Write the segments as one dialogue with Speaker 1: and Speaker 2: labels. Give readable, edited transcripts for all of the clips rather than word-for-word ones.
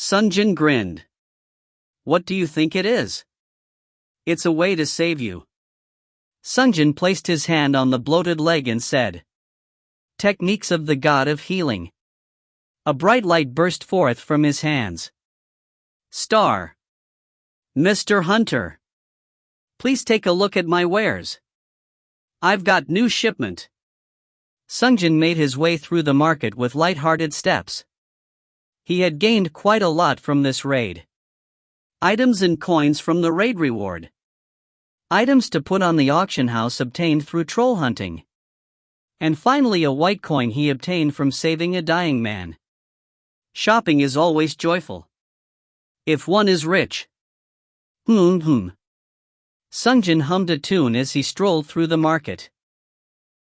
Speaker 1: Sungjin grinned. What do you think it is? It's a way to save you. Sungjin placed his hand on the bloated leg and said, Techniques of the god of healing. A bright light burst forth from his hands. Star. Mr. Hunter. Please take a look at my wares. I've got new shipment. Sungjin made his way through the market with light-hearted steps. He had gained quite a lot from this raid. Items and coins from the raid reward. Items to put on the auction house obtained through troll hunting. And finally a white coin he obtained from saving a dying man. Shopping is always joyful. If one is rich. Sungjin hummed a tune as he strolled through the market.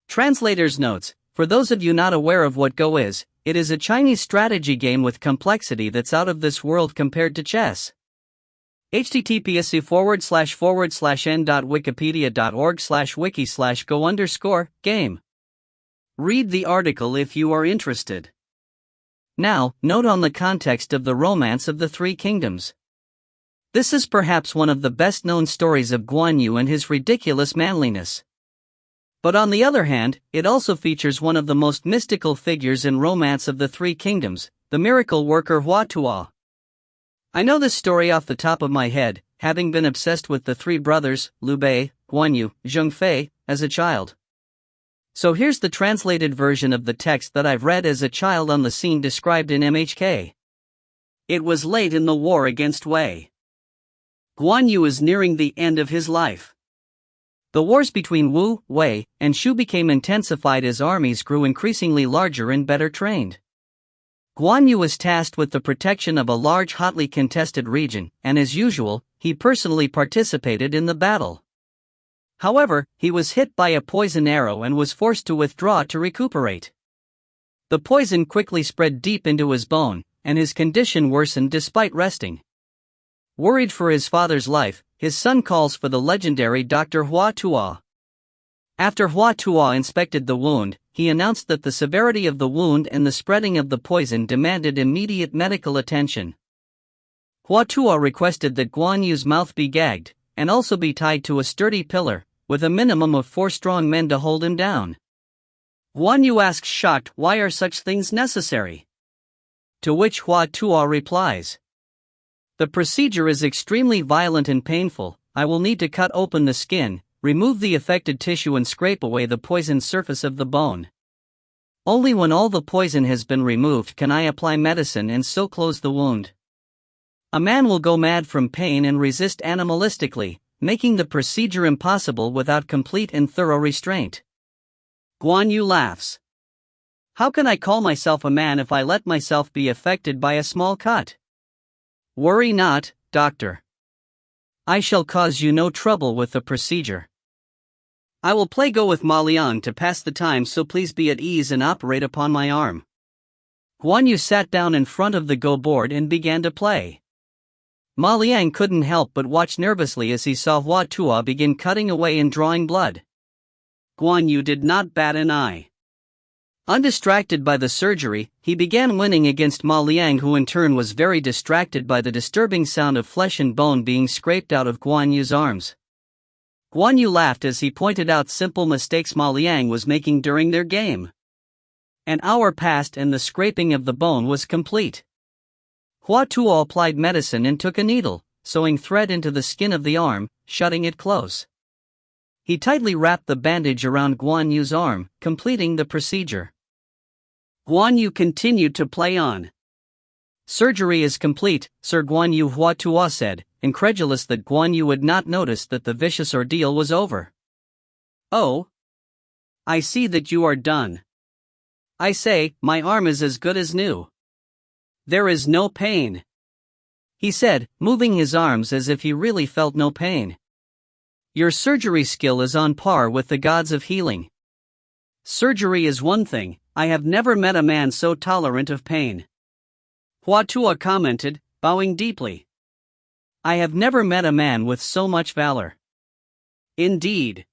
Speaker 1: Translator's notes: for those of you not aware of what Go is, it is a Chinese strategy game with complexity that's out of this world compared to chess. https://n.wikipedia.org/wiki/go_game. Read the article if you are interested. Now, note on the context of the romance of the Three Kingdoms. This is perhaps one of the best-known stories of Guan Yu and his ridiculous manliness. But on the other hand, it also features one of the most mystical figures in Romance of the Three Kingdoms, the miracle worker Hua Tuo. I know this story off the top of my head, having been obsessed with the three brothers, Liu Bei, Guan Yu, Zheng Fei, as a child. So here's the translated version of the text that I've read as a child on the scene described in MHK. It was late in the war against Wei. Guan Yu is nearing the end of his life. The wars between Wu, Wei, and Shu became intensified as armies grew increasingly larger and better trained. Guan Yu was tasked with the protection of a large hotly contested region, and as usual, he personally participated in the battle. However, he was hit by a poison arrow and was forced to withdraw to recuperate. The poison quickly spread deep into his bone, and his condition worsened despite resting. Worried for his father's life, his son calls for the legendary Dr. Hua Tuo. After Hua Tuo inspected the wound, he announced that the severity of the wound and the spreading of the poison demanded immediate medical attention. Hua Tuo requested that Guan Yu's mouth be gagged, and also be tied to a sturdy pillar, with a minimum of 4 strong men to hold him down. Guan Yu asks shocked, why are such things necessary? To which Hua Tuo replies, the procedure is extremely violent and painful. I will need to cut open the skin, remove the affected tissue and scrape away the poisoned surface of the bone. Only when all the poison has been removed can I apply medicine and so close the wound. A man will go mad from pain and resist animalistically, making the procedure impossible without complete and thorough restraint. Guan Yu laughs. How can I call myself a man if I let myself be affected by a small cut? Worry not, doctor. I shall cause you no trouble with the procedure. I will play Go with Ma Liang to pass the time, so please be at ease and operate upon my arm. Guan Yu sat down in front of the Go board and began to play. Ma Liang couldn't help but watch nervously as he saw Hua Tuo begin cutting away and drawing blood. Guan Yu did not bat an eye. Undistracted by the surgery, he began winning against Ma Liang, who in turn was very distracted by the disturbing sound of flesh and bone being scraped out of Guan Yu's arms. Guan Yu laughed as he pointed out simple mistakes Ma Liang was making during their game. An hour passed and the scraping of the bone was complete. Hua Tuo applied medicine and took a needle, sewing thread into the skin of the arm, shutting it close. He tightly wrapped the bandage around Guan Yu's arm, completing the procedure. Guan Yu continued to play on. Surgery is complete, Sir Guan Yu, Hua Tuo said, incredulous that Guan Yu would not notice that the vicious ordeal was over. Oh. I see that you are done. I say, my arm is as good as new. There is no pain, he said, moving his arms as if he really felt no pain. Your surgery skill is on par with the gods of healing. Surgery is one thing, I have never met a man so tolerant of pain. Hua Tuo commented, bowing deeply. I have never met a man with so much valor. Indeed.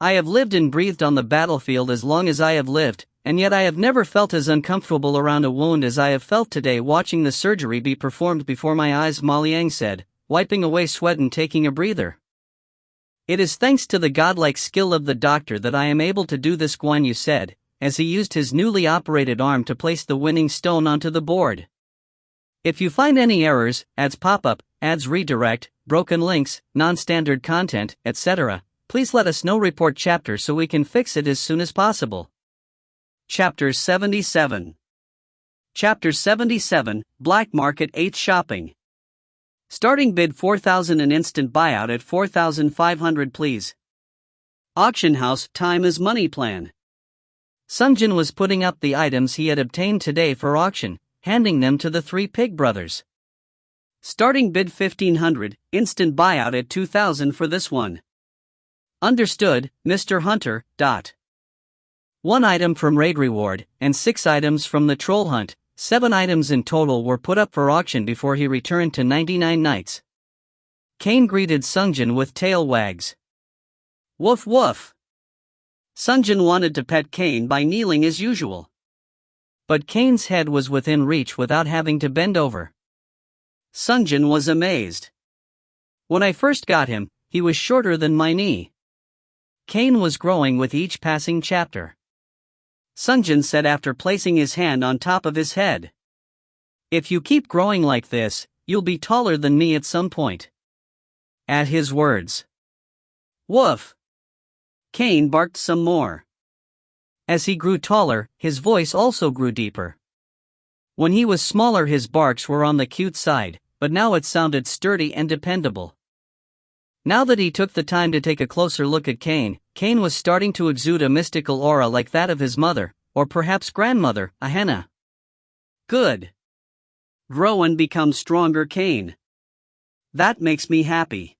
Speaker 1: I have lived and breathed on the battlefield as long as I have lived, and yet I have never felt as uncomfortable around a wound as I have felt today watching the surgery be performed before my eyes, Ma Liang said, wiping away sweat and taking a breather. It is thanks to the godlike skill of the doctor that I am able to do this, Guan Yu said, as he used his newly operated arm to place the winning stone onto the board. If you find any errors, ads pop up, ads redirect, broken links, non-standard content, etc., please let us know. Report chapter so we can fix it as soon as possible. Chapter 77. Chapter 77, Black Market 8 Shopping. Starting bid 4,000 and instant buyout at 4,500 please. Auction house time is money plan. Sungjin was putting up the items he had obtained today for auction, handing them to the three pig brothers. Starting bid 1,500, instant buyout at 2,000 for this one. Understood, Mr. Hunter. 1 item from raid reward, and 6 items from the troll hunt, 7 items in total were put up for auction before he returned to 99 Nights. Kane greeted Sungjin with tail wags. Woof woof. Sungjin wanted to pet Kane by kneeling as usual. But Kane's head was within reach without having to bend over. Sungjin was amazed. When I first got him, he was shorter than my knee. Kane was growing with each passing chapter. Sungjin said after placing his hand on top of his head. If you keep growing like this, you'll be taller than me at some point. At his words. Woof! Kane barked some more. As he grew taller, his voice also grew deeper. When he was smaller, his barks were on the cute side, but now it sounded sturdy and dependable. Now that he took the time to take a closer look at Kane, Kane was starting to exude a mystical aura like that of his mother, or perhaps grandmother, Ahena. Good. Grow and become stronger, Kane. That makes me happy.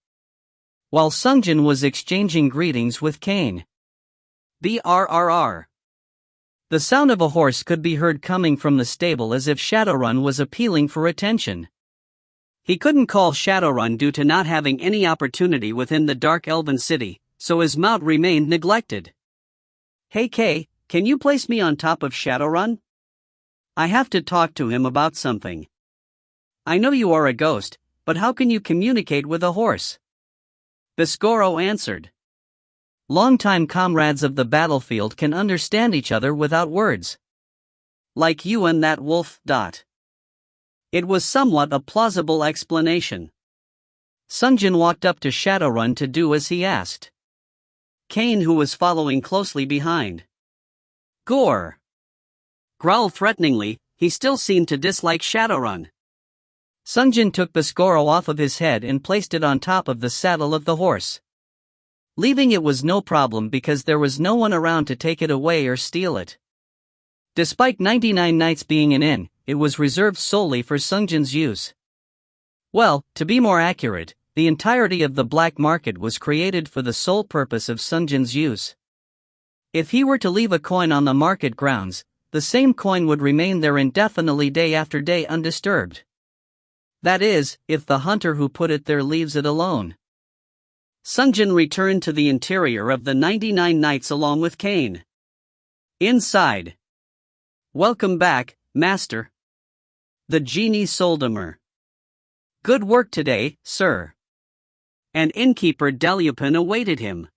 Speaker 1: While Sungjin was exchanging greetings with Kane. BRRR. The sound of a horse could be heard coming from the stable as if Shadowrun was appealing for attention. He couldn't call Shadowrun due to not having any opportunity within the Dark Elven City, so his mount remained neglected. Hey Kay, can you place me on top of Shadowrun? I have to talk to him about something. I know you are a ghost, but how can you communicate with a horse? Biscoro answered. Longtime comrades of the battlefield can understand each other without words. Like you and that wolf. It was somewhat a plausible explanation. Sungjin walked up to Shadowrun to do as he asked. Kane, who was following closely behind. Gore! Growled threateningly, he still seemed to dislike Shadowrun. Sungjin took Biscoro off of his head and placed it on top of the saddle of the horse. Leaving it was no problem because there was no one around to take it away or steal it. Despite 99 Nights being an inn, it was reserved solely for Sungjin's use. Well, to be more accurate, the entirety of the black market was created for the sole purpose of Sungjin's use. If he were to leave a coin on the market grounds, the same coin would remain there indefinitely day after day undisturbed. That is, if the hunter who put it there leaves it alone. Sungjin returned to the interior of the 99 Nights along with Kane. Inside. Welcome back, Master. The genie Soldamer. Good work today, sir. And innkeeper Delupin awaited him.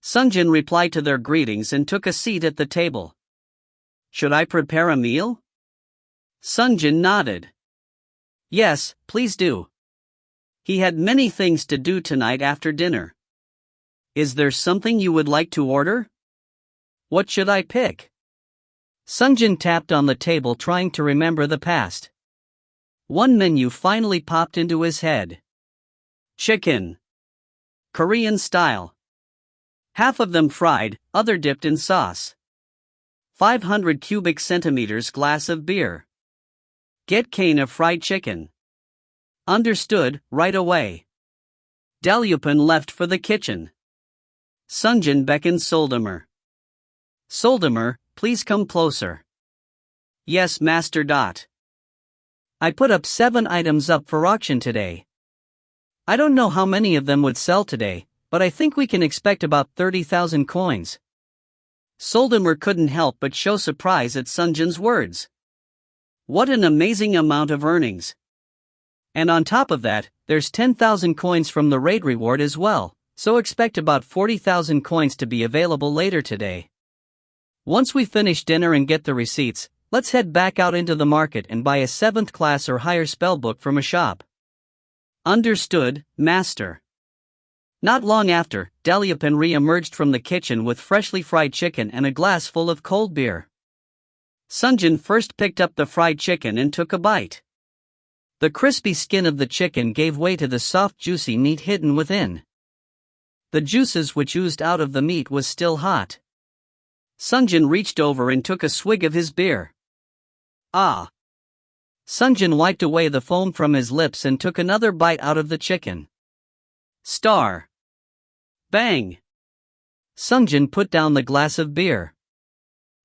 Speaker 1: Sungjin replied to their greetings and took a seat at the table. Should I prepare a meal? Sungjin nodded. Yes, please do. He had many things to do tonight after dinner. Is there something you would like to order? What should I pick? Sungjin tapped on the table trying to remember the past. One menu finally popped into his head. Chicken. Korean style. Half of them fried, other dipped in sauce. 500 cubic centimeters glass of beer. Get Kane a fried chicken. Understood, right away. Delupin left for the kitchen. Sungjin beckoned Soldamer. Soldamer, please come closer. Yes, Master. I put up 7 items up for auction today. I don't know how many of them would sell today, but I think we can expect about 30,000 coins. Soldemer couldn't help but show surprise at Sungjin's words. What an amazing amount of earnings! And on top of that, there's 10,000 coins from the raid reward as well, so expect about 40,000 coins to be available later today. Once we finish dinner and get the receipts, let's head back out into the market and buy a 7th class or higher spellbook from a shop. Understood, master. Not long after, Daliapin re-emerged from the kitchen with freshly fried chicken and a glass full of cold beer. Sungjin first picked up the fried chicken and took a bite. The crispy skin of the chicken gave way to the soft juicy meat hidden within. The juices which oozed out of the meat was still hot. Sungjin reached over and took a swig of his beer. Ah! Sungjin wiped away the foam from his lips and took another bite out of the chicken. Star! Bang! Sungjin put down the glass of beer.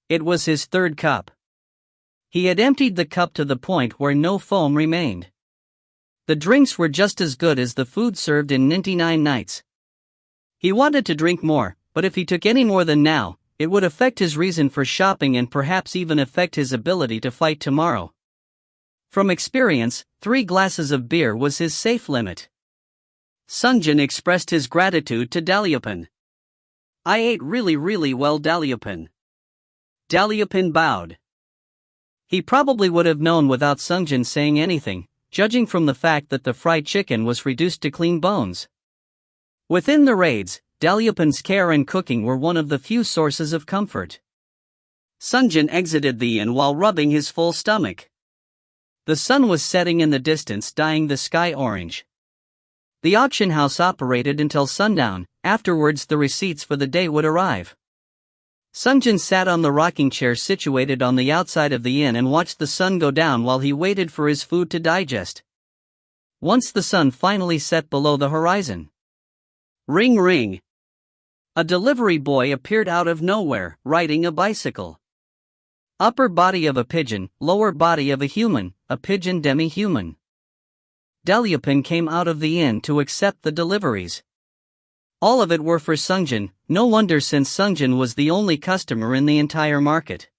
Speaker 1: It was his 3rd cup. He had emptied the cup to the point where no foam remained. The drinks were just as good as the food served in 99 nights. He wanted to drink more, but if he took any more than now, it would affect his reason for shopping and perhaps even affect his ability to fight tomorrow. From experience, 3 glasses of beer was his safe limit. Sungjin expressed his gratitude to Daliapin. I ate really well, Daliapin. Daliapin bowed. He probably would have known without Sungjin saying anything, judging from the fact that the fried chicken was reduced to clean bones. Within the raids, Daliapin's care and cooking were one of the few sources of comfort. Sungjin exited the inn while rubbing his full stomach. The sun was setting in the distance, dyeing the sky orange. The auction house operated until sundown, afterwards the receipts for the day would arrive. Sungjin sat on the rocking chair situated on the outside of the inn and watched the sun go down while he waited for his food to digest. Once the sun finally set below the horizon. Ring ring! A delivery boy appeared out of nowhere, riding a bicycle. Upper body of a pigeon, lower body of a human, a pigeon demi-human. Daliapin came out of the inn to accept the deliveries. All of it were for Sungjin, no wonder since Sungjin was the only customer in the entire market.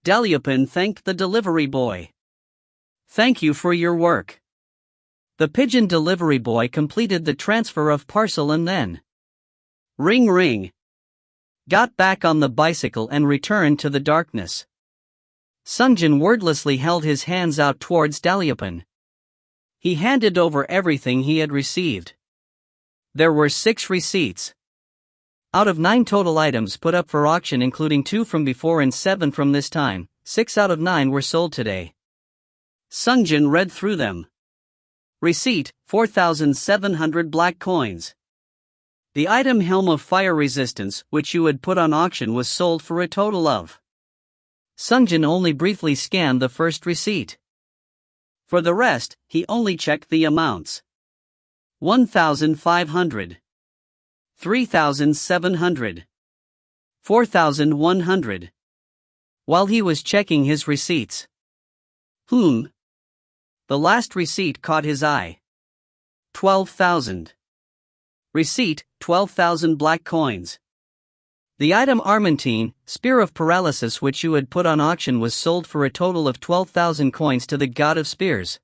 Speaker 1: Daliapin thanked the delivery boy. Thank you for your work. The pigeon delivery boy completed the transfer of parcel and then ring ring! Got back on the bicycle and returned to the darkness. Sungjin wordlessly held his hands out towards Daliapin. He handed over everything he had received. There were 6 receipts. Out of 9 total items put up for auction including 2 from before and 7 from this time, 6 out of 9 were sold today. Sungjin read through them. Receipt, 4,700 black coins. The item Helm of Fire Resistance, which you had put on auction, was sold for a total of. Sungjin only briefly scanned the first receipt. For the rest, he only checked the amounts. 1,500. 3,700. 4,100. While he was checking his receipts. The last receipt caught his eye. 12,000. Receipt, 12,000 black coins. The item Armentine, Spear of Paralysis, which you had put on auction, was sold for a total of 12,000 coins to the God of Spears.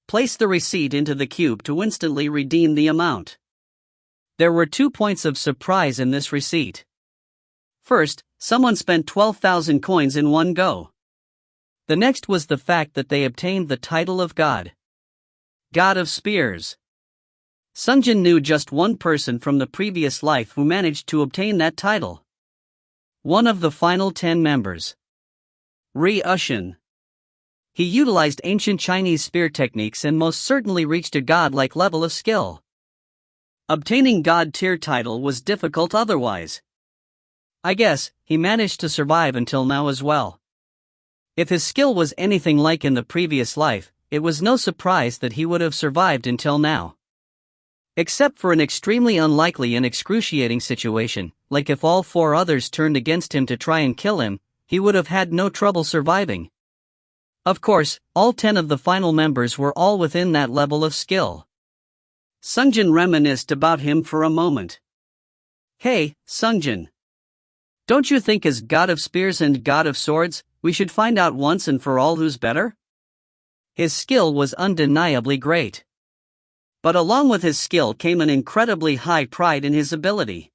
Speaker 1: Place the receipt into the cube to instantly redeem the amount. There were 2 points of surprise in this receipt. First, someone spent 12,000 coins in one go. The next was the fact that they obtained the title of God. God of Spears. Sungjin knew just one person from the previous life who managed to obtain that title. One of the final 10 members. Ri Ushin. He utilized ancient Chinese spear techniques and most certainly reached a god-like level of skill. Obtaining god-tier title was difficult otherwise. I guess, he managed to survive until now as well. If his skill was anything like in the previous life, it was no surprise that he would have survived until now. Except for an extremely unlikely and excruciating situation, like if all 4 others turned against him to try and kill him, he would have had no trouble surviving. Of course, all 10 of the final members were all within that level of skill. Sungjin reminisced about him for a moment. Hey, Sungjin. Don't you think as god of spears and god of swords, we should find out once and for all who's better? His skill was undeniably great. But along with his skill came an incredibly high pride in his ability.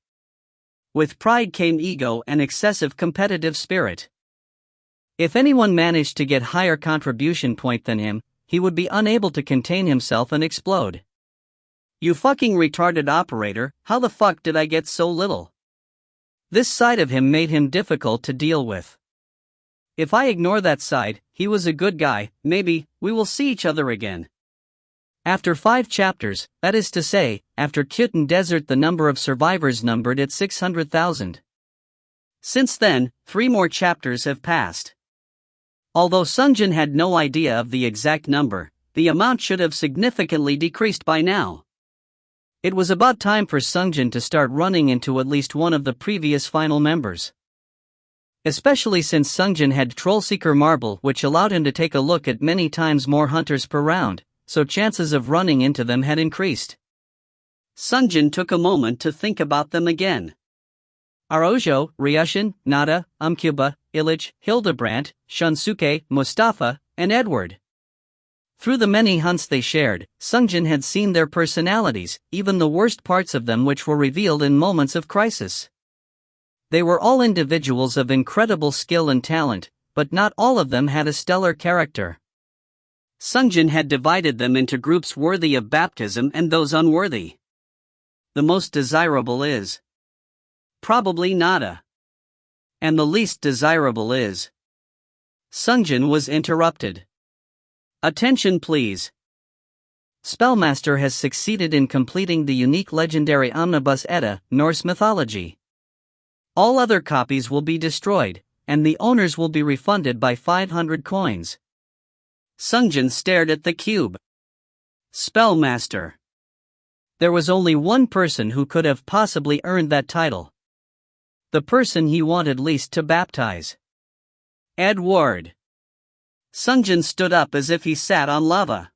Speaker 1: With pride came ego and excessive competitive spirit. If anyone managed to get higher contribution point than him, he would be unable to contain himself and explode. You fucking retarded operator, how the fuck did I get so little? This side of him made him difficult to deal with. If I ignore that side, he was a good guy, maybe, we will see each other again. After 5 chapters, that is to say, after Khitan Desert, the number of survivors numbered at 600,000. Since then, 3 more chapters have passed. Although Sungjin had no idea of the exact number, the amount should have significantly decreased by now. It was about time for Sungjin to start running into at least one of the previous final members. Especially since Sungjin had Trollseeker Marble, which allowed him to take a look at many times more hunters per round, so chances of running into them had increased. Sungjin took a moment to think about them again. Araujo, Ryushin, Nada, Umkuba, Illich, Hildebrandt, Shunsuke, Mustafa, and Edward. Through the many hunts they shared, Sungjin had seen their personalities, even the worst parts of them, which were revealed in moments of crisis. They were all individuals of incredible skill and talent, but not all of them had a stellar character. Sungjin had divided them into groups worthy of baptism and those unworthy. The most desirable is probably Nada. And the least desirable is. Sungjin was interrupted. Attention please. Spellmaster has succeeded in completing the unique legendary Omnibus Edda, Norse mythology. All other copies will be destroyed, and the owners will be refunded by 500 coins. Sungjin stared at the cube. Spellmaster. There was only one person who could have possibly earned that title. The person he wanted least to baptize. Edward. Sungjin stood up as if he sat on lava.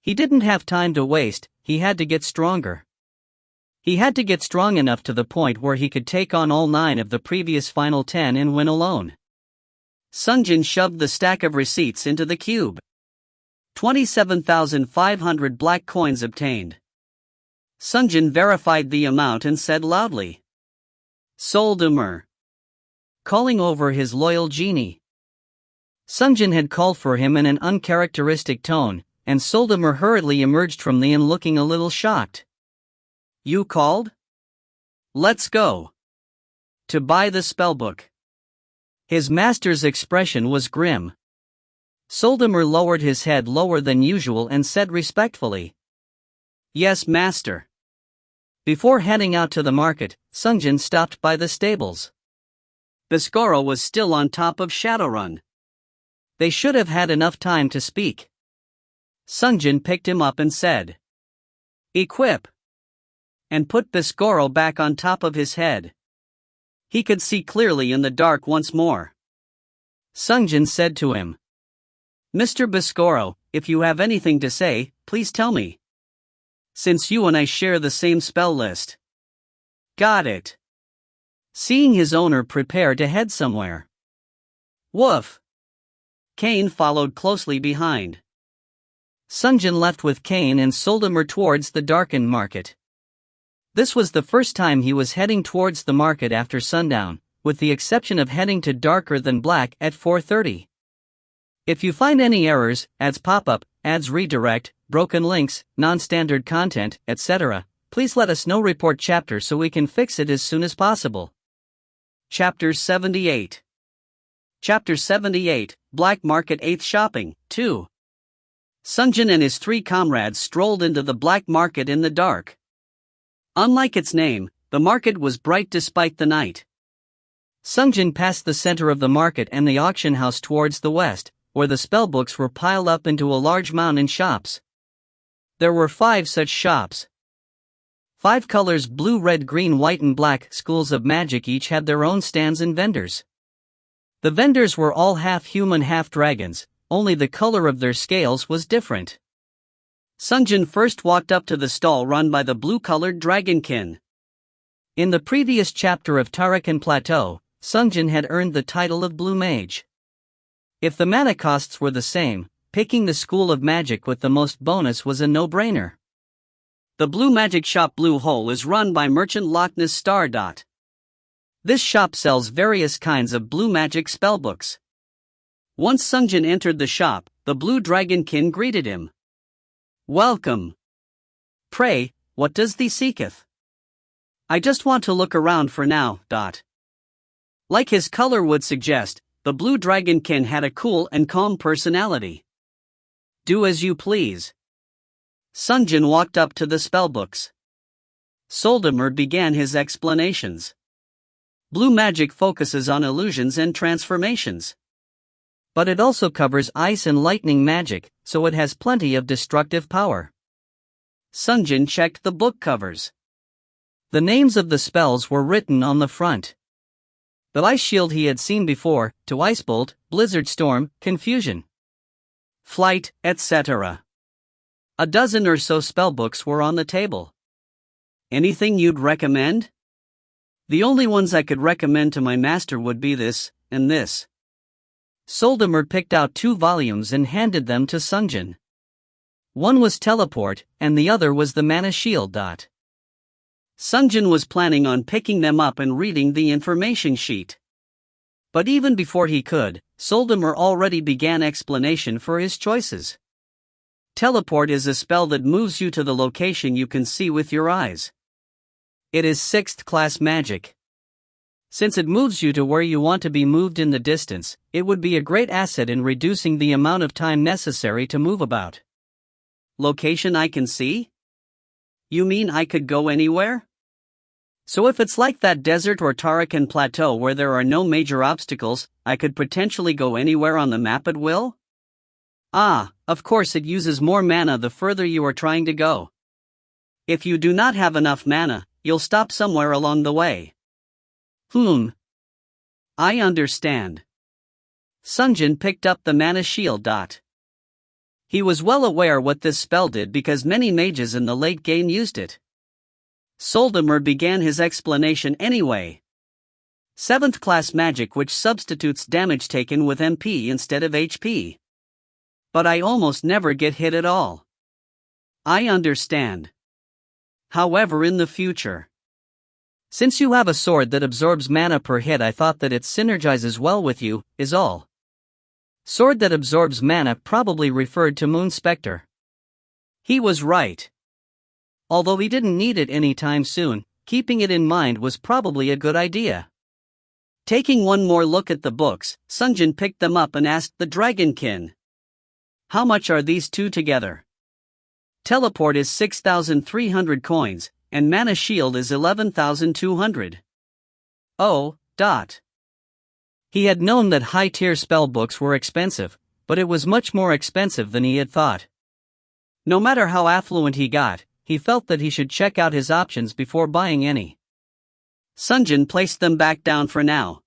Speaker 1: He didn't have time to waste, he had to get stronger. He had to get strong enough to the point where he could take on all 9 of the previous final 10 and win alone. Sungjin shoved the stack of receipts into the cube. 27,500 black coins obtained. Sungjin verified the amount and said loudly, Soldemer. Calling over his loyal genie. Sungjin had called for him in an uncharacteristic tone, and Soldemer hurriedly emerged from the inn looking a little shocked. You called? Let's go. To buy the spellbook. His master's expression was grim. Soldemer lowered his head lower than usual and said respectfully, Yes, master. Before heading out to the market, Sungjin stopped by the stables. Biscoro was still on top of Shadowrun. They should have had enough time to speak. Sungjin picked him up and said, Equip. And put Biscoro back on top of his head. He could see clearly in the dark once more. Sungjin said to him, Mr. Biscoro, if you have anything to say, please tell me. Since you and I share the same spell list. Got it. Seeing his owner prepare to head somewhere. Woof. Kane followed closely behind. Sungjin left with Kane and Soldemer towards the darkened market. This was the first time he was heading towards the market after sundown, with the exception of heading to Darker Than Black at 4:30. If you find any errors, ads pop-up, ads redirect, broken links, non-standard content, etc., please let us know. Report chapter so we can fix it as soon as possible. Chapter 78. Chapter 78, Black Market 8th Shopping, 2. Sungjin and his 3 comrades strolled into the black market in the dark. Unlike its name, the market was bright despite the night. Sungjin passed the center of the market and the auction house towards the west, where the spellbooks were piled up into a large mound in shops. There were 5 such shops. 5 colors: blue, red, green, white and black schools of magic each had their own stands and vendors. The vendors were all half human, half dragons, only the color of their scales was different. Sungjin first walked up to the stall run by the blue-colored dragonkin. In the previous chapter of Tarakan Plateau, Sungjin had earned the title of Blue Mage. If the mana costs were the same, picking the School of Magic with the most bonus was a no-brainer. The Blue Magic shop Blue Hole is run by merchant Loch Ness Star. This shop sells various kinds of blue magic spellbooks. Once Sungjin entered the shop, the Blue Dragonkin greeted him. "Welcome. Pray, what does thee seeketh?" "I just want to look around for now." Like his color would suggest, the Blue Dragonkin had a cool and calm personality. "Do as you please." Sungjin walked up to the spellbooks. Soldemer began his explanations. Blue magic focuses on illusions and transformations. But it also covers ice and lightning magic, so it has plenty of destructive power. Sungjin checked the book covers. The names of the spells were written on the front. The ice shield he had seen before, to Ice Bolt, Blizzard Storm, Confusion, Flight, etc. A dozen or so spellbooks were on the table. "Anything you'd recommend?" "The only ones I could recommend to my master would be this, and this." Soldemer picked out 2 volumes and handed them to Sungjin. One was Teleport, and the other was the Mana Shield. Sungjin was planning on picking them up and reading the information sheet. But even before he could, Soldemer already began explanation for his choices. Teleport is a spell that moves you to the location you can see with your eyes. It is 6th class magic. Since it moves you to where you want to be moved in the distance, it would be a great asset in reducing the amount of time necessary to move about. Location I can see? You mean I could go anywhere? So if it's like that desert or Tarakan Plateau where there are no major obstacles, I could potentially go anywhere on the map at will? Ah, of course it uses more mana the further you are trying to go. If you do not have enough mana, you'll stop somewhere along the way. I understand. Sungjin picked up the Mana Shield. He was well aware what this spell did because many mages in the late game used it. Soldemer began his explanation anyway. 7th class magic which substitutes damage taken with MP instead of HP. But I almost never get hit at all. I understand. However, in the future, since you have a sword that absorbs mana per hit, I thought that it synergizes well with you, is all. Sword that absorbs mana probably referred to Moon Spectre. He was right. Although he didn't need it anytime soon, keeping it in mind was probably a good idea. Taking one more look at the books, Sungjin picked them up and asked the Dragonkin. "How much are these 2 together?" Teleport is 6,300 coins, and Mana Shield is 11,200. Oh. He had known that high-tier spellbooks were expensive, but it was much more expensive than he had thought. No matter how affluent he got, he felt that he should check out his options before buying any. Sungjin placed them back down for now.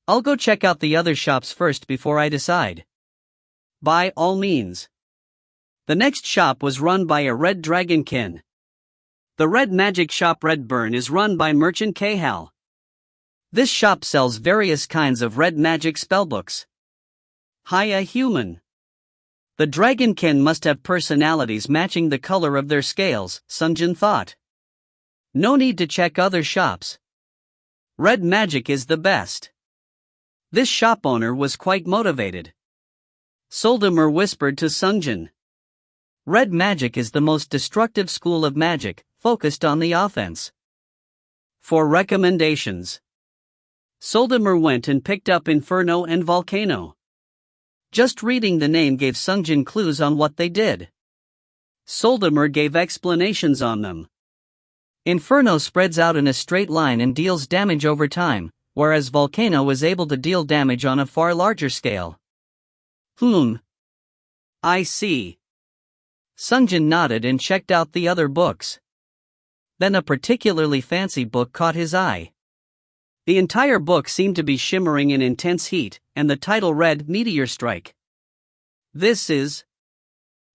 Speaker 1: "I'll go check out the other shops first before I decide." "By all means." The next shop was run by a Red Dragonkin. The Red Magic shop Redburn is run by merchant Khal. This shop sells various kinds of red magic spellbooks. Hiya human. The Dragonkin must have personalities matching the color of their scales, Sungjin thought. No need to check other shops. Red magic is the best. This shop owner was quite motivated. Soldemer whispered to Sungjin. Red magic is the most destructive school of magic, focused on the offense. For recommendations, Soldemer went and picked up Inferno and Volcano. Just reading the name gave Sungjin clues on what they did. Soldemer gave explanations on them. Inferno spreads out in a straight line and deals damage over time, whereas Volcano is able to deal damage on a far larger scale. I see. Sungjin nodded and checked out the other books. Then a particularly fancy book caught his eye. The entire book seemed to be shimmering in intense heat, and the title read Meteor Strike. This is...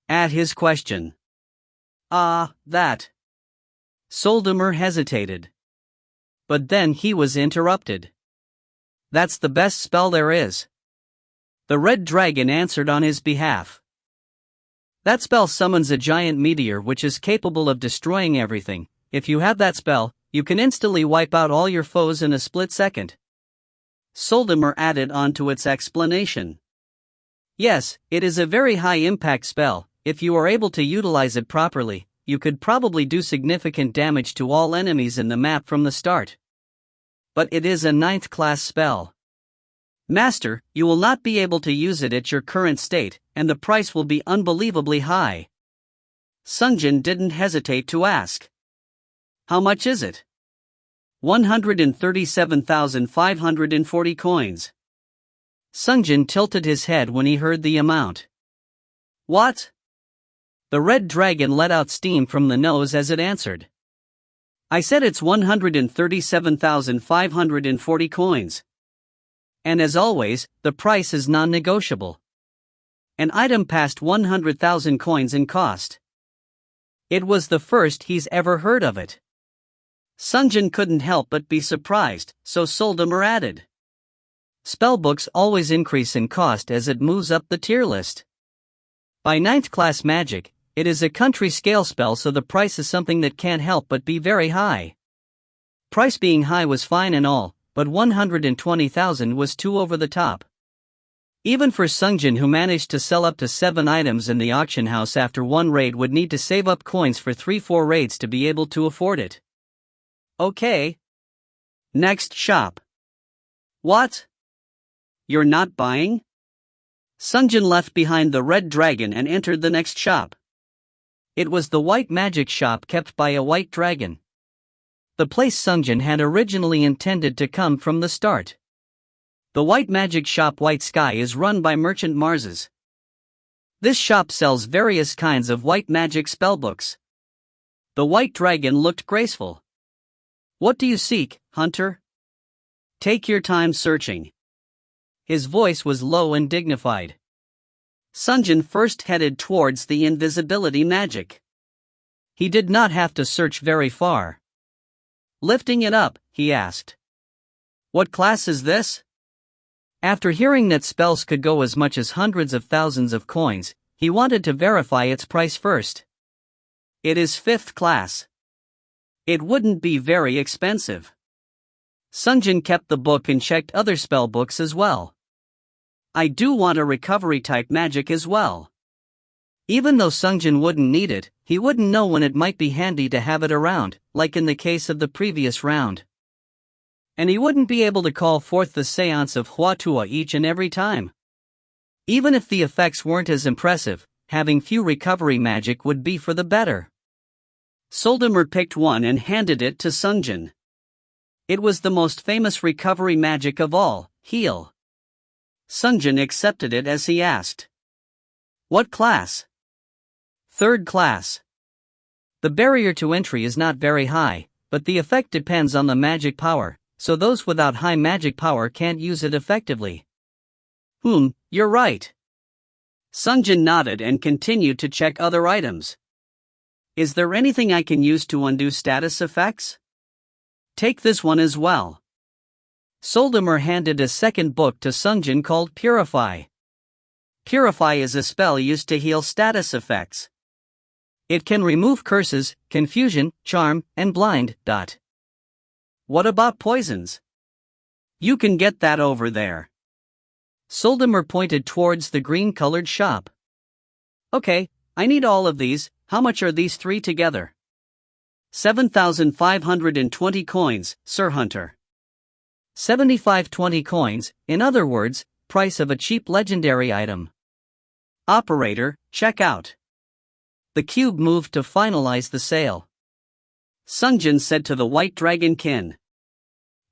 Speaker 1: At his question. That. Soldemer hesitated. But then he was interrupted. "That's the best spell there is." The red dragon answered on his behalf. "That spell summons a giant meteor which is capable of destroying everything. If you have that spell, you can instantly wipe out all your foes in a split second." Soldimer added on to its explanation. "Yes, it is a very high-impact spell. If you are able to utilize it properly, you could probably do significant damage to all enemies in the map from the start. But it is a 9th class spell. Master, you will not be able to use it at your current state, and the price will be unbelievably high." Sungjin didn't hesitate to ask. "How much is it?" 137,540 coins. Sungjin tilted his head when he heard the amount. "What?" The red dragon let out steam from the nose as it answered. "I said it's 137,540 coins. And as always, the price is non-negotiable. An item past 100,000 coins in cost." It was the first he's ever heard of it. Sungjin couldn't help but be surprised, so Soldimer added. "Spellbooks always increase in cost as it moves up the tier list. By 9th class magic, it is a country scale spell, so the price is something that can't help but be very high." Price being high was fine and all, but 120,000 was too over the top. Even for Sungjin, who managed to sell up to 7 items in the auction house after one raid, would need to save up coins for 3-4 raids to be able to afford it. "Okay. Next shop." "What? You're not buying?" Sungjin left behind the red dragon and entered the next shop. It was the white magic shop kept by a white dragon. The place Sungjin had originally intended to come from the start. The white magic shop White Sky is run by Merchant Marses. This shop sells various kinds of white magic spellbooks. The white dragon looked graceful. "What do you seek, hunter?" "Take your time searching." His voice was low and dignified. Sungjin first headed towards the invisibility magic. He did not have to search very far. Lifting it up, he asked, "What class is this?" After hearing that spells could go as much as hundreds of thousands of coins, he wanted to verify its price first. "It is 5th class. It wouldn't be very expensive." Sungjin kept the book and checked other spell books as well. "I do want a recovery type magic as well." Even though Sungjin wouldn't need it, he wouldn't know when it might be handy to have it around, like in the case of the previous round. And he wouldn't be able to call forth the seance of Huatua each and every time. Even if the effects weren't as impressive, having few recovery magic would be for the better. Soldimer picked one and handed it to Sungjin. It was the most famous recovery magic of all, heal. Sungjin accepted it as he asked, "What class?" 3rd class. The barrier to entry is not very high, but the effect depends on the magic power, so those without high magic power can't use it effectively. You're right." Sungjin nodded and continued to check other items. "Is there anything I can use to undo status effects?" "Take this one as well." Soldimer handed a second book to Sungjin called Purify. Purify is a spell used to heal status effects. It can remove curses, confusion, charm, and blind. "What about poisons?" "You can get that over there." Soldimer pointed towards the green-colored shop. "Okay, I need all of these. How much are these 3 together?" 7,520 coins, Sir Hunter." 7520 coins, in other words, price of a cheap legendary item. "Operator, check out." The cube moved to finalize the sale. Sungjin said to the white dragonkin,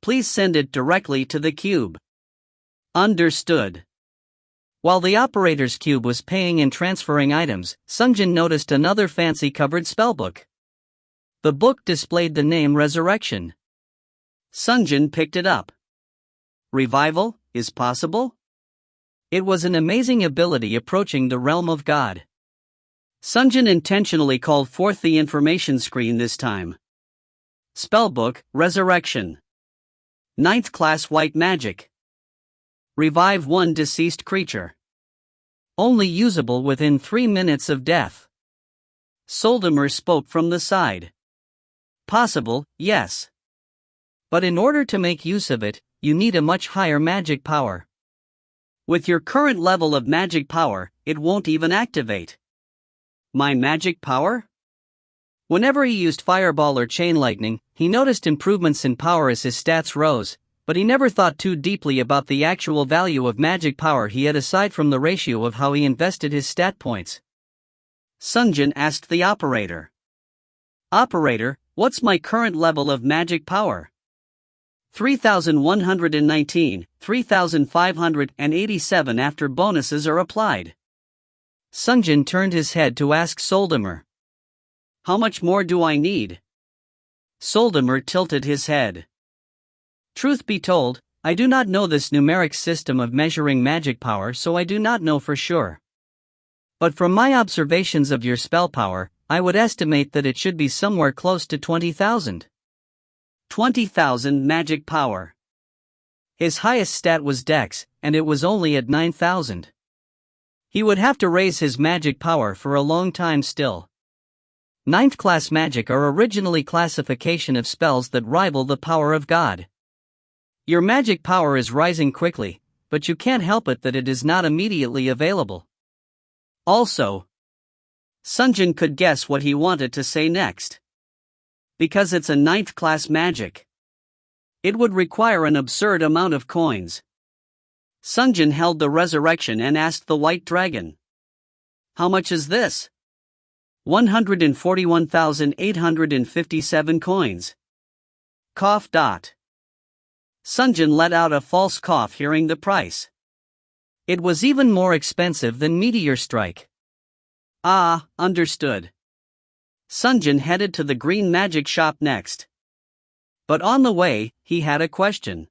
Speaker 1: "Please send it directly to the cube." "Understood." While the operator's cube was paying and transferring items, Sungjin noticed another fancy covered spellbook. The book displayed the name Resurrection. Sungjin picked it up. Revival is possible? It was an amazing ability approaching the realm of God. Sungjin intentionally called forth the information screen this time. Spellbook, Resurrection. Ninth class white magic. Revive one deceased creature. Only usable within 3 minutes of death. Soldemer spoke from the side. Possible, yes. But in order to make use of it, you need a much higher magic power. With your current level of magic power, it won't even activate. My magic power? Whenever he used Fireball or Chain Lightning, he noticed improvements in power as his stats rose, but he never thought too deeply about the actual value of magic power he had aside from the ratio of how he invested his stat points. Sungjin asked the operator. Operator, what's my current level of magic power? 3,119, 3,587 after bonuses are applied. Sungjin turned his head to ask Soldemer. How much more do I need? Soldemer tilted his head. Truth be told, I do not know this numeric system of measuring magic power, so I do not know for sure. But from my observations of your spell power, I would estimate that it should be somewhere close to 20,000. 20,000 magic power. His highest stat was Dex, and it was only at 9,000. He would have to raise his magic power for a long time still. Ninth class magic are originally classification of spells that rival the power of God. Your magic power is rising quickly, but you can't help it that it is not immediately available. Also, Sungjin could guess what he wanted to say next. Because it's a ninth class magic. It would require an absurd amount of coins. Sungjin held the resurrection and asked the white dragon. How much is this? 141,857 coins. Cough. Sungjin let out a false cough hearing the price. It was even more expensive than Meteor Strike. Ah, understood. Sungjin headed to the green magic shop next. But on the way, he had a question.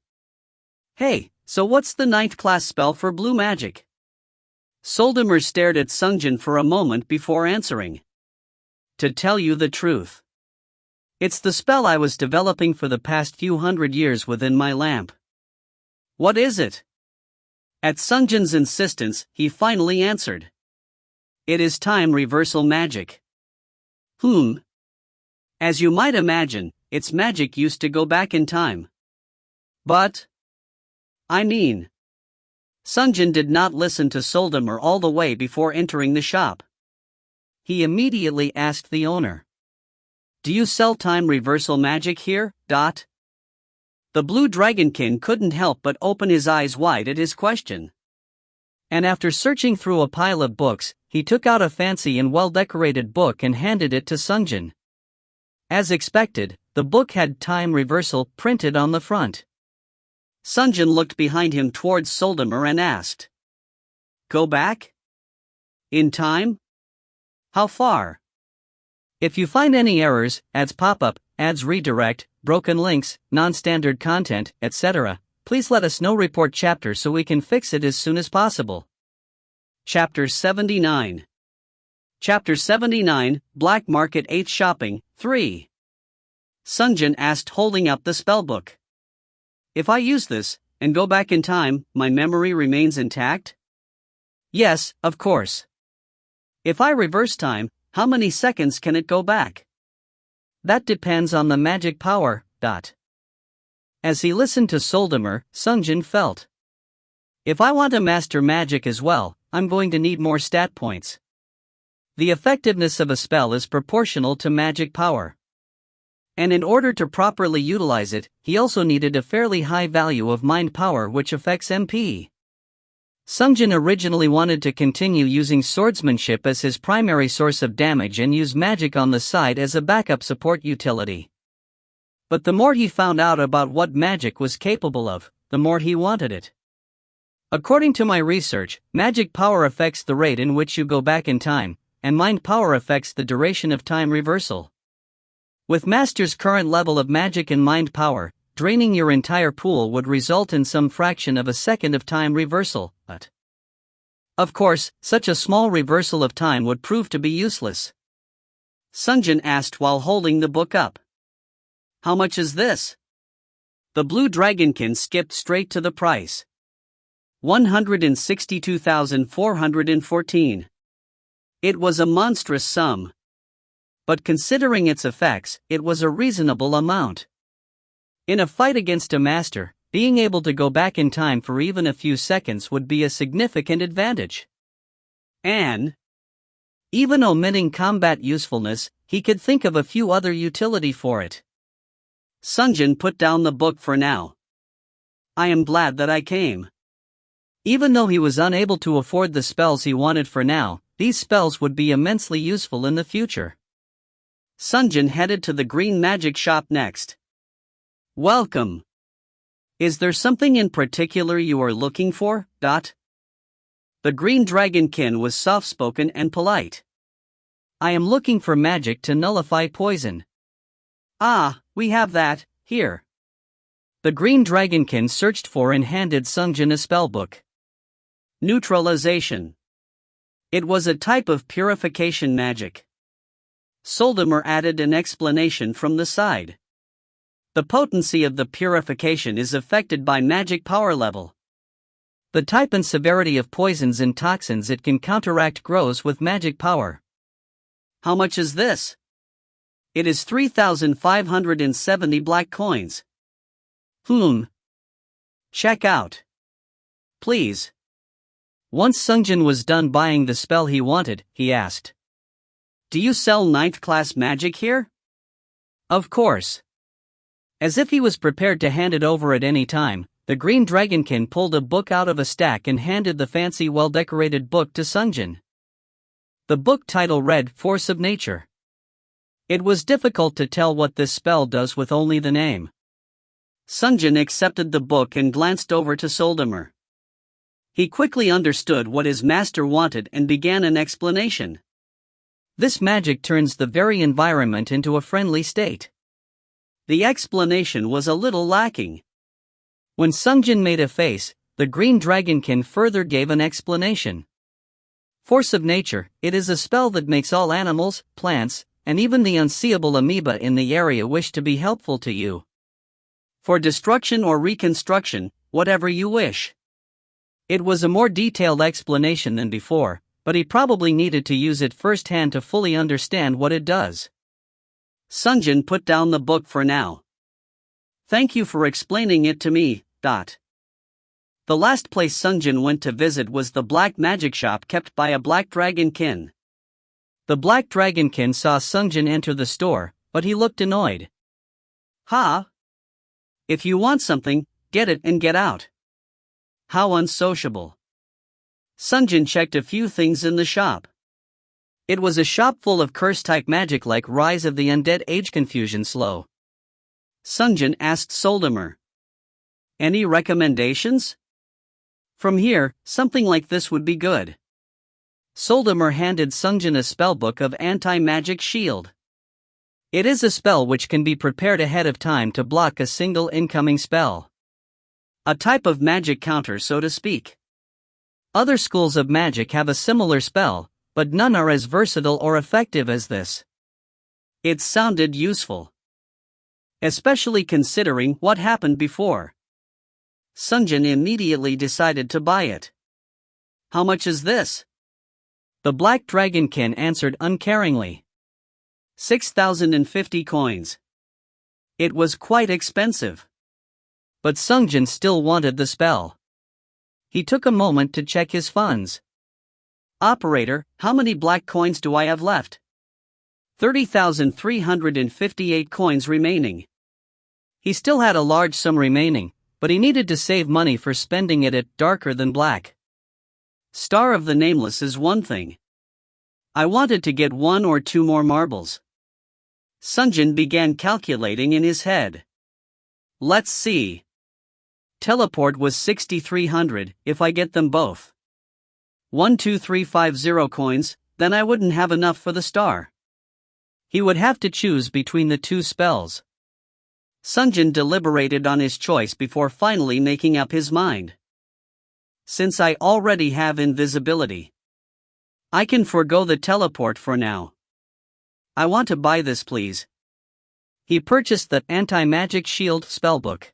Speaker 1: Hey, so what's the ninth class spell for blue magic? Soldemer stared at Sungjin for a moment before answering. To tell you the truth, it's the spell I was developing for the past few hundred years within my lamp. What is it? At Sungjin's insistence, he finally answered. It is time reversal magic. As you might imagine, its magic used to go back in time. But Sungjin did not listen to Soldemer all the way before entering the shop. He immediately asked the owner. Do you sell time reversal magic here? The blue dragonkin couldn't help but open his eyes wide at his question. And after searching through a pile of books, he took out a fancy and well-decorated book and handed it to Sungjin. As expected, the book had time reversal printed on the front. Sungjin looked behind him towards Soldemer and asked. Go back? In time? How far? If you find any errors, ads pop up, ads redirect, broken links, non-standard content, etc., please let us know. Report chapter so we can fix it as soon as possible. Chapter 79. Chapter 79, Black Market 8 Shopping, 3. Sungjin asked, holding up the spellbook. If I use this, and go back in time, my memory remains intact? Yes, of course. If I reverse time, how many seconds can it go back? That depends on the magic power. As he listened to Soldemer, Sungjin felt. If I want to master magic as well, I'm going to need more stat points. The effectiveness of a spell is proportional to magic power. And in order to properly utilize it, he also needed a fairly high value of mind power, which affects MP. Sungjin originally wanted to continue using swordsmanship as his primary source of damage and use magic on the side as a backup support utility. But the more he found out about what magic was capable of, the more he wanted it. According to my research, magic power affects the rate in which you go back in time, and mind power affects the duration of time reversal. With Master's current level of magic and mind power, draining your entire pool would result in some fraction of a second of time reversal, but of course, such a small reversal of time would prove to be useless. Sungjin asked while holding the book up. How much is this? The blue dragonkin skipped straight to the price. 162,414. It was a monstrous sum. But considering its effects, it was a reasonable amount. In a fight against a master, being able to go back in time for even a few seconds would be a significant advantage. And, even omitting combat usefulness, he could think of a few other utility for it. Sungjin put down the book for now. I am glad that I came. Even though he was unable to afford the spells he wanted for now, these spells would be immensely useful in the future. Sungjin headed to the green magic shop next. Welcome. Is there something in particular you are looking for? The green dragonkin was soft-spoken and polite. I am looking for magic to nullify poison. Ah, we have that, here. The green dragonkin searched for and handed Sungjin a spellbook. Neutralization. It was a type of purification magic. Soldemer added an explanation from the side. The potency of the purification is affected by magic power level. The type and severity of poisons and toxins it can counteract grows with magic power. How much is this? It is 3,570 black coins. Check out. Please. Once Sungjin was done buying the spell he wanted, he asked. Do you sell 9th class magic here? Of course. As if he was prepared to hand it over at any time, the green dragonkin pulled a book out of a stack and handed the fancy well-decorated book to Sungjin. The book title read Force of Nature. It was difficult to tell what this spell does with only the name. Sungjin accepted the book and glanced over to Soldemer. He quickly understood what his master wanted and began an explanation. This magic turns the very environment into a friendly state. The explanation was a little lacking. When Sungjin made a face, the green dragonkin further gave an explanation. Force of Nature, it is a spell that makes all animals, plants, and even the unseeable amoeba in the area wish to be helpful to you. For destruction or reconstruction, whatever you wish. It was a more detailed explanation than before, but he probably needed to use it firsthand to fully understand what it does. Sungjin put down the book for now. Thank you for explaining it to me. The last place Sungjin went to visit was the black magic shop kept by a black dragonkin. The black dragonkin saw Sungjin enter the store, but he looked annoyed. Ha! If you want something, get it and get out. How unsociable. Sungjin checked a few things in the shop. It was a shop full of curse-type magic like Rise of the Undead, Age Confusion Slow. Sungjin asked Soldemer. Any recommendations? From here, something like this would be good. Soldemer handed Sungjin a spellbook of Anti-Magic Shield. It is a spell which can be prepared ahead of time to block a single incoming spell. A type of magic counter, so to speak. Other schools of magic have a similar spell, but none are as versatile or effective as this. It sounded useful. Especially considering what happened before. Sungjin immediately decided to buy it. How much is this? The black dragonkin answered uncaringly. 6,050 coins. It was quite expensive. But Sungjin still wanted the spell. He took a moment to check his funds. Operator, how many black coins do I have left? 30,358 coins remaining. He still had a large sum remaining, but he needed to save money for spending it at Darker Than Black. Star of the Nameless is one thing. I wanted to get 1 or 2 more marbles. Sungjin began calculating in his head. Let's see. Teleport was 6,300 if I get them both. 12350 coins, then I wouldn't have enough for the star. He would have to choose between the 2 spells. Sungjin deliberated on his choice before finally making up his mind. Since I already have invisibility, I can forego the teleport for now. I want to buy this, please. He purchased the Anti-Magic Shield spellbook.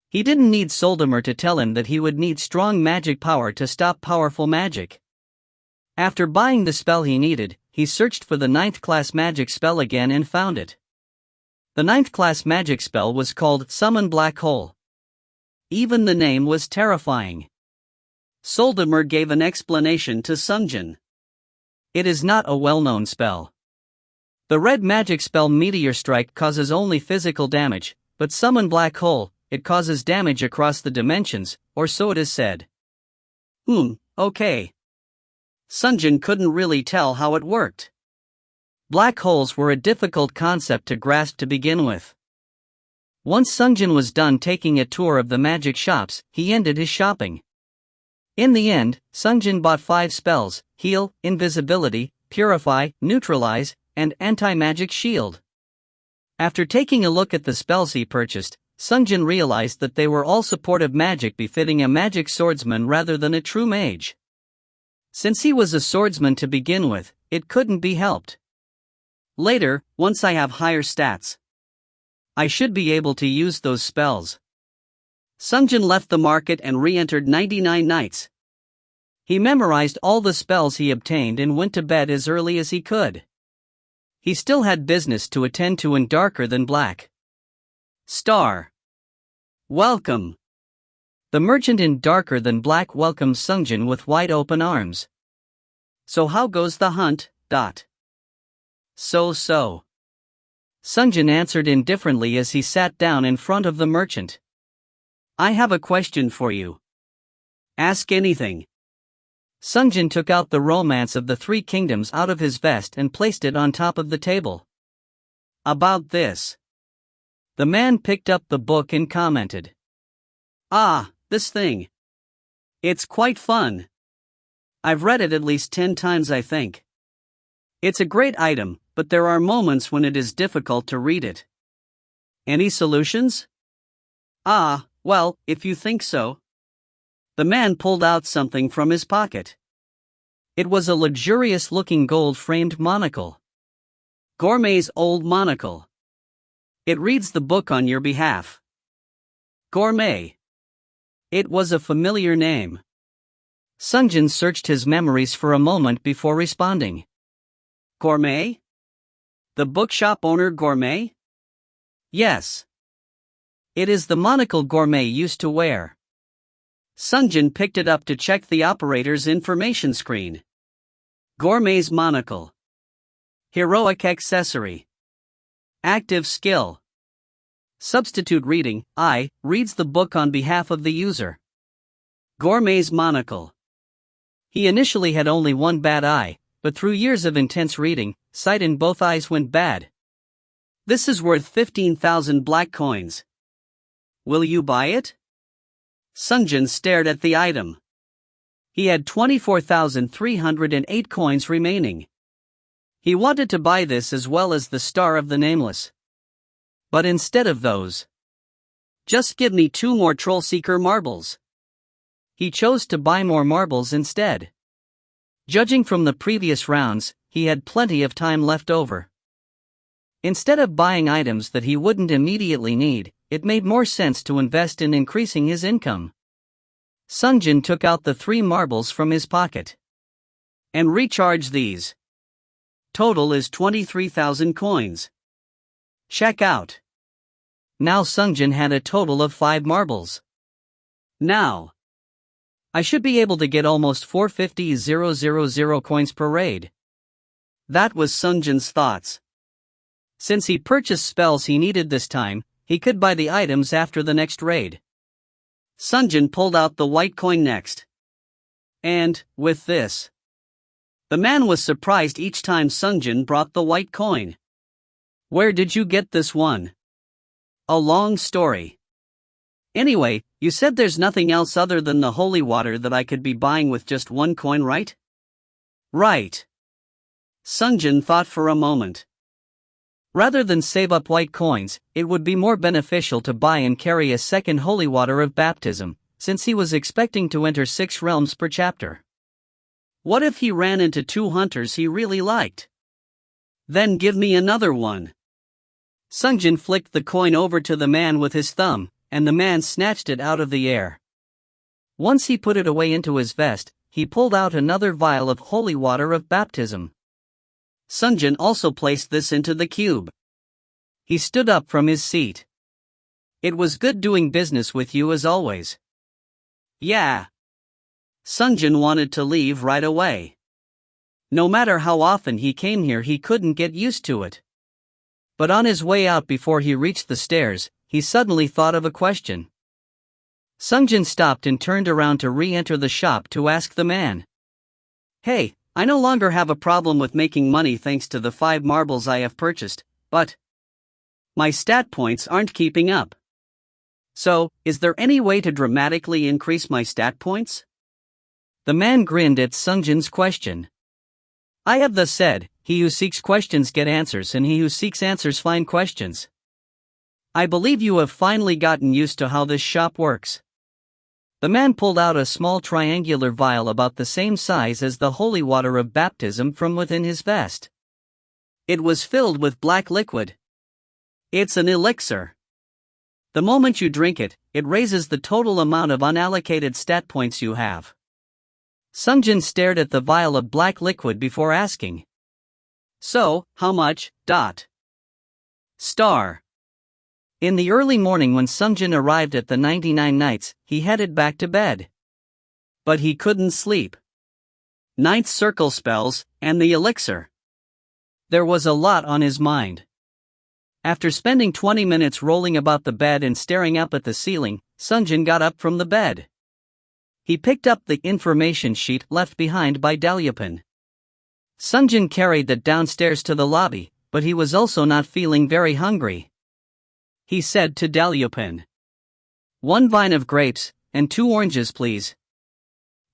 Speaker 1: He didn't need Soldimer to tell him that he would need strong magic power to stop powerful magic. After buying the spell he needed, he searched for the 9th class magic spell again and found it. The 9th class magic spell was called Summon Black Hole. Even the name was terrifying. Soldimer gave an explanation to Sungjin. It is not a well-known spell. The red magic spell Meteor Strike causes only physical damage, but Summon Black Hole, it causes damage across the dimensions, or so it is said. Okay. Sungjin couldn't really tell how it worked. Black holes were a difficult concept to grasp to begin with. Once Sungjin was done taking a tour of the magic shops, he ended his shopping. In the end, Sungjin bought 5 spells: Heal, Invisibility, Purify, Neutralize, and Anti-Magic Shield. After taking a look at the spells he purchased, Sungjin realized that they were all supportive magic befitting a magic swordsman rather than a true mage. Since he was a swordsman to begin with, it couldn't be helped. Later, once I have higher stats, I should be able to use those spells. Sungjin left the market and re-entered 99 Nights. He memorized all the spells he obtained and went to bed as early as he could. He still had business to attend to in Darker Than Black. Star. Welcome. The merchant in Darker Than Black welcomes Sungjin with wide open arms. So how goes the hunt? So. Sungjin answered indifferently as he sat down in front of the merchant. I have a question for you. Ask anything. Sungjin took out the Romance of the Three Kingdoms out of his vest and placed it on top of the table. About this. The man picked up the book and commented. This thing. It's quite fun. I've read it at least 10 times, I think. It's a great item, but there are moments when it is difficult to read it. Any solutions? Well, if you think so. The man pulled out something from his pocket. It was a luxurious-looking gold-framed monocle. Gourmet's old monocle. It reads the book on your behalf. Gourmet. It was a familiar name. Sungjin searched his memories for a moment before responding. Gourmet? The bookshop owner Gourmet? Yes. It is the monocle Gourmet used to wear. Sungjin picked it up to check the operator's information screen. Gourmet's monocle. Heroic accessory. Active skill. Substitute reading, I, reads the book on behalf of the user. Gourmet's monocle. He initially had only one bad eye, but through years of intense reading, sight in both eyes went bad. This is worth 15,000 black coins. Will you buy it? Sungjin stared at the item. He had 24,308 coins remaining. He wanted to buy this as well as the Star of the Nameless. But instead of those, just give me 2 more Troll Seeker marbles. He chose to buy more marbles instead. Judging from the previous rounds, he had plenty of time left over. Instead of buying items that he wouldn't immediately need, it made more sense to invest in increasing his income. Sungjin took out the 3 marbles from his pocket. And recharge these. Total is 23,000 coins. Check out. Now Sungjin had a total of 5 marbles. Now, I should be able to get almost 450,000 coins per raid. That was Sungjin's thoughts. Since he purchased spells he needed this time, he could buy the items after the next raid. Sungjin pulled out the white coin next. And, with this, the man was surprised each time Sungjin brought the white coin. Where did you get this one? A long story. Anyway, you said there's nothing else other than the holy water that I could be buying with just 1 coin, right? Right. Sungjin thought for a moment. Rather than save up white coins, it would be more beneficial to buy and carry a second holy water of baptism, since he was expecting to enter 6 realms per chapter. What if he ran into 2 hunters he really liked? Then give me another one. Sungjin flicked the coin over to the man with his thumb, and the man snatched it out of the air. Once he put it away into his vest, he pulled out another vial of holy water of baptism. Sungjin also placed this into the cube. He stood up from his seat. "It was good doing business with you as always." "Yeah." Sungjin wanted to leave right away. No matter how often he came here, he couldn't get used to it. But on his way out, before he reached the stairs, he suddenly thought of a question. Sungjin stopped and turned around to re-enter the shop to ask the man, "Hey, I no longer have a problem with making money thanks to the 5 marbles I have purchased, but my stat points aren't keeping up. So, is there any way to dramatically increase my stat points?" The man grinned at Sungjin's question. "I have thus said, he who seeks questions get answers, and he who seeks answers find questions. I believe you have finally gotten used to how this shop works." The man pulled out a small triangular vial about the same size as the holy water of baptism from within his vest. It was filled with black liquid. It's an elixir. The moment you drink it, it raises the total amount of unallocated stat points you have. Sungjin stared at the vial of black liquid before asking, "So, how much, Star?" In the early morning, when Sungjin arrived at the 99 Nights, he headed back to bed. But he couldn't sleep. Ninth circle spells, and the elixir. There was a lot on his mind. After spending 20 minutes rolling about the bed and staring up at the ceiling, Sungjin got up from the bed. He picked up the information sheet left behind by Dalyupin. Sungjin carried that downstairs to the lobby, but he was also not feeling very hungry. He said to Dalyupin, "1 vine of grapes, and 2 oranges please."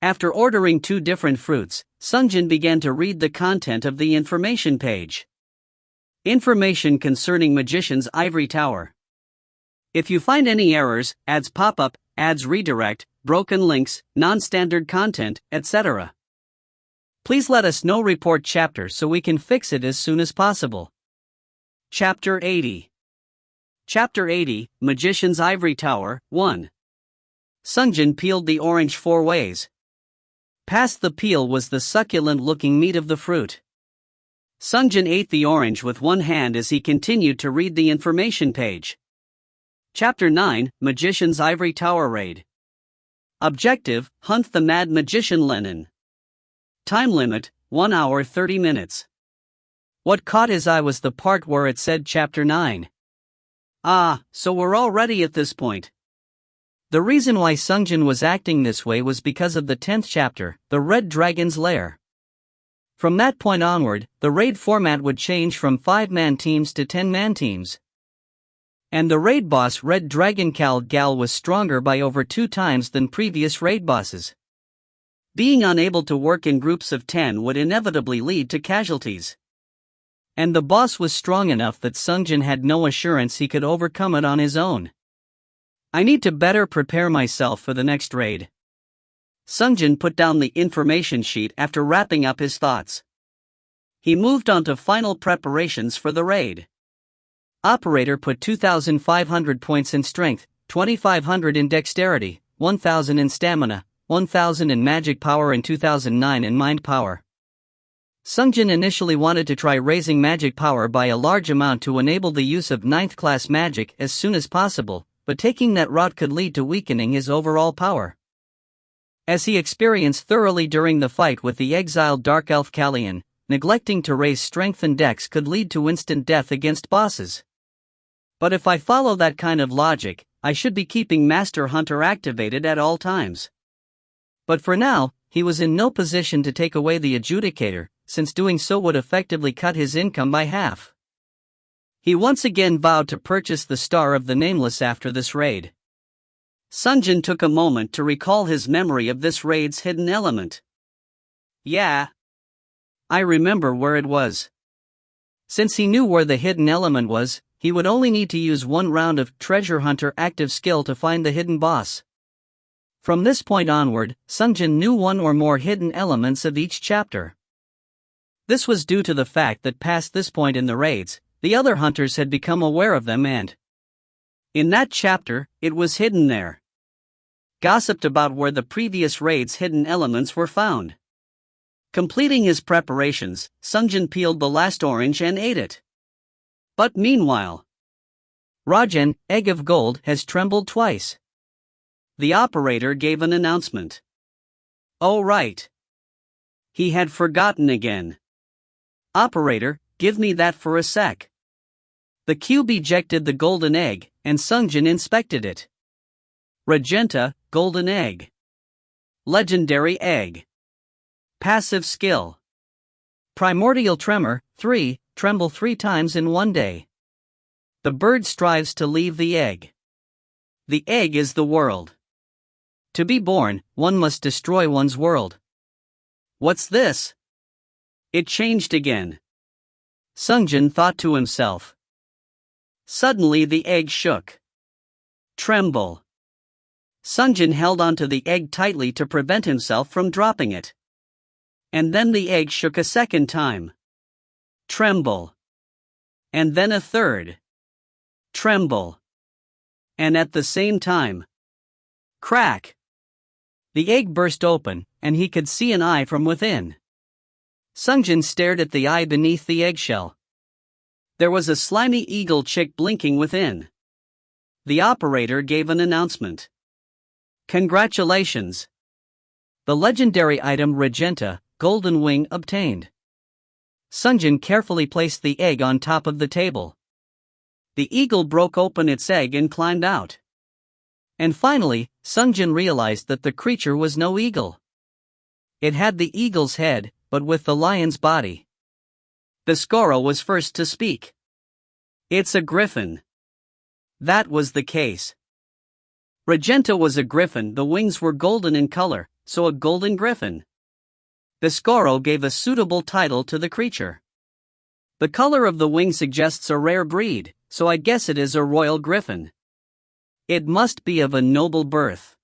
Speaker 1: After ordering 2 different fruits, Sungjin began to read the content of the information page. Information concerning Magician's Ivory Tower. If you find any errors, ads pop up, ads redirect, broken links, non-standard content, etc., please let us know. Report chapter so we can fix it as soon as possible. Chapter 80. Chapter 80, Magician's Ivory Tower, 1. Sungjin peeled the orange 4 ways. Past the peel was the succulent-looking meat of the fruit. Sungjin ate the orange with one hand as he continued to read the information page. Chapter 9, Magician's Ivory Tower Raid. Objective, hunt the Mad Magician Lenin. Time limit, 1 hour 30 minutes. What caught his eye was the part where it said Chapter 9. Ah, so we're already at this point. The reason why Sungjin was acting this way was because of the 10th chapter, the Red Dragon's Lair. From that point onward, the raid format would change from 5-man teams to 10-man teams. And the raid boss Red Dragon Gal was stronger by over 2 times than previous raid bosses. Being unable to work in groups of 10 would inevitably lead to casualties. And the boss was strong enough that Sungjin had no assurance he could overcome it on his own. I need to better prepare myself for the next raid. Sungjin put down the information sheet after wrapping up his thoughts. He moved on to final preparations for the raid. Operator put 2,500 points in strength, 2,500 in dexterity, 1,000 in stamina, 1,000 in magic power and 2,009 in mind power. Sungjin initially wanted to try raising magic power by a large amount to enable the use of 9th class magic as soon as possible, but taking that route could lead to weakening his overall power. As he experienced thoroughly during the fight with the exiled Dark Elf Kallian, neglecting to raise strength and dex could lead to instant death against bosses. But if I follow that kind of logic, I should be keeping Master Hunter activated at all times. But for now, he was in no position to take away the adjudicator, since doing so would effectively cut his income by half. He once again vowed to purchase the Star of the Nameless after this raid. Sungjin took a moment to recall his memory of this raid's hidden element. Yeah, I remember where it was. Since he knew where the hidden element was, he would only need to use 1 round of Treasure Hunter active skill to find the hidden boss. From this point onward, Sungjin knew 1 or more hidden elements of each chapter. This was due to the fact that past this point in the raids, the other hunters had become aware of them and In that chapter, it was hidden there. Gossiped about where the previous raid's hidden elements were found. Completing his preparations, Sungjin peeled the last orange and ate it. But meanwhile, Rajan, egg of gold, has trembled twice. The operator gave an announcement. Oh right. He had forgotten again. Operator, give me that for a sec. The cube ejected the golden egg, and Sungjin inspected it. Regenta, golden egg. Legendary egg. Passive skill. Primordial tremor, 3, tremble 3 times in 1 day. The bird strives to leave the egg. The egg is the world. To be born, one must destroy one's world. What's this? It changed again. Sungjin thought to himself. Suddenly the egg shook. Tremble. Sungjin held onto the egg tightly to prevent himself from dropping it. And then the egg shook a second time. Tremble. And then a third. Tremble. And at the same time. Crack. The egg burst open, and he could see an eye from within. Sungjin stared at the eye beneath the eggshell. There was a slimy eagle chick blinking within. The operator gave an announcement. Congratulations! The legendary item Regenta, golden wing, obtained. Sungjin carefully placed the egg on top of the table. The eagle broke open its egg and climbed out. And finally, Sungjin realized that the creature was no eagle. It had the eagle's head, but with the lion's body. The squirrel was first to speak. It's a griffin. That was the case. Regenta was a griffin, the wings were golden in color, so a golden griffin. The squirrel gave a suitable title to the creature. The color of the wing suggests a rare breed, so I guess it is a royal griffin. It must be of a noble birth.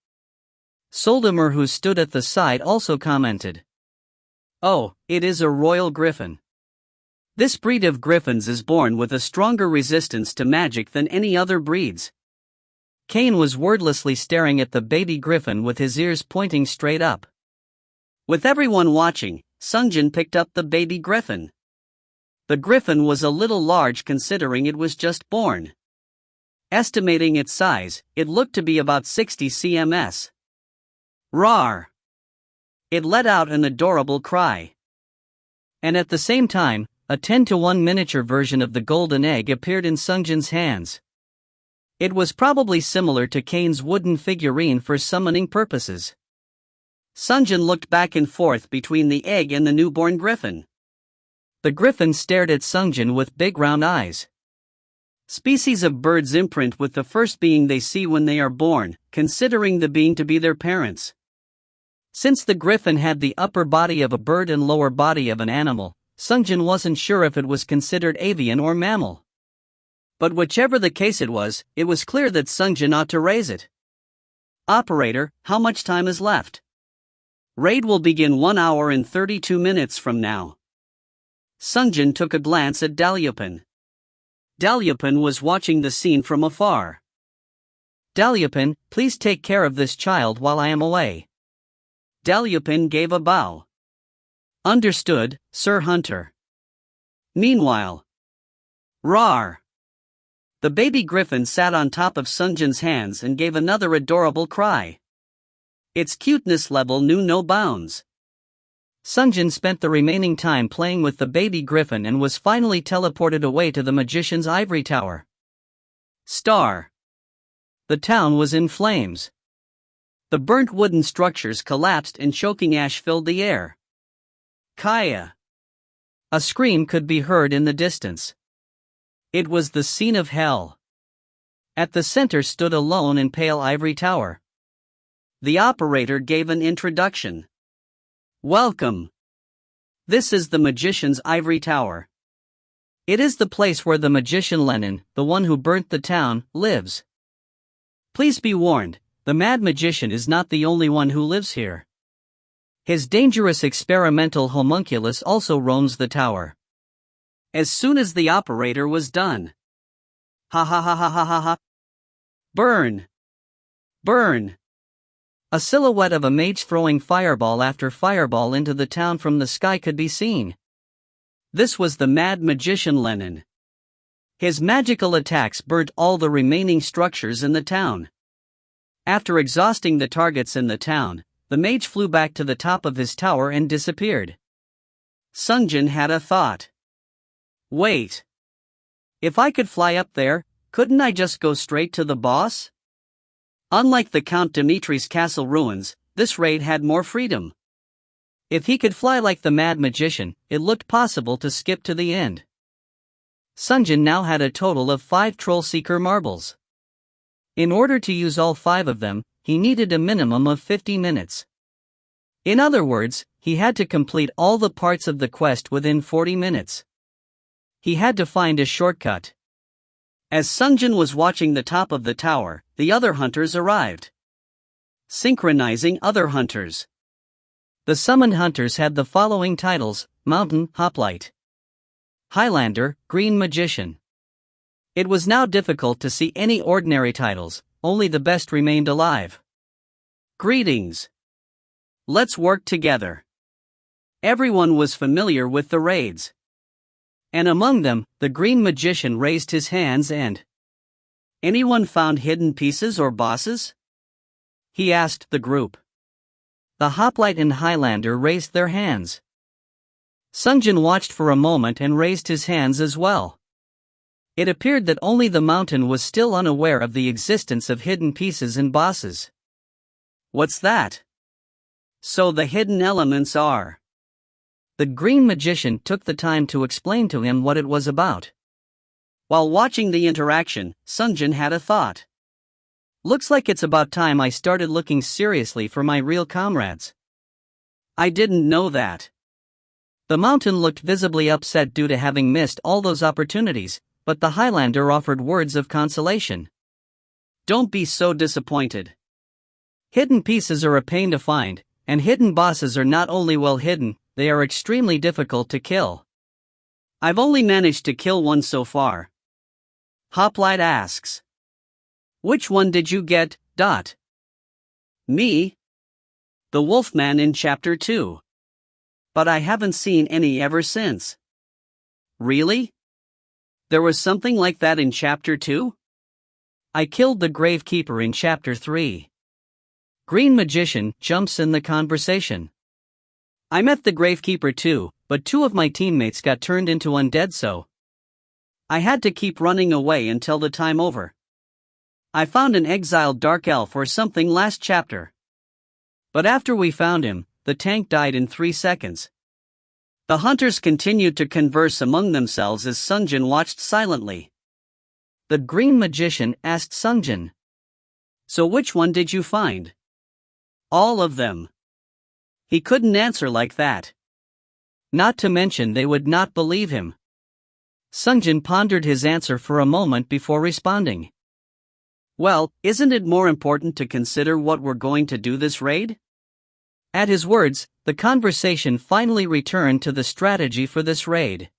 Speaker 1: Soldimer, who stood at the side, also commented. Oh, it is a royal griffin. This breed of griffins is born with a stronger resistance to magic than any other breeds. Kane was wordlessly staring at the baby griffin with his ears pointing straight up. With everyone watching, Sungjin picked up the baby griffin. The griffin was a little large considering it was just born. Estimating its size, it looked to be about 60 cms. Roar! It let out an adorable cry. And at the same time, a 10:1 miniature version of the golden egg appeared in Sungjin's hands. It was probably similar to Kane's wooden figurine for summoning purposes. Sungjin looked back and forth between the egg and the newborn griffin. The griffin stared at Sungjin with big round eyes. Species of birds imprint with the first being they see when they are born, considering the being to be their parents. Since the griffin had the upper body of a bird and lower body of an animal, Sungjin wasn't sure if it was considered avian or mammal. But whichever the case it was clear that Sungjin ought to raise it. Operator, how much time is left? Raid will begin 1 hour and 32 minutes from now. Sungjin took a glance at Dalyupin. Dalyupin was watching the scene from afar. Dalyupin, please take care of this child while I am away. Dalyupin gave a bow. Understood, Sir Hunter. Meanwhile. Roar! The baby griffin sat on top of Sungjin's hands and gave another adorable cry. Its cuteness level knew no bounds. Sungjin spent the remaining time playing with the baby griffin and was finally teleported away to the magician's ivory tower. Star. The town was in flames. The burnt wooden structures collapsed and choking ash filled the air. Kaya. A scream could be heard in the distance. It was the scene of hell. At the center stood a lone and pale ivory tower. The operator gave an introduction. Welcome. This is the magician's ivory tower. It is the place where the magician Lenin, the one who burnt the town, lives. Please be warned, the mad magician is not the only one who lives here. His dangerous experimental homunculus also roams the tower. As soon as the operator was done. Ha ha ha ha ha ha ha. Burn! Burn! A silhouette of a mage throwing fireball after fireball into the town from the sky could be seen. This was the mad magician Lenin. His magical attacks burnt all the remaining structures in the town. After exhausting the targets in the town, the mage flew back to the top of his tower and disappeared. Sungjin had a thought. Wait. If I could fly up there, couldn't I just go straight to the boss? Unlike the Count Dimitri's castle ruins, this raid had more freedom. If he could fly like the mad magician, it looked possible to skip to the end. Sungjin now had a total of 5 Troll Seeker marbles. In order to use all 5 of them, he needed a minimum of 50 minutes. In other words, he had to complete all the parts of the quest within 40 minutes. He had to find a shortcut. As Sungjin was watching the top of the tower, the other hunters arrived. Synchronizing other hunters. The summoned hunters had the following titles: Mountain Hoplite, Highlander, Green Magician. It was now difficult to see any ordinary titles, only the best remained alive. Greetings. Let's work together. Everyone was familiar with the raids. And among them, the Green Magician raised his hands and... Anyone found hidden pieces or bosses? He asked the group. The Hoplite and Highlander raised their hands. Sungjin watched for a moment and raised his hands as well. It appeared that only the mountain was still unaware of the existence of hidden pieces and bosses. What's that? So the hidden elements are... The Green Magician took the time to explain to him what it was about. While watching the interaction, Sungjin had a thought. Looks like it's about time I started looking seriously for my real comrades. I didn't know that. The mountain looked visibly upset due to having missed all those opportunities, but the Highlander offered words of consolation. Don't be so disappointed. Hidden pieces are a pain to find, and hidden bosses are not only well hidden, they are extremely difficult to kill. I've only managed to kill one so far. Hoplite asks. Which one did you get? Me? The Wolfman in Chapter 2. But I haven't seen any ever since. Really? There was something like that in Chapter 2? I killed the Gravekeeper in Chapter 3. Green Magician jumps in the conversation. I met the Gravekeeper too, but 2 of my teammates got turned into undead, so I had to keep running away until the time over. I found an exiled dark elf or something last chapter. But after we found him, the tank died in 3 seconds. The hunters continued to converse among themselves as Sungjin watched silently. The Green Magician asked Sungjin. So which one did you find? All of them. He couldn't answer like that. Not to mention they would not believe him. Sungjin pondered his answer for a moment before responding. Well, isn't it more important to consider what we're going to do this raid? At his words, the conversation finally returned to the strategy for this raid.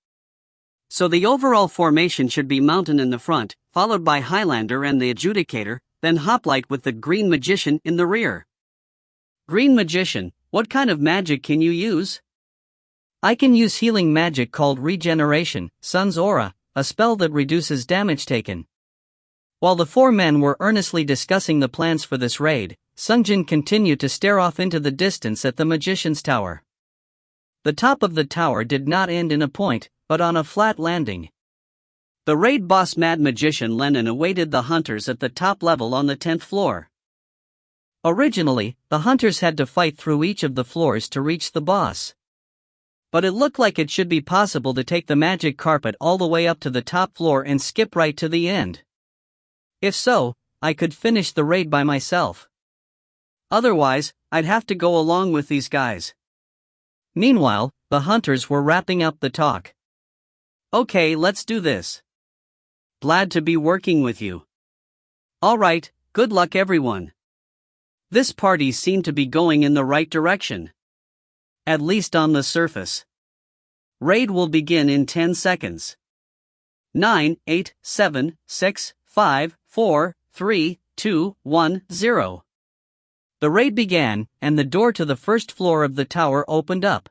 Speaker 1: So the overall formation should be Mountain in the front, followed by Highlander and the Adjudicator, then Hoplite with the Green Magician in the rear. Green Magician, what kind of magic can you use? I can use healing magic called Regeneration, Sun's Aura, a spell that reduces damage taken. While the 4 men were earnestly discussing the plans for this raid, Sungjin continued to stare off into the distance at the Magician's Tower. The top of the tower did not end in a point, but on a flat landing. The raid boss Mad Magician Lenin awaited the hunters at the top level on the 10th floor. Originally, the hunters had to fight through each of the floors to reach the boss. But it looked like it should be possible to take the magic carpet all the way up to the top floor and skip right to the end. If so, I could finish the raid by myself. Otherwise, I'd have to go along with these guys. Meanwhile, the hunters were wrapping up the talk. Okay, let's do this. Glad to be working with you. Alright, good luck everyone. This party seemed to be going in the right direction. At least on the surface. Raid will begin in 10 seconds. 9, 8, 7, 6, 5, 4, 3, 2, 1, 0. The raid began, and the door to the first floor of the tower opened up.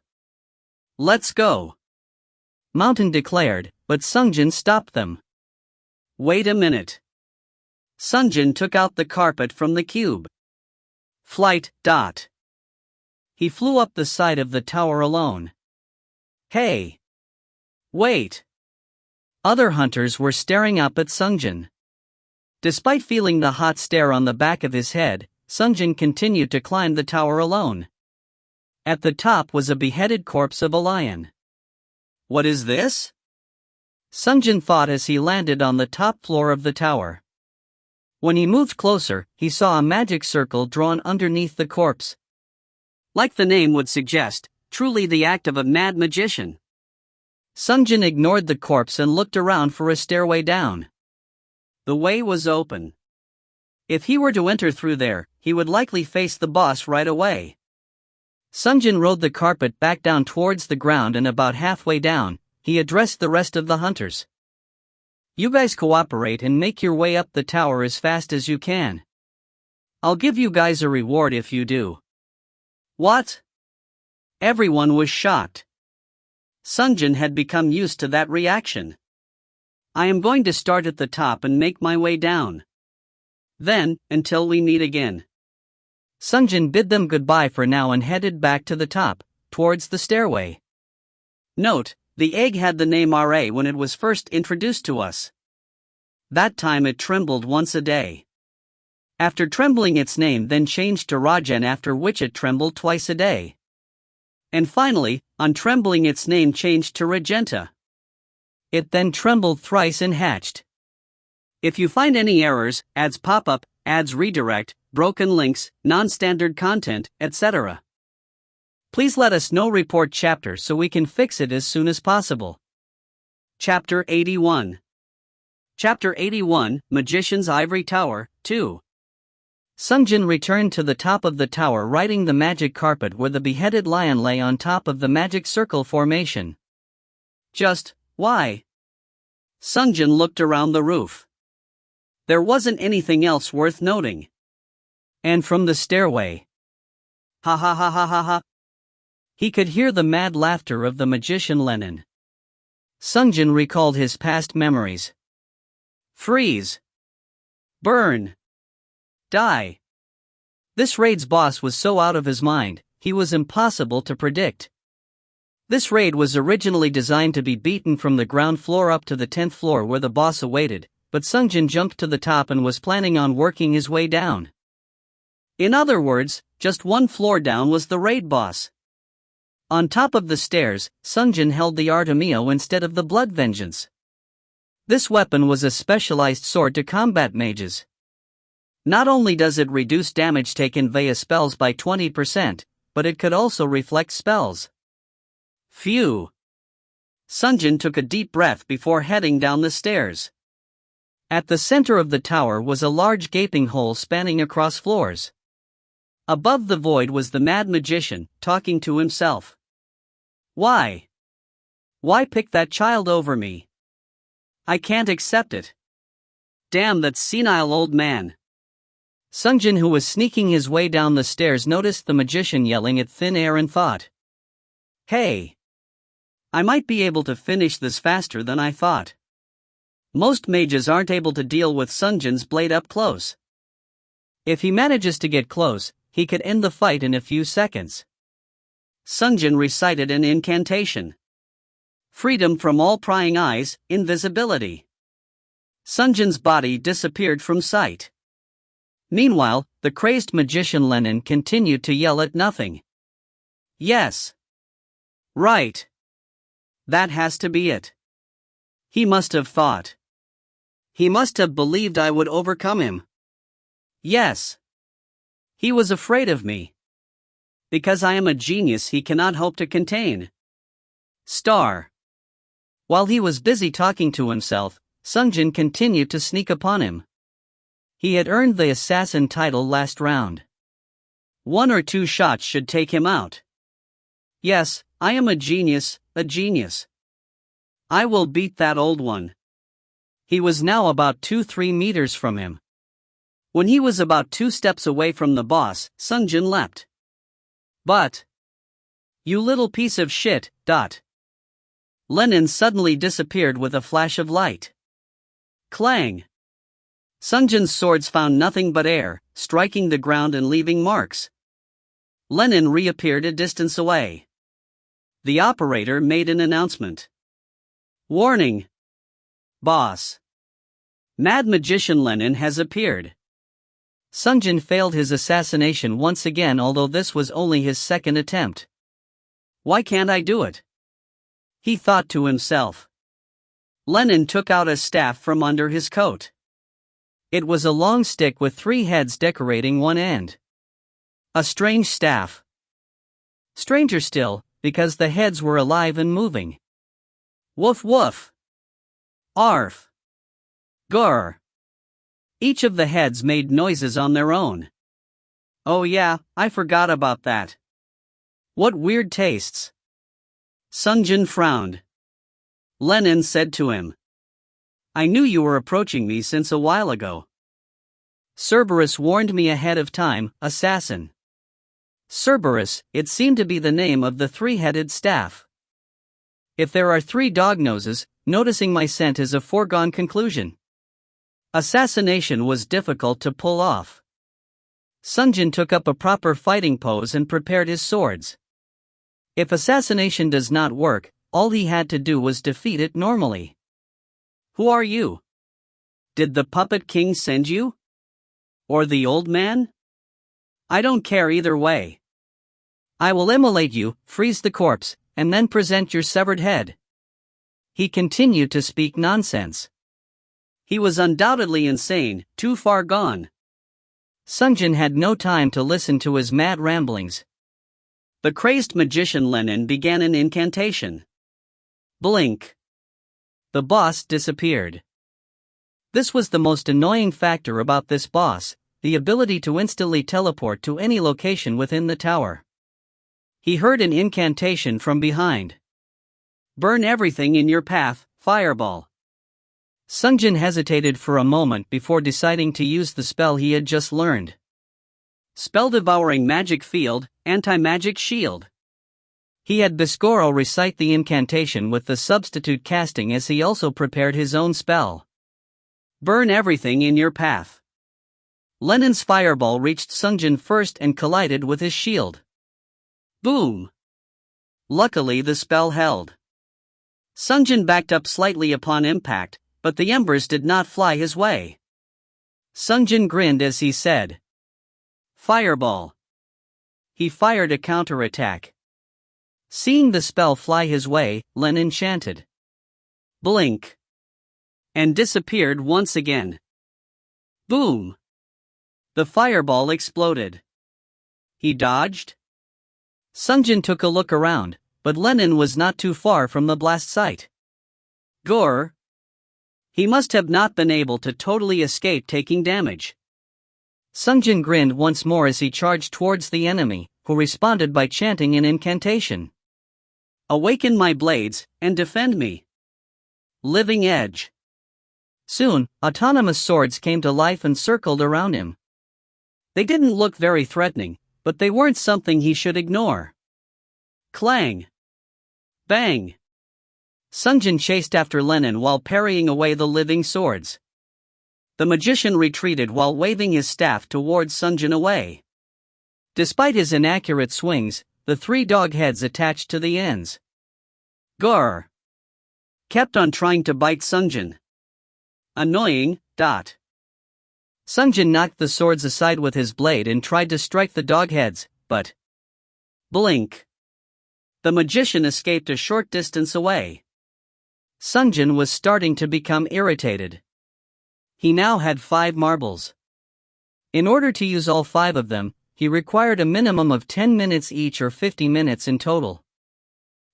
Speaker 1: "Let's go," Mountain declared, but Sungjin stopped them. "Wait a minute." Sungjin took out the carpet from the cube. Flight. He flew up the side of the tower alone. "Hey! Wait!" Other hunters were staring up at Sungjin. Despite feeling the hot stare on the back of his head, Sungjin continued to climb the tower alone. At the top was a beheaded corpse of a lion. "What is this?" Sungjin thought as he landed on the top floor of the tower. When he moved closer, he saw a magic circle drawn underneath the corpse. Like the name would suggest, truly the act of a mad magician. Sungjin ignored the corpse and looked around for a stairway down. The way was open. If he were to enter through there, he would likely face the boss right away. Sungjin rode the carpet back down towards the ground, and about halfway down, he addressed the rest of the hunters. "You guys cooperate and make your way up the tower as fast as you can. I'll give you guys a reward if you do." "What?" Everyone was shocked. Sungjin had become used to that reaction. "I am going to start at the top and make my way down. Then, until we meet again." Sungjin bid them goodbye for now and headed back to the top, towards the stairway. Note, the egg had the name RA when it was first introduced to us. That time it trembled once a day. After trembling, its name then changed to Rajan, after which it trembled twice a day. And finally, on trembling, its name changed to Regenta. It then trembled thrice and hatched. If you find any errors, ads pop up, ads redirect, broken links, non-standard content, etc., please let us know. Report chapter so we can fix it as soon as possible. Chapter 81. Chapter 81, Magician's Ivory Tower, 2. Sungjin returned to the top of the tower riding the magic carpet where the beheaded lion lay on top of the magic circle formation. Just, why? Sungjin looked around the roof. There wasn't anything else worth noting. And from the stairway, ha ha ha ha ha ha, he could hear the mad laughter of the magician Lenin. Sungjin recalled his past memories. Freeze. Burn. Die. This raid's boss was so out of his mind, he was impossible to predict. This raid was originally designed to be beaten from the ground floor up to the 10th floor where the boss awaited, but Sungjin jumped to the top and was planning on working his way down. In other words, just one floor down was the raid boss. On top of the stairs, Sungjin held the Artemio instead of the Blood Vengeance. This weapon was a specialized sword to combat mages. Not only does it reduce damage taken via spells by 20%, but it could also reflect spells. Phew! Sungjin took a deep breath before heading down the stairs. At the center of the tower was a large gaping hole spanning across floors. Above the void was the mad magician, talking to himself. Why? Why pick that child over me? I can't accept it. Damn that senile old man. Sungjin, who was sneaking his way down the stairs, noticed the magician yelling at thin air and thought, "Hey! I might be able to finish this faster than I thought." Most mages aren't able to deal with Sungjin's blade up close. If he manages to get close, he could end the fight in a few seconds. Sungjin recited an incantation. Freedom from all prying eyes, invisibility. Sungjin's body disappeared from sight. Meanwhile, the crazed magician Lenin continued to yell at nothing. Yes. Right. That has to be it. He must have thought. He must have believed I would overcome him. Yes. He was afraid of me. Because I am a genius he cannot hope to contain. Star. While he was busy talking to himself, Sungjin continued to sneak upon him. He had earned the assassin title last round. 1 or 2 shots should take him out. Yes, I am a genius, a genius. I will beat that old one. He was now about 2-3 meters from him. When he was about 2 steps away from the boss, Sungjin leapt. But, you little piece of shit, Lenin suddenly disappeared with a flash of light. Clang! Sungjin's swords found nothing but air, striking the ground and leaving marks. Lenin reappeared a distance away. The operator made an announcement. Warning! Boss! Mad Magician Lenin has appeared. Sungjin failed his assassination once again, although this was only his second attempt. Why can't I do it? He thought to himself. Lenin took out a staff from under his coat. It was a long stick with 3 heads decorating one end. A strange staff. Stranger still, because the heads were alive and moving. Woof woof. Arf. Grr. Each of the heads made noises on their own. Oh yeah, I forgot about that. What weird tastes. Sungjin frowned. Lenin said to him. I knew you were approaching me since a while ago. Cerberus warned me ahead of time, assassin. Cerberus, it seemed to be the name of the 3-headed staff. If there are 3 dog noses, noticing my scent is a foregone conclusion. Assassination was difficult to pull off. Sungjin took up a proper fighting pose and prepared his swords. If assassination does not work, all he had to do was defeat it normally. Who are you? Did the puppet king send you? Or the old man? I don't care either way. I will immolate you, freeze the corpse, and then present your severed head. He continued to speak nonsense. He was undoubtedly insane, too far gone. Sungjin had no time to listen to his mad ramblings. The crazed magician Lenin began an incantation. Blink. The boss disappeared. This was the most annoying factor about this boss, the ability to instantly teleport to any location within the tower. He heard an incantation from behind. Burn everything in your path, fireball. Sungjin hesitated for a moment before deciding to use the spell he had just learned. Spell-devouring magic field, anti-magic shield. He had Biscoro recite the incantation with the substitute casting as he also prepared his own spell. Burn everything in your path. Lenin's fireball reached Sungjin first and collided with his shield. Boom! Luckily the spell held. Sungjin backed up slightly upon impact, but the embers did not fly his way. Sungjin grinned as he said, Fireball. He fired a counterattack. Seeing the spell fly his way, Lenin chanted, Blink. And disappeared once again. Boom. The fireball exploded. He dodged? Sungjin took a look around, but Lenin was not too far from the blast site. Grr. He must have not been able to totally escape taking damage. Sungjin grinned once more as he charged towards the enemy, who responded by chanting an incantation. Awaken my blades, and defend me. Living Edge. Soon, autonomous swords came to life and circled around him. They didn't look very threatening, but they weren't something he should ignore. Clang. Bang. Sungjin chased after Lenin while parrying away the living swords. The magician retreated while waving his staff towards Sungjin away. Despite his inaccurate swings, the 3 dog heads attached to the ends. Grr. Kept on trying to bite Sungjin. Annoying. Sungjin knocked the swords aside with his blade and tried to strike the dog heads, but blink. The magician escaped a short distance away. Sungjin was starting to become irritated. He now had 5 marbles. In order to use all 5 of them, he required a minimum of 10 minutes each or 50 minutes in total.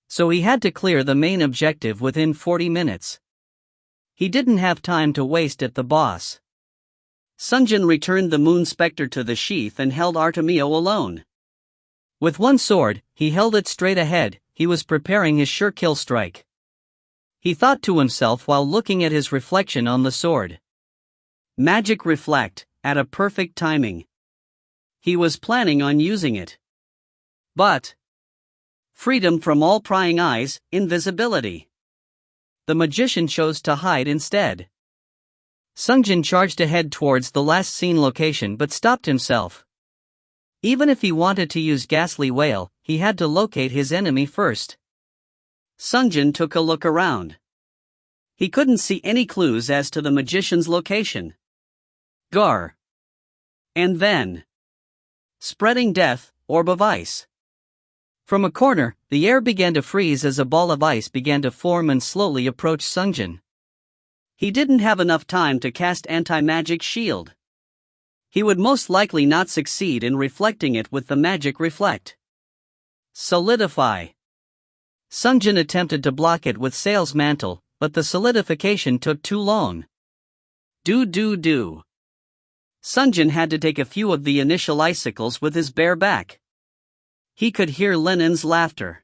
Speaker 1: So he had to clear the main objective within 40 minutes. He didn't have time to waste at the boss. Sungjin returned the Moon Spectre to the sheath and held Artemio alone. With one sword, he held it straight ahead. He was preparing his sure kill strike. He thought to himself while looking at his reflection on the sword. Magic reflect, at a perfect timing. He was planning on using it. But freedom from all prying eyes, invisibility. The magician chose to hide instead. Sungjin charged ahead towards the last seen location but stopped himself. Even if he wanted to use Ghastly Wail, he had to locate his enemy first. Sungjin took a look around. He couldn't see any clues as to the magician's location. Gar. And then, spreading death, orb of ice. From a corner, the air began to freeze as a ball of ice began to form and slowly approach Sungjin. He didn't have enough time to cast anti-magic shield. He would most likely not succeed in reflecting it with the magic reflect. Solidify. Sungjin attempted to block it with Sail's mantle, but the solidification took too long. Do. Sungjin had to take a few of the initial icicles with his bare back. He could hear Lenin's laughter.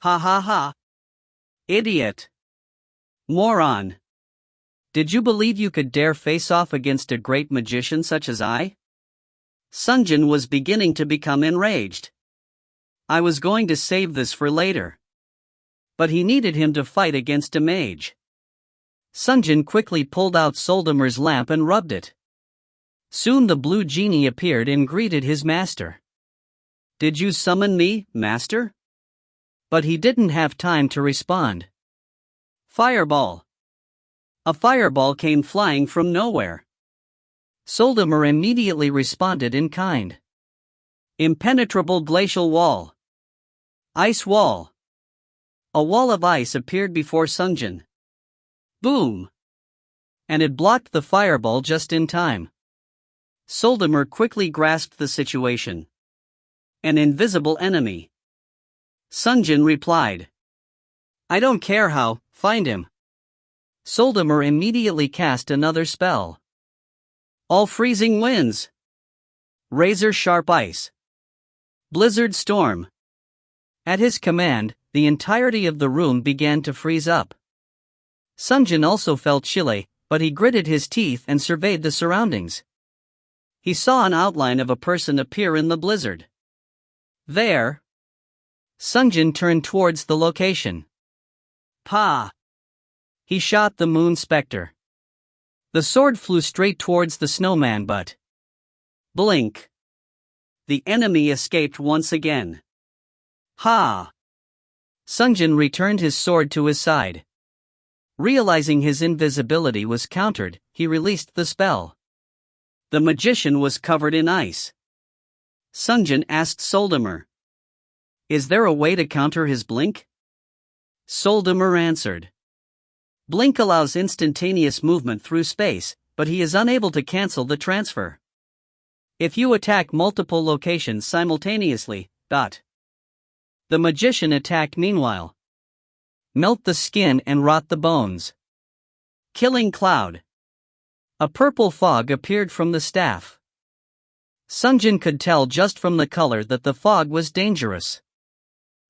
Speaker 1: Ha ha ha. Idiot. Moron. Did you believe you could dare face off against a great magician such as I? Sungjin was beginning to become enraged. I was going to save this for later. But he needed him to fight against a mage. Sungjin quickly pulled out Soldamer's lamp and rubbed it. Soon the blue genie appeared and greeted his master. Did you summon me, master? But he didn't have time to respond. Fireball. A fireball came flying from nowhere. Soldamer immediately responded in kind. Impenetrable glacial wall. Ice wall. A wall of ice appeared before Sungjin. Boom! And it blocked the fireball just in time. Soldamer quickly grasped the situation. An invisible enemy. Sungjin replied. I don't care how, find him. Soldamer immediately cast another spell. All freezing winds. Razor sharp ice. Blizzard storm. At his command, the entirety of the room began to freeze up. Sungjin also felt chilly, but he gritted his teeth and surveyed the surroundings. He saw an outline of a person appear in the blizzard. There. Sungjin turned towards the location. Pa! He shot the moon specter. The sword flew straight towards the snowman but blink. The enemy escaped once again. Ha! Sungjin returned his sword to his side. Realizing his invisibility was countered, he released the spell. The magician was covered in ice. Sungjin asked Soldamer. Is there a way to counter his blink? Soldamer answered. Blink allows instantaneous movement through space, but he is unable to cancel the transfer. If you attack multiple locations simultaneously, The magician attacked meanwhile. Melt the skin and rot the bones. Killing cloud. A purple fog appeared from the staff. Sungjin could tell just from the color that the fog was dangerous.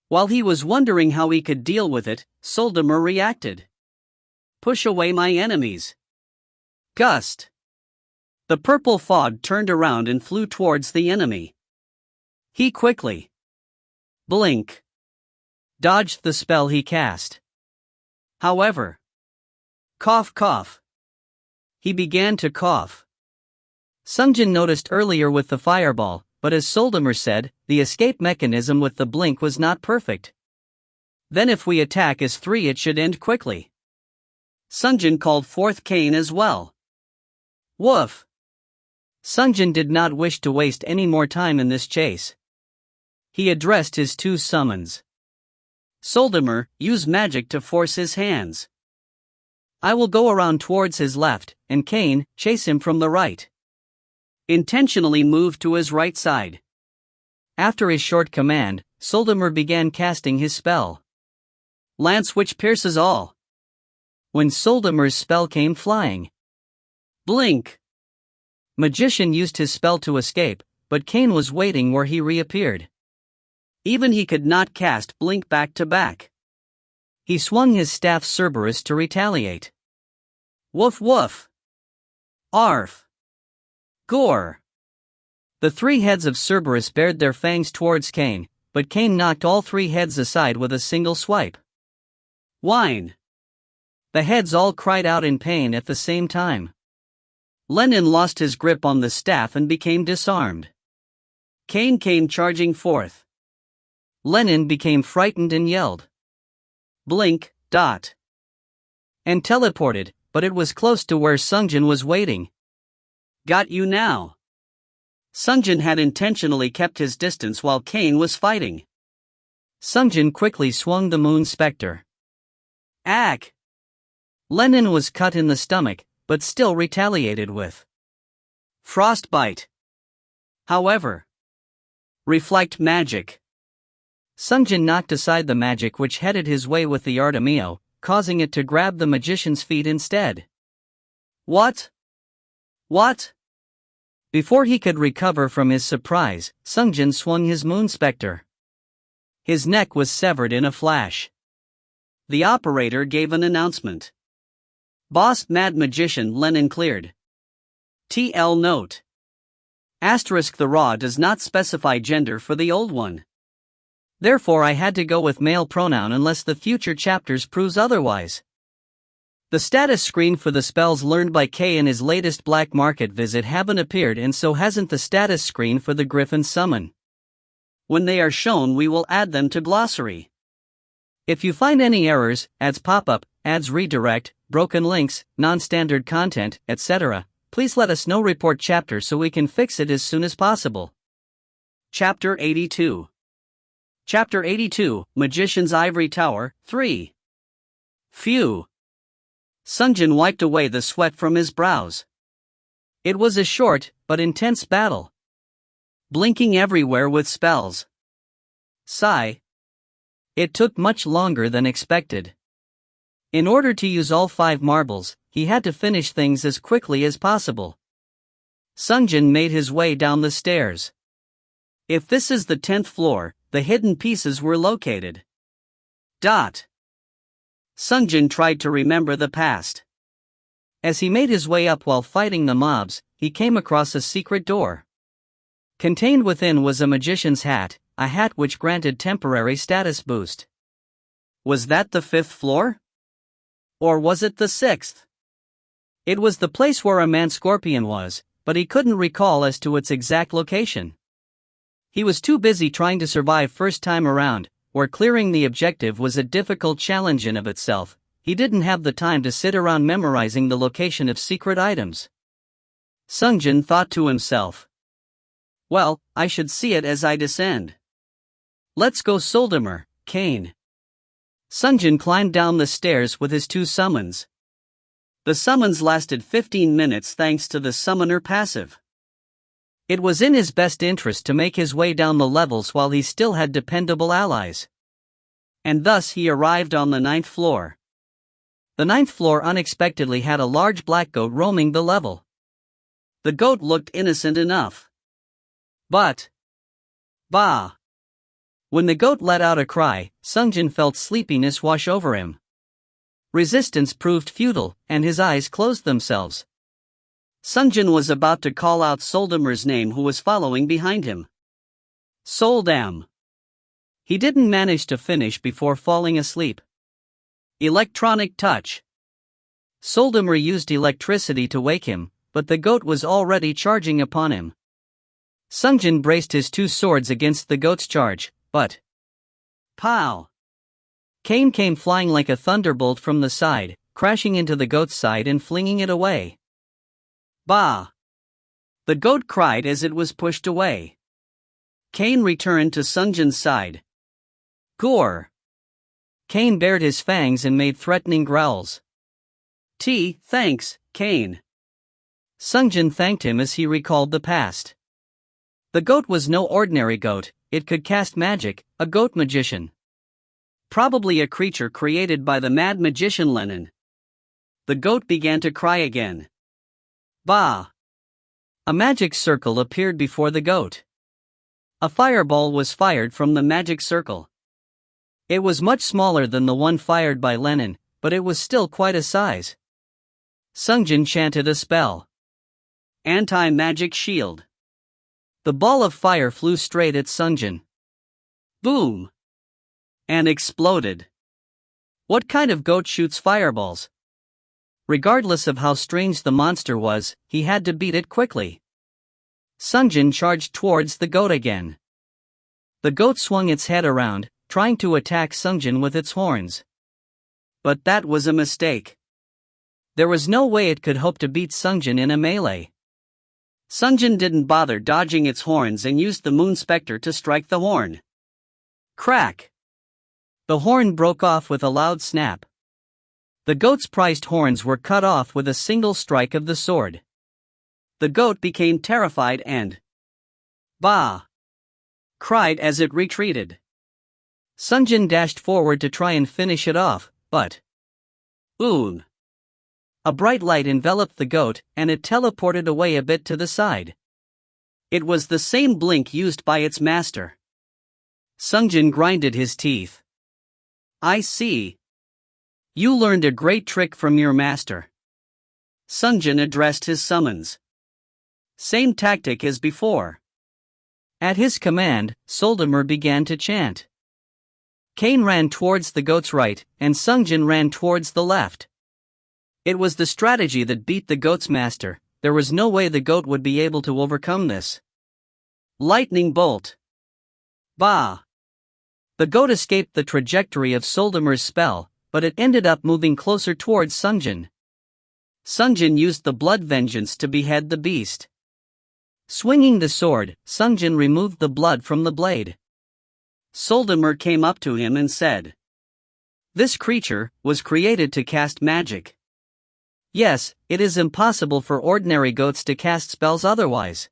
Speaker 1: While he was wondering how he could deal with it, Soldamer reacted. Push away my enemies. Gust. The purple fog turned around and flew towards the enemy. He quickly blink. Dodged the spell he cast. However, cough. He began to cough. Sungjin noticed earlier with the fireball, but as Soldamer said, the escape mechanism with the blink was not perfect. Then if we attack as 3 it should end quickly. Sungjin called forth Kane as well. Woof! Sungjin did not wish to waste any more time in this chase. He addressed his 2 summons. Soldamer, use magic to force his hands. I will go around towards his left, and Kane, chase him from the right. Intentionally move to his right side. After his short command, Soldamer began casting his spell. Lance which pierces all. When Soldamer's spell came flying. Blink! Magician used his spell to escape, but Kane was waiting where he reappeared. Even he could not cast blink back to back. He swung his staff Cerberus to retaliate. Woof woof! Arf! Gore! The 3 heads of Cerberus bared their fangs towards Cain, but Cain knocked all 3 heads aside with a single swipe. Whine! The heads all cried out in pain at the same time. Lenin lost his grip on the staff and became disarmed. Cain came charging forth. Lenin became frightened and yelled, "Blink, dot!" and teleported, but it was close to where Sungjin was waiting. Got you now. Sungjin had intentionally kept his distance while Cain was fighting. Sungjin quickly swung the Moon Spectre. Ack! Lenin was cut in the stomach, but still retaliated with Frostbite. However, Reflect Magic. Sungjin knocked aside the magic which headed his way with the Artemio, causing it to grab the magician's feet instead. What? What? Before he could recover from his surprise, Sungjin swung his Moon Spectre. His neck was severed in a flash. The operator gave an announcement. Boss Mad Magician Lenin cleared. TL note. Asterisk the raw does not specify gender for the old one. Therefore I had to go with male pronoun unless the future chapters proves otherwise. The status screen for the spells learned by K in his latest black market visit haven't appeared, and so hasn't the status screen for the Griffin summon. When they are shown we will add them to glossary. If you find any errors, ads pop-up, ads redirect, broken links, non-standard content, etc., please let us know. Report chapter so we can fix it as soon as possible. Chapter 82. Chapter 82, Magician's Ivory Tower, 3. Phew. Sungjin wiped away the sweat from his brows. It was a short, but intense battle. Blinking everywhere with spells. Sigh. It took much longer than expected. In order to use all 5 marbles, he had to finish things as quickly as possible. Sungjin made his way down the stairs. If this is the 10th floor, the hidden pieces were located. Dot. Sungjin tried to remember the past. As he made his way up while fighting the mobs, he came across a secret door. Contained within was a magician's hat, a hat which granted temporary status boost. Was that the 5th floor? Or was it the 6th? It was the place where a man-scorpion was, but he couldn't recall as to its exact location. He was too busy trying to survive first time around, where clearing the objective was a difficult challenge in of itself. He didn't have the time to sit around memorizing the location of secret items. Sungjin thought to himself. Well, I should see it as I descend. Let's go Soldimer, Cain. Sungjin climbed down the stairs with his 2 summons. The summons lasted 15 minutes thanks to the summoner passive. It was in his best interest to make his way down the levels while he still had dependable allies. And thus he arrived on the 9th floor. The 9th floor unexpectedly had a large black goat roaming the level. The goat looked innocent enough. But... bah! When the goat let out a cry, Sungjin felt sleepiness wash over him. Resistance proved futile, and his eyes closed themselves. Sungjin was about to call out Soldamer's name, who was following behind him. Soldam. He didn't manage to finish before falling asleep. Electronic touch. Soldamer used electricity to wake him, but the goat was already charging upon him. Sungjin braced his 2 swords against the goat's charge, but... pow! Cain came flying like a thunderbolt from the side, crashing into the goat's side and flinging it away. Bah! The goat cried as it was pushed away. Cain returned to Sungjin's side. Gore! Cain bared his fangs and made threatening growls. Thanks, Cain. Sungjin thanked him as he recalled the past. The goat was no ordinary goat, it could cast magic, a goat magician. Probably a creature created by the mad magician Lenin. The goat began to cry again. Bah! A magic circle appeared before the goat. A fireball was fired from the magic circle. It was much smaller than the one fired by Lenin, but it was still quite a size. Sungjin chanted a spell. Anti-magic shield. The ball of fire flew straight at Sungjin. Boom! And exploded. What kind of goat shoots fireballs? Regardless of how strange the monster was, he had to beat it quickly. Sungjin charged towards the goat again. The goat swung its head around, trying to attack Sungjin with its horns. But that was a mistake. There was no way it could hope to beat Sungjin in a melee. Sungjin didn't bother dodging its horns and used the Moon Spectre to strike the horn. Crack! The horn broke off with a loud snap. The goat's prized horns were cut off with a single strike of the sword. The goat became terrified and "Bah!" cried as it retreated. Sungjin dashed forward to try and finish it off, but "Oon!" A bright light enveloped the goat, and it teleported away a bit to the side. It was the same blink used by its master. Sungjin grinded his teeth. "I see. You learned a great trick from your master." Sungjin addressed his summons. Same tactic as before. At his command, Soldamer began to chant. Cain ran towards the goat's right, and Sungjin ran towards the left. It was the strategy that beat the goat's master. There was no way the goat would be able to overcome this. Lightning bolt. Bah! The goat escaped the trajectory of Soldamer's spell, but it ended up moving closer towards Sungjin. Sungjin used the blood vengeance to behead the beast. Swinging the sword, Sungjin removed the blood from the blade. Soldamer came up to him and said, "This creature was created to cast magic. Yes, it is impossible for ordinary goats to cast spells otherwise."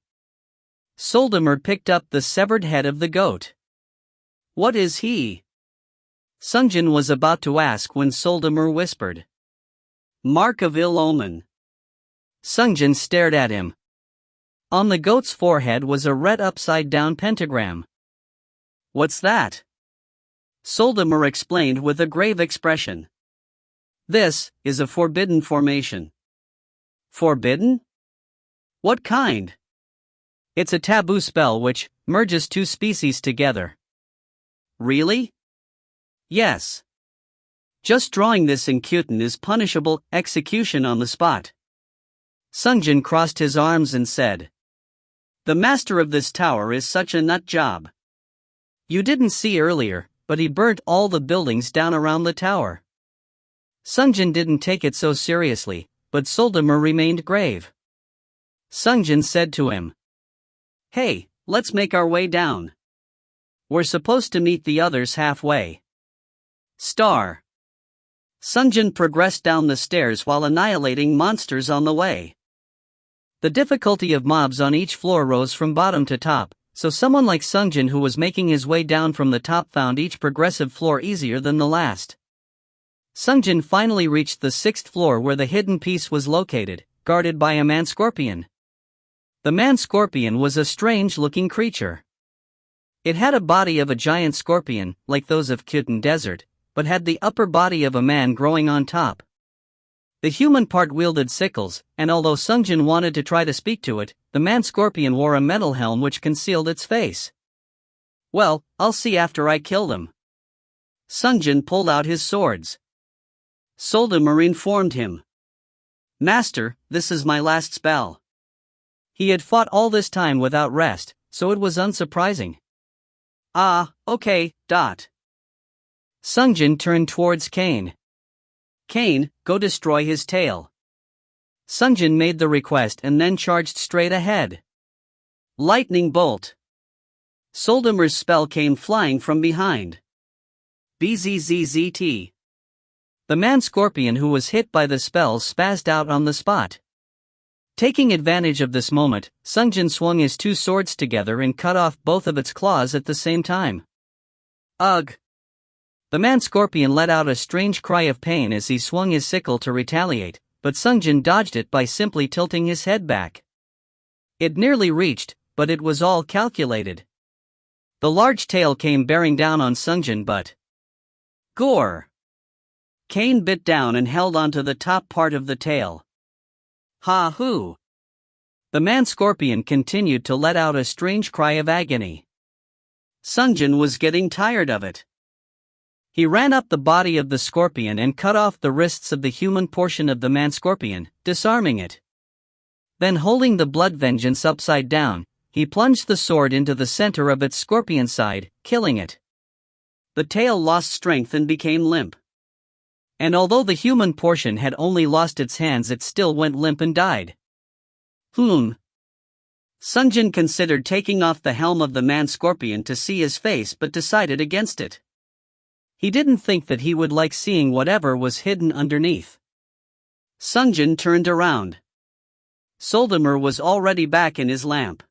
Speaker 1: Soldamer picked up the severed head of the goat. "What is he?" Sungjin was about to ask when Soldamer whispered, "Mark of ill omen." Sungjin stared at him. On the goat's forehead was a red upside-down pentagram. "What's that?" Soldamer explained with a grave expression. "This is a forbidden formation." "Forbidden? What kind?" "It's a taboo spell which merges two species together." "Really?" "Yes. Just drawing this in Kyuten is punishable, execution on the spot." Sungjin crossed his arms and said, "The master of this tower is such a nut job. You didn't see earlier, but he burnt all the buildings down around the tower." Sungjin didn't take it so seriously, but Soldamer remained grave. Sungjin said to him, "Hey, let's make our way down. We're supposed to meet the others halfway." Star. Sungjin progressed down the stairs while annihilating monsters on the way. The difficulty of mobs on each floor rose from bottom to top, so someone like Sungjin who was making his way down from the top found each progressive floor easier than the last. Sungjin finally reached the 6th floor where the hidden piece was located, guarded by a man-scorpion. The man-scorpion was a strange-looking creature. It had a body of a giant scorpion, like those of Kyuten Desert, but had the upper body of a man growing on top. The human part wielded sickles, and although Sungjin wanted to try to speak to it, the man-scorpion wore a metal helm which concealed its face. "Well, I'll see after I kill them." Sungjin pulled out his swords. Soldamer informed him, "Master, this is my last spell." He had fought all this time without rest, so it was unsurprising. "Ah, okay, dot." Sungjin turned towards Cain. "Cain, go destroy his tail." Sungjin made the request and then charged straight ahead. Lightning bolt. Soldamer's spell came flying from behind. BZZZT. The man-scorpion who was hit by the spell spazzed out on the spot. Taking advantage of this moment, Sungjin swung his two swords together and cut off both of its claws at the same time. Ugh! The man-scorpion let out a strange cry of pain as he swung his sickle to retaliate, but Sungjin dodged it by simply tilting his head back. It nearly reached, but it was all calculated. The large tail came bearing down on Sungjin but... Gore! Cain bit down and held onto the top part of the tail. Ha-hoo! The man-scorpion continued to let out a strange cry of agony. Sungjin was getting tired of it. He ran up the body of the scorpion and cut off the wrists of the human portion of the man-scorpion, disarming it. Then, holding the blood vengeance upside down, he plunged the sword into the center of its scorpion side, killing it. The tail lost strength and became limp. And although the human portion had only lost its hands, it still went limp and died. Sungjin considered taking off the helm of the man-scorpion to see his face, but decided against it. He didn't think that he would like seeing whatever was hidden underneath. Sungjin turned around. Soldemer was already back in his lamp.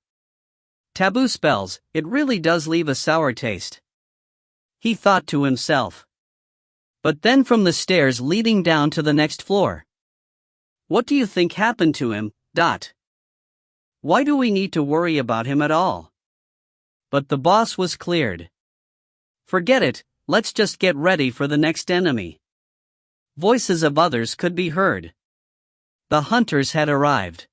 Speaker 1: Taboo spells, it really does leave a sour taste, he thought to himself. But then from the stairs leading down to the next floor. What do you think happened to him? Why do we need to worry about him at all? But the boss was cleared. Forget it, let's just get ready for the next enemy. Voices of others could be heard. The hunters had arrived.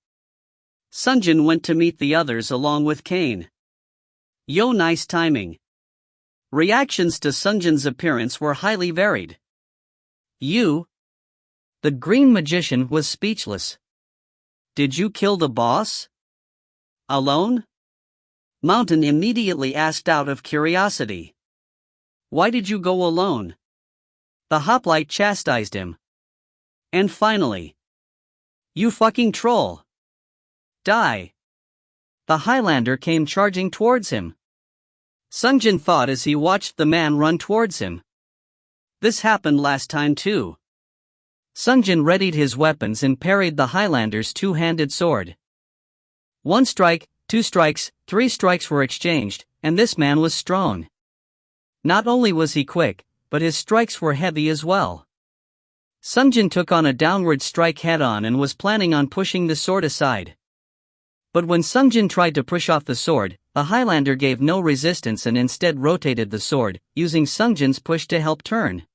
Speaker 1: Sungjin went to meet the others along with Kane. Yo, nice timing. Reactions to Sungjin's appearance were highly varied. You? The green magician was speechless. Did you kill the boss? Alone? Mountain immediately asked out of curiosity. Why did you go alone? The hoplite chastised him. And finally, you fucking troll. Die. The Highlander came charging towards him. Sungjin thought as he watched the man run towards him. This happened last time too. Sungjin readied his weapons and parried the Highlander's two-handed sword. 1 strike, 2 strikes, 3 strikes were exchanged, and this man was strong. Not only was he quick, but his strikes were heavy as well. Sungjin took on a downward strike head-on and was planning on pushing the sword aside. But when Sungjin tried to push off the sword, the Highlander gave no resistance and instead rotated the sword, using Sungjin's push to help turn.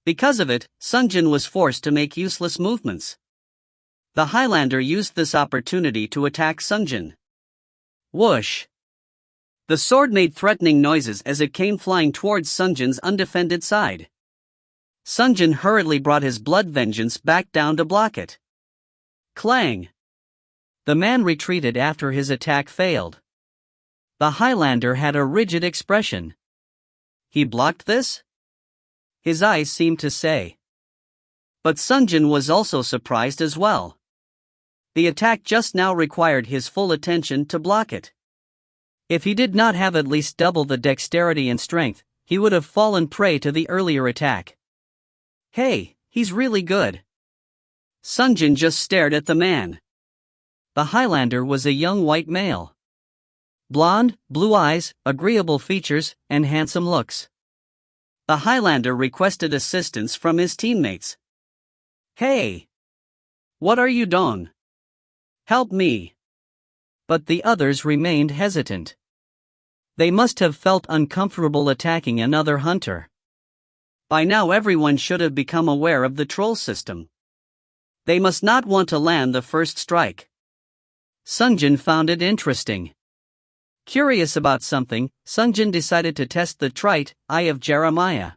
Speaker 1: Because of it, Sungjin was forced to make useless movements. The Highlander used this opportunity to attack Sungjin. Whoosh! The sword made threatening noises as it came flying towards Sungjin's undefended side. Sungjin hurriedly brought his blood vengeance back down to block it. Clang! The man retreated after his attack failed. The Highlander had a rigid expression. He blocked this? His eyes seemed to say. But Sungjin was also surprised as well. The attack just now required his full attention to block it. If he did not have at least double the dexterity and strength, he would have fallen prey to the earlier attack. Hey, he's really good. Sungjin just stared at the man. The Highlander was a young white male. Blonde, blue eyes, agreeable features, and handsome looks. The Highlander requested assistance from his teammates. Hey! What are you doing? Help me! But the others remained hesitant. They must have felt uncomfortable attacking another hunter. By now everyone should have become aware of the troll system. They must not want to land the first strike. Sungjin found it interesting. Curious about something, Sungjin decided to test the trite Eye of Jeremiah.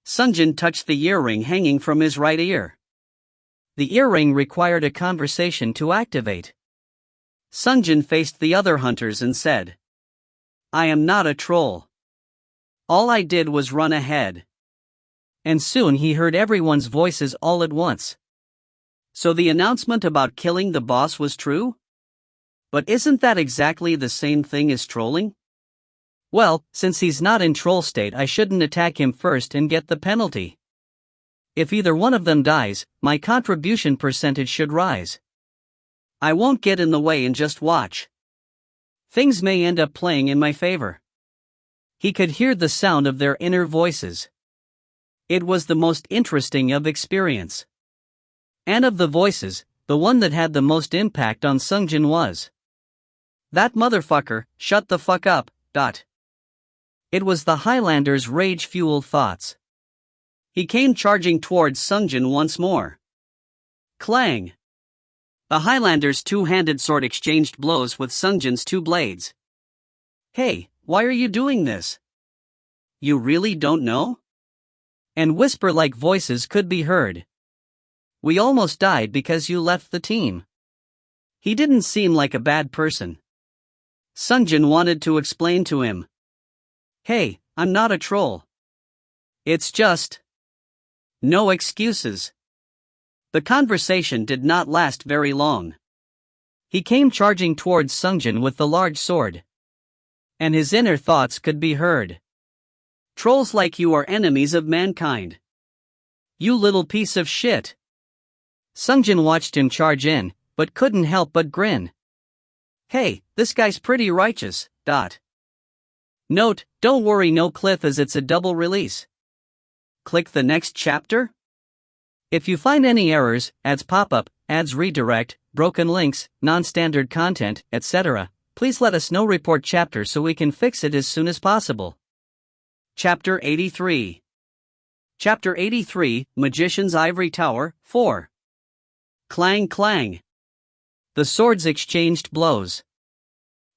Speaker 1: Sungjin touched the earring hanging from his right ear. The earring required a conversation to activate. Sungjin faced the other hunters and said, I am not a troll. All I did was run ahead. And soon he heard everyone's voices all at once. So the announcement about killing the boss was true? But isn't that exactly the same thing as trolling? Well, since he's not in troll state, I shouldn't attack him first and get the penalty. If either one of them dies, my contribution percentage should rise. I won't get in the way and just watch. Things may end up playing in my favor. He could hear the sound of their inner voices. It was the most interesting of experience. And of the voices, the one that had the most impact on Sungjin was, that motherfucker, shut the fuck up, ... It was the Highlander's rage-fueled thoughts. He came charging towards Sungjin once more. Clang! The Highlander's two-handed sword exchanged blows with Sungjin's two blades. "Hey, why are you doing this? You really don't know?" And whisper-like voices could be heard. "We almost died because you left the team." He didn't seem like a bad person. Sungjin wanted to explain to him. "Hey, I'm not a troll. It's just..." No excuses. The conversation did not last very long. He came charging towards Sungjin with the large sword. And his inner thoughts could be heard. "Trolls like you are enemies of mankind. You little piece of shit." Sungjin watched him charge in, but couldn't help but grin. "Hey, this guy's pretty righteous, Note, don't worry, no cliff, as it's a double release. Click the next chapter? If you find any errors, ads pop up, ads redirect, broken links, non-standard content, etc., please let us know. Report chapter so we can fix it as soon as possible. Chapter 83. Chapter 83, Magician's Ivory Tower, 4. Clang clang. The swords exchanged blows.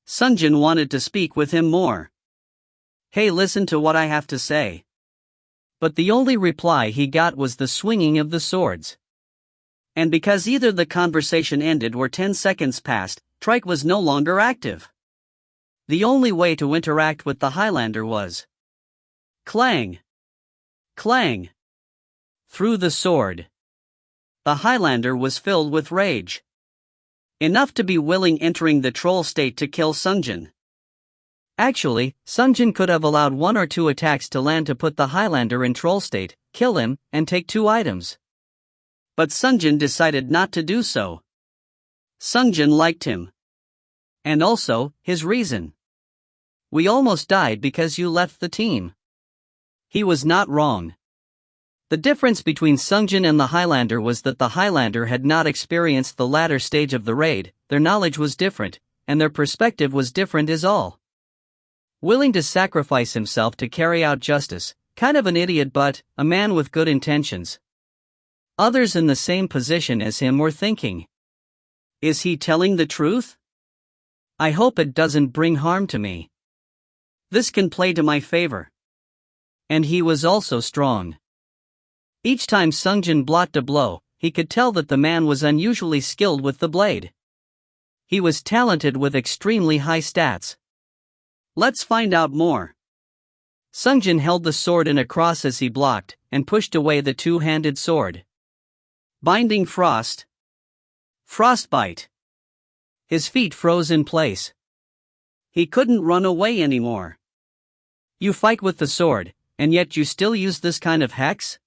Speaker 1: Sungjin wanted to speak with him more. "Hey, listen to what I have to say." But the only reply he got was the swinging of the swords. And because either the conversation ended or 10 seconds passed, Trike was no longer active. The only way to interact with the Highlander was clang, clang. Through the sword. The Highlander was filled with rage. Enough to be willing entering the troll state to kill Sungjin. Actually, Sungjin could have allowed 1 or 2 attacks to land to put the Highlander in troll state, kill him, and take 2 items. But Sungjin decided not to do so. Sungjin liked him. And also, his reason. "We almost died because you left the team." He was not wrong. The difference between Sungjin and the Highlander was that the Highlander had not experienced the latter stage of the raid, their knowledge was different, and their perspective was different is all. Willing to sacrifice himself to carry out justice, kind of an idiot but a man with good intentions. Others in the same position as him were thinking, "Is he telling the truth? I hope it doesn't bring harm to me. This can play to my favor." And he was also strong. Each time Sungjin blocked a blow, he could tell that the man was unusually skilled with the blade. He was talented with extremely high stats. Let's find out more. Sungjin held the sword in a cross as he blocked, and pushed away the two-handed sword. Binding frost. Frostbite. His feet froze in place. He couldn't run away anymore. You fight with the sword, and yet you still use this kind of hex?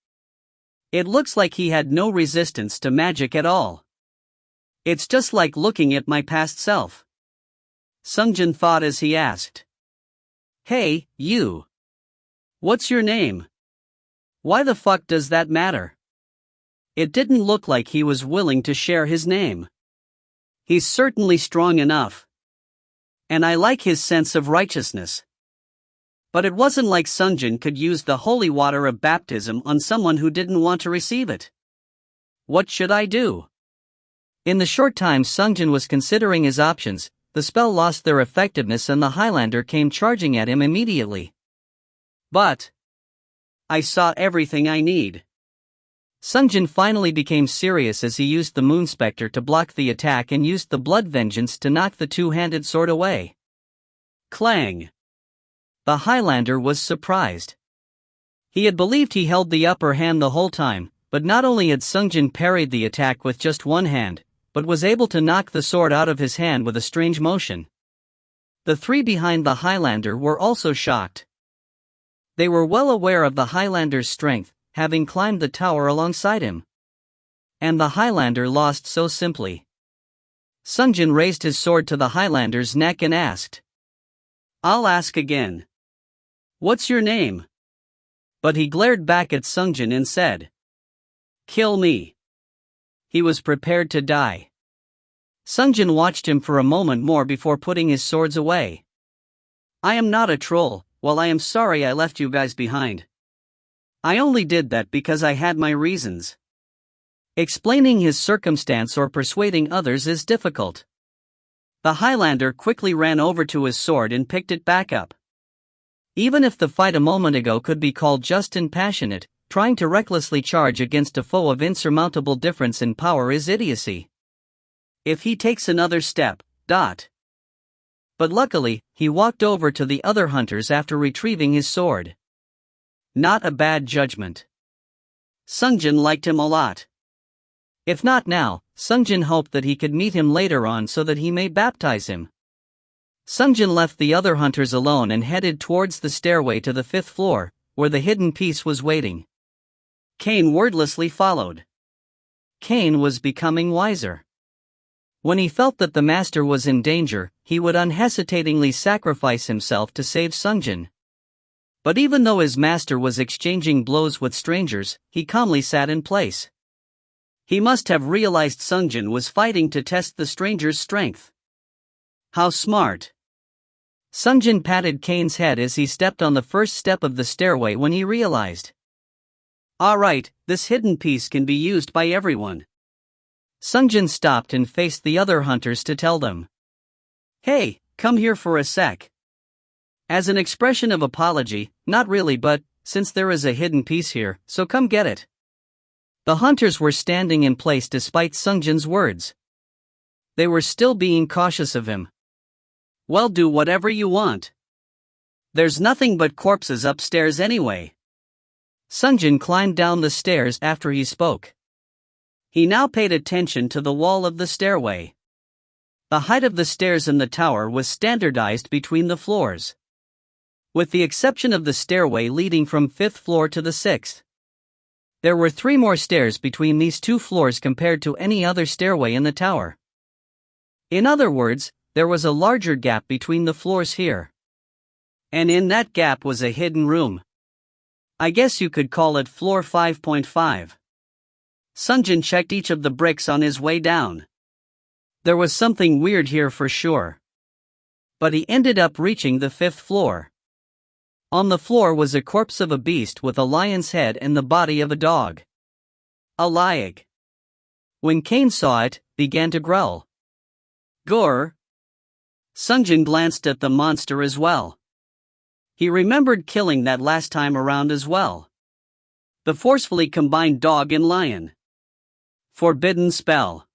Speaker 1: It looks like he had no resistance to magic at all. It's just like looking at my past self. Sungjin thought as he asked. "Hey, you. What's your name? Why the fuck does that matter?" It didn't look like he was willing to share his name. He's certainly strong enough. And I like his sense of righteousness. But it wasn't like Sungjin could use the holy water of baptism on someone who didn't want to receive it. What should I do? In the short time Sungjin was considering his options, the spell lost their effectiveness and the Highlander came charging at him immediately. But I saw everything I need. Sungjin finally became serious as he used the Moon Spectre to block the attack and used the Blood Vengeance to knock the two-handed sword away. Clang. The Highlander was surprised. He had believed he held the upper hand the whole time, but not only had Sungjin parried the attack with just one hand, but was able to knock the sword out of his hand with a strange motion. The 3 behind the Highlander were also shocked. They were well aware of the Highlander's strength, having climbed the tower alongside him. And the Highlander lost so simply. Sungjin raised his sword to the Highlander's neck and asked, "I'll ask again. What's your name?" But he glared back at Sungjin and said, "Kill me." He was prepared to die. Sungjin watched him for a moment more before putting his swords away. "I am not a troll, well I am sorry I left you guys behind. I only did that because I had my reasons. Explaining his circumstance or persuading others is difficult. The Highlander quickly ran over to his sword and picked it back up. Even if the fight a moment ago could be called just and passionate, trying to recklessly charge against a foe of insurmountable difference in power is idiocy. If he takes another step, But luckily, he walked over to the other hunters after retrieving his sword. Not a bad judgment. Sungjin liked him a lot. If not now, Sungjin hoped that he could meet him later on so that he may baptize him. Sungjin left the other hunters alone and headed towards the stairway to the 5th floor, where the hidden piece was waiting. Cain wordlessly followed. Cain was becoming wiser. When he felt that the master was in danger, he would unhesitatingly sacrifice himself to save Sungjin. But even though his master was exchanging blows with strangers, he calmly sat in place. He must have realized Sungjin was fighting to test the stranger's strength. How smart. Sungjin patted Cain's head as he stepped on the first step of the stairway when he realized. Alright, this hidden piece can be used by everyone. Sungjin stopped and faced the other hunters to tell them. Hey, come here for a sec. As an expression of apology, not really, but since there is a hidden piece here, so come get it. The hunters were standing in place despite Sungjin's words. They were still being cautious of him. Well, do whatever you want. There's nothing but corpses upstairs anyway. Sungjin climbed down the stairs after he spoke. He now paid attention to the wall of the stairway. The height of the stairs in the tower was standardized between the floors. With the exception of the stairway leading from 5th floor to the 6th. There were 3 more stairs between these 2 floors compared to any other stairway in the tower. In other words, there was a larger gap between the floors here. And in that gap was a hidden room. I guess you could call it floor 5.5. Sungjin checked each of the bricks on his way down. There was something weird here for sure. But he ended up reaching the 5th floor. On the floor was a corpse of a beast with a lion's head and the body of a dog. A liag. When Cain saw it, began to growl. Gore. Sungjin glanced at the monster as well. He remembered killing that last time around as well. The forcefully combined dog and lion. Forbidden spell.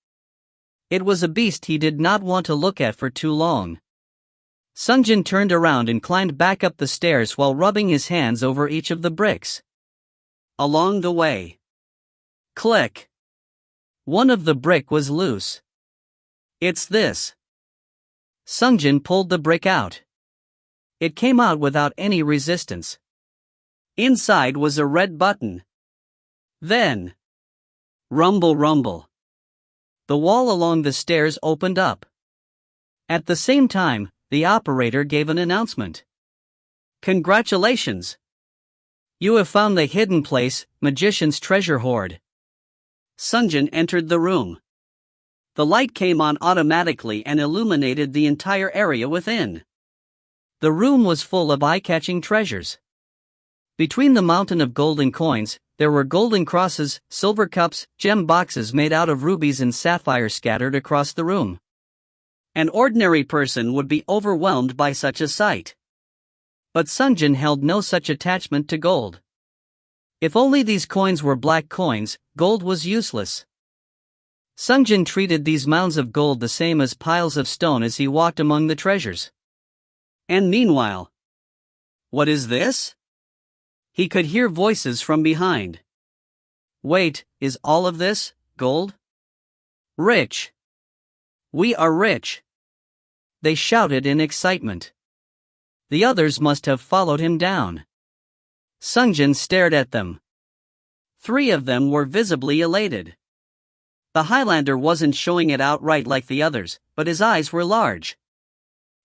Speaker 1: It was a beast he did not want to look at for too long. Sungjin turned around and climbed back up the stairs while rubbing his hands over each of the bricks. Along the way. Click. One of the brick was loose. It's this. Sungjin pulled the brick out. It came out without any resistance. Inside was a red button. Then. Rumble rumble. The wall along the stairs opened up. At the same time, the operator gave an announcement. Congratulations! You have found the hidden place, Magician's treasure hoard. Sungjin entered the room. The light came on automatically and illuminated the entire area within. The room was full of eye-catching treasures. Between the mountain of golden coins, there were golden crosses, silver cups, gem boxes made out of rubies and sapphires scattered across the room. An ordinary person would be overwhelmed by such a sight. But Sungjin held no such attachment to gold. If only these coins were black coins, gold was useless. Sungjin treated these mounds of gold the same as piles of stone as he walked among the treasures. And meanwhile, what is this? He could hear voices from behind. Wait, is all of this gold? Rich. We are rich. They shouted in excitement. The others must have followed him down. Sungjin stared at them. 3 of them were visibly elated. The Highlander wasn't showing it outright like the others, but his eyes were large.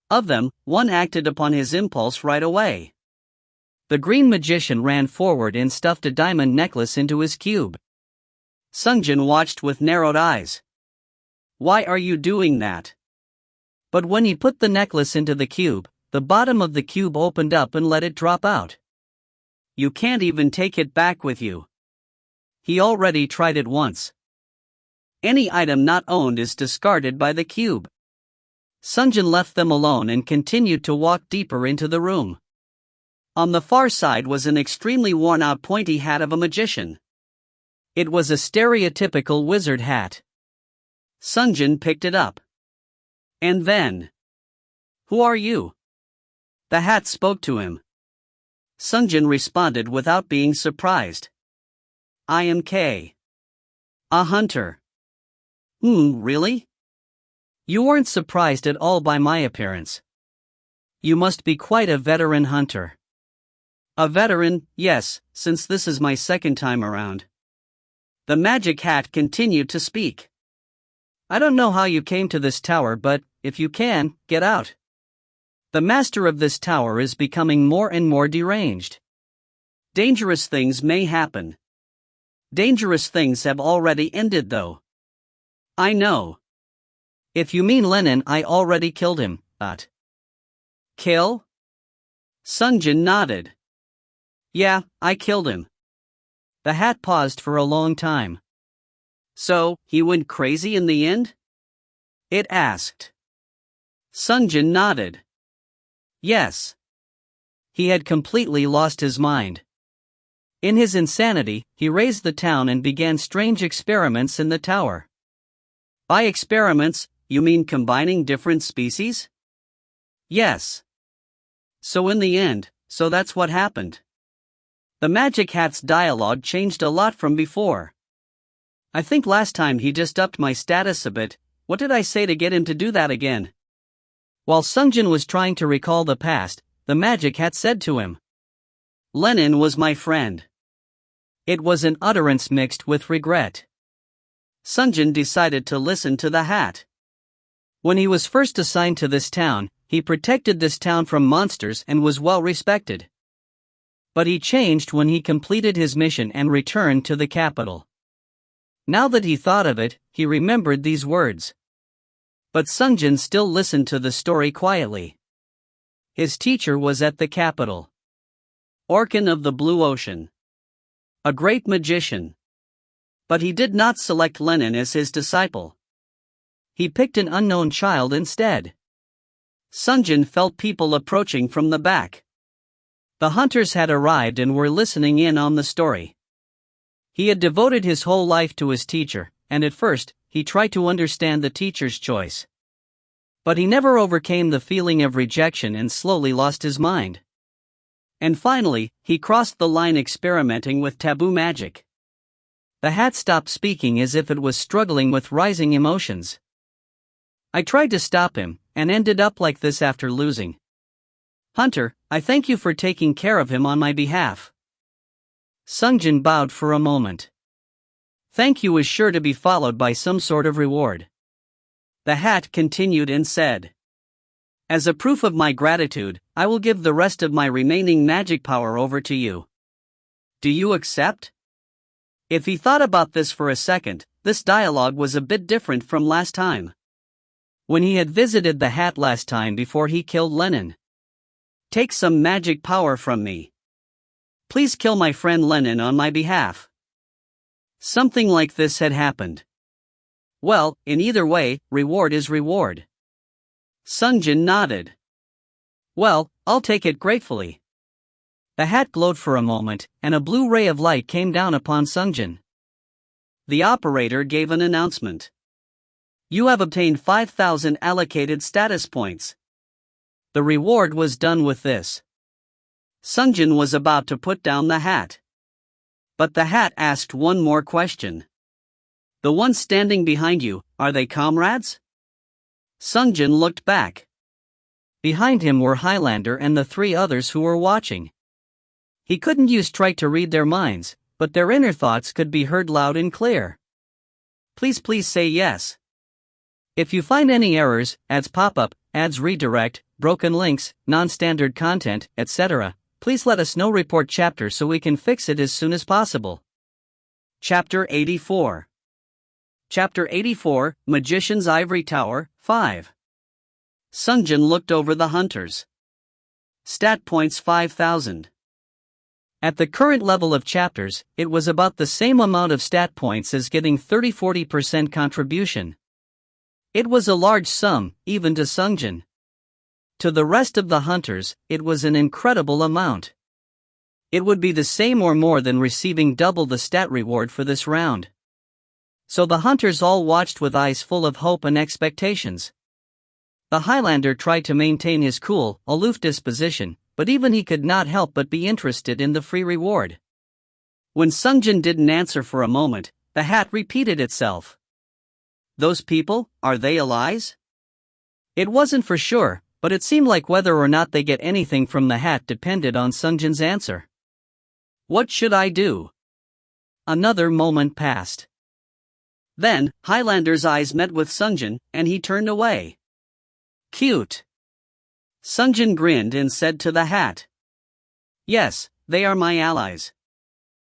Speaker 1: Of them, one acted upon his impulse right away. The green magician ran forward and stuffed a diamond necklace into his cube. Sungjin watched with narrowed eyes. Why are you doing that? But when he put the necklace into the cube, the bottom of the cube opened up and let it drop out. You can't even take it back with you. He already tried it once. Any item not owned is discarded by the cube. Sungjin left them alone and continued to walk deeper into the room. On the far side was an extremely worn-out pointy hat of a magician. It was a stereotypical wizard hat. Sungjin picked it up. And then, "Who are you?" The hat spoke to him. Sungjin responded without being surprised. "I am K. A hunter." Really? You weren't surprised at all by my appearance. You must be quite a veteran hunter. A veteran, yes, since this is my second time around. The magic hat continued to speak. I don't know how you came to this tower, but, if you can, get out. The master of this tower is becoming more and more deranged. Dangerous things may happen. Dangerous things have already ended though. I know. If you mean Lenin, I already killed him, but... Kill? Sungjin nodded. Yeah, I killed him. The hat paused for a long time. So, he went crazy in the end? It asked. Sungjin nodded. Yes. He had completely lost his mind. In his insanity, he razed the town and began strange experiments in the tower. By experiments, you mean combining different species? Yes. So in the end, that's what happened. The magic hat's dialogue changed a lot from before. I think last time he just upped my status a bit. What did I say to get him to do that again? While Sungjin was trying to recall the past, the magic hat said to him, "Lenin was my friend." It was an utterance mixed with regret. Sungjin decided to listen to the hat. When he was first assigned to this town, he protected this town from monsters and was well respected. But he changed when he completed his mission and returned to the capital. Now that he thought of it, he remembered these words. But Sungjin still listened to the story quietly. His teacher was at the capital. Orkan of the Blue Ocean. A great magician. But he did not select Lenin as his disciple. He picked an unknown child instead. Sungjin felt people approaching from the back. The hunters had arrived and were listening in on the story. He had devoted his whole life to his teacher, and at first, he tried to understand the teacher's choice. But he never overcame the feeling of rejection and slowly lost his mind. And finally, he crossed the line experimenting with taboo magic. The hat stopped speaking as if it was struggling with rising emotions. I tried to stop him, and ended up like this after losing. Hunter, I thank you for taking care of him on my behalf. Sungjin bowed for a moment. Thank you is sure to be followed by some sort of reward. The hat continued and said, As a proof of my gratitude, I will give the rest of my remaining magic power over to you. Do you accept? If he thought about this for a second, this dialogue was a bit different from last time. When he had visited the hat last time before he killed Lenin. Take some magic power from me. Please kill my friend Lenin on my behalf. Something like this had happened. Well, in either way, reward is reward. Sungjin nodded. Well, I'll take it gratefully. The hat glowed for a moment, and a blue ray of light came down upon Sungjin. The operator gave an announcement. You have obtained 5,000 allocated status points. The reward was done with this. Sungjin was about to put down the hat. But the hat asked one more question. The ones standing behind you, are they comrades? Sungjin looked back. Behind him were Highlander and the three others who were watching. He couldn't use Trike to read their minds, but their inner thoughts could be heard loud and clear. Please say yes. If you find any errors, ads pop up, ads redirect, broken links, non-standard content, etc., please let us know. Report chapter so we can fix it as soon as possible. Chapter 84. Chapter 84, Magician's Ivory Tower, 5. Sungjin looked over the hunters. Stat points 5,000. At the current level of chapters, it was about the same amount of stat points as getting 30-40% contribution. It was a large sum, even to Sungjin. To the rest of the hunters, it was an incredible amount. It would be the same or more than receiving double the stat reward for this round. So the hunters all watched with eyes full of hope and expectations. The Highlander tried to maintain his cool, aloof disposition, but even he could not help but be interested in the free reward. When Sungjin didn't answer for a moment, the hat repeated itself. Those people, are they allies? It wasn't for sure, but it seemed like whether or not they get anything from the hat depended on Sungjin's answer. What should I do? Another moment passed. Then, Highlander's eyes met with Sungjin, and he turned away. Cute. Sungjin grinned and said to the hat. Yes, they are my allies.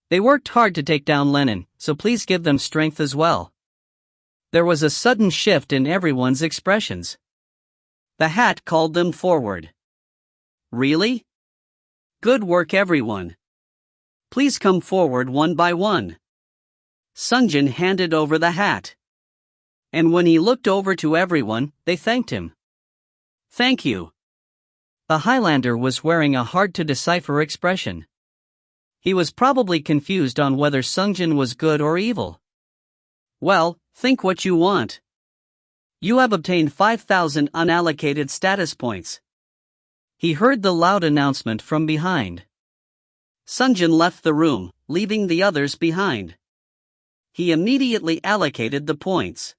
Speaker 1: They worked hard to take down Lenin, so please give them strength as well. There was a sudden shift in everyone's expressions. The hat called them forward. Really? Good work, everyone. Please come forward one by one. Sungjin handed over the hat. And when he looked over to everyone, they thanked him. Thank you. The Highlander was wearing a hard-to-decipher expression. He was probably confused on whether Sungjin was good or evil. Well, think what you want. You have obtained 5,000 unallocated status points. He heard the loud announcement from behind. Sungjin left the room, leaving the others behind. He immediately allocated the points.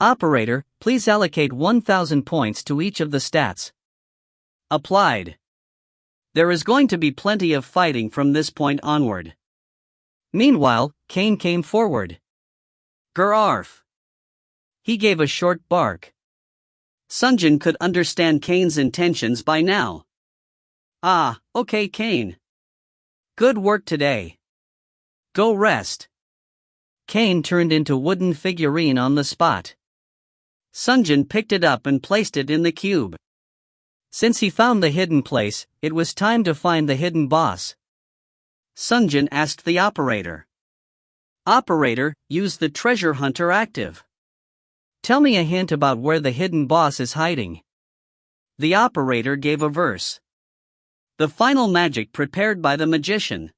Speaker 1: Operator, please allocate 1,000 points to each of the stats. Applied. There is going to be plenty of fighting from this point onward. Meanwhile, Kane came forward. Grrrf. He gave a short bark. Sungjin could understand Kane's intentions by now. Ah, okay, Kane. Good work today. Go rest. Kane turned into wooden figurine on the spot. Sungjin picked it up and placed it in the cube. Since he found the hidden place, it was time to find the hidden boss. Sungjin asked the operator. Operator, use the treasure hunter active. Tell me a hint about where the hidden boss is hiding. The operator gave a verse. The final magic prepared by the magician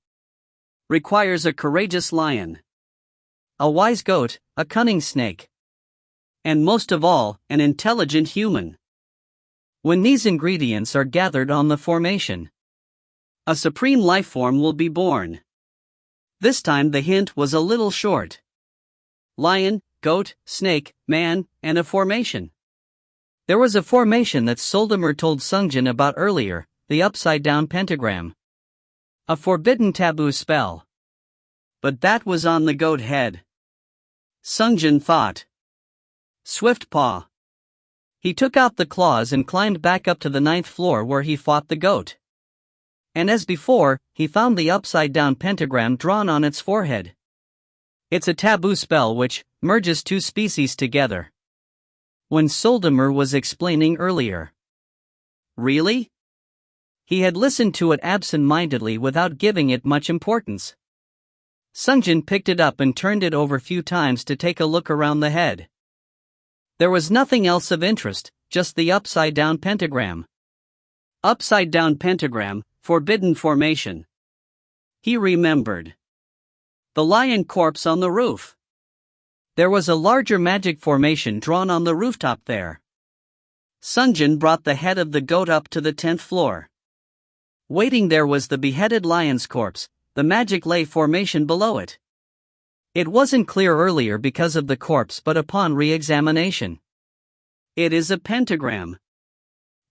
Speaker 1: requires a courageous lion, a wise goat, a cunning snake, and most of all, an intelligent human. When these ingredients are gathered on the formation, a supreme life form will be born. This time the hint was a little short. Lion, goat, snake, man, and a formation. There was a formation that Soldimer told Sungjin about earlier, the upside-down pentagram. A forbidden taboo spell. But that was on the goat head. Sungjin thought. Swift paw. He took out the claws and climbed back up to the 9th floor where he fought the goat. And as before, he found the upside-down pentagram drawn on its forehead. It's a taboo spell which merges two species together. When Soldimer was explaining earlier. Really? He had listened to it absent-mindedly without giving it much importance. Sungjin picked it up and turned it over a few times to take a look around the head. There was nothing else of interest, just the upside-down pentagram. Upside-down pentagram, forbidden formation. He remembered. The lion corpse on the roof. There was a larger magic formation drawn on the rooftop there. Sungjin brought the head of the goat up to the 10th floor. Waiting there was the beheaded lion's corpse, the magic lay formation below it. It wasn't clear earlier because of the corpse, but upon re-examination. It is a pentagram.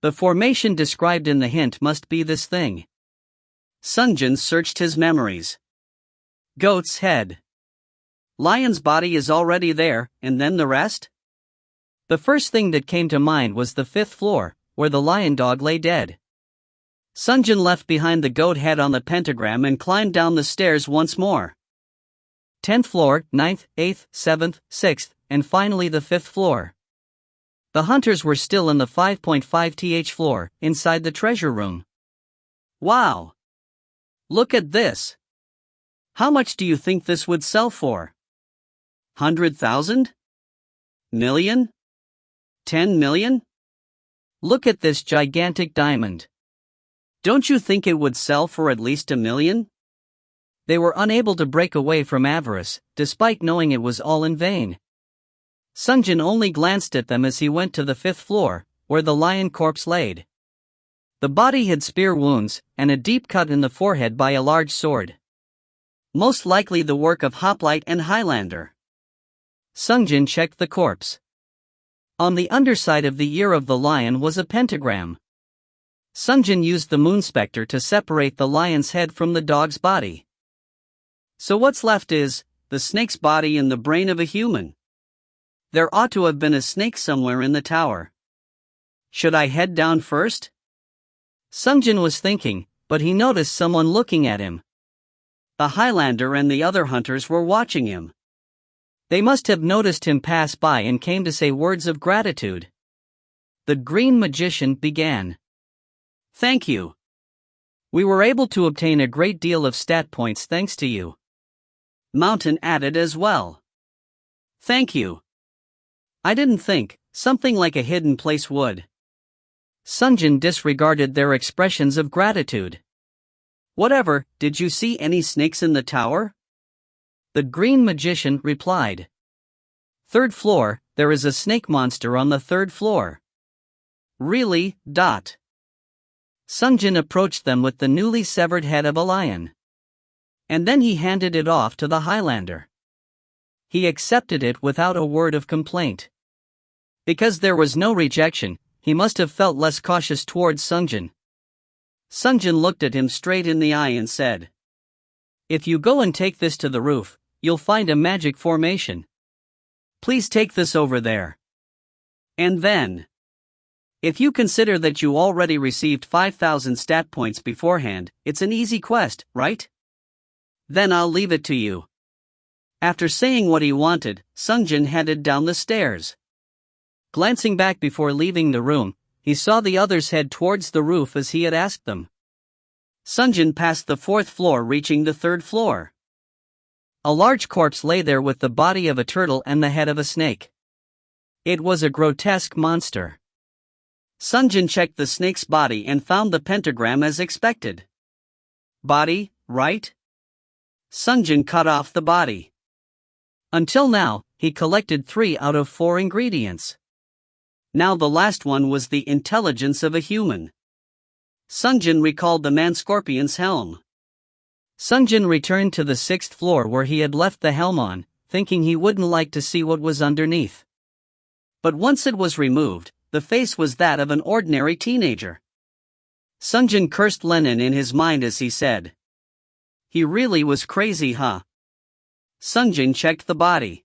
Speaker 1: The formation described in the hint must be this thing. Sungjin searched his memories. Goat's head. Lion's body is already there, and then the rest? The first thing that came to mind was the 5th floor, where the lion dog lay dead. Sungjin left behind the goat head on the pentagram and climbed down the stairs once more. 10th floor, 9th, 8th, 7th, 6th, and finally the 5th floor. The hunters were still in the 5.5th floor, inside the treasure room. Wow! Look at this. How much do you think this would sell for? 100,000? Million? 10 million? Look at this gigantic diamond. Don't you think it would sell for at least 1 million? They were unable to break away from avarice, despite knowing it was all in vain. Sungjin only glanced at them as he went to the 5th floor, where the lion corpse laid. The body had spear wounds, and a deep cut in the forehead by a large sword. Most likely the work of Hoplite and Highlander. Sungjin checked the corpse. On the underside of the ear of the lion was a pentagram. Sungjin used the moonspector to separate the lion's head from the dog's body. So what's left is the snake's body and the brain of a human. There ought to have been a snake somewhere in the tower. Should I head down first? Sungjin was thinking, but he noticed someone looking at him. The Highlander and the other hunters were watching him. They must have noticed him pass by and came to say words of gratitude. The Green Magician began. Thank you. We were able to obtain a great deal of stat points thanks to you. Mountain added as well. Thank you. I didn't think something like a hidden place would. Sungjin disregarded their expressions of gratitude. Whatever, did you see any snakes in the tower? The Green Magician replied. 3rd floor, there is a snake monster on the 3rd floor. Really? Sungjin approached them with the newly severed head of a lion. And then he handed it off to the Highlander. He accepted it without a word of complaint. Because there was no rejection, he must have felt less cautious towards Sungjin. Sungjin looked at him straight in the eye and said, If you go and take this to the roof, you'll find a magic formation. Please take this over there. And then, if you consider that you already received 5,000 stat points beforehand, it's an easy quest, right? Then I'll leave it to you. After saying what he wanted, Sungjin headed down the stairs. Glancing back before leaving the room, he saw the others head towards the roof as he had asked them. Sungjin passed the 4th floor, reaching the 3rd floor. A large corpse lay there with the body of a turtle and the head of a snake. It was a grotesque monster. Sungjin checked the snake's body and found the pentagram as expected. Body, right? Sungjin cut off the body. Until now, he collected 3 out of 4 ingredients. Now the last one was the intelligence of a human. Sungjin recalled the man-scorpion's helm. Sungjin returned to the 6th floor where he had left the helm on, thinking he wouldn't like to see what was underneath. But once it was removed, the face was that of an ordinary teenager. Sungjin cursed Lenin in his mind as he said, He really was crazy, huh? Sungjin checked the body.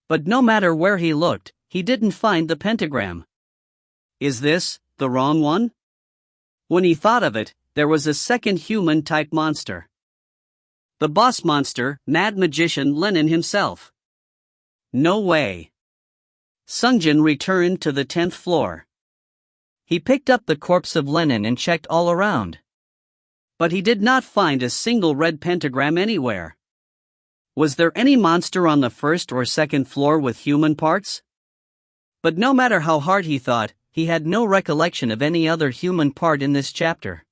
Speaker 1: But no matter where he looked, he didn't find the pentagram. Is this the wrong one? When he thought of it, there was a second human-type monster. The boss monster, Mad Magician Lenin himself. No way. Sungjin returned to the 10th floor. He picked up the corpse of Lenin and checked all around. But he did not find a single red pentagram anywhere. Was there any monster on the 1st or 2nd floor with human parts? But no matter how hard he thought, he had no recollection of any other human part in this chapter.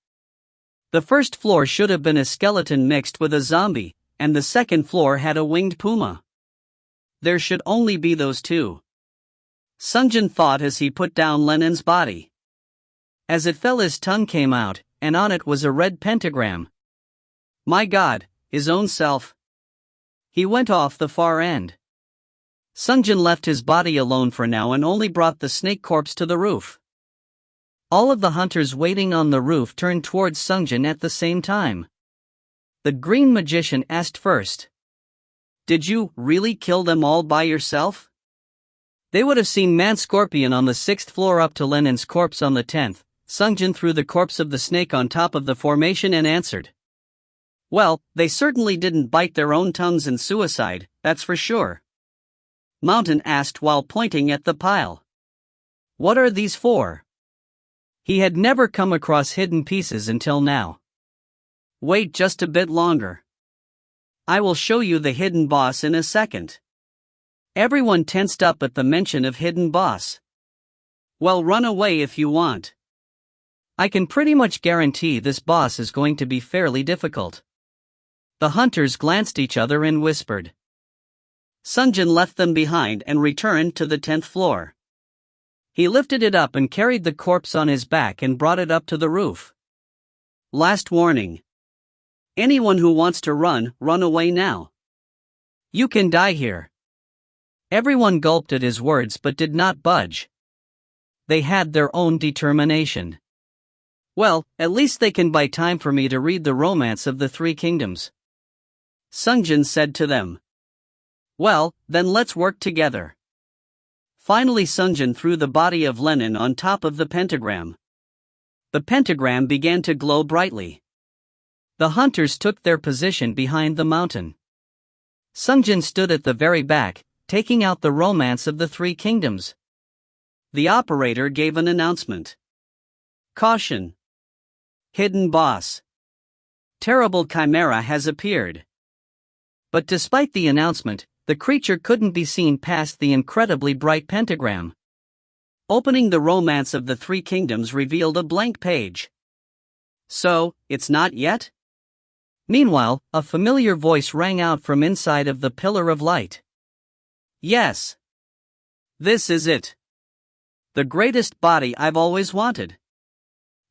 Speaker 1: The 1st floor should have been a skeleton mixed with a zombie, and the 2nd floor had a winged puma. There should only be those 2. Sungjin thought as he put down Lenin's body. As it fell, his tongue came out, and on it was a red pentagram. My God, his own self. He went off the far end. Sungjin left his body alone for now and only brought the snake corpse to the roof. All of the hunters waiting on the roof turned towards Sungjin at the same time. The Green Magician asked first. Did you really kill them all by yourself? They would have seen Mad Scorpion on the 6th floor up to Lenin's corpse on the 10th. Sungjin threw the corpse of the snake on top of the formation and answered. Well, they certainly didn't bite their own tongues in suicide, that's for sure. Mountain asked while pointing at the pile. What are these for? He had never come across hidden pieces until now. Wait just a bit longer. I will show you the hidden boss in a second. Everyone tensed up at the mention of hidden boss. Well, run away if you want. I can pretty much guarantee this boss is going to be fairly difficult. The hunters glanced each other and whispered. Sungjin left them behind and returned to the 10th floor. He lifted it up and carried the corpse on his back and brought it up to the roof. Last warning. Anyone who wants to run away now. You can die here. Everyone gulped at his words but did not budge. They had their own determination. Well, at least they can buy time for me to read the Romance of the Three Kingdoms. Sungjin said to them. Well, then let's work together. Finally Sungjin threw the body of Lenin on top of the pentagram. The pentagram began to glow brightly. The hunters took their position behind the mountain. Sungjin stood at the very back, taking out the Romance of the Three Kingdoms. The operator gave an announcement. Caution! Hidden boss. Terrible chimera has appeared. But despite the announcement, the creature couldn't be seen past the incredibly bright pentagram. Opening the Romance of the Three Kingdoms revealed a blank page. So, it's not yet? Meanwhile, a familiar voice rang out from inside of the pillar of light. Yes. This is it. The greatest body I've always wanted.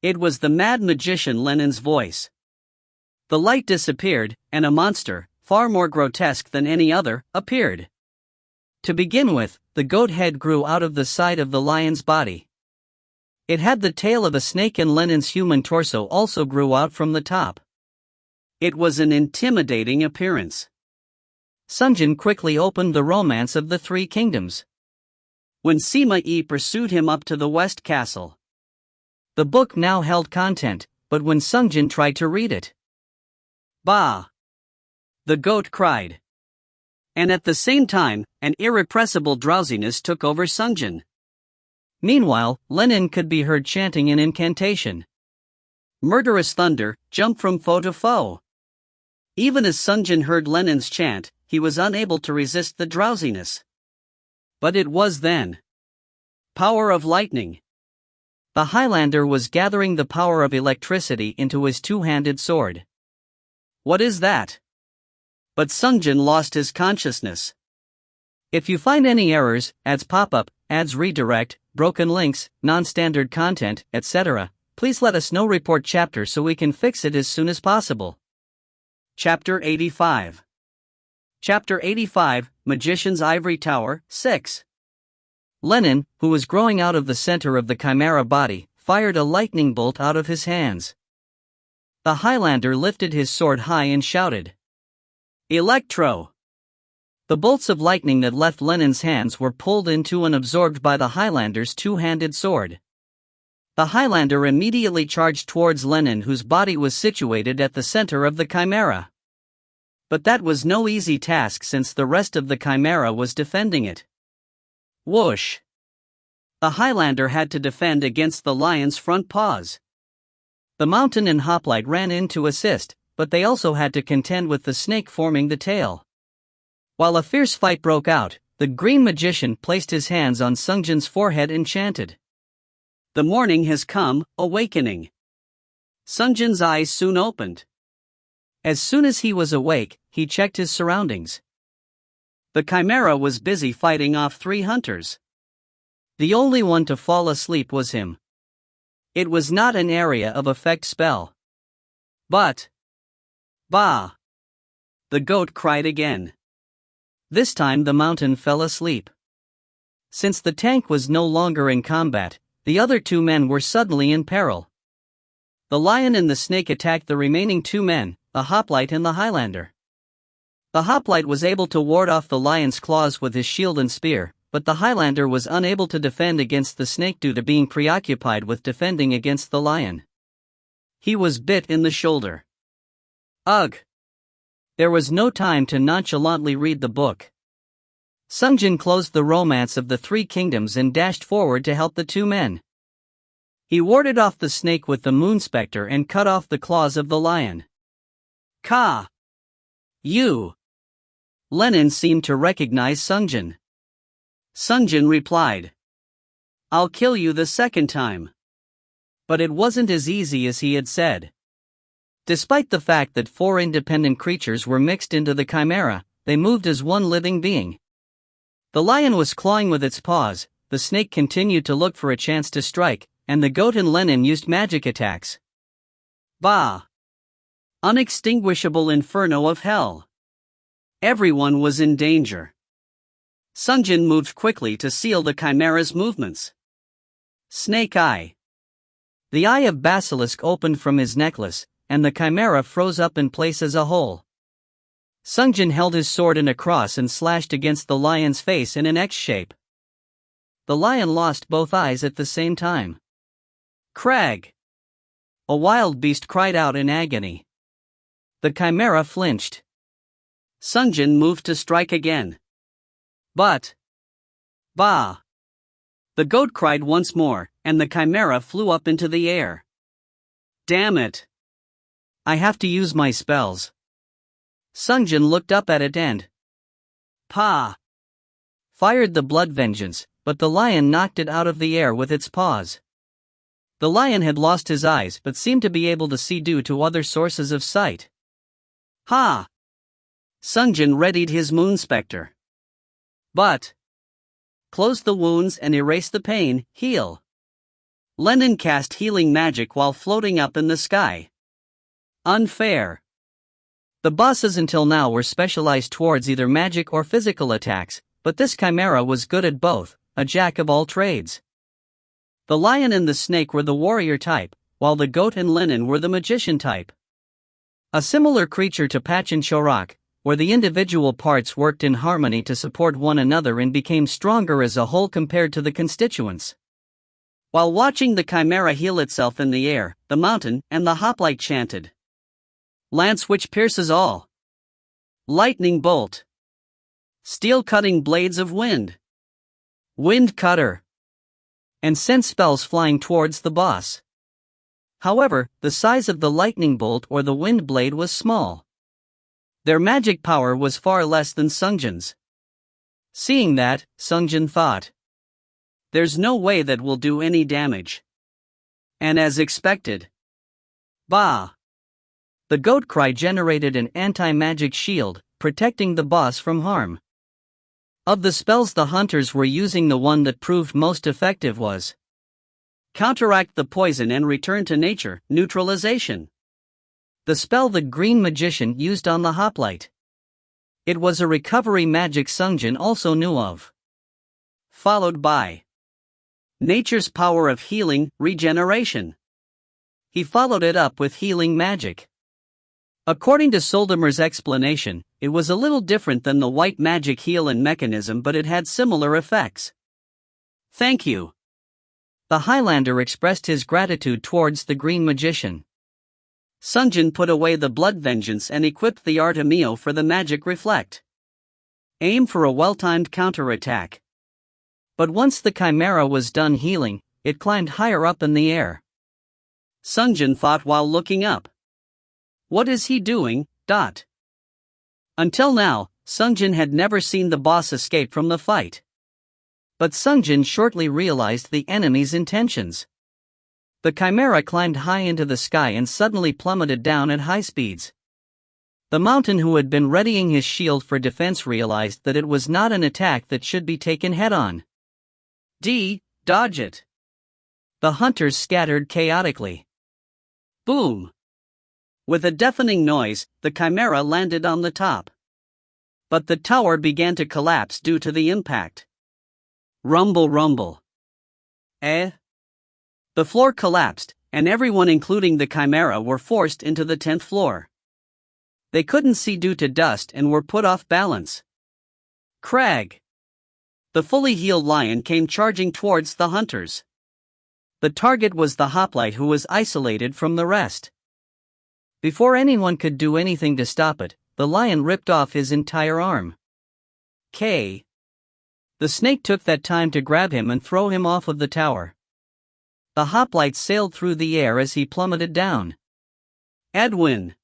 Speaker 1: It was the mad magician Lenin's voice. The light disappeared, and a monster, far more grotesque than any other, appeared. To begin with, the goat head grew out of the side of the lion's body. It had the tail of a snake and Lenin's human torso also grew out from the top. It was an intimidating appearance. Sungjin quickly opened the Romance of the Three Kingdoms. When Sima Yi pursued him up to the West Castle. The book now held content, but when Sungjin tried to read it. Bah! The goat cried. And at the same time, an irrepressible drowsiness took over Sungjin. Meanwhile, Lenin could be heard chanting an incantation. Murderous thunder jumped from foe to foe. Even as Sungjin heard Lenin's chant, he was unable to resist the drowsiness. But it was then. Power of lightning. The Highlander was gathering the power of electricity into his two-handed sword. What is that? But Sungjin lost his consciousness. If you find any errors, ads pop up, ads redirect, broken links, non-standard content, etc., please let us know. Report chapter so we can fix it as soon as possible. Chapter 85. Chapter 85, Magician's Ivory Tower, 6. Lenin, who was growing out of the center of the chimera body, fired a lightning bolt out of his hands. The Highlander lifted his sword high and shouted. Electro! The bolts of lightning that left Lenin's hands were pulled into and absorbed by the Highlander's two-handed sword. The Highlander immediately charged towards Lenin, whose body was situated at the center of the chimera. But that was no easy task since the rest of the chimera was defending it. Whoosh! The Highlander had to defend against the lion's front paws. The mountain and hoplite ran in to assist, but they also had to contend with the snake forming the tail. While a fierce fight broke out, the green magician placed his hands on Sungjin's forehead and chanted. The morning has come, awakening. Sungjin's eyes soon opened. As soon as he was awake, he checked his surroundings. The chimera was busy fighting off 3 hunters. The only one to fall asleep was him. It was not an area of effect spell. But... Bah! The goat cried again. This time the mountain fell asleep. Since the tank was no longer in combat, the other 2 men were suddenly in peril. The lion and the snake attacked the remaining 2 men, the hoplite and the Highlander. The hoplite was able to ward off the lion's claws with his shield and spear, but the Highlander was unable to defend against the snake due to being preoccupied with defending against the lion. He was bit in the shoulder. Ugh! There was no time to nonchalantly read the book. Sungjin closed the Romance of the Three Kingdoms and dashed forward to help the 2 men. He warded off the snake with the moon specter and cut off the claws of the lion. Ka. You. Lenin seemed to recognize Sungjin. Sungjin replied, I'll kill you the second time. But it wasn't as easy as he had said. Despite the fact that 4 independent creatures were mixed into the chimera, they moved as one living being. The lion was clawing with its paws, the snake continued to look for a chance to strike, and the goat and Lenin used magic attacks. Bah! Unextinguishable inferno of hell. Everyone was in danger. Sungjin moved quickly to seal the chimera's movements. Snake Eye. The eye of Basilisk opened from his necklace, and the chimera froze up in place as a whole. Sungjin held his sword in a cross and slashed against the lion's face in an X shape. The lion lost both eyes at the same time. Crag! A wild beast cried out in agony. The chimera flinched. Sungjin moved to strike again. But... Bah! The goat cried once more, and the chimera flew up into the air. Damn it! I have to use my spells. Sungjin looked up at it and... Pa! Fired the blood vengeance, but the lion knocked it out of the air with its paws. The lion had lost his eyes but seemed to be able to see due to other sources of sight. Ha! Sungjin readied his moon specter. But... Close the wounds and erase the pain, heal. Lenin cast healing magic while floating up in the sky. Unfair. The bosses until now were specialized towards either magic or physical attacks, but this chimera was good at both, a jack of all trades. The lion and the snake were the warrior type, while the goat and Lenin were the magician type. A similar creature to Pachin Chorak, where the individual parts worked in harmony to support one another and became stronger as a whole compared to the constituents. While watching the chimera heal itself in the air, the mountain and the hoplite chanted. Lance which pierces all. Lightning bolt. Steel-cutting blades of wind. Wind cutter. And sent spells flying towards the boss. However, the size of the lightning bolt or the wind blade was small. Their magic power was far less than Sungjin's. Seeing that, Sungjin thought, there's no way that will do any damage. And as expected. Bah! The goat cry generated an anti-magic shield, protecting the boss from harm. Of the spells the hunters were using, the one that proved most effective was counteract the poison and return to nature, neutralization. The spell the green magician used on the hoplite. It was a recovery magic Sungjin also knew of. Followed by nature's power of healing, regeneration. He followed it up with healing magic. According to Soldemer's explanation, it was a little different than the white magic heal and mechanism, but it had similar effects. Thank you. The Highlander expressed his gratitude towards the green magician. Sungjin put away the blood vengeance and equipped the Artemio for the magic reflect. Aim for a well-timed counterattack. But once the chimera was done healing, it climbed higher up in the air. Sungjin thought while looking up. What is he doing? Until now, Sungjin had never seen the boss escape from the fight. But Sungjin shortly realized the enemy's intentions. The chimera climbed high into the sky and suddenly plummeted down at high speeds. The mountain, who had been readying his shield for defense, realized that it was not an attack that should be taken head-on. Dodge it. The hunters scattered chaotically. Boom! With a deafening noise, the chimera landed on the top. But the tower began to collapse due to the impact. Rumble rumble. The floor collapsed, and everyone including the chimera were forced into the 10th floor. They couldn't see due to dust and were put off balance. Crag! The fully healed lion came charging towards the hunters. The target was the hoplite, who was isolated from the rest. Before anyone could do anything to stop it, the lion ripped off his entire arm. The snake took that time to grab him and throw him off of the tower. The hoplite sailed through the air as he plummeted down. Edwin!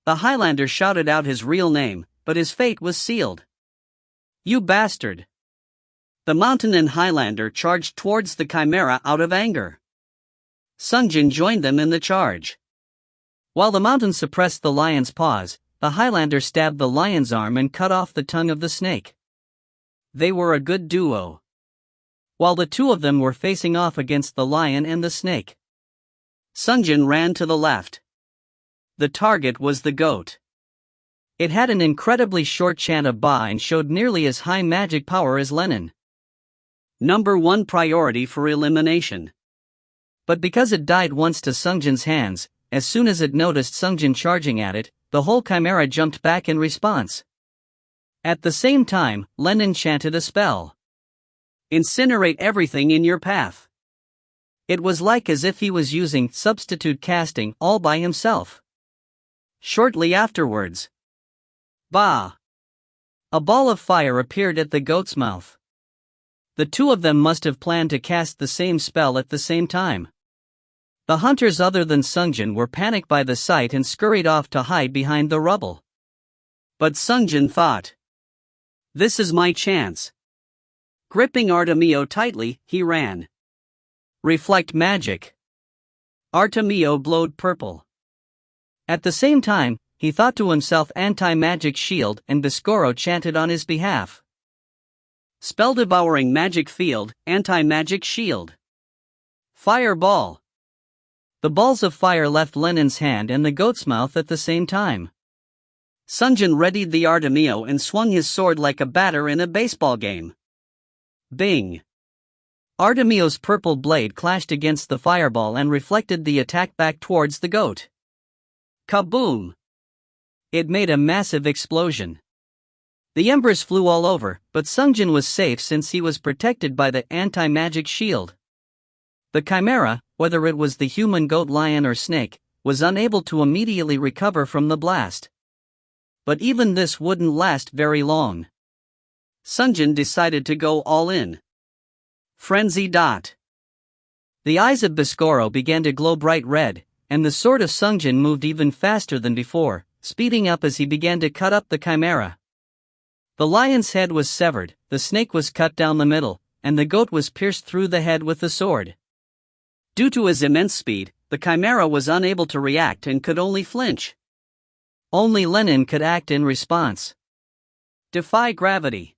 Speaker 1: The Highlander shouted out his real name, but his fate was sealed. "You bastard!" The mountain and Highlander charged towards the Chimera out of anger. Sungjin joined them in the charge. While the mountain suppressed the lion's paws, the Highlander stabbed the lion's arm and cut off the tongue of the snake. They were a good duo. While the two of them were facing off against the lion and the snake, Sungjin ran to the left. The target was the goat. It had an incredibly short chant of Ba and showed nearly as high magic power as Lenin. Number 1 priority for elimination. But because it died once to Sungjin's hands, as soon as it noticed Sungjin charging at it, the whole Chimera jumped back in response. At the same time, Lenin chanted a spell. "Incinerate everything in your path." It was like as if he was using substitute casting all by himself. Shortly afterwards, Ba! A ball of fire appeared at the goat's mouth. The two of them must have planned to cast the same spell at the same time. The hunters other than Sungjin were panicked by the sight and scurried off to hide behind the rubble. But Sungjin thought, "This is my chance." Gripping Artemio tightly, he ran. Reflect magic. Artemio glowed purple. At the same time, he thought to himself anti-magic shield and Biscoro chanted on his behalf. Spell-devouring magic field, anti-magic shield. Fireball. The balls of fire left Lenin's hand and the goat's mouth at the same time. Sungjin readied the Artemio and swung his sword like a batter in a baseball game. Bing! Artemio's purple blade clashed against the fireball and reflected the attack back towards the goat. Kaboom! It made a massive explosion. The embers flew all over, but Sungjin was safe since he was protected by the anti-magic shield. The Chimera, whether it was the human goat, lion or snake, was unable to immediately recover from the blast. But even this wouldn't last very long. Sungjin decided to go all in. Frenzy. The eyes of Biscoro began to glow bright red, and the sword of Sungjin moved even faster than before, speeding up as he began to cut up the Chimera. The lion's head was severed, the snake was cut down the middle, and the goat was pierced through the head with the sword. Due to his immense speed, the Chimera was unable to react and could only flinch. Only Lenin could act in response. Defy gravity.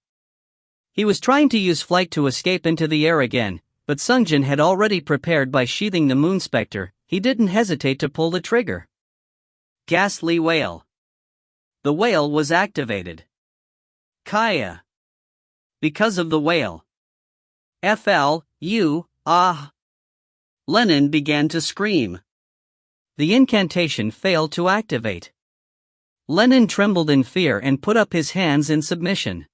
Speaker 1: He was trying to use flight to escape into the air again, but Sungjin had already prepared by sheathing the Moon Spectre. He didn't hesitate to pull the trigger. Ghastly Wail. The wail was activated. Kaya. Because of the wail. Lenin began to scream. The incantation failed to activate. Lenin trembled in fear and put up his hands in submission.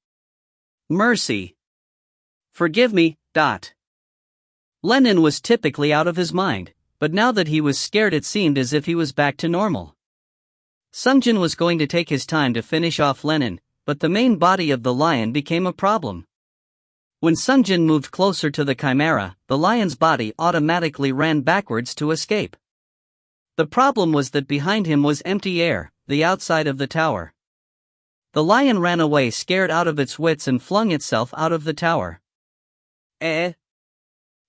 Speaker 1: Mercy. Forgive me. Lenin was typically out of his mind, but now that he was scared it seemed as if he was back to normal. Sungjin was going to take his time to finish off Lenin, but the main body of the lion became a problem. When Sungjin moved closer to the Chimera, the lion's body automatically ran backwards to escape. The problem was that behind him was empty air, the outside of the tower. The lion ran away scared out of its wits and flung itself out of the tower.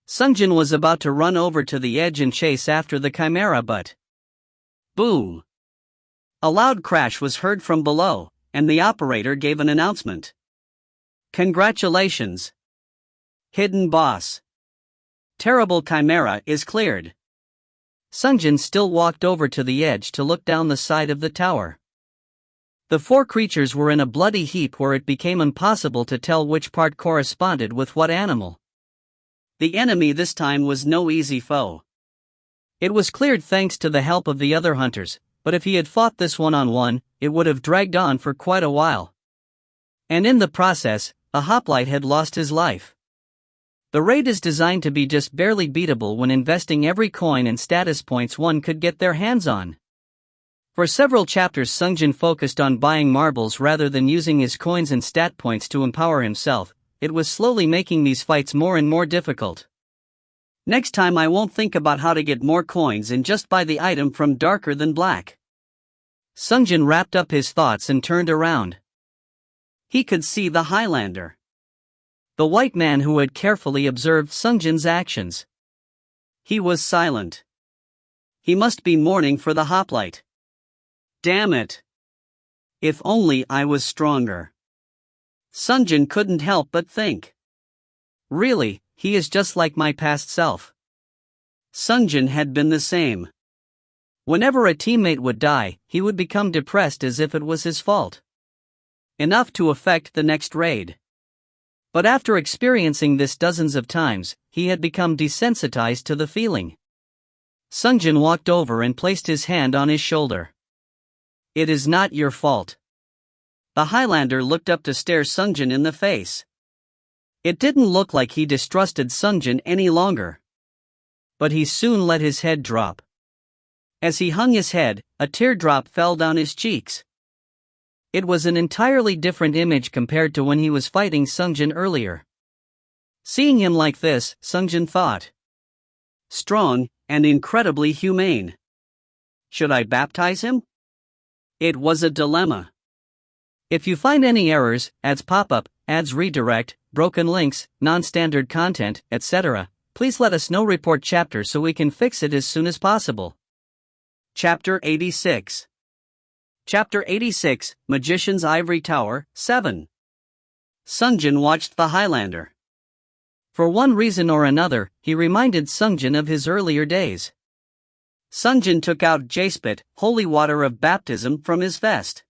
Speaker 1: Sungjin was about to run over to the edge and chase after the Chimera, but boom! A loud crash was heard from below, and the operator gave an announcement. Congratulations! Hidden boss. Terrible Chimera is cleared. Sungjin still walked over to the edge to look down the side of the tower. The four creatures were in a bloody heap where it became impossible to tell which part corresponded with what animal. The enemy this time was no easy foe. It was cleared thanks to the help of the other hunters, but if he had fought this one-on-one, it would have dragged on for quite a while. And in the process, a hoplite had lost his life. The raid is designed to be just barely beatable when investing every coin and status points one could get their hands on. For several chapters Sungjin focused on buying marbles rather than using his coins and stat points to empower himself. It was slowly making these fights more and more difficult. Next time I won't think about how to get more coins and just buy the item from Darker Than Black. Sungjin wrapped up his thoughts and turned around. He could see the Highlander, the white man who had carefully observed Sungjin's actions. He was silent. He must be mourning for the hoplite. Damn it! If only I was stronger. Sungjin couldn't help but think. Really, he is just like my past self. Sungjin had been the same. Whenever a teammate would die, he would become depressed as if it was his fault. Enough to affect the next raid. But after experiencing this dozens of times, he had become desensitized to the feeling. Sungjin walked over and placed his hand on his shoulder. It is not your fault. The Highlander looked up to stare Sungjin in the face. It didn't look like he distrusted Sungjin any longer. But he soon let his head drop. As he hung his head, a teardrop fell down his cheeks. It was an entirely different image compared to when he was fighting Sungjin earlier. Seeing him like this, Sungjin thought. Strong, and incredibly humane. Should I baptize him? It was a dilemma. If you find any errors, ads pop up, ads redirect, broken links, non-standard content, etc., please let us know. Report chapter so we can fix it as soon as possible. Chapter 86. Chapter 86, Magician's Ivory Tower, 7. Sungjin watched the Highlander. For one reason or another, he reminded Sungjin of his earlier days. Sungjin took out Jaspit, holy water of baptism, from his vest.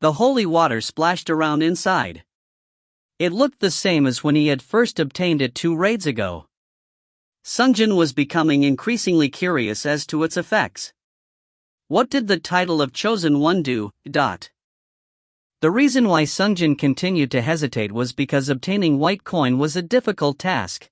Speaker 1: The holy water splashed around inside. It looked the same as when he had first obtained it 2 raids ago. Sungjin was becoming increasingly curious as to its effects. What did the title of Chosen One do? The reason why Sungjin continued to hesitate was because obtaining white coin was a difficult task.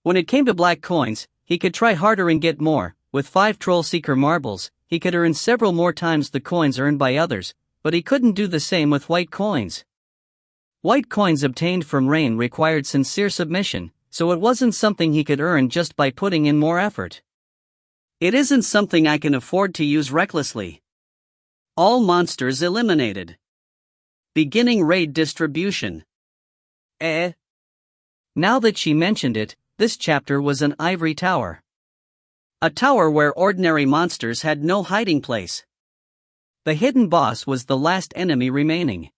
Speaker 1: When it came to black coins, he could try harder and get more. With 5 Troll Seeker marbles, he could earn several more times the coins earned by others, but he couldn't do the same with white coins. White coins obtained from rain required sincere submission, so it wasn't something he could earn just by putting in more effort. It isn't something I can afford to use recklessly. All monsters eliminated. Beginning raid distribution. Now that she mentioned it, this chapter was an ivory tower. A tower where ordinary monsters had no hiding place. The hidden boss was the last enemy remaining.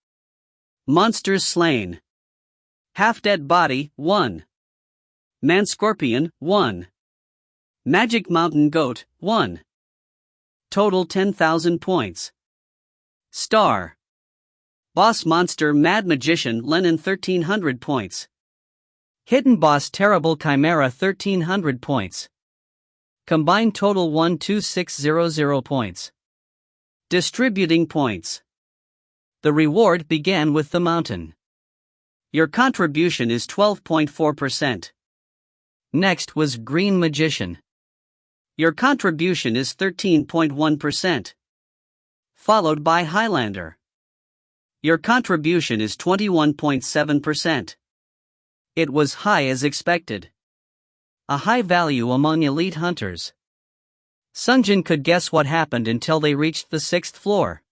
Speaker 1: Monsters slain. Half-dead body, 1. Man-scorpion, 1. Magic mountain goat, 1. Total 10,000 points. Star. Boss monster Mad Magician Lennon 1300 points. Hidden boss Terrible Chimera 1300 points. Combined total 12600 points. Distributing points. The reward began with the mountain. Your contribution is 12.4%. Next was Green Magician. Your contribution is 13.1%. Followed by Highlander. Your contribution is 21.7%. It was high as expected. A high value among elite hunters. Sungjin could guess what happened until they reached the 6th floor.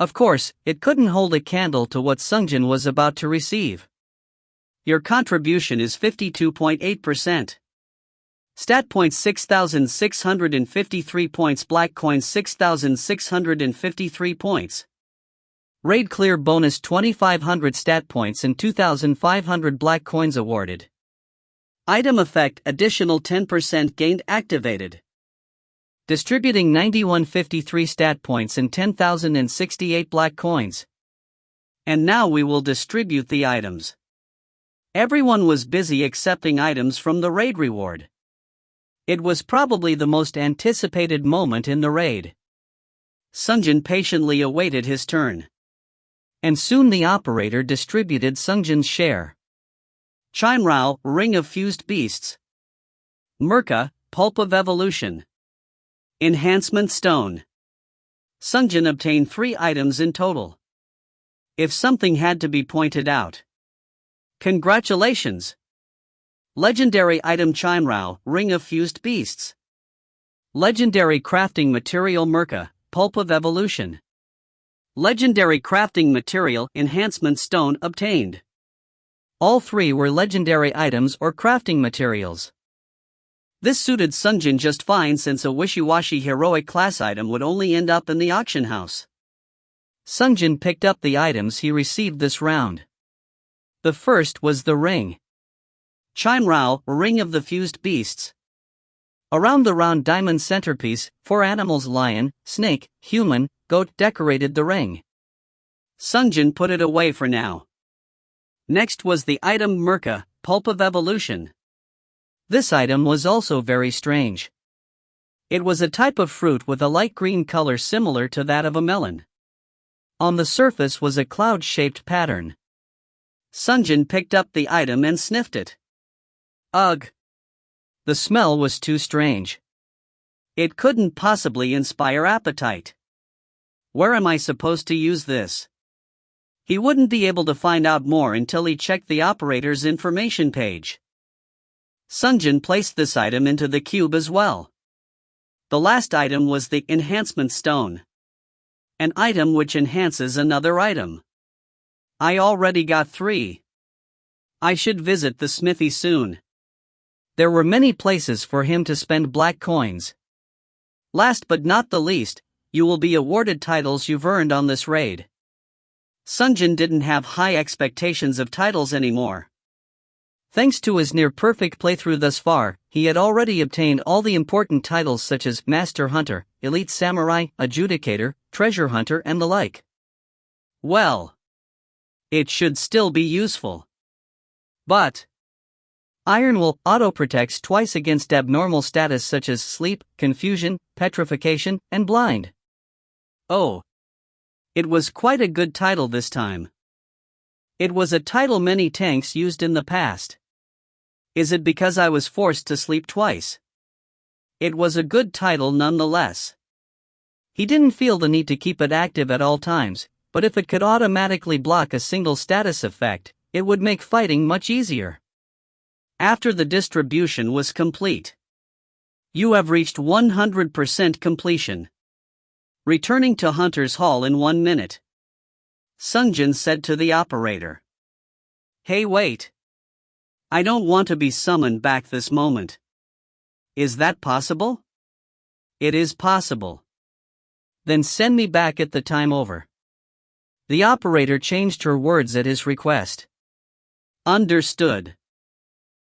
Speaker 1: Of course, it couldn't hold a candle to what Sungjin was about to receive. Your contribution is 52.8%. Stat points 6,653 points. Black coins 6,653 points. Raid clear bonus 2,500 stat points and 2,500 black coins awarded. Item effect additional 10% gained activated. Distributing 9153 stat points and 10,068 black coins. And now we will distribute the items. Everyone was busy accepting items from the raid reward. It was probably the most anticipated moment in the raid. Sungjin patiently awaited his turn. And soon the operator distributed Sungjin's share. Chimrao, Ring of Fused Beasts. Merca, Pulp of Evolution. Enhancement Stone. Sungjin obtained 3 items in total. If something had to be pointed out. Congratulations! Legendary item Chimrao, Ring of Fused Beasts. Legendary crafting material Merca, Pulp of Evolution. Legendary crafting material enhancement stone obtained. All three were legendary items or crafting materials. This suited Sungjin just fine since a wishy-washy heroic class item would only end up in the auction house. Sungjin picked up the items he received this round. The first was the ring. Chime Rao, Ring of the Fused Beasts. Around the round diamond centerpiece, 4 animals: lion, snake, human, goat decorated the ring. Sungjin put it away for now. Next was the item Merca, Pulp of Evolution. This item was also very strange. It was a type of fruit with a light green color similar to that of a melon. On the surface was a cloud-shaped pattern. Sungjin picked up the item and sniffed it. Ugh! The smell was too strange. It couldn't possibly inspire appetite. Where am I supposed to use this? He wouldn't be able to find out more until he checked the operator's information page. Sungjin placed this item into the cube as well. The last item was the enhancement stone. An item which enhances another item. I already got 3. I should visit the smithy soon. There were many places for him to spend black coins. Last but not the least, you will be awarded titles you've earned on this raid. Sungjin didn't have high expectations of titles anymore. Thanks to his near-perfect playthrough thus far, he had already obtained all the important titles such as Master Hunter, Elite Samurai, Adjudicator, Treasure Hunter and the like. Well, it should still be useful. But Iron Will auto-protects twice against abnormal status such as sleep, confusion, petrification, and blind. Oh. It was quite a good title this time. It was a title many tanks used in the past. Is it because I was forced to sleep twice? It was a good title nonetheless. He didn't feel the need to keep it active at all times, but if it could automatically block a single status effect, it would make fighting much easier. After the distribution was complete. You have reached 100% completion. Returning to Hunter's Hall in 1 minute. Sungjin said to the operator. Hey, wait. I don't want to be summoned back this moment. Is that possible? It is possible. Then send me back at the time over. The operator changed her words at his request. Understood.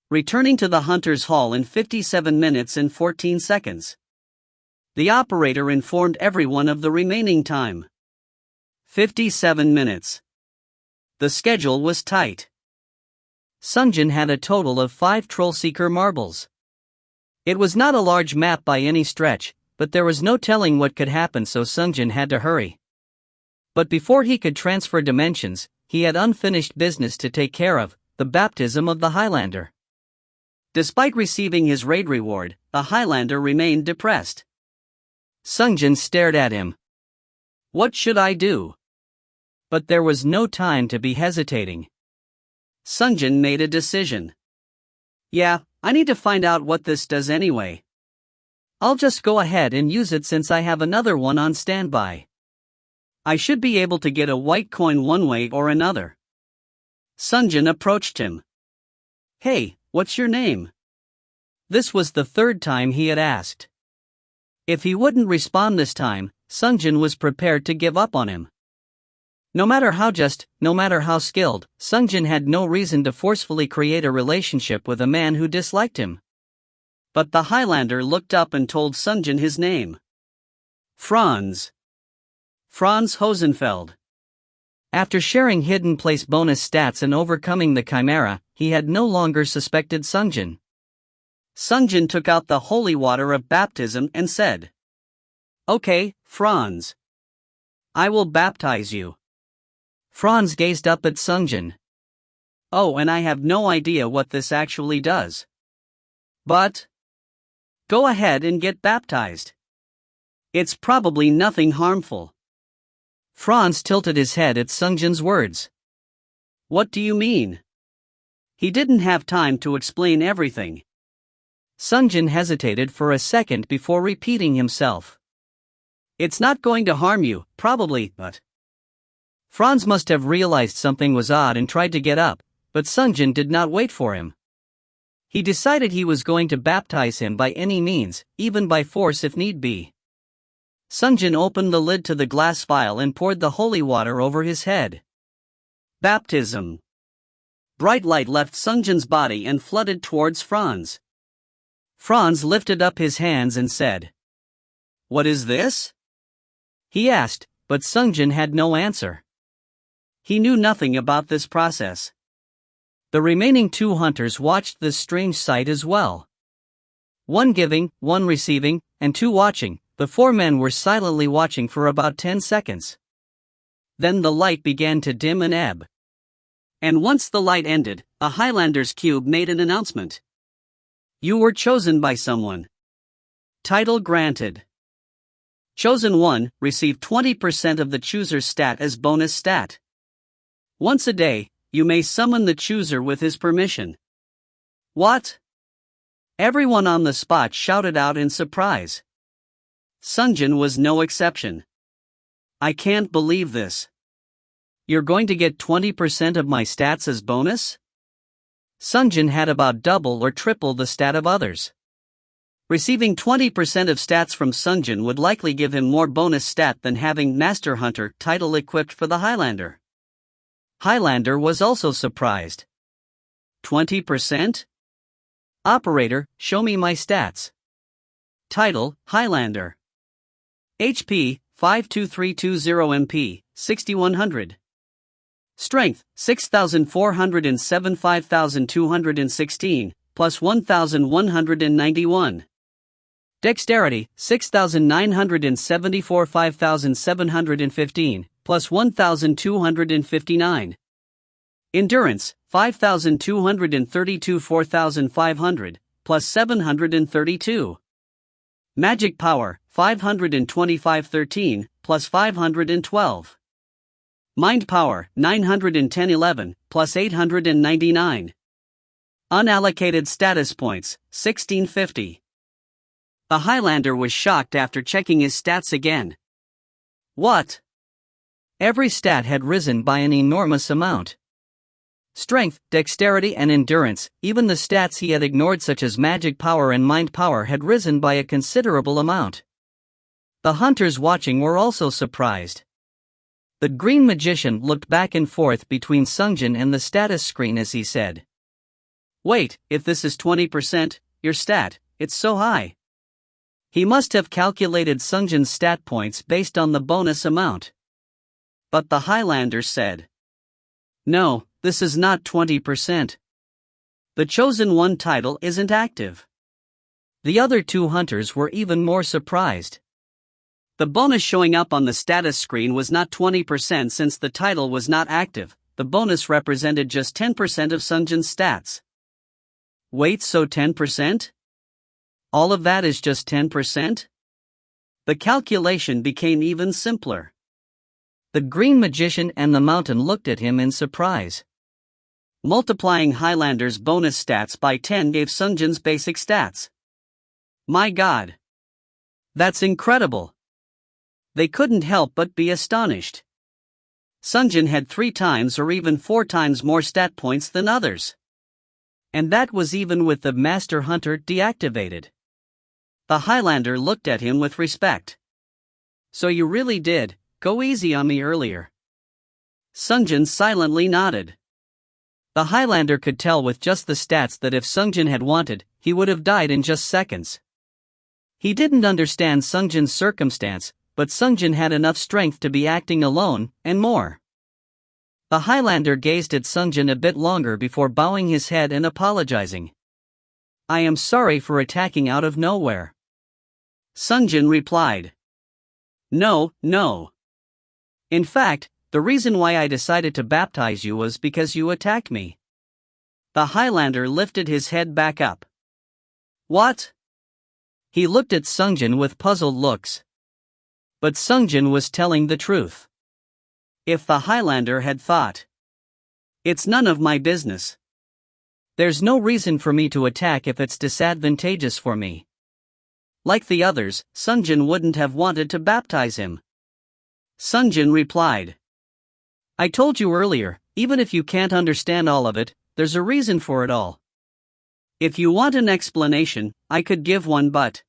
Speaker 1: Returning to the Hunter's Hall in 57 minutes and 14 seconds. The operator informed everyone of the remaining time. 57 minutes. The schedule was tight. Sungjin had a total of 5 Troll Seeker marbles. It was not a large map by any stretch, but there was no telling what could happen, so Sungjin had to hurry. But before he could transfer dimensions, he had unfinished business to take care of, the baptism of the Highlander. Despite receiving his raid reward, the Highlander remained depressed. Sungjin stared at him. What should I do? But there was no time to be hesitating. Sungjin made a decision. Yeah, I need to find out what this does anyway. I'll just go ahead and use it since I have another one on standby. I should be able to get a white coin one way or another. Sungjin approached him. Hey, what's your name? This was the 3rd time he had asked. If he wouldn't respond this time, Sungjin was prepared to give up on him. No matter how skilled, Sungjin had no reason to forcefully create a relationship with a man who disliked him. But the Highlander looked up and told Sungjin his name. Franz. Franz Hosenfeld. After sharing hidden place bonus stats and overcoming the Chimera, he had no longer suspected Sungjin. Sungjin took out the holy water of baptism and said, Okay, Franz. I will baptize you. Franz gazed up at Sungjin. Oh, and I have no idea what this actually does. But go ahead and get baptized. It's probably nothing harmful. Franz tilted his head at Sungjin's words. What do you mean? He didn't have time to explain everything. Sungjin hesitated for a second before repeating himself. It's not going to harm you, probably, but. Franz must have realized something was odd and tried to get up, but Sungjin did not wait for him. He decided he was going to baptize him by any means, even by force if need be. Sungjin opened the lid to the glass vial and poured the holy water over his head. Baptism. Bright light left Sungjin's body and flooded towards Franz. Franz lifted up his hands and said, "What is this?" he asked, but Sungjin had no answer. He knew nothing about this process. The remaining two hunters watched this strange sight as well. One giving, one receiving, and two watching. The four men were silently watching for about 10 seconds. Then the light began to dim and ebb. And once the light ended, a Highlander's cube made an announcement. You were chosen by someone. Title granted. Chosen 1, received 20% of the chooser's stat as bonus stat. Once a day, you may summon the chooser with his permission. What? Everyone on the spot shouted out in surprise. Sungjin was no exception. I can't believe this. You're going to get 20% of my stats as bonus? Sungjin had about double or triple the stat of others. Receiving 20% of stats from Sungjin would likely give him more bonus stat than having Master Hunter title equipped for the Highlander. Highlander was also surprised. 20%? Operator, show me my stats. Title, Highlander. HP, 52320 MP, 6100. Strength, 6407 5216, plus 1191. Dexterity, 6974 5715, plus 1259. Endurance, 5232 4500, plus 732. Magic power, 525-13, plus 512. Mind power, 910-11, plus 899. Unallocated status points, 1650. The Highlander was shocked after checking his stats again. What? Every stat had risen by an enormous amount. Strength, dexterity and endurance, even the stats he had ignored such as magic power and mind power had risen by a considerable amount. The hunters watching were also surprised. The Green Magician looked back and forth between Sungjin and the status screen as he said, "Wait, if this is 20%, your stat, it's so high." He must have calculated Sungjin's stat points based on the bonus amount. But the Highlander said, "No, this is not 20%. The Chosen One title isn't active." The other two hunters were even more surprised. The bonus showing up on the status screen was not 20% since the title was not active. The bonus represented just 10% of Sungjin's stats. Wait, so 10%? All of that is just 10%? The calculation became even simpler. The Green Magician and the Mountain looked at him in surprise. Multiplying Highlander's bonus stats by 10 gave Sungjin's basic stats. My God! That's incredible! They couldn't help but be astonished. Sungjin had 3 times or even 4 times more stat points than others. And that was even with the Master Hunter deactivated. The Highlander looked at him with respect. So you really did go easy on me earlier. Sungjin silently nodded. The Highlander could tell with just the stats that if Sungjin had wanted, he would have died in just seconds. He didn't understand Sungjin's circumstance, but Sungjin had enough strength to be acting alone, and more. The Highlander gazed at Sungjin a bit longer before bowing his head and apologizing. "I am sorry for attacking out of nowhere." Sungjin replied, No. In fact, the reason why I decided to baptize you was because you attacked me." The Highlander lifted his head back up. What? He looked at Sungjin with puzzled looks. But Sungjin was telling the truth. If the Highlander had thought, "It's none of my business. There's no reason for me to attack if it's disadvantageous for me," Like the others, Sungjin wouldn't have wanted to baptize him. Sungjin replied, I told you earlier, even if you can't understand all of it, there's a reason for it all. If you want an explanation, I could give one, but...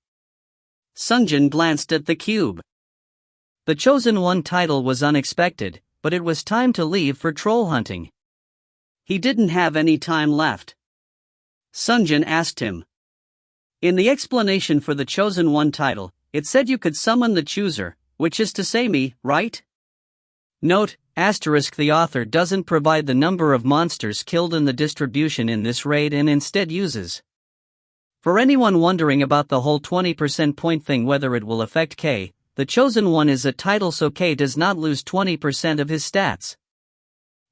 Speaker 1: Sungjin glanced at the cube. The Chosen One title was unexpected, but it was time to leave for troll hunting. He didn't have any time left. Sungjin asked him. In the explanation for the Chosen One title, it said you could summon the chooser, which is to say me, right? Note, asterisk the author doesn't provide the number of monsters killed in the distribution in this raid and instead uses. For anyone wondering about the whole 20% point thing, whether it will affect K, the Chosen One is a title so K does not lose 20% of his stats.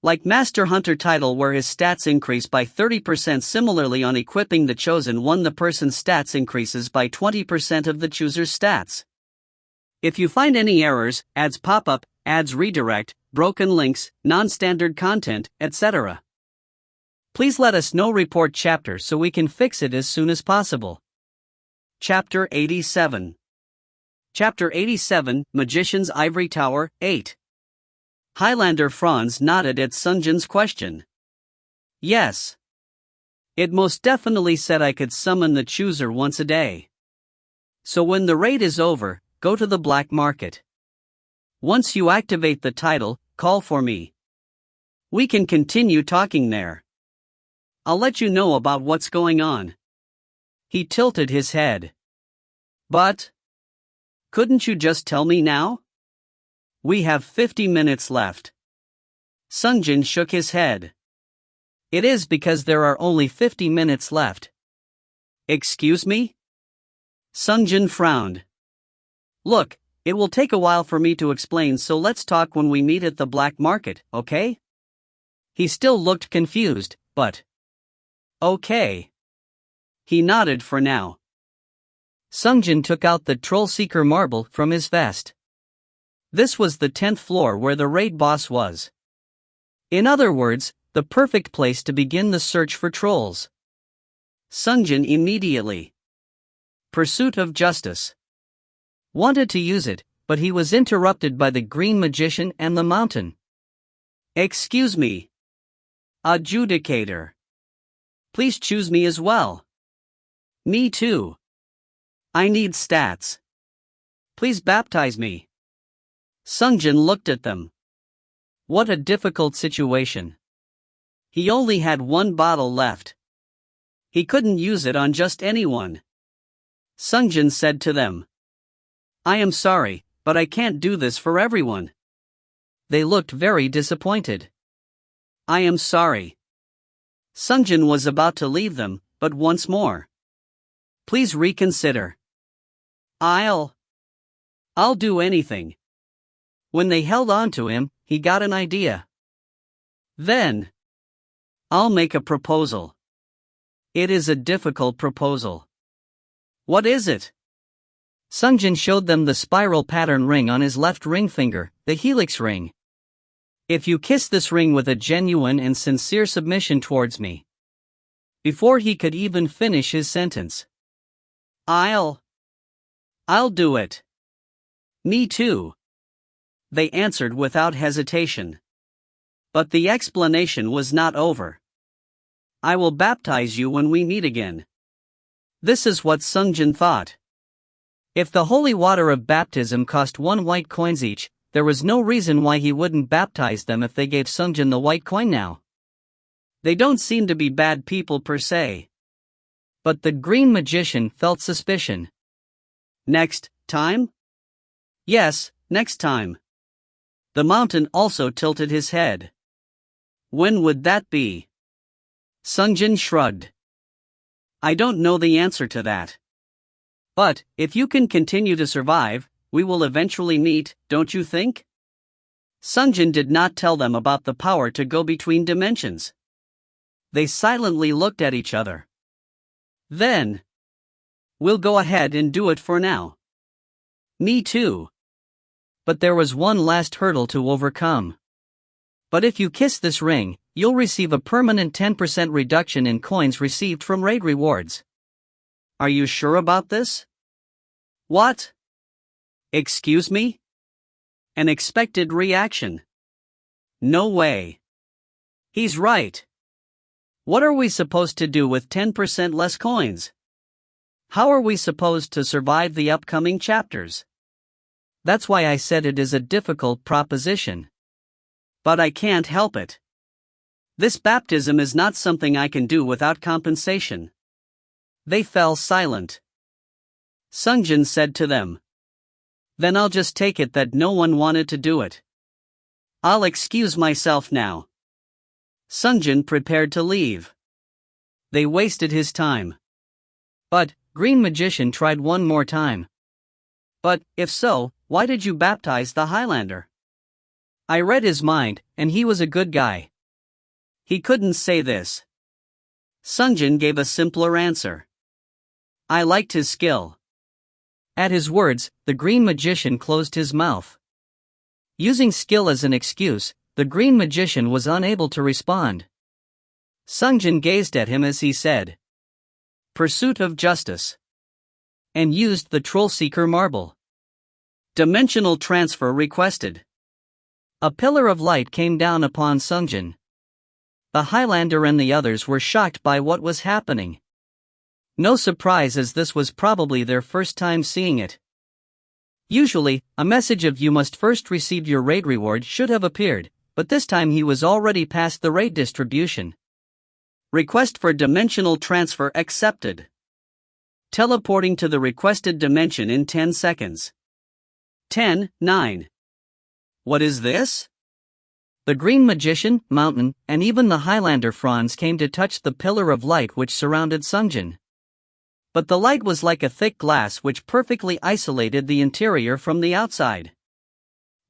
Speaker 1: Like Master Hunter title where his stats increase by 30%, similarly on equipping the Chosen One the person's stats increases by 20% of the chooser's stats. If you find any errors, ads pop up, ads redirect, broken links, non-standard content, etc., please let us know. Report chapter so we can fix it as soon as possible. Chapter 87. Chapter 87, Magician's Ivory Tower, 8. Highlander Franz nodded at Sungjin's question. Yes. It most definitely said I could summon the chooser once a day. So when the raid is over, go to the black market. Once you activate the title, call for me. We can continue talking there. I'll let you know about what's going on. He tilted his head. But... couldn't you just tell me now? We have 50 minutes left. Sungjin shook his head. It is because there are only 50 minutes left. Excuse me? Sungjin frowned. Look, it will take a while for me to explain, so let's talk when we meet at the black market, okay? He still looked confused, but... okay. He nodded for now. Sungjin took out the Troll Seeker marble from his vest. This was the 10th floor where the raid boss was. In other words, the perfect place to begin the search for trolls. Sungjin immediately. Pursuit of justice. Wanted to use it, but he was interrupted by the Green Magician and the mountain. Excuse me. Adjudicator. Please choose me as well. Me too. I need stats. Please baptize me. Sungjin looked at them. What a difficult situation. He only had one bottle left. He couldn't use it on just anyone. Sungjin said to them, I am sorry, but I can't do this for everyone. They looked very disappointed. I am sorry. Sungjin was about to leave them, but once more. Please reconsider. I'll do anything. When they held on to him, he got an idea. Then, I'll make a proposal. It is a difficult proposal. What is it? Sungjin showed them the spiral pattern ring on his left ring finger, the helix ring. If you kiss this ring with a genuine and sincere submission towards me. Before he could even finish his sentence. I'll do it. Me too. They answered without hesitation. But the explanation was not over. I will baptize you when we meet again. This is what Sungjin thought. If the holy water of baptism cost 1 white coins each, there was no reason why he wouldn't baptize them if they gave Sungjin the white coin now. They don't seem to be bad people per se. But the Green Magician felt suspicion. Next time? Yes, next time. The mountain also tilted his head. When would that be? Sungjin shrugged. I don't know the answer to that. But, if you can continue to survive, we will eventually meet, don't you think? Sungjin did not tell them about the power to go between dimensions. They silently looked at each other. Then, we'll go ahead and do it for now. Me too. But there was one last hurdle to overcome. But if you kiss this ring, you'll receive a permanent 10% reduction in coins received from raid rewards. Are you sure about this? What? Excuse me? An expected reaction. No way. He's right. What are we supposed to do with 10% less coins? How are we supposed to survive the upcoming chapters? That's why I said it is a difficult proposition. But I can't help it. This baptism is not something I can do without compensation. They fell silent. Sungjin said to them. Then I'll just take it that no one wanted to do it. I'll excuse myself now. Sungjin prepared to leave. They wasted his time. But, Green Magician tried one more time. But, if so, why did you baptize the Highlander? I read his mind, and he was a good guy. He couldn't say this. Sungjin gave a simpler answer. I liked his skill. At his words, the Green Magician closed his mouth. Using skill as an excuse, the Green Magician was unable to respond. Sungjin gazed at him as he said, Pursuit of justice. And used the Troll Seeker marble. Dimensional transfer requested. A pillar of light came down upon Sungjin. The Highlander and the others were shocked by what was happening. No surprise, as this was probably their first time seeing it. Usually, a message of "you must first receive your raid reward" should have appeared, but this time he was already past the raid distribution. Request for dimensional transfer accepted. Teleporting to the requested dimension in 10 seconds. 10, 9. What is this? The Green Magician, Mountain, and even the Highlander Franz came to touch the pillar of light which surrounded Sungjin. But the light was like a thick glass which perfectly isolated the interior from the outside.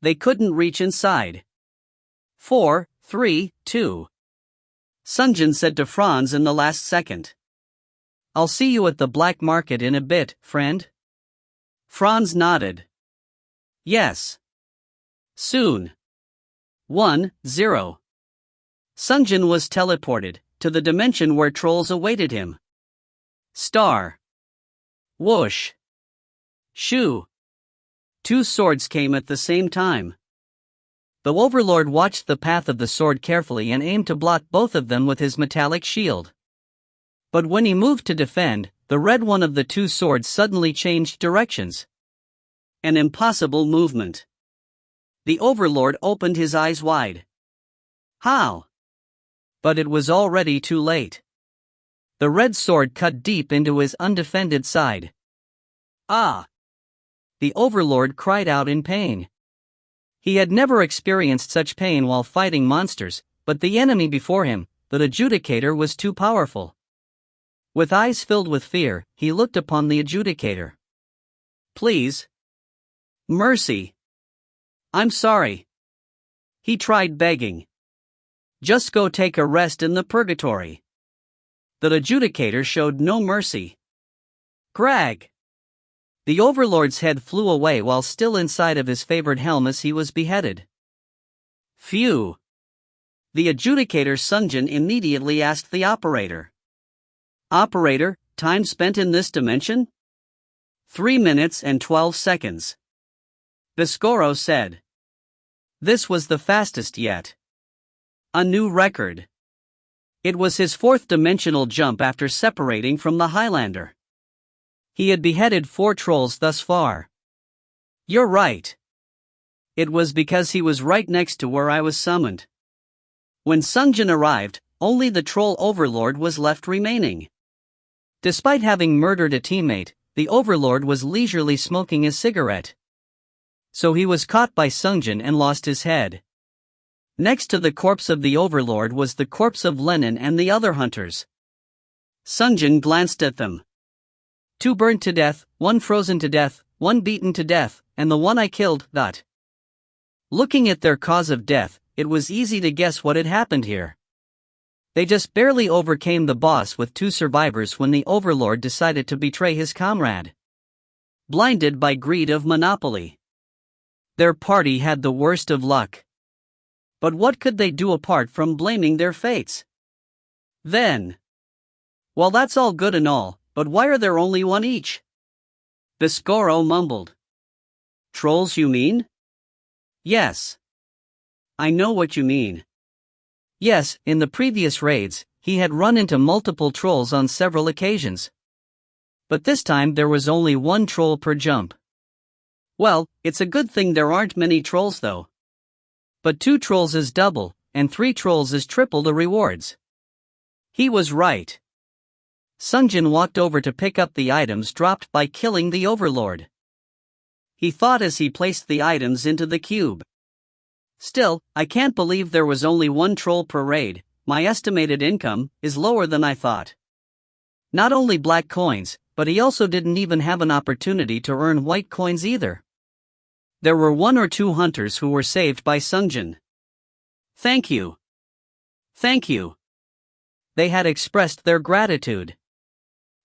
Speaker 1: They couldn't reach inside. 4, 3, 2. Sungjin said to Franz in the last second. I'll see you at the black market in a bit, friend. Franz nodded. Yes. Soon. 1, 0. Sungjin was teleported to the dimension where trolls awaited him. Star. Whoosh. Shoo. 2 swords came at the same time. The Overlord watched the path of the sword carefully and aimed to block both of them with his metallic shield. But when he moved to defend, the red one of the 2 swords suddenly changed directions. An impossible movement. The Overlord opened his eyes wide. How? But it was already too late. The red sword cut deep into his undefended side. Ah! The Overlord cried out in pain. He had never experienced such pain while fighting monsters, but the enemy before him, the Adjudicator, was too powerful. With eyes filled with fear, he looked upon the Adjudicator. Please. Mercy. I'm sorry. He tried begging. Just go take a rest in the purgatory. The Adjudicator showed no mercy. Grag. The Overlord's head flew away while still inside of his favored helm as he was beheaded. Phew. The Adjudicator Sungjin immediately asked the operator. Operator, time spent in this dimension? 3 minutes and 12 seconds. Biscoro said. This was the fastest yet. A new record. It was his 4th dimensional jump after separating from the Highlander. He had beheaded 4 trolls thus far. You're right. It was because he was right next to where I was summoned. When Sungjin arrived, only the Troll Overlord was left remaining. Despite having murdered a teammate, the Overlord was leisurely smoking a cigarette. So he was caught by Sungjin and lost his head. Next to the corpse of the Overlord was the corpse of Lenin and the other hunters. Sungjin glanced at them. 2 burned to death, 1 frozen to death, 1 beaten to death, and the one I killed. Looking at their cause of death, it was easy to guess what had happened here. They just barely overcame the boss with 2 survivors when the Overlord decided to betray his comrade. Blinded by greed of monopoly. Their party had the worst of luck. But what could they do apart from blaming their fates? Then. Well, that's all good and all, but why are there only 1 each? Biscoro mumbled. Trolls, you mean? Yes. I know what you mean. Yes, in the previous raids, he had run into multiple trolls on several occasions. But this time there was only one troll per jump. Well, it's a good thing there aren't many trolls though. But 2 trolls is double, and 3 trolls is triple the rewards. He was right. Sungjin walked over to pick up the items dropped by killing the Overlord. He thought as he placed the items into the cube. Still, I can't believe there was only 1 troll per raid. My estimated income is lower than I thought. Not only black coins, but he also didn't even have an opportunity to earn white coins either. There were 1 or 2 hunters who were saved by Sungjin. Thank you. Thank you. They had expressed their gratitude.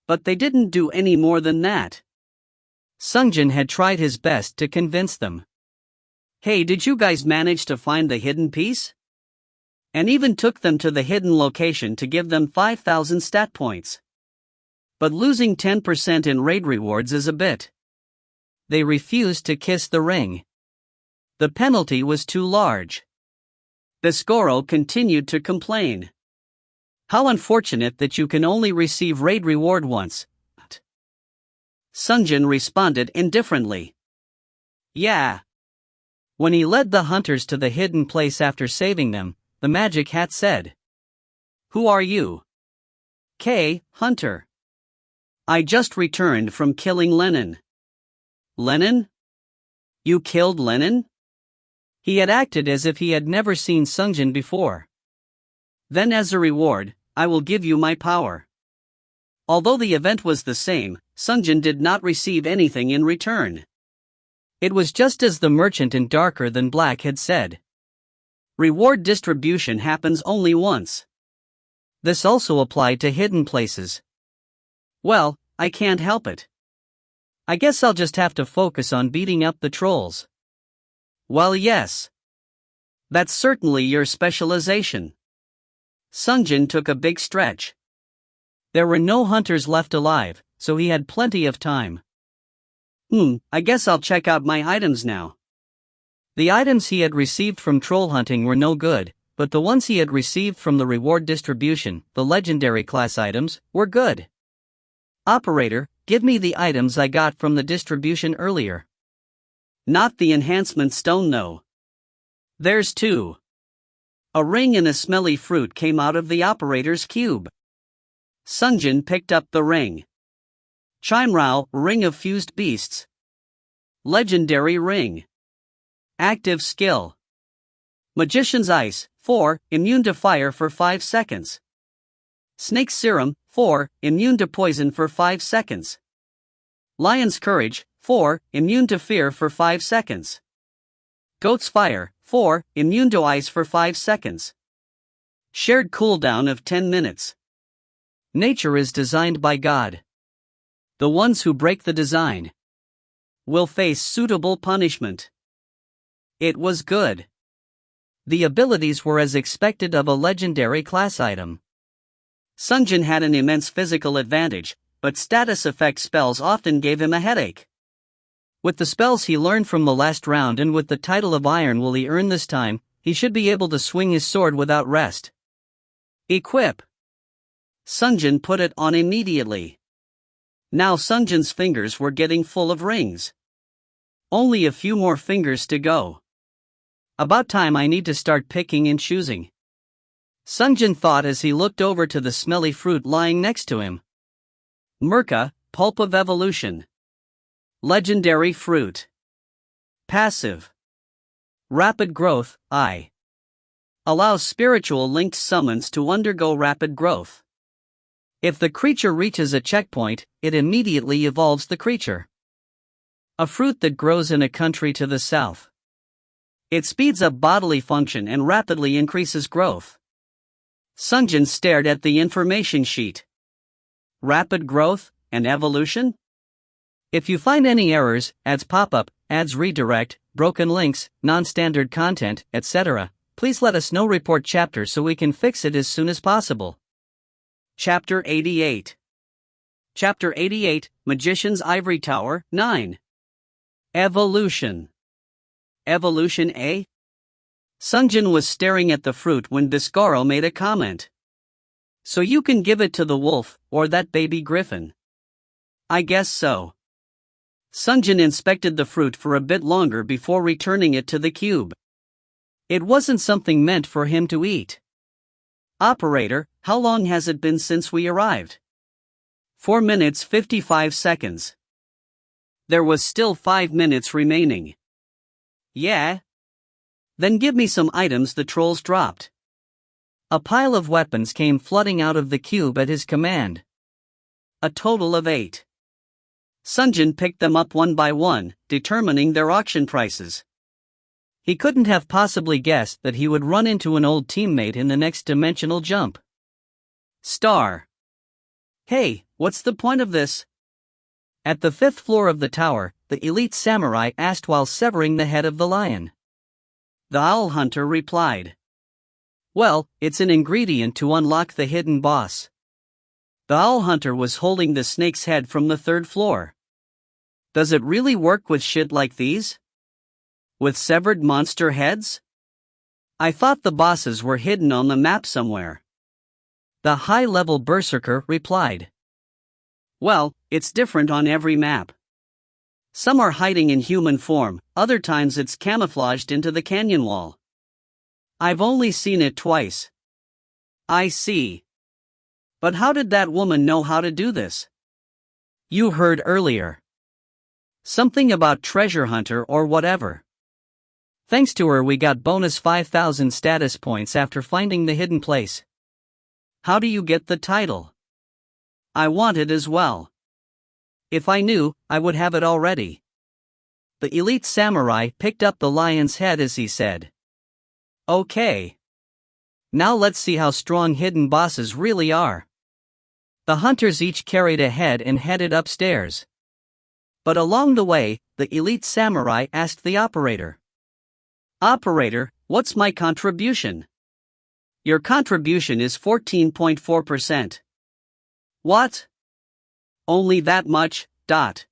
Speaker 1: But they didn't do any more than that. Sungjin had tried his best to convince them. Hey, did you guys manage to find the hidden piece? And even took them to the hidden location to give them 5,000 stat points. But losing 10% in raid rewards is a bit. They refused to kiss the ring. The penalty was too large. Biscoro continued to complain. How unfortunate that you can only receive raid reward once. Sungjin responded indifferently. Yeah. When he led the hunters to the hidden place after saving them, the magic hat said, Who are you? K. Hunter. I just returned from killing Lenin. Lenin? You killed Lenin? He had acted as if he had never seen Sungjin before. Then as a reward, I will give you my power. Although the event was the same, Sungjin did not receive anything in return. It was just as the merchant in Darker Than Black had said. Reward distribution happens only once. This also applied to hidden places. Well, I can't help it. I guess I'll just have to focus on beating up the trolls. Well, yes. That's certainly your specialization. Sungjin took a big stretch. There were no hunters left alive, so he had plenty of time. I guess I'll check out my items now. The items he had received from troll hunting were no good, but the ones he had received from the reward distribution, the legendary class items, were good. Operator, give me the items I got from the distribution earlier. Not the enhancement stone though. There's 2. A ring and a smelly fruit came out of the operator's cube. Sungjin picked up the ring. Chimrao, Ring of Fused Beasts. Legendary Ring. Active Skill. Magician's Ice, 4, immune to fire for 5 seconds. Snake Serum, 4, immune to poison for 5 seconds. Lion's Courage, 4, immune to fear for 5 seconds. Goat's Fire, 4, immune to ice for 5 seconds. Shared cooldown of 10 minutes. Nature is designed by God. The ones who break the design will face suitable punishment. It was good. The abilities were as expected of a legendary class item. Sungjin had an immense physical advantage, but status effect spells often gave him a headache. With the spells he learned from the last round and with the title of Iron Will he earn this time, he should be able to swing his sword without rest. Equip. Sungjin put it on immediately. Now Sungjin's fingers were getting full of rings. Only a few more fingers to go. About time I need to start picking and choosing. Sungjin thought as he looked over to the smelly fruit lying next to him. Merca, Pulp of Evolution. Legendary Fruit. Passive. Rapid Growth, I. Allows spiritual linked summons to undergo rapid growth. If the creature reaches a checkpoint, it immediately evolves the creature. A fruit that grows in a country to the south. It speeds up bodily function and rapidly increases growth. Sungjin stared at the information sheet. Rapid growth and evolution? If you find any errors, ads pop up, ads redirect, broken links, non-standard content, etc., please let us know. Report chapter so we can fix it as soon as possible. Chapter 88. Chapter 88, Magician's Ivory Tower, 9. Evolution. Evolution A? Sungjin was staring at the fruit when Biscaro made a comment. So you can give it to the wolf, or that baby griffin? I guess so. Sungjin inspected the fruit for a bit longer before returning it to the cube. It wasn't something meant for him to eat. Operator, how long has it been since we arrived? 4 minutes 55 seconds. There was still 5 minutes remaining. Yeah? Then give me some items the trolls dropped. A pile of weapons came flooding out of the cube at his command. A total of 8. Sungjin picked them up one by one, determining their auction prices. He couldn't have possibly guessed that he would run into an old teammate in the next dimensional jump. Star. Hey, what's the point of this? At the 5th floor of the tower, the elite samurai asked while severing the head of the lion. The owl hunter replied. Well, it's an ingredient to unlock the hidden boss. The owl hunter was holding the snake's head from the 3rd floor. Does it really work with shit like these? With severed monster heads? I thought the bosses were hidden on the map somewhere. The high-level berserker replied. Well, it's different on every map. Some are hiding in human form, other times it's camouflaged into the canyon wall. I've only seen it twice. I see. But how did that woman know how to do this? You heard earlier. Something about treasure hunter or whatever. Thanks to her we got bonus 5,000 status points after finding the hidden place. How do you get the title? I want it as well. If I knew, I would have it already. The elite samurai picked up the lion's head as he said. Okay. Now let's see how strong hidden bosses really are. The hunters each carried a head and headed upstairs. But along the way, the elite samurai asked the operator. Operator, what's my contribution? Your contribution is 14.4%. What? Only that much, dot.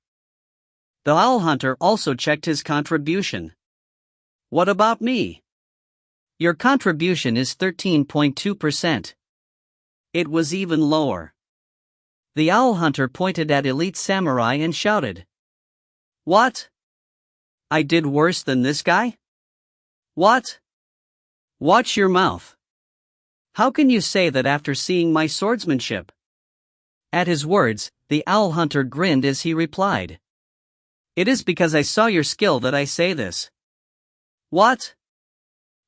Speaker 1: The owl hunter also checked his contribution. What about me? Your contribution is 13.2%. It was even lower. The owl hunter pointed at elite samurai and shouted. What? I did worse than this guy? What? Watch your mouth. How can you say that after seeing my swordsmanship? At his words, the owl hunter grinned as he replied. It is because I saw your skill that I say this. What?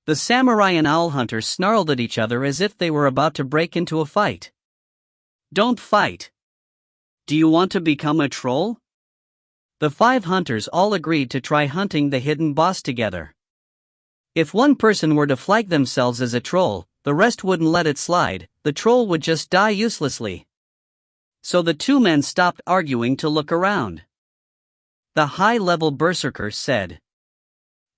Speaker 1: The samurai and owl hunter snarled at each other as if they were about to break into a fight. Don't fight. Do you want to become a troll? The 5 hunters all agreed to try hunting the hidden boss together. If one person were to flag themselves as a troll, the rest wouldn't let it slide, the troll would just die uselessly. So the 2 men stopped arguing to look around. The high-level berserker said.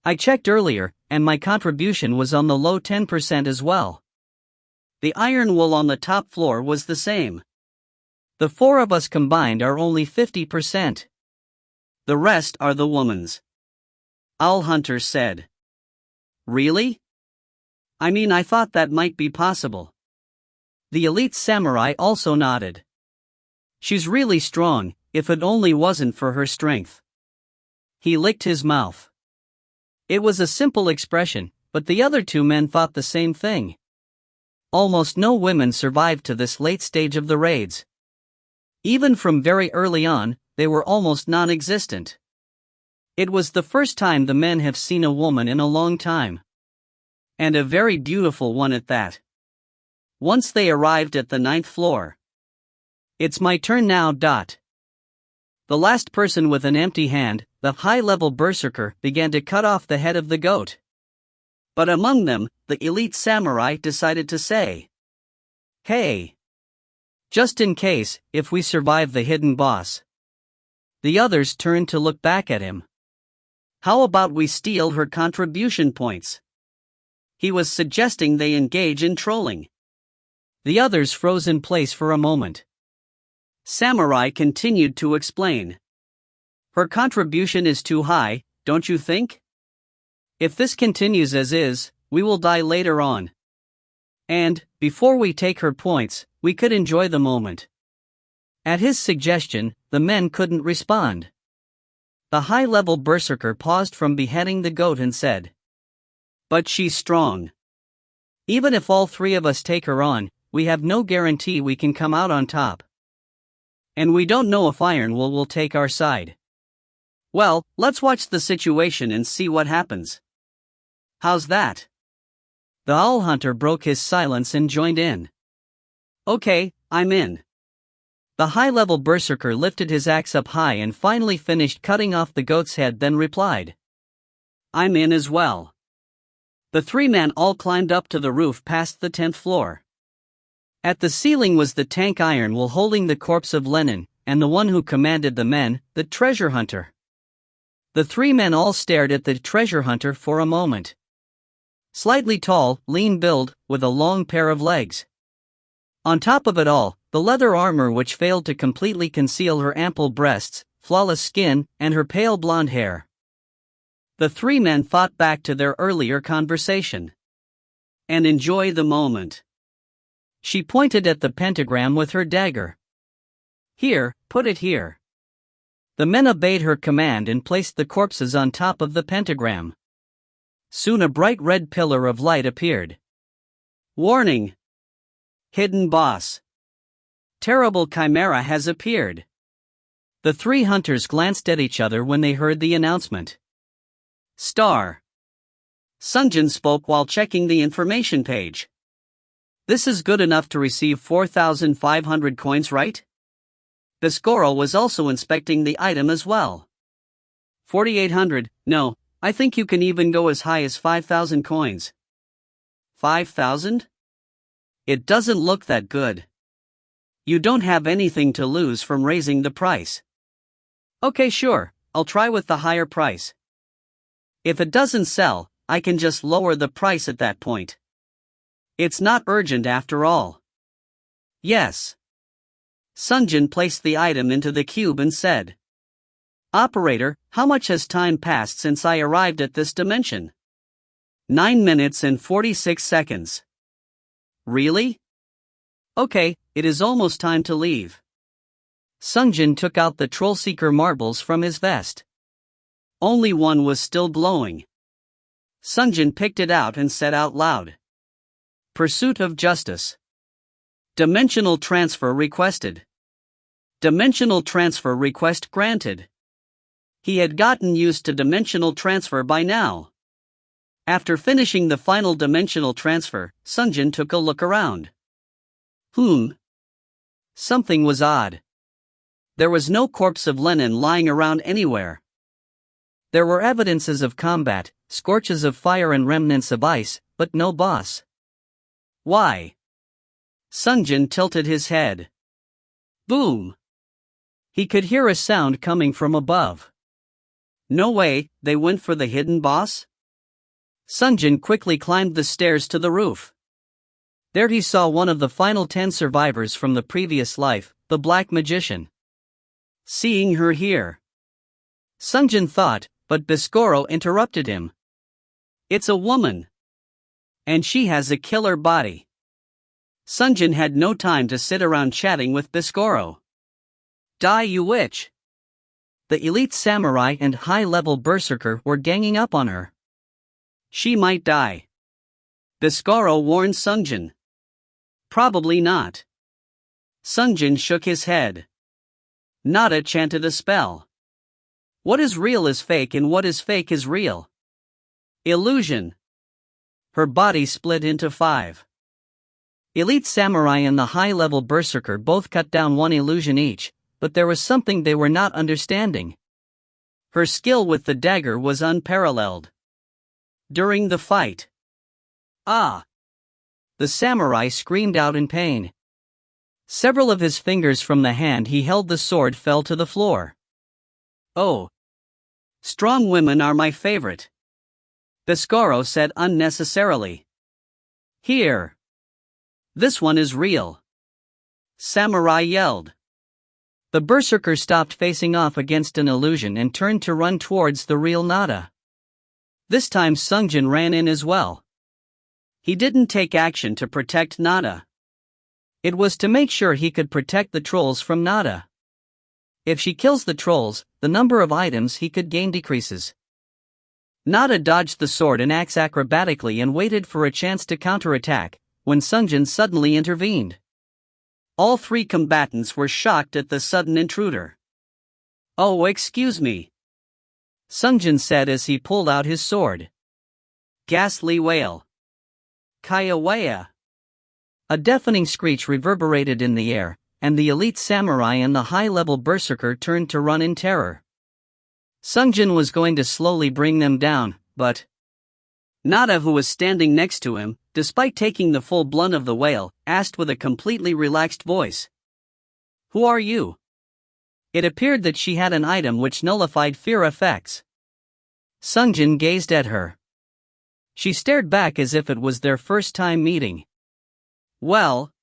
Speaker 1: I checked earlier, and my contribution was on the low 10% as well. The iron wool on the top floor was the same. The 4 of us combined are only 50%. The rest are the woman's. Owl hunter said. Really? I mean, I thought that might be possible. The elite samurai also nodded. She's really strong, if it only wasn't for her strength. He licked his mouth. It was a simple expression, but the other 2 men thought the same thing. Almost no women survived to this late stage of the raids. Even from very early on, they were almost non-existent. It was the first time the men have seen a woman in a long time. And a very beautiful one at that. Once they arrived at the 9th floor. It's my turn now, dot. The last person with an empty hand, the high-level berserker, began to cut off the head of the goat. But among them, the elite samurai decided to say, Hey! Just in case, if we survive the hidden boss. The others turned to look back at him. How about we steal her contribution points? He was suggesting they engage in trolling. The others froze in place for a moment. Samurai continued to explain. Her contribution is too high, don't you think? If this continues as is, we will die later on. And, before we take her points, we could enjoy the moment. At his suggestion, the men couldn't respond. The high-level berserker paused from beheading the goat and said, "But she's strong. Even if all three of us take her on, we have no guarantee we can come out on top. And we don't know if Iron will take our side. Well, let's watch the situation and see what happens. How's that?" The owl hunter broke his silence and joined in. "Okay, I'm in." The high-level berserker lifted his axe up high and finally finished cutting off the goat's head, then replied, "I'm in as well." The three men all climbed up to the roof past the 10th floor. At the ceiling was the tank Iron Will holding the corpse of Lenin, and the one who commanded the men, the treasure hunter. The three men all stared at the treasure hunter for a moment. Slightly tall, lean build, with a long pair of legs. On top of it all, the leather armor which failed to completely conceal her ample breasts, flawless skin, and her pale blonde hair. The three men thought back to their earlier conversation. "And enjoy the moment." She pointed at the pentagram with her dagger. "Here, put it here." The men obeyed her command and placed the corpses on top of the pentagram. Soon a bright red pillar of light appeared. "Warning! Hidden boss! Terrible chimera has appeared." The three hunters glanced at each other when they heard the announcement. Star. Sungjin spoke while checking the information page. "This is good enough to receive 4,500 coins, right?" Biscoro was also inspecting the item as well. 4,800, no, I think you can even go as high as 5,000 coins. 5,000? It doesn't look that good. You don't have anything to lose from raising the price. Okay, sure, I'll try with the higher price. If it doesn't sell, I can just lower the price at that point. It's not urgent after all. Yes. Sungjin placed the item into the cube and said, "Operator, how much has time passed since I arrived at this dimension?" 9 minutes and 46 seconds. Really? Okay, it is almost time to leave. Sungjin took out the Troll Seeker marbles from his vest. Only one was still glowing. Sungjin picked it out and said out loud, "Pursuit of justice. Dimensional transfer requested." Dimensional transfer request granted. He had gotten used to dimensional transfer by now. After finishing the final dimensional transfer, Sungjin took a look around. Something was odd. There was no corpse of Lenin lying around anywhere. There were evidences of combat, scorches of fire and remnants of ice, but no boss. Why? Sungjin tilted his head. Boom! He could hear a sound coming from above. No way, they went for the hidden boss? Sungjin quickly climbed the stairs to the roof. There he saw one of the final 10 survivors from the previous life, the Black Magician. Seeing her here, Sungjin thought, but Biscoro interrupted him. It's a woman. And she has a killer body. Sungjin had no time to sit around chatting with Biscoro. Die, you witch! The elite samurai and high-level berserker were ganging up on her. She might die. Biscoro warned Sungjin. Probably not. Sungjin shook his head. Nada chanted a spell. What is real is fake and what is fake is real. Illusion. Her body split into 5. Elite Samurai and the high-level berserker both cut down 1 illusion each, but there was something they were not understanding. Her skill with the dagger was unparalleled. During the fight. Ah! The samurai screamed out in pain. Several of his fingers from the hand he held the sword fell to the floor. Oh! Strong women are my favorite. Biscoro said unnecessarily. Here. This one is real. Samurai yelled. The berserker stopped facing off against an illusion and turned to run towards the real Nada. This time Sungjin ran in as well. He didn't take action to protect Nada. It was to make sure he could protect the trolls from Nada. If she kills the trolls, the number of items he could gain decreases. Nada dodged the sword and axe acrobatically and waited for a chance to counterattack, when Sungjin suddenly intervened. All three combatants were shocked at the sudden intruder. "Oh, excuse me," Sungjin said as he pulled out his sword. Ghastly wail. Kaya-waya. A deafening screech reverberated in the air, and the elite samurai and the high-level berserker turned to run in terror. Sungjin was going to slowly bring them down, but Nada, who was standing next to him, despite taking the full blunt of the wail, asked with a completely relaxed voice, "Who are you?" It appeared that she had an item which nullified fear effects. Sungjin gazed at her. She stared back as if it was their first time meeting. "Well,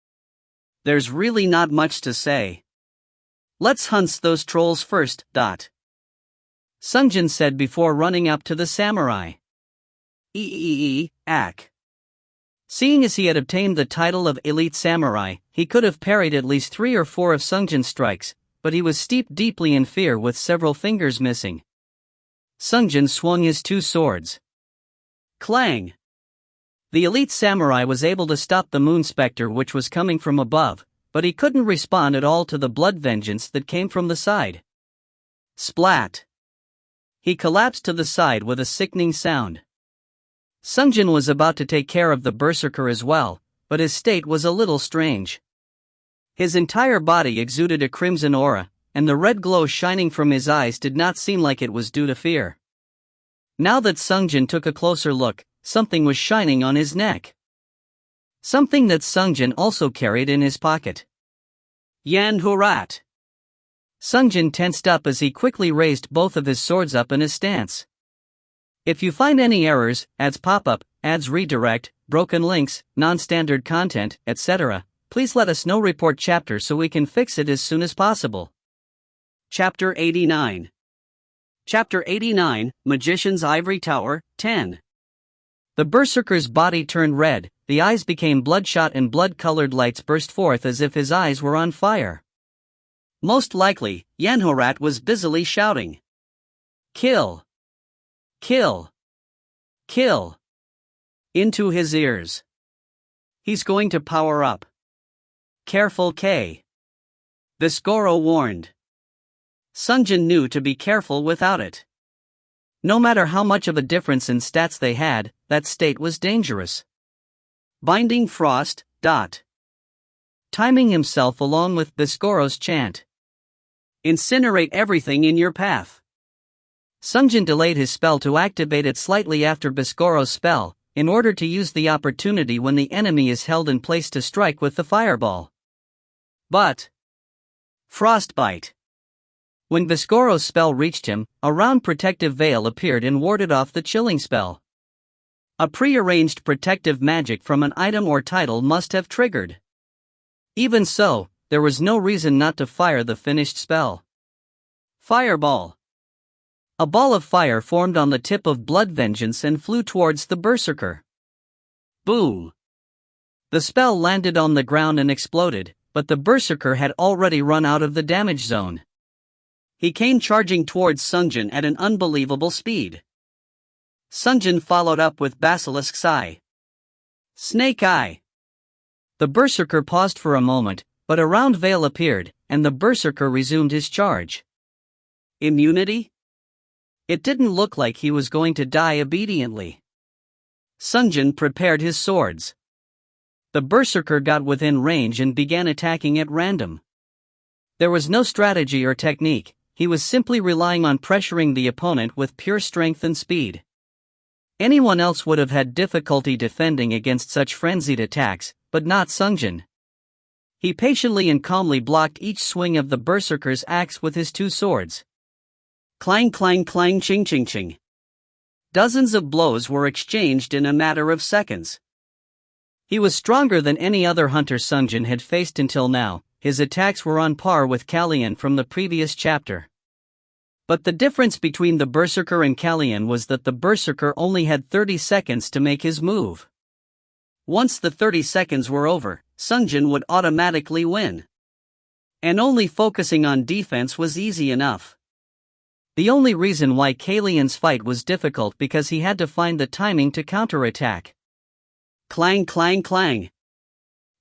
Speaker 1: there's really not much to say. Let's hunt those trolls first, Sungjin said before running up to the samurai. Ack. Seeing as he had obtained the title of elite samurai, he could have parried at least 3 or 4 of Sungjin's strikes, but he was steeped deeply in fear with several fingers missing. Sungjin swung his 2 swords. Clang! The elite samurai was able to stop the moon specter which was coming from above, but he couldn't respond at all to the blood vengeance that came from the side. Splat! He collapsed to the side with a sickening sound. Sungjin was about to take care of the berserker as well, but his state was a little strange. His entire body exuded a crimson aura, and the red glow shining from his eyes did not seem like it was due to fear. Now that Sungjin took a closer look, something was shining on his neck. Something that Sungjin also carried in his pocket. Yan-Hurat! Sungjin tensed up as he quickly raised both of his swords up in a stance. If you find any errors, ads pop-up, ads redirect, broken links, non-standard content, etc., please let us know. Report chapter so we can fix it as soon as possible. Chapter 89. Chapter 89, Magician's Ivory Tower, 10. The berserker's body turned red, the eyes became bloodshot and blood-colored lights burst forth as if his eyes were on fire. Most likely, Yan-Hurat was busily shouting, "Kill! Kill! Kill!" into his ears. He's going to power up. Careful, K. Viscoro warned. Sungjin knew to be careful without it. No matter how much of a difference in stats they had, that state was dangerous. Binding Frost, timing himself along with Viscoro's chant. Incinerate everything in your path. Sungjin delayed his spell to activate it slightly after Viscoro's spell, in order to use the opportunity when the enemy is held in place to strike with the fireball. But Frostbite. When Viscoro's spell reached him, a round protective veil appeared and warded off the chilling spell. A pre-arranged protective magic from an item or title must have triggered. Even so, there was no reason not to fire the finished spell. Fireball. A ball of fire formed on the tip of Blood Vengeance and flew towards the berserker. Boom! The spell landed on the ground and exploded, but the berserker had already run out of the damage zone. He came charging towards Sungjin at an unbelievable speed. Sungjin followed up with Basilisk's Eye. Snake Eye. The berserker paused for a moment, but a round veil appeared, and the berserker resumed his charge. Immunity? It didn't look like he was going to die obediently. Sungjin prepared his swords. The berserker got within range and began attacking at random. There was no strategy or technique, he was simply relying on pressuring the opponent with pure strength and speed. Anyone else would have had difficulty defending against such frenzied attacks, but not Sungjin. He patiently and calmly blocked each swing of the berserker's axe with his 2 swords. Clang clang clang ching ching ching. Dozens of blows were exchanged in a matter of seconds. He was stronger than any other hunter Sungjin had faced until now, his attacks were on par with Kallian from the previous chapter. But the difference between the Berserker and Kallian was that the Berserker only had 30 seconds to make his move. Once the 30 seconds were over, Sungjin would automatically win. And only focusing on defense was easy enough. The only reason why Kallian's fight was difficult because he had to find the timing to counterattack. Clang clang clang.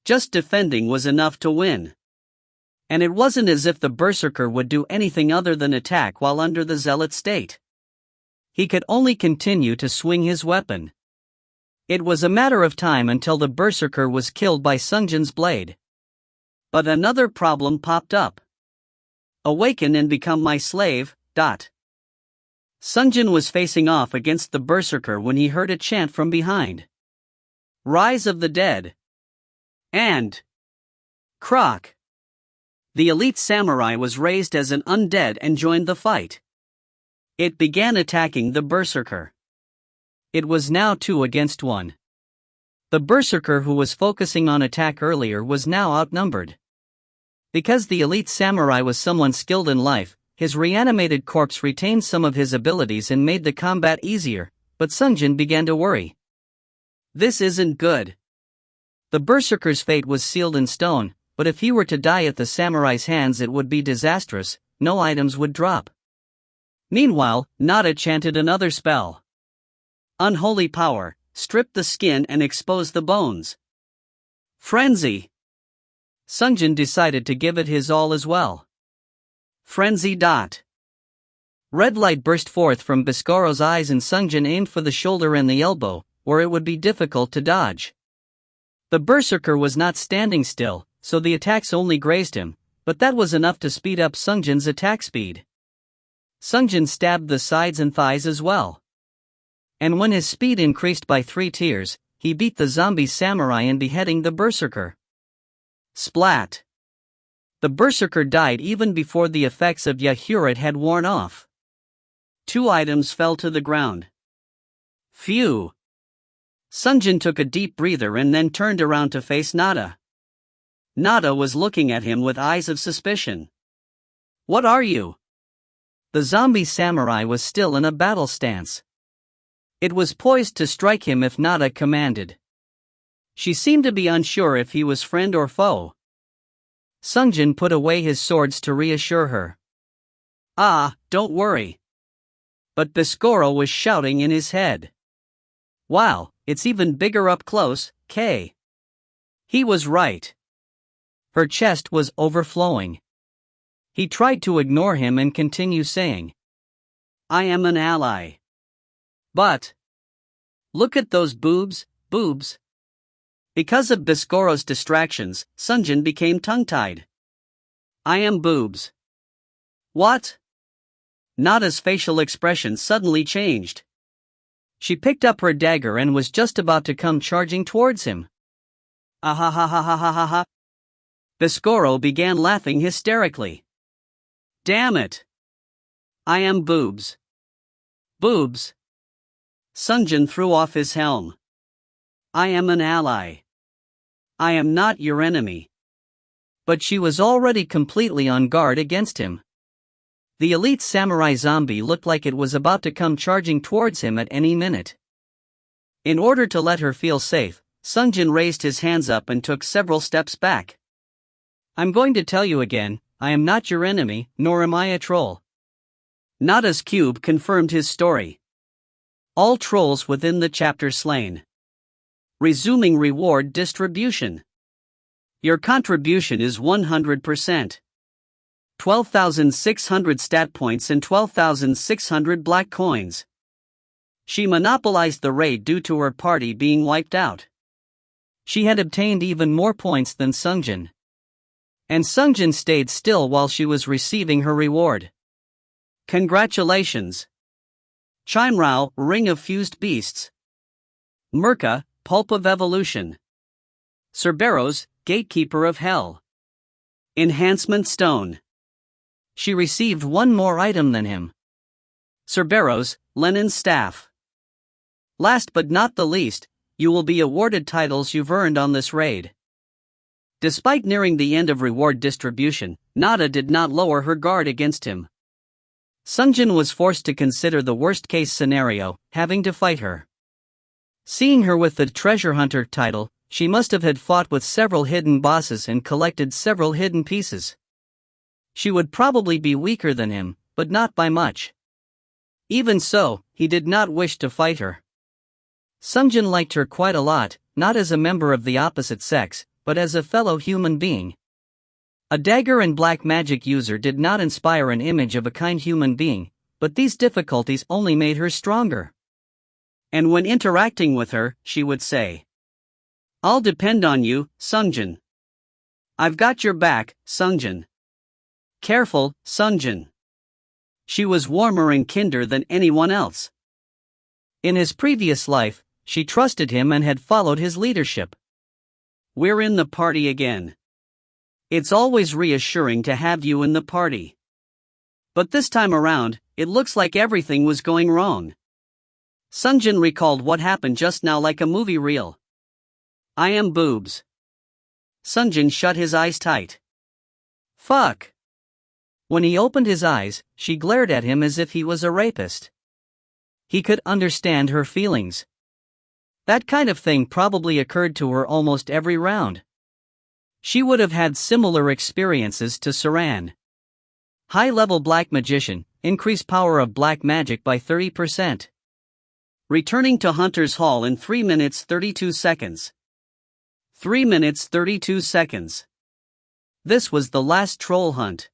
Speaker 1: Just defending was enough to win. And it wasn't as if the Berserker would do anything other than attack while under the zealot state. He could only continue to swing his weapon. It was a matter of time until the Berserker was killed by Sungjin's blade. But another problem popped up. Awaken and become my slave. Sungjin was facing off against the Berserker when he heard a chant from behind. Rise of the Dead. And Croc. The elite samurai was raised as an undead and joined the fight. It began attacking the Berserker. It was now 2 against 1. The Berserker who was focusing on attack earlier was now outnumbered. Because the elite samurai was someone skilled in life, his reanimated corpse retained some of his abilities and made the combat easier, but Sungjin began to worry. This isn't good. The Berserker's fate was sealed in stone, but if he were to die at the samurai's hands it would be disastrous, no items would drop. Meanwhile, Nada chanted another spell. Unholy power, strip the skin and expose the bones. Frenzy. Sungjin decided to give it his all as well. Frenzy. Red light burst forth from Biscaro's eyes and Sungjin aimed for the shoulder and the elbow, where it would be difficult to dodge. The Berserker was not standing still, so the attacks only grazed him, but that was enough to speed up Sungjin's attack speed. Sungjin stabbed the sides and thighs as well. And when his speed increased by 3 tiers, he beat the zombie samurai in beheading the Berserker. Splat! The Berserker died even before the effects of Yahurit had worn off. 2 items fell to the ground. Phew! Sungjin took a deep breather and then turned around to face Nada. Nada was looking at him with eyes of suspicion. What are you? The zombie samurai was still in a battle stance. It was poised to strike him if Nada commanded. She seemed to be unsure if he was friend or foe. Sungjin put away his swords to reassure her. Don't worry. But Biscaro was shouting in his head. Wow, it's even bigger up close, K. He was right. Her chest was overflowing. He tried to ignore him and continue saying, I am an ally. But look at those boobs. Because of Biscaro's distractions, Sungjin became tongue-tied. I am boobs. What? Nada's facial expression suddenly changed. She picked up her dagger and was just about to come charging towards him. Ahahahahahaha. Biscaro began laughing hysterically. Damn it! I am boobs. Boobs. Sungjin threw off his helm. I am an ally. I am not your enemy. But she was already completely on guard against him. The elite samurai zombie looked like it was about to come charging towards him at any minute. In order to let her feel safe, Sungjin raised his hands up and took several steps back. I'm going to tell you again, I am not your enemy, nor am I a troll. Nada's cube confirmed his story. All trolls within the chapter slain. Resuming reward distribution. Your contribution is 100%. 12,600 stat points and 12,600 black coins. She monopolized the raid due to her party being wiped out. She had obtained even more points than Sungjin. And Sungjin stayed still while she was receiving her reward. Congratulations! Chimrao, Ring of Fused Beasts. Merca, Pulp of Evolution. Cerberus, Gatekeeper of Hell. Enhancement Stone. She received one more item than him. Cerberus, Lenin's Staff. Last but not the least, you will be awarded titles you've earned on this raid. Despite nearing the end of reward distribution, Nada did not lower her guard against him. Sungjin was forced to consider the worst-case scenario, having to fight her. Seeing her with the treasure hunter title, she must have had fought with several hidden bosses and collected several hidden pieces. She would probably be weaker than him, but not by much. Even so, he did not wish to fight her. Sungjin liked her quite a lot, not as a member of the opposite sex, but as a fellow human being. A dagger and black magic user did not inspire an image of a kind human being, but these difficulties only made her stronger. And when interacting with her, she would say, "I'll depend on you, Sungjin. I've got your back, Sungjin. Careful, Sungjin." She was warmer and kinder than anyone else. In his previous life, she trusted him and had followed his leadership. "We're in the party again. It's always reassuring to have you in the party. But this time around, it looks like everything was going wrong." Sungjin recalled what happened just now like a movie reel. "I am boobs." Sungjin shut his eyes tight. "Fuck." When he opened his eyes, she glared at him as if he was a rapist. He could understand her feelings. That kind of thing probably occurred to her almost every round. She would have had similar experiences to Saran. High-level black magician, increase power of black magic by 30%. Returning to Hunter's Hall in 3 minutes 32 seconds. 3 minutes 32 seconds. This was the last troll hunt.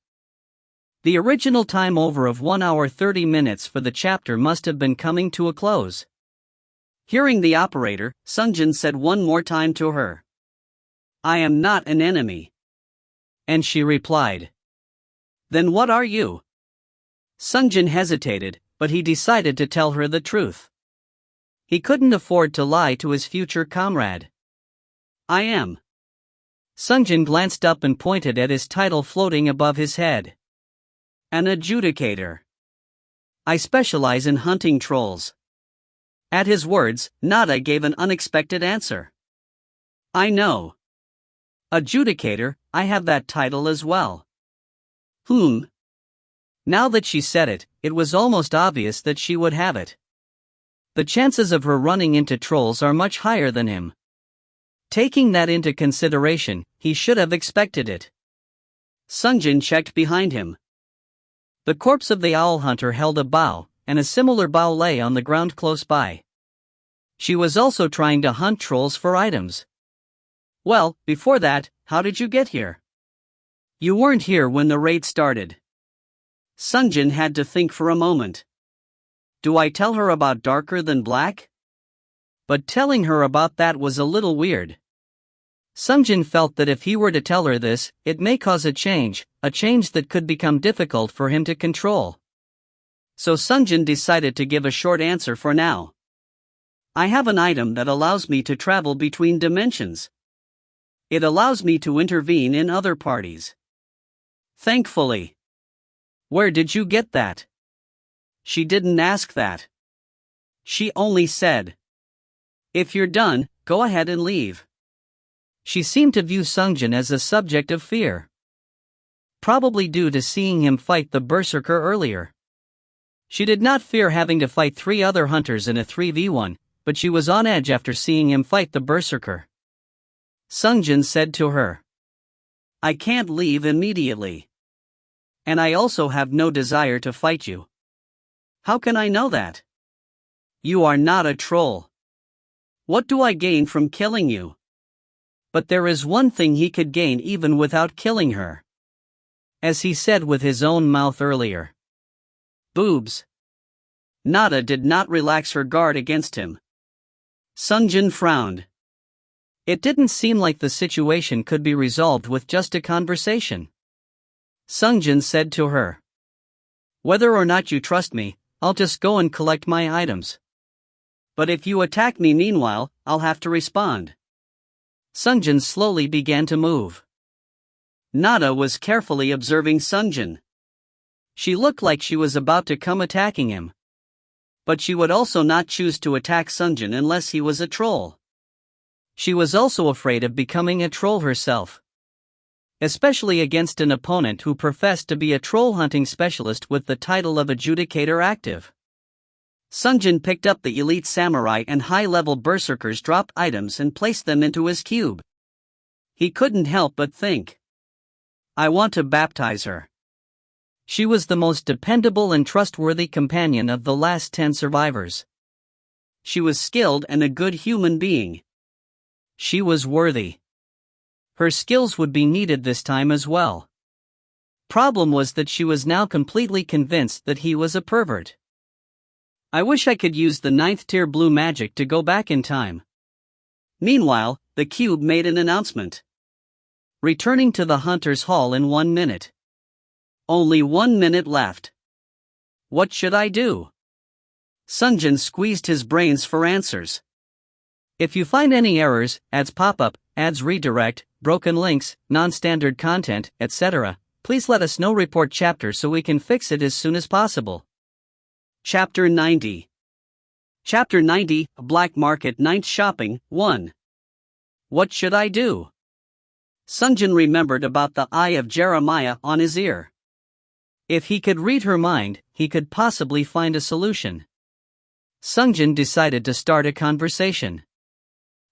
Speaker 1: The original time over of 1 hour 30 minutes for the chapter must have been coming to a close. Hearing the operator, Sungjin said one more time to her, "I am not an enemy." And she replied, "Then what are you?" Sungjin hesitated, but he decided to tell her the truth. He couldn't afford to lie to his future comrade. "I am." Sungjin glanced up and pointed at his title floating above his head. "An adjudicator. I specialize in hunting trolls." At his words, Nada gave an unexpected answer. "I know. Adjudicator, I have that title as well." Now that she said it, it was almost obvious that she would have it. The chances of her running into trolls are much higher than him. Taking that into consideration, he should have expected it. Sungjin checked behind him. The corpse of the owl hunter held a bow, and a similar bow lay on the ground close by. She was also trying to hunt trolls for items. "Well, before that, how did you get here?" "You weren't here when the raid started." Sungjin had to think for a moment. Do I tell her about darker than black? But telling her about that was a little weird. Sungjin felt that if he were to tell her this, it may cause a change that could become difficult for him to control. So Sungjin decided to give a short answer for now. "I have an item that allows me to travel between dimensions. It allows me to intervene in other parties. Thankfully." "Where did you get that?" She didn't ask that. She only said, "If you're done, go ahead and leave." She seemed to view Sungjin as a subject of fear. Probably due to seeing him fight the berserker earlier. She did not fear having to fight 3 other hunters in a 3v1, but she was on edge after seeing him fight the berserker. Sungjin said to her, "I can't leave immediately. And I also have no desire to fight you." "How can I know that?" "You are not a troll. What do I gain from killing you?" But there is one thing he could gain even without killing her. As he said with his own mouth earlier. Boobs. Nada did not relax her guard against him. Sungjin frowned. It didn't seem like the situation could be resolved with just a conversation. Sungjin said to her, "Whether or not you trust me, I'll just go and collect my items. But if you attack me meanwhile, I'll have to respond." Sungjin slowly began to move. Nada was carefully observing Sungjin. She looked like she was about to come attacking him. But she would also not choose to attack Sungjin unless he was a troll. She was also afraid of becoming a troll herself. especially against an opponent who professed to be a troll hunting specialist with the title of adjudicator active. Sungjin picked up the elite samurai and high-level berserkers dropped items and placed them into his cube. He couldn't help but think, I want to baptize her. She was the most dependable and trustworthy companion of the last 10 survivors. She was skilled and a good human being. She was worthy. Her skills would be needed this time as well. Problem was that she was now completely convinced that he was a pervert. I wish I could use the 9th tier blue magic to go back in time. Meanwhile, the cube made an announcement. Returning to the hunter's hall in 1 minute. Only 1 minute left. What should I do? Sungjin squeezed his brains for answers. If you find any errors, ads pop up, ads redirect, broken links, non-standard content, etc., please let us know. Report chapter so we can fix it as soon as possible. Chapter 90. Chapter 90, Black Market Night Shopping, 1. What should I do? Sungjin remembered about the eye of Jeremiah on his ear. If he could read her mind, he could possibly find a solution. Sungjin decided to start a conversation.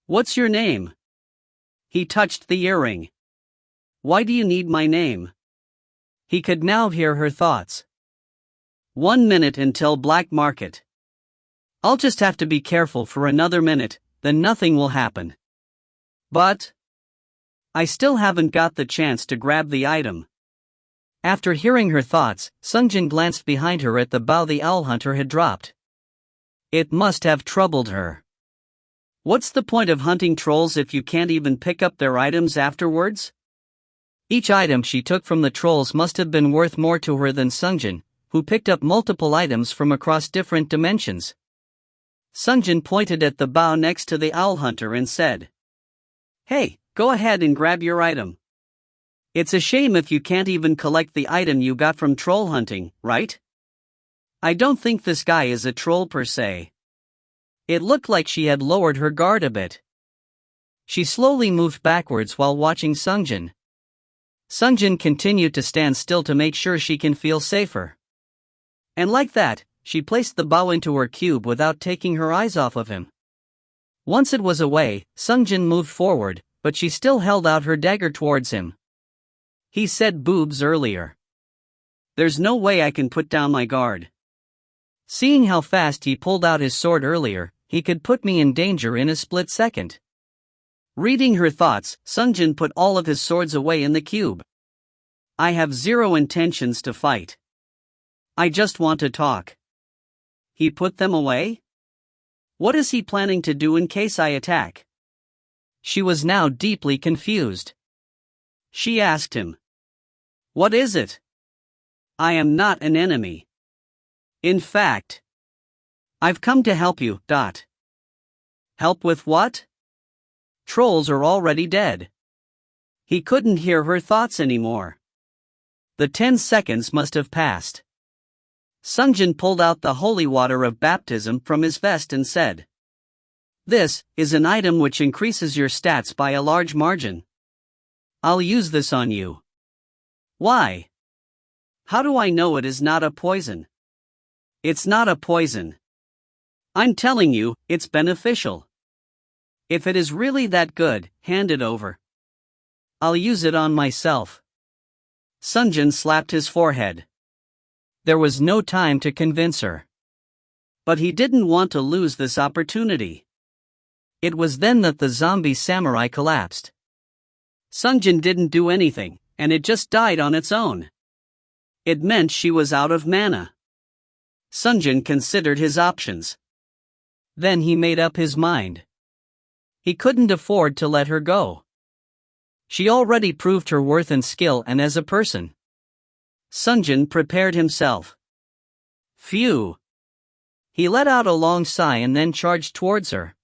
Speaker 1: What's your name? He touched the earring. Why do you need my name? He could now hear her thoughts. 1 minute until black market. I'll just have to be careful for another minute, then nothing will happen. But I still haven't got the chance to grab the item. After hearing her thoughts, Sungjin glanced behind her at the bow the owl hunter had dropped. It must have troubled her. What's the point of hunting trolls if you can't even pick up their items afterwards? Each item she took from the trolls must have been worth more to her than Sungjin, who picked up multiple items from across different dimensions. Sungjin pointed at the bow next to the owl hunter and said, Hey, go ahead and grab your item. It's a shame if you can't even collect the item you got from troll hunting, right? I don't think this guy is a troll per se. It looked like she had lowered her guard a bit. She slowly moved backwards while watching Sungjin. Sungjin continued to stand still to make sure she can feel safer. And like that, she placed the bow into her cube without taking her eyes off of him. Once it was away, Sungjin moved forward, but she still held out her dagger towards him. He said boobs earlier. There's no way I can put down my guard. Seeing how fast he pulled out his sword earlier, he could put me in danger in a split second. Reading her thoughts, Sungjin put all of his swords away in the cube. I have zero intentions to fight. I just want to talk. He put them away? What is he planning to do in case I attack? She was now deeply confused. She asked him. What is it? I am not an enemy. In fact, I've come to help you. Help with what? Trolls are already dead. He couldn't hear her thoughts anymore. The 10 seconds must have passed. Sungjin pulled out the holy water of baptism from his vest and said, This is an item which increases your stats by a large margin. I'll use this on you. Why? How do I know it is not a poison? It's not a poison. I'm telling you, it's beneficial. If it is really that good, hand it over. I'll use it on myself. Sungjin slapped his forehead. There was no time to convince her. But he didn't want to lose this opportunity. It was then that the zombie samurai collapsed. Sungjin didn't do anything, and it just died on its own. It meant she was out of mana. Sungjin considered his options. Then he made up his mind. He couldn't afford to let her go. She already proved her worth and skill and as a person. Sungjin prepared himself. Phew. He let out a long sigh and then charged towards her.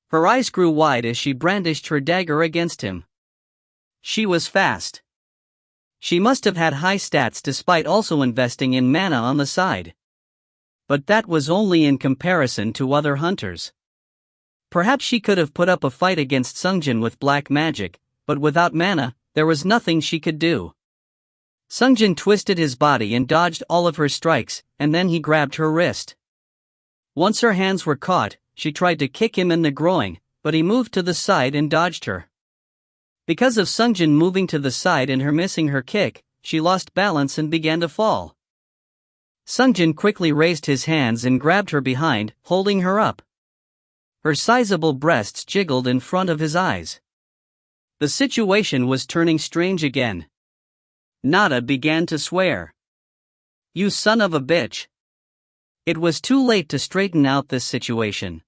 Speaker 1: Her eyes grew wide as she brandished her dagger against him. She was fast. She must have had high stats despite also investing in mana on the side. But that was only in comparison to other hunters. Perhaps she could have put up a fight against Sungjin with black magic, but without mana, there was nothing she could do. Sungjin twisted his body and dodged all of her strikes, and then he grabbed her wrist. Once her hands were caught, she tried to kick him in the groin, but he moved to the side and dodged her. Because of Sungjin moving to the side and her missing her kick, she lost balance and began to fall. Sungjin quickly raised his hands and grabbed her behind, holding her up. Her sizable breasts jiggled in front of his eyes. The situation was turning strange again. Nada began to swear. "You son of a bitch." It was too late to straighten out this situation.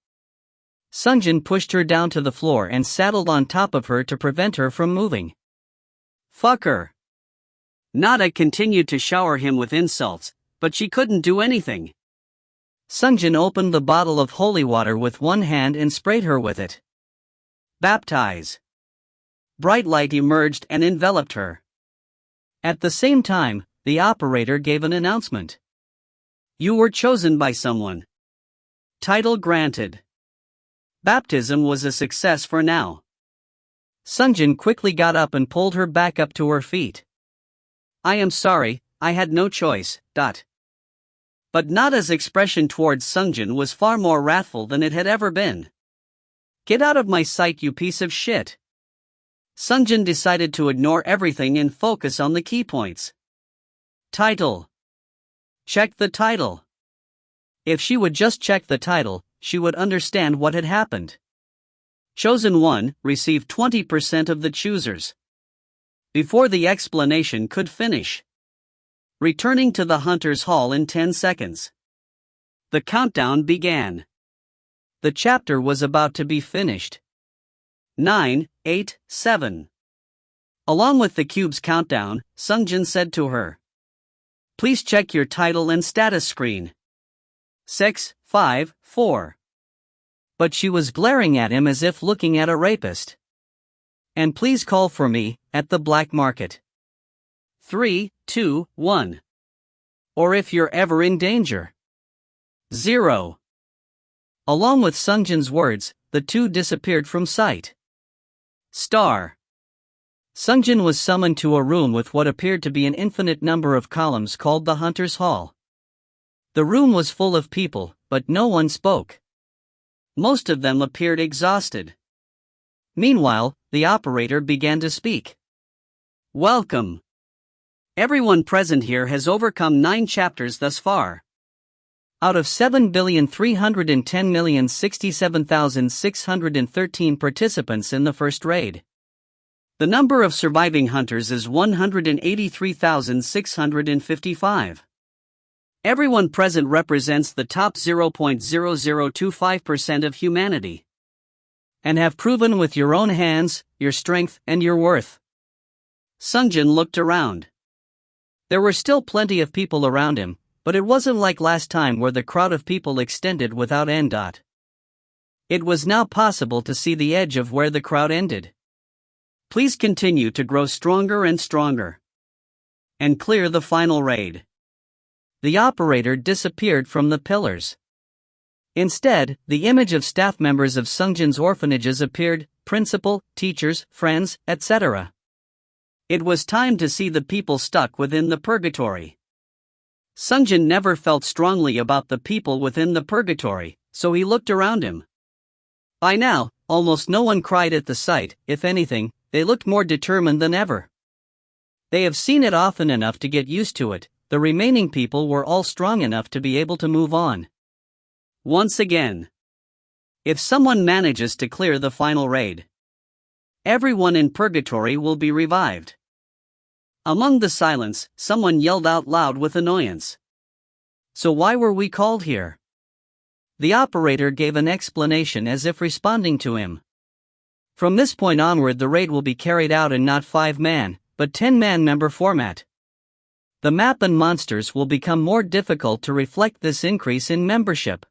Speaker 1: Sungjin pushed her down to the floor and saddled on top of her to prevent her from moving. "Fuck her." Nada continued to shower him with insults, but she couldn't do anything. Sungjin opened the bottle of holy water with one hand and sprayed her with it. "Baptize." Bright light emerged and enveloped her. At the same time, the operator gave an announcement. "You were chosen by someone. Title granted." Baptism was a success for now. Sungjin quickly got up and pulled her back up to her feet. "I am sorry, I had no choice." But Nada's expression towards Sungjin was far more wrathful than it had ever been. "Get out of my sight, you piece of shit." Sungjin decided to ignore everything and focus on the key points. Title. Check the title. If she would just check the title, she would understand what had happened. Chosen 1 received 20% of the choosers. Before the explanation could finish. Returning to the Hunter's Hall in 10 seconds. The countdown began. The chapter was about to be finished. 9, 8, 7. Along with the cube's countdown, Sungjin said to her, "Please check your title and status screen." 6, 5, 4. But she was glaring at him as if looking at a rapist. "And please call for me, at the black market. 3, 2, 1. Or if you're ever in danger. 0. Along with Sungjin's words, the two disappeared from sight. Star. Sungjin was summoned to a room with what appeared to be an infinite number of columns called the Hunter's Hall. The room was full of people, but no one spoke. Most of them appeared exhausted. Meanwhile, the operator began to speak. "Welcome. Everyone present here has overcome 9 chapters thus far. Out of 7,310,067,613 participants in the first raid. The number of surviving hunters is 183,655. Everyone present represents the top 0.0025% of humanity. And have proven with your own hands, your strength, and your worth." Sungjin looked around. There were still plenty of people around him, but it wasn't like last time where the crowd of people extended without end. It was now possible to see the edge of where the crowd ended. "Please continue to grow stronger and stronger. And clear the final raid." The operator disappeared from the pillars. Instead, the image of staff members of Sungjin's orphanages appeared, principal, teachers, friends, etc. It was time to see the people stuck within the purgatory. Sungjin never felt strongly about the people within the purgatory, so he looked around him. By now, almost no one cried at the sight. If anything, they looked more determined than ever. They have seen it often enough to get used to it. The remaining people were all strong enough to be able to move on. Once again. If someone manages to clear the final raid, everyone in purgatory will be revived. Among the silence, someone yelled out loud with annoyance. "So why were we called here?" The operator gave an explanation as if responding to him. "From this point onward, the raid will be carried out in not 5-man, but 10-man member format. The map and monsters will become more difficult to reflect this increase in membership."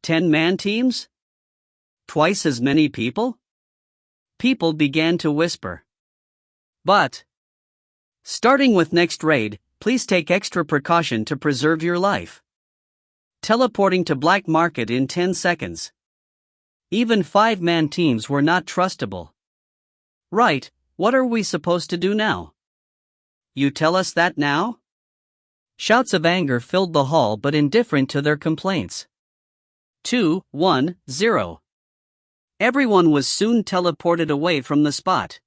Speaker 1: 10-man teams? Twice as many people? People began to whisper. But, starting with next raid, please take extra precaution to preserve your life. Teleporting to black market in 10 seconds. Even 5-man teams were not trustable. Right, What are we supposed to do now? You tell us that now? Shouts of anger filled the hall, but indifferent to their complaints. 2, 1, 0. Everyone was soon teleported away from the spot.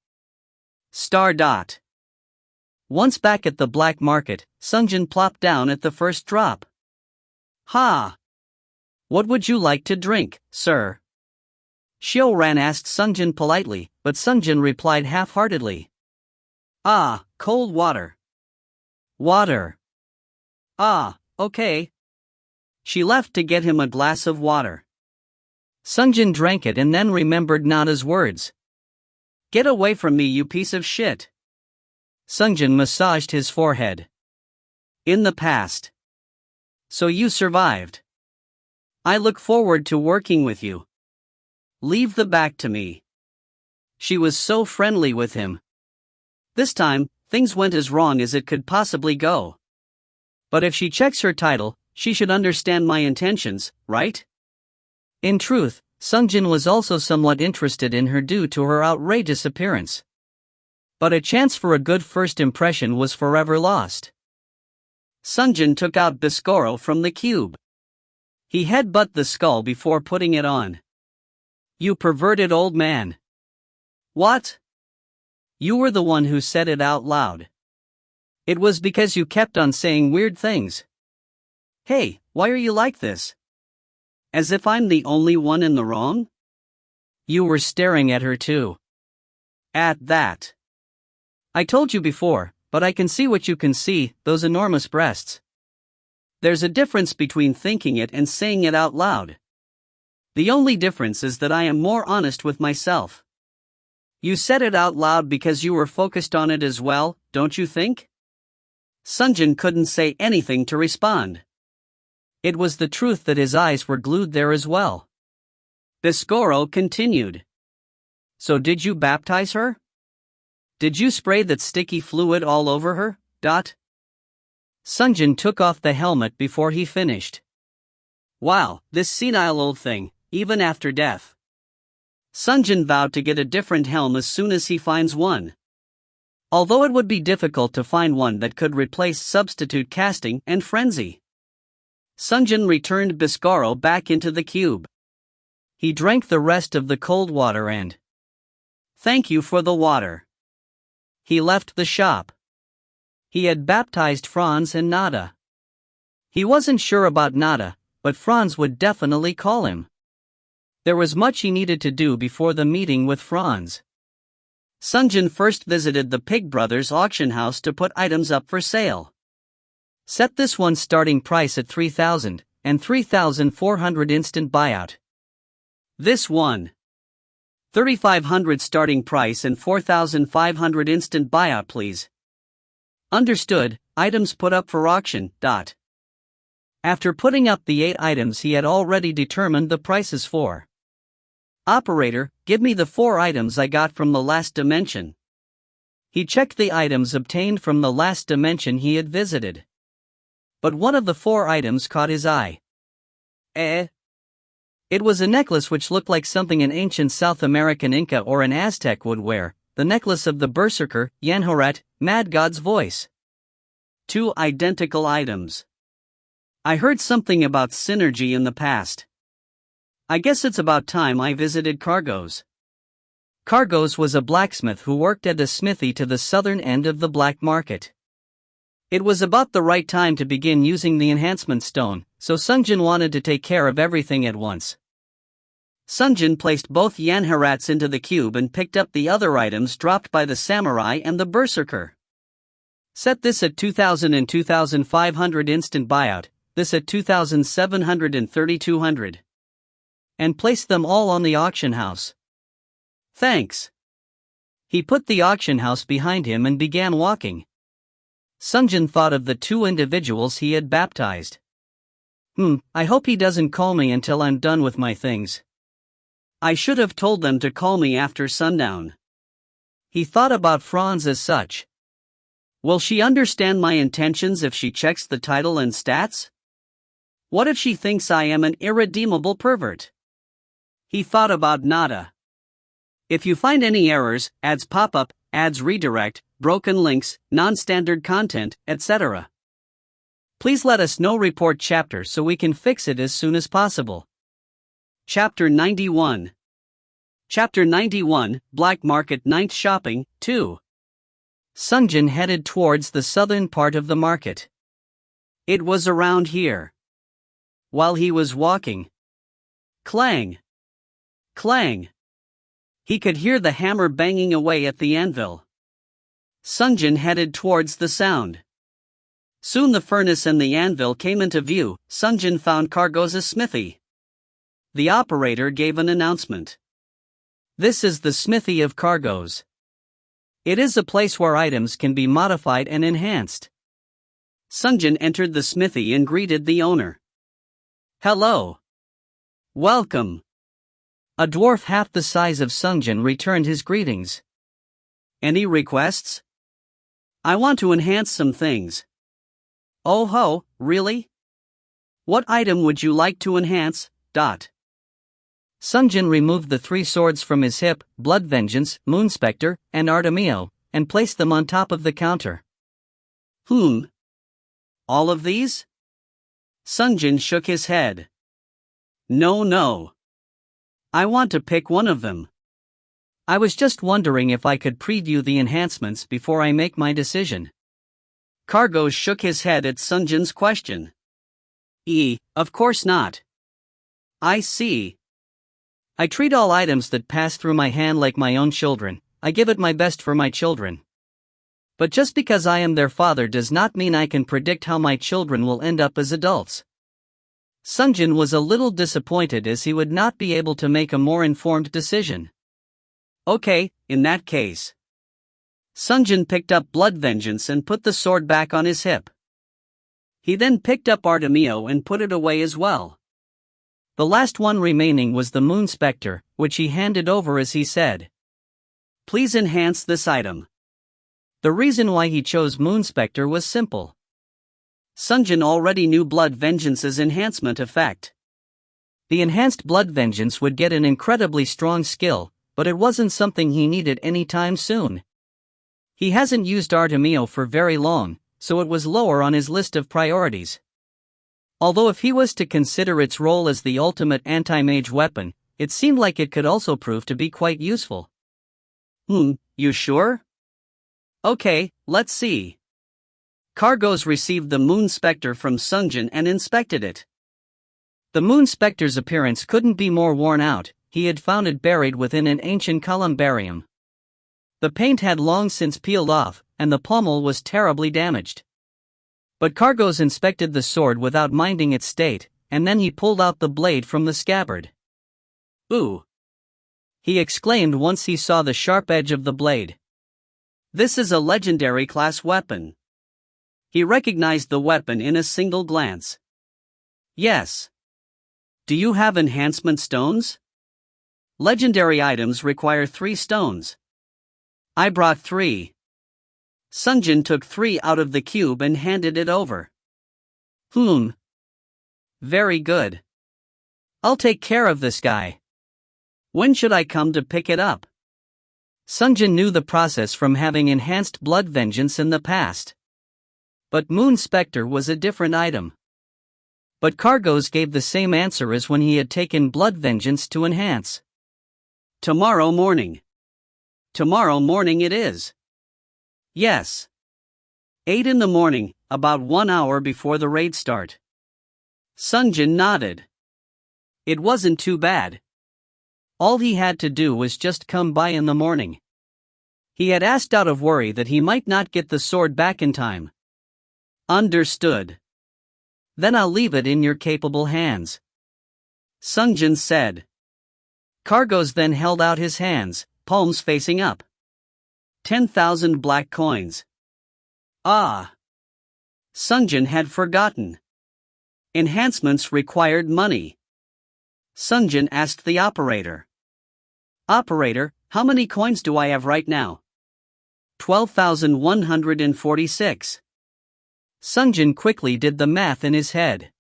Speaker 1: Star dot. Once back at the black market, Sungjin plopped down at the first drop. Ha! What would you like to drink, sir? Xiao-Ran asked Sungjin politely, but Sungjin replied half-heartedly. Ah, cold water. Water. Ah, okay. She left to get him a glass of water. Sungjin drank it and then remembered Nada's words. Get away from me, you piece of shit. Sungjin massaged his forehead. In the past. So you survived. I look forward to working with you. Leave the back to me. She was so friendly with him. This time, things went as wrong as it could possibly go. But if she checks her title, she should understand my intentions, right? In truth, Sungjin was also somewhat interested in her due to her outrageous appearance. But a chance for a good first impression was forever lost. Sungjin took out Biscoro from the cube. He headbutted the skull before putting it on. You perverted old man. What? You were the one who said it out loud. It was because you kept on saying weird things. Hey, why are you like this? As if I'm the only one in the wrong? You were staring at her too. At that. I told you before, but I can see what you can see, those enormous breasts. There's a difference between thinking it and saying it out loud. The only difference is that I am more honest with myself. You said it out loud because you were focused on it as well, don't you think? Sungjin couldn't say anything to respond. It was the truth that his eyes were glued there as well. Biscoro continued. So did you baptize her? Did you spray that sticky fluid all over her? Sungjin took off the helmet before he finished. Wow, this senile old thing, even after death. Sungjin vowed to get a different helm as soon as he finds one. Although it would be difficult to find one that could replace substitute casting and frenzy. Sungjin returned Biscoro back into the cube. He drank the rest of the cold water and... Thank you for the water. He left the shop. He had baptized Franz and Nada. He wasn't sure about Nada, but Franz would definitely call him. There was much he needed to do before the meeting with Franz. Sungjin first visited the Pig Brothers auction house to put items up for sale. Set this one's starting price at 3,000 and 3,400 instant buyout. This one. 3,500 starting price and 4,500 instant buyout, please. Understood, items put up for auction. After putting up the 8 items he had already determined the prices for. Operator, give me the 4 items I got from the last dimension. He checked the items obtained from the last dimension he had visited. But one of the 4 items caught his eye. It was a necklace which looked like something an ancient South American Inca or an Aztec would wear, the necklace of the berserker, Yanharat, Mad God's voice. 2 identical items. I heard something about synergy in the past. I guess it's about time I visited Cargos. Cargos was a blacksmith who worked at a smithy to the southern end of the black market. It was about the right time to begin using the enhancement stone, so Sungjin wanted to take care of everything at once. Sungjin placed both Yanharats into the cube and picked up the other items dropped by the samurai and the berserker. Set this at 2,000 and 2,500 instant buyout, this at 2,700 and 3,200. And placed them all on the auction house. Thanks. He put the auction house behind him and began walking. Sungjin thought of the 2 individuals he had baptized. I hope he doesn't call me until I'm done with my things. I should have told them to call me after sundown. He thought about Franz as such. Will she understand my intentions if she checks the title and stats? What if she thinks I am an irredeemable pervert? He thought about Nada. If you find any errors, ads pop up, ads redirect, broken links, non-standard content, etc. Please let us know report chapter so we can fix it as soon as possible. Chapter 91. Chapter 91, Black Market Night Shopping, 2. Sungjin headed towards the southern part of the market. It was around here. While he was walking, clang, clang, he could hear the hammer banging away at the anvil. Sungjin headed towards the sound. Soon the furnace and the anvil came into view. Sungjin found Cargo's smithy. The operator gave an announcement. This is the smithy of Cargo's. It is a place where items can be modified and enhanced. Sungjin entered the smithy and greeted the owner. Hello. Welcome. A dwarf half the size of Sungjin returned his greetings. Any requests? I want to enhance some things. Oh ho, really? What item would you like to enhance? Sungjin removed the 3 swords from his hip, Blood Vengeance, Moonspectre, and Artemio, and placed them on top of the counter. All of these? Sungjin shook his head. No. I want to pick one of them. I was just wondering if I could preview the enhancements before I make my decision. Cargo shook his head at Sungjin's question. Of course not. I see. I treat all items that pass through my hand like my own children. I give it my best for my children. But just because I am their father does not mean I can predict how my children will end up as adults. Sungjin was a little disappointed as he would not be able to make a more informed decision. Okay, in that case. Sungjin picked up Blood Vengeance and put the sword back on his hip. He then picked up Artemio and put it away as well. The last one remaining was the Moonspectre, which he handed over as he said, "Please enhance this item." The reason why he chose Moonspectre was simple. Sungjin already knew Blood Vengeance's enhancement effect. The enhanced Blood Vengeance would get an incredibly strong skill, but it wasn't something he needed anytime soon. He hasn't used Artemio for very long, so it was lower on his list of priorities. Although if he was to consider its role as the ultimate anti-mage weapon, it seemed like it could also prove to be quite useful. You sure? Okay, let's see. Cargos received the Moonspectre from Sungjin and inspected it. The Moonspectre's appearance couldn't be more worn out. He had found it buried within an ancient columbarium. The paint had long since peeled off, and the pommel was terribly damaged. But Cargos inspected the sword without minding its state, and then he pulled out the blade from the scabbard. Ooh! He exclaimed once he saw the sharp edge of the blade. This is a legendary class weapon. He recognized the weapon in a single glance. Yes. Do you have enhancement stones? Legendary items require 3 stones. I brought 3. Sungjin took 3 out of the cube and handed it over. Very good. I'll take care of this guy. When should I come to pick it up? Sungjin knew the process from having enhanced Blood Vengeance in the past. But Moonspectre was a different item. But Cargos gave the same answer as when he had taken Blood Vengeance to enhance. Tomorrow morning. Tomorrow morning it is. Yes. 8 in the morning, about 1 hour before the raid start. Sungjin nodded. It wasn't too bad. All he had to do was just come by in the morning. He had asked out of worry that he might not get the sword back in time. Understood. Then I'll leave it in your capable hands. Sungjin said. Cargos then held out his hands, palms facing up. 10,000 black coins. Ah! Sungjin had forgotten. Enhancements required money. Sungjin asked the operator. Operator, how many coins do I have right now? 12,146. Sungjin quickly did the math in his head.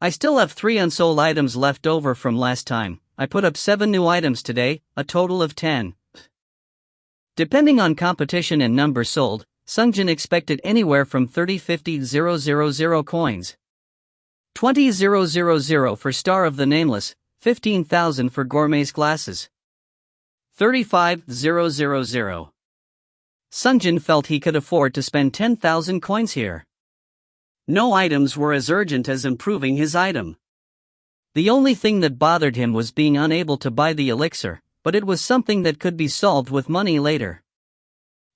Speaker 1: I still have 3 unsold items left over from last time. I put up 7 new items today, a total of 10. Depending on competition and number sold, Sungjin expected anywhere from 30-50-000 coins. 20,000 for Star of the Nameless, 15,000 for Gourmet's glasses. 35,000. Sungjin felt he could afford to spend 10,000 coins here. No items were as urgent as improving his item. The only thing that bothered him was being unable to buy the elixir, but it was something that could be solved with money later.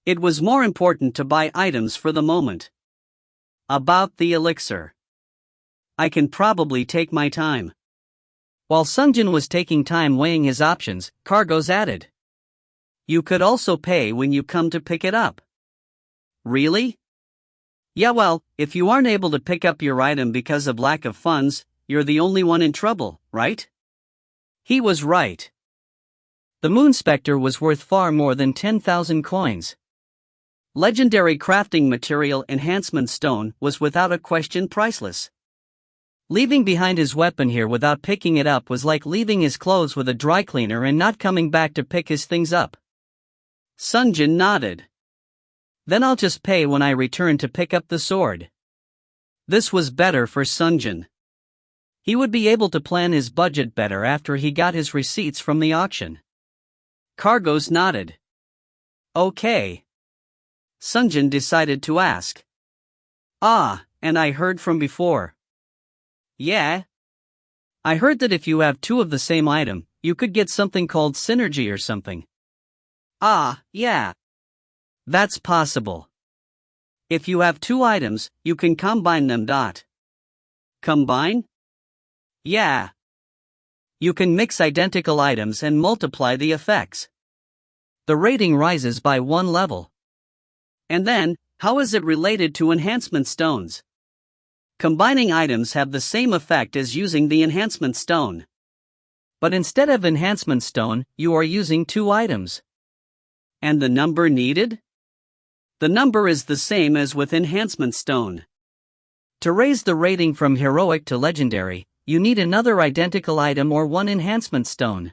Speaker 1: It was more important to buy items for the moment. About the elixir. I can probably take my time. While Sungjin was taking time weighing his options, Cargos added. You could also pay when you come to pick it up. Really? Yeah, well, if you aren't able to pick up your item because of lack of funds, you're the only one in trouble, right? He was right. The Moon Spectre was worth far more than 10,000 coins. Legendary crafting material enhancement stone was without a question priceless. Leaving behind his weapon here without picking it up was like leaving his clothes with a dry cleaner and not coming back to pick his things up. Sungjin nodded. Then I'll just pay when I return to pick up the sword. This was better for Sungjin. He would be able to plan his budget better after he got his receipts from the auction. Cargos nodded. Okay. Sungjin decided to ask. And I heard from before. Yeah? I heard that if you have two of the same item, you could get something called synergy or something. Yeah. That's possible. If you have two items, you can combine them. Combine? Yeah. You can mix identical items and multiply the effects. The rating rises by 1 level. And then, how is it related to enhancement stones? Combining items have the same effect as using the enhancement stone. But instead of enhancement stone, you are using 2 items. And the number needed? The number is the same as with enhancement stone. To raise the rating from heroic to legendary, you need another identical item or 1 enhancement stone.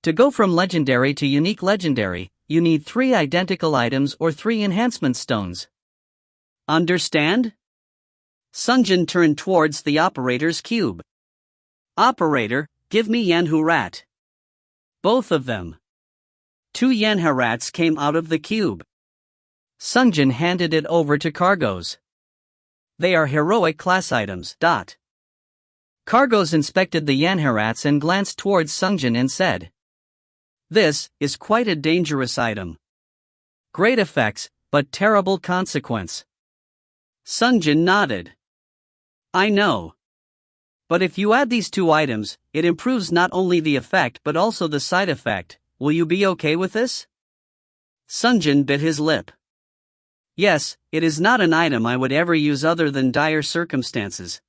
Speaker 1: To go from legendary to unique legendary, you need 3 identical items or 3 enhancement stones. Understand? Sungjin turned towards the operator's cube. Operator, give me Yanhurat. Both of them. 2 Yanhurats came out of the cube. Sungjin handed it over to Cargos. They are heroic class items. Cargos inspected the Yanhurats and glanced towards Sungjin and said, This is quite a dangerous item. Great effects, but terrible consequence. Sungjin nodded. I know. But if you add these 2 items, it improves not only the effect but also the side effect. Will you be okay with this? Sungjin bit his lip. Yes, it is not an item I would ever use other than dire circumstances.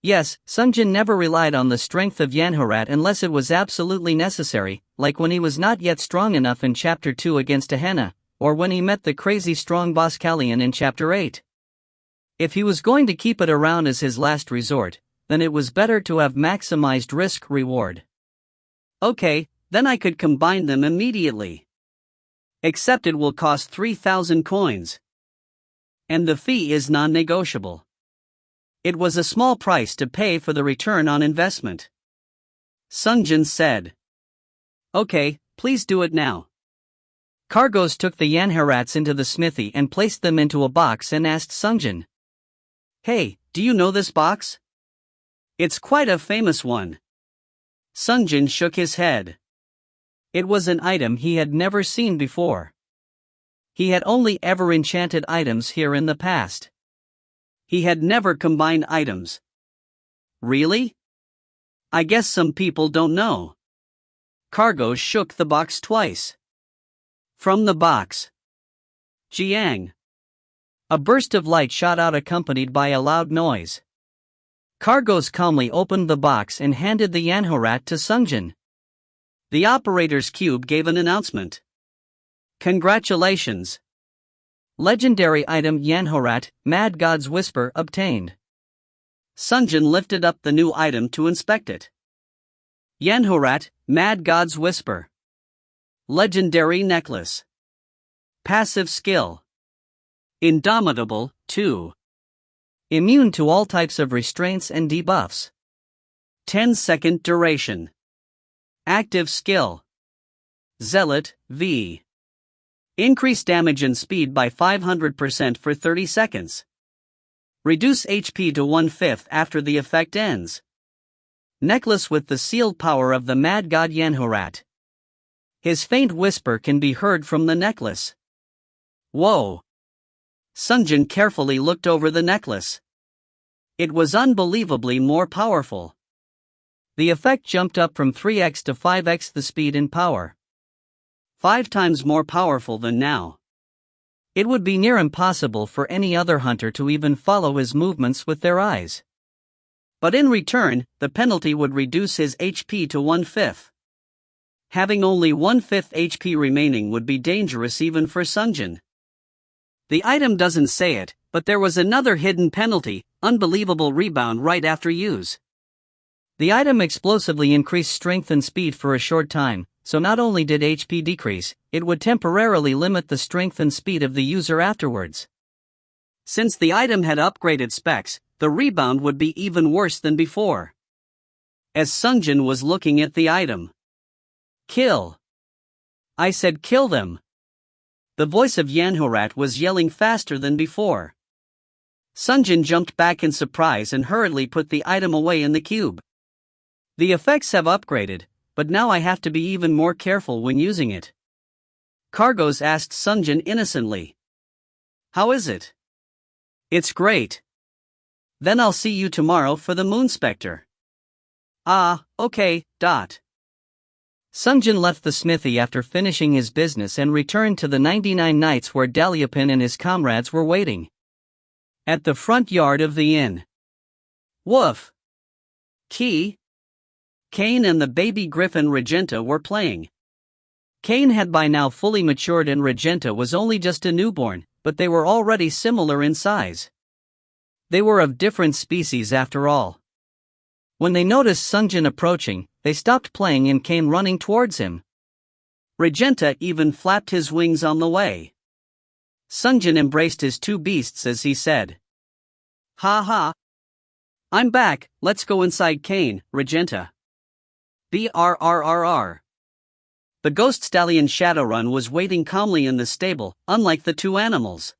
Speaker 1: Yes, Sungjin never relied on the strength of Yanhurat unless it was absolutely necessary, like when he was not yet strong enough in Chapter 2 against Ahena, or when he met the crazy strong boss Kallian in Chapter 8. If he was going to keep it around as his last resort, then it was better to have maximized risk-reward. Okay, then I could combine them immediately. Except it will cost 3,000 coins. And the fee is non-negotiable. It was a small price to pay for the return on investment. Sungjin said. Okay, please do it now. Cargos took the Yanhurats into the smithy and placed them into a box and asked Sungjin. Hey, do you know this box? It's quite a famous one. Sungjin shook his head. It was an item he had never seen before. He had only ever enchanted items here in the past. He had never combined items. Really? I guess some people don't know. Cargos shook the box twice. From the box. Jiang. A burst of light shot out accompanied by a loud noise. Cargos calmly opened the box and handed the Yanhurat to Sungjin. The operator's cube gave an announcement. Congratulations! Legendary item Yanhurat, Mad God's Whisper obtained. Sungjin lifted up the new item to inspect it. Yanhurat, Mad God's Whisper. Legendary necklace. Passive skill. Indomitable, 2. Immune to all types of restraints and debuffs. 10-second duration. Active skill. Zealot, V. Increase damage and speed by 500% for 30 seconds. Reduce HP to 1/5 after the effect ends. Necklace with the sealed power of the mad god Yanhurat. His faint whisper can be heard from the necklace. Whoa! Sungjin carefully looked over the necklace. It was unbelievably more powerful. The effect jumped up from 3x to 5x the speed and power. 5 times more powerful than now. It would be near impossible for any other hunter to even follow his movements with their eyes. But in return, the penalty would reduce his HP to 1/5. Having only 1/5 HP remaining would be dangerous even for Sungjin. The item doesn't say it, but there was another hidden penalty, unbelievable rebound right after use. The item explosively increased strength and speed for a short time, so not only did HP decrease, it would temporarily limit the strength and speed of the user afterwards. Since the item had upgraded specs, the rebound would be even worse than before. As Sungjin was looking at the item. Kill! I said kill them! The voice of Yanhurat was yelling faster than before. Sungjin jumped back in surprise and hurriedly put the item away in the cube. The effects have upgraded, but now I have to be even more careful when using it. Cargos asked Sungjin innocently. How is it? It's great. Then I'll see you tomorrow for the Moon Spectre. Ah, okay. Sungjin left the smithy after finishing his business and returned to the 99 Nights where Daliapin and his comrades were waiting. At the front yard of the inn. Woof! Key! Kane and the baby griffin Regenta were playing. Kane had by now fully matured and Regenta was only just a newborn, but they were already similar in size. They were of different species after all. When they noticed Sungjin approaching, they stopped playing and came running towards him. Regenta even flapped his wings on the way. Sungjin embraced his 2 beasts as he said, "Ha ha! I'm back, let's go inside Kane, Regenta." Brrrr. The ghost stallion Shadowrun was waiting calmly in the stable, unlike the 2 animals.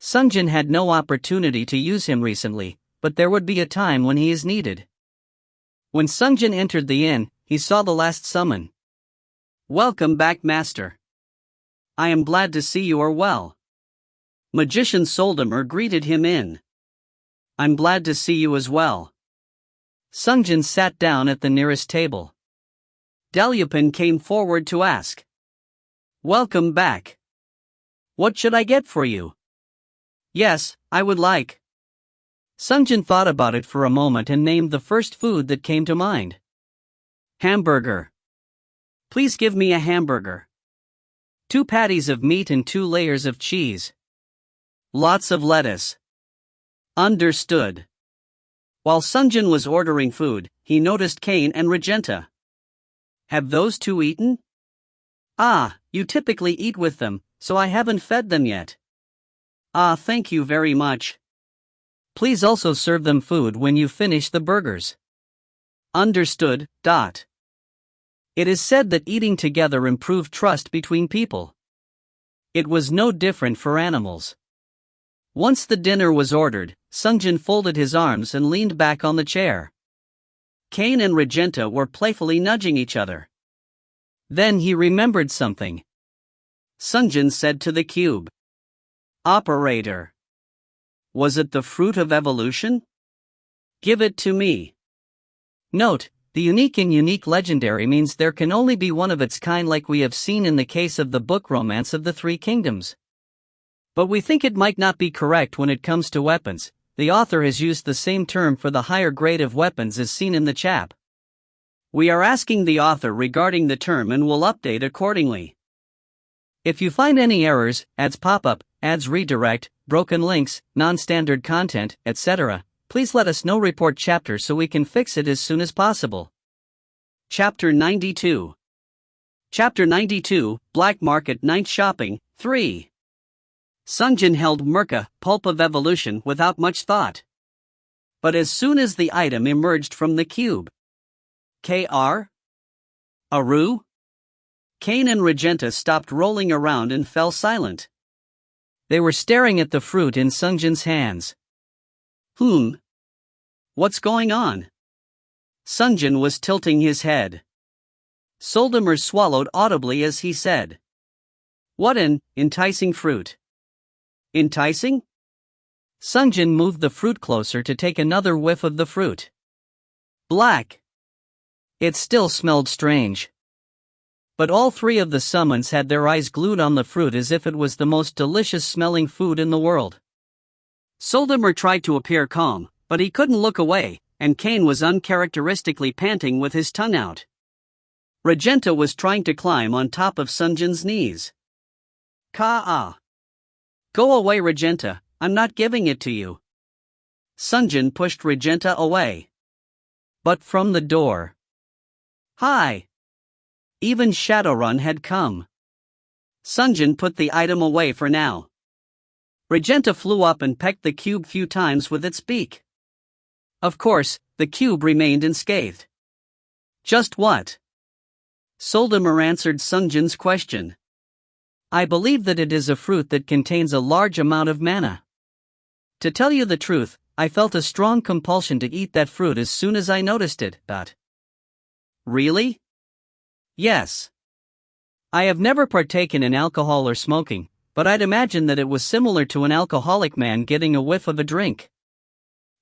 Speaker 1: Sungjin had no opportunity to use him recently, but there would be a time when he is needed. When Sungjin entered the inn, he saw the last summon. Welcome back, Master. I am glad to see you are well. Magician Soldamer greeted him in. I'm glad to see you as well. Sungjin sat down at the nearest table. Daliapin came forward to ask. Welcome back. What should I get for you? Yes, I would like. Sungjin thought about it for a moment and named the first food that came to mind. Hamburger. Please give me a hamburger. 2 patties of meat and 2 layers of cheese. Lots of lettuce. Understood. While Sungjin was ordering food, he noticed Kane and Regenta. Have those 2 eaten? Ah, you typically eat with them, so I haven't fed them yet. Ah, thank you very much. Please also serve them food when you finish the burgers. Understood. It is said that eating together improves trust between people. It was no different for animals. Once the dinner was ordered, Sungjin folded his arms and leaned back on the chair. Kane and Regenta were playfully nudging each other. Then he remembered something. Sungjin said to the cube. Operator. Was it the fruit of evolution? Give it to me. Note, the unique and unique legendary means there can only be one of its kind like we have seen in the case of the book Romance of the Three Kingdoms. But we think it might not be correct when it comes to weapons. The author has used the same term for the higher grade of weapons as seen in the chap. We are asking the author regarding the term and will update accordingly. If you find any errors, ads pop up, ads redirect, broken links, non-standard content, etc., please let us know. Report chapter so we can fix it as soon as possible. Chapter 92. Chapter 92, Black Market Night Shopping, 3. Sungjin held Merca, Pulp of Evolution, without much thought. But as soon as the item emerged from the cube, Kr. Aru? Kane and Regenta stopped rolling around and fell silent. They were staring at the fruit in Sungjin's hands. What's going on? Sungjin was tilting his head. Soldemer swallowed audibly as he said, "What an enticing fruit." Enticing? Sungjin moved the fruit closer to take another whiff of the fruit. Black. It still smelled strange. But all three of the summons had their eyes glued on the fruit as if it was the most delicious-smelling food in the world. Soldemer tried to appear calm, but he couldn't look away, and Kane was uncharacteristically panting with his tongue out. Regenta was trying to climb on top of Sungjin's knees. Ka-ah. Go away, Regenta, I'm not giving it to you. Sungjin pushed Regenta away. But from the door. Hi. Even Shadowrun had come. Sungjin put the item away for now. Regenta flew up and pecked the cube few times with its beak. Of course, the cube remained unscathed. Just what? Soldemer answered Sungjin's question. I believe that it is a fruit that contains a large amount of mana. To tell you the truth, I felt a strong compulsion to eat that fruit as soon as I noticed it. Really? Yes. I have never partaken in alcohol or smoking, but I'd imagine that it was similar to an alcoholic man getting a whiff of a drink.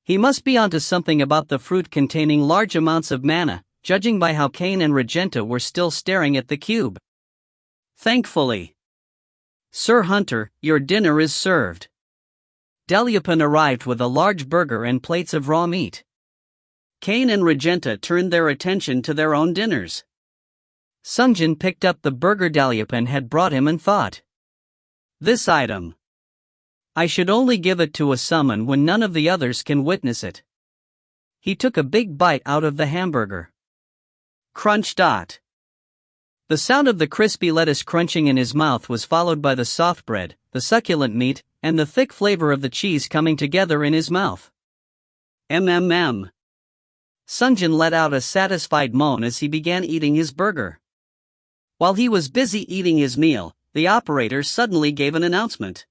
Speaker 1: He must be onto something about the fruit containing large amounts of mana, judging by how Kane and Regenta were still staring at the cube. Thankfully. Sir Hunter, your dinner is served. Delupin arrived with a large burger and plates of raw meat. Kane and Regenta turned their attention to their own dinners. Sungjin picked up the burger Delupin had brought him and thought, this item. I should only give it to a summon when none of the others can witness it. He took a big bite out of the hamburger. Crunch. The sound of the crispy lettuce crunching in his mouth was followed by the soft bread, the succulent meat, and the thick flavor of the cheese coming together in his mouth. Sungjin let out a satisfied moan as he began eating his burger. While he was busy eating his meal, the operator suddenly gave an announcement.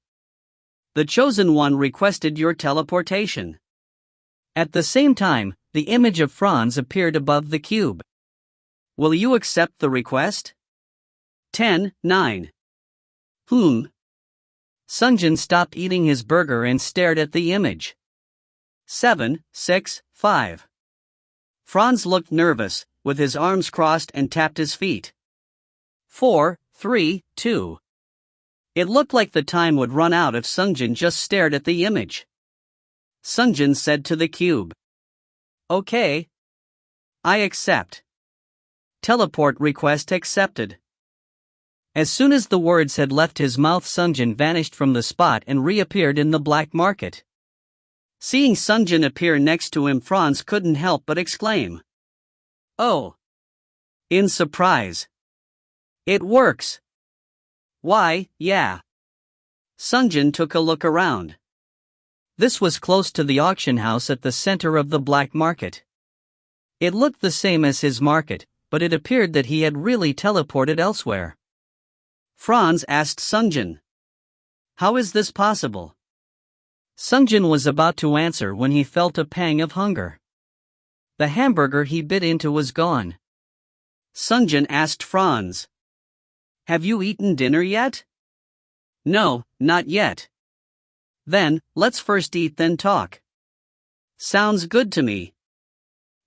Speaker 1: The Chosen One requested your teleportation. At the same time, the image of Franz appeared above the cube. Will you accept the request? 10:9. Sungjin stopped eating his burger and stared at the image. 7:6:5. Franz looked nervous, with his arms crossed and tapped his feet. 4:3:2. It looked like the time would run out if Sungjin just stared at the image. Sungjin said to the cube. Okay. I accept. Teleport request accepted. As soon as the words had left his mouth, Sungjin vanished from the spot and reappeared in the black market. Seeing Sungjin appear next to him, Franz couldn't help but exclaim, "Oh!" in surprise. It works. Why, yeah. Sungjin took a look around. This was close to the auction house at the center of the black market. It looked the same as his market, but it appeared that he had really teleported elsewhere. Franz asked Sungjin, "How is this possible?" Sungjin was about to answer when he felt a pang of hunger. The hamburger he bit into was gone. Sungjin asked Franz, "Have you eaten dinner yet?" "No, not yet." "Then, let's first eat then talk." "Sounds good to me."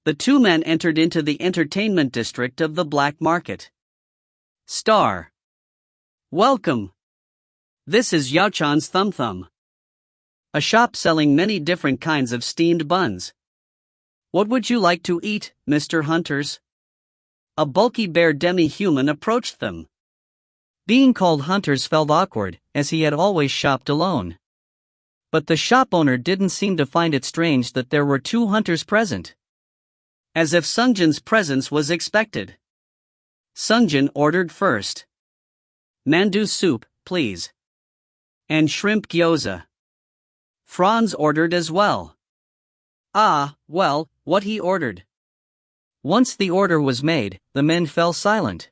Speaker 1: The two men entered into the entertainment district of the black market. Star. Welcome. This is Yaochan's Thum Thum, a shop selling many different kinds of steamed buns. What would you like to eat, Mr. Hunters? A bulky bear demi-human approached them. Being called Hunters felt awkward, as he had always shopped alone. But the shop owner didn't seem to find it strange that there were two hunters present. As if Sungjin's presence was expected. Sungjin ordered first. Mandu soup, please. And shrimp gyoza. Franz ordered as well. Ah, well, what he ordered. Once the order was made, the men fell silent.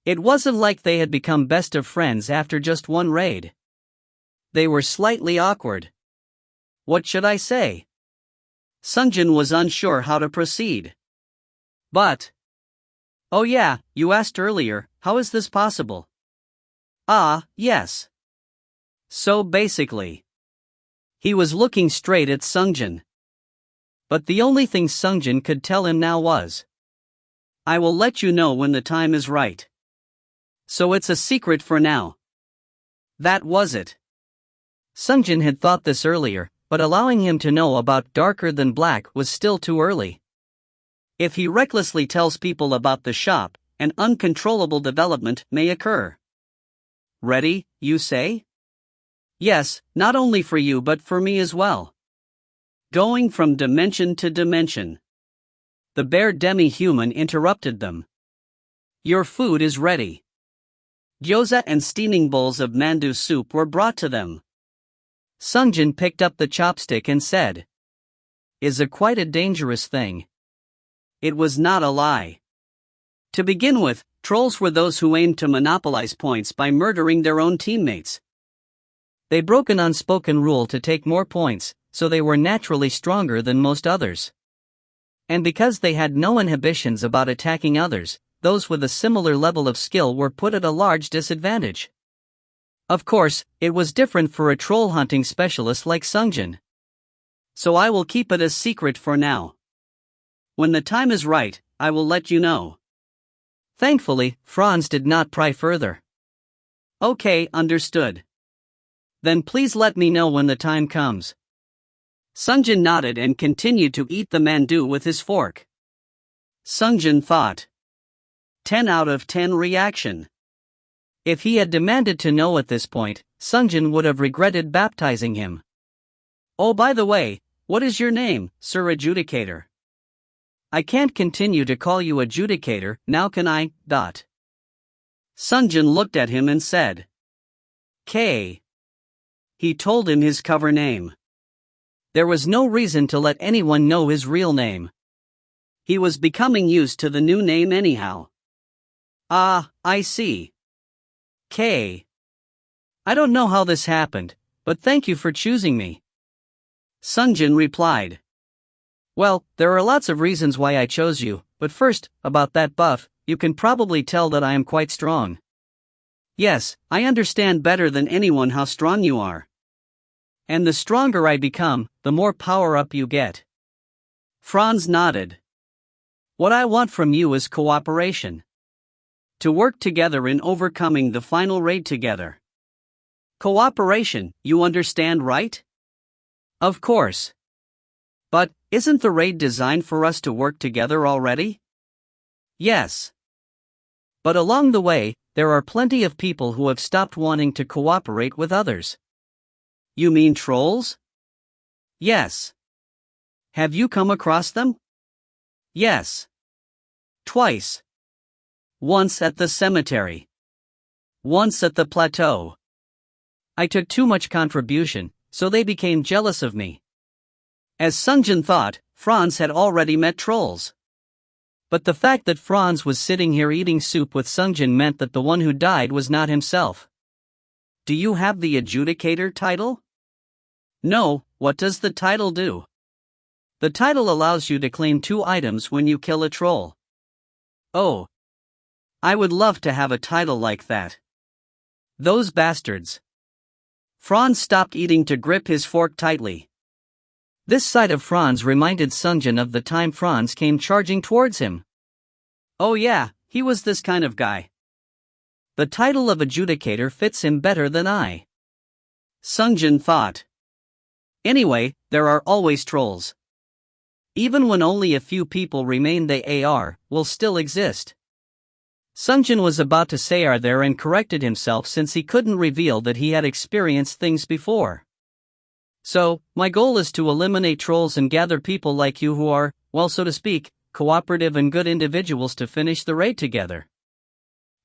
Speaker 1: It wasn't like they had become best of friends after just one raid. They were slightly awkward. What should I say? Sungjin was unsure how to proceed. But. Oh yeah, you asked earlier, how is this possible? Ah, yes. So basically. He was looking straight at Sungjin. But the only thing Sungjin could tell him now was, I will let you know when the time is right. So it's a secret for now. That was it. Sungjin had thought this earlier, but allowing him to know about darker than black was still too early. If he recklessly tells people about the shop, an uncontrollable development may occur. Ready, you say? Yes, not only for you but for me as well. Going from dimension to dimension. The bare demi-human interrupted them. Your food is ready. Gyoza and steaming bowls of mandu soup were brought to them. Sungjin picked up the chopstick and said, Is quite a dangerous thing. It was not a lie. To begin with, trolls were those who aimed to monopolize points by murdering their own teammates. They broke an unspoken rule to take more points, so they were naturally stronger than most others. And because they had no inhibitions about attacking others, those with a similar level of skill were put at a large disadvantage. Of course, it was different for a troll hunting specialist like Sungjin. So I will keep it a secret for now. When the time is right, I will let you know. Thankfully, Franz did not pry further. Okay, understood. Then please let me know when the time comes. Sungjin nodded and continued to eat the mandu with his fork. Sungjin thought. 10 out of 10 reaction. If he had demanded to know at this point, Sungjin would have regretted baptizing him. Oh, by the way, what is your name, Sir Adjudicator? I can't continue to call you Adjudicator, now can I? Sungjin looked at him and said. K. He told him his cover name. There was no reason to let anyone know his real name. He was becoming used to the new name anyhow. Ah, I see. K. I don't know how this happened, but thank you for choosing me. Sungjin replied. Well, there are lots of reasons why I chose you, but first, about that buff, you can probably tell that I am quite strong. Yes, I understand better than anyone how strong you are. And the stronger I become, the more power up you get. Franz nodded. What I want from you is cooperation. To work together in overcoming the final raid together. Cooperation, you understand, right? Of course. But, isn't the raid designed for us to work together already? Yes. But along the way, there are plenty of people who have stopped wanting to cooperate with others. You mean trolls? Yes. Have you come across them? Yes. Twice. Once at the cemetery. Once at the plateau. I took too much contribution, so they became jealous of me. As Sungjin thought, Franz had already met trolls. But the fact that Franz was sitting here eating soup with Sungjin meant that the one who died was not himself. Do you have the Adjudicator title? No, what does the title do? The title allows you to claim 2 items when you kill a troll. Oh. I would love to have a title like that. Those bastards. Franz stopped eating to grip his fork tightly. This side of Franz reminded Sungjin of the time Franz came charging towards him. Oh yeah, he was this kind of guy. The title of Adjudicator fits him better than I. Sungjin thought. Anyway, there are always trolls. Even when only a few people remain, they will still exist. Sungjin was about to say are there and corrected himself since he couldn't reveal that he had experienced things before. So, my goal is to eliminate trolls and gather people like you who are, well, so to speak, cooperative and good individuals to finish the raid together.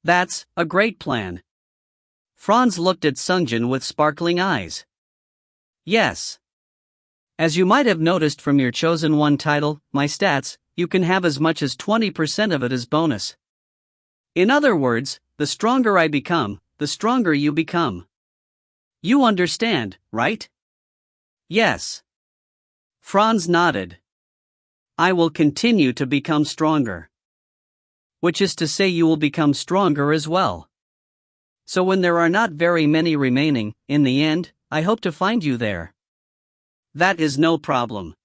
Speaker 1: That's a great plan. Franz looked at Sungjin with sparkling eyes. Yes. As you might have noticed from your chosen one title, my stats, you can have as much as 20% of it as bonus. In other words, the stronger I become, the stronger you become. You understand, right? Yes. Franz nodded. I will continue to become stronger. Which is to say you will become stronger as well. So when there are not very many remaining, in the end, I hope to find you there. That is no problem.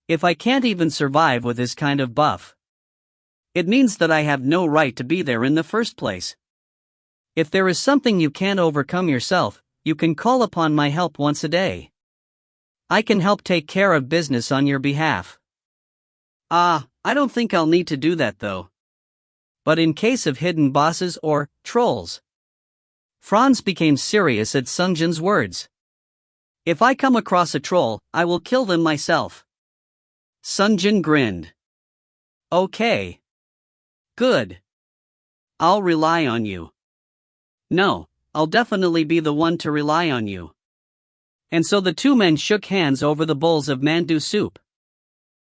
Speaker 1: If I can't even survive with this kind of buff, it means that I have no right to be there in the first place. If there is something you can't overcome yourself, you can call upon my help once a day. I can help take care of business on your behalf. I don't think I'll need to do that though. But in case of hidden bosses or trolls. Franz became serious at Sungjin's words. If I come across a troll, I will kill them myself. Sungjin grinned. Okay. Good. I'll rely on you. No, I'll definitely be the one to rely on you. And so the two men shook hands over the bowls of mandu soup.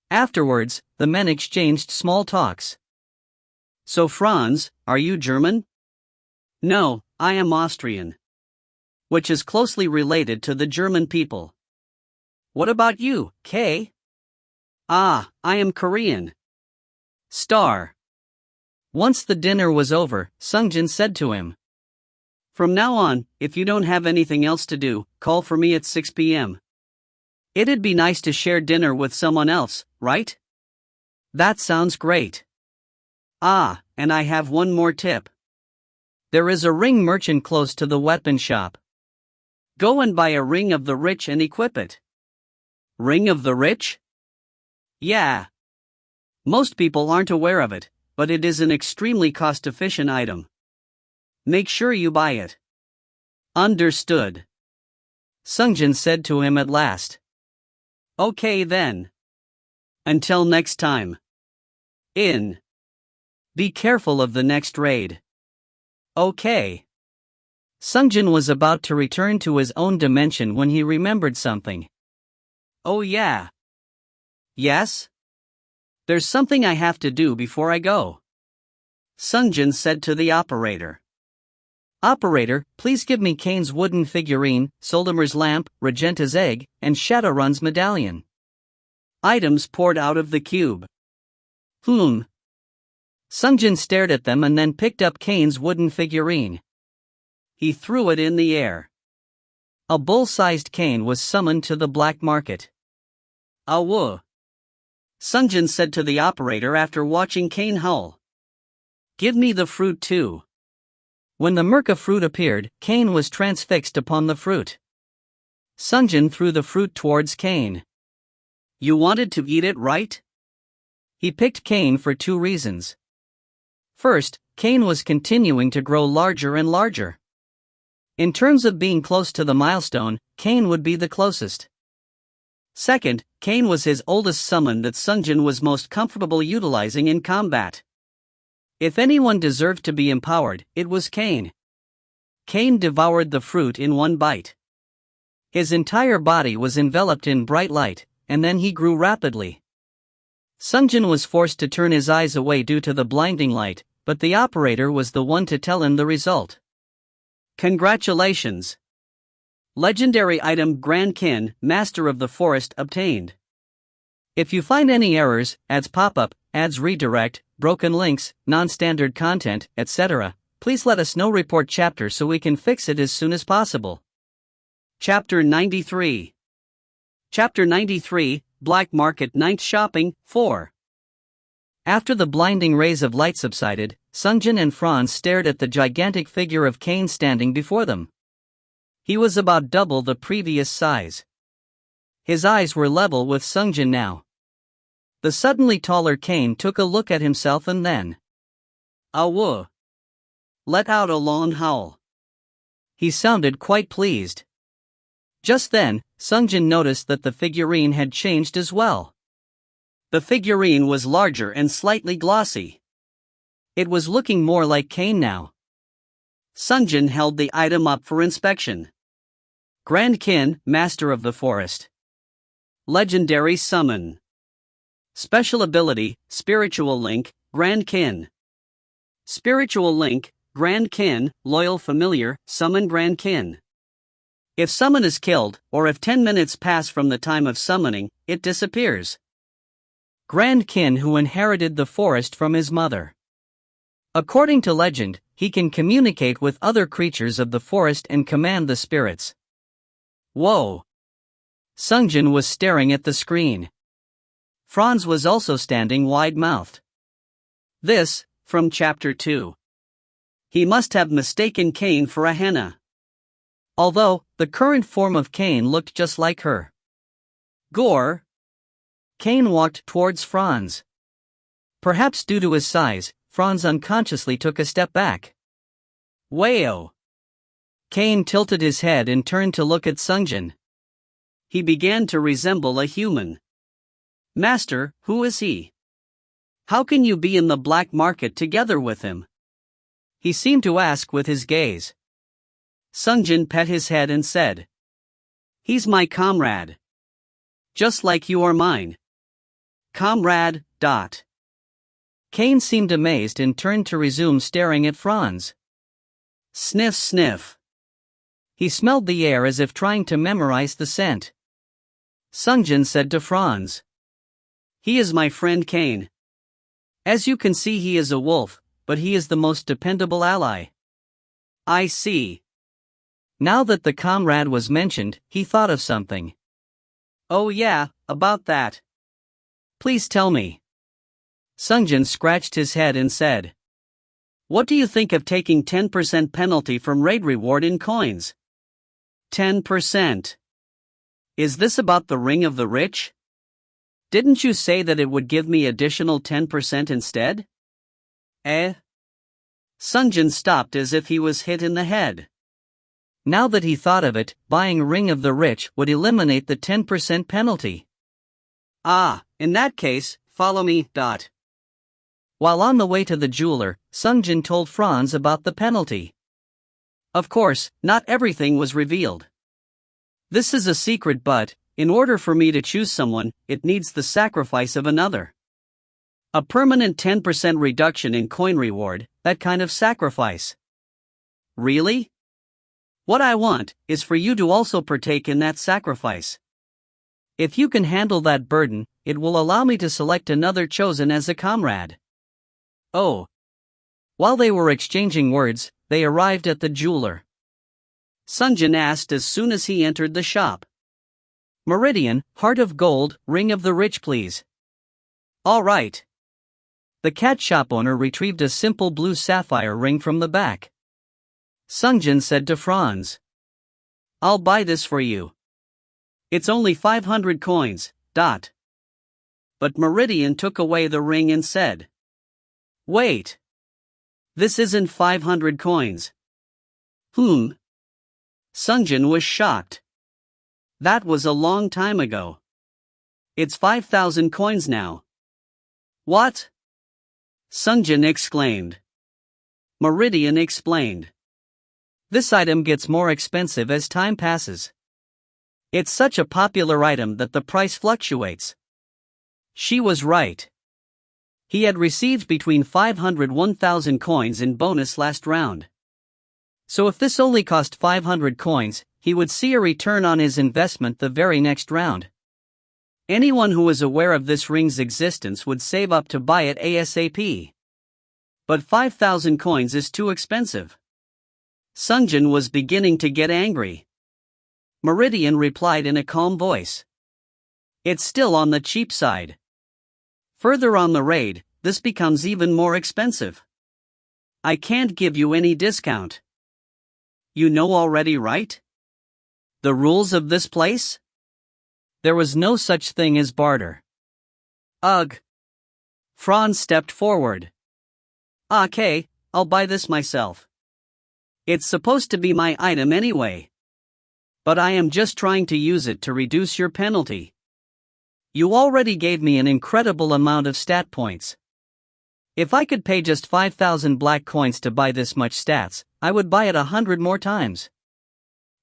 Speaker 1: Afterwards, the men exchanged small talks. So Franz, are you German? No, I am Austrian. Which is closely related to the German people. What about you, Kay? I am Korean. Star. Once the dinner was over, Sungjin said to him. From now on, if you don't have anything else to do, call for me at 6 p.m. It'd be nice to share dinner with someone else, right? That sounds great. And I have one more tip. There is a ring merchant close to the weapon shop. Go and buy a ring of the rich and equip it. Ring of the rich? Yeah. Most people aren't aware of it, but it is an extremely cost-efficient item. Make sure you buy it. Understood. Sungjin said to him at last. Okay then. Until next time. Be careful of the next raid. Okay. Sungjin was about to return to his own dimension when he remembered something. Oh yeah. Yes? There's something I have to do before I go. Sungjin said to the operator. Operator, please give me Kane's wooden figurine, Soldemer's lamp, Regenta's egg, and Shadowrun's medallion. Items poured out of the cube. Sungjin stared at them and then picked up Kane's wooden figurine. He threw it in the air. A bull-sized Kane was summoned to the black market. Awoo. Sungjin said to the operator after watching Kane howl. Give me the fruit too. When the Merca fruit appeared, Kane was transfixed upon the fruit. Sungjin threw the fruit towards Kane. You wanted to eat it, right? He picked Kane for two reasons. First, Kane was continuing to grow larger and larger. In terms of being close to the milestone, Kane would be the closest. Second, Kane was his oldest summon that Sungjin was most comfortable utilizing in combat. If anyone deserved to be empowered, it was Kane. Kane devoured the fruit in one bite. His entire body was enveloped in bright light, and then he grew rapidly. Sungjin was forced to turn his eyes away due to the blinding light, but the operator was the one to tell him the result. Congratulations! Legendary item Grand Kin, Master of the Forest obtained. If you find any errors, ads pop-up, ads redirect, broken links, non-standard content, etc., please let us know. Report chapter so we can fix it as soon as possible. Chapter 93. Chapter 93, Black Market Night Shopping, 4. After the blinding rays of light subsided, Sungjin and Franz stared at the gigantic figure of Kane standing before them. He was about double the previous size. His eyes were level with Sungjin now. The suddenly taller Kane took a look at himself and then awoo! Let out a long howl. He sounded quite pleased. Just then, Sungjin noticed that the figurine had changed as well. The figurine was larger and slightly glossy. It was looking more like Cain now. Sungjin held the item up for inspection. Grand Kin, Master of the Forest. Legendary Summon. Special Ability, Spiritual Link, Grand Kin. Spiritual Link, Grand Kin, Loyal Familiar, Summon Grand Kin. If summon is killed, or if 10 minutes pass from the time of summoning, it disappears. Grand Kin who inherited the forest from his mother. According to legend, he can communicate with other creatures of the forest and command the spirits. Whoa! Sungjin was staring at the screen. Franz was also standing wide-mouthed. This, from Chapter 2. He must have mistaken Cain for a henna. Although, the current form of Cain looked just like her. Gore! Cain walked towards Franz. Perhaps due to his size, Franz unconsciously took a step back. Wayo! Cain tilted his head and turned to look at Sungjin. He began to resemble a human. Master, who is he? How can you be in the black market together with him? He seemed to ask with his gaze. Sungjin pet his head and said, He's my comrade. Just like you are mine. Comrade. Cain seemed amazed and turned to resume staring at Franz. Sniff sniff. He smelled the air as if trying to memorize the scent. Sungjin said to Franz, He is my friend Cain. As you can see, he is a wolf, but he is the most dependable ally. I see. Now that the comrade was mentioned, he thought of something. Oh yeah, about that. Please tell me. Sungjin scratched his head and said, What do you think of taking 10% penalty from raid reward in coins? 10%. Is this about the Ring of the Rich? Didn't you say that it would give me additional 10% instead? Sungjin stopped as if he was hit in the head. Now that he thought of it, buying Ring of the Rich would eliminate the 10% penalty. In that case, follow me. While on the way to the jeweler, Sungjin told Franz about the penalty. Of course, not everything was revealed. This is a secret, but, in order for me to choose someone, it needs the sacrifice of another. A permanent 10% reduction in coin reward, that kind of sacrifice. Really? What I want is for you to also partake in that sacrifice. If you can handle that burden, it will allow me to select another chosen as a comrade. Oh. While they were exchanging words, they arrived at the jeweler. Sungjin asked as soon as he entered the shop. Meridian, Heart of Gold, Ring of the Rich please. All right. The cat shop owner retrieved a simple blue sapphire ring from the back. Sungjin said to Franz, I'll buy this for you. It's only 500 coins. But Meridian took away the ring and said, Wait. This isn't 500 coins. Sungjin was shocked. That was a long time ago. It's 5,000 coins now. What? Sungjin exclaimed. Meridian explained. This item gets more expensive as time passes. It's such a popular item that the price fluctuates. She was right. He had received between 500 and 1,000 coins in bonus last round. So if this only cost 500 coins, he would see a return on his investment the very next round. Anyone who is aware of this ring's existence would save up to buy it ASAP. But 5,000 coins is too expensive. Sungjin was beginning to get angry. Meridian replied in a calm voice. It's still on the cheap side. Further on the raid, this becomes even more expensive. I can't give you any discount. You know already, right? The rules of this place? There was no such thing as barter. Ugh. Franz stepped forward. Okay, I'll buy this myself. It's supposed to be my item anyway. But I am just trying to use it to reduce your penalty. You already gave me an incredible amount of stat points. If I could pay just 5,000 black coins to buy this much stats, I would buy it 100 more times.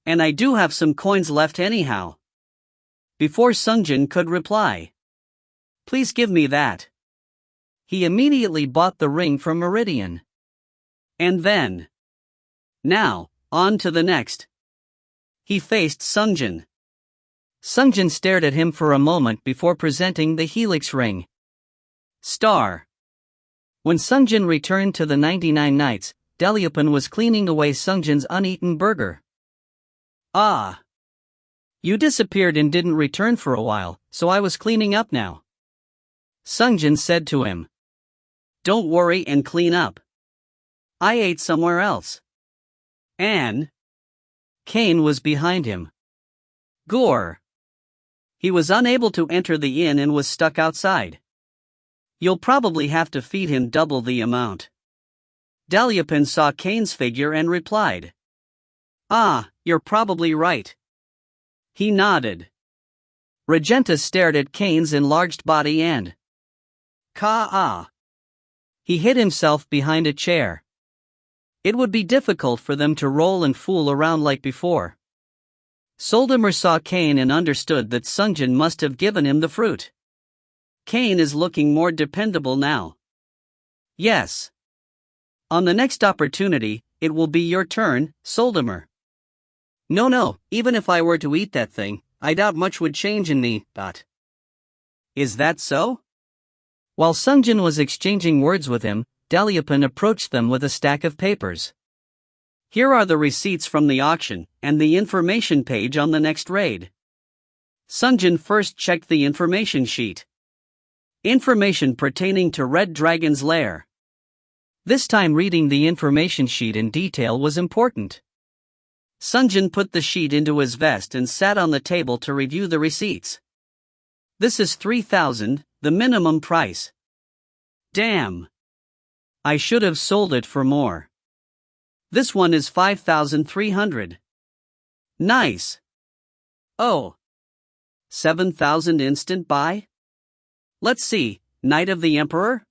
Speaker 1: And I do have some coins left anyhow. Before Sungjin could reply, please give me that. He immediately bought the ring from Meridian. And then, now, on to the next. He faced Sungjin. Sungjin stared at him for a moment before presenting the helix ring. Star. When Sungjin returned to the 99 Nights, Delupin was cleaning away Sungjin's uneaten burger. Ah. You disappeared and didn't return for a while, so I was cleaning up now. Sungjin said to him. Don't worry and clean up. I ate somewhere else. And Kane was behind him. Gore. He was unable to enter the inn and was stuck outside. You'll probably have to feed him double the amount. Delupin saw Kane's figure and replied. Ah, you're probably right. He nodded. Regenta stared at Kane's enlarged body and Ka-ah. He hid himself behind a chair. It would be difficult for them to roll and fool around like before. Soldimer saw Kane and understood that Sungjin must have given him the fruit. Kane is looking more dependable now. Yes. On the next opportunity, it will be your turn, Soldimer. No, even if I were to eat that thing, I doubt much would change in me, but. Is that so? While Sungjin was exchanging words with him, Delupin approached them with a stack of papers. Here are the receipts from the auction, and the information page on the next raid. Sungjin first checked the information sheet. Information pertaining to Red Dragon's lair. This time reading the information sheet in detail was important. Sungjin put the sheet into his vest and sat on the table to review the receipts. This is 3,000, the minimum price. Damn. I should have sold it for more. This one is 5,300. Nice. Oh. 7,000 instant buy? Let's see, Knight of the Emperor?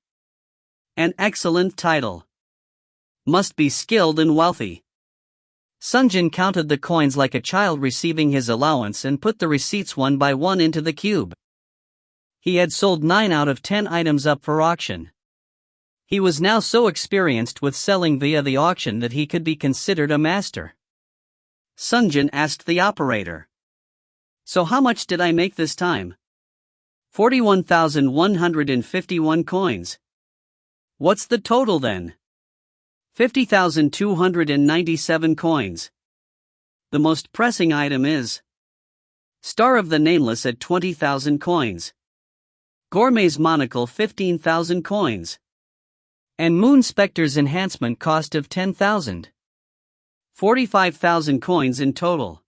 Speaker 1: An excellent title. Must be skilled and wealthy. Sungjin counted the coins like a child receiving his allowance and put the receipts one by one into the cube. He had sold 9 out of 10 items up for auction. He was now so experienced with selling via the auction that he could be considered a master. Sungjin asked the operator. So how much did I make this time? 41,151 coins. What's the total then? 50,297 coins. The most pressing item is Star of the Nameless at 20,000 coins. Gourmet's Monocle 15,000 coins. And Moon Spectre's enhancement cost of 10,000. 45,000 coins in total.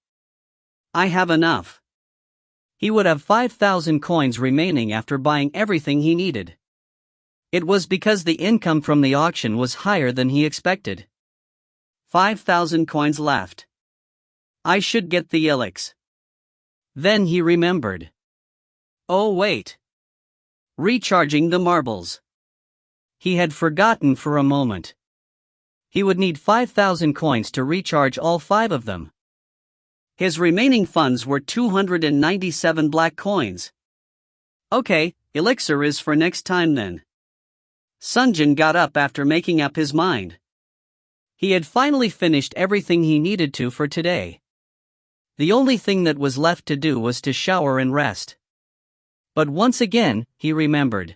Speaker 1: I have enough. He would have 5,000 coins remaining after buying everything he needed. It was because the income from the auction was higher than he expected. 5,000 coins left. I should get the elix. Then he remembered. Oh wait. Recharging the marbles. He had forgotten for a moment. He would need 5,000 coins to recharge all 5 of them. His remaining funds were 297 black coins. Okay, elixir is for next time then. Sungjin got up after making up his mind. He had finally finished everything he needed to for today. The only thing that was left to do was to shower and rest. But once again, he remembered.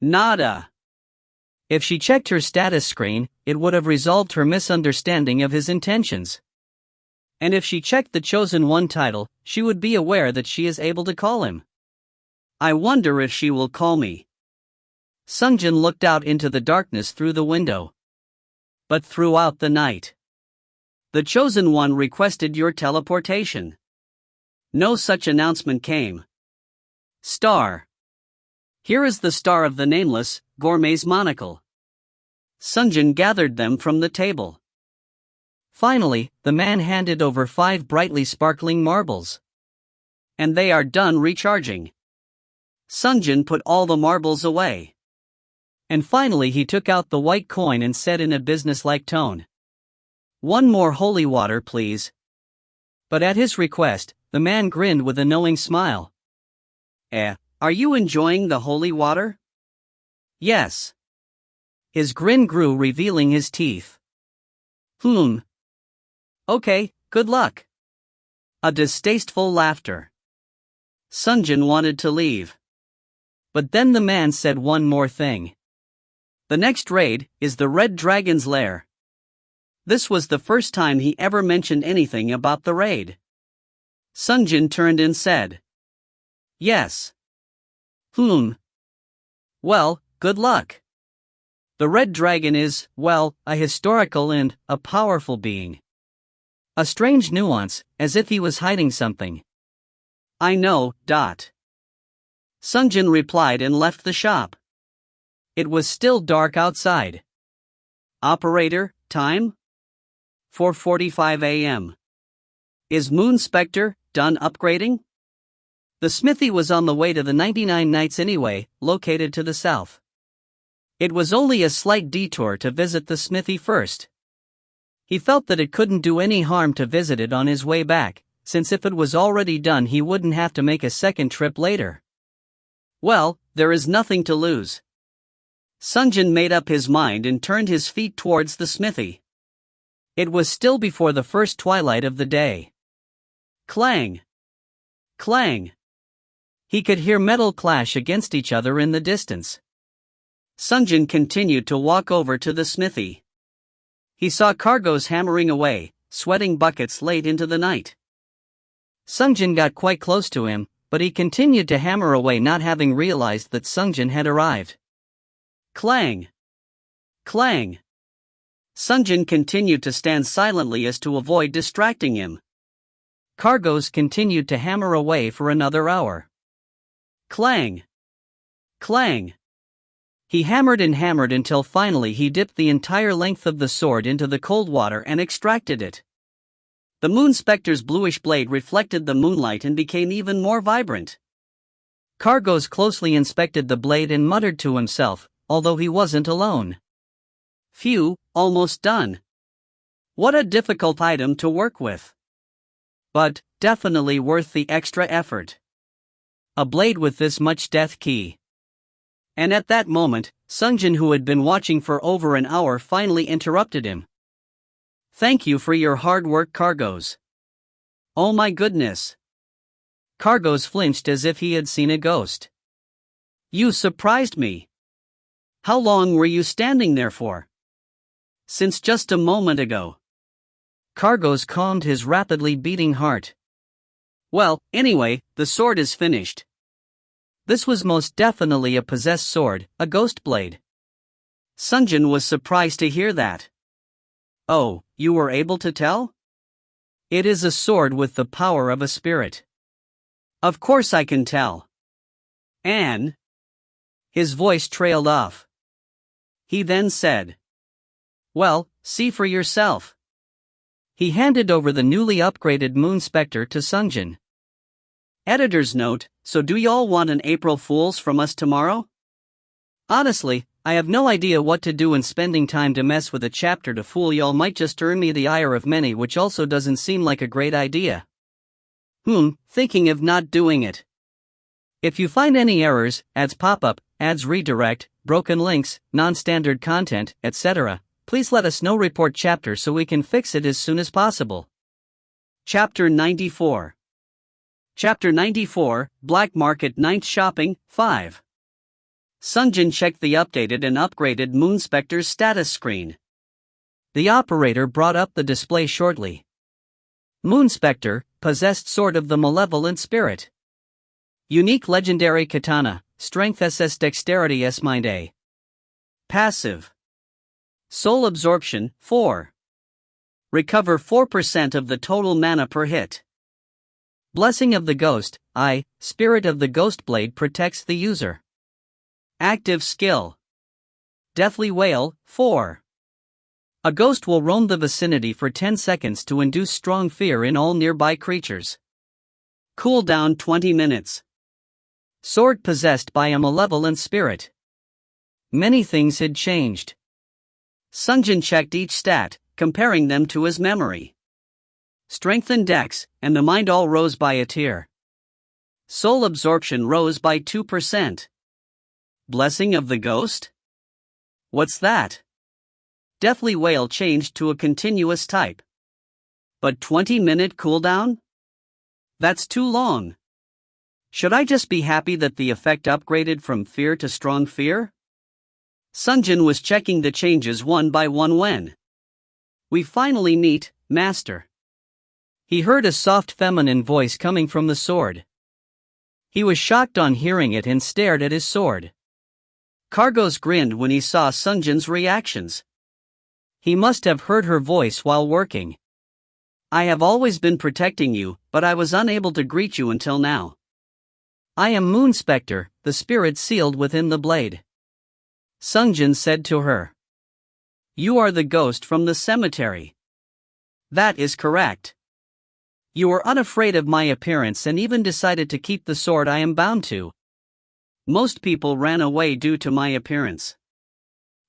Speaker 1: Nada. If she checked her status screen, it would have resolved her misunderstanding of his intentions. And if she checked the Chosen One title, she would be aware that she is able to call him. I wonder if she will call me. Sungjin looked out into the darkness through the window. But throughout the night, the Chosen One requested your teleportation. No such announcement came. Star. Here is the Star of the Nameless, Gourmet's Monocle. Sungjin gathered them from the table. Finally, the man handed over 5 brightly sparkling marbles. And they are done recharging. Sungjin put all the marbles away. And finally he took out the white coin and said in a businesslike tone, "One more holy water, please." But at his request, the man grinned with a knowing smile. Are you enjoying the holy water?" "Yes." His grin grew, revealing his teeth. "Okay, good luck." A distasteful laughter. Sungjin wanted to leave. But then the man said one more thing. "The next raid is the Red Dragon's lair." This was the first time he ever mentioned anything about the raid. Sungjin turned and said, "Yes." Well, good luck. The Red Dragon is, well, a historical and a powerful being. A strange nuance, as if he was hiding something. "I know, Sungjin replied and left the shop. It was still dark outside. "Operator, time?" 4:45 a.m. "Is Moon Spectre done upgrading?" The smithy was on the way to the 99 Nights anyway, located to the south. It was only a slight detour to visit the smithy first. He felt that it couldn't do any harm to visit it on his way back, since if it was already done he wouldn't have to make a second trip later. Well, there is nothing to lose. Sungjin made up his mind and turned his feet towards the smithy. It was still before the first twilight of the day. Clang! Clang! He could hear metal clash against each other in the distance. Sungjin continued to walk over to the smithy. He saw cargoes hammering away, sweating buckets late into the night. Sungjin got quite close to him, but he continued to hammer away, not having realized that Sungjin had arrived. Clang! Clang! Sungjin continued to stand silently as to avoid distracting him. Cargoes continued to hammer away for another hour. Clang! Clang! He hammered and hammered until finally he dipped the entire length of the sword into the cold water and extracted it. The Moon Spectre's bluish blade reflected the moonlight and became even more vibrant. Cargoes closely inspected the blade and muttered to himself, although he wasn't alone. Phew, almost done. What a difficult item to work with. But definitely worth the extra effort. A blade with this much death key. And at that moment, Sungjin, who had been watching for over an hour, finally interrupted him. "Thank you for your hard work, Cargoes." "Oh my goodness." Cargoes flinched as if he had seen a ghost. "You surprised me. How long were you standing there for?" "Since just a moment ago." Cargoes calmed his rapidly beating heart. "Well, anyway, the sword is finished." This was most definitely a possessed sword, a ghost blade. Sungjin was surprised to hear that. "Oh, you were able to tell?" "It is a sword with the power of a spirit." "Of course I can tell." "And?" His voice trailed off. He then said, "Well, see for yourself." He handed over the newly upgraded Moon Spectre to Sungjin. Editor's note: so do y'all want an April Fool's from us tomorrow? Honestly, I have no idea what to do, and spending time to mess with a chapter to fool y'all might just earn me the ire of many, which also doesn't seem like a great idea. Thinking of not doing it. If you find any errors, ads pop up, ads redirect, broken links, non-standard content, etc., please let us know. Report chapter so we can fix it as soon as possible. Chapter 94. Chapter 94, Black Market Night Shopping, 5. Sungjin checked the updated and upgraded Moon Spectre's status screen. The operator brought up the display shortly. Moon Spectre, possessed sword of the malevolent spirit. Unique legendary katana, strength SS, dexterity S, mind A. Passive. Soul absorption, 4. Recover 4% of the total mana per hit. Blessing of the Ghost, I, Spirit of the Ghost Blade protects the user. Active skill. Deathly Wail, 4. A ghost will roam the vicinity for 10 seconds to induce strong fear in all nearby creatures. Cooldown 20 minutes. Sword possessed by a malevolent spirit. Many things had changed. Sungjin checked each stat, comparing them to his memory. Strength and dex, and the mind all rose by a tier. Soul absorption rose by 2%. Blessing of the ghost? What's that? Deathly Wail changed to a continuous type. But 20-minute cooldown? That's too long. Should I just be happy that the effect upgraded from fear to strong fear? Sungjin was checking the changes one by one when we finally meet, Master. He heard a soft feminine voice coming from the sword. He was shocked on hearing it and stared at his sword. Cargos grinned when he saw Sungjin's reactions. He must have heard her voice while working. I have always been protecting you, but I was unable to greet you until now. I am Moon Spectre, the spirit sealed within the blade. Sungjin said to her. You are the ghost from the cemetery. That is correct. You were unafraid of my appearance and even decided to keep the sword I am bound to. Most people ran away due to my appearance.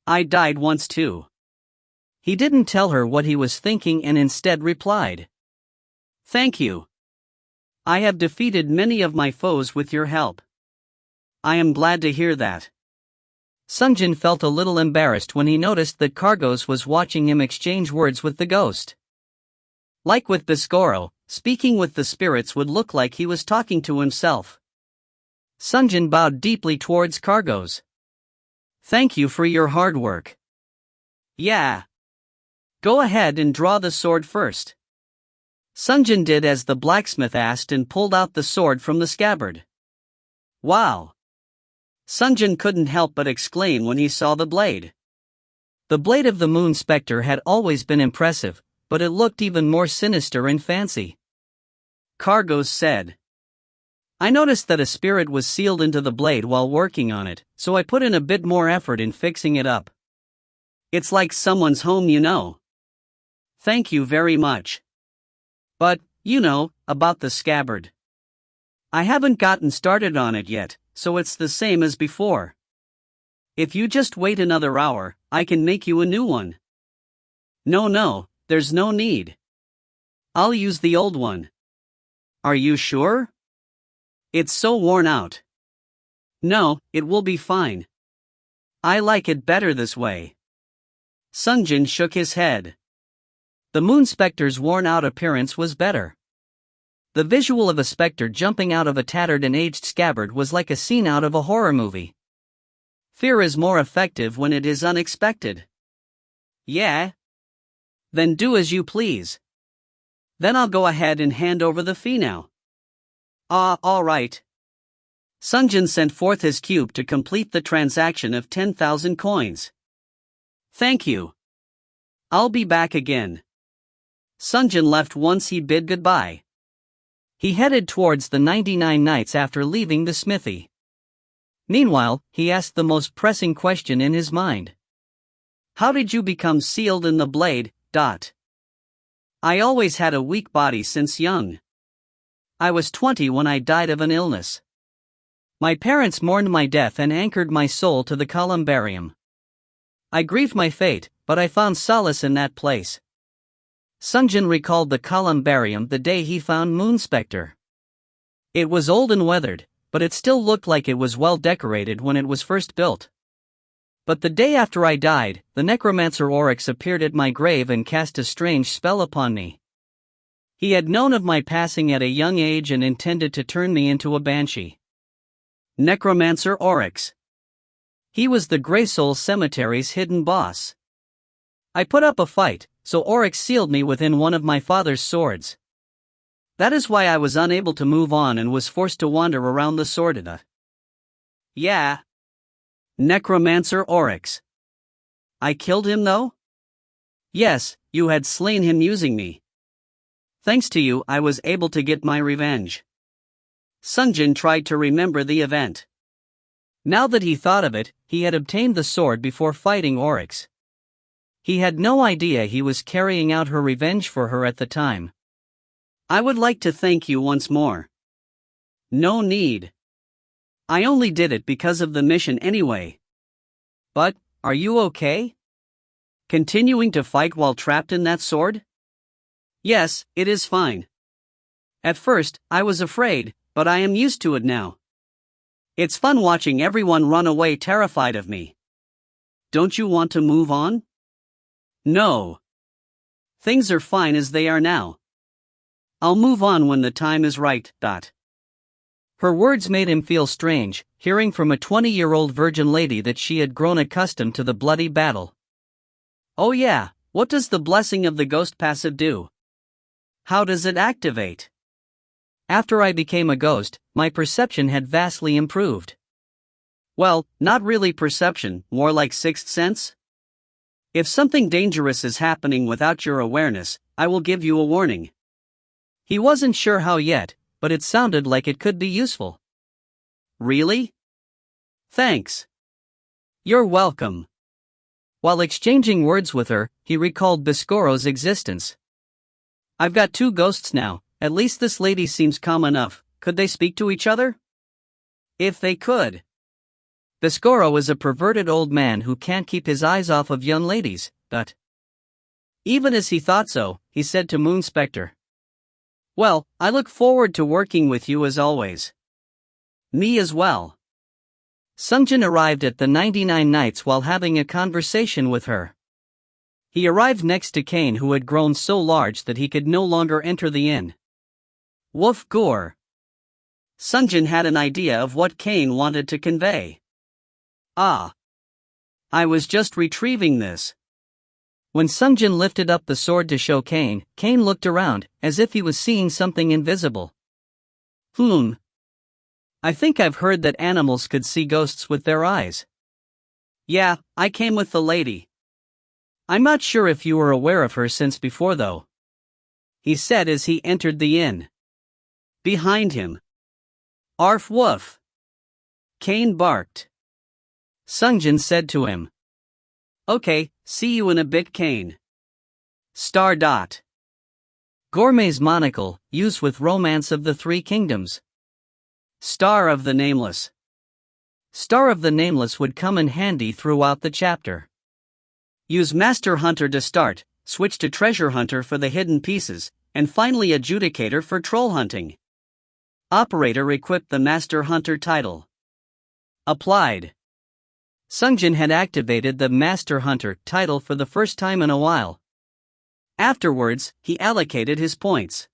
Speaker 1: I died once too. He didn't tell her what he was thinking and instead replied. Thank you. I have defeated many of my foes with your help. I am glad to hear that. Sungjin felt a little embarrassed when he noticed that Cargos was watching him exchange words with the ghost. Like with Biscoro, speaking with the spirits would look like he was talking to himself. Sungjin bowed deeply towards Cargos. Thank you for your hard work. Yeah. Go ahead and draw the sword first. Sungjin did as the blacksmith asked and pulled out the sword from the scabbard. Wow! Sungjin couldn't help but exclaim when he saw the blade. The blade of the Moon Spectre had always been impressive, but it looked even more sinister and fancy. Cargos said. I noticed that a spirit was sealed into the blade while working on it, so I put in a bit more effort in fixing it up. It's like someone's home, you know. Thank you very much. But, about the scabbard. I haven't gotten started on it yet, so it's the same as before. If you just wait another hour, I can make you a new one. No, there's no need. I'll use the old one. Are you sure? It's so worn out. No, it will be fine. I like it better this way. Sungjin shook his head. The Moon Spectre's worn-out appearance was better. The visual of a spectre jumping out of a tattered and aged scabbard was like a scene out of a horror movie. Fear is more effective when it is unexpected. Yeah? Then do as you please. Then I'll go ahead and hand over the fee now. All right. Sungjin sent forth his cube to complete the transaction of 10,000 coins. Thank you. I'll be back again. Sungjin left once he bid goodbye. He headed towards the 99 nights after leaving the smithy. Meanwhile, he asked the most pressing question in his mind. How did you become sealed in the blade? I always had a weak body since young. I was 20 when I died of an illness. My parents mourned my death and anchored my soul to the columbarium. I grieved my fate, but I found solace in that place. Sungjin recalled the columbarium the day he found Moon Spectre. It was old and weathered, but it still looked like it was well decorated when it was first built. But the day after I died, the necromancer Oryx appeared at my grave and cast a strange spell upon me. He had known of my passing at a young age and intended to turn me into a banshee. Necromancer Oryx. He was the Grey Soul Cemetery's hidden boss. I put up a fight, so Oryx sealed me within one of my father's swords. That is why I was unable to move on and was forced to wander around the Sordida. Yeah. Necromancer Oryx. I killed him though? Yes, you had slain him using me. Thanks to you, I was able to get my revenge. Sungjin tried to remember the event. Now that he thought of it, he had obtained the sword before fighting Oryx. He had no idea he was carrying out her revenge for her at the time. I would like to thank you once more. No need. I only did it because of the mission anyway. But, are you okay? Continuing to fight while trapped in that sword? Yes, it is fine. At first, I was afraid, but I am used to it now. It's fun watching everyone run away terrified of me. Don't you want to move on? No. Things are fine as they are now. I'll move on when the time is right. Her words made him feel strange, hearing from a 20-year-old virgin lady that she had grown accustomed to the bloody battle. Oh yeah, what does the blessing of the ghost passive do? How does it activate? After I became a ghost, my perception had vastly improved. Well, not really perception, more like sixth sense. If something dangerous is happening without your awareness, I will give you a warning. He wasn't sure how yet, but it sounded like it could be useful. Really? Thanks. You're welcome. While exchanging words with her, he recalled Biscoro's existence. I've got 2 ghosts now, at least this lady seems calm enough. Could they speak to each other? If they could. Biscoro is a perverted old man who can't keep his eyes off of young ladies, but... Even as he thought so, he said to Moon Spectre. Well, I look forward to working with you as always. Me as well. Sungjin arrived at the 99 Nights while having a conversation with her. He arrived next to Kane, who had grown so large that he could no longer enter the inn. Woof gore. Sungjin had an idea of what Kane wanted to convey. Ah. I was just retrieving this. When Sungjin lifted up the sword to show Kane, Kane looked around, as if he was seeing something invisible. I think I've heard that animals could see ghosts with their eyes. Yeah, I came with the lady. I'm not sure if you were aware of her since before though. He said as he entered the inn. Behind him. Arf woof. Kane barked. Sungjin said to him. Okay, see you in a bit, Kane. Star. Gourmet's monocle, used with Romance of the Three Kingdoms. Star of the Nameless. Star of the Nameless would come in handy throughout the chapter. Use Master Hunter to start, switch to Treasure Hunter for the hidden pieces, and finally Adjudicator for troll hunting. Operator equipped the Master Hunter title. Applied. Sungjin had activated the Master Hunter title for the first time in a while. Afterwards, he allocated his points.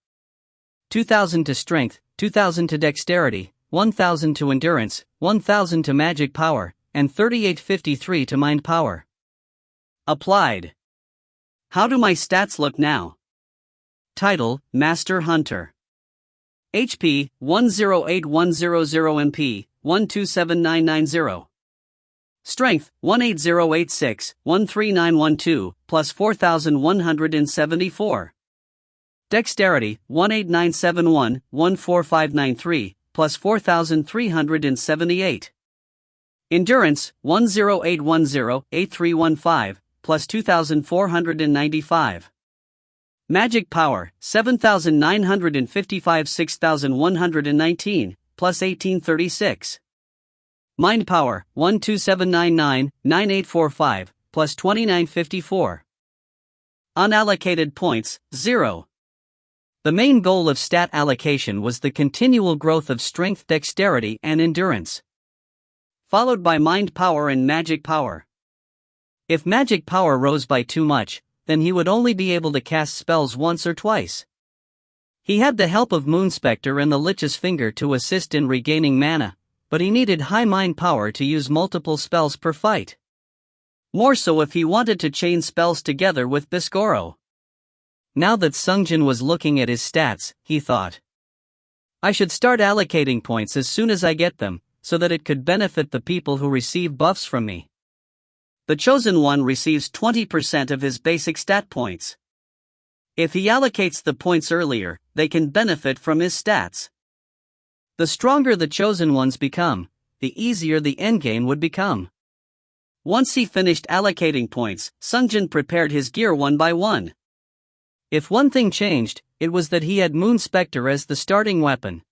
Speaker 1: 2,000 to Strength, 2,000 to Dexterity, 1,000 to Endurance, 1,000 to Magic Power, and 3853 to Mind Power. Applied. How do my stats look now? Title, Master Hunter. HP, 108100 MP, 127990. Strength, 18086, 13912, plus 4174. Dexterity, 18971, 14593, plus 4378. Endurance, 10810, 8315, plus 2495. Magic Power, 7955, 6119, plus 1836. Mind Power, 12799, 9845, plus 2954. Unallocated points, 0. The main goal of stat allocation was the continual growth of strength, dexterity, and endurance, followed by mind power and magic power. If magic power rose by too much, then he would only be able to cast spells once or twice. He had the help of Moon Spectre and the Lich's Finger to assist in regaining mana, but he needed high mind power to use multiple spells per fight. More so if he wanted to chain spells together with Biscoro. Now that Sungjin was looking at his stats, he thought, I should start allocating points as soon as I get them, so that it could benefit the people who receive buffs from me. The Chosen One receives 20% of his basic stat points. If he allocates the points earlier, they can benefit from his stats. The stronger the Chosen Ones become, the easier the endgame would become. Once he finished allocating points, Sungjin prepared his gear one by one. If one thing changed, it was that he had Moon Spectre as the starting weapon.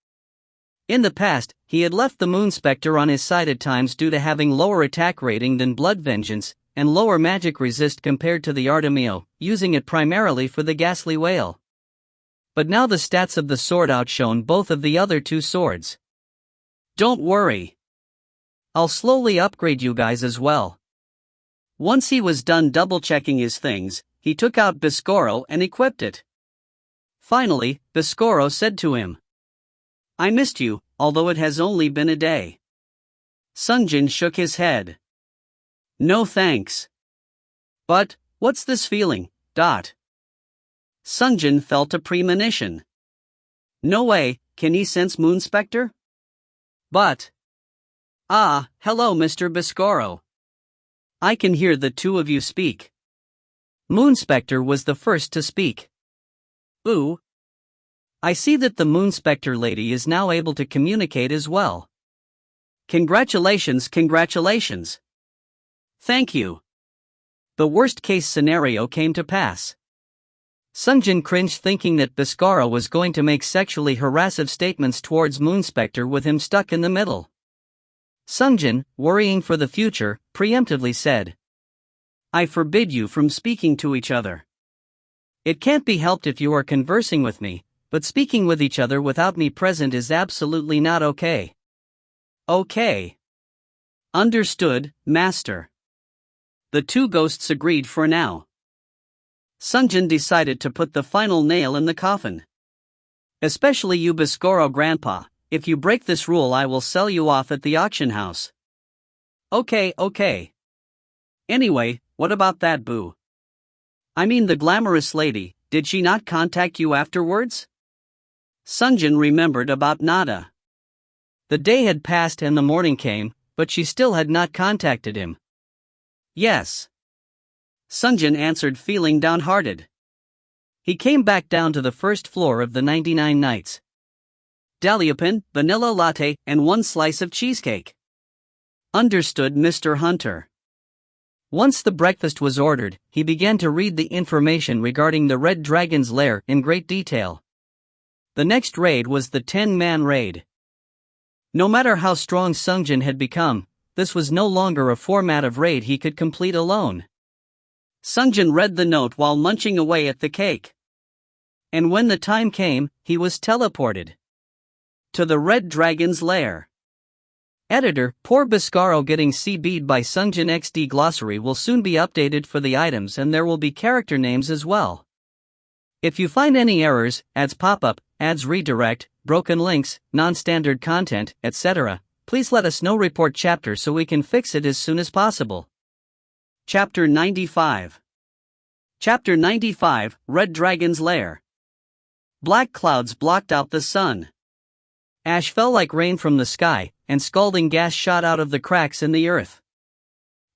Speaker 1: In the past, he had left the Moonspector on his side at times due to having lower attack rating than Blood Vengeance, and lower magic resist compared to the Artemio, using it primarily for the Ghastly Whale. But now the stats of the sword outshone both of the other two swords. Don't worry. I'll slowly upgrade you guys as well. Once he was done double-checking his things, he took out Biscoro and equipped it. Finally, Biscoro said to him, "I missed you, although it has only been a day." Sungjin shook his head. "No thanks." "But, what's this feeling, Dot?" Sungjin felt a premonition. No way, can he sense Moonspector? But... Ah, hello Mr. Biscoro. I can hear the two of you speak. Moonspector was the first to speak. Ooh. I see that the Moonspector lady is now able to communicate as well. Congratulations, congratulations. Thank you. The worst-case scenario came to pass. Sungjin cringed thinking that Biscoro was going to make sexually harassive statements towards Moonspector with him stuck in the middle. Sungjin, worrying for the future, preemptively said, "I forbid you from speaking to each other. It can't be helped if you are conversing with me, but speaking with each other without me present is absolutely not okay." Okay. Understood, Master. The two ghosts agreed for now. Sungjin decided to put the final nail in the coffin. Especially you Biscoro Grandpa, if you break this rule I will sell you off at the auction house. Okay. Anyway, what about that boo? I mean the glamorous lady, did she not contact you afterwards? Sungjin remembered about Nada. The day had passed and the morning came, but she still had not contacted him. Yes. Sungjin answered, feeling downhearted. He came back down to the first floor of the 99 Nights. Daliapin, vanilla latte, and 1 slice of cheesecake. Understood, Mr. Hunter. Once the breakfast was ordered, he began to read the information regarding the Red Dragon's lair in great detail. The next raid was the 10-man raid. No matter how strong Sungjin had become, this was no longer a format of raid he could complete alone. Sungjin read the note while munching away at the cake. And when the time came, he was teleported to the Red Dragon's lair. Editor, poor Biscoro getting CB'd by Sungjin XD glossary will soon be updated for the items and there will be character names as well. If you find any errors, ads pop up, ads redirect, broken links, non-standard content, etc., please let us know. Report chapter so we can fix it as soon as possible. Chapter 95. Chapter 95, Red Dragon's Lair. Black clouds blocked out the sun. Ash fell like rain from the sky, and scalding gas shot out of the cracks in the earth.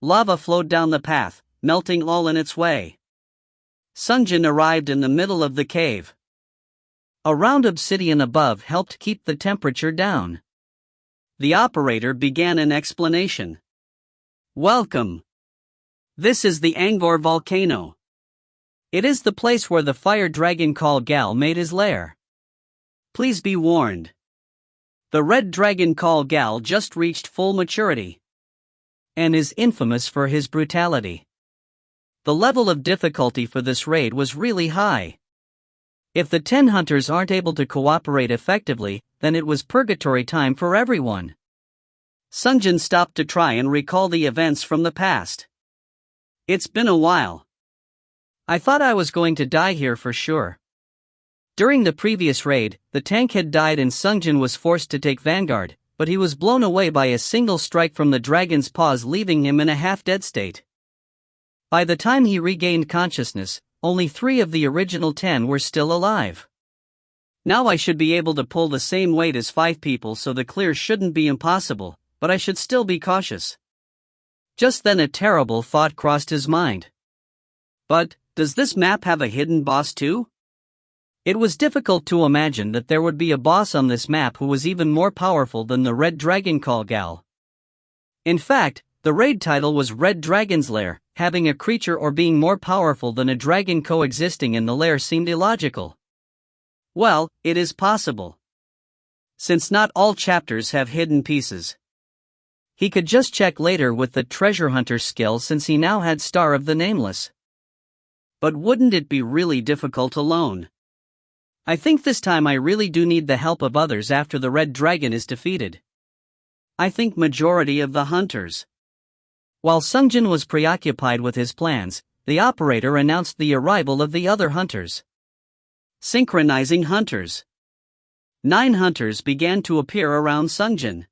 Speaker 1: Lava flowed down the path, melting all in its way. Sungjin arrived in the middle of the cave. A round obsidian above helped keep the temperature down. The operator began an explanation. Welcome. This is the Angkor volcano. It is the place where the fire dragon Kal Gal made his lair. Please be warned. The red dragon Kal Gal just reached full maturity and is infamous for his brutality. The level of difficulty for this raid was really high. If the 10 hunters aren't able to cooperate effectively, then it was purgatory time for everyone. Sungjin stopped to try and recall the events from the past. It's been a while. I thought I was going to die here for sure. During the previous raid, the tank had died and Sungjin was forced to take vanguard, but he was blown away by a single strike from the dragon's paws, leaving him in a half-dead state. By the time he regained consciousness, only 3 of the original 10 were still alive. Now I should be able to pull the same weight as 5 people, so the clear shouldn't be impossible, but I should still be cautious. Just then a terrible thought crossed his mind. But, does this map have a hidden boss too? It was difficult to imagine that there would be a boss on this map who was even more powerful than the Red Dragon Kal Gal. In fact, the raid title was Red Dragon's Lair. Having a creature or being more powerful than a dragon coexisting in the lair seemed illogical. Well, it is possible. since not all chapters have hidden pieces. He could just check later with the treasure hunter skill since he now had Star of the Nameless. But wouldn't it be really difficult alone? I think this time I really do need the help of others after the Red Dragon is defeated. I think majority of the hunters. While Sungjin was preoccupied with his plans, the operator announced the arrival of the other hunters. Synchronizing hunters. 9 hunters began to appear around Sungjin.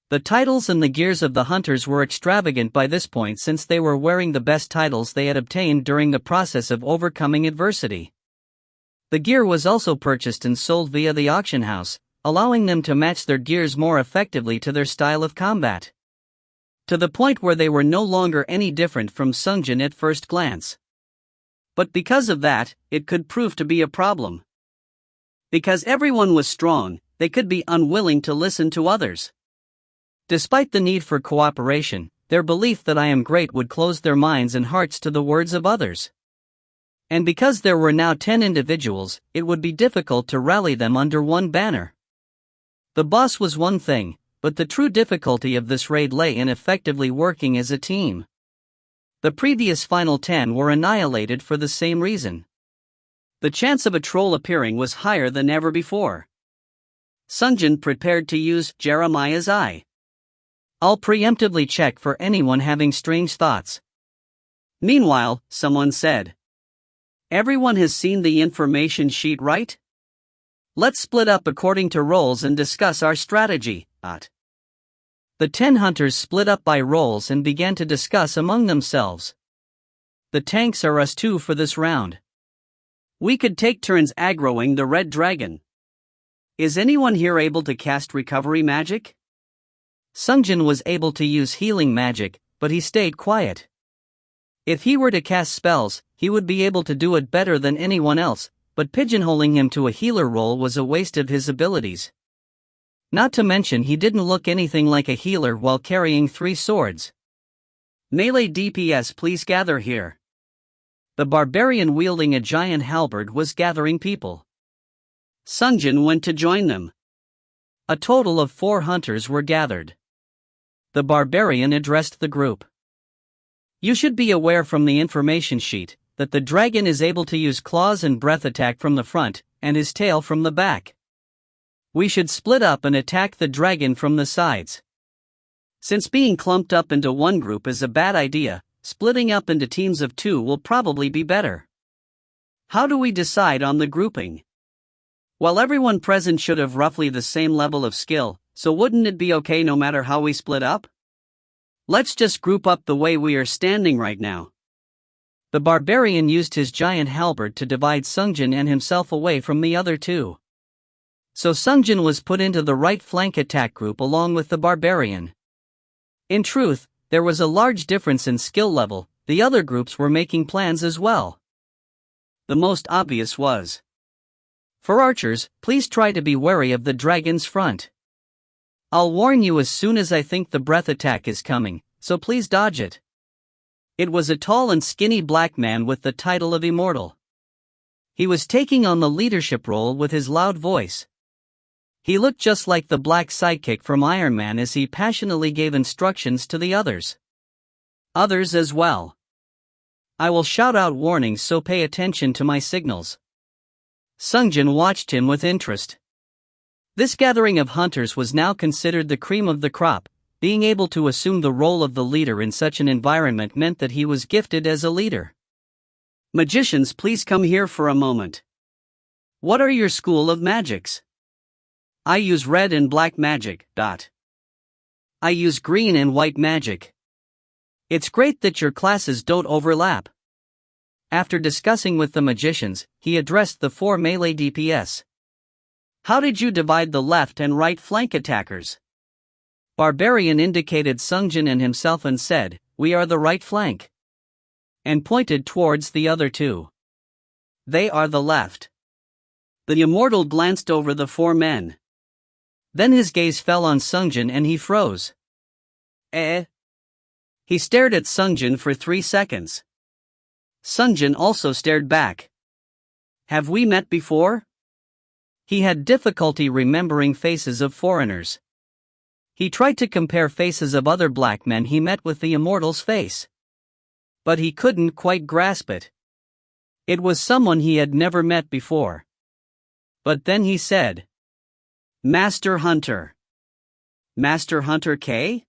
Speaker 1: The titles and the gears of the hunters were extravagant by this point since they were wearing the best titles they had obtained during the process of overcoming adversity. The gear was also purchased and sold via the auction house, allowing them to match their gears more effectively to their style of combat. To the point where they were no longer any different from Sungjin at first glance. But because of that, it could prove to be a problem. Because everyone was strong, they could be unwilling to listen to others. Despite the need for cooperation, their belief that I am great would close their minds and hearts to the words of others. And because there were now 10 individuals, it would be difficult to rally them under one banner. The boss was one thing, but the true difficulty of this raid lay in effectively working as a team. The previous final 10 were annihilated for the same reason. The chance of a troll appearing was higher than ever before. Sungjin prepared to use Jeremiah's eye. I'll preemptively check for anyone having strange thoughts. Meanwhile, someone said, "Everyone has seen the information sheet, right? Let's split up according to roles and discuss our strategy." The 10 hunters split up by roles and began to discuss among themselves. The tanks are us two for this round. We could take turns aggroing the Red Dragon. Is anyone here able to cast recovery magic? Sungjin was able to use healing magic, but he stayed quiet. If he were to cast spells, he would be able to do it better than anyone else, but pigeonholing him to a healer role was a waste of his abilities. Not to mention he didn't look anything like a healer while carrying 3 swords. Melee DPS, please gather here. The barbarian wielding a giant halberd was gathering people. Sungjin went to join them. A total of 4 hunters were gathered. The barbarian addressed the group. You should be aware from the information sheet that the dragon is able to use claws and breath attack from the front, and his tail from the back. We should split up and attack the dragon from the sides. Since being clumped up into one group is a bad idea, splitting up into teams of 2 will probably be better. How do we decide on the grouping? Well, everyone present should have roughly the same level of skill, so wouldn't it be okay no matter how we split up? Let's just group up the way we are standing right now. The barbarian used his giant halberd to divide Sungjin and himself away from the other 2. So Sungjin was put into the right flank attack group along with the barbarian. In truth, there was a large difference in skill level, the other groups were making plans as well. The most obvious was, for archers, please try to be wary of the dragon's front. I'll warn you as soon as I think the breath attack is coming, so please dodge it. It was a tall and skinny black man with the title of Immortal. He was taking on the leadership role with his loud voice. He looked just like the black sidekick from Iron Man as he passionately gave instructions to the others. Others as well. I will shout out warnings, so pay attention to my signals. Sungjin watched him with interest. This gathering of hunters was now considered the cream of the crop. Being able to assume the role of the leader in such an environment meant that he was gifted as a leader. Magicians, please come here for a moment. What are your school of magics? I use red and black magic. I use green and white magic. It's great that your classes don't overlap. After discussing with the magicians, he addressed the 4 melee DPS. How did you divide the left and right flank attackers? Barbarian indicated Sungjin and himself and said, "We are the right flank," and pointed towards the other 2. They are the left. The Immortal glanced over the 4 men. Then his gaze fell on Sungjin and he froze. He stared at Sungjin for 3 seconds. Sungjin also stared back. Have we met before? He had difficulty remembering faces of foreigners. He tried to compare faces of other black men he met with the immortal's face. But he couldn't quite grasp it. It was someone he had never met before. But then he said, "Master Hunter." "Master Hunter K?"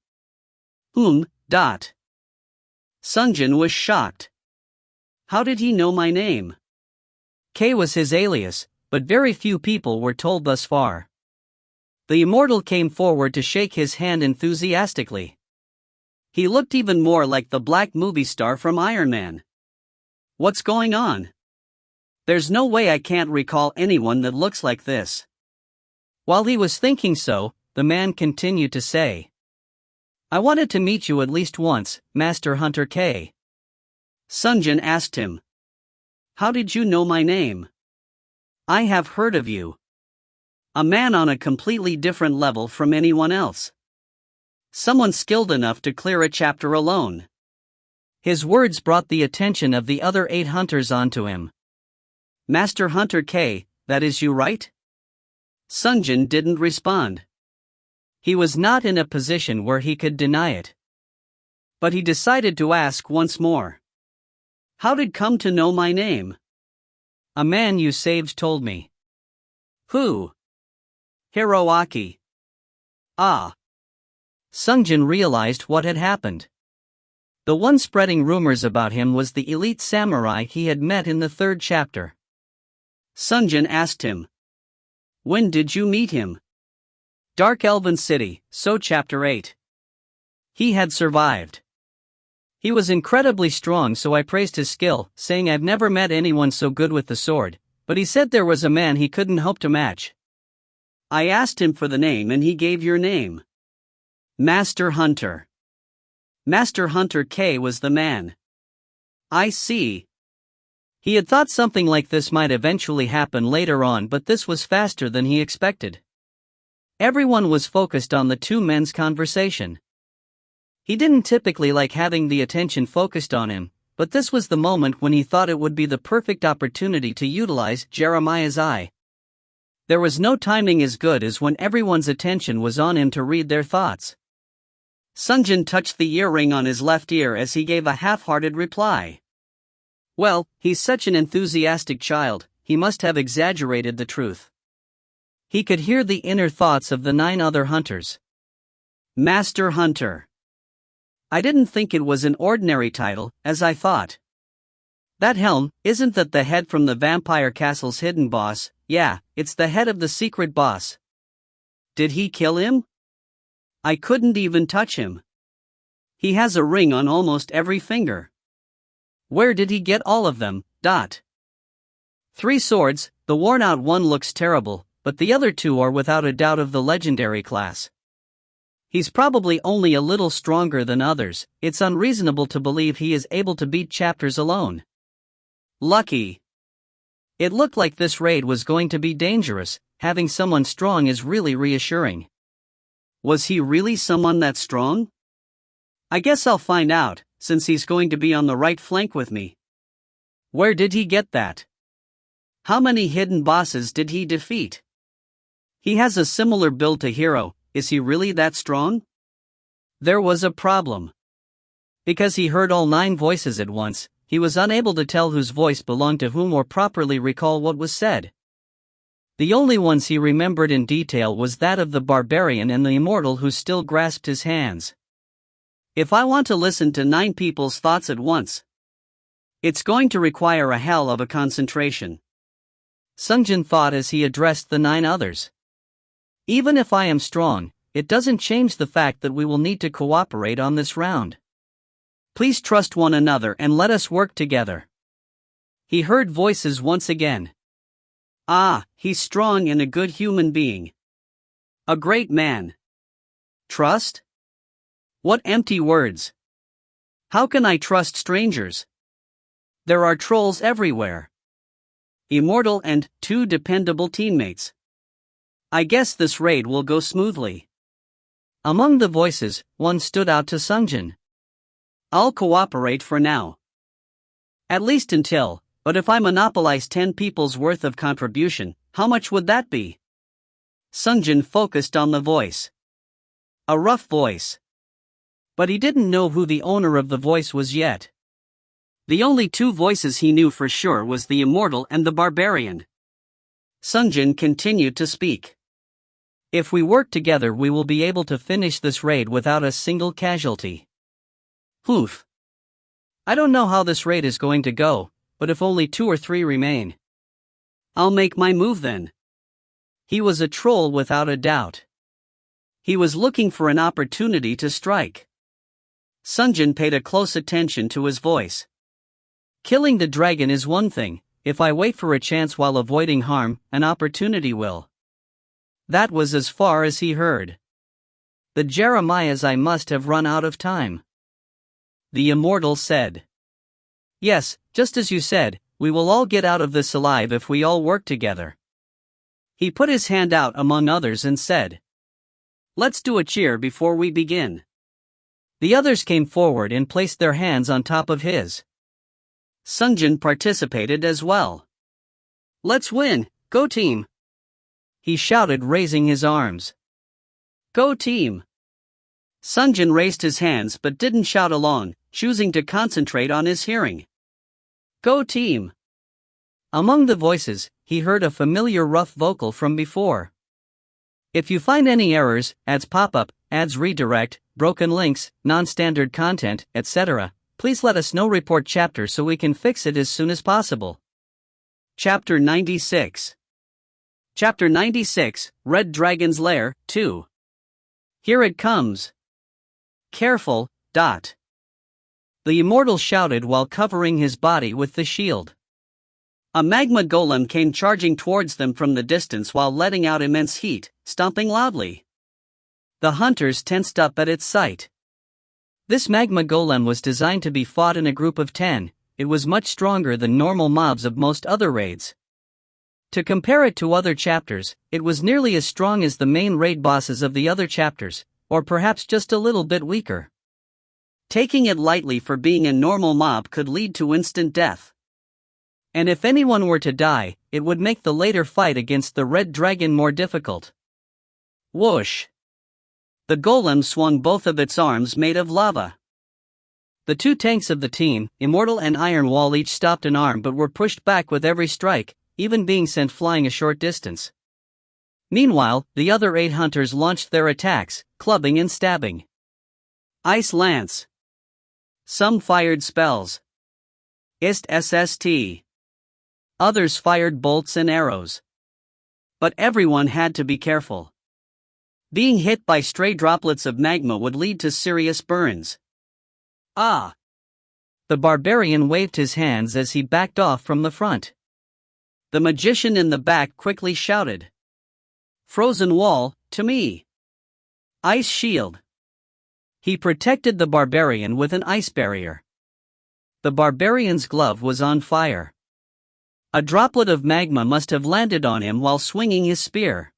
Speaker 1: Sungjin was shocked. How did he know my name? K was his alias, but very few people were told thus far. The immortal came forward to shake his hand enthusiastically. He looked even more like the black movie star from Iron Man. What's going on? There's no way I can't recall anyone that looks like this. While he was thinking so, the man continued to say, "I wanted to meet you at least once, Master Hunter K." Sungjin asked him, "How did you know my name?" "I have heard of you. A man on a completely different level from anyone else. Someone skilled enough to clear a chapter alone." His words brought the attention of the other 8 hunters onto him. "Master Hunter K, that is you, right?" Sungjin didn't respond. He was not in a position where he could deny it. But he decided to ask once more. "How did come to know my name?" "A man you saved told me." "Who?" "Hiroaki." "Ah." Sungjin realized what had happened. The one spreading rumors about him was the elite samurai he had met in the 3rd chapter. Sungjin asked him, "When did you meet him?" "Dark Elven City, so chapter 8. He had survived. He was incredibly strong, so I praised his skill, saying I've never met anyone so good with the sword, but he said there was a man he couldn't hope to match. I asked him for the name and he gave your name. Master Hunter. Master Hunter K was the man." "I see." He had thought something like this might eventually happen later on, but this was faster than he expected. Everyone was focused on the 2 men's conversation. He didn't typically like having the attention focused on him, but this was the moment when he thought it would be the perfect opportunity to utilize Jeremiah's eye. There was no timing as good as when everyone's attention was on him to read their thoughts. Sungjin touched the earring on his left ear as he gave a half-hearted reply. Well, he's such an enthusiastic child, he must have exaggerated the truth. He could hear the inner thoughts of the 9 other hunters. Master Hunter. I didn't think it was an ordinary title, as I thought. That helm, isn't that the head from the vampire castle's hidden boss? Yeah, it's the head of the secret boss. Did he kill him? I couldn't even touch him. He has a ring on almost every finger. Where did he get all of them? 3 swords, the worn-out one looks terrible, but the other 2 are without a doubt of the legendary class. He's probably only a little stronger than others. It's unreasonable to believe he is able to beat chapters alone. Lucky. It looked like this raid was going to be dangerous. Having someone strong is really reassuring. Was he really someone that strong? I guess I'll find out, since he's going to be on the right flank with me. Where did he get that? How many hidden bosses did he defeat? He has a similar build to Hero. Is he really that strong? There was a problem. Because he heard all 9 voices at once, he was unable to tell whose voice belonged to whom or properly recall what was said. The only ones he remembered in detail was that of the barbarian and the immortal who still grasped his hands. If I want to listen to 9 people's thoughts at once, it's going to require a hell of a concentration. Sungjin thought as he addressed the 9 others. Even if I am strong, it doesn't change the fact that we will need to cooperate on this round. Please trust one another and let us work together. He heard voices once again. Ah, he's strong and a good human being. A great man. Trust? What empty words. How can I trust strangers? There are trolls everywhere. Immortal and 2 dependable teammates. I guess this raid will go smoothly. Among the voices, one stood out to Sungjin. I'll cooperate for now. At least until, but if I monopolize 10 people's worth of contribution, How much would that be? Sungjin focused on the voice. A rough voice. But he didn't know who the owner of the voice was yet. The only two voices he knew for sure was the immortal and the barbarian. Sungjin continued to speak. If we work together, we will be able to finish this raid without a single casualty. Oof. I don't know how this raid is going to go, but if only 2 or 3 remain, I'll make my move then. He was a troll without a doubt. He was looking for an opportunity to strike. Sungjin paid a close attention to his voice. Killing the dragon is one thing, if I wait for a chance while avoiding harm, an opportunity will. That was as far as he heard. The Jeremiah's I must have run out of time. The immortal said. Yes, just as you said, we will all get out of this alive if we all work together. He put his hand out among others and said. Let's do a cheer before we begin. The others came forward and placed their hands on top of his. Sungjin participated as well. Let's win, go team! He shouted, raising his arms. Go team! Sungjin raised his hands but didn't shout along, choosing to concentrate on his hearing. Go team! Among the voices, he heard a familiar rough vocal from before. If you find any errors, ads pop up, ads redirect, broken links, non-standard content, etc., please let us know. Report chapter so we can fix it as soon as possible. Chapter 96. Chapter 96, Red Dragon's Lair, 2. Here it comes. Careful, ... The immortal shouted while covering his body with the shield. A magma golem came charging towards them from the distance while letting out immense heat, stomping loudly. The hunters tensed up at its sight. This magma golem was designed to be fought in a group of 10, it was much stronger than normal mobs of most other raids. To compare it to other chapters, it was nearly as strong as the main raid bosses of the other chapters, or perhaps just a little bit weaker. Taking it lightly for being a normal mob could lead to instant death. And if anyone were to die, it would make the later fight against the red dragon more difficult. Whoosh! The golem swung both of its arms made of lava. The 2 tanks of the team, Immortal and Iron Wall, each stopped an arm but were pushed back with every strike, even being sent flying a short distance. Meanwhile, the other 8 hunters launched their attacks, clubbing and stabbing. Ice Lance. Some fired spells. Ist SST. Others fired bolts and arrows. But everyone had to be careful. Being hit by stray droplets of magma would lead to serious burns. Ah! The barbarian waved his hands as he backed off from the front. The magician in the back quickly shouted. Frozen wall, to me. Ice shield. He protected the barbarian with an ice barrier. The barbarian's glove was on fire. A droplet of magma must have landed on him while swinging his spear.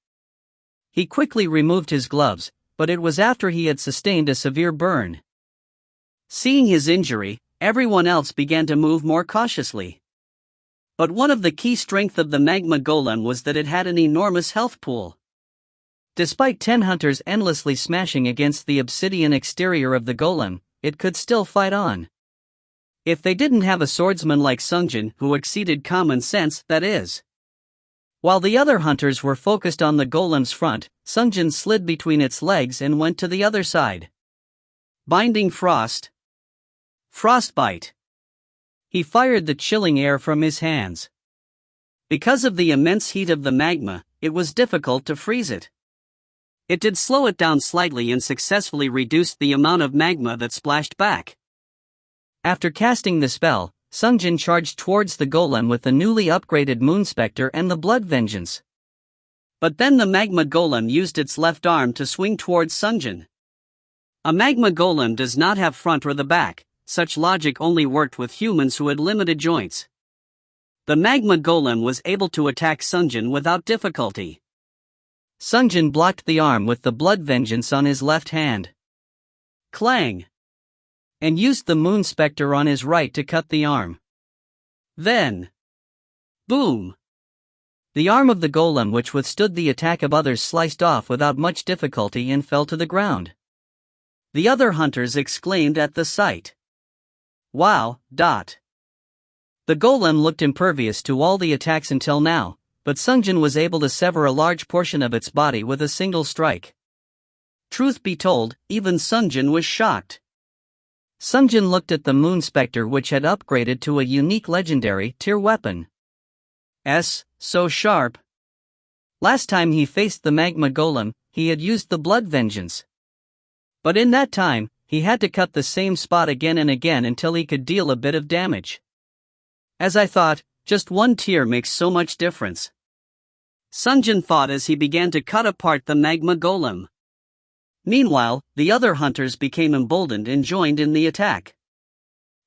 Speaker 1: He quickly removed his gloves, but it was after he had sustained a severe burn. Seeing his injury, everyone else began to move more cautiously. But one of the key strengths of the magma golem was that it had an enormous health pool. Despite 10 hunters endlessly smashing against the obsidian exterior of the golem, it could still fight on. If they didn't have a swordsman like Sungjin who exceeded common sense, that is. While the other hunters were focused on the golem's front, Sungjin slid between its legs and went to the other side. Binding Frost. Frostbite. He fired the chilling air from his hands. Because of the immense heat of the magma, it was difficult to freeze it. It did slow it down slightly and successfully reduced the amount of magma that splashed back. After casting the spell, Sungjin charged towards the golem with the newly upgraded Moon Spectre and the Blood Vengeance. But then the magma golem used its left arm to swing towards Sungjin. A magma golem does not have front or the back, such logic only worked with humans who had limited joints. The magma golem was able to attack Sungjin without difficulty. Sungjin blocked the arm with the Blood Vengeance on his left hand. Clang! And used the Moon Spectre on his right to cut the arm. Then, boom! The arm of the golem which withstood the attack of others sliced off without much difficulty and fell to the ground. The other hunters exclaimed at the sight. Wow! The golem looked impervious to all the attacks until now, but Sungjin was able to sever a large portion of its body with a single strike. Truth be told, even Sungjin was shocked. Sungjin looked at the Moon Spectre, which had upgraded to a unique legendary tier weapon. So sharp. Last time he faced the magma golem, he had used the blood vengeance. But in that time, he had to cut the same spot again and again until he could deal a bit of damage. As I thought, just one tier makes so much difference. Sungjin thought as he began to cut apart the magma golem. Meanwhile, the other hunters became emboldened and joined in the attack.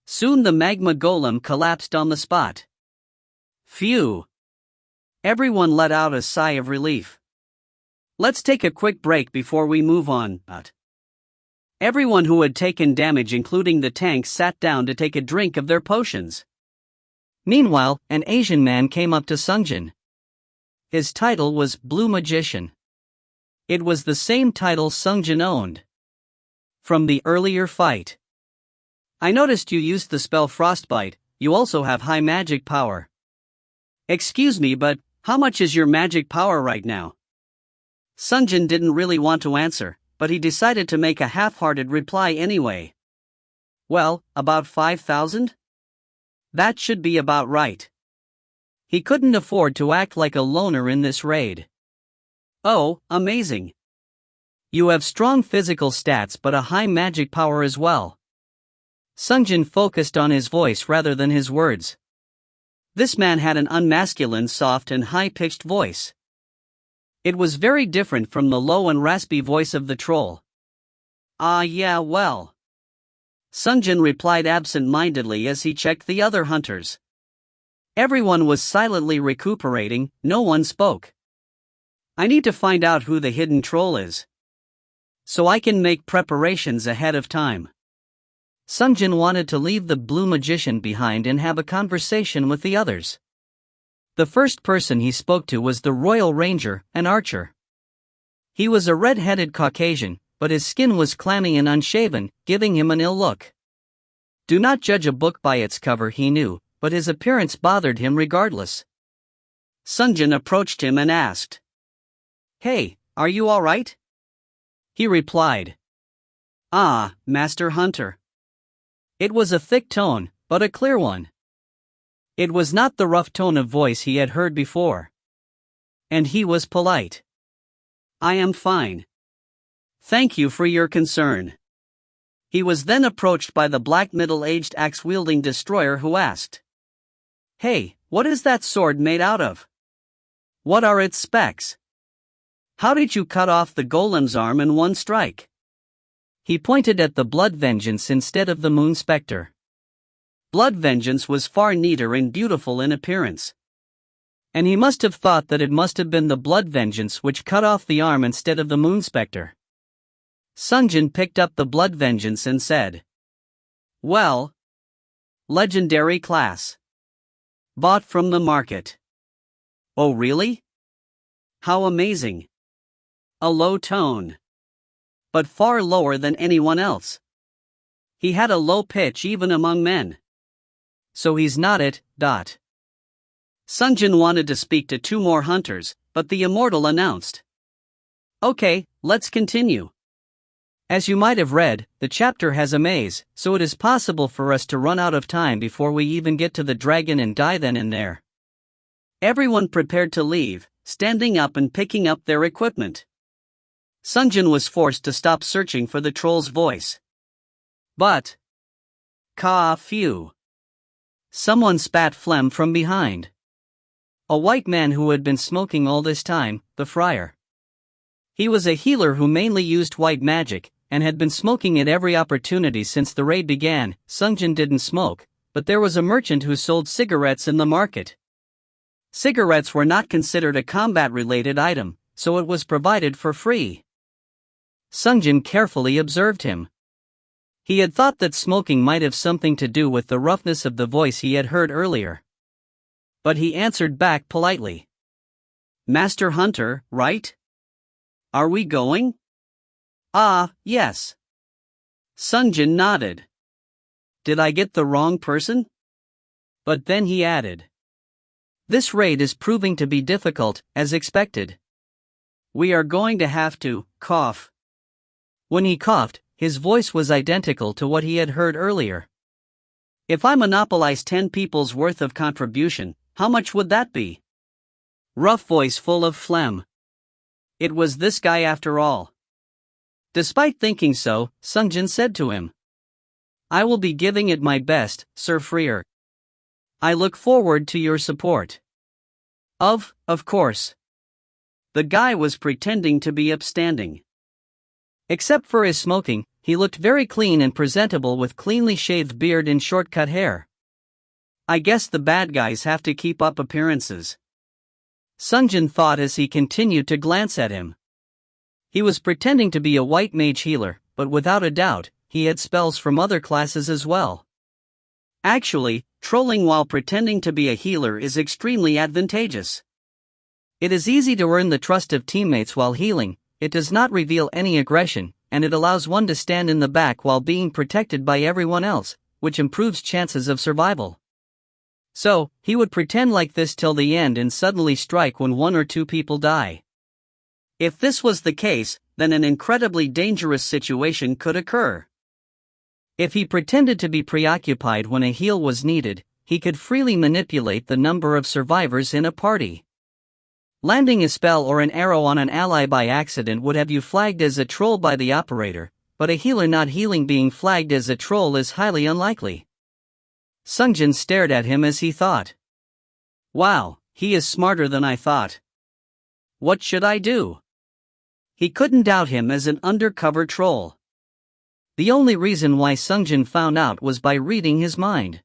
Speaker 1: Soon the magma golem collapsed on the spot. Phew! Everyone let out a sigh of relief. Let's take a quick break before we move on. Everyone who had taken damage, including the tanks, sat down to take a drink of their potions. Meanwhile, an Asian man came up to Sungjin. His title was Blue Magician. It was the same title Sungjin owned from the earlier fight. I noticed you used the spell Frostbite. You also have high magic power. Excuse me, but how much is your magic power right now? Sungjin didn't really want to answer, but he decided to make a half-hearted reply anyway. Well, about 5,000? That should be about right. He couldn't afford to act like a loner in this raid. Oh, amazing. You have strong physical stats but a high magic power as well. Sungjin focused on his voice rather than his words. This man had an unmasculine, soft and high-pitched voice. It was very different from the low and raspy voice of the troll. Yeah, well. Sungjin replied absent-mindedly as he checked the other hunters. Everyone was silently recuperating, no one spoke. I need to find out who the hidden troll is, so I can make preparations ahead of time. Sungjin wanted to leave the Blue Magician behind and have a conversation with the others. The first person he spoke to was the Royal Ranger, an archer. He was a red-headed Caucasian, but his skin was clammy and unshaven, giving him an ill look. Do not judge a book by its cover, he knew, but his appearance bothered him regardless. Sungjin approached him and asked, "Hey, are you all right?" He replied, Master Hunter." It was a thick tone, but a clear one. It was not the rough tone of voice he had heard before. And he was polite. "I am fine. Thank you for your concern." He was then approached by the black middle-aged axe-wielding destroyer who asked, "Hey, what is that sword made out of? What are its specs? How did you cut off the golem's arm in one strike?" He pointed at the Blood Vengeance instead of the Moon Spectre. Blood Vengeance was far neater and beautiful in appearance. And he must have thought that it must have been the Blood Vengeance which cut off the arm instead of the Moon Spectre. Sungjin picked up the Blood Vengeance and said, "Well, legendary class. Bought from the market." "Oh really? How amazing." A low tone. But far lower than anyone else. He had a low pitch even among men. So he's not it. Sungjin wanted to speak to two more hunters, but the immortal announced, "Okay, let's continue. As you might have read, the chapter has a maze, so it is possible for us to run out of time before we even get to the dragon and die then and there." Everyone prepared to leave, standing up and picking up their equipment. Sungjin was forced to stop searching for the troll's voice. But, phew. Someone spat phlegm from behind. A white man who had been smoking all this time, the friar. He was a healer who mainly used white magic, and had been smoking at every opportunity since the raid began. Sungjin didn't smoke, but there was a merchant who sold cigarettes in the market. Cigarettes were not considered a combat-related item, so it was provided for free. Sungjin carefully observed him. He had thought that smoking might have something to do with the roughness of the voice he had heard earlier. But he answered back politely, Master Hunter, right? Are we going? Ah, yes. Sungjin nodded. Did I get the wrong person? But then he added. This raid is proving to be difficult, as expected. We are going to have to cough. When he coughed, his voice was identical to what he had heard earlier. If I monopolize 10 people's worth of contribution, how much would that be? Rough voice full of phlegm. It was this guy after all. Despite thinking so, Sungjin said to him. I will be giving it my best, Sir Freer. I look forward to your support. Of course. The guy was pretending to be upstanding. Except for his smoking, he looked very clean and presentable with cleanly shaved beard and short-cut hair. I guess the bad guys have to keep up appearances. Sungjin thought as he continued to glance at him. He was pretending to be a white mage healer, but without a doubt, he had spells from other classes as well. Actually, trolling while pretending to be a healer is extremely advantageous. It is easy to earn the trust of teammates while healing, it does not reveal any aggression, and it allows one to stand in the back while being protected by everyone else, which improves chances of survival. So, he would pretend like this till the end and suddenly strike when 1 or 2 people die. If this was the case, then an incredibly dangerous situation could occur. If he pretended to be preoccupied when a heal was needed, he could freely manipulate the number of survivors in a party. Landing a spell or an arrow on an ally by accident would have you flagged as a troll by the operator, but a healer not healing being flagged as a troll is highly unlikely. Sungjin stared at him as he thought. Wow, he is smarter than I thought. What should I do? He couldn't doubt him as an undercover troll. The only reason why Sungjin found out was by reading his mind.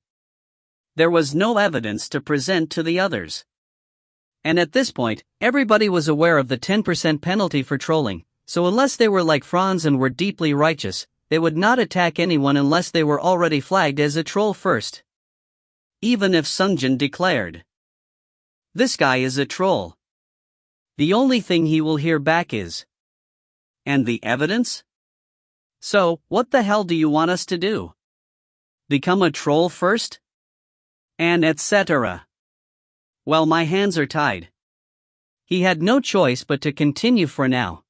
Speaker 1: There was no evidence to present to the others. And at this point, everybody was aware of the 10% penalty for trolling, so unless they were like Franz and were deeply righteous, they would not attack anyone unless they were already flagged as a troll first. Even if Sungjin declared, "This guy is a troll," the only thing he will hear back is, "And the evidence? So, what the hell do you want us to do? Become a troll first?" And etc. Well, my hands are tied. He had no choice but to continue for now.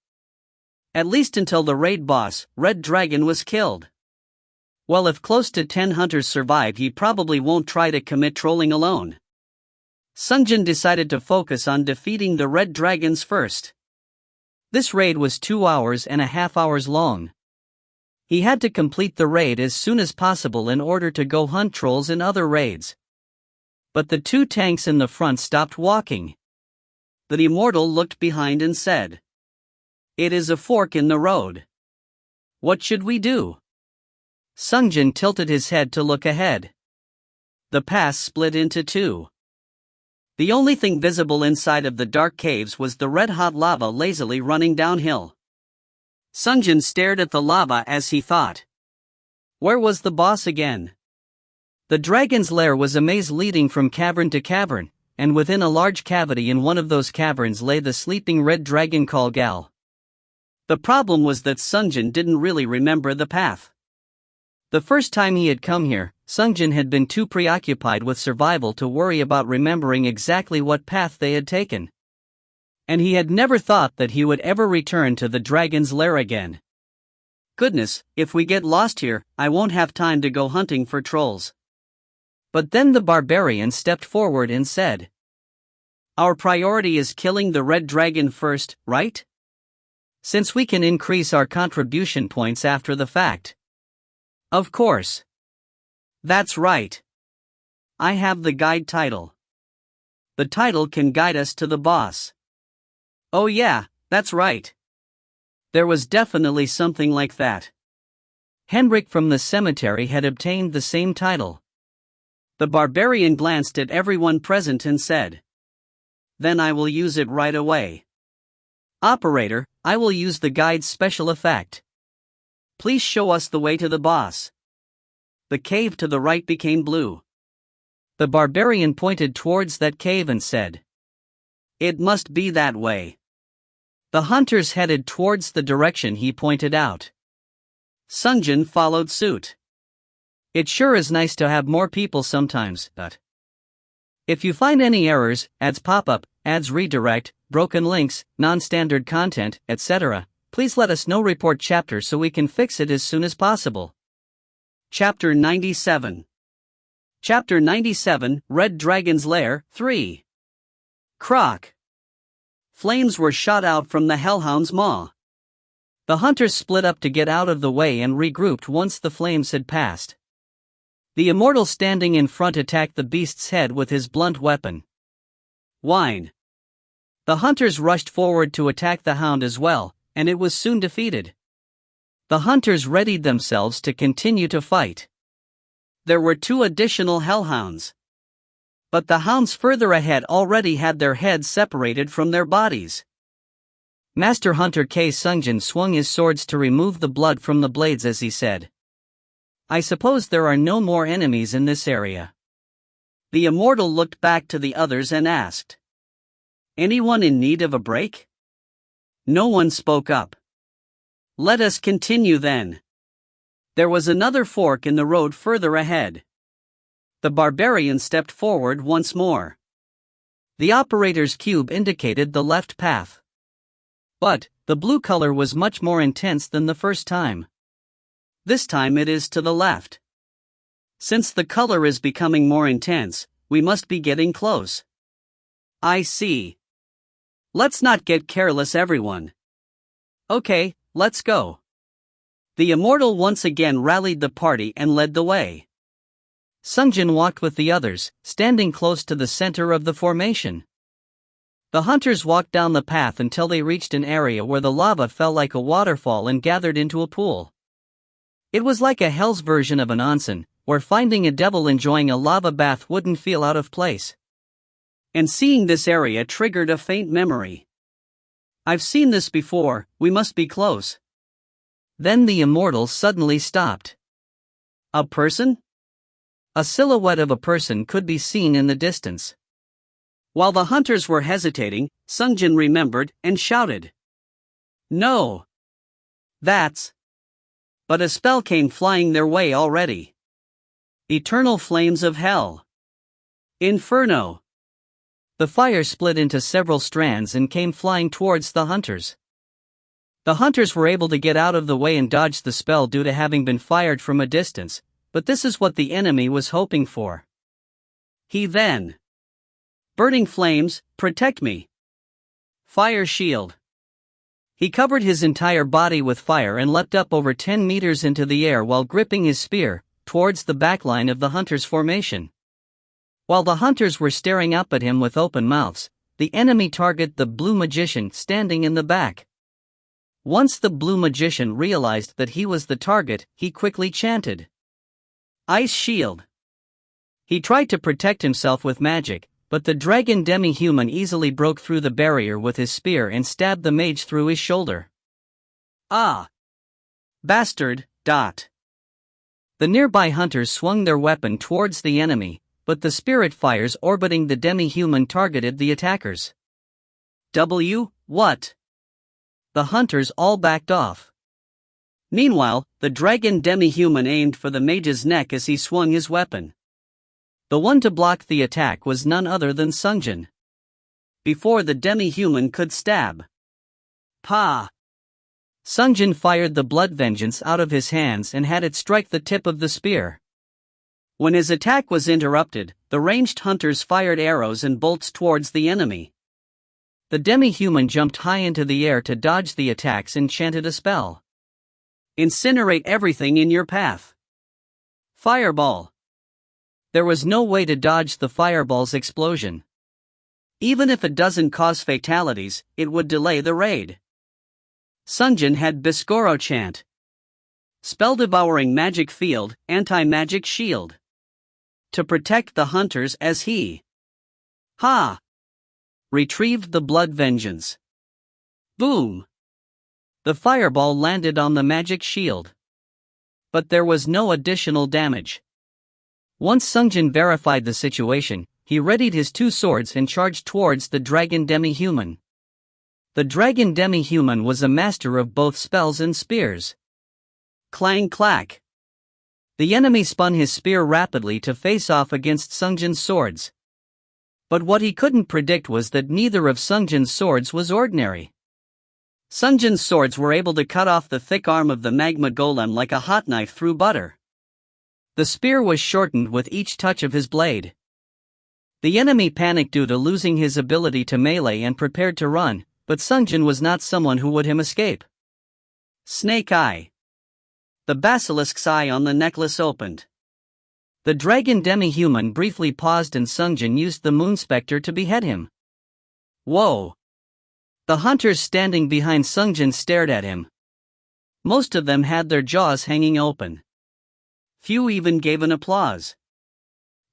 Speaker 1: At least until the raid boss, Red Dragon, was killed. Well, if close to 10 hunters survived, he probably won't try to commit trolling alone. Sungjin decided to focus on defeating the Red Dragons first. This raid was 2.5 hours long. He had to complete the raid as soon as possible in order to go hunt trolls in other raids. But the 2 tanks in the front stopped walking. The immortal looked behind and said, "It is a fork in the road. What should we do?" Sungjin tilted his head to look ahead. The pass split into 2. The only thing visible inside of the dark caves was the red-hot lava lazily running downhill. Sungjin stared at the lava as he thought. Where was the boss again? The dragon's lair was a maze leading from cavern to cavern, and within a large cavity in one of those caverns lay the sleeping red dragon called Gal. The problem was that Sungjin didn't really remember the path. The first time he had come here, Sungjin had been too preoccupied with survival to worry about remembering exactly what path they had taken. And he had never thought that he would ever return to the dragon's lair again. Goodness, if we get lost here, I won't have time to go hunting for trolls. But then the barbarian stepped forward and said, "Our priority is killing the red dragon first, right? Since we can increase our contribution points after the fact." Of course. That's right. I have the guide title. The title can guide us to the boss. Oh yeah, that's right. There was definitely something like that. Henrik from the cemetery had obtained the same title. The barbarian glanced at everyone present and said, "Then I will use it right away. Operator, I will use the guide's special effect. Please show us the way to the boss." The cave to the right became blue. The barbarian pointed towards that cave and said, It must be that way. The hunters headed towards the direction he pointed out. Sungjin followed suit. It sure is nice to have more people sometimes, but if you find any errors, ads pop up, ads redirect, broken links, non-standard content, etc., please let us know. Report chapter so we can fix it as soon as possible. Chapter 97. Chapter 97, Red Dragon's Lair, 3. Croc. Flames were shot out from the hellhound's maw. The hunters split up to get out of the way and regrouped once the flames had passed. The immortal standing in front attacked the beast's head with his blunt weapon. Whine. The hunters rushed forward to attack the hound as well, and it was soon defeated. The hunters readied themselves to continue to fight. There were 2 additional hellhounds. But the hounds further ahead already had their heads separated from their bodies. Master Hunter K. Sungjin swung his swords to remove the blood from the blades as he said, "I suppose there are no more enemies in this area." The immortal looked back to the others and asked, "Anyone in need of a break?" No one spoke up. "Let us continue then." There was another fork in the road further ahead. The barbarian stepped forward once more. The operator's cube indicated the left path. But the blue color was much more intense than the first time. This time it is to the left. Since the color is becoming more intense, we must be getting close. I see. Let's not get careless, everyone. Okay, let's go. The immortal once again rallied the party and led the way. Sungjin walked with the others, standing close to the center of the formation. The hunters walked down the path until they reached an area where the lava fell like a waterfall and gathered into a pool. It was like a hell's version of an onsen, where finding a devil enjoying a lava bath wouldn't feel out of place. And seeing this area triggered a faint memory. I've seen this before, we must be close. Then the immortal suddenly stopped. A person? A silhouette of a person could be seen in the distance. While the hunters were hesitating, Sungjin remembered and shouted, "No! That's..." But a spell came flying their way already. Eternal flames of hell. Inferno. The fire split into several strands and came flying towards the hunters. The hunters were able to get out of the way and dodge the spell due to having been fired from a distance, but this is what the enemy was hoping for. He then. Burning flames, protect me. Fire shield. He covered his entire body with fire and leapt up over 10 meters into the air while gripping his spear, towards the backline of the hunters' formation. While the hunters were staring up at him with open mouths, the enemy targeted the blue magician standing in the back. Once the blue magician realized that he was the target, he quickly chanted, "Ice shield." He tried to protect himself with magic, but the dragon demi-human easily broke through the barrier with his spear and stabbed the mage through his shoulder. Ah! Bastard! The nearby hunters swung their weapon towards the enemy, but the spirit fires orbiting the demi-human targeted the attackers. What? The hunters all backed off. Meanwhile, the dragon demi-human aimed for the mage's neck as he swung his weapon. The one to block the attack was none other than Sungjin. Before the demi-human could stab. Pa! Sungjin fired the blood vengeance out of his hands and had it strike the tip of the spear. When his attack was interrupted, the ranged hunters fired arrows and bolts towards the enemy. The demi-human jumped high into the air to dodge the attacks and chanted a spell. Incinerate everything in your path. Fireball. There was no way to dodge the fireball's explosion. Even if it doesn't cause fatalities, it would delay the raid. Sungjin had Biscoro chant. Spell-devouring magic field, anti-magic shield. To protect the hunters as he. Ha! Retrieved the blood vengeance. Boom! The fireball landed on the magic shield. But there was no additional damage. Once Sungjin verified the situation, he readied his two swords and charged towards the dragon demi-human. The dragon demi-human was a master of both spells and spears. Clang clack. The enemy spun his spear rapidly to face off against Sungjin's swords. But what he couldn't predict was that neither of Sungjin's swords was ordinary. Sungjin's swords were able to cut off the thick arm of the magma golem like a hot knife through butter. The spear was shortened with each touch of his blade. The enemy panicked due to losing his ability to melee and prepared to run, but Sungjin was not someone who would him escape. Snake eye. The basilisk's eye on the necklace opened. The dragon demi-human briefly paused and Sungjin used the moon spectre to behead him. Whoa! The hunters standing behind Sungjin stared at him. Most of them had their jaws hanging open. Few even gave an applause.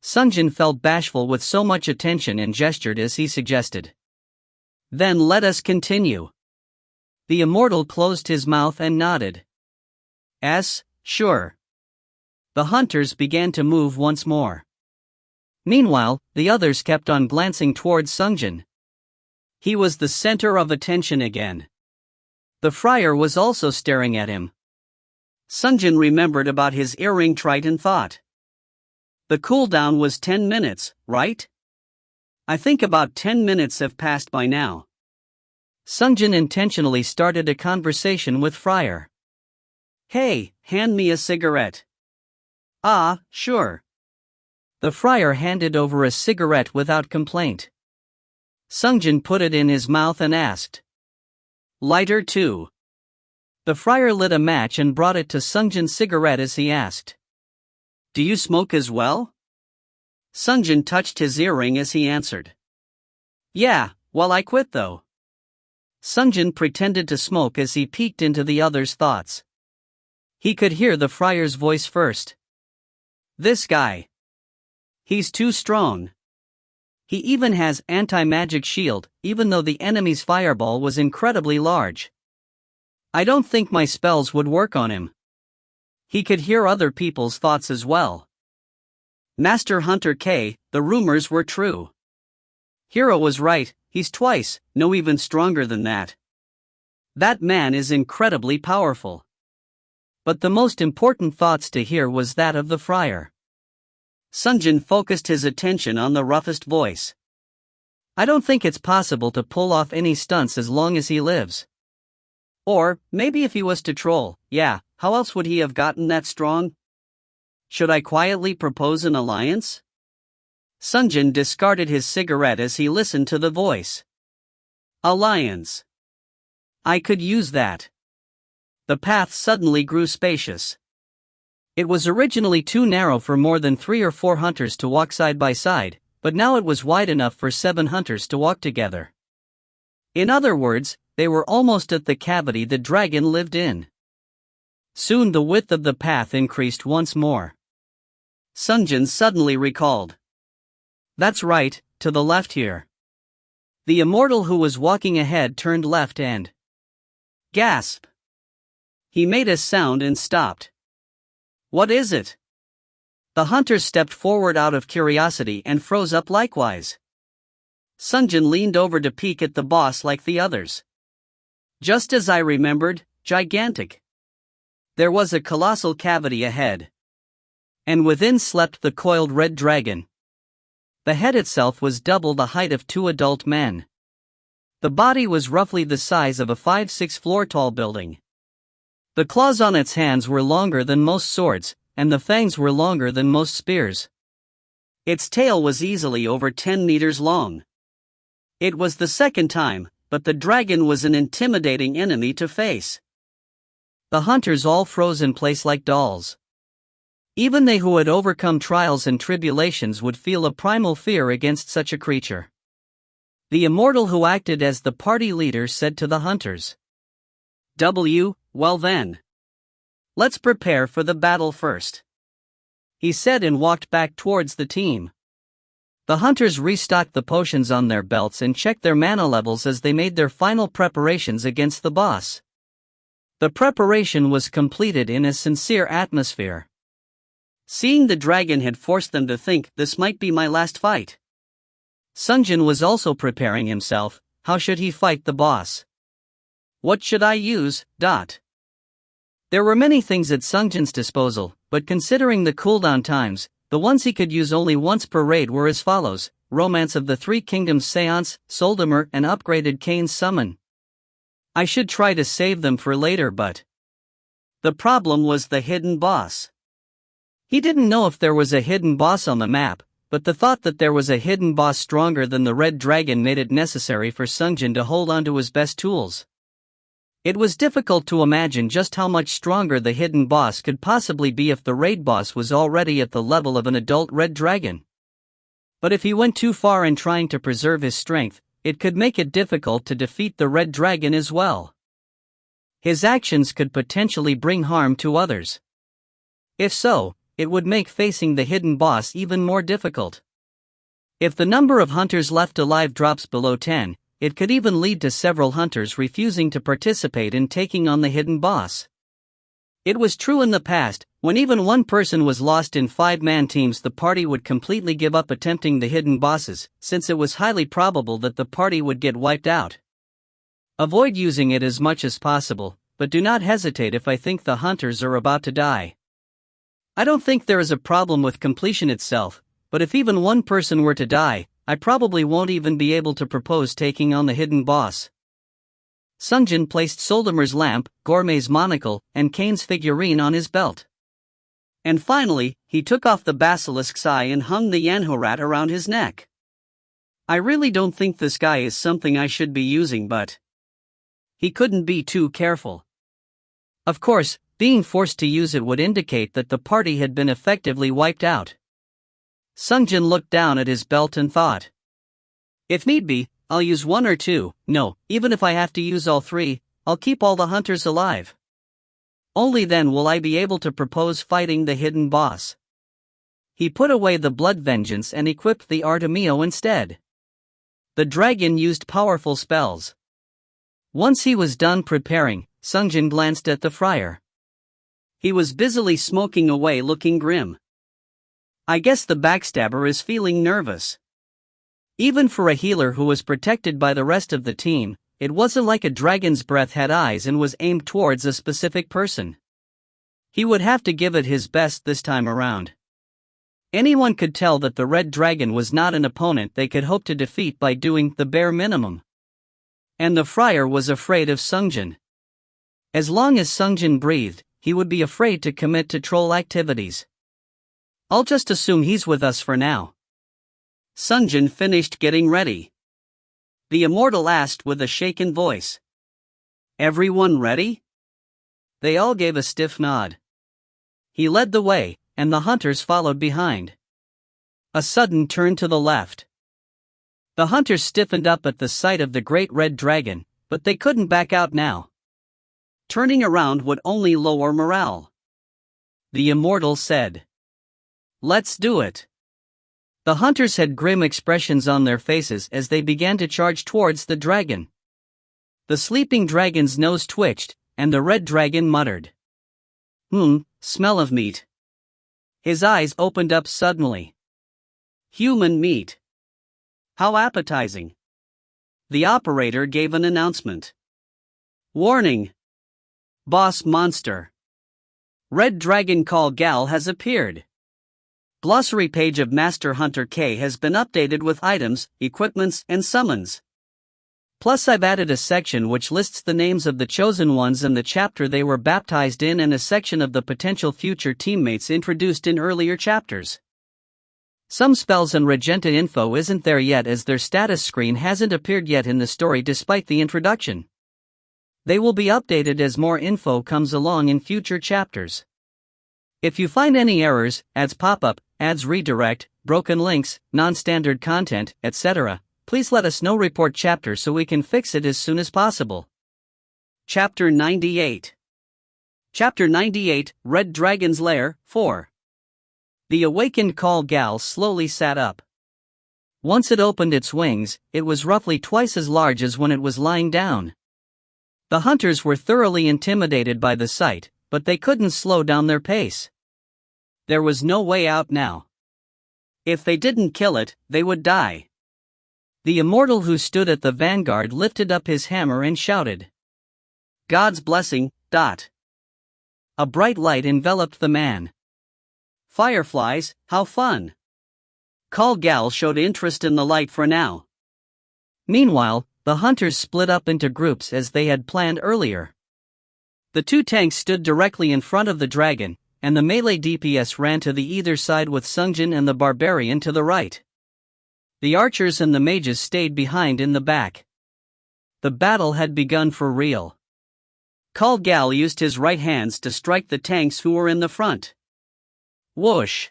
Speaker 1: Sungjin felt bashful with so much attention and gestured as he suggested. Then let us continue. The immortal closed his mouth and nodded. Sure. The hunters began to move once more. Meanwhile, the others kept on glancing towards Sungjin. He was the center of attention again. The friar was also staring at him. Sungjin remembered about his earring trait and thought. The cooldown was 10 minutes, right? I think about 10 minutes have passed by now. Sungjin intentionally started a conversation with friar. Hey, hand me a cigarette. Ah, sure. The friar handed over a cigarette without complaint. Sungjin put it in his mouth and asked. Lighter too. The friar lit a match and brought it to Sungjin's cigarette as he asked. Do you smoke as well? Sungjin touched his earring as he answered. Yeah, well I quit though. Sungjin pretended to smoke as he peeked into the other's thoughts. He could hear the friar's voice first. This guy. He's too strong. He even has anti-magic shield, even though the enemy's fireball was incredibly large. I don't think my spells would work on him. He could hear other people's thoughts as well. Master Hunter K, the rumors were true. Hero was right, he's twice, no even stronger than that. That man is incredibly powerful. But the most important thoughts to hear was that of the friar. Sungjin focused his attention on the roughest voice. I don't think it's possible to pull off any stunts as long as he lives. Or, maybe if he was to troll, yeah, how else would he have gotten that strong? Should I quietly propose an alliance? Sungjin discarded his cigarette as he listened to the voice. Alliance. I could use that. The path suddenly grew spacious. It was originally too narrow for more than 3 or 4 hunters to walk side by side, but now it was wide enough for 7 hunters to walk together. In other words, they were almost at the cavity the dragon lived in. Soon the width of the path increased once more. Sungjin suddenly recalled. That's right, to the left here. The immortal who was walking ahead turned left and gasp. He made a sound and stopped. What is it? The hunters stepped forward out of curiosity and froze up likewise. Sungjin leaned over to peek at the boss like the others. Just as I remembered, gigantic. There was a colossal cavity ahead. And within slept the coiled red dragon. The head itself was double the height of 2 adult men. The body was roughly the size of a 5-6 floor tall building. The claws on its hands were longer than most swords, and the fangs were longer than most spears. Its tail was easily over 10 meters long. It was the second time, but the dragon was an intimidating enemy to face. The hunters all froze in place like dolls. Even they who had overcome trials and tribulations would feel a primal fear against such a creature. The immortal who acted as the party leader said to the hunters, well then. Let's prepare for the battle first. He said and walked back towards the team. The hunters restocked the potions on their belts and checked their mana levels as they made their final preparations against the boss. The preparation was completed in a sincere atmosphere. Seeing the dragon had forced them to think this might be my last fight. Sungjin was also preparing himself. How should he fight the boss? What should I use? There were many things at Sungjin's disposal, but considering the cooldown times, the ones he could use only once per raid were as follows: Romance of the Three Kingdoms Seance, Soldamer, and upgraded Kane's Summon. I should try to save them for later, but the problem was the hidden boss. He didn't know if there was a hidden boss on the map, but the thought that there was a hidden boss stronger than the Red Dragon made it necessary for Sungjin to hold on to his best tools. It was difficult to imagine just how much stronger the hidden boss could possibly be if the raid boss was already at the level of an adult Red Dragon. But if he went too far in trying to preserve his strength, it could make it difficult to defeat the Red Dragon as well. His actions could potentially bring harm to others. If so, it would make facing the hidden boss even more difficult. If the number of hunters left alive drops below 10, it could even lead to several hunters refusing to participate in taking on the hidden boss. It was true in the past, when even one person was lost in 5-man teams, the party would completely give up attempting the hidden bosses, since it was highly probable that the party would get wiped out. Avoid using it as much as possible, but do not hesitate if I think the hunters are about to die. I don't think there is a problem with completion itself, but if even one person were to die, I probably won't even be able to propose taking on the hidden boss. Sungjin placed Soldamer's lamp, Gourmet's monocle, and Kane's figurine on his belt. And finally, he took off the basilisk's eye and hung the Yanhorat around his neck. I really don't think this guy is something I should be using, but he couldn't be too careful. Of course, being forced to use it would indicate that the party had been effectively wiped out. Sungjin looked down at his belt and thought, if need be, I'll use one or two. No, even if I have to use all three, I'll keep all the hunters alive. Only then will I be able to propose fighting the hidden boss. He put away the Blood Vengeance and equipped the Artemio instead. The dragon used powerful spells. Once he was done preparing, Sungjin glanced at the friar. He was busily smoking away, looking grim. I guess the backstabber is feeling nervous. Even for a healer who was protected by the rest of the team, it wasn't like a dragon's breath had eyes and was aimed towards a specific person. He would have to give it his best this time around. Anyone could tell that the Red Dragon was not an opponent they could hope to defeat by doing the bare minimum. And the friar was afraid of Sungjin. As long as Sungjin breathed, he would be afraid to commit to troll activities. I'll just assume he's with us for now. Sungjin finished getting ready. The immortal asked with a shaken voice. Everyone ready? They all gave a stiff nod. He led the way, and the hunters followed behind. A sudden turn to the left. The hunters stiffened up at the sight of the great Red Dragon, but they couldn't back out now. Turning around would only lower morale. The immortal said, "Let's do it." The hunters had grim expressions on their faces as they began to charge towards the dragon. The sleeping dragon's nose twitched, and the Red Dragon muttered, Smell of meat." His eyes opened up suddenly. Human meat. How appetizing. The operator gave an announcement. Warning! Boss monster. Red Dragon Call Gal has appeared. Glossary page of Master Hunter K has been updated with items, equipments, and summons. Plus I've added a section which lists the names of the chosen ones and the chapter they were baptized in, and a section of the potential future teammates introduced in earlier chapters. Some spells and Regenta info isn't there yet as their status screen hasn't appeared yet in the story despite the introduction. They will be updated as more info comes along in future chapters. If you find any errors, ads pop up, ads redirect, broken links, non-standard content, etc., please let us know. Report chapter so we can fix it as soon as possible. Chapter 98. Chapter 98, Red Dragon's Lair, 4. The awakened Call Gal slowly sat up. Once it opened its wings, it was roughly twice as large as when it was lying down. The hunters were thoroughly intimidated by the sight, but they couldn't slow down their pace. There was no way out now. If they didn't kill it, they would die. The immortal who stood at the vanguard lifted up his hammer and shouted, "God's blessing, dot." A bright light enveloped the man. "Fireflies, how fun!" Call Gal showed interest in the light for now. Meanwhile, the hunters split up into groups as they had planned earlier. The two tanks stood directly in front of the dragon, and the melee DPS ran to the either side with Sungjin and the barbarian to the right. The archers and the mages stayed behind in the back. The battle had begun for real. Call Gal used his right hands to strike the tanks who were in the front. Whoosh!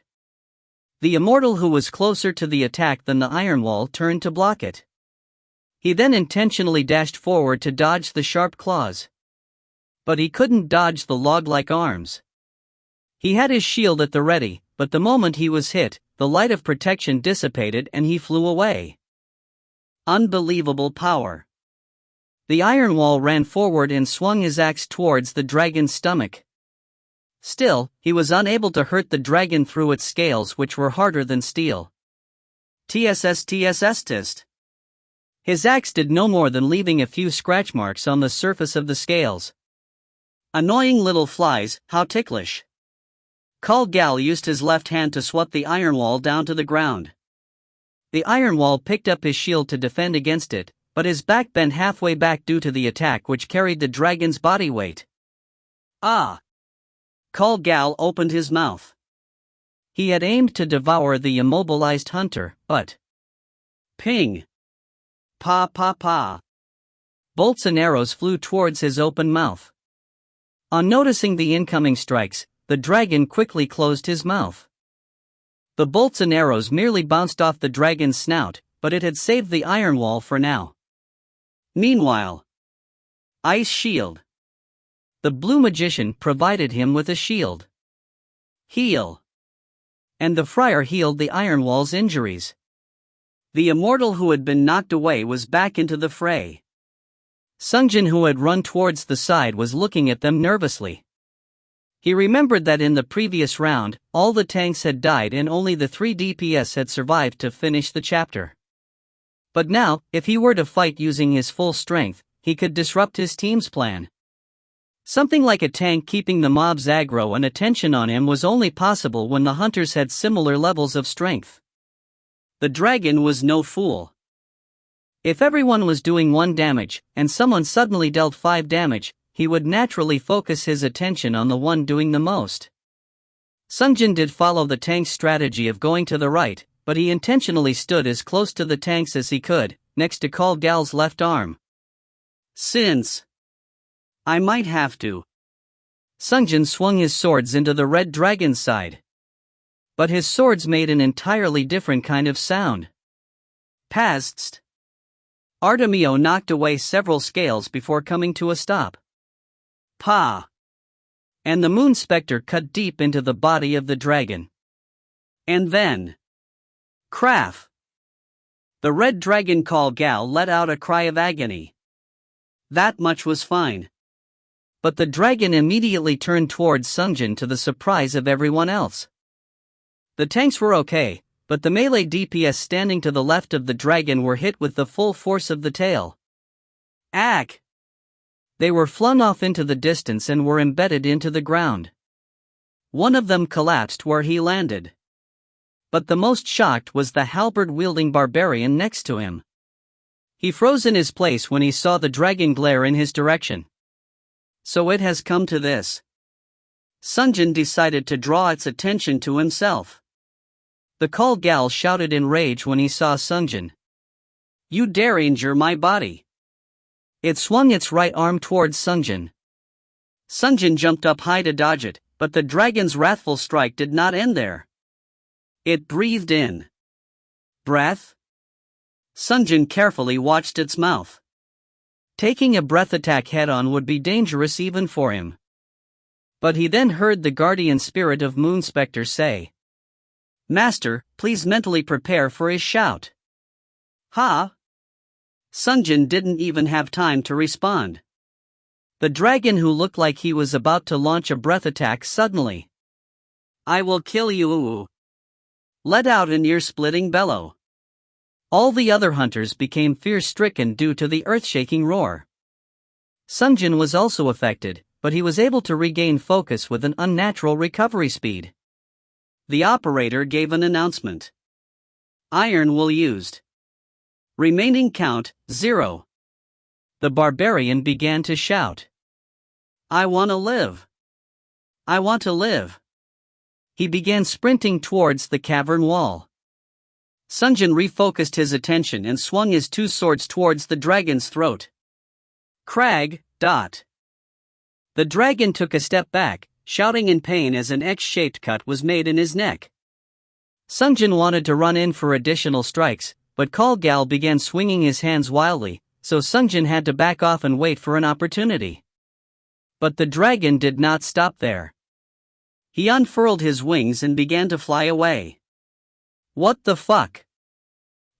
Speaker 1: The immortal who was closer to the attack than the iron wall turned to block it. He then intentionally dashed forward to dodge the sharp claws. But he couldn't dodge the log-like arms. He had his shield at the ready, but the moment he was hit, the light of protection dissipated and he flew away. Unbelievable power. The iron wall ran forward and swung his axe towards the dragon's stomach. Still, he was unable to hurt the dragon through its scales, which were harder than steel. TSS. His axe did no more than leaving a few scratch marks on the surface of the scales. Annoying little flies, how ticklish. Call Gal used his left hand to swat the iron wall down to the ground. The iron wall picked up his shield to defend against it, but his back bent halfway back due to the attack which carried the dragon's body weight. Ah! Call Gal opened his mouth. He had aimed to devour the immobilized hunter, but... Ping! Pa pa pa! Bolts and arrows flew towards his open mouth. On noticing the incoming strikes, the dragon quickly closed his mouth. The bolts and arrows merely bounced off the dragon's snout, but it had saved the iron wall for now. Meanwhile, Ice Shield. The blue magician provided him with a shield. Heal. And the friar healed the iron wall's injuries. The immortal who had been knocked away was back into the fray. Sungjin, who had run towards the side, was looking at them nervously. He remembered that in the previous round, all the tanks had died and only the 3 DPS had survived to finish the chapter. But now, if he were to fight using his full strength, he could disrupt his team's plan. Something like a tank keeping the mob's aggro and attention on him was only possible when the hunters had similar levels of strength. The dragon was no fool. If everyone was doing 1 damage, and someone suddenly dealt 5 damage, he would naturally focus his attention on the one doing the most. Sungjin did follow the tank's strategy of going to the right, but he intentionally stood as close to the tanks as he could, next to Call Gal's left arm. Since I might have to. Sungjin swung his swords into the red dragon's side. But his swords made an entirely different kind of sound. Past. Artemio knocked away several scales before coming to a stop. Pa! And the moon specter cut deep into the body of the dragon. And then... Craff! The red dragon Call Gal let out a cry of agony. That much was fine. But the dragon immediately turned towards Sungjin to the surprise of everyone else. The tanks were okay, but the melee DPS standing to the left of the dragon were hit with the full force of the tail. Ack! They were flung off into the distance and were embedded into the ground. One of them collapsed where he landed. But the most shocked was the halberd-wielding barbarian next to him. He froze in his place when he saw the dragon glare in his direction. So it has come to this. Sungjin decided to draw its attention to himself. The Call Gal shouted in rage when he saw Sungjin. You dare injure my body! It swung its right arm towards Sungjin. Sungjin jumped up high to dodge it, but the dragon's wrathful strike did not end there. It breathed in. Breath? Sungjin carefully watched its mouth. Taking a breath attack head-on would be dangerous even for him. But he then heard the guardian spirit of Moon Spectre say, Master, please mentally prepare for his shout. Ha! Sungjin didn't even have time to respond. The dragon, who looked like he was about to launch a breath attack, suddenly, I will kill you, let out an ear-splitting bellow. All the other hunters became fear-stricken due to the earth-shaking roar. Sungjin was also affected, but he was able to regain focus with an unnatural recovery speed. The operator gave an announcement. Iron wool used. Remaining count, 0. The barbarian began to shout. I wanna live. I want to live. He began sprinting towards the cavern wall. Sungjin refocused his attention and swung his two swords towards the dragon's throat. Crag, dot. The dragon took a step back, shouting in pain as an X-shaped cut was made in his neck. Sungjin wanted to run in for additional strikes, but Kalgal began swinging his hands wildly, so Sungjin had to back off and wait for an opportunity. But the dragon did not stop there. He unfurled his wings and began to fly away. What the fuck?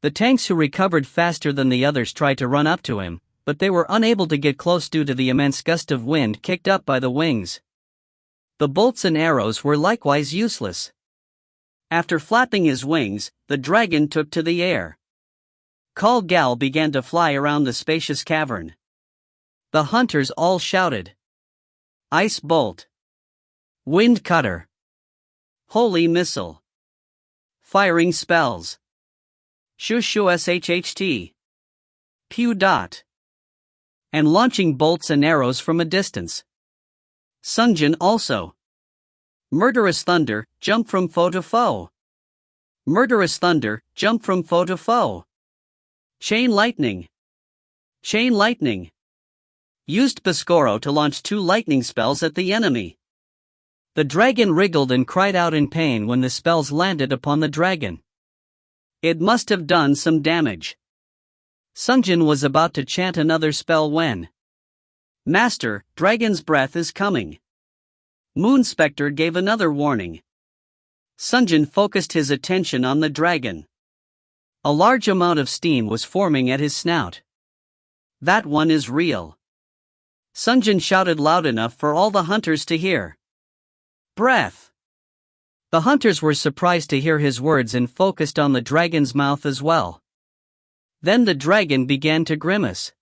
Speaker 1: The tanks who recovered faster than the others tried to run up to him, but they were unable to get close due to the immense gust of wind kicked up by the wings. The bolts and arrows were likewise useless. After flapping his wings, the dragon took to the air. Kalgal began to fly around the spacious cavern. The hunters all shouted. Ice bolt. Wind cutter. Holy missile. Firing spells. Shushu shht. Pew dot. And launching bolts and arrows from a distance. Sungjin also. Murderous thunder, jump from foe to foe. Murderous thunder, jump from foe to foe. Chain lightning. Chain lightning. Used Biscoro to launch 2 lightning spells at the enemy. The dragon wriggled and cried out in pain when the spells landed upon the dragon. It must have done some damage. Sungjin was about to chant another spell when Master, Dragon's Breath is coming. Moon Spectre gave another warning. Sungjin focused his attention on the dragon. A large amount of steam was forming at his snout. That one is real. Sungjin shouted loud enough for all the hunters to hear. Breath. The hunters were surprised to hear his words and focused on the dragon's mouth as well. Then the dragon began to grimace.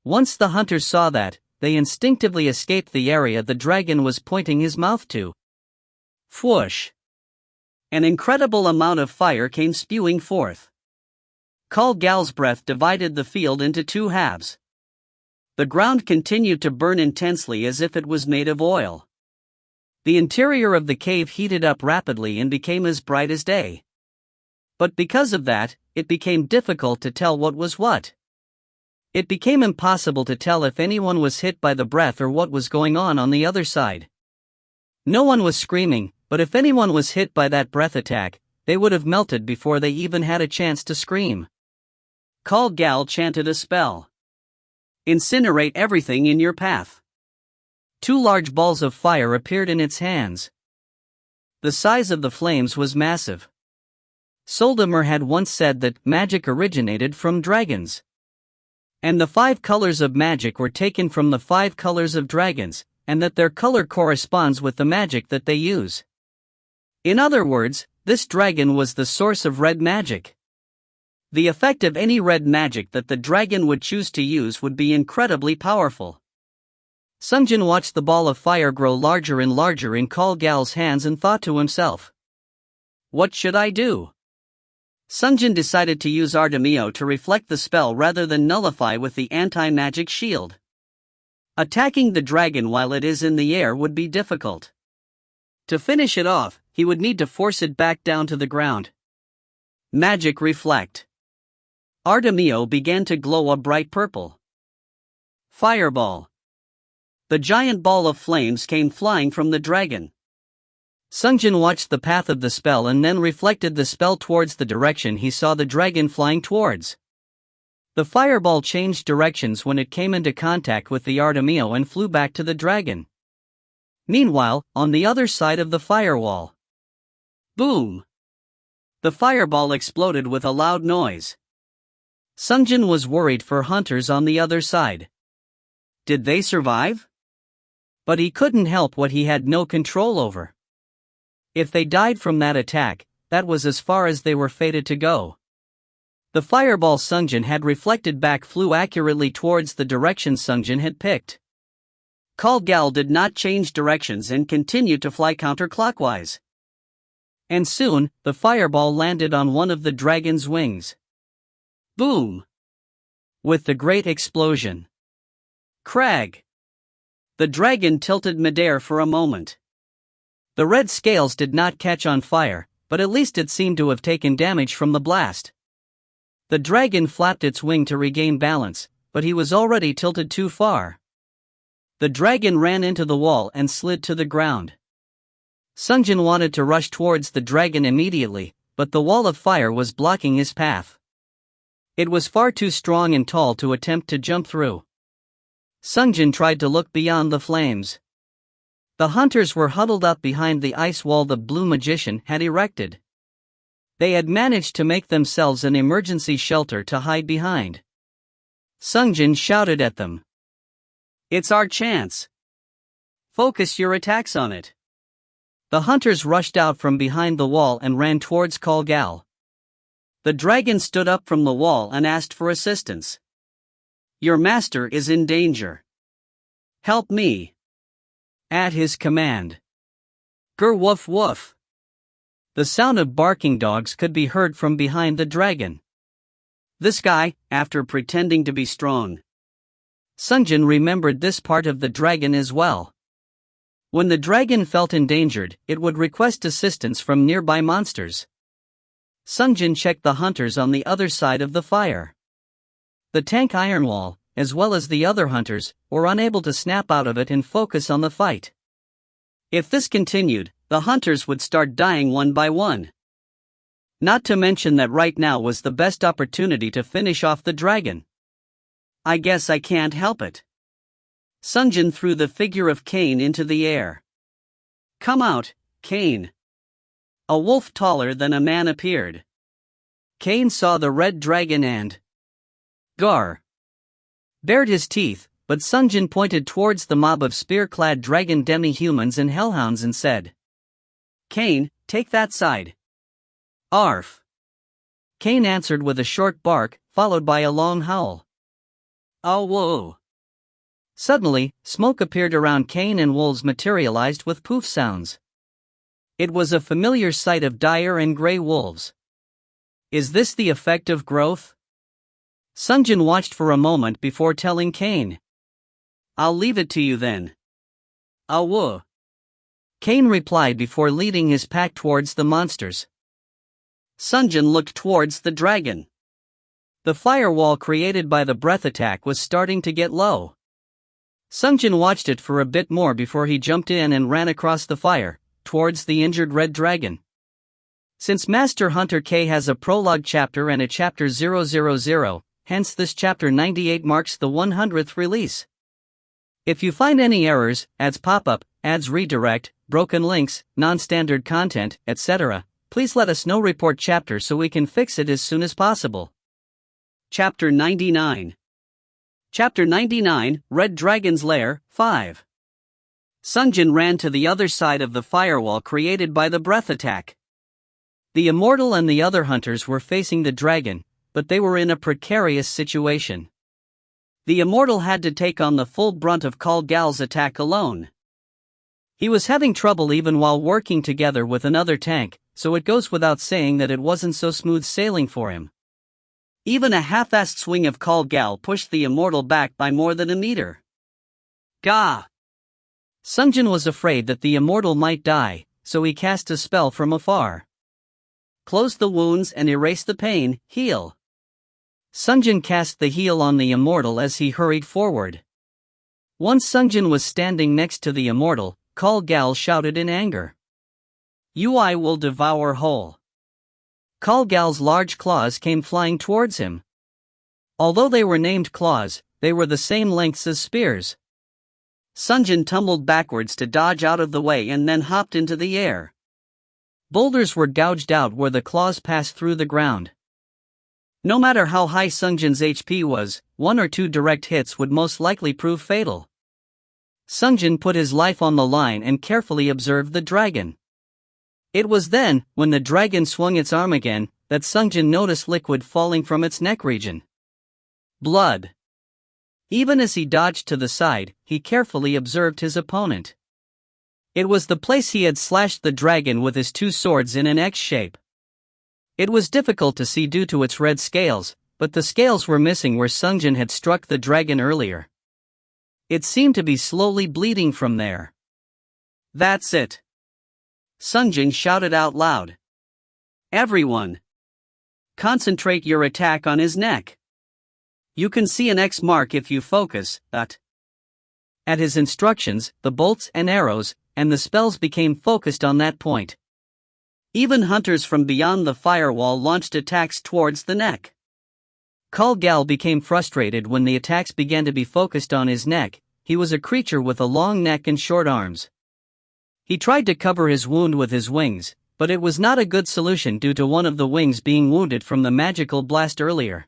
Speaker 1: Once the hunters saw that, they instinctively escaped the area the dragon was pointing his mouth to. Whoosh! An incredible amount of fire came spewing forth. Kalgal's breath divided the field into 2 halves. The ground continued to burn intensely as if it was made of oil. The interior of the cave heated up rapidly and became as bright as day. But because of that, it became difficult to tell what was what. It became impossible to tell if anyone was hit by the breath or what was going on the other side. No one was screaming, but if anyone was hit by that breath attack, they would have melted before they even had a chance to scream. Kalgal chanted a spell. Incinerate everything in your path. 2 large balls of fire appeared in its hands. The size of the flames was massive. Soldamer had once said that magic originated from dragons. And the 5 colors of magic were taken from the 5 colors of dragons, and that their color corresponds with the magic that they use. In other words, this dragon was the source of red magic. The effect of any red magic that the dragon would choose to use would be incredibly powerful. Sungjin watched the ball of fire grow larger and larger in Kalgal's hands and thought to himself, what should I do? Sungjin decided to use Artemio to reflect the spell rather than nullify with the anti-magic shield. Attacking the dragon while it is in the air would be difficult. To finish it off, he would need to force it back down to the ground. Magic reflect. Artemio began to glow a bright purple. Fireball. The giant ball of flames came flying from the dragon. Sungjin watched the path of the spell and then reflected the spell towards the direction he saw the dragon flying towards. The fireball changed directions when it came into contact with the Artemio and flew back to the dragon. Meanwhile, on the other side of the firewall. Boom! The fireball exploded with a loud noise. Sungjin was worried for hunters on the other side. Did they survive? But he couldn't help what he had no control over. If they died from that attack, that was as far as they were fated to go. The fireball Sungjin had reflected back flew accurately towards the direction Sungjin had picked. Kalgal did not change directions and continued to fly counterclockwise. And soon, the fireball landed on one of the dragon's wings. Boom! With the great explosion. Crag! The dragon tilted midair for a moment. The red scales did not catch on fire, but at least it seemed to have taken damage from the blast. The dragon flapped its wing to regain balance, but he was already tilted too far. The dragon ran into the wall and slid to the ground. Sungjin wanted to rush towards the dragon immediately, but the wall of fire was blocking his path. It was far too strong and tall to attempt to jump through. Sungjin tried to look beyond the flames. The hunters were huddled up behind the ice wall the blue magician had erected. They had managed to make themselves an emergency shelter to hide behind. Sungjin shouted at them. "It's our chance. Focus your attacks on it." The hunters rushed out from behind the wall and ran towards Kalgal. The dragon stood up from the wall and asked for assistance. "Your master is in danger. Help me." At his command. Gur woof woof. The sound of barking dogs could be heard from behind the dragon. This guy, after pretending to be strong. Sungjin remembered this part of the dragon as well. When the dragon felt endangered, it would request assistance from nearby monsters. Sungjin checked the hunters on the other side of the fire. The tank iron wall, as well as the other hunters, were unable to snap out of it and focus on the fight. If this continued, the hunters would start dying one by one. Not to mention that right now was the best opportunity to finish off the dragon. "I guess I can't help it." Sungjin threw the figure of Cain into the air. "Come out, Cain." A wolf taller than a man appeared. Cain saw the red dragon and Gar bared his teeth, but Sungjin pointed towards the mob of spear-clad dragon demi-humans and hellhounds and said, "Cain, take that side." "Arf." Cain answered with a short bark, followed by a long howl. "Oh whoa." Suddenly, smoke appeared around Cain and wolves materialized with poof sounds. It was a familiar sight of dire and gray wolves. Is this the effect of growth? Sungjin watched for a moment before telling Cain. "I'll leave it to you then." "Ah whoa." Cain replied before leading his pack towards the monsters. Sungjin looked towards the dragon. The firewall created by the breath attack was starting to get low. Sungjin watched it for a bit more before he jumped in and ran across the fire, towards the injured red dragon. Since Master Hunter K has a prologue chapter and a chapter 000, hence this chapter 98 marks the 100th release. If you find any errors, ads pop-up, ads redirect, broken links, non-standard content, etc., please let us know. Report chapter so we can fix it as soon as possible. Chapter 99. Chapter 99, Red Dragon's Lair, 5. Sungjin ran to the other side of the firewall created by the breath attack. The immortal and the other hunters were facing the dragon, but they were in a precarious situation. The immortal had to take on the full brunt of Kalgal's attack alone. He was having trouble even while working together with another tank, so it goes without saying that it wasn't so smooth sailing for him. Even a half-assed swing of Kalgal pushed the immortal back by more than a meter. Gah! Sungjin was afraid that the immortal might die, so he cast a spell from afar. Close the wounds and erase the pain, heal. Sungjin cast the heal on the immortal as he hurried forward. Once Sungjin was standing next to the immortal, Kalgal shouted in anger. "I will devour whole." Kalgal's large claws came flying towards him. Although they were named claws, they were the same lengths as spears. Sungjin tumbled backwards to dodge out of the way and then hopped into the air. Boulders were gouged out where the claws passed through the ground. No matter how high Sungjin's HP was, one or two direct hits would most likely prove fatal. Sungjin put his life on the line and carefully observed the dragon. It was then, when the dragon swung its arm again, that Sungjin noticed liquid falling from its neck region. Blood. Even as he dodged to the side, he carefully observed his opponent. It was the place he had slashed the dragon with his two swords in an X shape. It was difficult to see due to its red scales, but the scales were missing where Sungjin had struck the dragon earlier. It seemed to be slowly bleeding from there. That's it! Sungjin shouted out loud. Everyone! Concentrate your attack on his neck. You can see an X mark if you focus, At his instructions, the bolts and arrows, and the spells became focused on that point. Even hunters from beyond the firewall launched attacks towards the neck. Kal Gal became frustrated when the attacks began to be focused on his neck. He was a creature with a long neck and short arms. He tried to cover his wound with his wings, but it was not a good solution due to one of the wings being wounded from the magical blast earlier.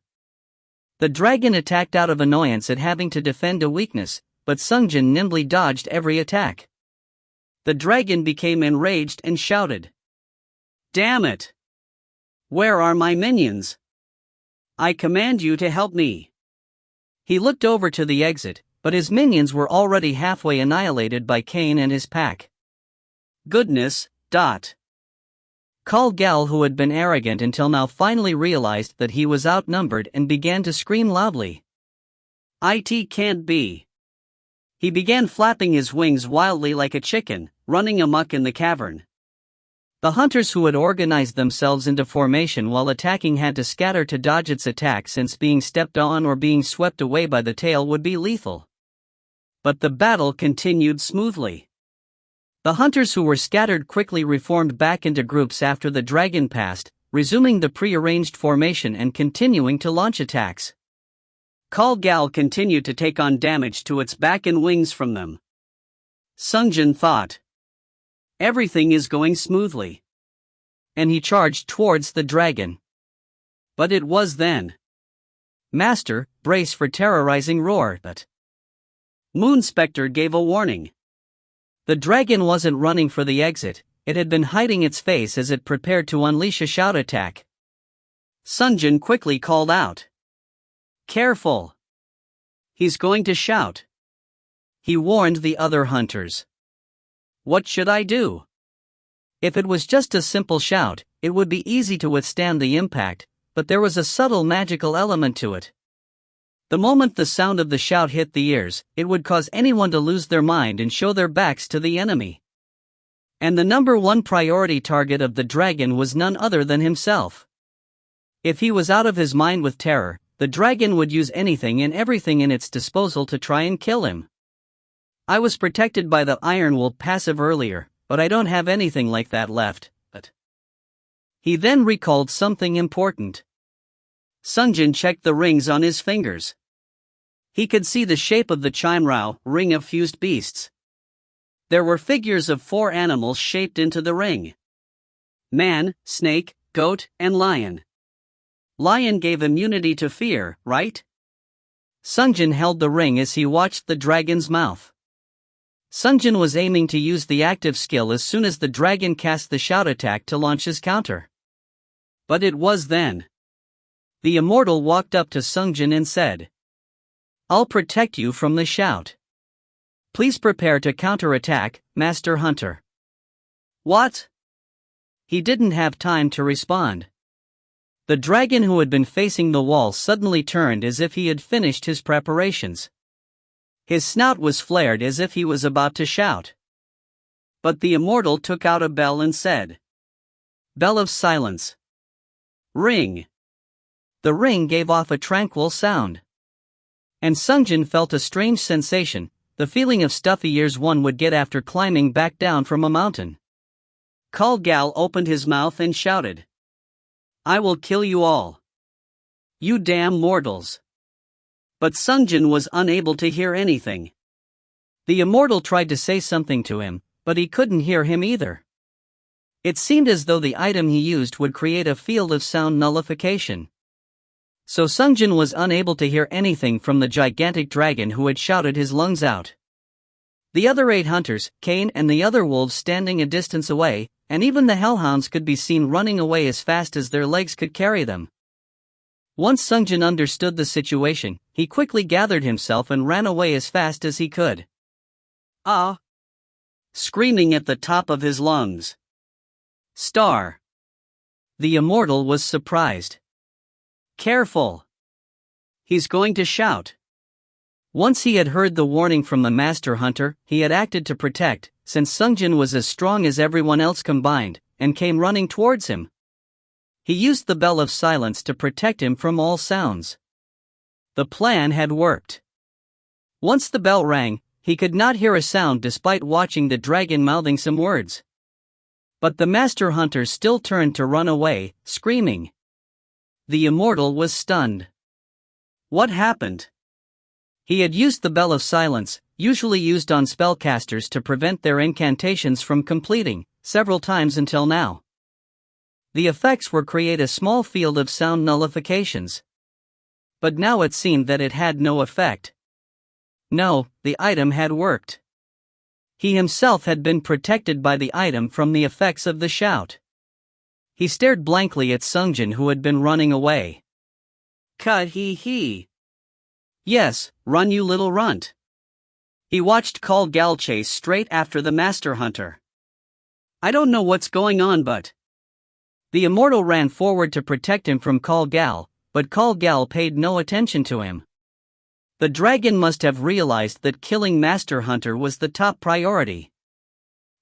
Speaker 1: The dragon attacked out of annoyance at having to defend a weakness, but Sungjin nimbly dodged every attack. The dragon became enraged and shouted, "Damn it! Where are my minions? I command you to help me." He looked over to the exit, but his minions were already halfway annihilated by Cain and his pack. Goodness, Kal Gal, who had been arrogant until now, finally realized that he was outnumbered and began to scream loudly. It can't be. He began flapping his wings wildly like a chicken, running amok in the cavern. The hunters who had organized themselves into formation while attacking had to scatter to dodge its attack, since being stepped on or being swept away by the tail would be lethal. But the battle continued smoothly. The hunters who were scattered quickly reformed back into groups after the dragon passed, resuming the pre-arranged formation and continuing to launch attacks. Kal Gal continued to take on damage to its back and wings from them. Sungjin thought, everything is going smoothly. And he charged towards the dragon. But it was then. Master, brace for terrorizing roar. But Moon Spectre gave a warning. The dragon wasn't running for the exit, it had been hiding its face as it prepared to unleash a shout attack. Sungjin quickly called out, "Careful! He's going to shout." He warned the other hunters. What should I do? If it was just a simple shout, it would be easy to withstand the impact, but there was a subtle magical element to it. The moment the sound of the shout hit the ears, it would cause anyone to lose their mind and show their backs to the enemy. And the number one priority target of the dragon was none other than himself. If he was out of his mind with terror, the dragon would use anything and everything in its disposal to try and kill him. I was protected by the Iron Wolf passive earlier, but I don't have anything like that left. But he then recalled something important. Sungjin checked the rings on his fingers. He could see the shape of the Chimrao, ring of fused beasts. There were figures of 4 animals shaped into the ring. Man, snake, goat, and lion. Lion gave immunity to fear, right? Sungjin held the ring as he watched the dragon's mouth. Sungjin was aiming to use the active skill as soon as the dragon cast the shout attack to launch his counter. But it was then. The immortal walked up to Sungjin and said, "I'll protect you from the shout. Please prepare to counterattack, Master Hunter." What? He didn't have time to respond. The dragon who had been facing the wall suddenly turned as if he had finished his preparations. His snout was flared as if he was about to shout. But the immortal took out a bell and said, "Bell of silence. Ring." The ring gave off a tranquil sound. And Sungjin felt a strange sensation, the feeling of stuffy ears one would get after climbing back down from a mountain. Kal Gal opened his mouth and shouted, "I will kill you all. You damn mortals." But Sungjin was unable to hear anything. The immortal tried to say something to him, but he couldn't hear him either. It seemed as though the item he used would create a field of sound nullification. So Sungjin was unable to hear anything from the gigantic dragon who had shouted his lungs out. The other 8 hunters, Cain and the other wolves standing a distance away, and even the hellhounds could be seen running away as fast as their legs could carry them. Once Sungjin understood the situation, he quickly gathered himself and ran away as fast as he could. Ah! Screaming at the top of his lungs. Star! The immortal was surprised. Careful! He's going to shout. Once he had heard the warning from the master hunter, he had acted to protect, since Sungjin was as strong as everyone else combined, and came running towards him. He used the bell of silence to protect him from all sounds. The plan had worked. Once the bell rang, he could not hear a sound despite watching the dragon mouthing some words. But the master hunter still turned to run away, screaming. The immortal was stunned. What happened? He had used the bell of silence, usually used on spellcasters to prevent their incantations from completing, several times until now. The effects were create a small field of sound nullifications. But now it seemed that it had no effect. No, the item had worked. He himself had been protected by the item from the effects of the shout. He stared blankly at Sungjin, who had been running away. Cut-hee-hee. Yes, run you little runt. He watched Call Gal chase straight after the master hunter. I don't know what's going on, but... The immortal ran forward to protect him from Call Gal, but Call Gal paid no attention to him. The dragon must have realized that killing Master Hunter was the top priority.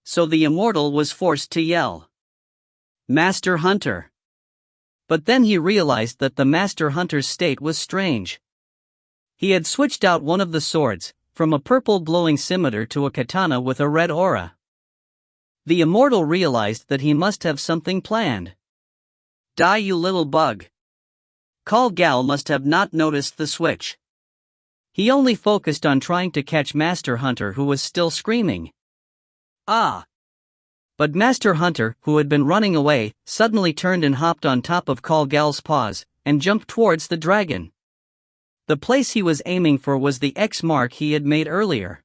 Speaker 1: So the immortal was forced to yell, Master Hunter. But then he realized that the Master Hunter's state was strange. He had switched out one of the swords, from a purple glowing scimitar to a katana with a red aura. The immortal realized that he must have something planned. Die, you little bug. Call Gal must have not noticed the switch. He only focused on trying to catch Master Hunter, who was still screaming. Ah! But Master Hunter, who had been running away, suddenly turned and hopped on top of Call Gal's paws, and jumped towards the dragon. The place he was aiming for was the X mark he had made earlier.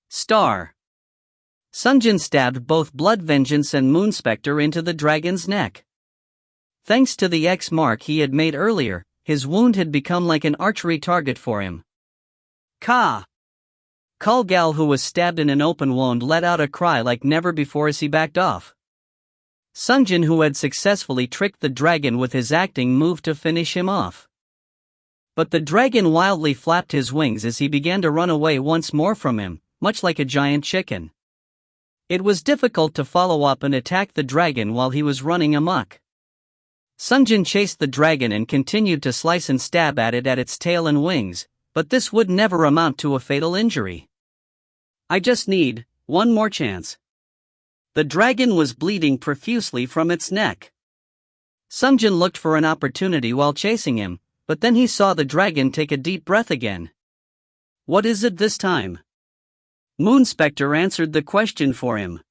Speaker 1: Star. Sungjin stabbed both Blood Vengeance and Moonspector into the dragon's neck. Thanks to the X mark he had made earlier, his wound had become like an archery target for him. Ka! Call Gal, who was stabbed in an open wound, let out a cry like never before as he backed off. Sungjin, who had successfully tricked the dragon with his acting, moved to finish him off. But the dragon wildly flapped his wings as he began to run away once more from him, much like a giant chicken. It was difficult to follow up and attack the dragon while he was running amok. Sungjin chased the dragon and continued to slice and stab at it at its tail and wings, but this would never amount to a fatal injury. I just need one more chance. The dragon was bleeding profusely from its neck. Sungjin looked for an opportunity while chasing him, but then he saw the dragon take a deep breath again. What is it this time? Moonspector answered the question for him.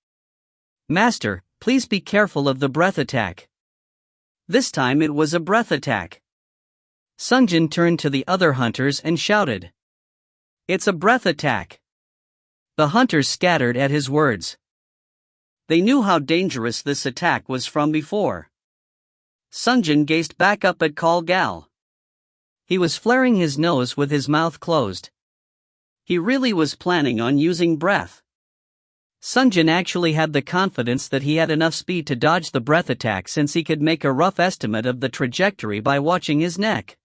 Speaker 1: Master, please be careful of the breath attack. This time it was a breath attack. Sungjin turned to the other hunters and shouted. It's a breath attack. The hunters scattered at his words. They knew how dangerous this attack was from before. Sungjin gazed back up at Call Gal. He was flaring his nose with his mouth closed. He really was planning on using breath. Sungjin actually had the confidence that he had enough speed to dodge the breath attack, since he could make a rough estimate of the trajectory by watching his neck.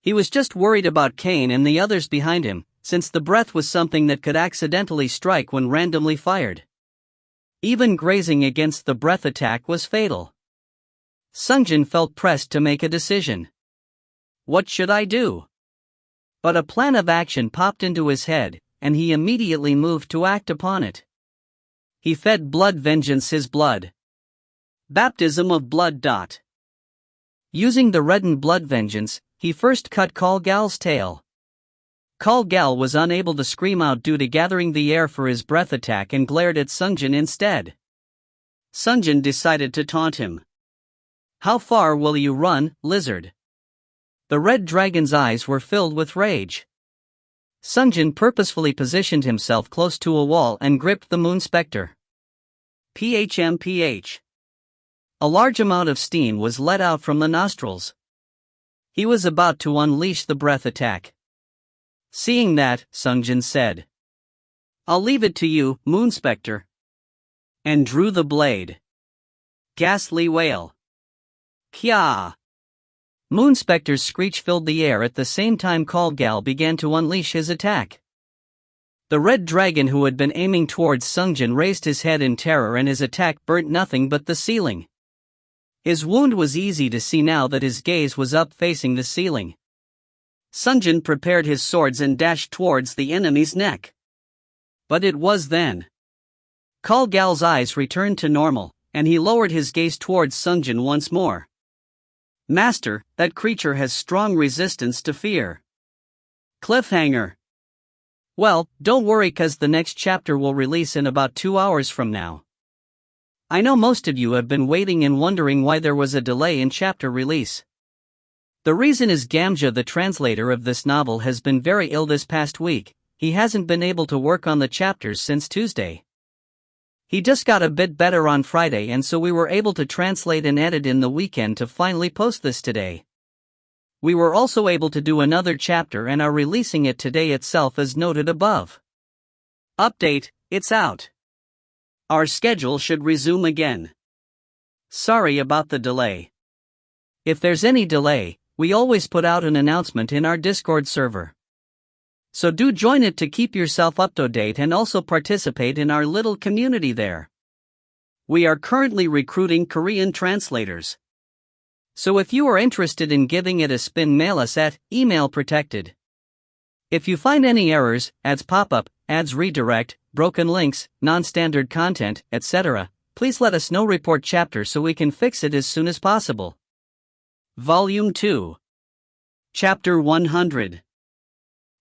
Speaker 1: He was just worried about Kane and the others behind him, since the breath was something that could accidentally strike when randomly fired. Even grazing against the breath attack was fatal. Sungjin felt pressed to make a decision. What should I do? But a plan of action popped into his head, and he immediately moved to act upon it. He fed Blood Vengeance his blood. Baptism of blood. Using the reddened Blood Vengeance, he first cut Call Gal's tail. Call Gal was unable to scream out due to gathering the air for his breath attack and glared at Sungjin instead. Sungjin decided to taunt him. How far will you run, lizard? The red dragon's eyes were filled with rage. Sungjin purposefully positioned himself close to a wall and gripped the Moonspector. PHMPH. A large amount of steam was let out from the nostrils. He was about to unleash the breath attack. Seeing that, Sungjin said, "I'll leave it to you, Moonspector," and drew the blade. Ghastly wail. Kya! Moonspector's screech filled the air at the same time Kalgal began to unleash his attack. The red dragon who had been aiming towards Sungjin raised his head in terror and his attack burnt nothing but the ceiling. His wound was easy to see now that his gaze was up facing the ceiling. Sungjin prepared his swords and dashed towards the enemy's neck. But it was then. Kalgal's eyes returned to normal, and he lowered his gaze towards Sungjin once more. "Master, that creature has strong resistance to fear." Cliffhanger. Well, don't worry, cause the next chapter will release in about 2 hours from now. I know most of you have been waiting and wondering why there was a delay in chapter release. The reason is Gamja, the translator of this novel, has been very ill this past week. He hasn't been able to work on the chapters since Tuesday. He just got a bit better on Friday, and so we were able to translate and edit in the weekend to finally post this today. We were also able to do another chapter and are releasing it today itself as noted above. Update, it's out. Our schedule should resume again. Sorry about the delay. If there's any delay, we always put out an announcement in our Discord server. So do join it to keep yourself up to date and also participate in our little community there. We are currently recruiting Korean translators. So if you are interested in giving it a spin, mail us at email protected. If you find any errors, ads pop up, ads redirect, broken links, non-standard content, etc., please let us know. Report chapter so we can fix it as soon as possible. Volume 2. Chapter 100.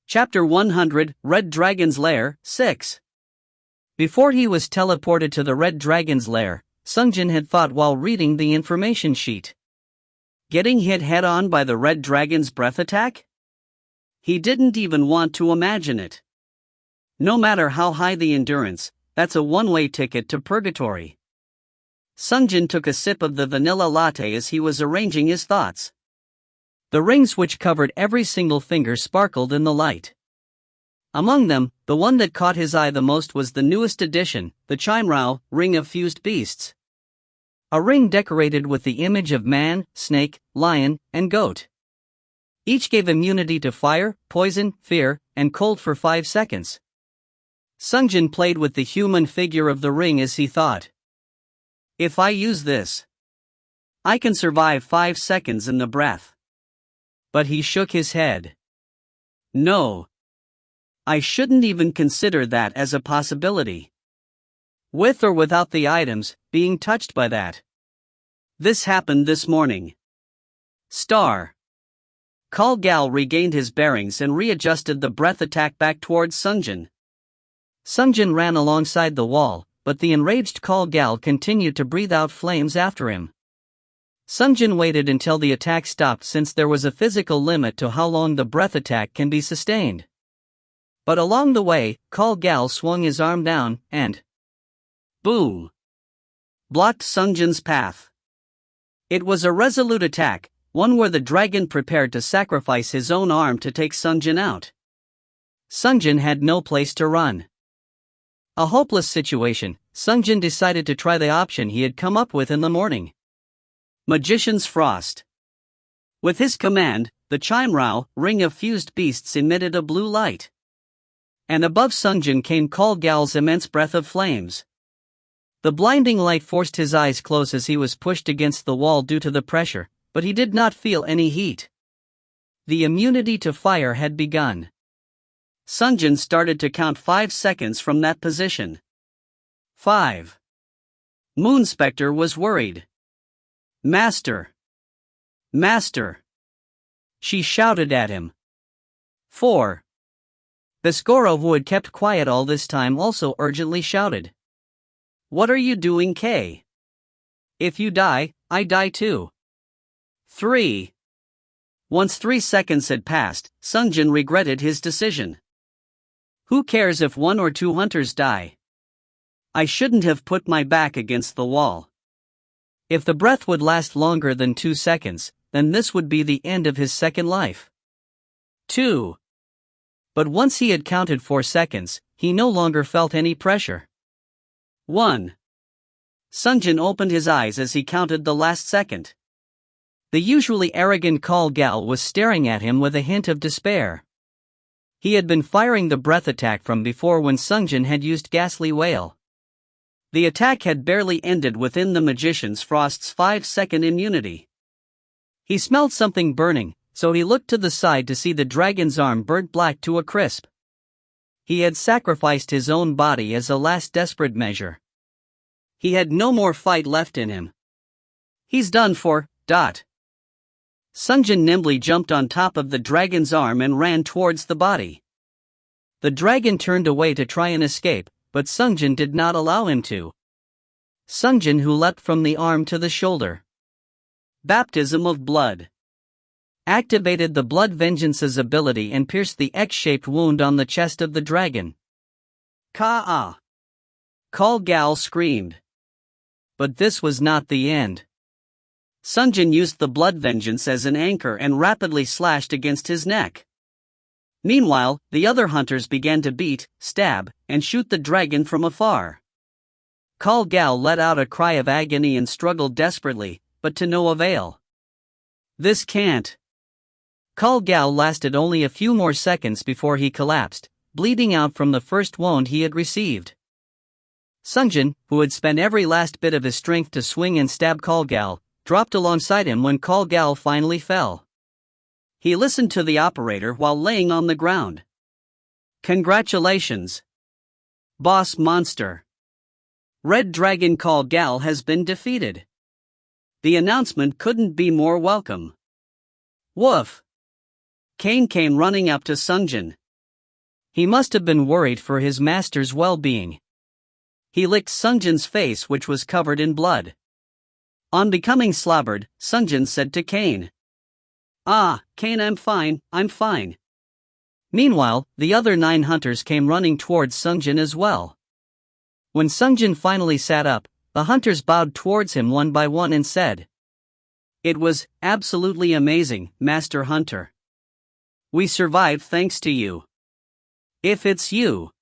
Speaker 1: Chapter 100, Red Dragon's Lair, 6. Before he was teleported to the Red Dragon's Lair, Sungjin had thought while reading the information sheet. Getting hit head-on by the Red Dragon's breath attack? He didn't even want to imagine it. No matter how high the endurance, that's a one-way ticket to purgatory. Sungjin took a sip of the vanilla latte as he was arranging his thoughts. The rings which covered every single finger sparkled in the light. Among them, the one that caught his eye the most was the newest addition, the Chimrao Ring of Fused Beasts. A ring decorated with the image of man, snake, lion, and goat. Each gave immunity to fire, poison, fear, and cold for 5 seconds. Sungjin played with the human figure of the ring as he thought. If I use this, I can survive 5 seconds in the breath. But he shook his head. No. I shouldn't even consider that as a possibility. With or without the items, being touched by that. This happened this morning. Star. Kalgal regained his bearings and readjusted the breath attack back towards Sungjin. Sungjin ran alongside the wall, but the enraged Kalgal continued to breathe out flames after him. Sungjin waited until the attack stopped since there was a physical limit to how long the breath attack can be sustained. But along the way, Kalgal swung his arm down, and boom! Blocked Sungjin's path. It was a resolute attack, one where the dragon prepared to sacrifice his own arm to take Sungjin out. Sungjin had no place to run. A hopeless situation, Sungjin decided to try the option he had come up with in the morning. Magician's Frost. With his command, the Chimrao Ring of Fused Beasts emitted a blue light. And above Sungjin came Kalgal's immense breath of flames. The blinding light forced his eyes close as he was pushed against the wall due to the pressure, but he did not feel any heat. The immunity to fire had begun. Sungjin started to count 5 seconds from that position. 5. Moonspector was worried. Master! Master! She shouted at him. 4. Beskoro, who had kept quiet all this time, also urgently shouted. What are you doing, K? If you die, I die too. 3. Once 3 seconds had passed, Sungjin regretted his decision. Who cares if 1 or 2 hunters die? I shouldn't have put my back against the wall. If the breath would last longer than 2 seconds, then this would be the end of his second life. 2. But once he had counted 4 seconds, he no longer felt any pressure. 1. Sungjin opened his eyes as he counted the last second. The usually arrogant Call Gal was staring at him with a hint of despair. He had been firing the breath attack from before when Sungjin had used Ghastly Wail. The attack had barely ended within the Magician's Frost's 5-second immunity. He smelled something burning, so he looked to the side to see the dragon's arm burnt black to a crisp. He had sacrificed his own body as a last desperate measure. He had no more fight left in him. He's done for. Sungjin nimbly jumped on top of the dragon's arm and ran towards the body. The dragon turned away to try and escape, but Sungjin did not allow him to. Sungjin who leapt from the arm to the shoulder. Baptism of Blood. Activated the Blood Vengeance's ability and pierced the X-shaped wound on the chest of the dragon. Ka-ah! Call Gal screamed. But this was not the end. Sungjin used the Blood Vengeance as an anchor and rapidly slashed against his neck. Meanwhile, the other hunters began to beat, stab, and shoot the dragon from afar. Call Gal let out a cry of agony and struggled desperately, but to no avail. This can't. Call Gal lasted only a few more seconds before he collapsed, bleeding out from the first wound he had received. Sungjin, who had spent every last bit of his strength to swing and stab Call Gal, dropped alongside him when Call Gal finally fell. He listened to the operator while laying on the ground. Congratulations, Boss Monster. Red Dragon Call Gal has been defeated. The announcement couldn't be more welcome. Woof! Kane came running up to Sungjin. He must have been worried for his master's well-being. He licked Sungjin's face, which was covered in blood. On becoming slobbered, Sungjin said to Kane, "Ah, Kane, I'm fine. Meanwhile, the other 9 hunters came running towards Sungjin as well. When Sungjin finally sat up, the hunters bowed towards him one by one and said, "It was absolutely amazing, Master Hunter. We survived thanks to you. If it's you,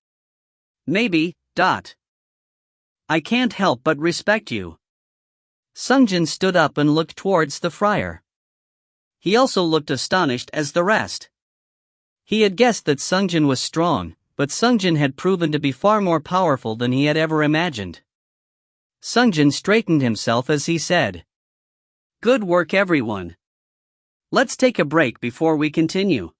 Speaker 1: maybe. I can't help but respect you." Sungjin stood up and looked towards the friar. He also looked astonished as the rest. He had guessed that Sungjin was strong, but Sungjin had proven to be far more powerful than he had ever imagined. Sungjin straightened himself as he said, "Good work, everyone. Let's take a break before we continue."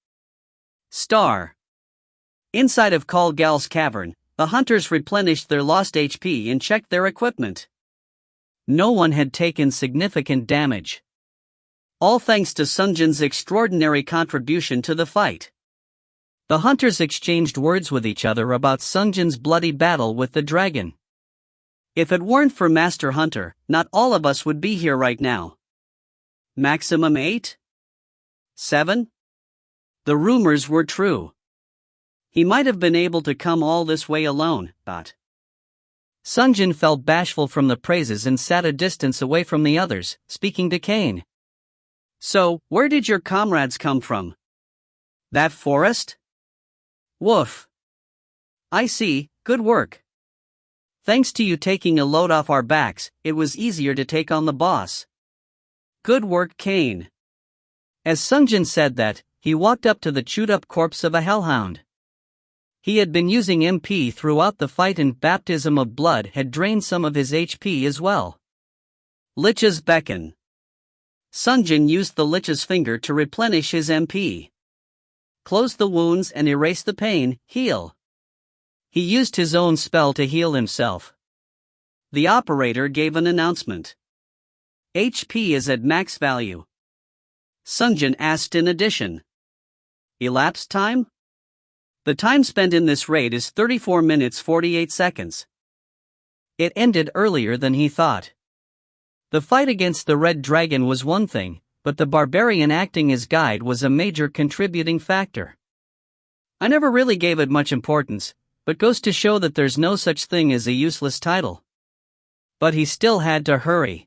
Speaker 1: Inside of Call Gal's cavern, the hunters replenished their lost HP and checked their equipment. No one had taken significant damage. All thanks to Sungjin's extraordinary contribution to the fight. The hunters exchanged words with each other about Sungjin's bloody battle with the dragon. If it weren't for Master Hunter, not all of us would be here right now. Maximum 8? 7? The rumors were true. He might have been able to come all this way alone, but Sungjin felt bashful from the praises and sat a distance away from the others, speaking to Kane. "So, where did your comrades come from? That forest? Woof. I see, good work. Thanks to you taking a load off our backs, it was easier to take on the boss. Good work, Kane." As Sungjin said that, he walked up to the chewed-up corpse of a hellhound. He had been using MP throughout the fight and Baptism of Blood had drained some of his HP as well. Lich's Beacon. Sungjin used the Lich's finger to replenish his MP. Close the wounds and erase the pain, heal. He used his own spell to heal himself. The operator gave an announcement. HP is at max value. Sungjin asked in addition. Elapsed time? The time spent in this raid is 34 minutes 48 seconds. It ended earlier than he thought. The fight against the Red Dragon was one thing, but the barbarian acting as guide was a major contributing factor. I never really gave it much importance, but goes to show that there's no such thing as a useless title. But he still had to hurry.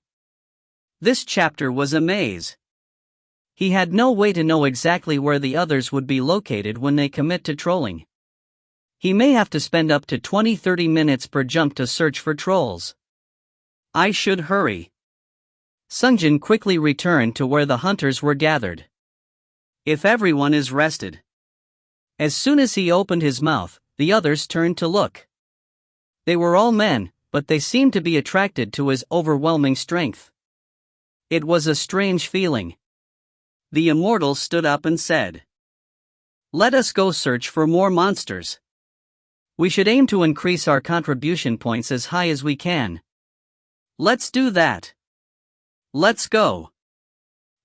Speaker 1: This chapter was a maze. He had no way to know exactly where the others would be located when they commit to trolling. He may have to spend up to 20-30 minutes per jump to search for trolls. I should hurry. Sungjin quickly returned to where the hunters were gathered. If everyone is rested. As soon as he opened his mouth, the others turned to look. They were all men, but they seemed to be attracted to his overwhelming strength. It was a strange feeling. The immortal stood up and said, "Let us go search for more monsters. We should aim to increase our contribution points as high as we can. Let's do that. Let's go."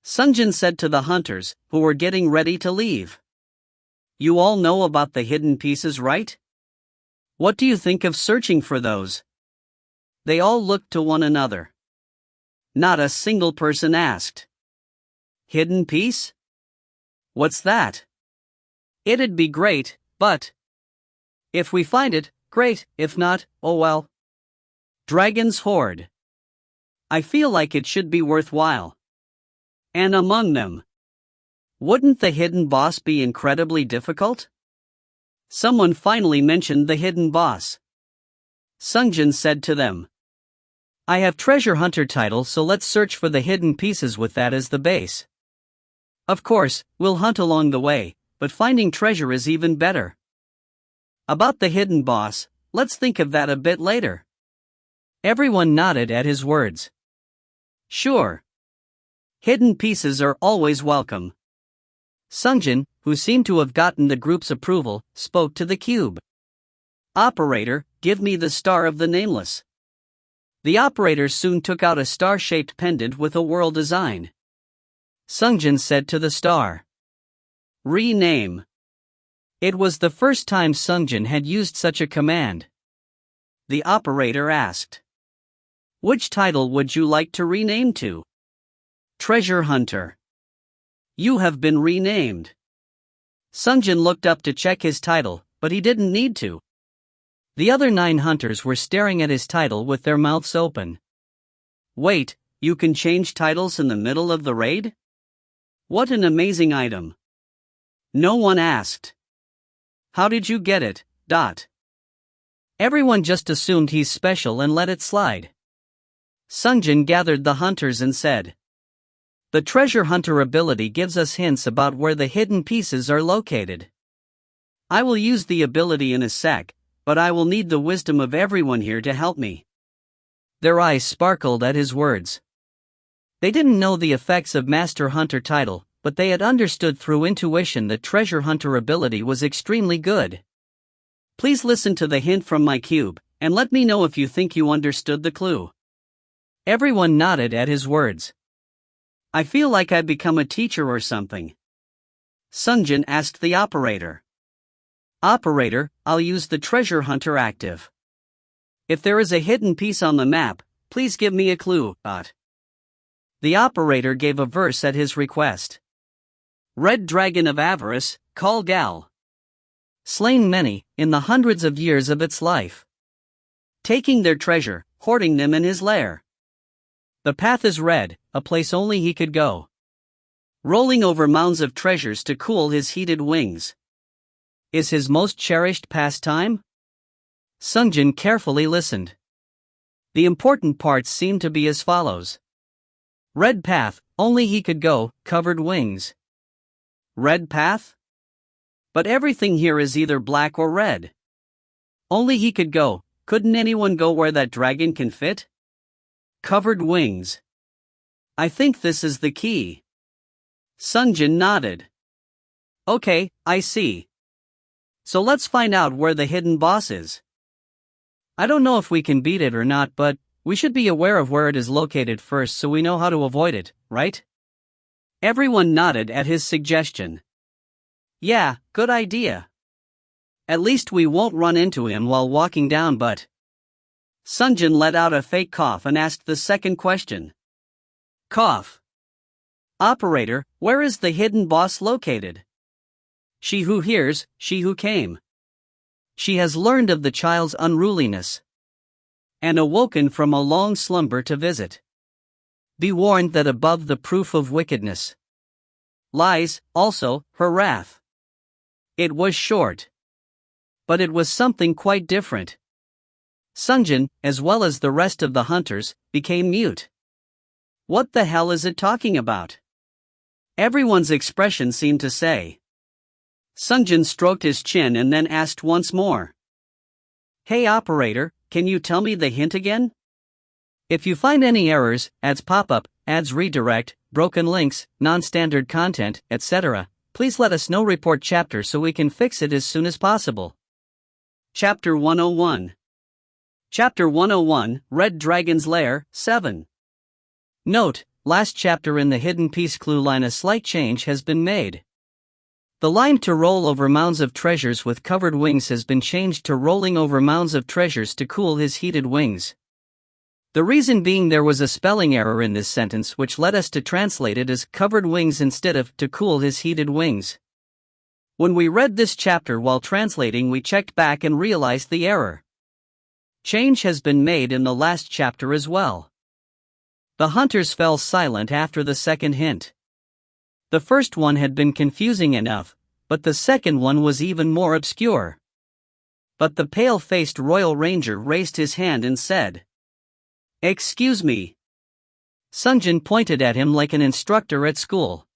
Speaker 1: Sungjin said to the hunters, who were getting ready to leave. "You all know about the hidden pieces, right? What do you think of searching for those?" They all looked to one another. Not a single person asked, "Hidden piece? What's that?" "It'd be great, but if we find it, great, if not, oh well." Dragon's Hoard. I feel like it should be worthwhile. And among them, wouldn't the hidden boss be incredibly difficult? Someone finally mentioned the hidden boss. Sungjin said to them, "I have treasure hunter title, so let's search for the hidden pieces with that as the base. Of course, we'll hunt along the way, but finding treasure is even better. About the hidden boss, let's think of that a bit later." Everyone nodded at his words. Sure. Hidden pieces are always welcome. Sungjin, who seemed to have gotten the group's approval, spoke to the cube. "Operator, give me the Star of the Nameless." The operator soon took out a star-shaped pendant with a whirl design. Sungjin said to the star, "Rename." It was the first time Sungjin had used such a command. The operator asked, "Which title would you like to rename to?" "Treasure Hunter." "You have been renamed." Sungjin looked up to check his title, but he didn't need to. The other 9 hunters were staring at his title with their mouths open. "Wait, you can change titles in the middle of the raid? What an amazing item." No one asked, "How did you get it?" Everyone just assumed he's special and let it slide. Sungjin gathered the hunters and said, "The treasure hunter ability gives us hints about where the hidden pieces are located. I will use the ability in a sec, but I will need the wisdom of everyone here to help me." Their eyes sparkled at his words. They didn't know the effects of Master Hunter title, but they had understood through intuition that treasure hunter ability was extremely good. "Please listen to the hint from my cube, and let me know if you think you understood the clue." Everyone nodded at his words. "I feel like I've become a teacher or something." Sungjin asked the operator. "Operator, I'll use the treasure hunter active. If there is a hidden piece on the map, please give me a clue." The operator gave a verse at his request. "Red dragon of avarice, call Gal. Slain many, in the hundreds of years of its life. Taking their treasure, hoarding them in his lair. The path is red, a place only he could go. Rolling over mounds of treasures to cool his heated wings. Is his most cherished pastime?" Sungjin carefully listened. The important parts seemed to be as follows. Red path, only he could go, covered wings. Red path? But everything here is either black or red. Only he could go, couldn't anyone go where that dragon can fit? Covered wings. I think this is the key. Sungjin nodded. Okay, I see. So let's find out where the hidden boss is. I don't know if we can beat it or not, but we should be aware of where it is located first so we know how to avoid it, right? Everyone nodded at his suggestion. Yeah, good idea. At least we won't run into him while walking down, but... Sungjin let out a fake cough and asked the second question. Cough. Operator, where is the hidden boss located? She who hears, she who came. She has learned of the child's unruliness and awoken from a long slumber to visit. Be warned that above the proof of wickedness lies, also, her wrath. It was short, but it was something quite different. Sungjin, as well as the rest of the hunters, became mute. What the hell is it talking about? Everyone's expression seemed to say. Sungjin stroked his chin and then asked once more. Hey operator, can you tell me the hint again? If you find any errors, ads pop-up, ads redirect, broken links, non-standard content, etc., please let us know. Report chapter so we can fix it as soon as possible. Chapter 101. Chapter 101, Red Dragon's Lair, 7. Note, last chapter in the hidden piece clue line a slight change has been made. The line to roll over mounds of treasures with covered wings has been changed to rolling over mounds of treasures to cool his heated wings. The reason being there was a spelling error in this sentence which led us to translate it as covered wings instead of to cool his heated wings. When we read this chapter while translating, we checked back and realized the error. Change has been made in the last chapter as well. The hunters fell silent after the second hint. The first one had been confusing enough, but the second one was even more obscure. But the pale-faced Royal Ranger raised his hand and said, "Excuse me." Sungjin pointed at him like an instructor at school.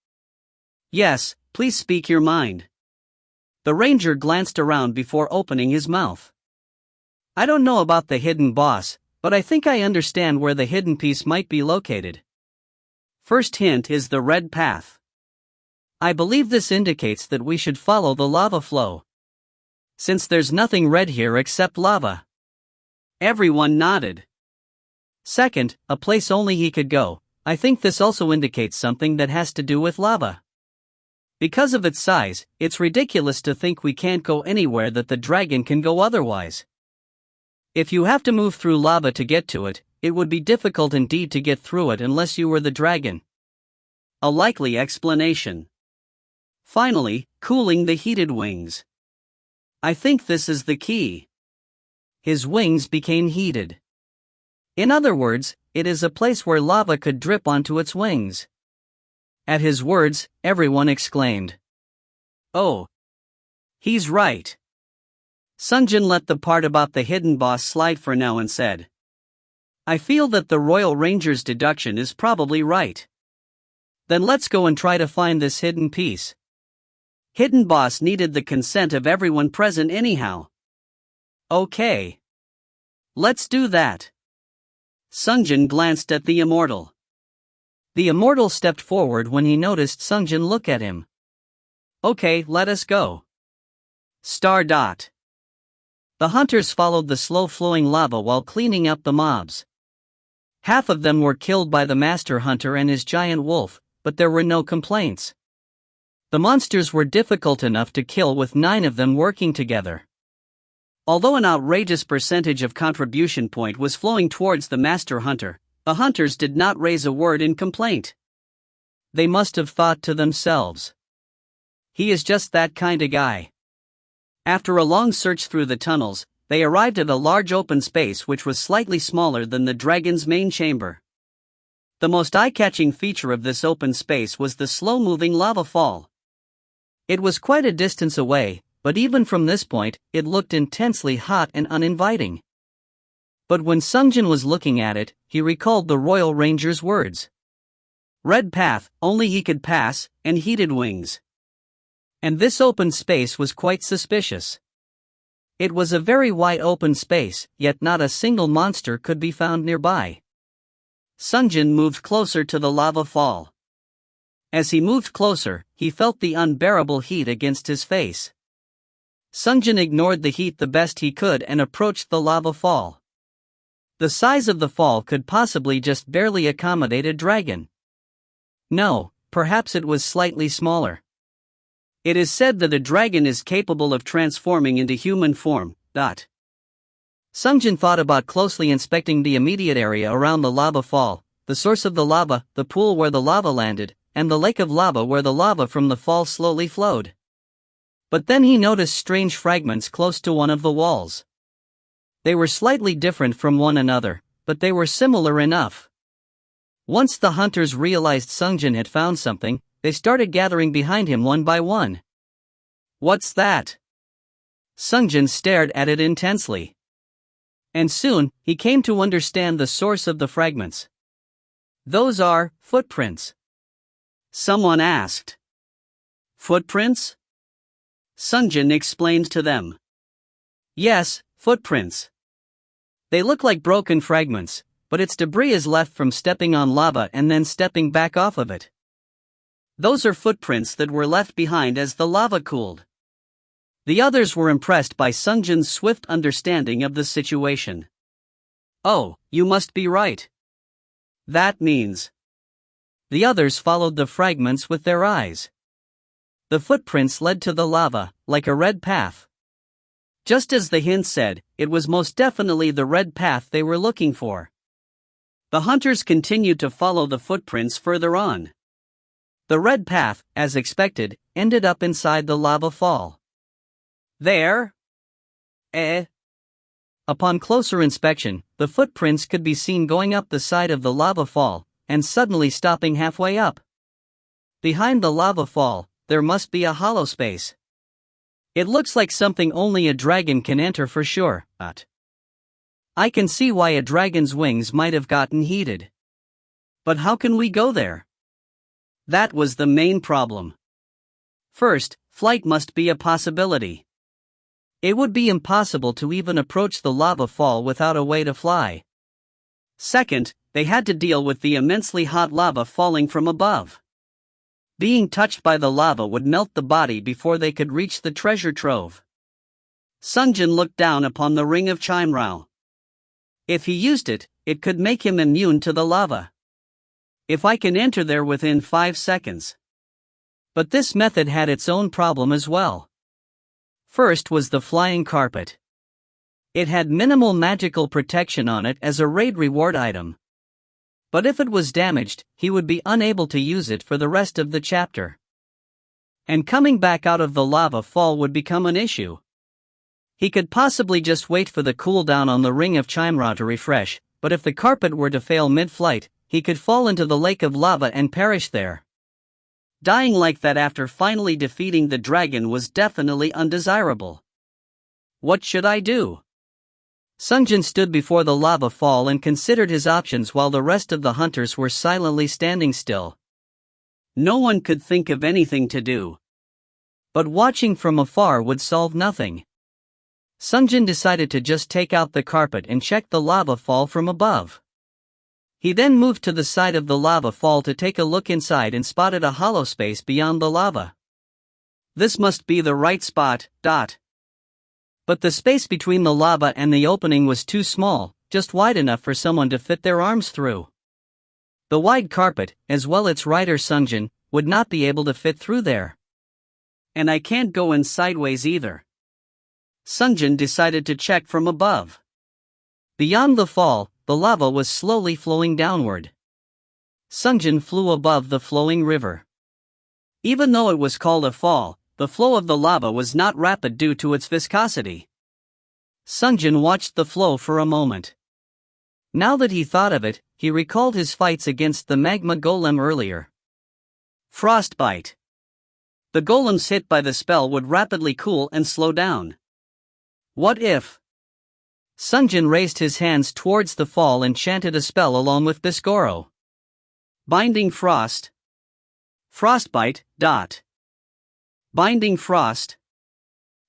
Speaker 1: "Yes, please speak your mind." The ranger glanced around before opening his mouth. "I don't know about the hidden boss, but I think I understand where the hidden piece might be located. First hint is the red path. I believe this indicates that we should follow the lava flow, since there's nothing red here except lava." Everyone nodded. Second, a place only he could go. I think this also indicates something that has to do with lava. Because of its size, it's ridiculous to think we can't go anywhere that the dragon can go otherwise. If you have to move through lava to get to it, it would be difficult indeed to get through it unless you were the dragon. A likely explanation. Finally, cooling the heated wings. I think this is the key. His wings became heated. In other words, it is a place where lava could drip onto its wings. At his words, everyone exclaimed, "Oh! He's right." Sungjin let the part about the hidden boss slide for now and said, "I feel that the Royal Ranger's deduction is probably right. Then let's go and try to find this hidden piece. Hidden boss needed the consent of everyone present anyhow." "Okay. Let's do that." Sungjin glanced at the immortal. The immortal stepped forward when he noticed Sungjin look at him. "Okay, let us go." Star dot. The hunters followed the slow-flowing lava while cleaning up the mobs. Half of them were killed by the master hunter and his giant wolf, but there were no complaints. The monsters were difficult enough to kill with 9 of them working together. Although an outrageous percentage of contribution point was flowing towards the master hunter, the hunters did not raise a word in complaint. They must have thought to themselves, "He is just that kind of guy." After a long search through the tunnels, they arrived at a large open space which was slightly smaller than the dragon's main chamber. The most eye-catching feature of this open space was the slow-moving lava fall. It was quite a distance away, but even from this point, it looked intensely hot and uninviting. But when Sungjin was looking at it, he recalled the Royal Ranger's words. Red path, only he could pass, and heated wings. And this open space was quite suspicious. It was a very wide open space, yet not a single monster could be found nearby. Sungjin moved closer to the lava fall. As he moved closer, he felt the unbearable heat against his face. Sungjin ignored the heat the best he could and approached the lava fall. The size of the fall could possibly just barely accommodate a dragon. No, perhaps it was slightly smaller. It is said that a dragon is capable of transforming into human form. Sungjin thought about closely inspecting the immediate area around the lava fall, the source of the lava, the pool where the lava landed, and the lake of lava where the lava from the fall slowly flowed. But then he noticed strange fragments close to one of the walls. They were slightly different from one another, but they were similar enough. Once the hunters realized Sungjin had found something, they started gathering behind him one by one. "What's that?" Sungjin stared at it intensely. And soon, he came to understand the source of the fragments. "Those are footprints," someone asked. "Footprints?" Sungjin explained to them. "Yes, footprints. They look like broken fragments, but its debris is left from stepping on lava and then stepping back off of it. Those are footprints that were left behind as the lava cooled." The others were impressed by Sungjin's swift understanding of the situation. "Oh, you must be right. That means..." The others followed the fragments with their eyes. The footprints led to the lava, like a red path. Just as the hint said, it was most definitely the red path they were looking for. The hunters continued to follow the footprints further on. The red path, as expected, ended up inside the lava fall. There? Upon closer inspection, the footprints could be seen going up the side of the lava fall, and suddenly stopping halfway up. Behind the lava fall, there must be a hollow space. It looks like something only a dragon can enter for sure, but I can see why a dragon's wings might have gotten heated. But how can we go there? That was the main problem. First, flight must be a possibility. It would be impossible to even approach the lava fall without a way to fly. Second, they had to deal with the immensely hot lava falling from above. Being touched by the lava would melt the body before they could reach the treasure trove. Sungjin looked down upon the ring of Chimrao. If he used it, it could make him immune to the lava. If I can enter there within 5 seconds. But this method had its own problem as well. First was the flying carpet. It had minimal magical protection on it as a raid reward item. But if it was damaged, he would be unable to use it for the rest of the chapter. And coming back out of the lava fall would become an issue. He could possibly just wait for the cooldown on the ring of Chimrao to refresh, but if the carpet were to fail mid-flight, he could fall into the lake of lava and perish there. Dying like that after finally defeating the dragon was definitely undesirable. What should I do? Sungjin stood before the lava fall and considered his options while the rest of the hunters were silently standing still. No one could think of anything to do. But watching from afar would solve nothing. Sungjin decided to just take out the carpet and check the lava fall from above. He then moved to the side of the lava fall to take a look inside and spotted a hollow space beyond the lava. This must be the right spot. But the space between the lava and the opening was too small, just wide enough for someone to fit their arms through. The wide carpet, as well its rider Sungjin, would not be able to fit through there. And I can't go in sideways either. Sungjin decided to check from above. Beyond the fall, the lava was slowly flowing downward. Sungjin flew above the flowing river. Even though it was called a fall, the flow of the lava was not rapid due to its viscosity. Sungjin watched the flow for a moment. Now that he thought of it, he recalled his fights against the magma golem earlier. Frostbite. The golems hit by the spell would rapidly cool and slow down. What if? Sungjin raised his hands towards the fall and chanted a spell along with Bisgoro. Binding Frost. Frostbite. Binding Frost.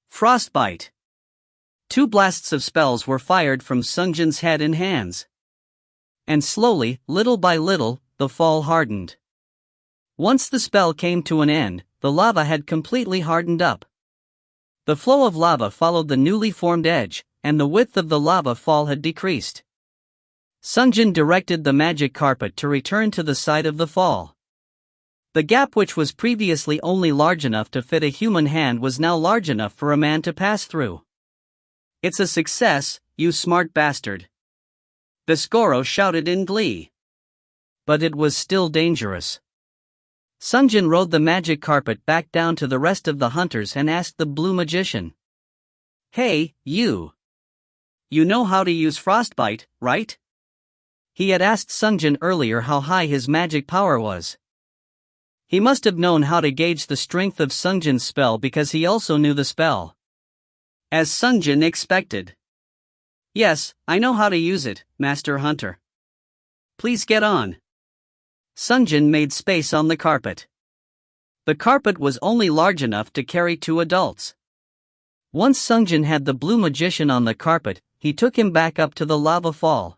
Speaker 1: Frostbite. 2 blasts of spells were fired from Sungjin's head and hands. And slowly, little by little, the fall hardened. Once the spell came to an end, the lava had completely hardened up. The flow of lava followed the newly formed edge, and the width of the lava fall had decreased. Sungjin directed the magic carpet to return to the side of the fall. The gap, which was previously only large enough to fit a human hand, was now large enough for a man to pass through. It's a success, you smart bastard. Bisgoro shouted in glee. But it was still dangerous. Sungjin rode the magic carpet back down to the rest of the hunters and asked the blue magician. "Hey, you! You know how to use frostbite, right?" He had asked Sungjin earlier how high his magic power was. He must have known how to gauge the strength of Sungjin's spell because he also knew the spell. As Sungjin expected. "Yes, I know how to use it, Master Hunter. Please get on." Sungjin made space on the carpet. The carpet was only large enough to carry 2 adults. Once Sungjin had the blue magician on the carpet, he took him back up to the lava fall.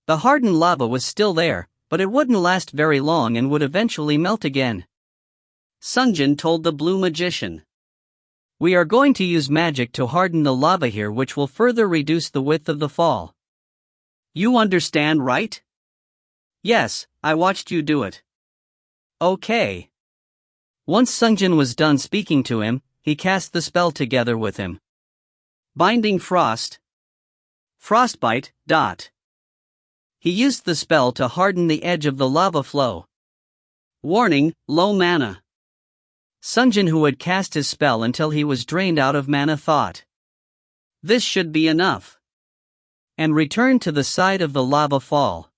Speaker 1: The hardened lava was still there, but it wouldn't last very long and would eventually melt again. Sungjin told the blue magician, "We are going to use magic to harden the lava here, which will further reduce the width of the fall. You understand, right?" "Yes, I watched you do it." "Okay." Once Sungjin was done speaking to him, he cast the spell together with him. Binding Frost. Frostbite. He used the spell to harden the edge of the lava flow. Warning, low mana. Sungjin, who had cast his spell until he was drained out of mana, thought, "This should be enough," and returned to the side of the lava fall.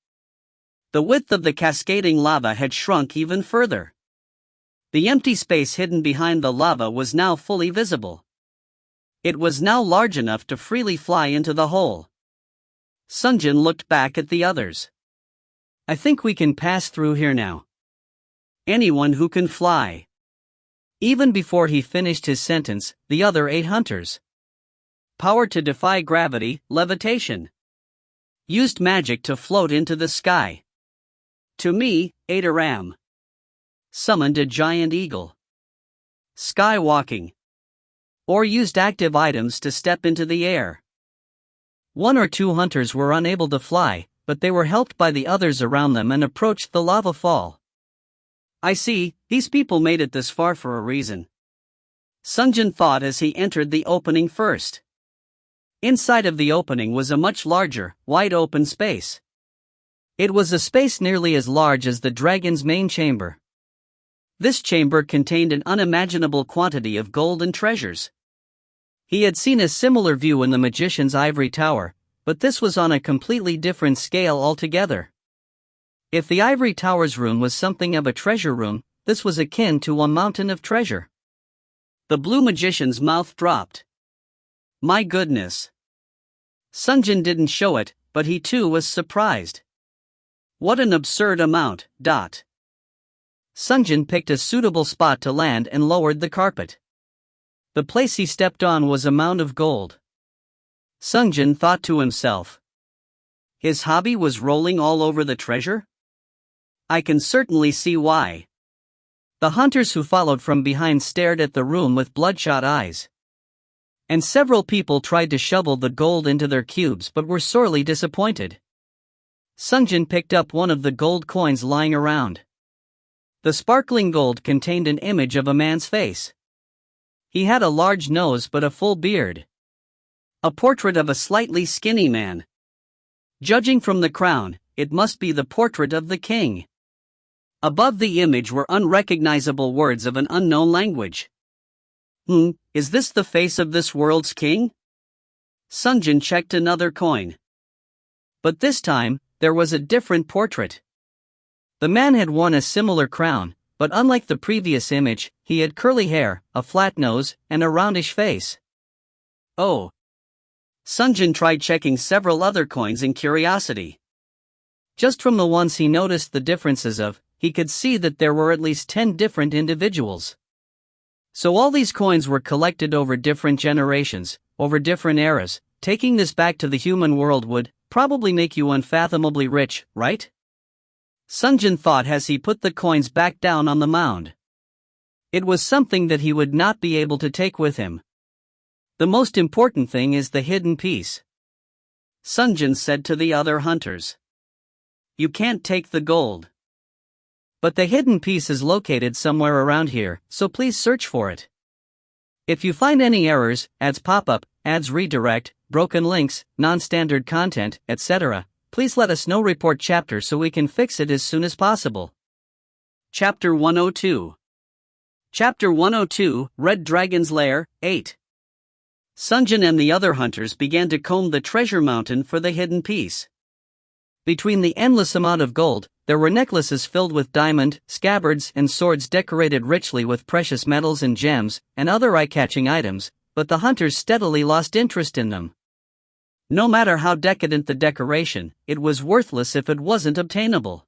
Speaker 1: The width of the cascading lava had shrunk even further. The empty space hidden behind the lava was now fully visible. It was now large enough to freely fly into the hole. Sungjin looked back at the others. "I think we can pass through here now. Anyone who can fly." Even before he finished his sentence, the other 8 hunters. Power to defy gravity, levitation. Used magic to float into the sky. To me, ate a ram. Summoned a giant eagle. Skywalking. Or used active items to step into the air. 1 or 2 hunters were unable to fly, but they were helped by the others around them and approached the lava fall. "I see, these people made it this far for a reason," Sungjin thought as he entered the opening first. Inside of the opening was a much larger, wide-open space. It was a space nearly as large as the dragon's main chamber. This chamber contained an unimaginable quantity of gold and treasures. He had seen a similar view in the magician's ivory tower, but this was on a completely different scale altogether. If the ivory tower's room was something of a treasure room, this was akin to a mountain of treasure. The blue magician's mouth dropped. My goodness. Sungjin didn't show it, but he too was surprised. What an absurd amount. Sungjin picked a suitable spot to land and lowered the carpet. The place he stepped on was a mound of gold. Sungjin thought to himself. His hobby was rolling all over the treasure? I can certainly see why. The hunters who followed from behind stared at the room with bloodshot eyes. And several people tried to shovel the gold into their cubes but were sorely disappointed. Sungjin picked up one of the gold coins lying around. The sparkling gold contained an image of a man's face. He had a large nose but a full beard. A portrait of a slightly skinny man. Judging from the crown, it must be the portrait of the king. Above the image were unrecognizable words of an unknown language. Is this the face of this world's king? Sungjin checked another coin. But this time, there was a different portrait. The man had worn a similar crown, but unlike the previous image, he had curly hair, a flat nose, and a roundish face. Oh. Sungjin tried checking several other coins in curiosity. Just from the ones he noticed the differences of, he could see that there were at least 10 different individuals. So all these coins were collected over different generations, over different eras. Taking this back to the human world would probably make you unfathomably rich, right? Sungjin thought as he put the coins back down on the mound. It was something that he would not be able to take with him. The most important thing is the hidden piece. Sungjin said to the other hunters. You can't take the gold. But the hidden piece is located somewhere around here, so please search for it. If you find any errors, ads pop up, ads redirect, broken links, non-standard content, etc., please let us know. Report chapter so we can fix it as soon as possible. Chapter 102. Chapter 102, Red Dragon's Lair, 8. Sungjin and the other hunters began to comb the treasure mountain for the hidden piece. Between the endless amount of gold, there were necklaces filled with diamond, scabbards and swords decorated richly with precious metals and gems, and other eye-catching items, but the hunters steadily lost interest in them. No matter how decadent the decoration, it was worthless if it wasn't obtainable.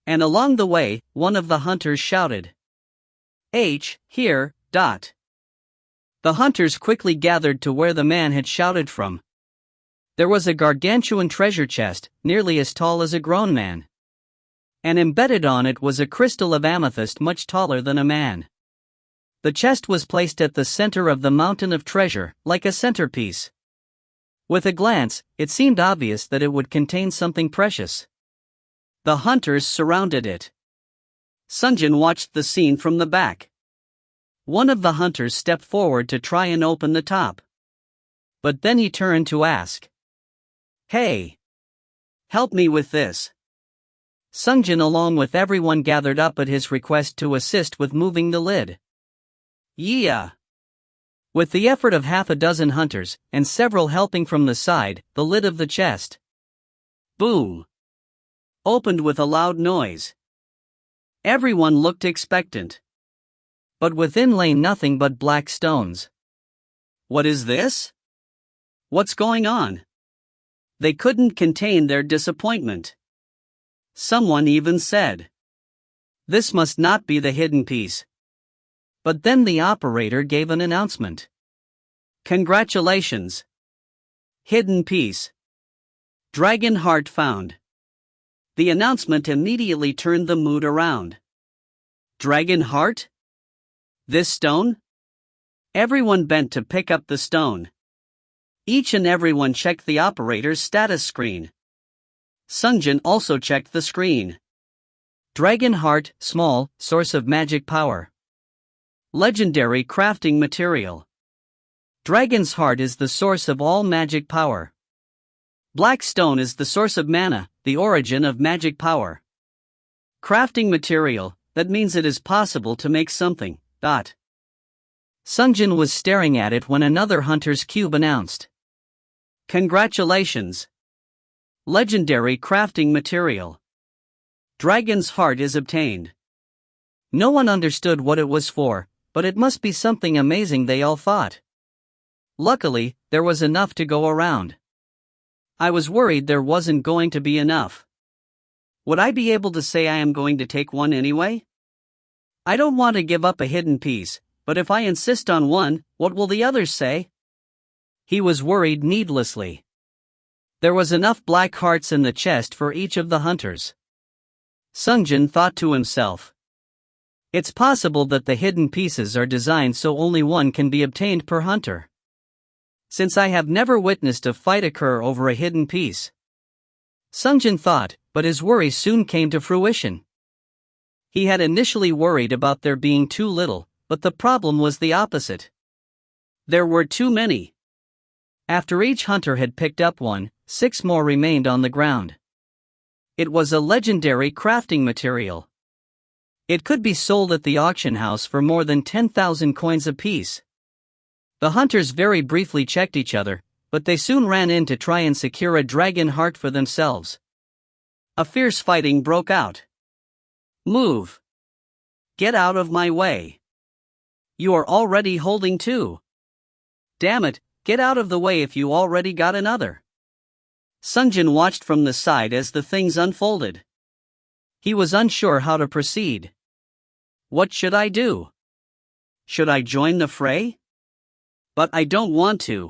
Speaker 1: And along the way, one of the hunters shouted, here. The hunters quickly gathered to where the man had shouted from. There was a gargantuan treasure chest, nearly as tall as a grown man. And embedded on it was a crystal of amethyst much taller than a man. The chest was placed at the center of the mountain of treasure, like a centerpiece. With a glance, it seemed obvious that it would contain something precious. The hunters surrounded it. Sungjin watched the scene from the back. One of the hunters stepped forward to try and open the top. But then he turned to ask, "Hey! Help me with this." Sungjin along with everyone gathered up at his request to assist with moving the lid. Yeah! With the effort of half a dozen hunters, and several helping from the side, the lid of the chest, boom, opened with a loud noise. Everyone looked expectant. But within lay nothing but black stones. What is this? What's going on? They couldn't contain their disappointment. Someone even said, "This must not be the hidden piece." But then the operator gave an announcement. "Congratulations! Hidden piece. Dragon heart found." The announcement immediately turned the mood around. Dragon heart? This stone? Everyone bent to pick up the stone. Each and everyone checked the operator's status screen. Sungjin also checked the screen. Dragon heart, small, source of magic power. Legendary crafting material. Dragon's heart is the source of all magic power. Black stone is the source of mana, the origin of magic power. Crafting material, that means it is possible to make something. Sungjin was staring at it when another hunter's cube announced, "Congratulations! Legendary crafting material. Dragon's heart is obtained." No one understood what it was for, but it must be something amazing, they all thought. Luckily, there was enough to go around. I was worried there wasn't going to be enough. Would I be able to say I am going to take one anyway? I don't want to give up a hidden piece, but if I insist on one, what will the others say? He was worried needlessly. There was enough black hearts in the chest for each of the hunters. Sungjin thought to himself, "It's possible that the hidden pieces are designed so only one can be obtained per hunter. Since I have never witnessed a fight occur over a hidden piece." Sungjin thought, but his worry soon came to fruition. He had initially worried about there being too little, but the problem was the opposite. There were too many. After each hunter had picked up one, 6 more remained on the ground. It was a legendary crafting material. It could be sold at the auction house for more than 10,000 coins apiece. The hunters very briefly checked each other, but they soon ran in to try and secure a dragon heart for themselves. A fierce fighting broke out. "Move! Get out of my way! You are already holding 2. Damn it, get out of the way if you already got another." Sungjin watched from the side as the things unfolded. He was unsure how to proceed. What should I do? Should I join the fray? But I don't want to.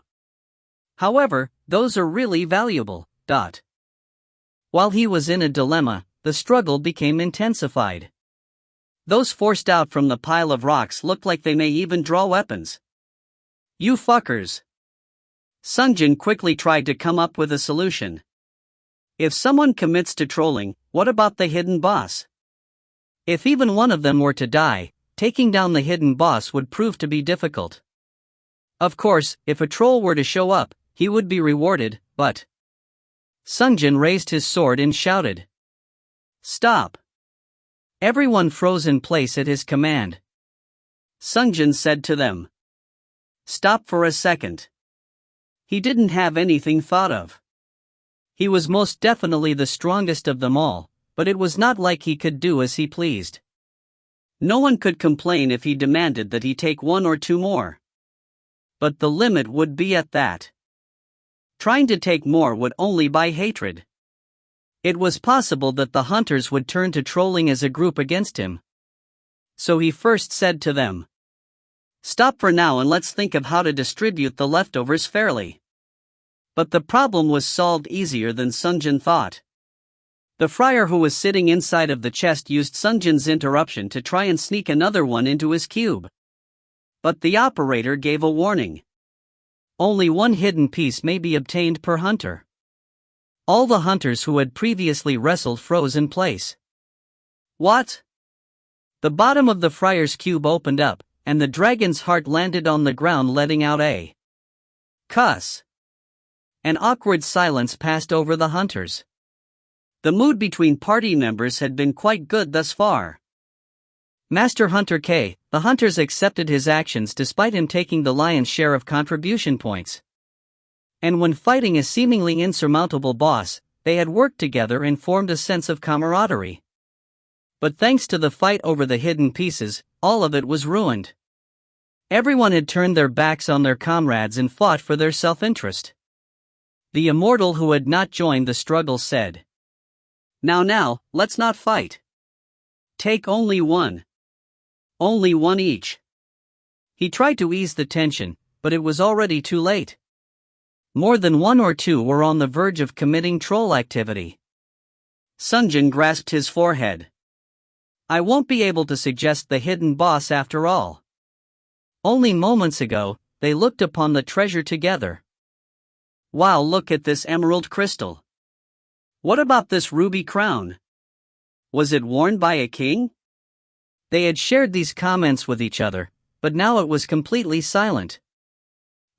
Speaker 1: However, those are really valuable. While he was in a dilemma, the struggle became intensified. Those forced out from the pile of rocks looked like they may even draw weapons. "You fuckers!" Sungjin quickly tried to come up with a solution. If someone commits to trolling, what about the hidden boss? If even one of them were to die, taking down the hidden boss would prove to be difficult. Of course, if a troll were to show up, he would be rewarded, but... Sungjin raised his sword and shouted, "Stop! Everyone froze in place at his command. Sungjin said to them, "Stop for a second." He didn't have anything thought of. He was most definitely the strongest of them all, but it was not like he could do as he pleased. No one could complain if he demanded that he take 1 or 2 more. But the limit would be at that. Trying to take more would only buy hatred. It was possible that the hunters would turn to trolling as a group against him. So he first said to them, "Stop for now and let's think of how to distribute the leftovers fairly." But the problem was solved easier than Sungjin thought. The friar who was sitting inside of the chest used Sungjin's interruption to try and sneak another one into his cube. But the operator gave a warning. Only 1 hidden piece may be obtained per hunter. All the hunters who had previously wrestled froze in place. What? The bottom of the friar's cube opened up, and the dragon's heart landed on the ground, letting out a cuss. An awkward silence passed over the hunters. The mood between party members had been quite good thus far. Master Hunter K, the hunters accepted his actions despite him taking the lion's share of contribution points. And when fighting a seemingly insurmountable boss, they had worked together and formed a sense of camaraderie. But thanks to the fight over the hidden pieces, all of it was ruined. Everyone had turned their backs on their comrades and fought for their self-interest. The immortal who had not joined the struggle said, Now, let's not fight. Take only 1. Only 1 each." He tried to ease the tension, but it was already too late. More than 1 or 2 were on the verge of committing troll activity. Sungjin grasped his forehead. "I won't be able to suggest the hidden boss after all. Only moments ago, they looked upon the treasure together. Wow, look at this emerald crystal. What about this ruby crown? Was it worn by a king?" They had shared these comments with each other, but now it was completely silent.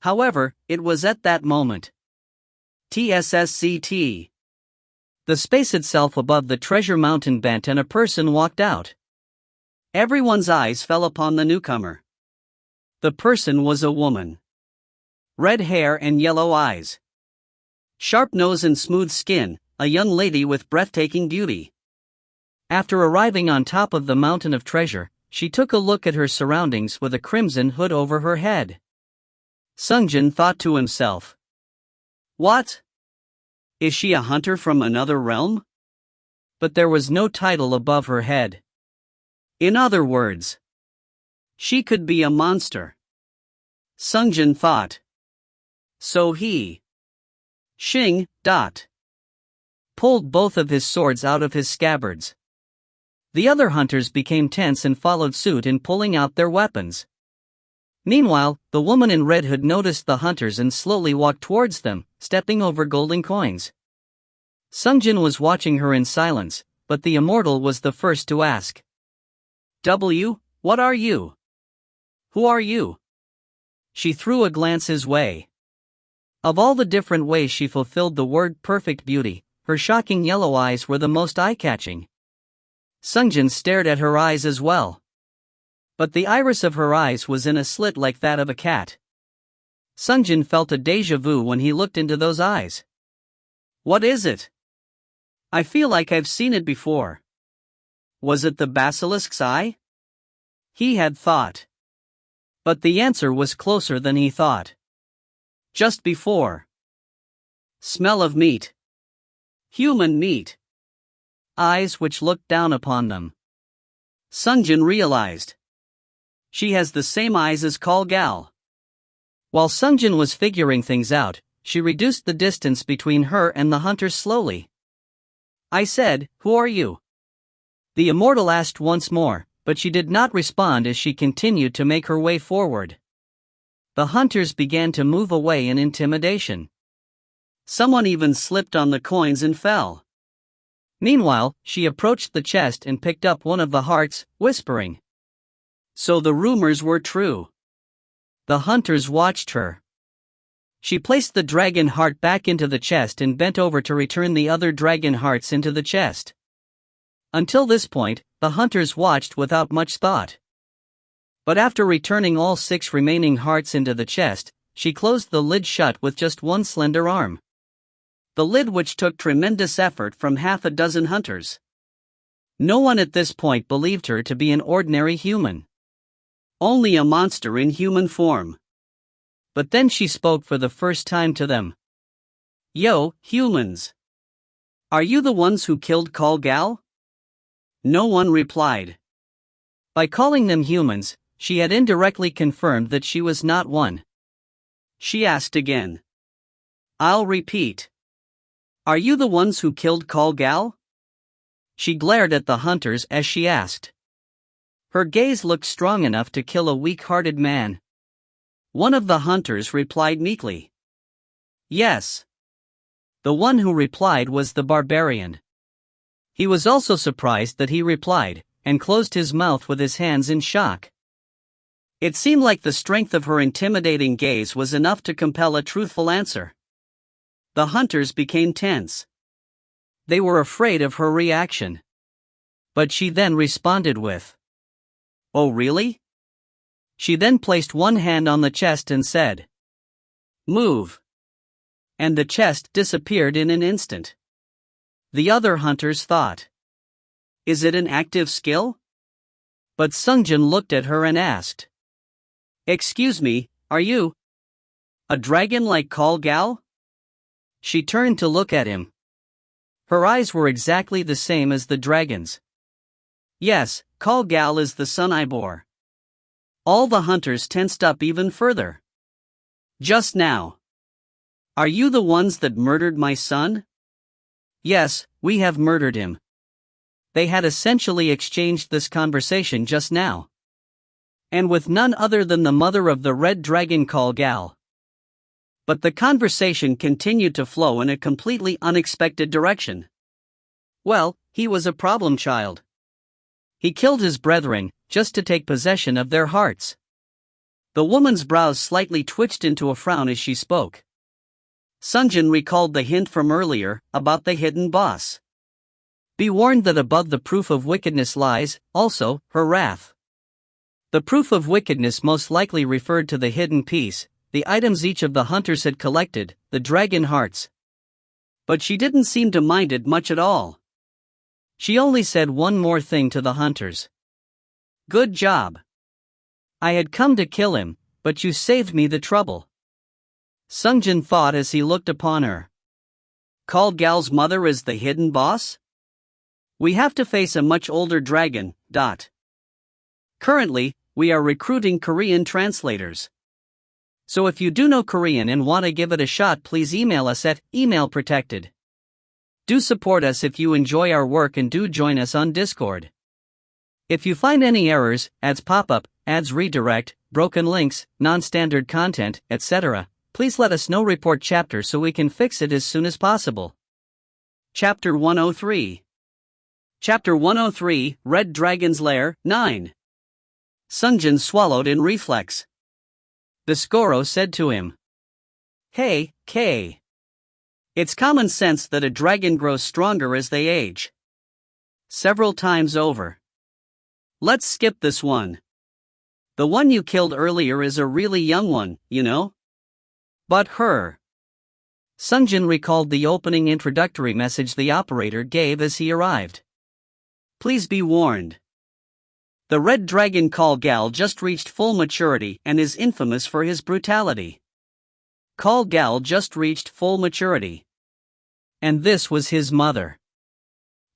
Speaker 1: However, it was at that moment. TSSCT. The space itself above the treasure mountain bent and a person walked out. Everyone's eyes fell upon the newcomer. The person was a woman. Red hair and yellow eyes. Sharp nose and smooth skin, a young lady with breathtaking beauty. After arriving on top of the mountain of treasure, she took a look at her surroundings with a crimson hood over her head. Sungjin thought to himself, "What? Is she a hunter from another realm?" But there was no title above her head. In other words, she could be a monster. Sungjin thought. So he pulled both of his swords out of his scabbards. The other hunters became tense and followed suit in pulling out their weapons. Meanwhile, the woman in red hood noticed the hunters and slowly walked towards them, stepping over golden coins. Sungjin was watching her in silence, but the immortal was the first to ask. What are you? Who are you?" She threw a glance his way. Of all the different ways she fulfilled the word perfect beauty, her shocking yellow eyes were the most eye-catching. Sungjin stared at her eyes as well. But the iris of her eyes was in a slit like that of a cat. Sungjin felt a déjà vu when he looked into those eyes. What is it? I feel like I've seen it before. Was it the basilisk's eye? He had thought. But the answer was closer than he thought. Just before. Smell of meat. Human meat. Eyes which looked down upon them. Sungjin realized. She has the same eyes as Call Gal. While Sungjin was figuring things out, she reduced the distance between her and the hunter slowly. I said, "Who are you?" The immortal asked once more, but she did not respond as she continued to make her way forward. The hunters began to move away in intimidation. Someone even slipped on the coins and fell. Meanwhile, she approached the chest and picked up one of the hearts, whispering. So the rumors were true. The hunters watched her. She placed the dragon heart back into the chest and bent over to return the other dragon hearts into the chest. Until this point, the hunters watched without much thought. But after returning all 6 remaining hearts into the chest, she closed the lid shut with just one slender arm. The lid which took tremendous effort from half a dozen hunters. No one at this point believed her to be an ordinary human. Only a monster in human form. But then she spoke for the first time to them. "Yo, humans. Are you the ones who killed Call Gal?" No one replied. By calling them humans, she had indirectly confirmed that she was not one. She asked again. "I'll repeat. Are you the ones who killed Call Gal?" She glared at the hunters as she asked. Her gaze looked strong enough to kill a weak-hearted man. One of the hunters replied meekly. "Yes." The one who replied was the barbarian. He was also surprised that he replied, and closed his mouth with his hands in shock. It seemed like the strength of her intimidating gaze was enough to compel a truthful answer. The hunters became tense. They were afraid of her reaction. But she then responded with, "Oh really?" She then placed one hand on the chest and said, "Move." And the chest disappeared in an instant. The other hunters thought, "Is it an active skill?" But Sungjin looked at her and asked, "Excuse me, are you a dragon like Call Gal?" She turned to look at him. Her eyes were exactly the same as the dragon's. "Yes, Call Gal is the son I bore." All the hunters tensed up even further. "Just now. Are you the ones that murdered my son?" "Yes, we have murdered him." They had essentially exchanged this conversation just now. And with none other than the mother of the red dragon Call Gal. But the conversation continued to flow in a completely unexpected direction. Well, he was a problem child. He killed his brethren, just to take possession of their hearts. The woman's brows slightly twitched into a frown as she spoke. Sungjin recalled the hint from earlier, about the hidden boss. Be warned that above the proof of wickedness lies, also, her wrath. The proof of wickedness most likely referred to the hidden piece, the items each of the hunters had collected, the dragon hearts. But she didn't seem to mind it much at all. She only said one more thing to the hunters. "Good job. I had come to kill him, but you saved me the trouble." Sungjin thought as he looked upon her. Call Gal's mother is the hidden boss? We have to face a much older dragon. Currently, we are recruiting Korean translators. So if you do know Korean and want to give it a shot, please email us at email protected. Do support us if you enjoy our work and do join us on Discord. If you find any errors, ads pop up, ads redirect, broken links, non-standard content, etc., please let us know. Report chapter so we can fix it as soon as possible. Chapter 103. Chapter 103, Red Dragon's Lair, 9. Sungjin swallowed in reflex. The Skoro said to him, "Hey, K. It's common sense that a dragon grows stronger as they age. Several times over. Let's skip this one. The one you killed earlier is a really young one, you know? But her." Sungjin recalled the opening introductory message the operator gave as he arrived. Please be warned. The red dragon Call Gal just reached full maturity and is infamous for his brutality. Call Gal just reached full maturity. And this was his mother.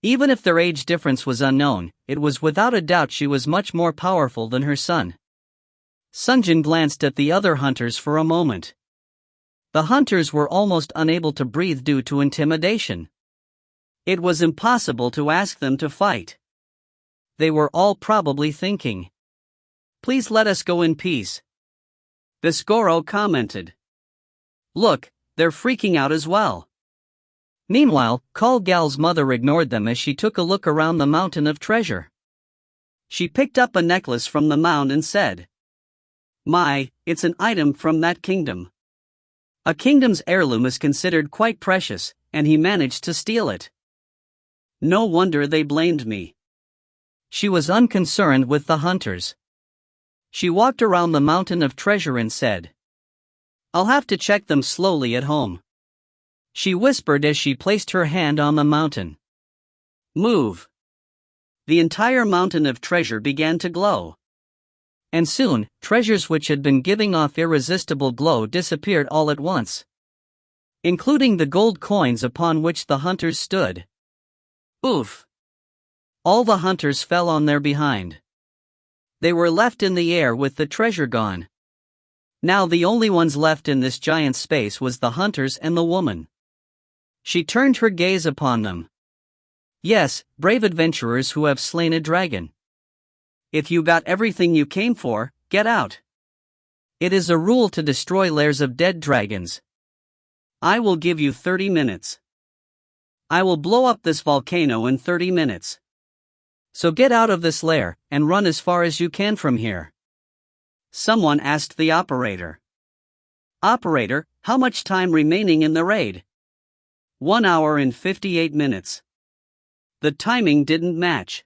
Speaker 1: Even if their age difference was unknown, it was without a doubt she was much more powerful than her son. Sungjin glanced at the other hunters for a moment. The hunters were almost unable to breathe due to intimidation. It was impossible to ask them to fight. They were all probably thinking, "Please let us go in peace." The Skoro commented, "Look, they're freaking out as well." Meanwhile, Call Gal's mother ignored them as she took a look around the mountain of treasure. She picked up a necklace from the mound and said, "My, it's an item from that kingdom. A kingdom's heirloom is considered quite precious, and he managed to steal it." No wonder they blamed me. She was unconcerned with the hunters. She walked around the mountain of treasure and said, "I'll have to check them slowly at home." She whispered as she placed her hand on the mountain. "Move." The entire mountain of treasure began to glow. And soon, treasures which had been giving off irresistible glow disappeared all at once, including the gold coins upon which the hunters stood. Oof! All the hunters fell on their behind. They were left in the air with the treasure gone. Now the only ones left in this giant space was the hunters and the woman. She turned her gaze upon them. Yes, brave adventurers who have slain a dragon. If you got everything you came for, get out. It is a rule to destroy lairs of dead dragons. I will give you 30 minutes. I will blow up this volcano in 30 minutes. So get out of this lair, and run as far as you can from here. Someone asked the operator. Operator, how much time remaining in the raid? 1 hour and 58 minutes. The timing didn't match.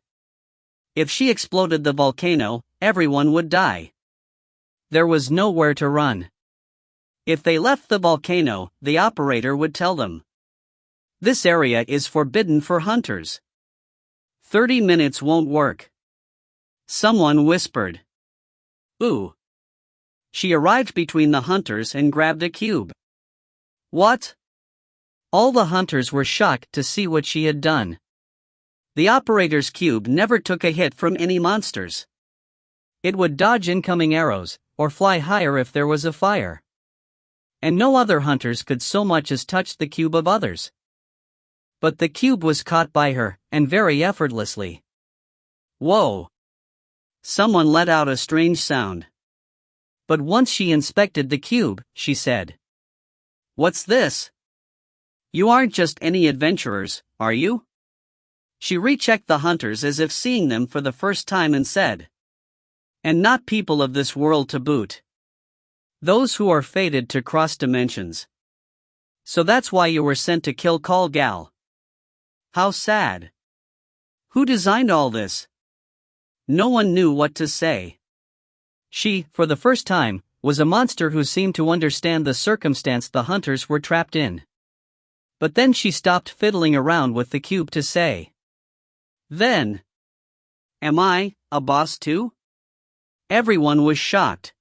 Speaker 1: If she exploded the volcano, everyone would die. There was nowhere to run. If they left the volcano, the operator would tell them, "This area is forbidden for hunters." 30 minutes won't work. Someone whispered. Ooh. She arrived between the hunters and grabbed a cube. What? All the hunters were shocked to see what she had done. The operator's cube never took a hit from any monsters. It would dodge incoming arrows, or fly higher if there was a fire. And no other hunters could so much as touch the cube of others. But the cube was caught by her, and very effortlessly. Whoa! Someone let out a strange sound. But once she inspected the cube, she said, "What's this? You aren't just any adventurers, are you?" She rechecked the hunters as if seeing them for the first time and said, "And not people of this world to boot. Those who are fated to cross dimensions. So that's why you were sent to kill Call Gal. How sad. Who designed all this?" No one knew what to say. She, for the first time, was a monster who seemed to understand the circumstance the hunters were trapped in. But then she stopped fiddling around with the cube to say, "Then, am I a boss too?" Everyone was shocked.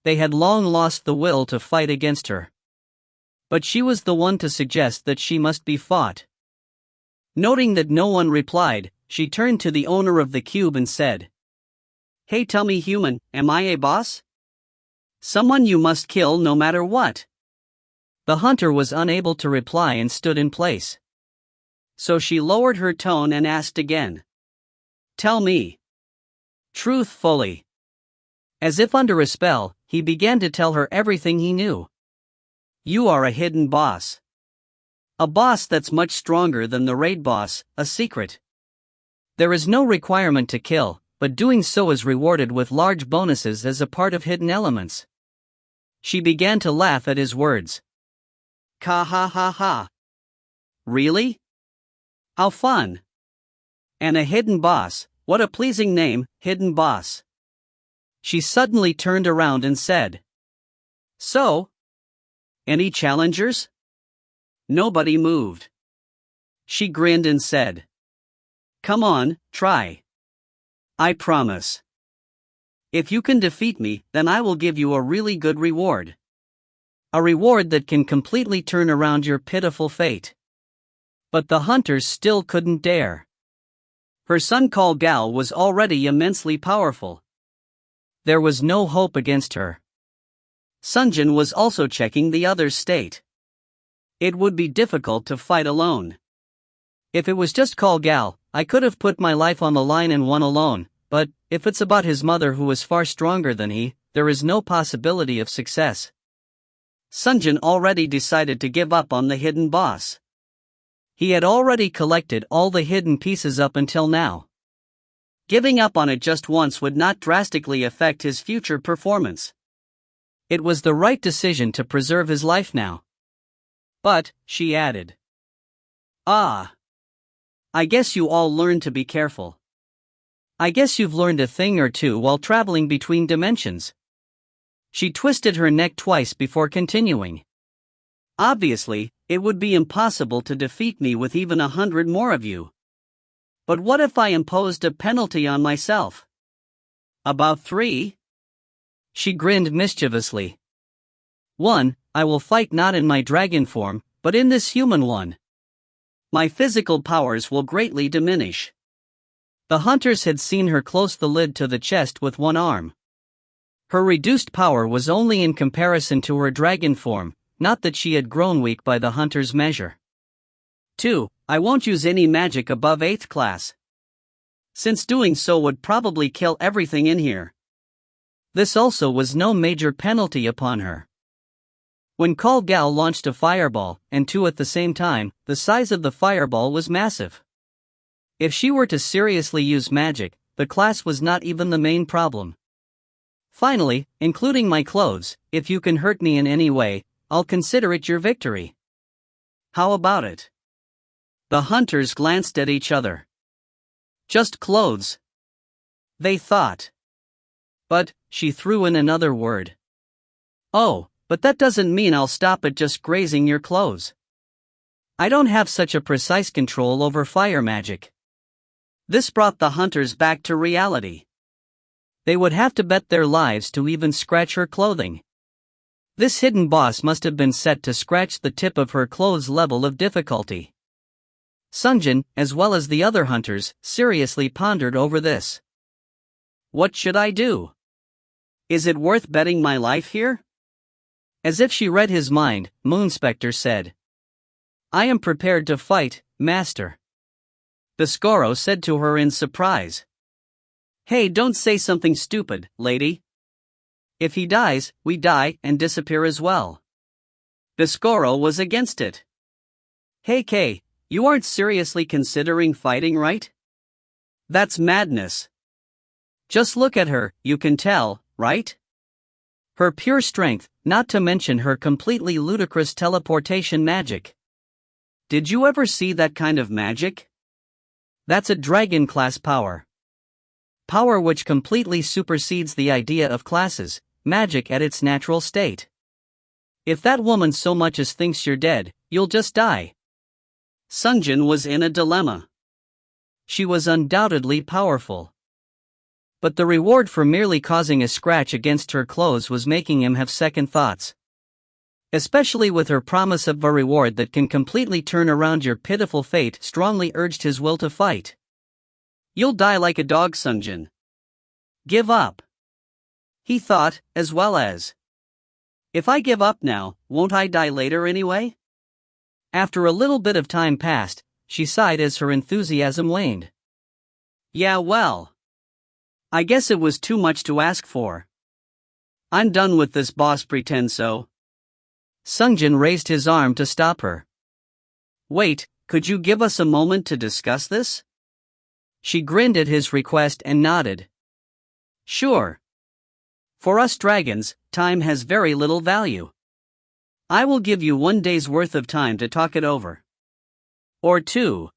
Speaker 1: They had long lost the will to fight against her. But she was the one to suggest that she must be fought. Noting that no one replied, she turned to the owner of the cube and said, "Hey, tell me, human, am I a boss? Someone you must kill no matter what." The hunter was unable to reply and stood in place. So she lowered her tone and asked again, "Tell me. Truthfully." As if under a spell, he began to tell her everything he knew. "You are a hidden boss. A boss that's much stronger than the raid boss, a secret. There is no requirement to kill, but doing so is rewarded with large bonuses as a part of hidden elements." She began to laugh at his words. "Ka ha ha ha. Really? How fun. And a hidden boss, what a pleasing name, hidden boss." She suddenly turned around and said, "So? Any challengers?" Nobody moved. She grinned and said, "Come on, try. I promise. If you can defeat me, then I will give you a really good reward. A reward that can completely turn around your pitiful fate." But the hunters still couldn't dare. Her son Call Gal was already immensely powerful. There was no hope against her. Sungjin was also checking the other's state. It would be difficult to fight alone. If it was just Call Gal, I could have put my life on the line and won alone, but if it's about his mother who is far stronger than he, there is no possibility of success. Sungjin already decided to give up on the hidden boss. He had already collected all the hidden pieces up until now. Giving up on it just once would not drastically affect his future performance. It was the right decision to preserve his life now. But, she added, "Ah, I guess you all learned to be careful. I guess you've learned a thing or two while traveling between dimensions. She twisted her neck twice before continuing. Obviously, it would be impossible to defeat me with even 100 more of you. But what if I imposed a penalty on myself? About 3? She grinned mischievously. 1, I will fight not in my dragon form, but in this human one. My physical powers will greatly diminish. The hunters had seen her close the lid to the chest with one arm. Her reduced power was only in comparison to her dragon form, not that she had grown weak by the hunter's measure. 2, I won't use any magic above 8th class. Since doing so would probably kill everything in here. This also was no major penalty upon her. When Call Gal launched a fireball, and 2 at the same time, the size of the fireball was massive. If she were to seriously use magic, the class was not even the main problem. Finally, including my clothes, if you can hurt me in any way, I'll consider it your victory. How about it? The hunters glanced at each other. Just clothes, they thought. But, she threw in another word. Oh, but that doesn't mean I'll stop at just grazing your clothes. I don't have such a precise control over fire magic. This brought the hunters back to reality. They would have to bet their lives to even scratch her clothing. This hidden boss must have been set to scratch the tip of her clothes' level of difficulty. Sungjin, as well as the other hunters, seriously pondered over this. What should I do? Is it worth betting my life here? As if she read his mind, Moonspector said. I am prepared to fight, Master. Biscoro said to her in surprise. Hey, don't say something stupid, lady. If he dies, we die and disappear as well. Biscoro was against it. Hey Kay, you aren't seriously considering fighting, right? That's madness. Just look at her, you can tell, right? Her pure strength, not to mention her completely ludicrous teleportation magic. Did you ever see that kind of magic? That's a dragon-class power. Power which completely supersedes the idea of classes, magic at its natural state. If that woman so much as thinks you're dead, you'll just die. Sungjin was in a dilemma. She was undoubtedly powerful. But the reward for merely causing a scratch against her clothes was making him have second thoughts. Especially with her promise of a reward that can completely turn around your pitiful fate, strongly urged his will to fight. You'll die like a dog, Sungjin. Give up. He thought, as well as. If I give up now, won't I die later anyway? After a little bit of time passed, she sighed as her enthusiasm waned. Yeah, well. I guess it was too much to ask for. I'm done with this boss pretend so. Sungjin raised his arm to stop her. Wait, could you give us a moment to discuss this? She grinned at his request and nodded. Sure. For us dragons, time has very little value. I will give you 1 day's worth of time to talk it over. Or 2.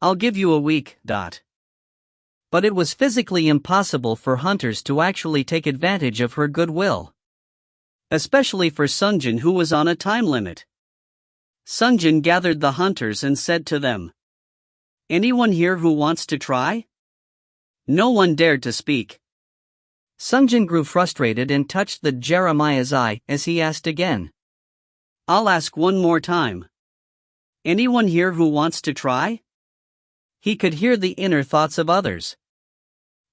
Speaker 1: I'll give you a week. But it was physically impossible for hunters to actually take advantage of her goodwill. Especially for Sungjin, who was on a time limit. Sungjin gathered the hunters and said to them, anyone here who wants to try? No one dared to speak. Sungjin grew frustrated and touched the Jeremiah's eye as he asked again. I'll ask one more time. Anyone here who wants to try? He could hear the inner thoughts of others.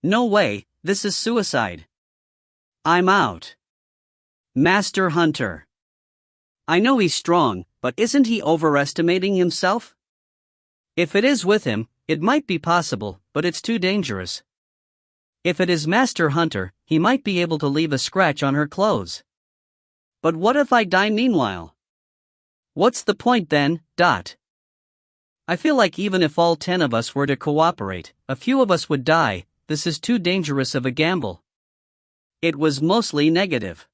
Speaker 1: No way, this is suicide. I'm out. Master Hunter. I know he's strong, but isn't he overestimating himself? If it is with him, it might be possible, but it's too dangerous. If it is Master Hunter, he might be able to leave a scratch on her clothes. But what if I die meanwhile? What's the point then? I feel like even if all 10 of us were to cooperate, a few of us would die. This is too dangerous of a gamble. It was mostly negative.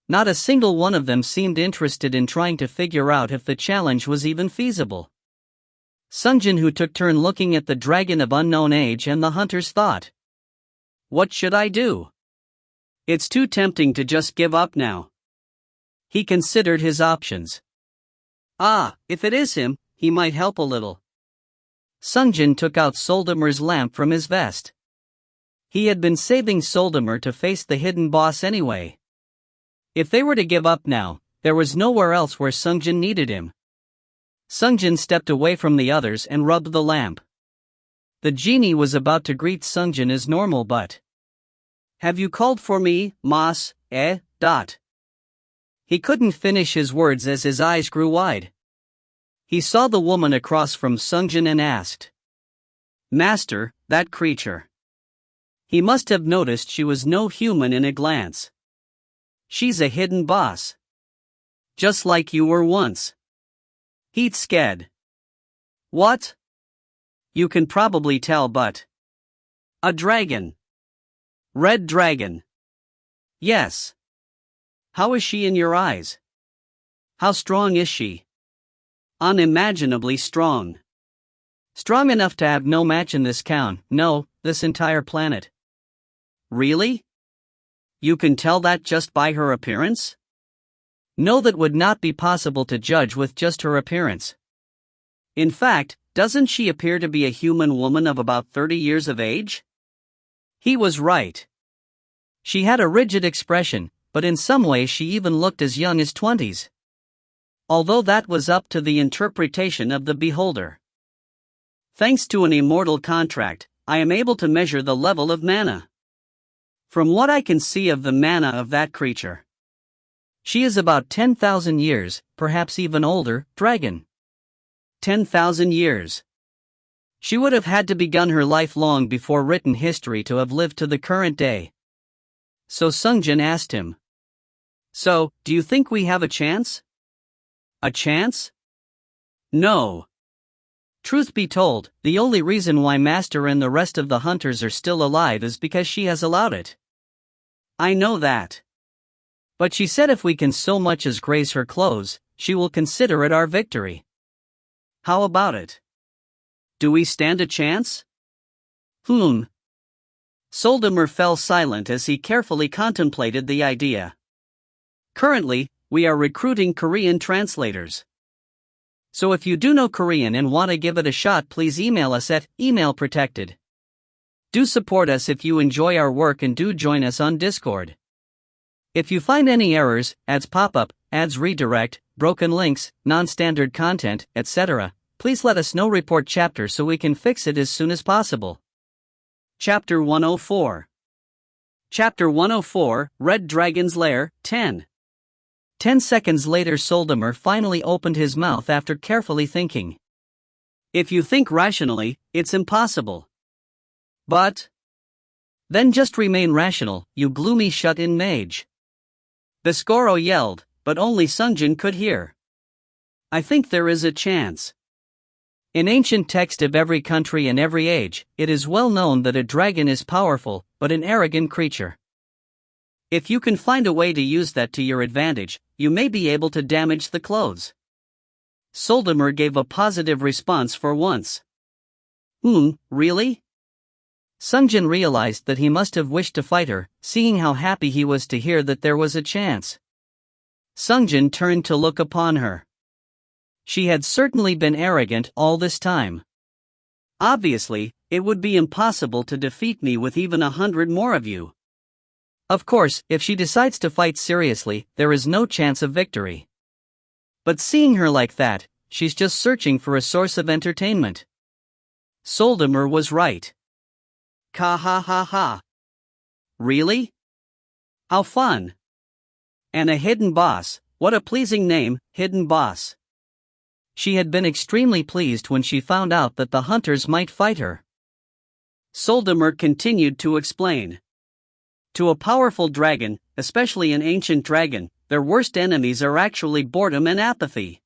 Speaker 1: Not a single one of them seemed interested in trying to figure out if the challenge was even feasible. Sungjin, who took turn looking at the dragon of unknown age, and the hunters thought, "What should I do? It's too tempting to just give up now." He considered his options. If it is him, he might help a little. Sungjin took out Soldemer's lamp from his vest. He had been saving Soldemer to face the hidden boss anyway. If they were to give up now, there was nowhere else where Sungjin needed him. Sungjin stepped away from the others and rubbed the lamp. The genie was about to greet Sungjin as normal, but, "Have you called for me, Mas, eh?" He couldn't finish his words as his eyes grew wide. He saw the woman across from Sungjin and asked, "Master, that creature." He must have noticed she was no human in a glance. "She's a hidden boss. Just like you were once." He'd scared. "What?" "You can probably tell, but..." "A dragon. Red dragon." "Yes." "How is she in your eyes? How strong is she?" "Unimaginably strong. Strong enough to have no match in this town, no, this entire planet." "Really? You can tell that just by her appearance?" "No, that would not be possible to judge with just her appearance. In fact, doesn't she appear to be a human woman of about 30 years of age?" He was right. She had a rigid expression, but in some ways she even looked as young as 20s. Although that was up to the interpretation of the beholder. "Thanks to an immortal contract, I am able to measure the level of mana. From what I can see of the mana of that creature, she is about 10,000 years, perhaps even older, dragon." 10,000 years. She would have had to begun her life long before written history to have lived to the current day. So Sungjin asked him, "So, do you think we have a chance?" "A chance? No. Truth be told, the only reason why Master and the rest of the hunters are still alive is because she has allowed it." "I know that. But she said if we can so much as graze her clothes, she will consider it our victory. How about it? Do we stand a chance?" Soldemer fell silent as he carefully contemplated the idea. "Currently, we are recruiting Korean translators. So if you do know Korean and want to give it a shot, please email us at email-protected. Do support us if you enjoy our work, and do join us on Discord. If you find any errors, ads pop up, ads redirect, broken links, non-standard content, etc., please let us know. Report chapter so we can fix it as soon as possible." Chapter 104. Chapter 104, Red Dragon's Lair, 10. 10 seconds later, Soldemer finally opened his mouth after carefully thinking. "If you think rationally, it's impossible. But..." "Then just remain rational, you gloomy shut-in mage." Biscoro yelled, but only Sungjin could hear. "I think there is a chance. In ancient text of every country and every age, it is well known that a dragon is powerful, but an arrogant creature. If you can find a way to use that to your advantage, you may be able to damage the clothes." Soldemer gave a positive response for once. Really?" Sungjin realized that he must have wished to fight her, seeing how happy he was to hear that there was a chance. Sungjin turned to look upon her. She had certainly been arrogant all this time. "Obviously, it would be impossible to defeat me with even 100 more of you. Of course, if she decides to fight seriously, there is no chance of victory. But seeing her like that, she's just searching for a source of entertainment." Soldemer was right. "Ka ha ha ha. Really? How fun. And a hidden boss, what a pleasing name, Hidden Boss." She had been extremely pleased when she found out that the hunters might fight her. Soldemer continued to explain. "To a powerful dragon, especially an ancient dragon, their worst enemies are actually boredom and apathy.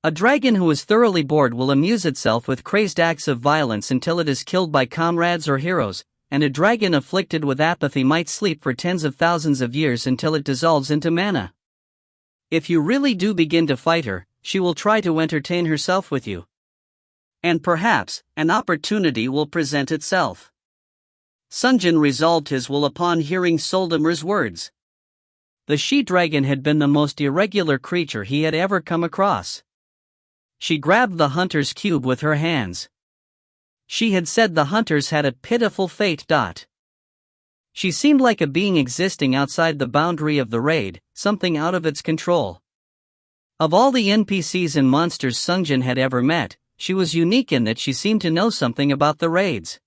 Speaker 1: A dragon who is thoroughly bored will amuse itself with crazed acts of violence until it is killed by comrades or heroes, and a dragon afflicted with apathy might sleep for tens of thousands of years until it dissolves into mana. If you really do begin to fight her, she will try to entertain herself with you. And perhaps, an opportunity will present itself. Sungjin resolved his will upon hearing Soldamer's words. The she-dragon had been the most irregular creature he had ever come across. She grabbed the hunter's cube with her hands. She had said the hunters had a pitiful fate. She seemed like a being existing outside the boundary of the raid, something out of its control. Of all the NPCs and monsters Sungjin had ever met, she was unique in that she seemed to know something about the raids.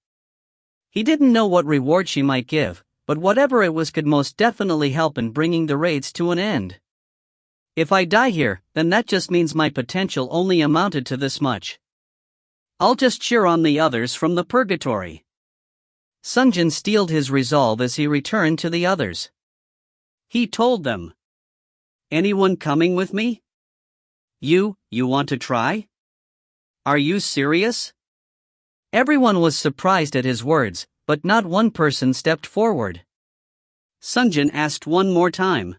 Speaker 1: He didn't know what reward she might give, but whatever it was could most definitely help in bringing the raids to an end. If I die here, then that just means my potential only amounted to this much. I'll just cheer on the others from the purgatory. Sungjin steeled his resolve as he returned to the others. He told them. Anyone coming with me? You want to try? Are you serious? Everyone was surprised at his words, but not one person stepped forward. Sungjin asked one more time.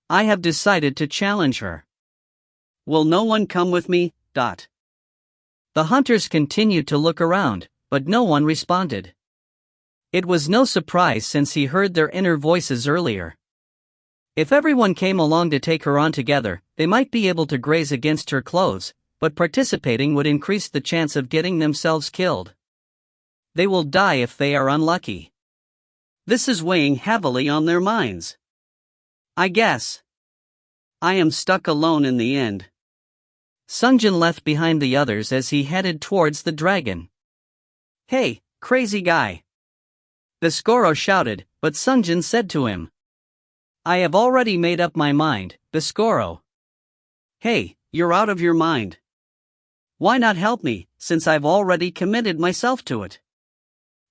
Speaker 1: I have decided to challenge her. Will no one come with me? The hunters continued to look around, but no one responded. It was no surprise since he heard their inner voices earlier. If everyone came along to take her on together, they might be able to graze against her clothes, but participating would increase the chance of getting themselves killed. They will die if they are unlucky. This is weighing heavily on their minds. I guess I am stuck alone in the end. Sungjin left behind the others as he headed towards the dragon. Hey, crazy guy! The Skoro shouted, but Sungjin said to him. I have already made up my mind, Skoro. Hey, you're out of your mind. Why not help me, since I've already committed myself to it?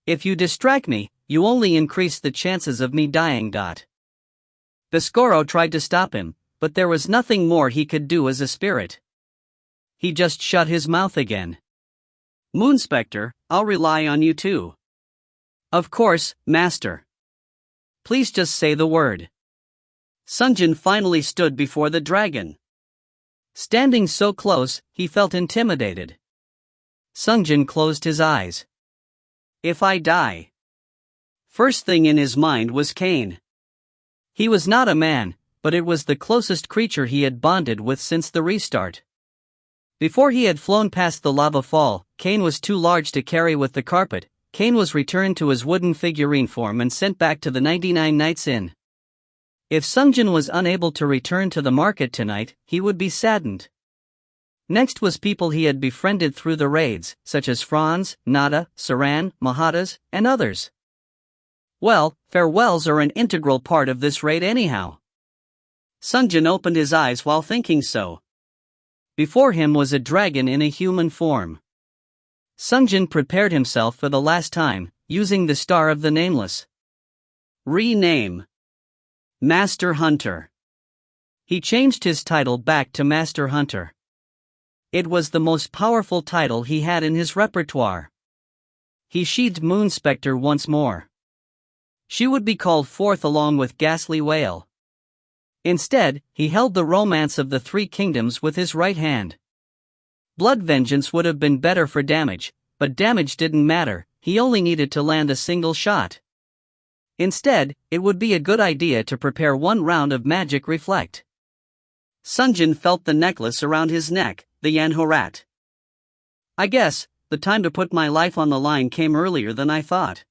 Speaker 1: If you distract me, you only increase the chances of me dying. The Skoro tried to stop him, but there was nothing more he could do as a spirit. He just shut his mouth again. Moonspector, I'll rely on you too. Of course, Master. Please just say the word. Sungjin finally stood before the dragon. Standing so close, he felt intimidated. Sungjin closed his eyes. If I die. First thing in his mind was Cain. He was not a man, but it was the closest creature he had bonded with since the restart. Before he had flown past the lava fall, Cain was too large to carry with the carpet. Cain was returned to his wooden figurine form and sent back to the 99 Nights Inn. If Sungjin was unable to return to the market tonight, he would be saddened. Next was people he had befriended through the raids, such as Franz, Nada, Saran, Mahatas, and others. Well, farewells are an integral part of this raid anyhow. Sungjin opened his eyes while thinking so. Before him was a dragon in a human form. Sungjin prepared himself for the last time, using the Star of the Nameless. Rename. Master Hunter. He changed his title back to Master Hunter. It was the most powerful title he had in his repertoire. He sheathed Moonspector once more. She would be called forth along with Ghastly Whale. Instead, he held the romance of the three kingdoms with his right hand. Blood Vengeance would have been better for damage, but damage didn't matter, he only needed to land a single shot. Instead, it would be a good idea to prepare one round of Magic Reflect. Sungjin felt the necklace around his neck, the Yanhorat. I guess, the time to put my life on the line came earlier than I thought.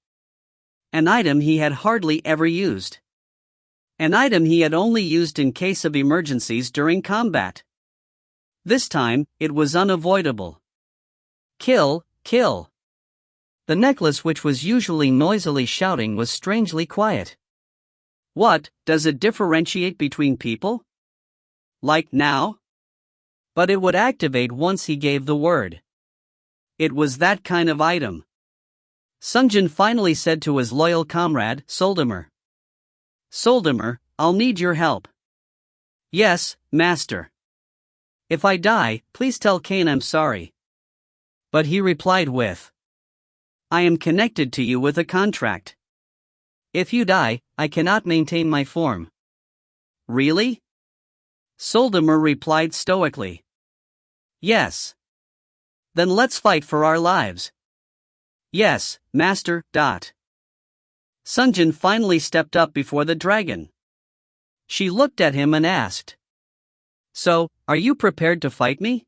Speaker 1: An item he had hardly ever used. An item he had only used in case of emergencies during combat. This time, it was unavoidable. Kill, kill. The necklace, which was usually noisily shouting, was strangely quiet. What, does it differentiate between people? Like now? But it would activate once he gave the word. It was that kind of item. Sungjin finally said to his loyal comrade, Soldamer. Soldamer, I'll need your help. Yes, Master. If I die, please tell Cain I'm sorry. But he replied with, I am connected to you with a contract. If you die, I cannot maintain my form. Really? Soldamer replied stoically. Yes. Then let's fight for our lives. Yes, master. Sungjin finally stepped up before the dragon. She looked at him and asked, "So, are you prepared to fight me?"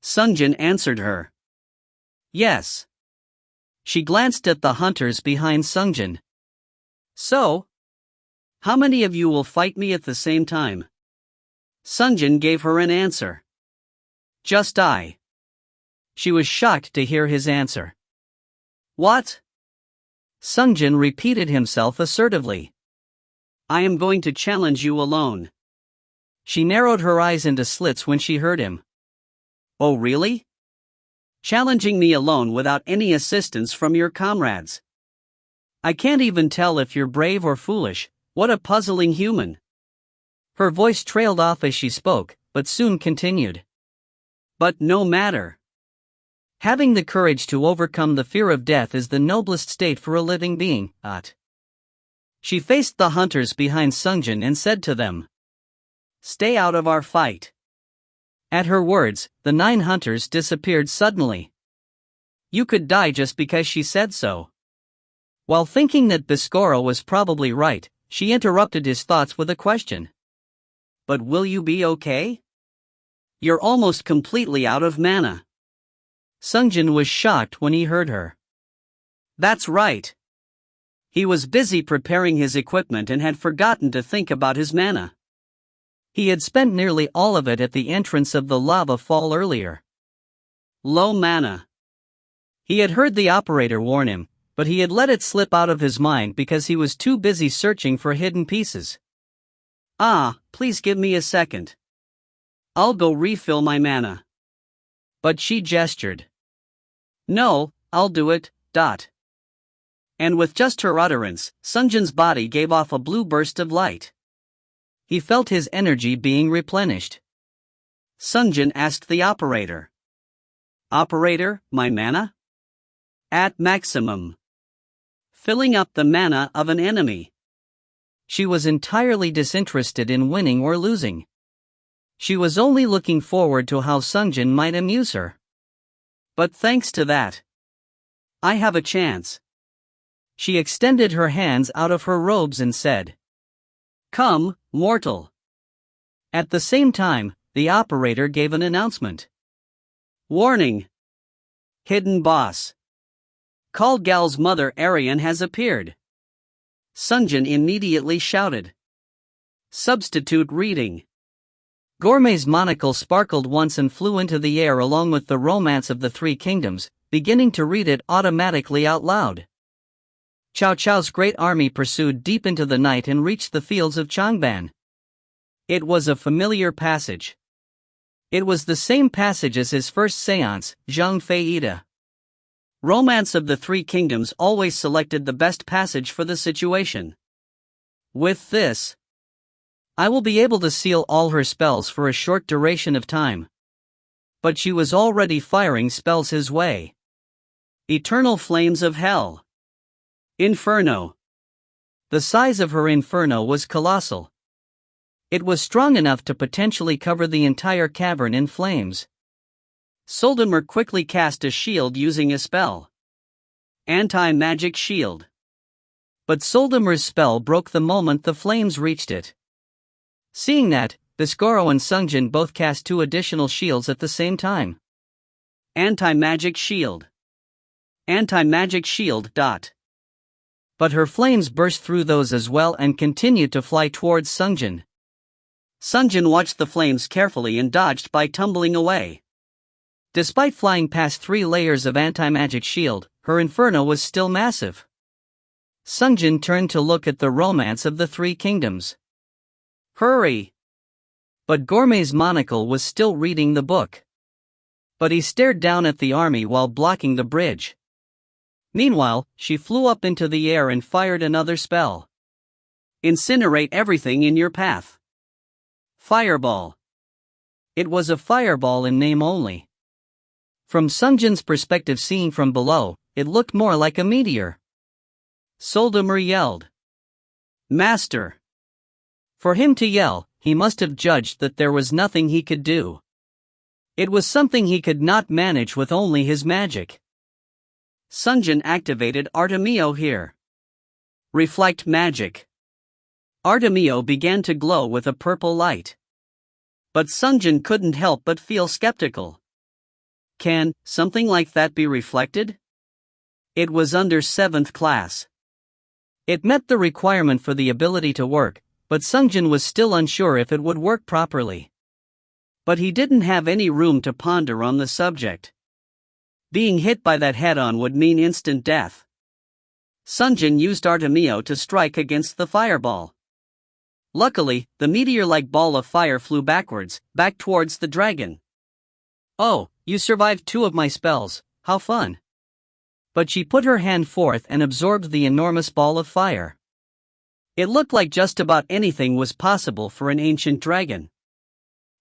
Speaker 1: Sungjin answered her, "Yes." She glanced at the hunters behind Sungjin. "So, how many of you will fight me at the same time?" Sungjin gave her an answer. "Just I." She was shocked to hear his answer. "What?" Sungjin repeated himself assertively. "I am going to challenge you alone." She narrowed her eyes into slits when she heard him. "Oh really? Challenging me alone without any assistance from your comrades? I can't even tell if you're brave or foolish. What a puzzling human." Her voice trailed off as she spoke, but soon continued. "But no matter. Having the courage to overcome the fear of death is the noblest state for a living being." She faced the hunters behind Sungjin and said to them, "Stay out of our fight." At her words, the 9 hunters disappeared suddenly. You could die just because she said so. While thinking that Biscoro was probably right, she interrupted his thoughts with a question. "But will you be okay? You're almost completely out of mana." Sungjin was shocked when he heard her. That's right. He was busy preparing his equipment and had forgotten to think about his mana. He had spent nearly all of it at the entrance of the lava fall earlier. Low mana. He had heard the operator warn him, but he had let it slip out of his mind because he was too busy searching for hidden pieces. Please give me a second. I'll go refill my mana." But she gestured. "No, I'll do it. And with just her utterance, Sungjin's body gave off a blue burst of light. He felt his energy being replenished. Sungjin asked the operator. "Operator, my mana?" "At maximum. Filling up the mana of an enemy." She was entirely disinterested in winning or losing. She was only looking forward to how Sungjin might amuse her. "But thanks to that, I have a chance." She extended her hands out of her robes and said, "Come, mortal." At the same time, the operator gave an announcement. "Warning! Hidden boss. Kalgal's mother Arian has appeared." Sungjin immediately shouted. Substitute reading. Gourmet's monocle sparkled once and flew into the air along with the Romance of the Three Kingdoms, beginning to read it automatically out loud. Cao Cao's great army pursued deep into the night and reached the fields of Changban. It was a familiar passage. It was the same passage as his first seance, Zhang Fei Ida. Romance of the Three Kingdoms always selected the best passage for the situation. With this, I will be able to seal all her spells for a short duration of time. But she was already firing spells his way. Eternal Flames of Hell. Inferno. The size of her inferno was colossal. It was strong enough to potentially cover the entire cavern in flames. Soldamer quickly cast a shield using a spell. Anti-magic shield. But Soldamer's spell broke the moment the flames reached it. Seeing that, Biscoro and Sungjin both cast 2 additional shields at the same time. Anti-magic shield. Anti-magic shield. But her flames burst through those as well and continued to fly towards Sungjin. Sungjin watched the flames carefully and dodged by tumbling away. Despite flying past 3 layers of anti-magic shield, her inferno was still massive. Sungjin turned to look at the Romance of the Three Kingdoms. Hurry! But Gourmet's monocle was still reading the book. But he stared down at the army while blocking the bridge. Meanwhile, she flew up into the air and fired another spell. Incinerate everything in your path. Fireball. It was a fireball in name only. From Sungjin's perspective, seeing from below, it looked more like a meteor. Soldamer yelled. Master! For him to yell, he must have judged that there was nothing he could do. It was something he could not manage with only his magic. Sungjin activated Artemio here. Reflect magic. Artemio began to glow with a purple light. But Sungjin couldn't help but feel skeptical. Can something like that be reflected? It was under 7th class. It met the requirement for the ability to work, but Sungjin was still unsure if it would work properly. But he didn't have any room to ponder on the subject. Being hit by that head-on would mean instant death. Sungjin used Artemio to strike against the fireball. Luckily, the meteor-like ball of fire flew backwards, back towards the dragon. Oh, you survived 2 of my spells, how fun. But she put her hand forth and absorbed the enormous ball of fire. It looked like just about anything was possible for an ancient dragon.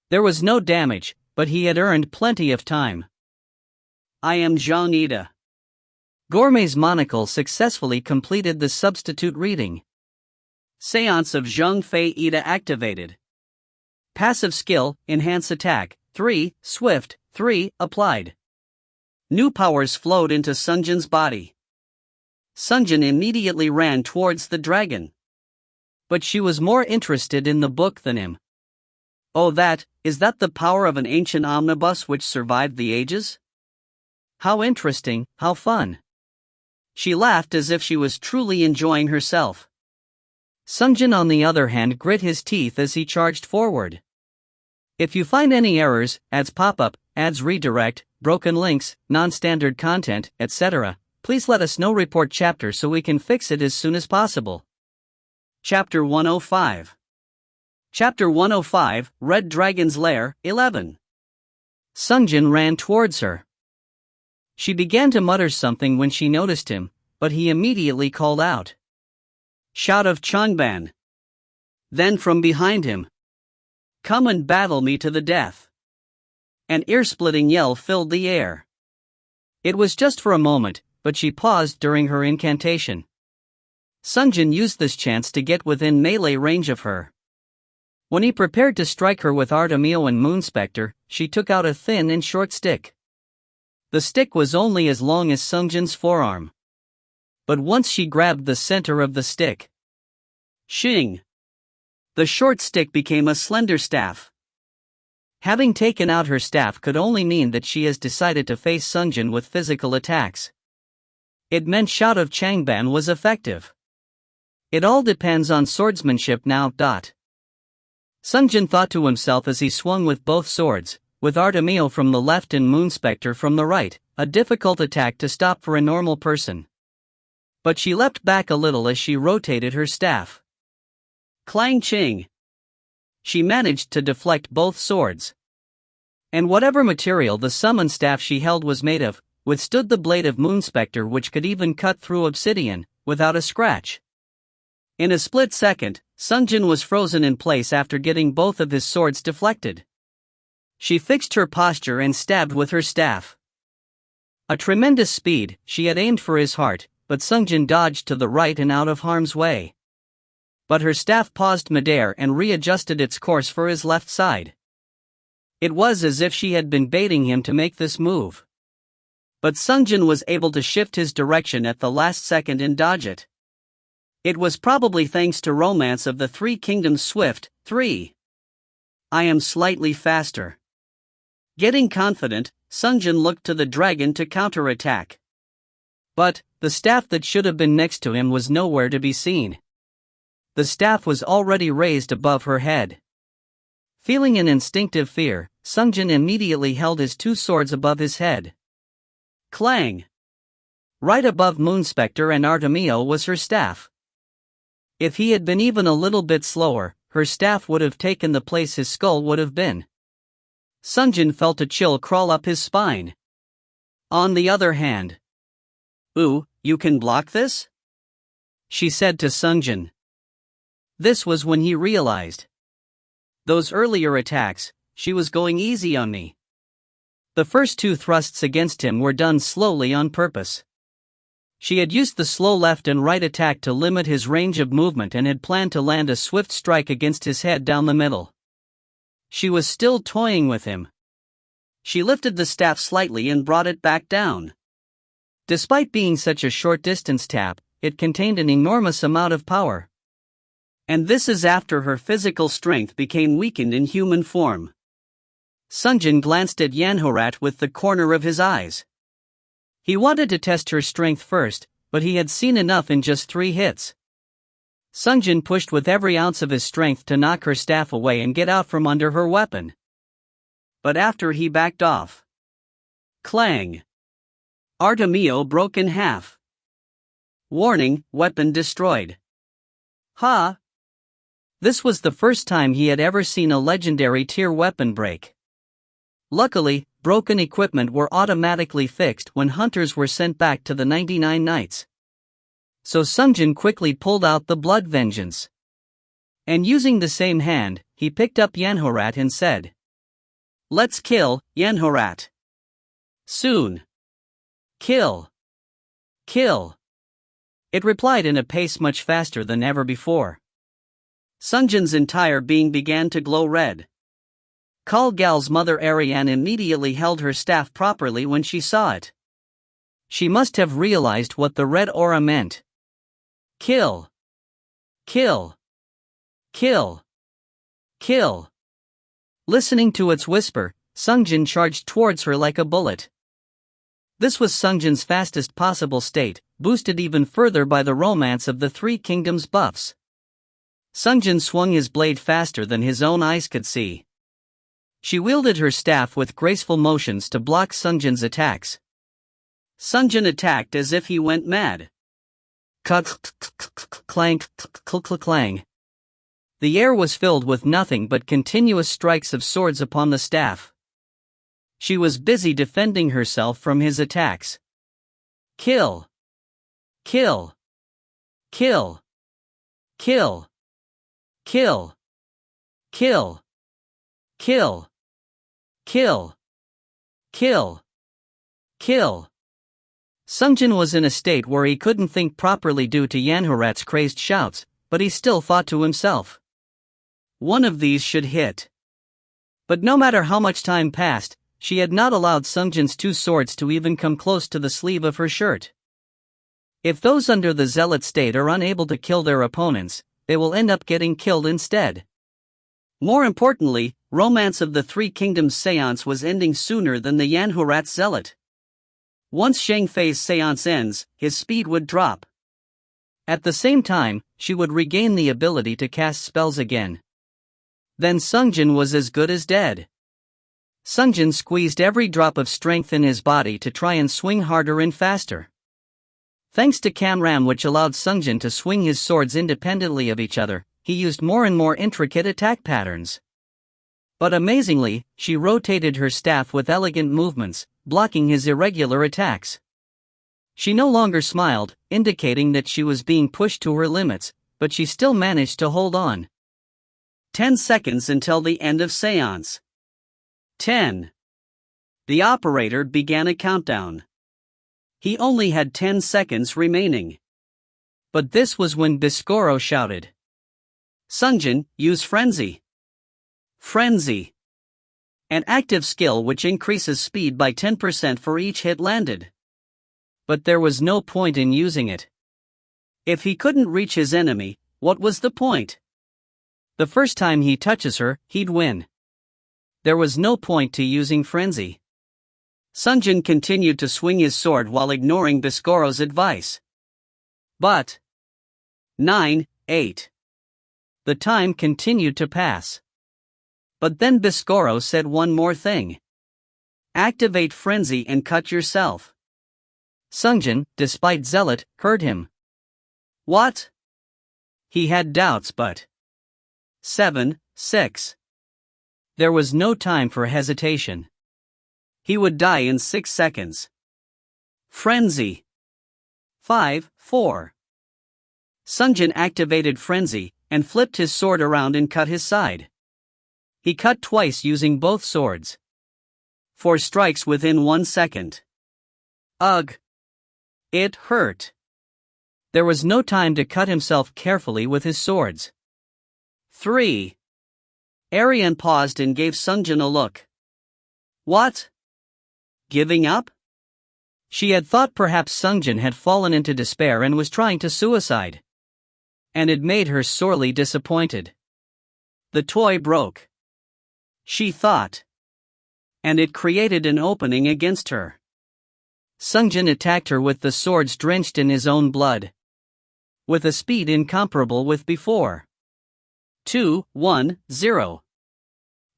Speaker 1: There was no damage, but he had earned plenty of time. I am Zhang Ida. Gourmet's monocle successfully completed the substitute reading. Seance of Zhang Fei Ida activated. Passive skill, enhance attack, 3, swift, 3, applied. New powers flowed into Sungjin's body. Sungjin immediately ran towards the dragon. But she was more interested in the book than him. Oh, is that the power of an ancient omnibus which survived the ages? How interesting, how fun. She laughed as if she was truly enjoying herself. Sungjin on the other hand grit his teeth as he charged forward. If you find any errors, ads pop-up, ads redirect, broken links, non-standard content, etc., please let us know. Report chapter so we can fix it as soon as possible. Chapter 105. Chapter 105, Red Dragon's Lair, 11. Sungjin ran towards her. She began to mutter something when she noticed him, but he immediately called out. Shout of Changban. Then from behind him. Come and battle me to the death. An ear-splitting yell filled the air. It was just for a moment, but she paused during her incantation. Sungjin used this chance to get within melee range of her. When he prepared to strike her with Artemio and Moonspector, she took out a thin and short stick. The stick was only as long as Sungjin's forearm. But once she grabbed the center of the stick, shing! The short stick became a slender staff. Having taken out her staff could only mean that she has decided to face Sungjin with physical attacks. It meant Shout of Changban was effective. It all depends on swordsmanship now. Sungjin thought to himself as he swung with both swords, with Artemio from the left and Moonspector from the right, a difficult attack to stop for a normal person. But she leapt back a little as she rotated her staff. Clang ching! She managed to deflect both swords. And whatever material the summon staff she held was made of, withstood the blade of Moonspector, which could even cut through obsidian, without a scratch. In a split second, Sungjin was frozen in place after getting both of his swords deflected. She fixed her posture and stabbed with her staff. A tremendous speed, she had aimed for his heart, but Sungjin dodged to the right and out of harm's way. But her staff paused midair and readjusted its course for his left side. It was as if she had been baiting him to make this move. But Sungjin was able to shift his direction at the last second and dodge it. It was probably thanks to Romance of the Three Kingdoms Swift, 3. I am slightly faster. Getting confident, Sungjin looked to the dragon to counterattack. But the staff that should have been next to him was nowhere to be seen. The staff was already raised above her head. Feeling an instinctive fear, Sungjin immediately held his 2 swords above his head. Clang! Right above Moonspector and Artemio was her staff. If he had been even a little bit slower, her staff would have taken the place his skull would have been. Sungjin felt a chill crawl up his spine. On the other hand, "Ooh, you can block this?" she said to Sungjin. This was when he realized. Those earlier attacks, she was going easy on me. The first 2 thrusts against him were done slowly on purpose. She had used the slow left and right attack to limit his range of movement and had planned to land a swift strike against his head down the middle. She was still toying with him. She lifted the staff slightly and brought it back down. Despite being such a short distance tap, it contained an enormous amount of power. And this is after her physical strength became weakened in human form. Sungjin glanced at Yanhorat with the corner of his eyes. He wanted to test her strength first, but he had seen enough in just 3 hits. Sungjin pushed with every ounce of his strength to knock her staff away and get out from under her weapon. But after he backed off, clang! Artemio broke in half. Warning, weapon destroyed. Ha! This was the first time he had ever seen a legendary tier weapon break. Luckily, broken equipment were automatically fixed when hunters were sent back to the 99 Knights. So Sungjin quickly pulled out the Blood Vengeance. And using the same hand, he picked up Yanhorat and said, "Let's kill Yanhorat. Soon. Kill. Kill." It replied in a pace much faster than ever before. Sungjin's entire being began to glow red. Kalgal's mother Ariane immediately held her staff properly when she saw it. She must have realized what the red aura meant. Kill. Kill. Kill. Kill. Listening to its whisper, Sungjin charged towards her like a bullet. This was Sungjin's fastest possible state, boosted even further by the romance of the 3 kingdoms buffs. Sungjin swung his blade faster than his own eyes could see. She wielded her staff with graceful motions to block Sungjin's attacks. Sungjin attacked as if he went mad. Clank, clang. The air was filled with nothing but continuous strikes of swords upon the staff. She was busy defending herself from his attacks. Kill. Kill. Kill. Kill. Kill. Kill. Kill. Kill. Kill. Kill. Sungjin was in a state where he couldn't think properly due to Yanhorat's crazed shouts, but he still thought to himself, one of these should hit. But no matter how much time passed, she had not allowed Sungjin's 2 swords to even come close to the sleeve of her shirt. If those under the zealot state are unable to kill their opponents, they will end up getting killed instead. More importantly, Romance of the 3 Kingdoms seance was ending sooner than the Yanhorat zealot. Once Shang Fei's seance ends, his speed would drop. At the same time, she would regain the ability to cast spells again. Then Sungjin was as good as dead. Sungjin squeezed every drop of strength in his body to try and swing harder and faster. Thanks to Camram, which allowed Sungjin to swing his swords independently of each other, he used more and more intricate attack patterns. But amazingly, she rotated her staff with elegant movements, blocking his irregular attacks. She no longer smiled, indicating that she was being pushed to her limits, but she still managed to hold on. 10 seconds until the end of seance. 10. The operator began a countdown. He only had 10 seconds remaining. But this was when Biscoro shouted, "Sungjin, use Frenzy." Frenzy. An active skill which increases speed by 10% for each hit landed. But there was no point in using it. If he couldn't reach his enemy, what was the point? The first time he touches her, he'd win. There was no point to using Frenzy. Sungjin continued to swing his sword while ignoring Biscoro's advice. But 9, 8. The time continued to pass. But then Biscoro said one more thing. Activate Frenzy and cut yourself. Sungjin, despite zealot, heard him. What? He had doubts, but 7, 6. There was no time for hesitation. He would die in 6 seconds. Frenzy. 5, 4. Sungjin activated Frenzy and flipped his sword around and cut his side. He cut twice using both swords. 4 strikes within 1 second. Ugh! It hurt. There was no time to cut himself carefully with his swords. 3. Ariane paused and gave Sungjin a look. What? Giving up? She had thought perhaps Sungjin had fallen into despair and was trying to suicide. And it made her sorely disappointed. The toy broke. She thought. And it created an opening against her. Sungjin attacked her with the swords drenched in his own blood. With a speed incomparable with before. 2, 1, 0.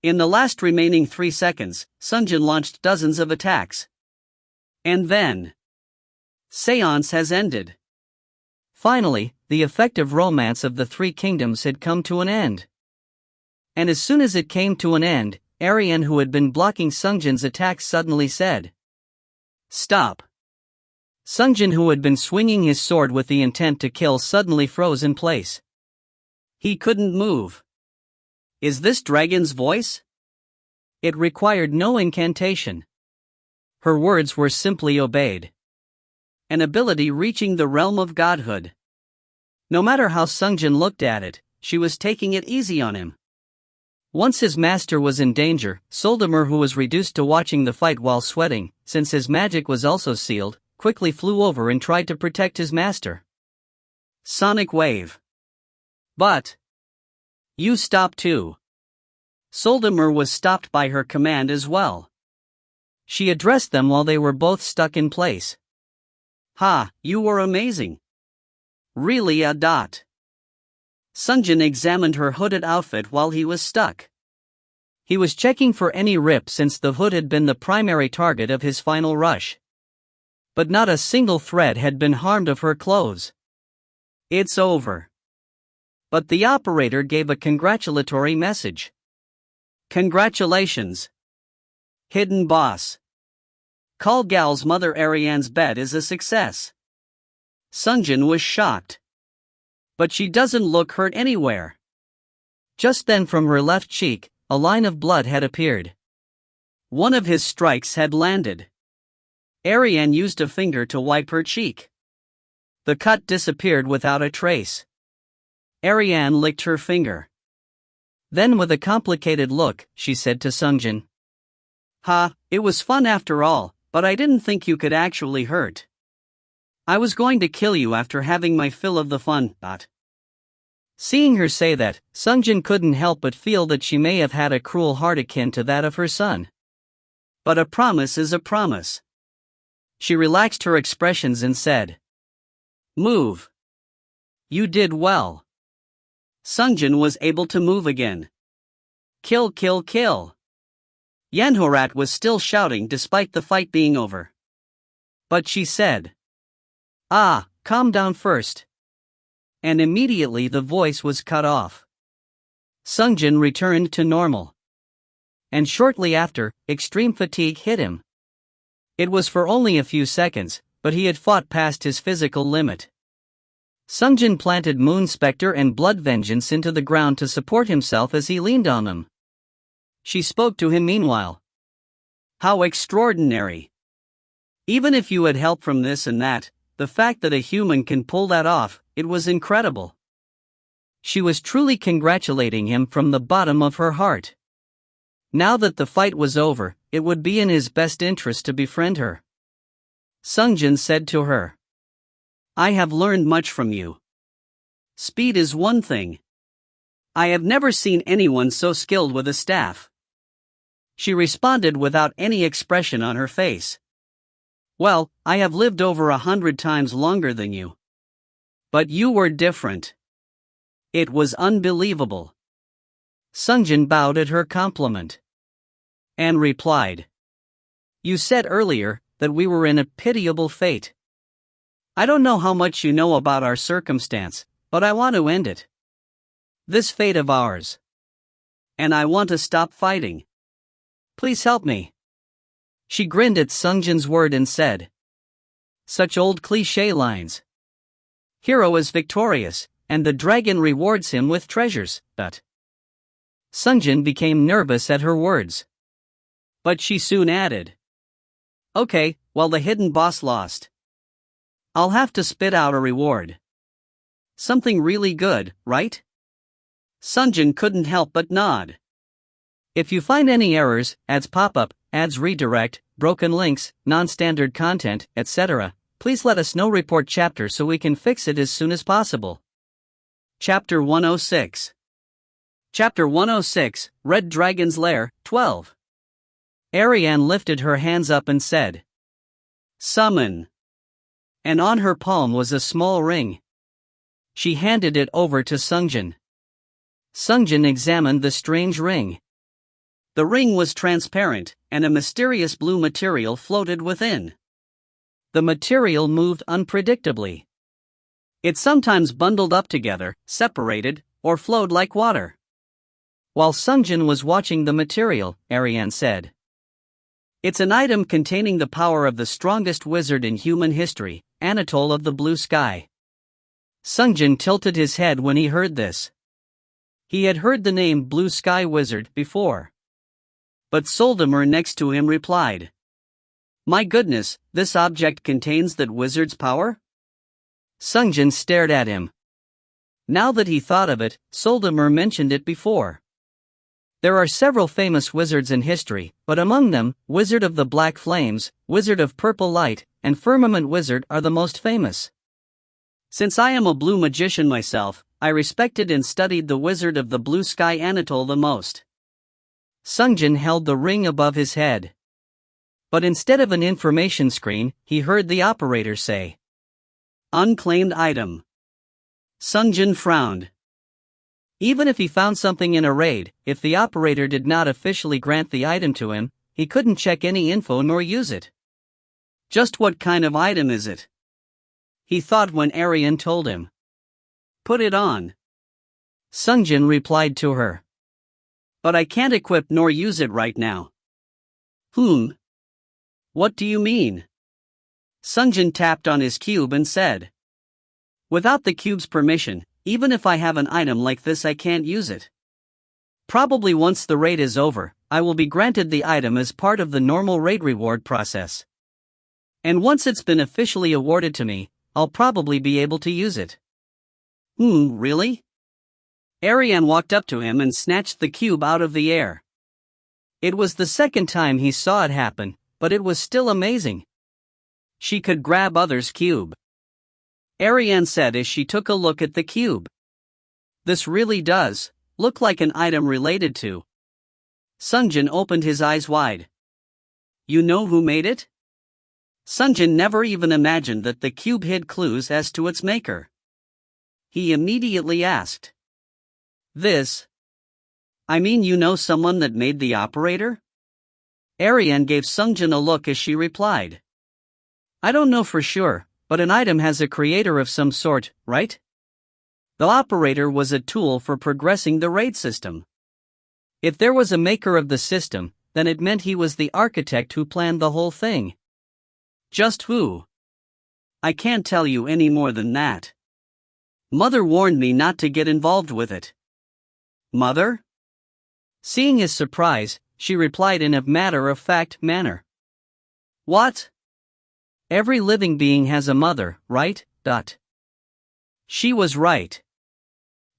Speaker 1: In the last remaining 3 seconds, Sungjin launched dozens of attacks. And then, seance has ended. Finally, the effective romance of the three kingdoms had come to an end. And as soon as it came to an end, Ariane, who had been blocking Sungjin's attacks, suddenly said, "Stop." Sungjin, who had been swinging his sword with the intent to kill, suddenly froze in place. He couldn't move. Is this dragon's voice? It required no incantation. Her words were simply obeyed. An ability reaching the realm of godhood. No matter how Sungjin looked at it, she was taking it easy on him. Once his master was in danger, Soldamer, who was reduced to watching the fight while sweating, since his magic was also sealed, quickly flew over and tried to protect his master. Sonic wave. But you stop too. Soldamer was stopped by her command as well. She addressed them while they were both stuck in place. "Ha, you were amazing. Really a dot." Sungjin examined her hooded outfit while he was stuck. He was checking for any rip since the hood had been the primary target of his final rush. But not a single thread had been harmed of her clothes. It's over. But the operator gave a congratulatory message. Congratulations. Hidden boss. Call Gal's mother. Ariane's bet is a success. Sungjin was shocked. But she doesn't look hurt anywhere. Just then from her left cheek, a line of blood had appeared. One of his strikes had landed. Ariane used a finger to wipe her cheek. The cut disappeared without a trace. Ariane licked her finger. Then with a complicated look, she said to Sungjin, "Ha, it was fun after all, but I didn't think you could actually hurt. I was going to kill you after having my fill of the fun." Seeing her say that, Sungjin couldn't help but feel that she may have had a cruel heart akin to that of her son. But a promise is a promise. She relaxed her expressions and said, "Move. You did well." Sungjin was able to move again. "Kill, kill, kill." Yanhorat was still shouting despite the fight being over. But she said, "Ah, calm down first." And immediately the voice was cut off. Sungjin returned to normal. And shortly after, extreme fatigue hit him. It was for only a few seconds, but he had fought past his physical limit. Sungjin planted Moon Spectre and Blood Vengeance into the ground to support himself as he leaned on them. She spoke to him meanwhile. "How extraordinary. Even if you had help from this and that, the fact that a human can pull that off, it was incredible." She was truly congratulating him from the bottom of her heart. Now that the fight was over, it would be in his best interest to befriend her. Sungjin said to her, "I have learned much from you. Speed is one thing. I have never seen anyone so skilled with a staff." She responded without any expression on her face. "Well, I have lived over 100 times longer than you. But you were different. It was unbelievable." Sungjin bowed at her compliment. And replied, "You said earlier that we were in a pitiable fate. I don't know how much you know about our circumstance, but I want to end it. This fate of ours. And I want to stop fighting. Please help me." She grinned at Sungjin's word and said, "Such old cliché lines. Hero is victorious, and the dragon rewards him with treasures." But Sungjin became nervous at her words. But she soon added, "Okay, well, the hidden boss lost. I'll have to spit out a reward. Something really good, right?" Sungjin couldn't help but nod. If you find any errors, ads pop up, ads redirect, broken links, non-standard content, etc., please let us know. Report chapter so we can fix it as soon as possible. Chapter 106. Chapter 106, Red Dragon's Lair, 12. Ariane lifted her hands up and said, "Summon." And on her palm was a small ring. She handed it over to Sungjin. Sungjin examined the strange ring. The ring was transparent, and a mysterious blue material floated within. The material moved unpredictably. It sometimes bundled up together, separated, or flowed like water. While Sungjin was watching the material, Ariane said, "It's an item containing the power of the strongest wizard in human history, Anatole of the Blue Sky." Sungjin tilted his head when he heard this. He had heard the name Blue Sky Wizard before. But Soldamer next to him replied, "My goodness, this object contains that wizard's power?" Sungjin stared at him. Now that he thought of it, Soldamer mentioned it before. There are several famous wizards in history, but among them, Wizard of the Black Flames, Wizard of Purple Light, and Firmament Wizard are the most famous. Since I am a blue magician myself, I respected and studied the Wizard of the Blue Sky Anatole the most. Sungjin held the ring above his head. But instead of an information screen, he heard the operator say, "Unclaimed item." Sungjin frowned. Even if he found something in a raid, if the operator did not officially grant the item to him, he couldn't check any info nor use it. Just what kind of item is it? He thought when Ariane told him. "Put it on." Sungjin replied to her. "But I can't equip nor use it right now." What do you mean?" Sungjin tapped on his cube and said, "Without the cube's permission, even if I have an item like this, I can't use it. Probably once the raid is over, I will be granted the item as part of the normal raid reward process. And once it's been officially awarded to me, I'll probably be able to use it." Really?" Ariane walked up to him and snatched the cube out of the air. It was the second time he saw it happen, but it was still amazing. She could grab others' cube. Ariane said as she took a look at the cube. "This really does look like an item related to." Sungjin opened his eyes wide. "You know who made it?" Sungjin never even imagined that the cube hid clues as to its maker. He immediately asked, I mean you know someone that made the operator?" Ariane gave Sungjin a look as she replied, "I don't know for sure, but an item has a creator of some sort, right? The operator was a tool for progressing the raid system. If there was a maker of the system, then it meant he was the architect who planned the whole thing. Just who? I can't tell you any more than that. Mother warned me not to get involved with it." "Mother?" Seeing his surprise, she replied in a matter-of-fact manner. "What? Every living being has a mother, right?" She was right.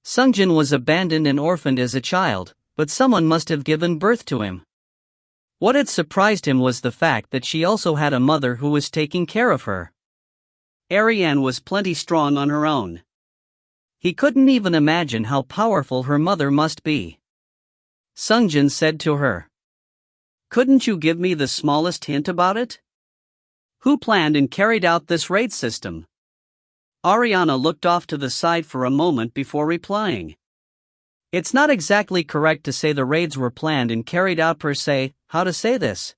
Speaker 1: Sungjin was abandoned and orphaned as a child, but someone must have given birth to him. What had surprised him was the fact that she also had a mother who was taking care of her. Ariane was plenty strong on her own. He couldn't even imagine how powerful her mother must be. Sungjin said to her, "Couldn't you give me the smallest hint about it? Who planned and carried out this raid system?" Ariana looked off to the side for a moment before replying. "It's not exactly correct to say the raids were planned and carried out per se. How to say this?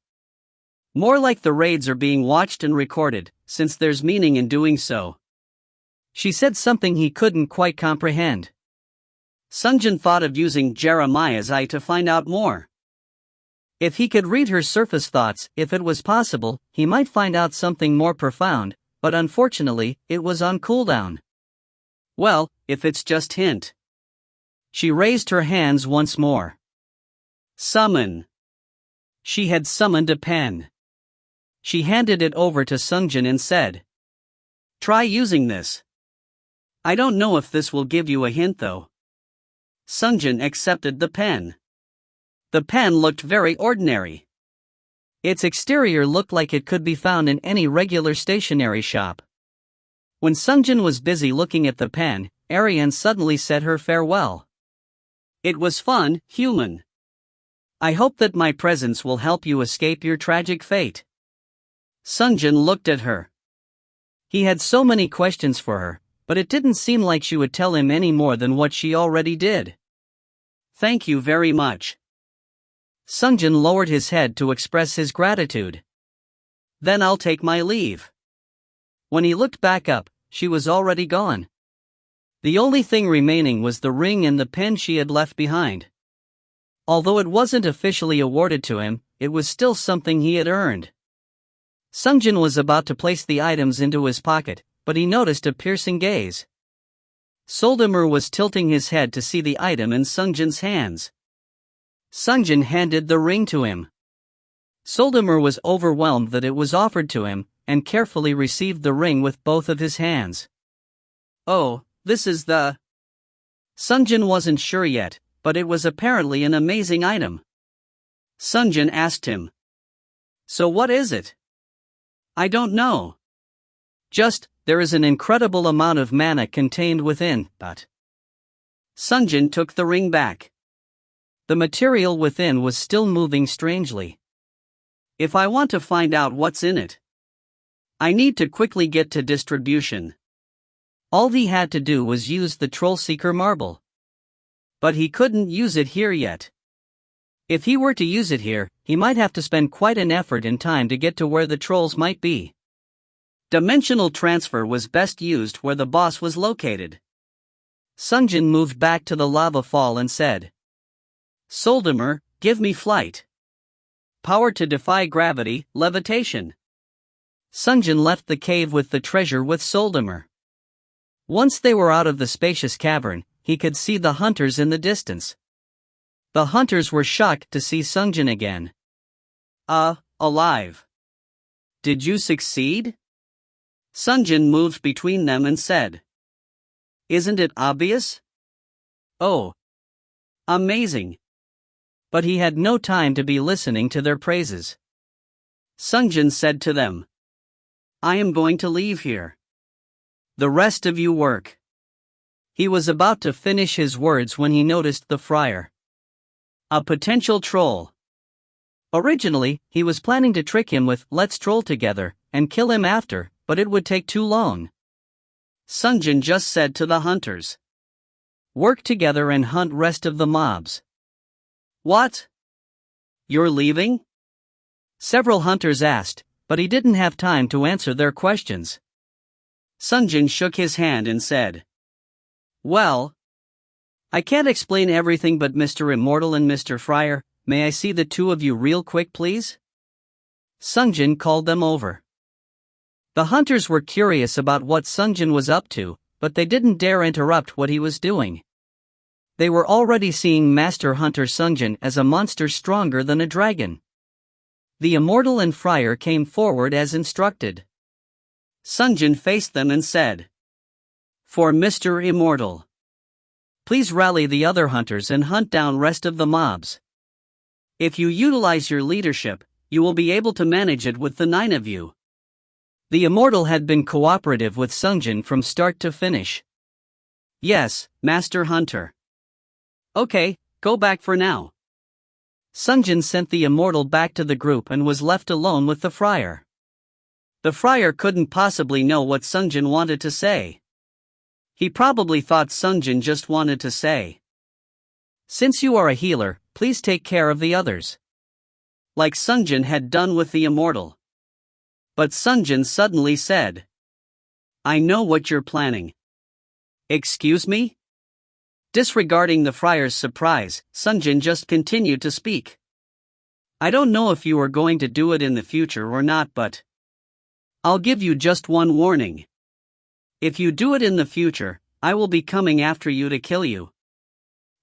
Speaker 1: More like the raids are being watched and recorded, since there's meaning in doing so." She said something he couldn't quite comprehend. Sungjin thought of using Jeremiah's eye to find out more. If he could read her surface thoughts, if it was possible, he might find out something more profound, but unfortunately, it was on cooldown. Well, if it's just hint. She raised her hands once more. Summon. She had summoned a pen. She handed it over to Sungjin and said, "Try using this. I don't know if this will give you a hint though." Sungjin accepted the pen. The pen looked very ordinary. Its exterior looked like it could be found in any regular stationery shop. When Sungjin was busy looking at the pen, Ariane suddenly said her farewell. It was fun, human. I hope that my presence will help you escape your tragic fate. Sungjin looked at her. He had so many questions for her, but it didn't seem like she would tell him any more than what she already did. Thank you very much. Sungjin lowered his head to express his gratitude. Then I'll take my leave. When he looked back up, she was already gone. The only thing remaining was the ring and the pen she had left behind. Although it wasn't officially awarded to him, it was still something he had earned. Sungjin was about to place the items into his pocket, but he noticed a piercing gaze. Soldemir was tilting his head to see the item in Sungjin's hands. Sungjin handed the ring to him. Soldemir was overwhelmed that it was offered to him, and carefully received the ring with both of his hands. Oh, this is the... Sungjin wasn't sure yet, but it was apparently an amazing item. Sungjin asked him. So what is it? I don't know. Just, there is an incredible amount of mana contained within, but... Sungjin took the ring back. The material within was still moving strangely. If I want to find out what's in it, I need to quickly get to distribution. All he had to do was use the Troll Seeker marble. But he couldn't use it here yet. If he were to use it here, he might have to spend quite an effort and time to get to where the trolls might be. Dimensional transfer was best used where the boss was located. Sungjin moved back to the lava fall and said, Soldemir, give me flight. Power to defy gravity, levitation. Sungjin left the cave with the treasure with Soldemir. Once they were out of the spacious cavern, he could see the hunters in the distance. The hunters were shocked to see Sungjin again. Alive. Did you succeed? Sungjin moved between them and said. Isn't it obvious? Oh. Amazing. But he had no time to be listening to their praises. Sungjin said to them. I am going to leave here. The rest of you work. He was about to finish his words when he noticed the friar. A potential troll. Originally, he was planning to trick him with let's troll together, and kill him after, but it would take too long. Sungjin just said to the hunters. Work together and hunt rest of the mobs. What? You're leaving? Several hunters asked, but he didn't have time to answer their questions. Sungjin shook his hand and said, Well, I can't explain everything but Mr. Immortal and Mr. Friar, may I see the two of you real quick please? Sungjin called them over. The hunters were curious about what Sungjin was up to, but they didn't dare interrupt what he was doing. They were already seeing Master Hunter Sungjin as a monster stronger than a dragon. The Immortal and Friar came forward as instructed. Sungjin faced them and said, For Mr. Immortal, please rally the other hunters and hunt down rest of the mobs. If you utilize your leadership, you will be able to manage it with the 9 of you. The Immortal had been cooperative with Sungjin from start to finish. Yes, Master Hunter. Okay, go back for now. Sungjin sent the Immortal back to the group and was left alone with the Friar. The Friar couldn't possibly know what Sungjin wanted to say. He probably thought Sungjin just wanted to say, Since you are a healer, please take care of the others. Like Sungjin had done with the Immortal. But Sungjin suddenly said, I know what you're planning. Excuse me? Disregarding the Friar's surprise, Sungjin just continued to speak. I don't know if you are going to do it in the future or not, but I'll give you just one warning. If you do it in the future, I will be coming after you to kill you.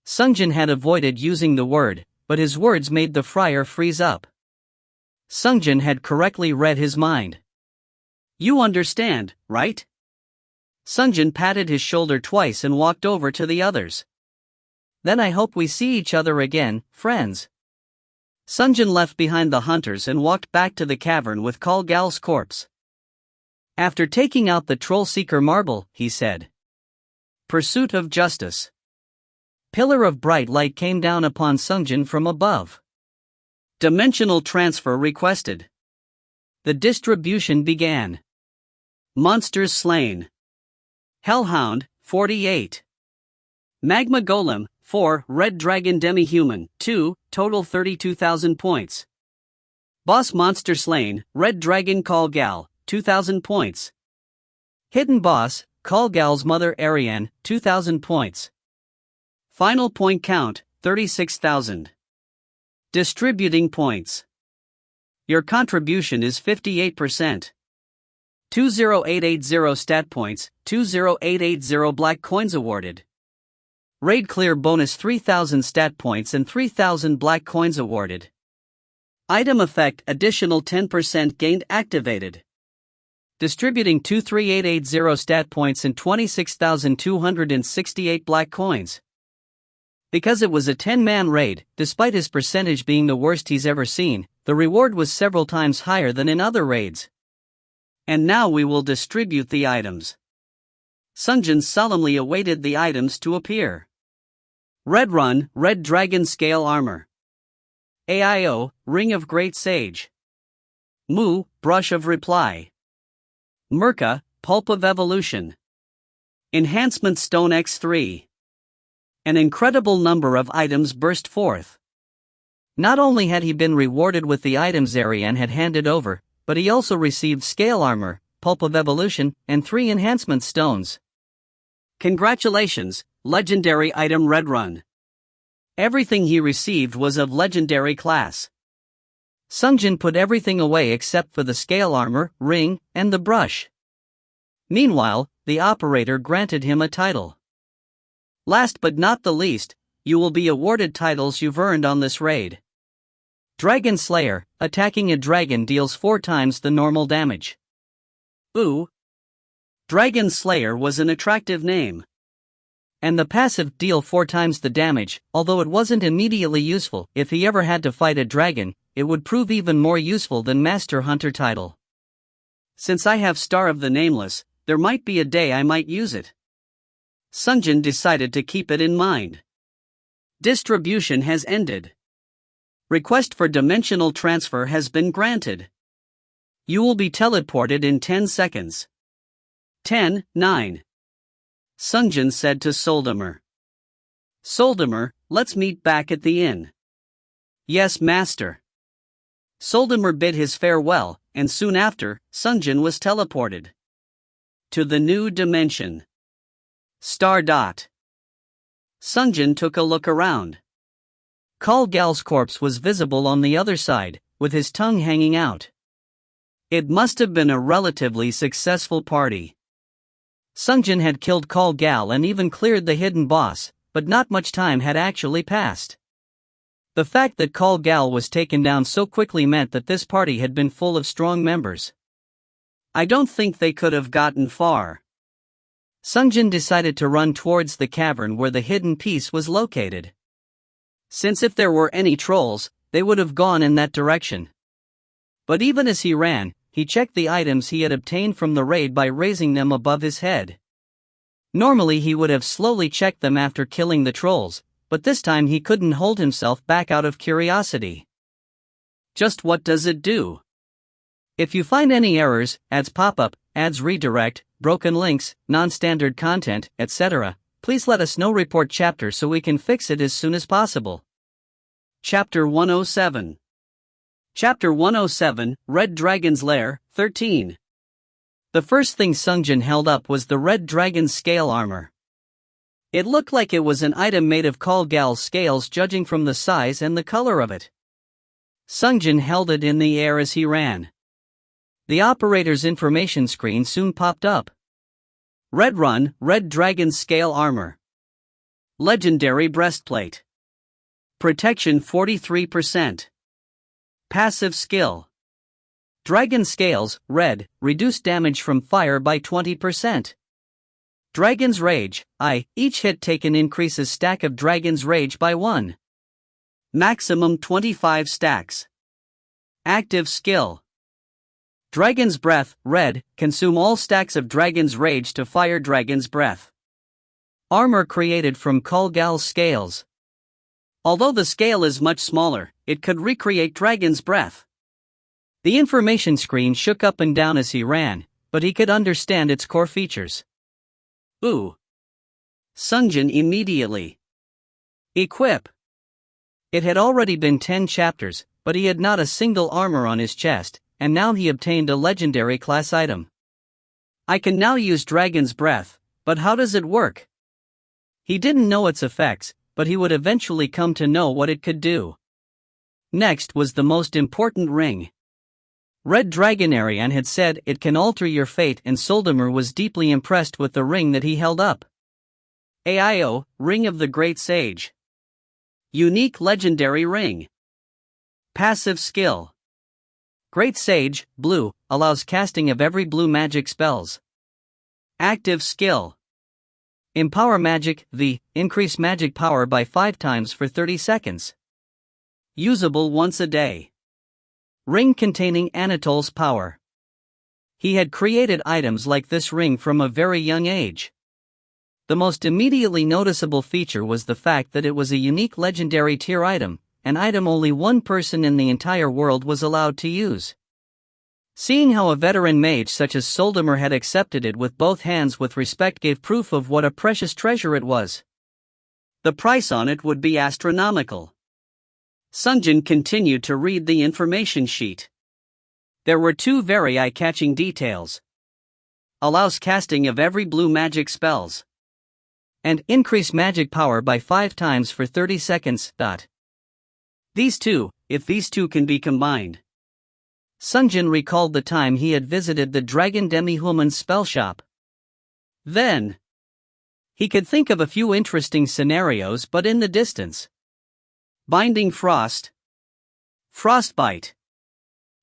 Speaker 1: Sungjin had avoided using the word, but his words made the Friar freeze up. Sungjin had correctly read his mind. You understand, right? Sungjin patted his shoulder twice and walked over to the others. Then I hope we see each other again, friends. Sungjin left behind the hunters and walked back to the cavern with Kal Gal's corpse. After taking out the Troll Seeker marble, he said, "Pursuit of justice." Pillar of bright light came down upon Sungjin from above. Dimensional transfer requested. The distribution began. Monsters slain. Hellhound, 48. Magma Golem, 4. Red Dragon Demi-Human, 2. Total 32,000 points. Boss monster slain, Red Dragon Kal Gal, 2,000 points. Hidden boss, Kal Gal's mother Ariane, 2,000 points. Final point count, 36,000. Distributing points. Your contribution is 58%. 20880 stat points, 20880 black coins awarded. Raid clear bonus 3,000 stat points and 3,000 black coins awarded. Item effect additional 10% gained activated. Distributing 23880 stat points and 26,268 black coins. Because it was a 10-man raid, despite his percentage being the worst he's ever seen, the reward was several times higher than in other raids. And now we will distribute the items. Sungjin solemnly awaited the items to appear. Red Run, Red Dragon Scale Armor. AIO, Ring of Great Sage. Mu, Brush of Reply. Merca, Pulp of Evolution. Enhancement Stone X3. An incredible number of items burst forth. Not only had he been rewarded with the items Ariane had handed over, but he also received Scale Armor, Pulp of Evolution, and 3 Enhancement Stones. Congratulations, Legendary Item Red Run. Everything he received was of legendary class. Sungjin put everything away except for the Scale Armor, ring, and the brush. Meanwhile, the operator granted him a title. Last but not the least, you will be awarded titles you've earned on this raid. Dragon Slayer, attacking a dragon deals 4 times the normal damage. Ooh. Dragon Slayer was an attractive name. And the passive deal 4 times the damage, although it wasn't immediately useful. If he ever had to fight a dragon, it would prove even more useful than Master Hunter title. Since I have Star of the Nameless, there might be a day I might use it. Sungjin decided to keep it in mind. Distribution has ended. Request for dimensional transfer has been granted. You will be teleported in 10 seconds. 10, 9. Sungjin said to Soldamer. Soldamer, let's meet back at the inn. Yes, master. Soldamer bid his farewell, and soon after, Sungjin was teleported to the new dimension. Star dot. Sungjin took a look around. Kal Gal's corpse was visible on the other side, with his tongue hanging out. It must have been a relatively successful party. Sungjin had killed Kal Gal and even cleared the hidden boss, but not much time had actually passed. The fact that Kal Gal was taken down so quickly meant that this party had been full of strong members. I don't think they could have gotten far. Sungjin decided to run towards the cavern where the hidden piece was located. Since if there were any trolls, they would have gone in that direction. But even as he ran, he checked the items he had obtained from the raid by raising them above his head. Normally he would have slowly checked them after killing the trolls, but this time he couldn't hold himself back out of curiosity. Just what does it do? If you find any errors, ads pop up, ads redirect, broken links, non-standard content, etc., please let us know. Report chapter so we can fix it as soon as possible. Chapter 107. Chapter 107, Red Dragon's Lair, 13. The first thing Sungjin held up was the Red Dragon's Scale Armor. It looked like it was an item made of Kal Gal's scales judging from the size and the color of it. Sungjin held it in the air as he ran. The operator's information screen soon popped up. Red Run, Red Dragon's Scale Armor. Legendary Breastplate. Protection 43%. Passive skill. Dragon Scales, Red, reduce damage from fire by 20%. Dragon's Rage, I, each hit taken increases stack of Dragon's Rage by 1. Maximum 25 stacks. Active skill. Dragon's Breath, red, consume all stacks of Dragon's Rage to fire Dragon's Breath. Armor created from Kulgal's scales. Although the scale is much smaller, it could recreate Dragon's Breath. The information screen shook up and down as he ran, but he could understand its core features. Ooh. Sungjin immediately. Equip. It had already been 10 chapters, but he had not a single armor on his chest, and now he obtained a legendary class item. I can now use Dragon's Breath, but how does it work? He didn't know its effects, but he would eventually come to know what it could do. Next was the most important ring. Red Dragon Arian had said it can alter your fate, and Soldemar was deeply impressed with the ring that he held up. AIO, Ring of the Great Sage. Unique legendary ring. Passive skill. Great Sage, blue, allows casting of every blue magic spells. Active skill. Empower magic, V, increase magic power by 5 times for 30 seconds. Usable once a day. Ring containing Anatol's power. He had created items like this ring from a very young age. The most immediately noticeable feature was the fact that it was a unique legendary tier item, an item only one person in the entire world was allowed to use. Seeing how a veteran mage such as Soldemar had accepted it with both hands with respect gave proof of what a precious treasure it was. The price on it would be astronomical. Sungjin continued to read the information sheet. There were 2 very eye-catching details. Allows casting of every blue magic spells. And increase magic power by 5 times for 30 seconds. These two, if these two can be combined. Sungjin recalled the time he had visited the Dragon Demi-Human's spell shop. Then, he could think of a few interesting scenarios but in the distance. Binding Frost. Frostbite.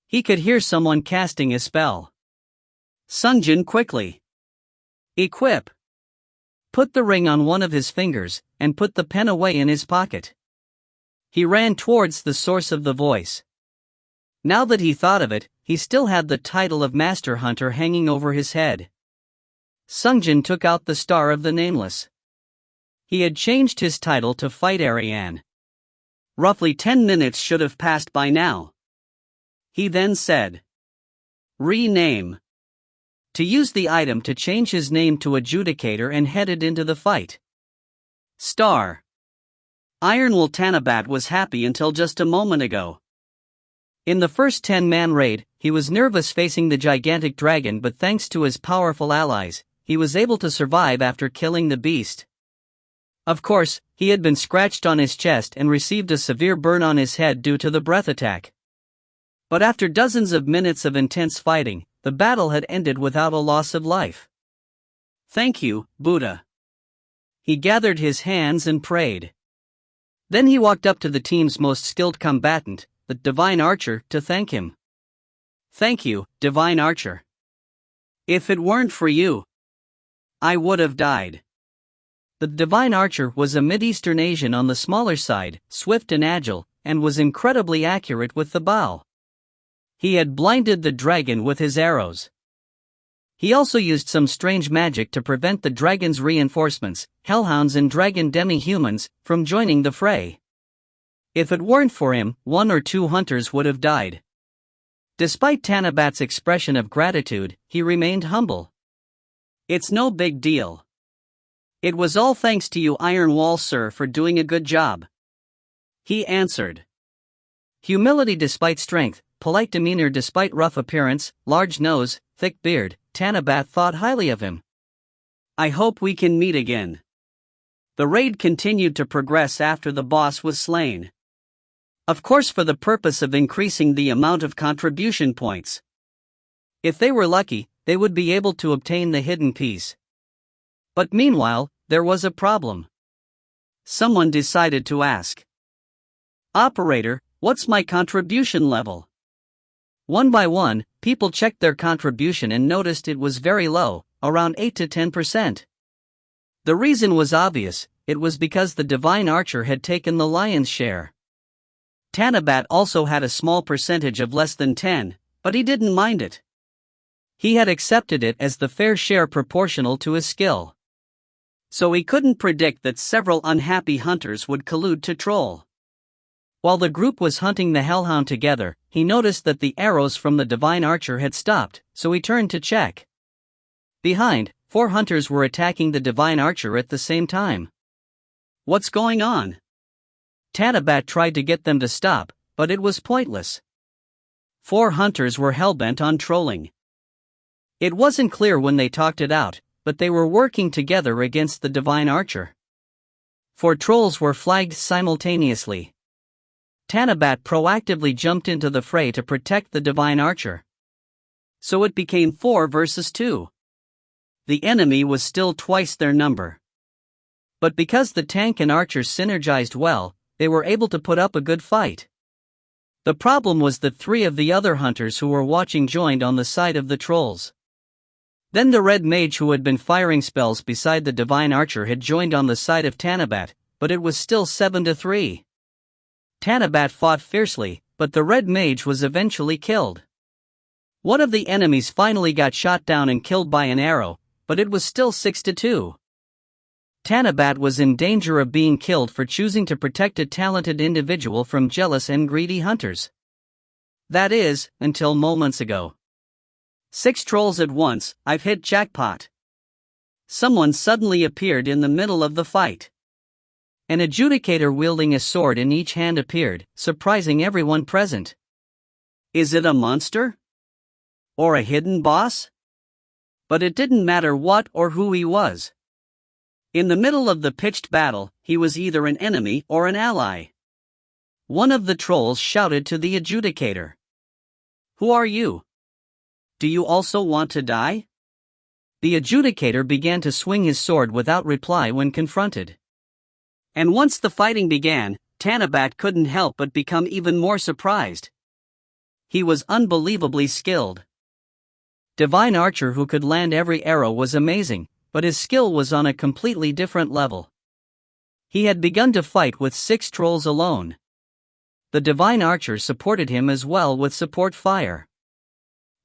Speaker 1: He could hear someone casting a spell. Sungjin quickly. Equip. Put the ring on one of his fingers, and put the pen away in his pocket. He ran towards the source of the voice. Now that he thought of it, he still had the title of Master Hunter hanging over his head. Sungjin took out the Star of the Nameless. He had changed his title to Fight Arian. Roughly 10 minutes should have passed by now. He then said, rename. To use the item to change his name to Adjudicator and headed into the fight. Star. Ironwool Tanabat was happy until just a moment ago. In the first 10-man raid, he was nervous facing the gigantic dragon, but thanks to his powerful allies, he was able to survive after killing the beast. Of course, he had been scratched on his chest and received a severe burn on his head due to the breath attack. But after dozens of minutes of intense fighting, the battle had ended without a loss of life. Thank you, Buddha. He gathered his hands and prayed. Then he walked up to the team's most skilled combatant, the Divine Archer, to thank him. Thank you, Divine Archer. If it weren't for you, I would have died. The Divine Archer was a Mideastern Asian on the smaller side, swift and agile, and was incredibly accurate with the bow. He had blinded the dragon with his arrows. He also used some strange magic to prevent the dragon's reinforcements, hellhounds and dragon demi-humans, from joining the fray. If it weren't for him, 1 or 2 hunters would have died. Despite Tanabat's expression of gratitude, he remained humble. It's no big deal. It was all thanks to you, Ironwall sir, for doing a good job. He answered. Humility despite strength, polite demeanor despite rough appearance, large nose, thick beard, Tanabat thought highly of him. I hope we can meet again. The raid continued to progress after the boss was slain. Of course, for the purpose of increasing the amount of contribution points. If they were lucky, they would be able to obtain the hidden piece. But meanwhile, there was a problem. Someone decided to ask. Operator, what's my contribution level? One by one, people checked their contribution and noticed it was very low, around 8 to 10%. The reason was obvious, it was because the Divine Archer had taken the lion's share. Tanabat also had a small percentage of less than 10, but he didn't mind it. He had accepted it as the fair share proportional to his skill. So he couldn't predict that several unhappy hunters would collude to troll. While the group was hunting the hellhound together, he noticed that the arrows from the divine archer had stopped, so he turned to check. Behind, 4 hunters were attacking the divine archer at the same time. What's going on? Tanabat tried to get them to stop, but it was pointless. 4 hunters were hellbent on trolling. It wasn't clear when they talked it out, but they were working together against the divine archer. 4 trolls were flagged simultaneously. Tanabat proactively jumped into the fray to protect the divine archer. So it became 4 versus 2. The enemy was still twice their number. But because the tank and archer synergized well, they were able to put up a good fight. The problem was that 3 of the other hunters who were watching joined on the side of the trolls. Then the red mage who had been firing spells beside the divine archer had joined on the side of Tanabat, but it was still 7-3. Tanabat fought fiercely, but the red mage was eventually killed. One of the enemies finally got shot down and killed by an arrow, but it was still 6-2. Tanabat was in danger of being killed for choosing to protect a talented individual from jealous and greedy hunters. That is, until moments ago. 6 trolls at once, I've hit jackpot. Someone suddenly appeared in the middle of the fight. An adjudicator wielding a sword in each hand appeared, surprising everyone present. Is it a monster? Or a hidden boss? But it didn't matter what or who he was. In the middle of the pitched battle, he was either an enemy or an ally. One of the trolls shouted to the adjudicator. Who are you? Do you also want to die? The adjudicator began to swing his sword without reply when confronted. And once the fighting began, Tanabat couldn't help but become even more surprised. He was unbelievably skilled. Divine archer who could land every arrow was amazing, but his skill was on a completely different level. He had begun to fight with 6 trolls alone. The divine archer supported him as well with support fire.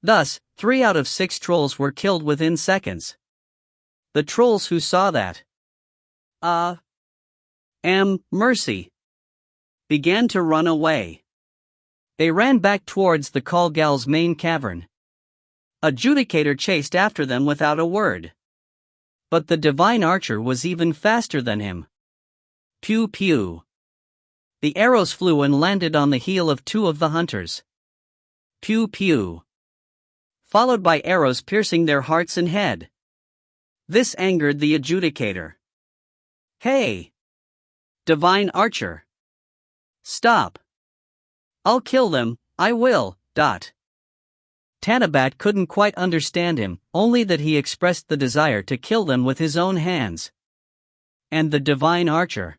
Speaker 1: Thus, 3 out of 6 trolls were killed within seconds. The trolls who saw that mercy began to run away. They ran back towards the Kalgal's main cavern. Adjudicator chased after them without a word. But the divine archer was even faster than him. Pew pew. The arrows flew and landed on the heel of 2 of the hunters. Pew pew. Followed by arrows piercing their hearts and head. This angered the adjudicator. Hey! Divine archer! Stop! I'll kill them, I will, ... Tanabat couldn't quite understand him, only that he expressed the desire to kill them with his own hands. And the divine archer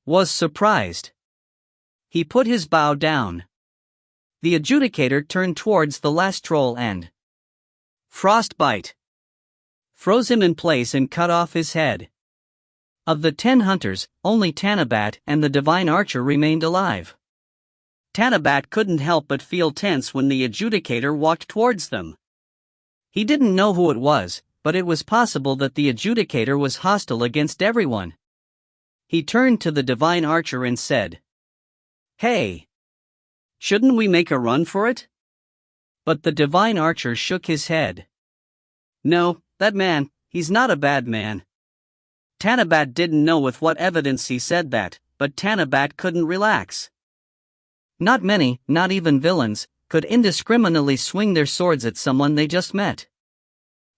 Speaker 1: was surprised. He put his bow down. The adjudicator turned towards the last troll and frostbite froze him in place and cut off his head. Of the 10 hunters, only Tanabat and the divine archer remained alive. Tanabat couldn't help but feel tense when the adjudicator walked towards them. He didn't know who it was, but it was possible that the adjudicator was hostile against everyone. He turned to the divine archer and said, Hey! Shouldn't we make a run for it? But the divine archer shook his head. No, that man, he's not a bad man. Tanabat didn't know with what evidence he said that, but Tanabat couldn't relax. Not many, not even villains, could indiscriminately swing their swords at someone they just met.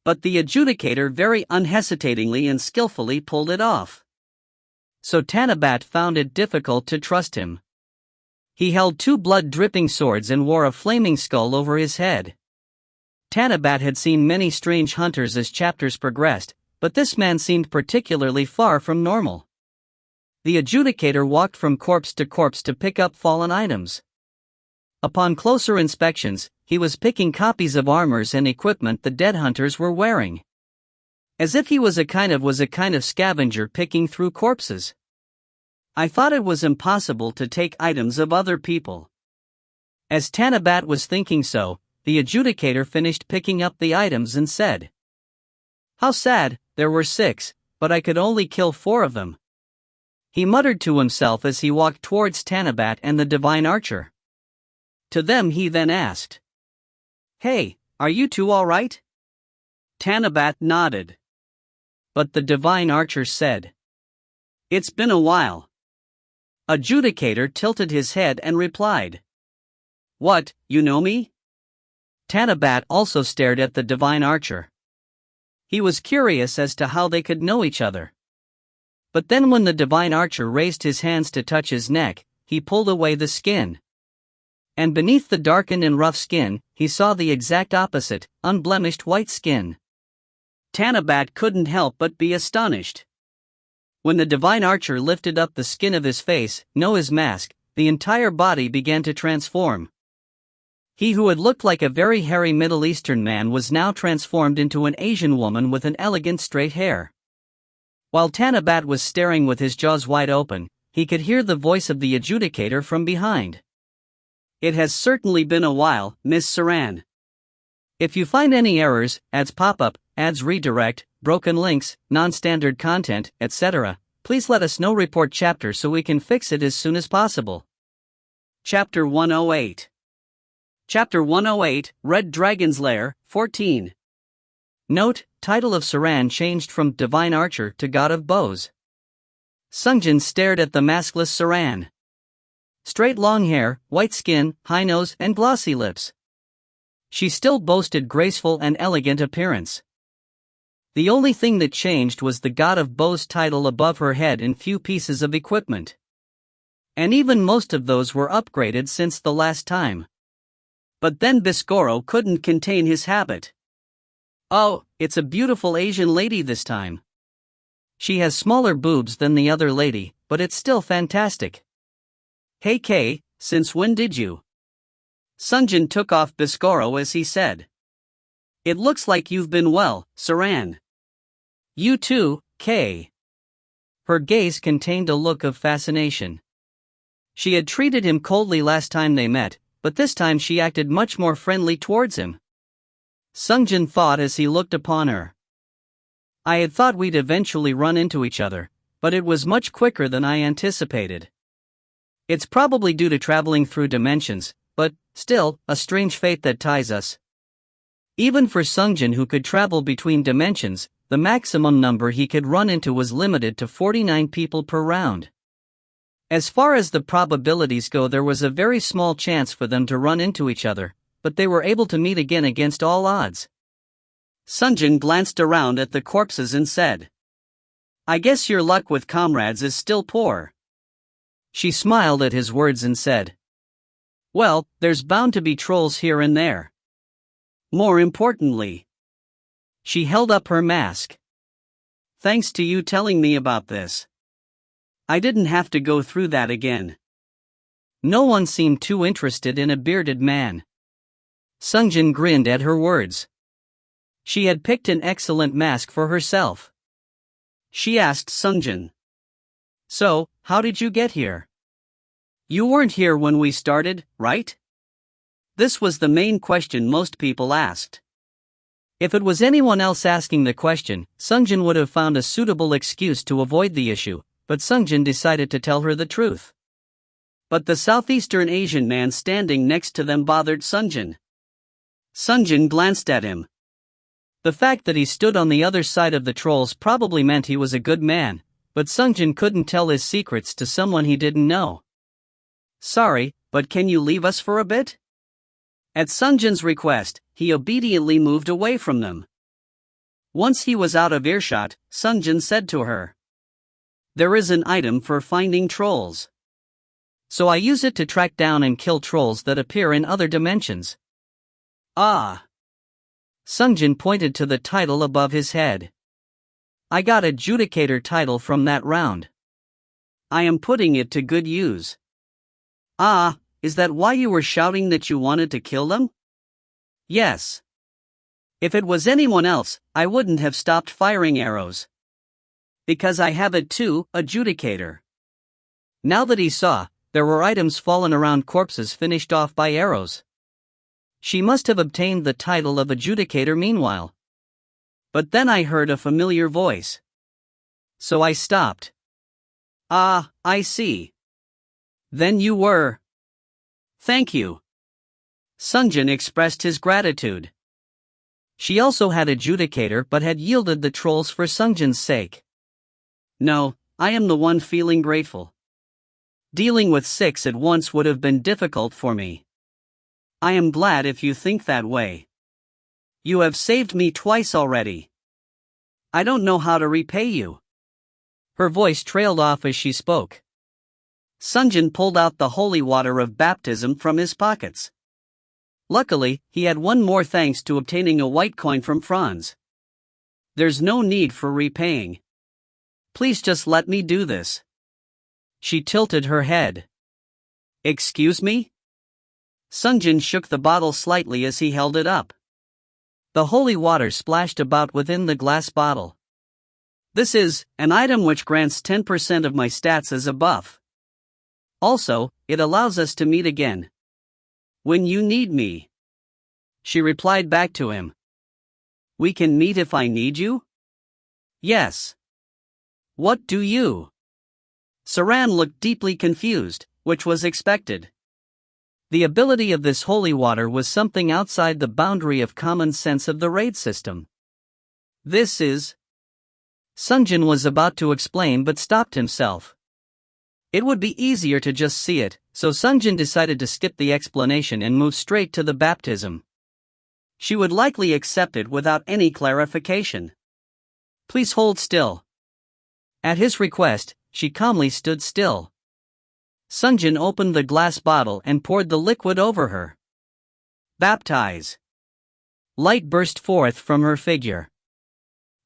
Speaker 1: But the adjudicator very unhesitatingly and skillfully pulled it off. So Tanabat found it difficult to trust him. He held 2 blood-dripping swords and wore a flaming skull over his head. Tanabat had seen many strange hunters as chapters progressed, but this man seemed particularly far from normal. The adjudicator walked from corpse to pick up fallen items. Upon closer inspections, he was picking copies of armors and equipment the dead hunters were wearing. As if he was a kind of scavenger picking through corpses. I thought it was impossible to take items of other people. As Tanabat was thinking so, the adjudicator finished picking up the items and said, "How sad, there were 6, but I could only kill 4 of them." He muttered to himself as he walked towards Tanabat and the divine archer. To them he then asked, "Hey, are you two all right?" Tanabat nodded. But the divine archer said, "It's been a while." Adjudicator tilted his head and replied, "What, you know me?" Tanabat also stared at the divine archer. He was curious as to how they could know each other. But then when the divine archer raised his hands to touch his neck, he pulled away the skin. And beneath the darkened and rough skin, he saw the exact opposite, unblemished white skin. Tanabat couldn't help but be astonished. When the divine archer lifted up the skin of his face, no his mask, the entire body began to transform. He who had looked like a very hairy Middle Eastern man was now transformed into an Asian woman with an elegant straight hair. While Tanabat was staring with his jaws wide open, he could hear the voice of the adjudicator from behind. "It has certainly been a while, Miss Saran. If you find any errors, ads pop up, ads redirect, broken links, non-standard content, etc., please let us know. Report chapter so we can fix it as soon as possible." Chapter 108. Chapter 108, Red Dragon's Lair, 14. Note, title of Saran changed from Divine Archer to God of Bows. Sungjin stared at the maskless Saran. Straight long hair, white skin, high nose and glossy lips. She still boasted graceful and elegant appearance. The only thing that changed was the God of Bows title above her head and few pieces of equipment. And even most of those were upgraded since the last time. But then Biscoro couldn't contain his habit. "Oh, it's a beautiful Asian lady this time. She has smaller boobs than the other lady, but it's still fantastic. Hey Kay, since when did you?" Sungjin took off Biscoro as he said, "It looks like you've been well, Saran." "You too, Kay." Her gaze contained a look of fascination. She had treated him coldly last time they met, but this time she acted much more friendly towards him. Sungjin thought as he looked upon her. "I had thought we'd eventually run into each other, but it was much quicker than I anticipated. It's probably due to traveling through dimensions, but, still, a strange fate that ties us." Even for Sungjin, who could travel between dimensions, the maximum number he could run into was limited to 49 people per round. As far as the probabilities go, there was a very small chance for them to run into each other, but they were able to meet again against all odds. Sungjin glanced around at the corpses and said, "I guess your luck with comrades is still poor." She smiled at his words and said, "Well, there's bound to be trolls here and there. More importantly," she held up her mask, "thanks to you telling me about this, I didn't have to go through that again." No one seemed too interested in a bearded man. Sungjin grinned at her words. She had picked an excellent mask for herself. She asked Sungjin, "So, how did you get here? You weren't here when we started, right?" This was the main question most people asked. If it was anyone else asking the question, Sungjin would have found a suitable excuse to avoid the issue, but Sungjin decided to tell her the truth. But the Southeastern Asian man standing next to them bothered Sungjin. Sungjin glanced at him. The fact that he stood on the other side of the trolls probably meant he was a good man, but Sungjin couldn't tell his secrets to someone he didn't know. "Sorry, but can you leave us for a bit?" At Sungjin's request, he obediently moved away from them. Once he was out of earshot, Sungjin said to her, "There is an item for finding trolls. So I use it to track down and kill trolls that appear in other dimensions." "Ah." Sungjin pointed to the title above his head. "I got adjudicator title from that round. I am putting it to good use." "Ah, is that why you were shouting that you wanted to kill them?" "Yes. If it was anyone else, I wouldn't have stopped firing arrows. Because I have it too, adjudicator." Now that he saw, there were items fallen around corpses finished off by arrows. She must have obtained the title of adjudicator meanwhile. But then I heard a familiar voice. So I stopped. Ah, I see. Then you were. Thank you. Sungjin expressed his gratitude. She also had adjudicator but had yielded the trolls for Sungjin's sake. No, I am the one feeling grateful. Dealing with 6 at once would have been difficult for me. I am glad if you think that way. You have saved me twice already. I don't know how to repay you. Her voice trailed off as she spoke. Sungjin pulled out the holy water of baptism from his pockets. Luckily, he had one more thanks to obtaining a white coin from Franz. There's no need for repaying. Please just let me do this. She tilted her head. Excuse me? Sungjin shook the bottle slightly as he held it up. The holy water splashed about within the glass bottle. This is an item which grants 10% of my stats as a buff. Also, it allows us to meet again. When you need me. She replied back to him. We can meet if I need you? Yes. What do you? Saran looked deeply confused, which was expected. The ability of this holy water was something outside the boundary of common sense of the raid system. This is... Sungjin was about to explain but stopped himself. It would be easier to just see it, so Sungjin decided to skip the explanation and move straight to the baptism. She would likely accept it without any clarification. Please hold still. At his request, she calmly stood still. Sungjin opened the glass bottle and poured the liquid over her. Baptize. Light burst forth from her figure.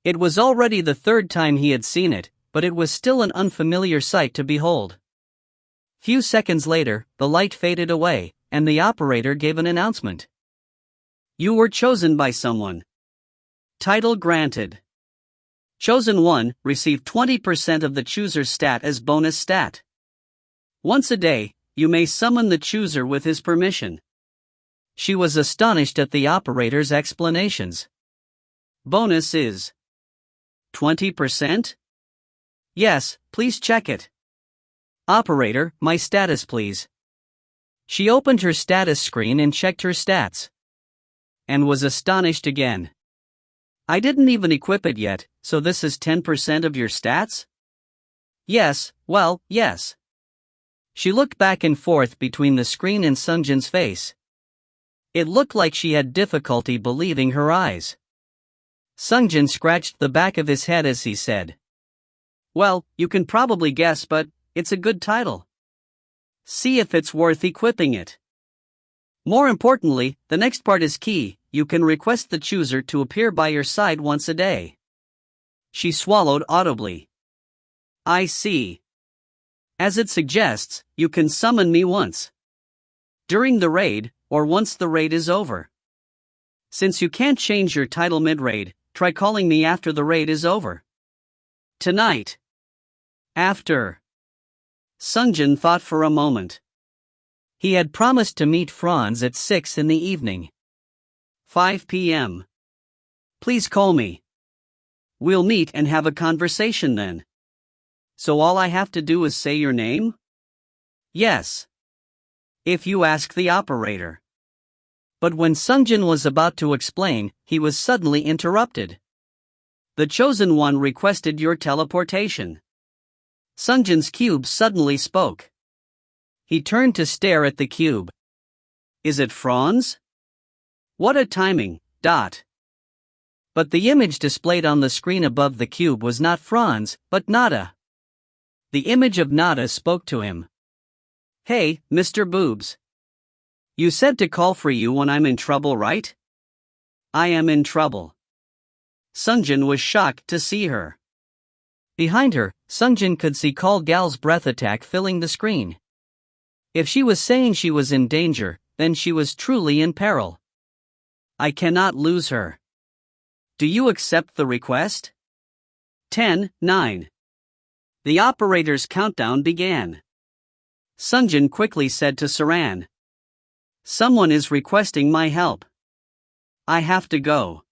Speaker 1: It was already the 3rd time he had seen it, but it was still an unfamiliar sight to behold. Few seconds later, the light faded away, and the operator gave an announcement. You were chosen by someone. Title granted. Chosen 1, receive 20% of the chooser's stat as bonus stat. Once a day, you may summon the chooser with his permission. She was astonished at the operator's explanations. Bonus is 20%? Yes, please check it. Operator, my status please. She opened her status screen and checked her stats. And was astonished again. I didn't even equip it yet, so this is 10% of your stats? Yes, well, yes. She looked back and forth between the screen and Sungjin's face. It looked like she had difficulty believing her eyes. Sungjin scratched the back of his head as he said. Well, you can probably guess, but it's a good title. See if it's worth equipping it. More importantly, the next part is key. You can request the chooser to appear by your side once a day. She swallowed audibly. I see. As it suggests, you can summon me once. During the raid, or once the raid is over. Since you can't change your title mid-raid, try calling me after the raid is over. Tonight. After. Sungjin thought for a moment. He had promised to meet Franz at 6 in the evening. 5 p.m. Please call me. We'll meet and have a conversation then. So all I have to do is say your name? Yes. If you ask the operator. But when Sungjin was about to explain, he was suddenly interrupted. The chosen one requested your teleportation. Sungjin's cube suddenly spoke. He turned to stare at the cube. Is it Franz? What a timing, dot. But the image displayed on the screen above the cube was not Franz, but Nada. The image of Nada spoke to him. Hey, Mr. Boobs. You said to call for you when I'm in trouble, right? I am in trouble. Sungjin was shocked to see her. Behind her, Sungjin could see Call Gal's breath attack filling the screen. If she was saying she was in danger, then she was truly in peril. I cannot lose her. Do you accept the request? 10, 9. The operator's countdown began. Sungjin quickly said to Saran. Someone is requesting my help. I have to go.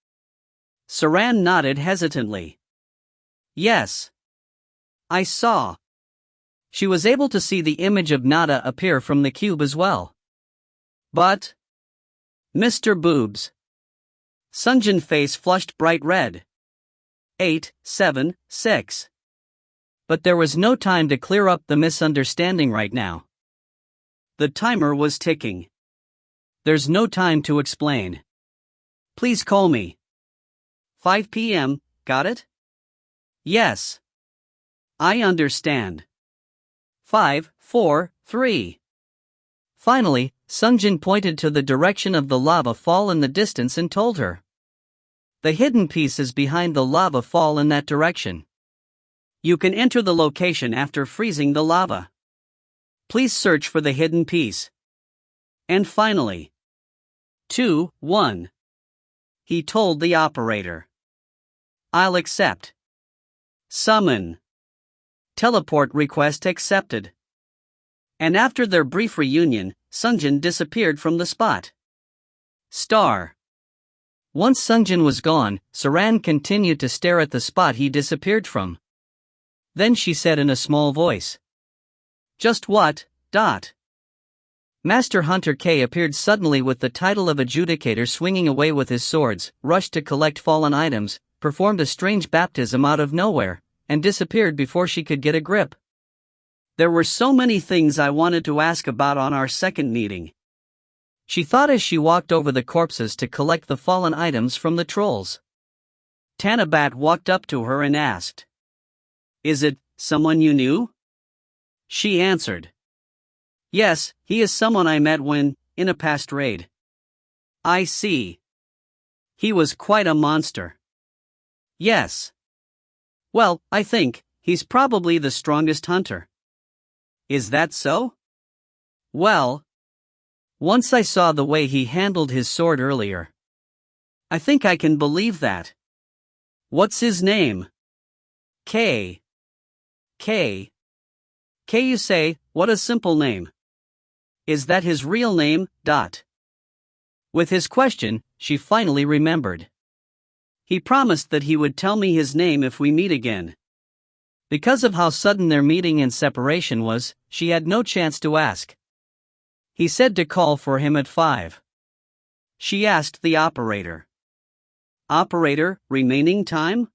Speaker 1: Saran nodded hesitantly. Yes. I saw. She was able to see the image of Nada appear from the cube as well. But... Mr. Boobs. Sungjin's face flushed bright red. 8, 7, 6. But there was no time to clear up the misunderstanding right now. The timer was ticking. There's no time to explain. Please call me. 5 p.m., got it? Yes. I understand. 5, 4, 3. Finally, Sungjin pointed to the direction of the lava fall in the distance and told her. The hidden piece is behind the lava fall in that direction. You can enter the location after freezing the lava. Please search for the hidden piece. And finally. 2, 1. He told the operator. I'll accept. Summon. Teleport request accepted. And after their brief reunion, Sungjin disappeared from the spot. Star. Once Sungjin was gone, Saran continued to stare at the spot he disappeared from. Then she said in a small voice. Just what, ... Master Hunter K appeared suddenly with the title of adjudicator swinging away with his swords, rushed to collect fallen items, performed a strange baptism out of nowhere, and disappeared before she could get a grip. There were so many things I wanted to ask about on our second meeting. She thought as she walked over the corpses to collect the fallen items from the trolls. Tanabat walked up to her and asked. Is it someone you knew? She answered. Yes, he is someone I met when, in a past raid. I see. He was quite a monster. Yes. Well, I think, he's probably the strongest hunter. Is that so? Well, once I saw the way he handled his sword earlier. I think I can believe that. What's his name? K. K. K, you say, what a simple name. Is that his real name? With his question, she finally remembered. He promised that he would tell me his name if we meet again. Because of how sudden their meeting and separation was, she had no chance to ask. He said to call for him at 5. She asked the operator. Operator, remaining time?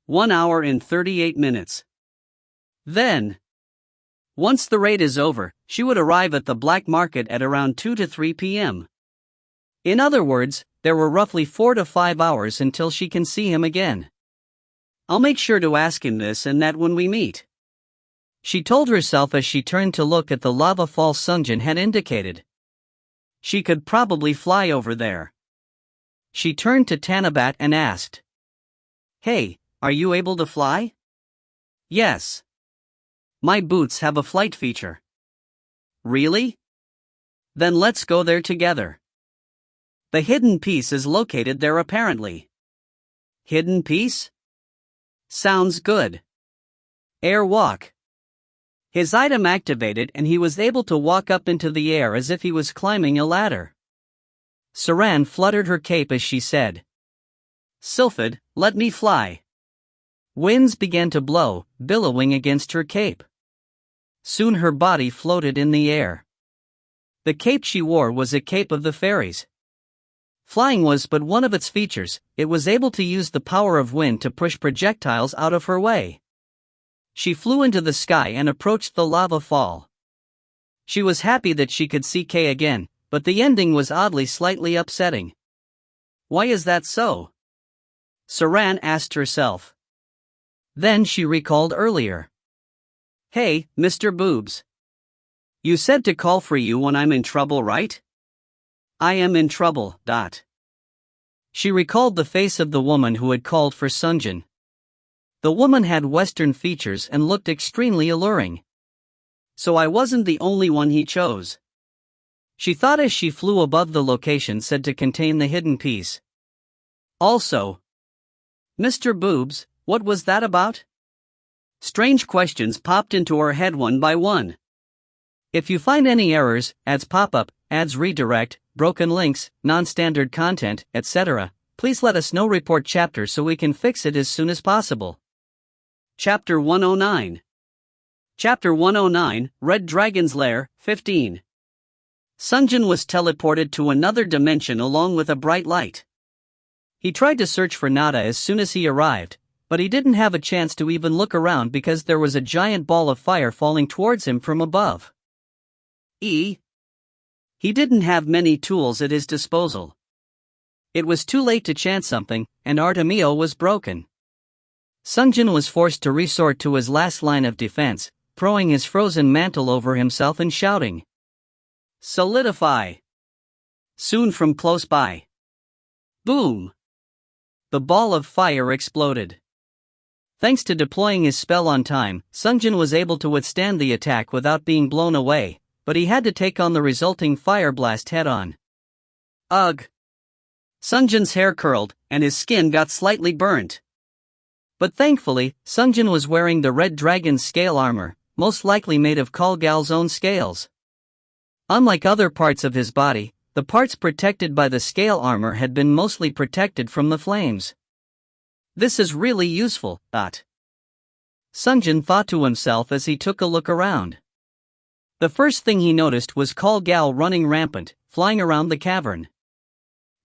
Speaker 1: 1 hour and 38 minutes. Then, once the raid is over, she would arrive at the black market at around 2 to 3 p.m. In other words, there were roughly 4 to 5 hours until she can see him again. I'll make sure to ask him this and that when we meet. She told herself as she turned to look at the lava fall Sungjin had indicated. She could probably fly over there. She turned to Tanabat and asked. Hey, are you able to fly? Yes. My boots have a flight feature. Really? Then let's go there together. The hidden piece is located there apparently. Hidden piece? Sounds good. Air walk. His item activated and he was able to walk up into the air as if he was climbing a ladder. Saran fluttered her cape as she said. Sylphid, let me fly. Winds began to blow, billowing against her cape. Soon her body floated in the air. The cape she wore was a cape of the fairies. Flying was but one of its features, it was able to use the power of wind to push projectiles out of her way. She flew into the sky and approached the lava fall. She was happy that she could see Kay again, but the ending was oddly slightly upsetting. Why is that so? Saran asked herself. Then she recalled earlier. Hey, Mr. Boobs. You said to call for you when I'm in trouble, right? I am in trouble. She recalled the face of the woman who had called for Sungjin. The woman had Western features and looked extremely alluring. So I wasn't the only one he chose. She thought as she flew above the location said to contain the hidden piece. Also, Mr. Boobs, what was that about? Strange questions popped into her head one by one. If you find any errors, ads pop up, ads redirect, broken links, non-standard content, etc., please let us know. Report chapter so we can fix it as soon as possible. Chapter 109. Chapter 109, Red Dragon's Lair, 15. Sungjin was teleported to another dimension along with a bright light. He tried to search for Nada as soon as he arrived, but he didn't have a chance to even look around because there was a giant ball of fire falling towards him from above. He didn't have many tools at his disposal. It was too late to chant something, and Artemio was broken. Sungjin was forced to resort to his last line of defense, throwing his frozen mantle over himself and shouting, "Solidify!" Soon from close by. Boom! The ball of fire exploded. Thanks to deploying his spell on time, Sungjin was able to withstand the attack without being blown away, but he had to take on the resulting fire blast head-on. Ugh! Sungjin's hair curled, and his skin got slightly burnt. But thankfully, Sungjin was wearing the Red Dragon's scale armor, most likely made of Kalgal's own scales. Unlike other parts of his body, the parts protected by the scale armor had been mostly protected from the flames. This is really useful, Sungjin thought to himself as he took a look around. The first thing he noticed was Kalgal running rampant, flying around the cavern.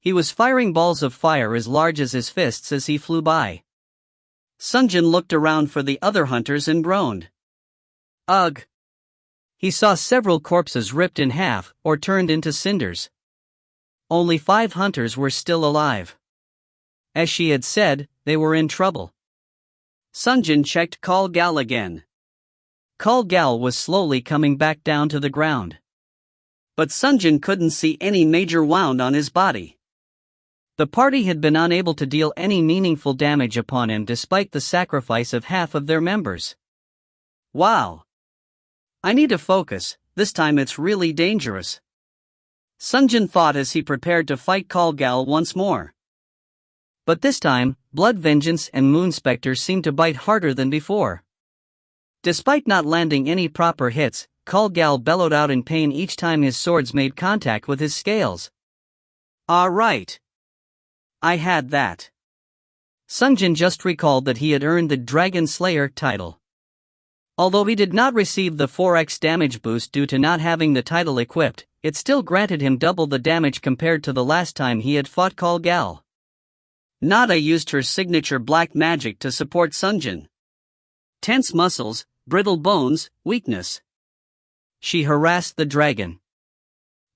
Speaker 1: He was firing balls of fire as large as his fists as he flew by. Sungjin looked around for the other hunters and groaned. Ugh! He saw several corpses ripped in half or turned into cinders. Only 5 hunters were still alive. As she had said, they were in trouble. Sungjin checked Kalgal again. Kalgal was slowly coming back down to the ground. But Sungjin couldn't see any major wound on his body. The party had been unable to deal any meaningful damage upon him despite the sacrifice of half of their members. Wow! I need to focus, this time it's really dangerous. Sungjin thought as he prepared to fight Kalgal once more. But this time, Blood Vengeance and Moon Spectre seemed to bite harder than before. Despite not landing any proper hits, Kalgal bellowed out in pain each time his swords made contact with his scales. Right. I had that. Sungjin just recalled that he had earned the Dragon Slayer title. Although he did not receive the 4x damage boost due to not having the title equipped, it still granted him double the damage compared to the last time he had fought Kalgal. Nada used her signature black magic to support Sungjin. Tense muscles, brittle bones, weakness. She harassed the dragon.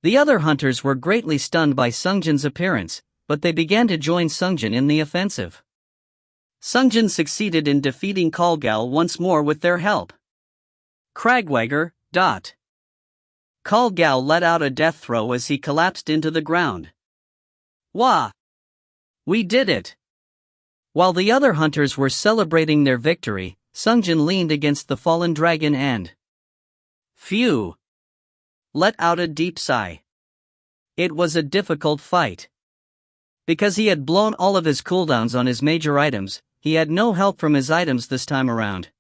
Speaker 1: The other hunters were greatly stunned by Sungjin's appearance, but they began to join Sungjin in the offensive. Sungjin succeeded in defeating Kalgal once more with their help. Cragwagger, Kalgal let out a death throw as he collapsed into the ground. Wah! We did it! While the other hunters were celebrating their victory, Sungjin leaned against the fallen dragon and phew! Let out a deep sigh. It was a difficult fight. Because he had blown all of his cooldowns on his major items, he had no help from his items this time around.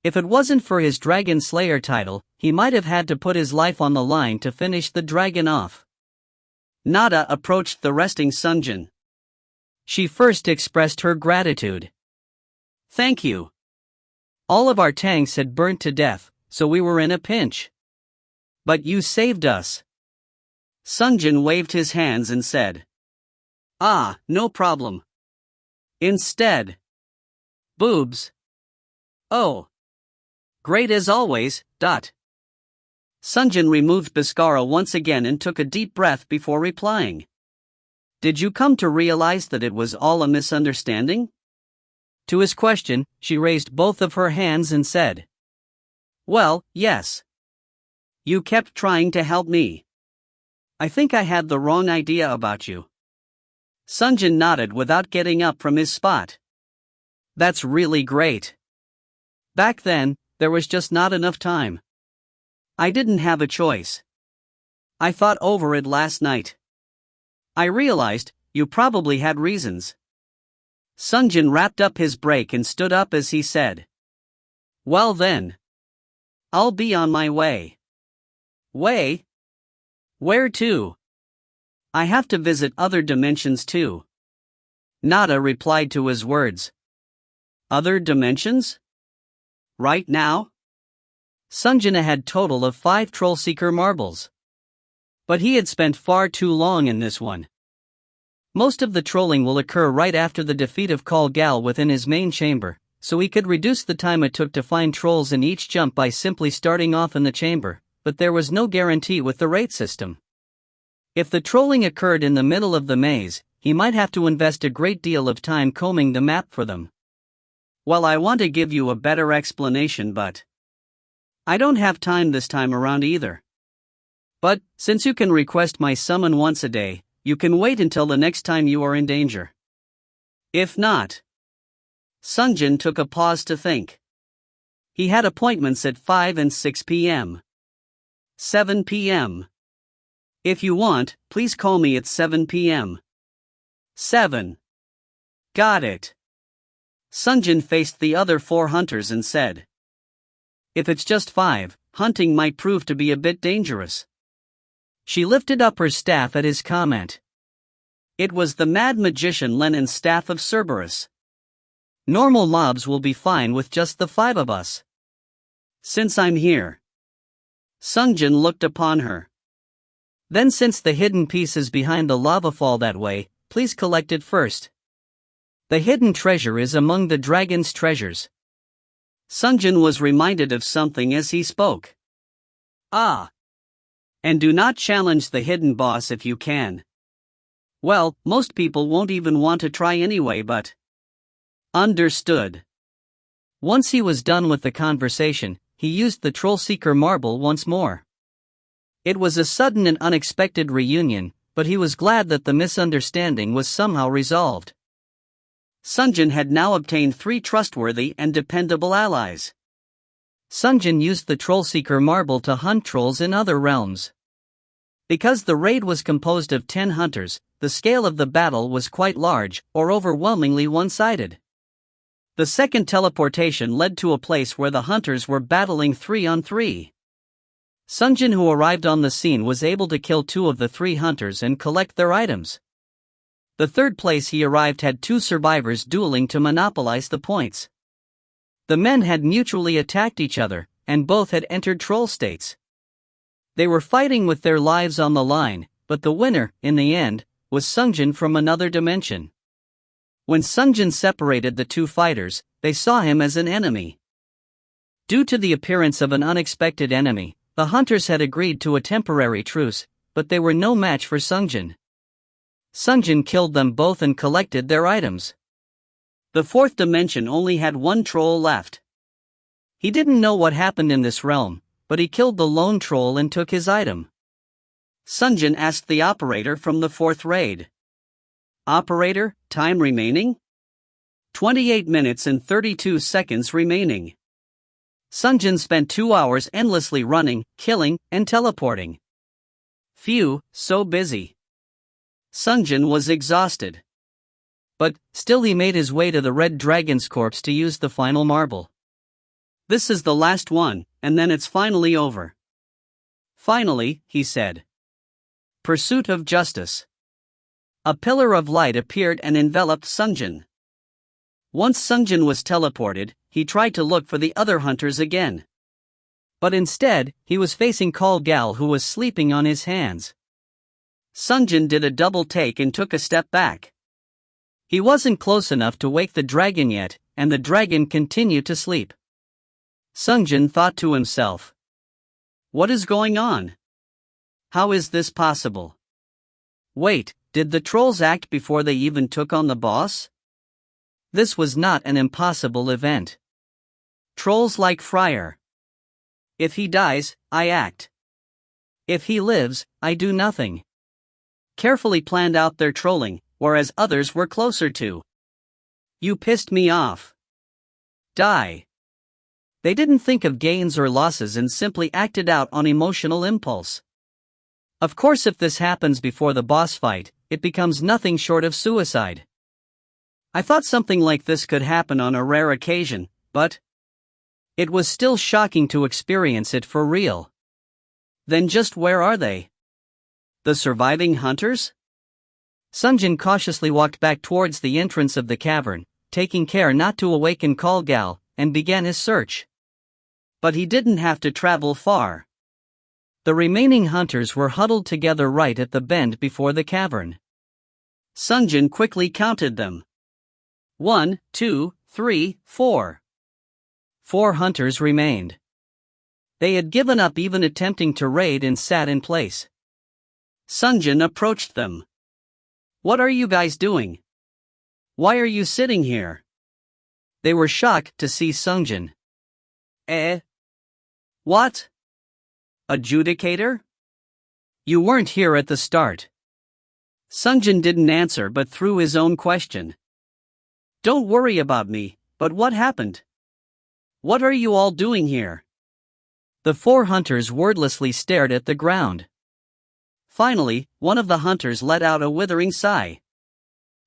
Speaker 1: If it wasn't for his Dragon Slayer title, he might have had to put his life on the line to finish the dragon off. Nada approached the resting Sungjin. She first expressed her gratitude. Thank you. All of our tanks had burnt to death, so we were in a pinch. But you saved us. Sungjin waved his hands and said, no problem. Instead. Boobs. Oh. Great as always, Sungjin removed Bhaskara once again and took a deep breath before replying. Did you come to realize that it was all a misunderstanding? To his question, she raised both of her hands and said, Well, yes. You kept trying to help me. I think I had the wrong idea about you. Sungjin nodded without getting up from his spot. That's really great. Back then, there was just not enough time. I didn't have a choice. I thought over it last night. I realized, you probably had reasons. Sungjin wrapped up his break and stood up as he said, Well then. I'll be on my way. Way? Where to? I have to visit other dimensions too. Nada replied to his words. Other dimensions? Right now? Sungjin had total of 5 Troll Seeker marbles. But he had spent far too long in this one. Most of the trolling will occur right after the defeat of Call Gal within his main chamber, so he could reduce the time it took to find trolls in each jump by simply starting off in the chamber, but there was no guarantee with the rate system. If the trolling occurred in the middle of the maze, he might have to invest a great deal of time combing the map for them. Well, I want to give you a better explanation, but I don't have time this time around either. But, since you can request my summon once a day, you can wait until the next time you are in danger. If not. Sungjin took a pause to think. He had appointments at 5 and 6 p.m. 7 p.m. If you want, please call me at 7 p.m. 7. Got it. Sungjin faced the other 4 hunters and said, if it's just 5, hunting might prove to be a bit dangerous. She lifted up her staff at his comment. It was the mad magician Lenin's staff of Cerberus. Normal mobs will be fine with just the 5 of us. Since I'm here. Sungjin looked upon her. Then since the hidden piece is behind the lava fall that way, please collect it first. The hidden treasure is among the dragon's treasures. Sungjin was reminded of something as he spoke. Ah. And do not challenge the hidden boss if you can. Well, most people won't even want to try anyway, but... Understood. Once he was done with the conversation, he used the Troll Seeker marble once more. It was a sudden and unexpected reunion, but he was glad that the misunderstanding was somehow resolved. Sungjin had now obtained 3 trustworthy and dependable allies. Sungjin used the Troll Seeker marble to hunt trolls in other realms. Because the raid was composed of 10 hunters, the scale of the battle was quite large, or overwhelmingly one-sided. The second teleportation led to a place where the hunters were battling 3 on 3. Sungjin, who arrived on the scene, was able to kill 2 of the 3 hunters and collect their items. The third place he arrived had 2 survivors dueling to monopolize the points. The men had mutually attacked each other, and both had entered troll states. They were fighting with their lives on the line, but the winner, in the end, was Sungjin from another dimension. When Sungjin separated the 2 fighters, they saw him as an enemy. Due to the appearance of an unexpected enemy, the hunters had agreed to a temporary truce, but they were no match for Sungjin. Sungjin killed them both and collected their items. The 4th dimension only had 1 troll left. He didn't know what happened in this realm, but he killed the lone troll and took his item. Sungjin asked the operator from the 4th raid. Operator, time remaining? 28 minutes and 32 seconds remaining. Sungjin spent 2 hours endlessly running, killing, and teleporting. Phew, so busy. Sungjin was exhausted. But, still he made his way to the red dragon's corpse to use the final marble. This is the last one, and then it's finally over. Finally, he said. Pursuit of justice. A pillar of light appeared and enveloped Sungjin. Once Sungjin was teleported, he tried to look for the other hunters again. But instead, he was facing Call Gal, who was sleeping on his hands. Sungjin did a double take and took a step back. He wasn't close enough to wake the dragon yet, and the dragon continued to sleep. Sungjin thought to himself. What is going on? How is this possible? Wait, did the trolls act before they even took on the boss? This was not an impossible event. Trolls like Friar. If he dies, I act. If he lives, I do nothing. Carefully planned out their trolling, whereas others were closer to. You pissed me off. Die. They didn't think of gains or losses and simply acted out on emotional impulse. Of course, if this happens before the boss fight, it becomes nothing short of suicide. I thought something like this could happen on a rare occasion, but it was still shocking to experience it for real. Then just where are they? The surviving hunters? Sungjin cautiously walked back towards the entrance of the cavern, taking care not to awaken Kalgal, and began his search. But he didn't have to travel far. The remaining hunters were huddled together right at the bend before the cavern. Sungjin quickly counted them. 1, 2, 3, 4. 4 hunters remained. They had given up even attempting to raid and sat in place. Sungjin approached them. What are you guys doing? Why are you sitting here? They were shocked to see Sungjin. What? Adjudicator? You weren't here at the start. Sungjin didn't answer but threw his own question. Don't worry about me, but what happened? What are you all doing here? The 4 hunters wordlessly stared at the ground. Finally, one of the hunters let out a withering sigh.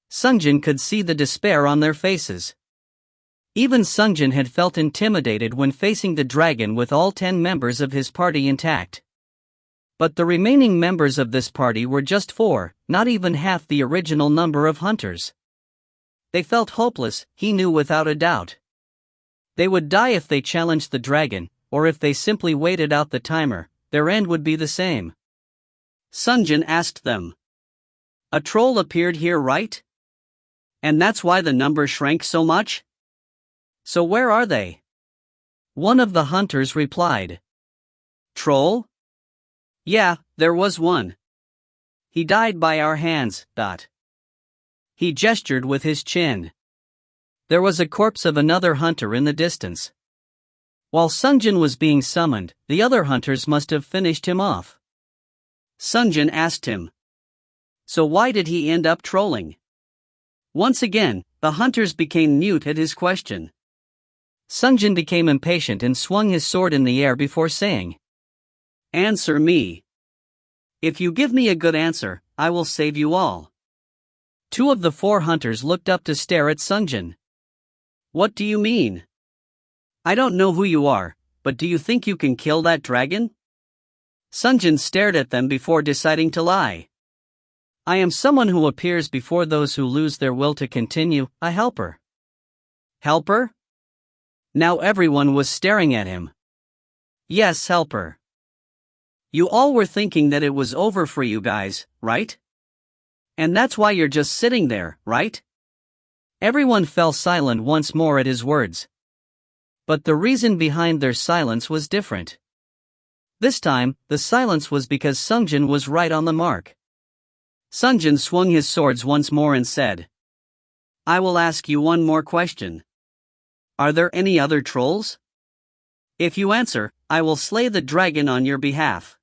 Speaker 1: Sungjin could see the despair on their faces. Even Sungjin had felt intimidated when facing the dragon with all 10 members of his party intact. But the remaining members of this party were just 4, not even half the original number of hunters. They felt hopeless, he knew without a doubt. They would die if they challenged the dragon, or if they simply waited out the timer, their end would be the same. Sungjin asked them. A troll appeared here, right? And that's why the number shrank so much? So where are they? One of the hunters replied. Troll? Yeah, there was one. He died by our hands. He gestured with his chin. There was a corpse of another hunter in the distance. While Sungjin was being summoned, the other hunters must have finished him off. Sungjin asked him. So why did he end up trolling? Once again, the hunters became mute at his question. Sungjin became impatient and swung his sword in the air before saying, Answer me. If you give me a good answer, I will save you all. 2 of the 4 hunters looked up to stare at Sungjin. What do you mean? I don't know who you are, but do you think you can kill that dragon? Sungjin stared at them before deciding to lie. I am someone who appears before those who lose their will to continue, a helper. Helper? Now everyone was staring at him. Yes, helper. You all were thinking that it was over for you guys, right? And that's why you're just sitting there, right? Everyone fell silent once more at his words. But the reason behind their silence was different. This time, the silence was because Sungjin was right on the mark. Sungjin swung his swords once more and said, I will ask you one more question. Are there any other trolls? If you answer, I will slay the dragon on your behalf.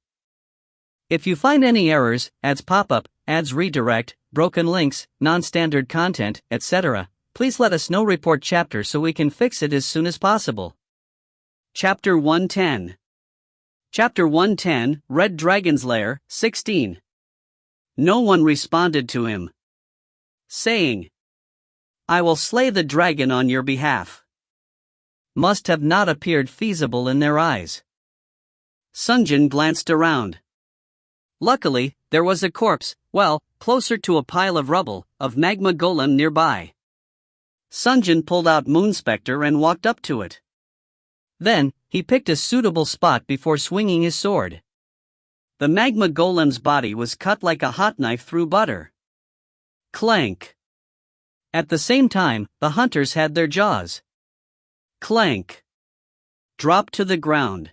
Speaker 1: If you find any errors, ads pop up, ads redirect, broken links, non-standard content, etc., please let us know. Report chapter so we can fix it as soon as possible. Chapter 110. Chapter 110, Red Dragon's Lair, 16. No one responded to him, saying, I will slay the dragon on your behalf. Must have not appeared feasible in their eyes. Sungjin glanced around. Luckily, there was a corpse, well, closer to a pile of rubble, of magma golem nearby. Sungjin pulled out Moonspector and walked up to it. Then, he picked a suitable spot before swinging his sword. The magma golem's body was cut like a hot knife through butter. Clank. At the same time, the hunters had their jaws. Clank. Dropped to the ground.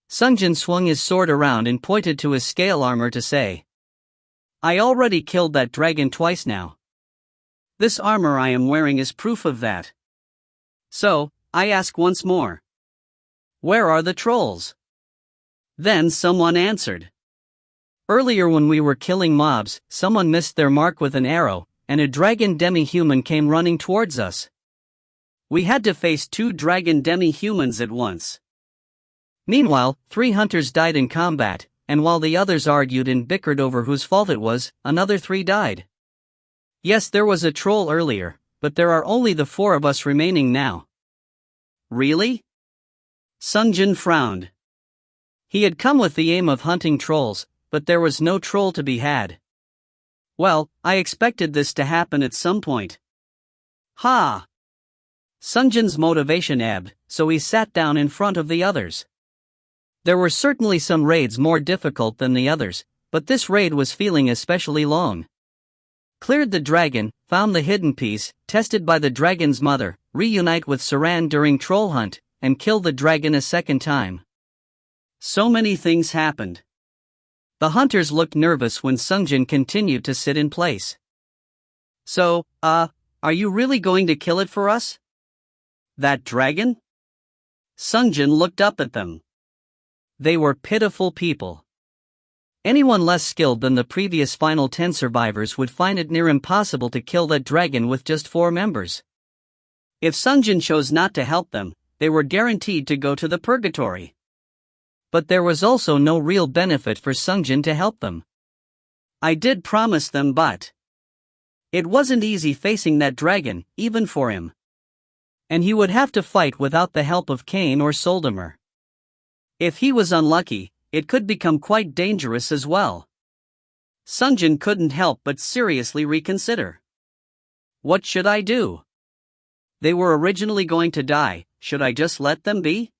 Speaker 1: Sungjin swung his sword around and pointed to his scale armor to say, I already killed that dragon twice now. This armor I am wearing is proof of that. So, I ask once more. Where are the trolls? Then someone answered. Earlier when we were killing mobs, someone missed their mark with an arrow, and a dragon demi-human came running towards us. We had to face 2 dragon demi-humans at once. Meanwhile, 3 hunters died in combat, and while the others argued and bickered over whose fault it was, another 3 died. Yes, there was a troll earlier, but there are only the 4 of us remaining now. Really? Sungjin frowned. He had come with the aim of hunting trolls, but there was no troll to be had. Well, I expected this to happen at some point. Ha! Sungjin's motivation ebbed, so he sat down in front of the others. There were certainly some raids more difficult than the others, but this raid was feeling especially long. Cleared the dragon, found the hidden piece, tested by the dragon's mother, reunite with Saran during troll hunt, and kill the dragon a second time. So many things happened. The hunters looked nervous when Sungjin continued to sit in place. So, are you really going to kill it for us? That dragon? Sungjin looked up at them. They were pitiful people. Anyone less skilled than the previous final 10 survivors would find it near impossible to kill that dragon with just 4 members. If Sungjin chose not to help them, they were guaranteed to go to the purgatory. But there was also no real benefit for Sungjin to help them. I did promise them, but it wasn't easy facing that dragon, even for him. And he would have to fight without the help of Kane or Soldimer. If he was unlucky, it could become quite dangerous as well. Sungjin couldn't help but seriously reconsider. What should I do? They were originally going to die, should I just let them be?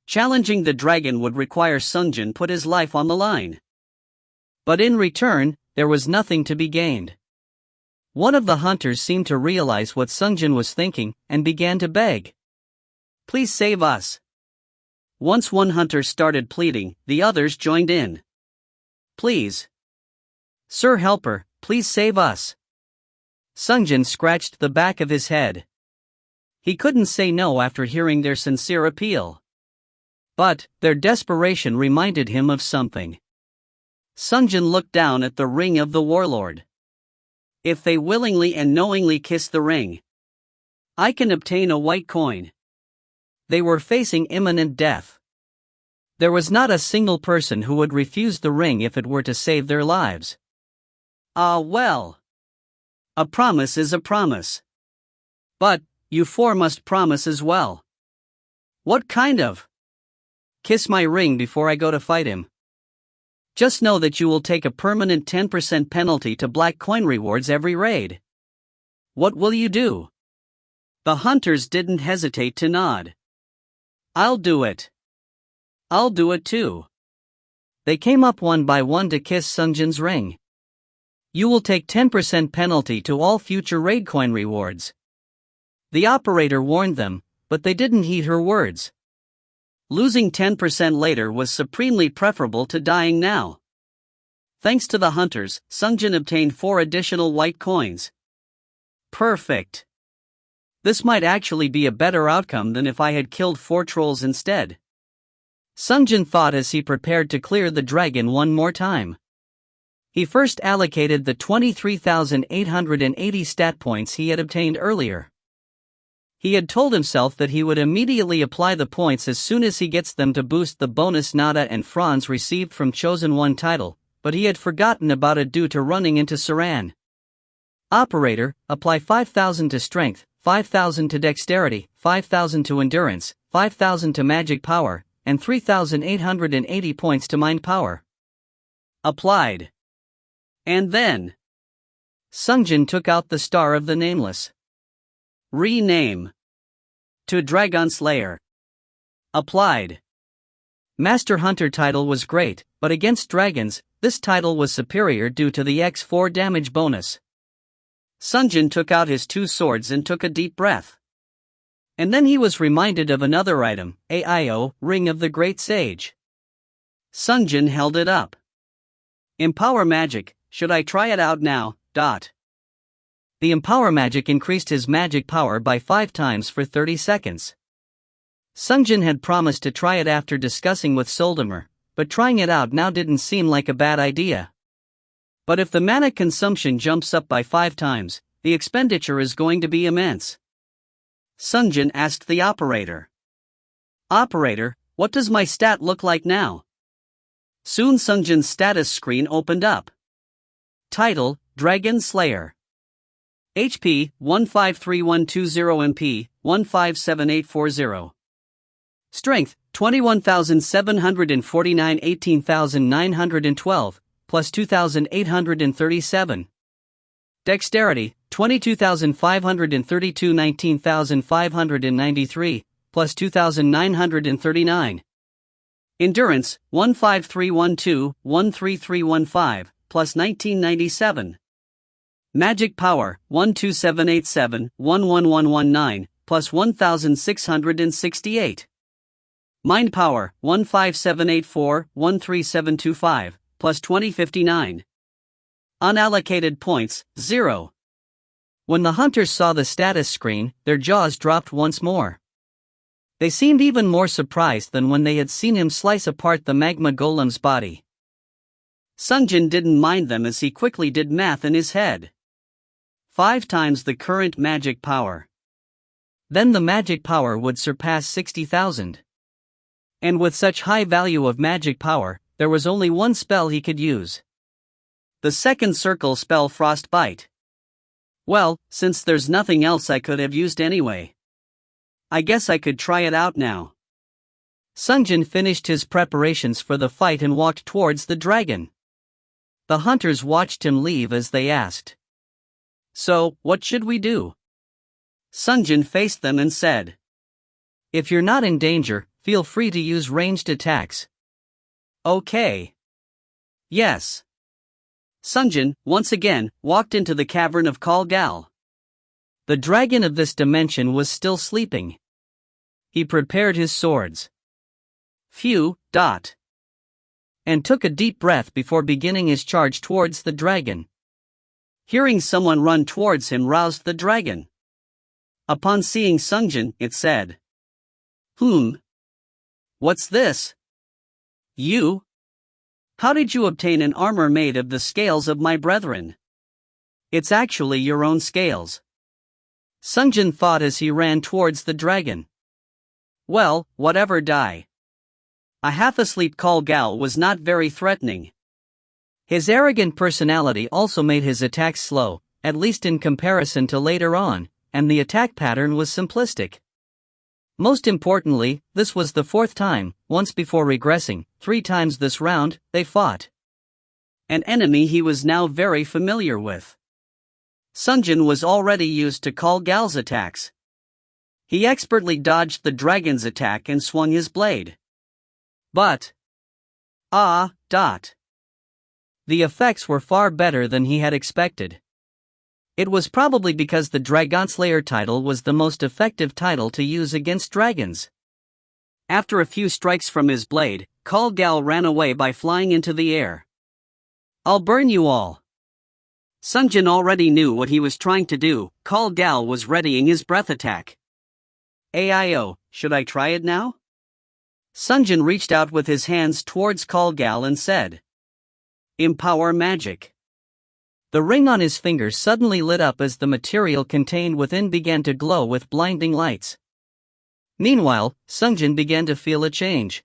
Speaker 1: Challenging the dragon would require Sungjin put his life on the line. But in return, there was nothing to be gained. One of the hunters seemed to realize what Sungjin was thinking, and began to beg. Please save us. Once one hunter started pleading, the others joined in. Please. Sir Helper, please save us. Sungjin scratched the back of his head. He couldn't say no after hearing their sincere appeal. But their desperation reminded him of something. Sungjin looked down at the ring of the warlord. If they willingly and knowingly kiss the ring, I can obtain a white coin. They were facing imminent death. There was not a single person who would refuse the ring if it were to save their lives. Well. A promise is a promise. But you 4 must promise as well. What kind of? Kiss my ring before I go to fight him. Just know that you will take a permanent 10% penalty to black coin rewards every raid. What will you do? The hunters didn't hesitate to nod. I'll do it. I'll do it too. They came up one by one to kiss Sungjin's ring. You will take 10% penalty to all future raid coin rewards. The operator warned them, but they didn't heed her words. Losing 10% later was supremely preferable to dying now. Thanks to the hunters, Sungjin obtained 4 additional white coins. Perfect. This might actually be a better outcome than if I had killed 4 trolls instead. Sungjin thought as he prepared to clear the dragon one more time. He first allocated the 23,880 stat points he had obtained earlier. He had told himself that he would immediately apply the points as soon as he gets them to boost the bonus Nada and Franz received from Chosen One title, but he had forgotten about it due to running into Saran. Operator, apply 5,000 to strength, 5,000 to dexterity, 5,000 to endurance, 5,000 to magic power, and 3,880 points to mind power. Applied. And then Sungjin took out the Star of the Nameless. Rename to Dragon Slayer. Applied. Master Hunter title was great, but against dragons, this title was superior due to the X4 damage bonus. Sungjin took out his 2 swords and took a deep breath. And then he was reminded of another item, AIO, Ring of the Great Sage. Sungjin held it up. Empower magic, should I try it out now? The Empower magic increased his magic power by 5 times for 30 seconds. Sungjin had promised to try it after discussing with Soldimer, but trying it out now didn't seem like a bad idea. But if the mana consumption jumps up by 5 times, the expenditure is going to be immense. Sungjin asked the operator. Operator, what does my stat look like now? Soon Sungjin's status screen opened up. Title, Dragon Slayer. HP, 153120 MP, 157840. Strength, 21,749 18,912, plus 2,837. Dexterity, 22,532 19,593, plus 2,939. Endurance, 15312 13315, plus 1997. Magic Power, 12787 11119, plus 1668. Mind Power, 15784 13725, plus 2059. Unallocated points, 0. When the hunters saw the status screen, their jaws dropped once more. They seemed even more surprised than when they had seen him slice apart the magma golem's body. Sungjin didn't mind them as he quickly did math in his head. 5 times the current magic power. Then the magic power would surpass 60,000. And with such high value of magic power, there was only one spell he could use. The second circle spell Frostbite. Well, since there's nothing else I could have used anyway, I guess I could try it out now. Sungjin finished his preparations for the fight and walked towards the dragon. The hunters watched him leave as they asked, "So, what should we do?" Sungjin faced them and said, "If you're not in danger, feel free to use ranged attacks." Okay. Yes. Sungjin, once again, walked into the cavern of Kal Gal. The dragon of this dimension was still sleeping. He prepared his swords. Phew, and took a deep breath before beginning his charge towards the dragon. Hearing someone run towards him roused the dragon. Upon seeing Sungjin, it said, What's this? You? How did you obtain an armor made of the scales of my brethren? It's actually your own scales. Sungjin thought as he ran towards the dragon. Well, whatever die. A half-asleep Kal Gal was not very threatening. His arrogant personality also made his attacks slow, at least in comparison to later on, and the attack pattern was simplistic. Most importantly, this was the 4th time, once before regressing, 3 times this round, they fought an enemy he was now very familiar with. Sungjin was already used to Kal Gal's attacks. He expertly dodged the dragon's attack and swung his blade. But the effects were far better than he had expected. It was probably because the Dragonslayer title was the most effective title to use against dragons. After a few strikes from his blade, Kal Gal ran away by flying into the air. "I'll burn you all." Sungjin already knew what he was trying to do. Kal Gal was readying his breath attack. "Aio, should I try it now?" Sungjin reached out with his hands towards Kal Gal and said, "Empower magic." The ring on his finger suddenly lit up as the material contained within began to glow with blinding lights. Meanwhile, Sungjin began to feel a change.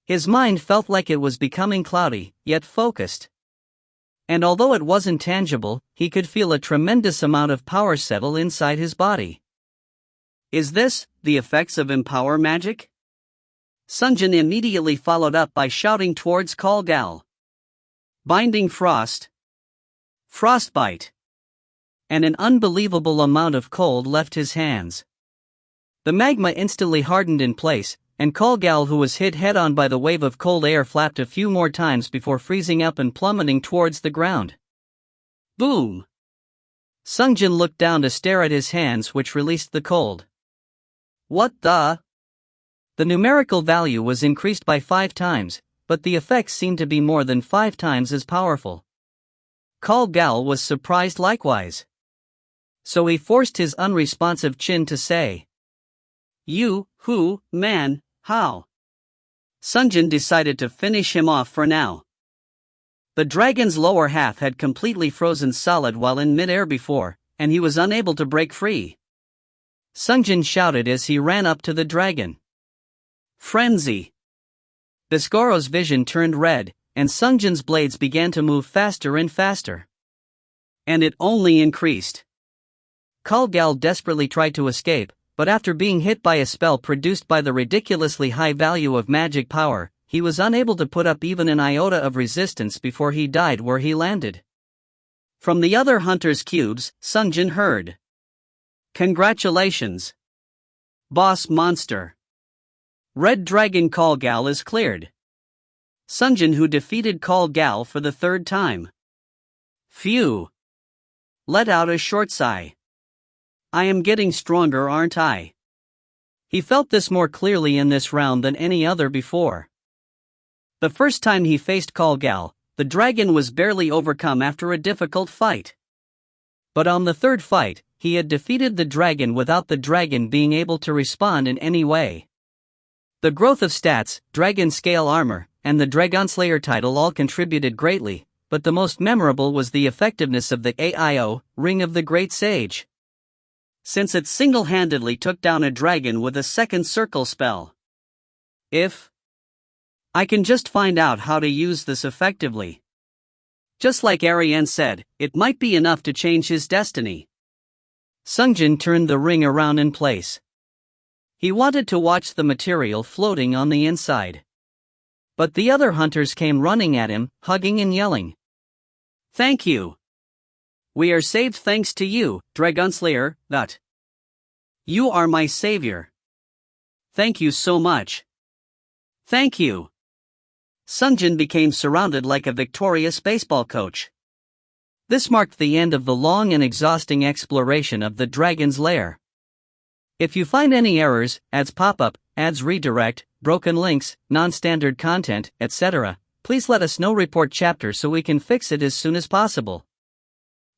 Speaker 1: His mind felt like it was becoming cloudy, yet focused. And although it wasn't tangible, he could feel a tremendous amount of power settle inside his body. Is this the effects of empower magic? Sungjin immediately followed up by shouting towards Kal Gal. Binding frost. Frostbite. And an unbelievable amount of cold left his hands. The magma instantly hardened in place, and Kal Gal, who was hit head-on by the wave of cold air, flapped a few more times before freezing up and plummeting towards the ground. Boom! Sungjin looked down to stare at his hands, which released the cold. What the? The numerical value was increased by 5 times, but the effects seemed to be more than 5 times as powerful. Kal Gal was surprised likewise. So he forced his unresponsive chin to say, man, how? Sungjin decided to finish him off for now. The dragon's lower half had completely frozen solid while in mid-air before, and he was unable to break free. Sungjin shouted as he ran up to the dragon. Frenzy! Bisgoro's vision turned red, and Sungjin's blades began to move faster and faster. And it only increased. Kal Gal desperately tried to escape, but after being hit by a spell produced by the ridiculously high value of magic power, he was unable to put up even an iota of resistance before he died where he landed. From the other hunters' cubes, Sungjin heard. "Congratulations, Boss Monster. Red Dragon Kalgal is cleared." Sungjin, who defeated Kalgal for the third time. Phew. Let out a short sigh. I am getting stronger, aren't I? He felt this more clearly in this round than any other before. The first time he faced Kalgal, the dragon was barely overcome after a difficult fight. But on the third fight, he had defeated the dragon without the dragon being able to respond in any way. The growth of stats, dragon scale armor, and the Dragonslayer title all contributed greatly, but the most memorable was the effectiveness of the AIO, Ring of the Great Sage. Since it single-handedly took down a dragon with a second circle spell. If I can just find out how to use this effectively. Just like Ariane said, it might be enough to change his destiny. Sungjin turned the ring around in place. He wanted to watch the material floating on the inside. But the other hunters came running at him, hugging and yelling. "Thank you. We are saved thanks to you, Dragonslayer, that. You are my savior. Thank you so much. Thank you." Sungjin became surrounded like a victorious baseball coach. This marked the end of the long and exhausting exploration of the dragon's lair. If you find any errors, ads pop up, ads redirect, broken links, non-standard content, etc., please let us know. Report chapter so we can fix it as soon as possible.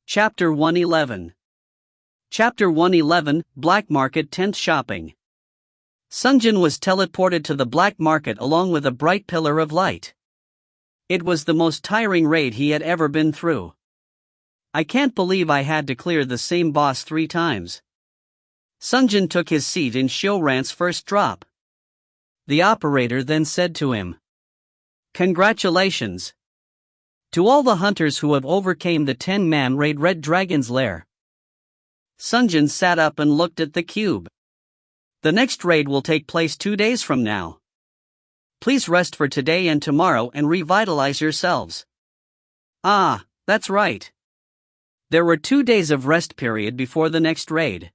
Speaker 1: Chapter 111. Chapter 111, Black Market Tent Shopping. Sungjin was teleported to the black market along with a bright pillar of light. It was the most tiring raid he had ever been through. "I can't believe I had to clear the same boss 3 times. Sungjin took his seat in Xiaoran's first drop. The operator then said to him, "Congratulations to all the hunters who have overcame the 10-man raid Red Dragon's lair." Sungjin sat up and looked at the cube. "The next raid will take place 2 days from now. Please rest for today and tomorrow and revitalize yourselves." Ah, that's right. There were 2 days of rest period before the next raid.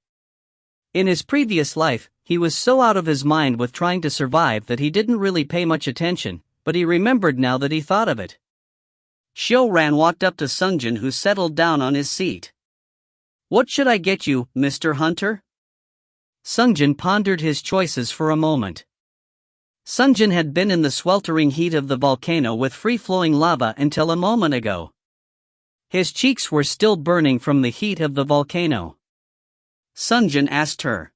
Speaker 1: In his previous life, he was so out of his mind with trying to survive that he didn't really pay much attention, but he remembered now that he thought of it. Xiaoran walked up to Sungjin, who settled down on his seat. "What should I get you, Mr. Hunter?" Sungjin pondered his choices for a moment. Sungjin had been in the sweltering heat of the volcano with free-flowing lava until a moment ago. His cheeks were still burning from the heat of the volcano. Sungjin asked her,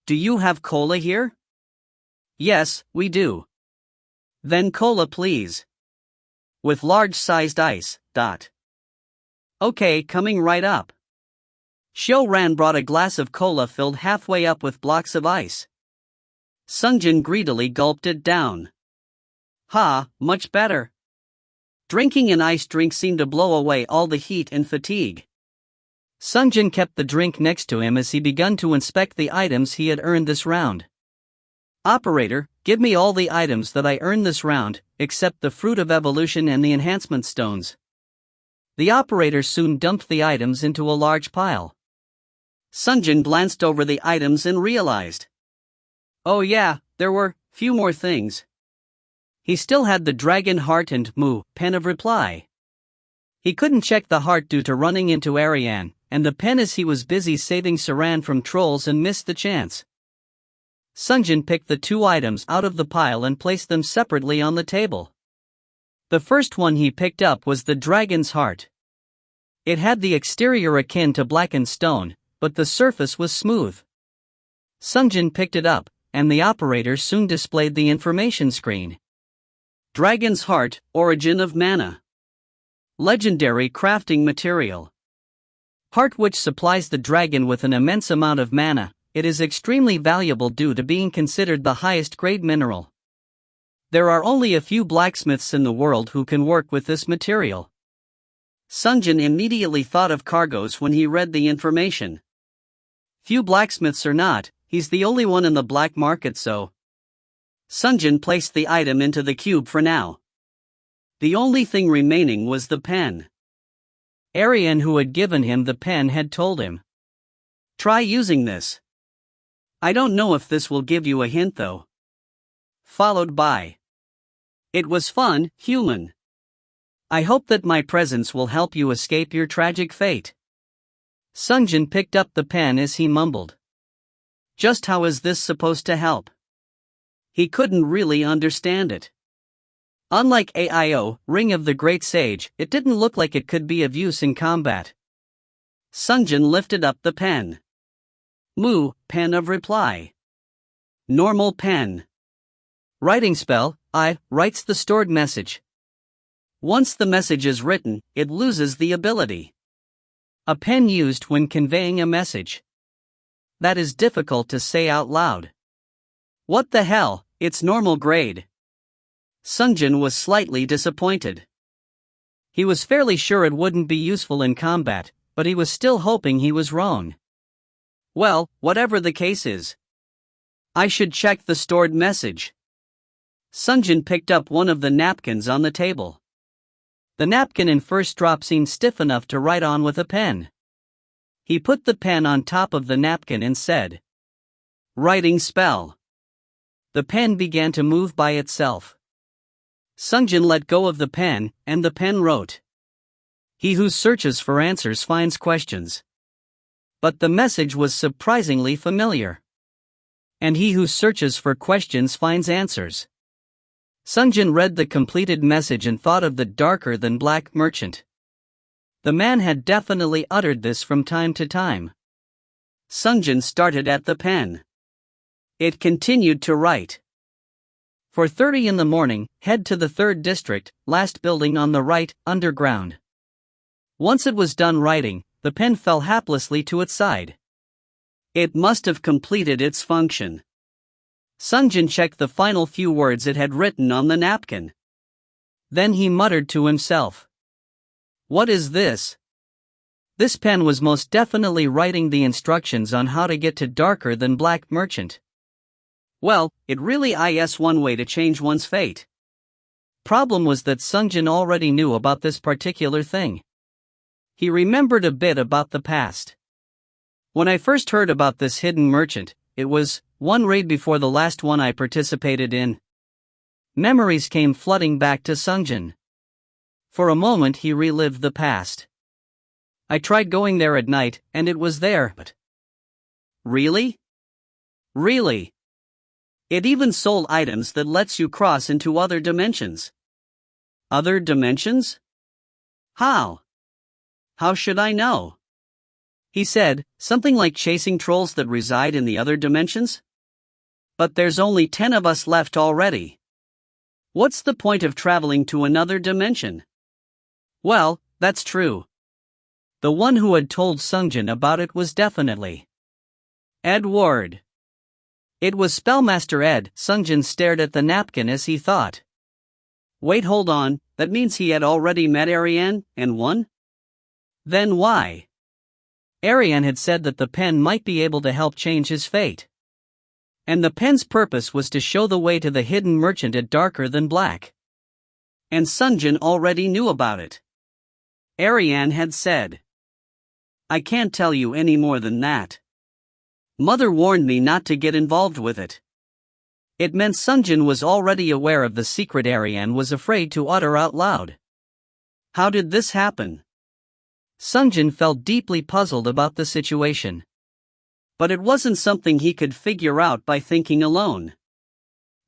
Speaker 1: "Do you have cola here?" "Yes, we do." "Then cola please. With large-sized ice, dot." "Okay, coming right up." Xiaoran brought a glass of cola filled halfway up with blocks of ice. Sungjin greedily gulped it down. "Ha, much better." Drinking an iced drink seemed to blow away all the heat and fatigue. Sungjin kept the drink next to him as he began to inspect the items he had earned this round. "Operator, give me all the items that I earned this round, except the Fruit of Evolution and the Enhancement Stones." The operator soon dumped the items into a large pile. Sungjin glanced over the items and realized. Oh yeah, there were few more things. He still had the dragon heart and pen of reply. He couldn't check the heart due to running into Ariane, and the pen as he was busy saving Saran from trolls and missed the chance. Sungjin picked the 2 items out of the pile and placed them separately on the table. The first one he picked up was the dragon's heart. It had the exterior akin to blackened stone, but the surface was smooth. Sungjin picked it up, and the operator soon displayed the information screen. Dragon's Heart, Origin of Mana. Legendary crafting material. Heart which supplies the dragon with an immense amount of mana. It is extremely valuable due to being considered the highest grade mineral. There are only a few blacksmiths in the world who can work with this material. Sungjin immediately thought of cargoes when he read the information. Few blacksmiths are not, he's the only one in the black market so. Sungjin placed the item into the cube for now. The only thing remaining was the pen. Ariane, who had given him the pen, had told him, "Try using this. I don't know if this will give you a hint though." Followed by, "It was fun, human. I hope that my presence will help you escape your tragic fate." Sungjin picked up the pen as he mumbled, "Just how is this supposed to help?" He couldn't really understand it. Unlike AIO, Ring of the Great Sage, it didn't look like it could be of use in combat. Sungjin lifted up the pen. Mu, pen of reply. Normal pen. Writing spell, I, writes the stored message. Once the message is written, it loses the ability. A pen used when conveying a message. That is difficult to say out loud. What the hell, it's normal grade. Sungjin was slightly disappointed. He was fairly sure it wouldn't be useful in combat, but he was still hoping he was wrong. Well, whatever the case is, I should check the stored message. Sungjin picked up one of the napkins on the table. The napkin in first drop seemed stiff enough to write on with a pen. He put the pen on top of the napkin and said, "Writing spell." The pen began to move by itself. Sungjin let go of the pen, and the pen wrote, "He who searches for answers finds questions." But the message was surprisingly familiar. "And he who searches for questions finds answers." Sungjin read the completed message and thought of the darker-than-black merchant. The man had definitely uttered this from time to time. Sungjin started at the pen. It continued to write. 4:30 in the morning, head to the 3rd district, last building on the right, underground. Once it was done writing, the pen fell haplessly to its side. It must have completed its function. Sungjin checked the final few words it had written on the napkin. Then he muttered to himself, "What is this?" This pen was most definitely writing the instructions on how to get to darker-than-black merchant. Well, it really is one way to change one's fate. Problem was that Sungjin already knew about this particular thing. He remembered a bit about the past. When I first heard about this hidden merchant, it was one raid before the last one I participated in. Memories came flooding back to Sungjin. For a moment he relived the past. I tried going there at night, and it was there, but... Really? Really? It even sold items that lets you cross into other dimensions. Other dimensions? How? How should I know? He said, something like chasing trolls that reside in the other dimensions? But there's only 10 of us left already. What's the point of traveling to another dimension? Well, that's true. The one who had told Sungjin about it was definitely Edward. It was Spellmaster Ed. Sungjin stared at the napkin as he thought. Wait, hold on, that means he had already met Ariane, and won? Then why? Ariane had said that the pen might be able to help change his fate. And the pen's purpose was to show the way to the hidden merchant at darker-than-black. And Sungjin already knew about it. Ariane had said, "I can't tell you any more than that. Mother warned me not to get involved with it." It meant Sungjin was already aware of the secret Ariane was afraid to utter out loud. How did this happen? Sungjin felt deeply puzzled about the situation. But it wasn't something he could figure out by thinking alone.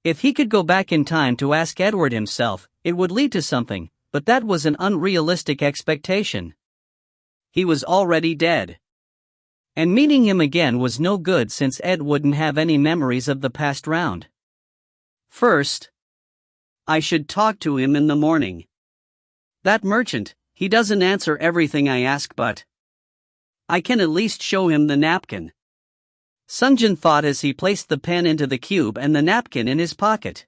Speaker 1: If he could go back in time to ask Edward himself, it would lead to something, but that was an unrealistic expectation. He was already dead. And meeting him again was no good since Ed wouldn't have any memories of the past round. First, I should talk to him in the morning. That merchant, he doesn't answer everything I ask, but I can at least show him the napkin. Sungjin thought as he placed the pen into the cube and the napkin in his pocket.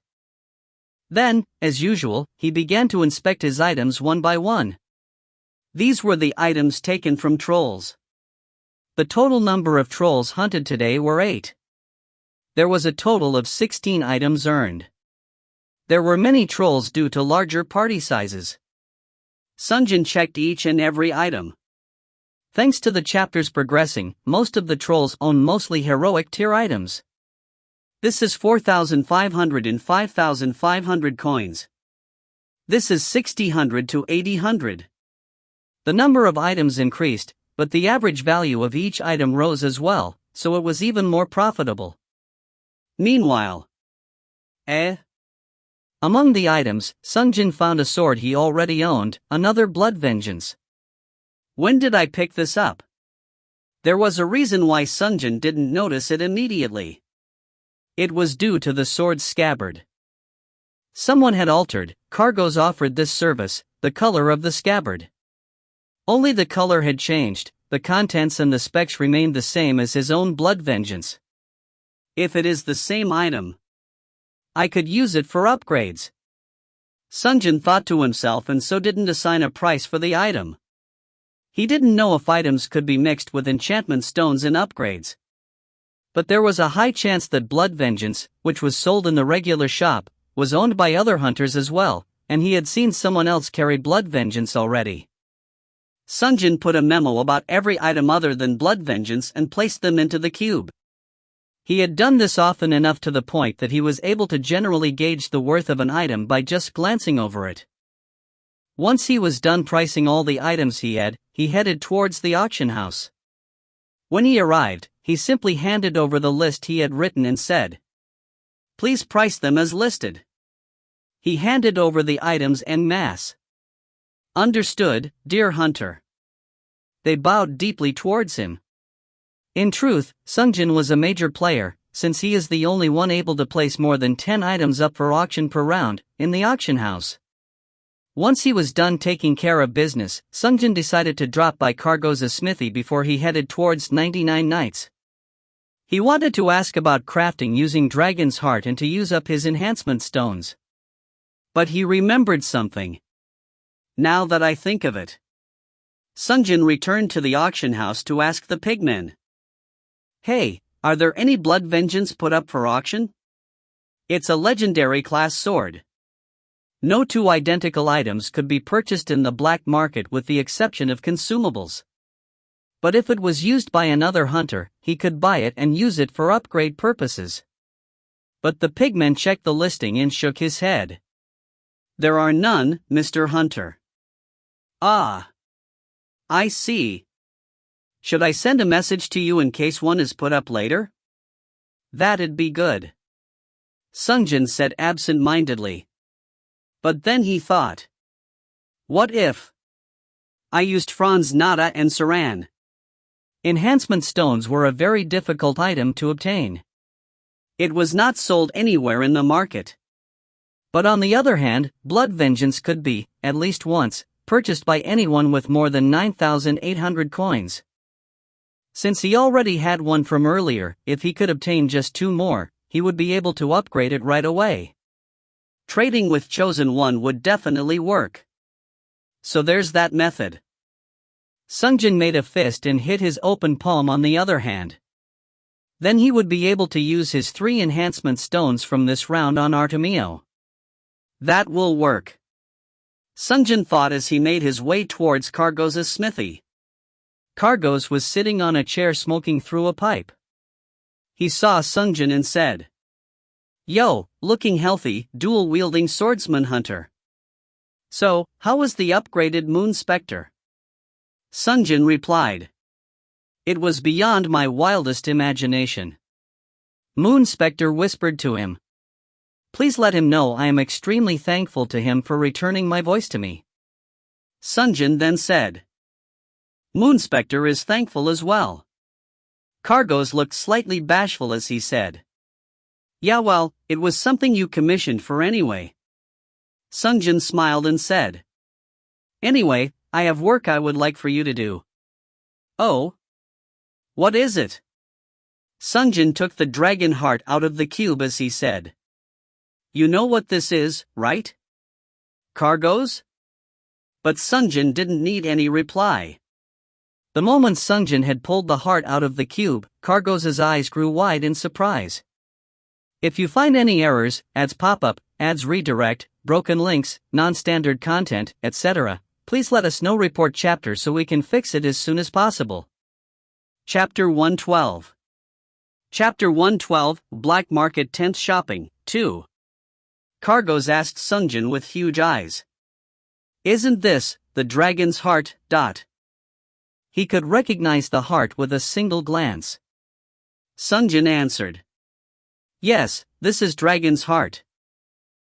Speaker 1: Then, as usual, he began to inspect his items one by one. These were the items taken from trolls. The total number of trolls hunted today were 8. There was a total of 16 items earned. There were many trolls due to larger party sizes. Sungjin checked each and every item. Thanks to the chapters progressing, most of the trolls own mostly heroic tier items. This is 4,500 and 5,500 coins. This is 6000 to 8000. The number of items increased, but the average value of each item rose as well, so it was even more profitable. Meanwhile, among the items, Sungjin found a sword he already owned, another blood vengeance. When did I pick this up? There was a reason why Sungjin didn't notice it immediately. It was due to the sword's scabbard. Someone had altered, Cargos offered this service, the color of the scabbard. Only the color had changed, the contents and the specs remained the same as his own blood vengeance. If it is the same item, I could use it for upgrades. Sungjin thought to himself and so didn't assign a price for the item. He didn't know if items could be mixed with enchantment stones in upgrades. But there was a high chance that blood vengeance, which was sold in the regular shop, was owned by other hunters as well, and he had seen someone else carry blood vengeance already. Sungjin put a memo about every item other than blood vengeance and placed them into the cube. He had done this often enough to the point that he was able to generally gauge the worth of an item by just glancing over it. Once he was done pricing all the items he headed towards the auction house. When he arrived, he simply handed over the list he had written and said, "Please price them as listed." He handed over the items en masse. "Understood, dear hunter." They bowed deeply towards him. In truth, Sungjin was a major player, since he is the only one able to place more than 10 items up for auction per round, in the auction house. Once he was done taking care of business, Sungjin decided to drop by Cargos' smithy before he headed towards 99 Nights. He wanted to ask about crafting using Dragon's Heart and to use up his enhancement stones. But he remembered something. Now that I think of it. Sungjin returned to the auction house to ask the pigmen. "Hey, are there any blood vengeance put up for auction? It's a legendary class sword. No two identical items could be purchased in the black market with the exception of consumables. But if it was used by another hunter, he could buy it and use it for upgrade purposes." But the pigman checked the listing and shook his head. "There are none, Mr. Hunter." "Ah. I see. Should I send a message to you in case one is put up later?" "That'd be good," Sungjin said absent-mindedly. But then he thought. What if I used Franz Nada and Saran? Enhancement stones were a very difficult item to obtain. It was not sold anywhere in the market. But on the other hand, blood vengeance could be, at least once, purchased by anyone with more than 9,800 coins. Since he already had one from earlier, if he could obtain just 2 more, he would be able to upgrade it right away. Trading with Chosen One would definitely work. So there's that method. Sungjin made a fist and hit his open palm on the other hand. Then he would be able to use his 3 enhancement stones from this round on Artemio. That will work, Sungjin thought as he made his way towards Cargos' smithy. Cargos was sitting on a chair smoking through a pipe. He saw Sungjin and said, "Yo, looking healthy, dual-wielding swordsman hunter. So, how was the upgraded Moon Spectre?" Sungjin replied, "It was beyond my wildest imagination." Moon Spectre whispered to him, "Please let him know I am extremely thankful to him for returning my voice to me." Sungjin then said, "Moon Spectre is thankful as well." Cargos looked slightly bashful as he said, "Yeah, well, it was something you commissioned for anyway." Sungjin smiled and said, "Anyway, I have work I would like for you to do." "Oh? What is it?" Sungjin took the dragon heart out of the cube as he said, "You know what this is, right? Cargos?" But Sungjin didn't need any reply. The moment Sungjin had pulled the heart out of the cube, Cargos's eyes grew wide in surprise. If you find any errors, ads pop up, ads redirect, broken links, non-standard content, etc., please let us know. Report chapter so we can fix it as soon as possible. Chapter 112. Chapter 112, Black Market 10th Shopping, 2. Cargos asked Sungjin with huge eyes. Isn't this the dragon's heart? He could recognize the heart with a single glance. Sungjin answered. Yes, this is dragon's heart.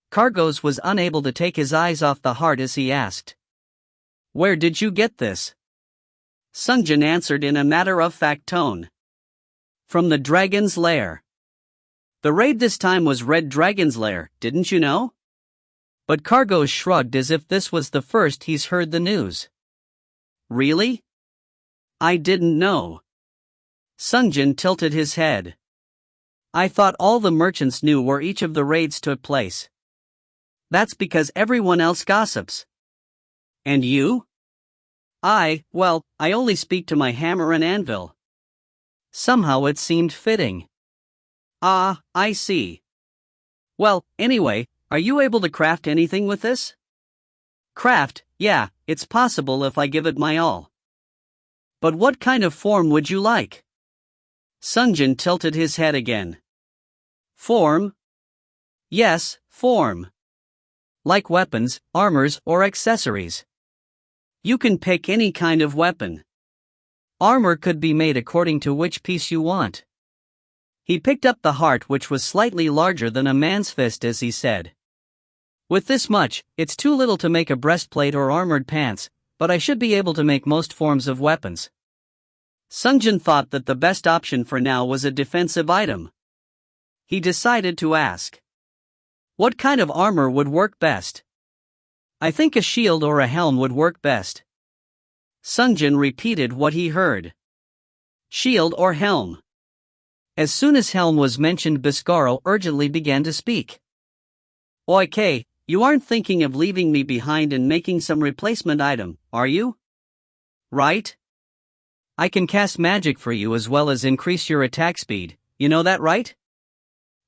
Speaker 1: Cargos was unable to take his eyes off the heart as he asked. Where did you get this? Sungjin answered in a matter-of-fact tone. From the dragon's lair. The raid this time was Red Dragon's lair, didn't you know? But Cargos shrugged as if this was the first he's heard the news. Really? I didn't know. Sungjin tilted his head. I thought all the merchants knew where each of the raids took place. That's because everyone else gossips. And you? I only speak to my hammer and anvil. Somehow it seemed fitting. Ah, I see. Well, anyway, are you able to craft anything with this? Craft, yeah, it's possible if I give it my all. But what kind of form would you like? Sungjin tilted his head again. Form? Yes, form. Like weapons, armors, or accessories. You can pick any kind of weapon. Armor could be made according to which piece you want. He picked up the heart, which was slightly larger than a man's fist, as he said. With this much, it's too little to make a breastplate or armored pants, but I should be able to make most forms of weapons. Sungjin thought that the best option for now was a defensive item. He decided to ask. What kind of armor would work best? I think a shield or a helm would work best. Sungjin repeated what he heard. Shield or helm. As soon as helm was mentioned, Biscaro urgently began to speak. Okay, you aren't thinking of leaving me behind and making some replacement item, are you? Right? I can cast magic for you as well as increase your attack speed, you know that, right?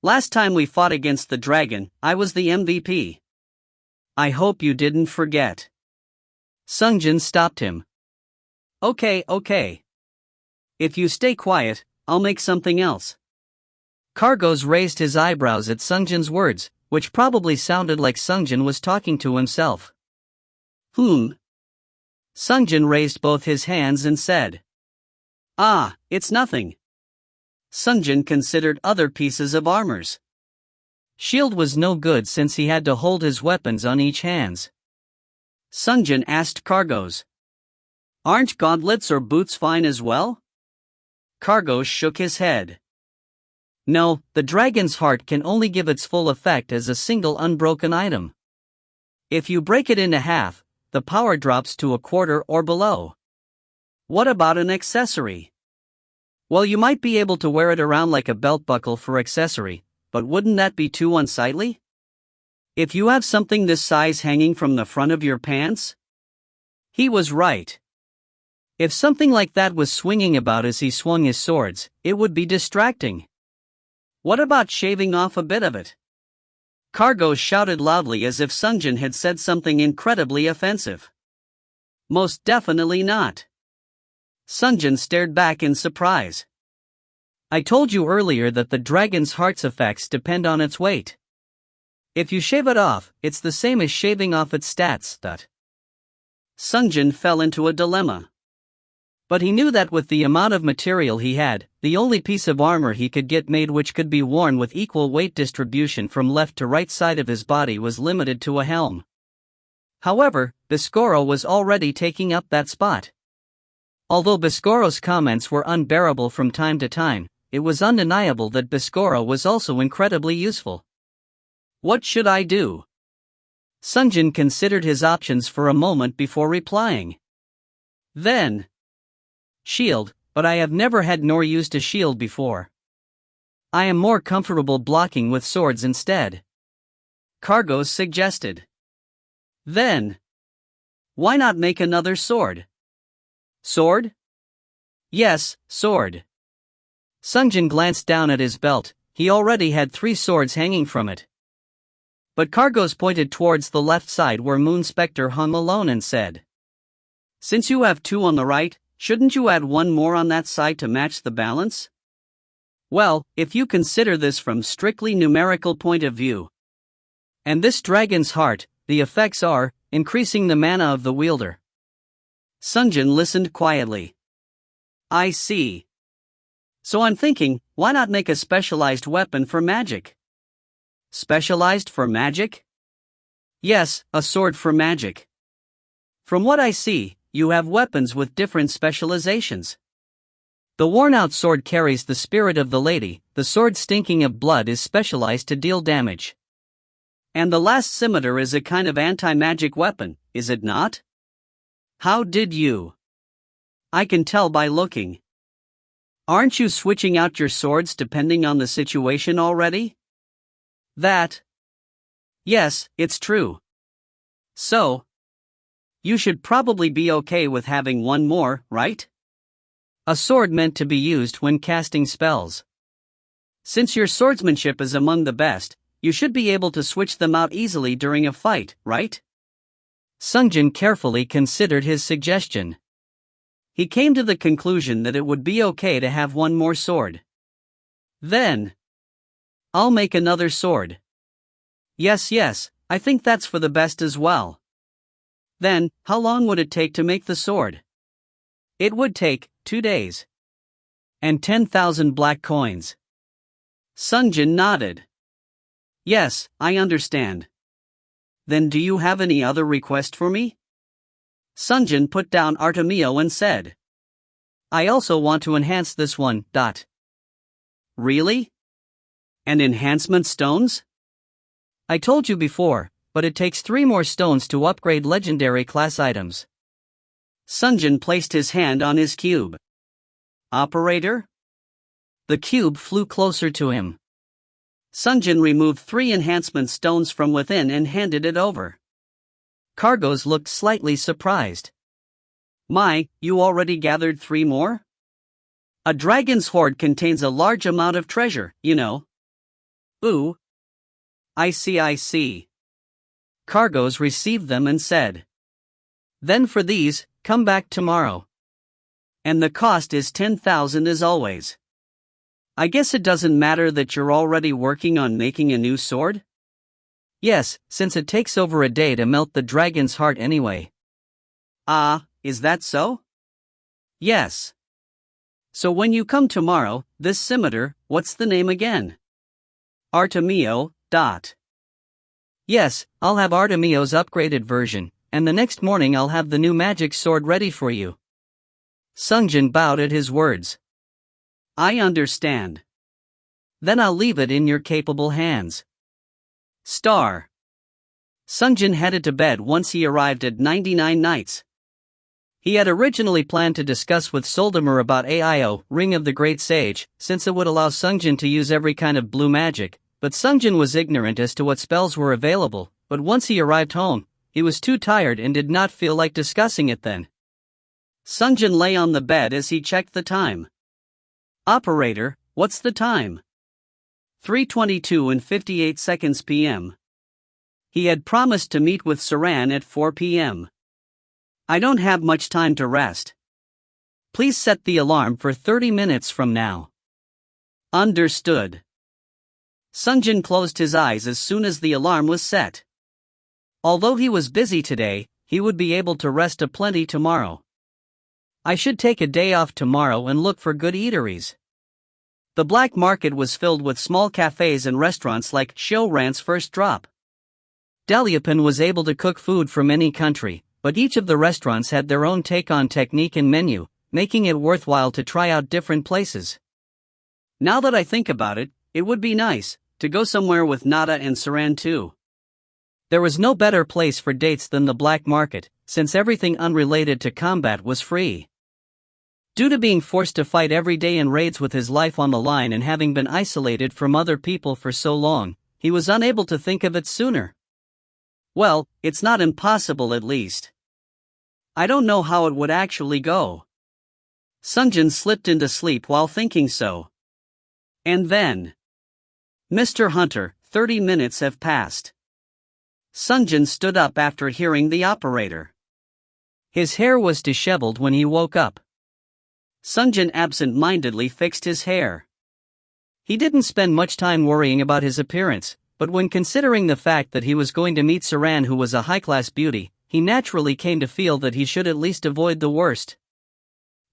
Speaker 1: Last time we fought against the dragon, I was the MVP. I hope you didn't forget. Sungjin stopped him. Okay. If you stay quiet, I'll make something else. Cargos raised his eyebrows at Sungjin's words, which probably sounded like Sungjin was talking to himself. Sungjin raised both his hands and said. Ah, it's nothing. Sungjin considered other pieces of armors. Shield was no good since he had to hold his weapons on each hands. Sungjin asked Cargos. Aren't gauntlets or boots fine as well? Cargos shook his head. No, the dragon's heart can only give its full effect as a single unbroken item. If you break it into half, the power drops to a quarter or below. What about an accessory? Well, you might be able to wear it around like a belt buckle for accessory, but wouldn't that be too unsightly? If you have something this size hanging from the front of your pants? He was right. If something like that was swinging about as he swung his swords, it would be distracting. What about shaving off a bit of it? Cargos shouted loudly as if Sungjin had said something incredibly offensive. Most definitely not. Sungjin stared back in surprise. I told you earlier that the dragon's heart's effects depend on its weight. If you shave it off, it's the same as shaving off its stats. Sungjin fell into a dilemma. But he knew that with the amount of material he had, the only piece of armor he could get made which could be worn with equal weight distribution from left to right side of his body was limited to a helm. However, Biscoro was already taking up that spot. Although Biscoro's comments were unbearable from time to time, it was undeniable that Biscoro was also incredibly useful. What should I do? Sungjin considered his options for a moment before replying. Then, shield, but I have never had nor used a shield before. I am more comfortable blocking with swords instead. Cargos suggested. Then, why not make another sword? Sword? Yes, sword. Sungjin glanced down at his belt. He already had 3 swords hanging from it. But Cargos pointed towards the left side where Moon Spectre hung alone and said, "Since you have 2 on the right, shouldn't you add 1 more on that side to match the balance?" Well, if you consider this from strictly numerical point of view. And this dragon's heart, the effects are, increasing the mana of the wielder. Sungjin listened quietly. I see. So I'm thinking, why not make a specialized weapon for magic? Specialized for magic? Yes, a sword for magic. From what I see, you have weapons with different specializations. The worn-out sword carries the spirit of the lady, the sword stinking of blood is specialized to deal damage. And the last scimitar is a kind of anti-magic weapon, is it not? How did you? I can tell by looking. Aren't you switching out your swords depending on the situation already? That? Yes, it's true. So? You should probably be okay with having 1 more, right? A sword meant to be used when casting spells. Since your swordsmanship is among the best, you should be able to switch them out easily during a fight, right? Sungjin carefully considered his suggestion. He came to the conclusion that it would be okay to have 1 more sword. Then, I'll make another sword. Yes, I think that's for the best as well. Then, how long would it take to make the sword? It would take 2 days. And 10,000 black coins. Sungjin nodded. Yes, I understand. Then do you have any other request for me? Sungjin put down Artemio and said, I also want to enhance this one. Really? And enhancement stones? I told you before, but it takes 3 more stones to upgrade legendary class items. Sungjin placed his hand on his cube. Operator? The cube flew closer to him. Sungjin removed 3 enhancement stones from within and handed it over. Cargos looked slightly surprised. My, you already gathered 3 more? A dragon's hoard contains a large amount of treasure, you know. Ooh. I see. Cargos received them and said, Then for these, come back tomorrow. And the cost is 10,000 as always. I guess it doesn't matter that you're already working on making a new sword? Yes, since it takes over a day to melt the dragon's heart anyway. Ah, is that so? Yes. So when you come tomorrow, this scimitar, what's the name again? Artemio. Yes, I'll have Artemio's upgraded version, and the next morning I'll have the new magic sword ready for you. Sungjin bowed at his words. I understand. Then I'll leave it in your capable hands. Star. Sungjin headed to bed once he arrived at 99 nights. He had originally planned to discuss with Soldamer about AIO, Ring of the Great Sage, since it would allow Sungjin to use every kind of blue magic, but Sungjin was ignorant as to what spells were available, but once he arrived home, he was too tired and did not feel like discussing it then. Sungjin lay on the bed as he checked the time. Operator, what's the time? 3:22 and 58 seconds p.m. He had promised to meet with Saran at 4 p.m. I don't have much time to rest. Please set the alarm for 30 minutes from now. Understood. Sungjin closed his eyes as soon as the alarm was set. Although he was busy today, he would be able to rest aplenty tomorrow. I should take a day off tomorrow and look for good eateries. The black market was filled with small cafes and restaurants like Showran's First Drop. Daliapin was able to cook food from any country, but each of the restaurants had their own take on technique and menu, making it worthwhile to try out different places. Now that I think about it, it would be nice to go somewhere with Nada and Saran too. There was no better place for dates than the black market, since everything unrelated to combat was free. Due to being forced to fight every day in raids with his life on the line and having been isolated from other people for so long, he was unable to think of it sooner. Well, it's not impossible at least. I don't know how it would actually go. Sungjin slipped into sleep while thinking so. And then, Mr. Hunter, 30 minutes have passed. Sungjin stood up after hearing the operator. His hair was disheveled when he woke up. Sungjin absent-mindedly fixed his hair. He didn't spend much time worrying about his appearance, but when considering the fact that he was going to meet Saran, who was a high-class beauty, he naturally came to feel that he should at least avoid the worst.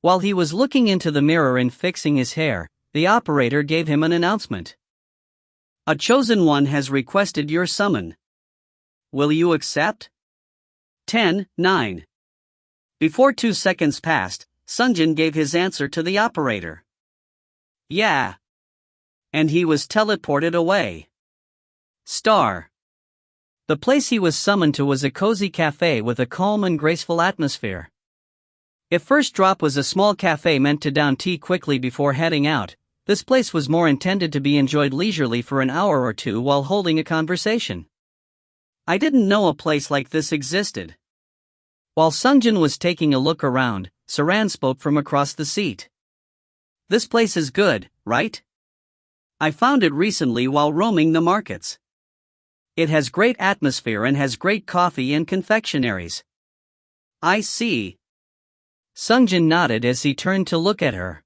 Speaker 1: While he was looking into the mirror and fixing his hair, the operator gave him an announcement. A chosen one has requested your summon. Will you accept? 10-9. Before 2 seconds passed, Sungjin gave his answer to the operator. Yeah. And he was teleported away. Star. The place he was summoned to was a cozy cafe with a calm and graceful atmosphere. If First Drop was a small cafe meant to down tea quickly before heading out, this place was more intended to be enjoyed leisurely for an hour or two while holding a conversation. I didn't know a place like this existed. While Sungjin was taking a look around, Saran spoke from across the seat. This place is good, right? I found it recently while roaming the markets. It has great atmosphere and has great coffee and confectionaries. I see. Sungjin nodded as he turned to look at her.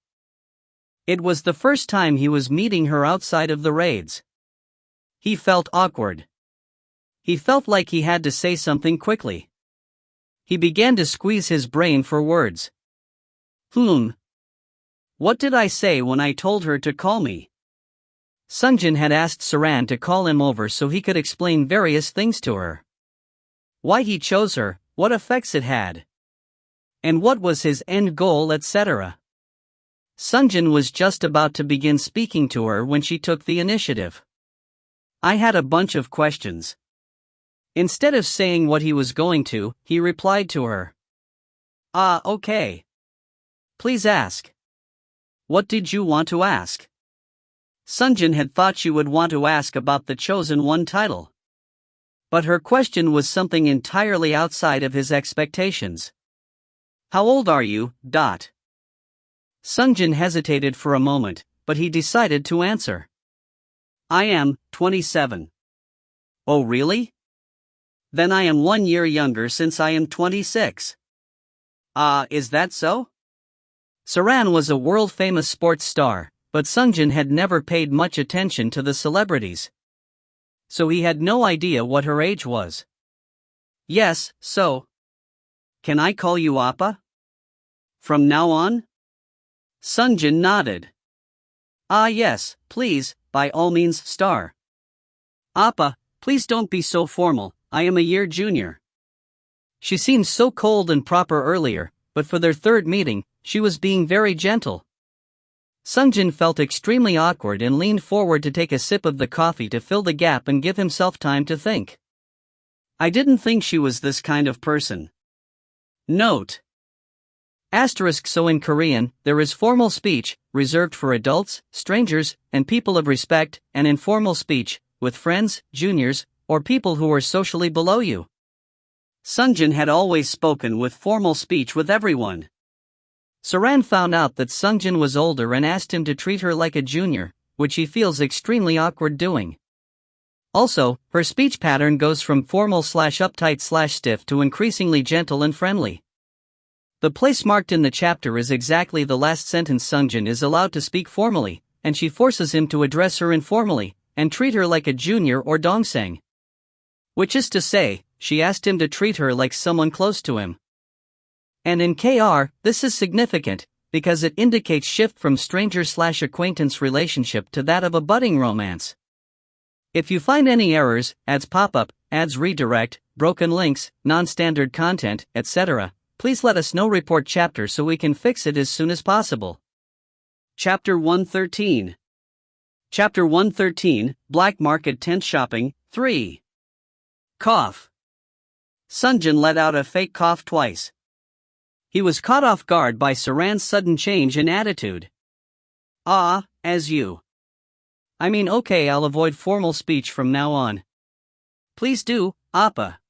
Speaker 1: It was the first time he was meeting her outside of the raids. He felt awkward. He felt like he had to say something quickly. He began to squeeze his brain for words. What did I say when I told her to call me? Sungjin had asked Saran to call him over so he could explain various things to her. Why he chose her, what effects it had, and what was his end goal, etc. Sungjin was just about to begin speaking to her when she took the initiative. I had a bunch of questions. Instead of saying what he was going to, he replied to her. Okay. Please ask. What did you want to ask? Sungjin had thought she would want to ask about the Chosen One title. But her question was something entirely outside of his expectations. How old are you? Sungjin hesitated for a moment, but he decided to answer. I am 27. Oh really? Then I am 1 year younger since I am 26. Is that so? Saran was a world-famous sports star, but Sungjin had never paid much attention to the celebrities. So he had no idea what her age was. Yes, so. Can I call you Appa? From now on? Sungjin nodded. Yes, please, by all means, star. Appa, please don't be so formal, I am a year junior. She seemed so cold and proper earlier, but for their third meeting, she was being very gentle. Sungjin felt extremely awkward and leaned forward to take a sip of the coffee to fill the gap and give himself time to think. I didn't think she was this kind of person. Note. So in Korean, there is formal speech, reserved for adults, strangers, and people of respect, and informal speech, with friends, juniors, or people who are socially below you. Sungjin had always spoken with formal speech with everyone. Saran found out that Sungjin was older and asked him to treat her like a junior, which he feels extremely awkward doing. Also, her speech pattern goes from formal/uptight/stiff to increasingly gentle and friendly. The place marked in the chapter is exactly the last sentence. Sungjin is allowed to speak formally, and she forces him to address her informally, and treat her like a junior or dongseng. Which is to say, she asked him to treat her like someone close to him. And in KR, this is significant, because it indicates shift from stranger/acquaintance relationship to that of a budding romance. If you find any errors, ads pop up, ads redirect, broken links, non-standard content, etc., please let us know. Report chapter so we can fix it as soon as possible. Chapter 113. Chapter 113, Black Market Tent Shopping, 3. Cough. Sungjin let out a fake cough twice. He was caught off guard by Saran's sudden change in attitude. As you. I mean, okay, I'll avoid formal speech from now on. Please do, Appa.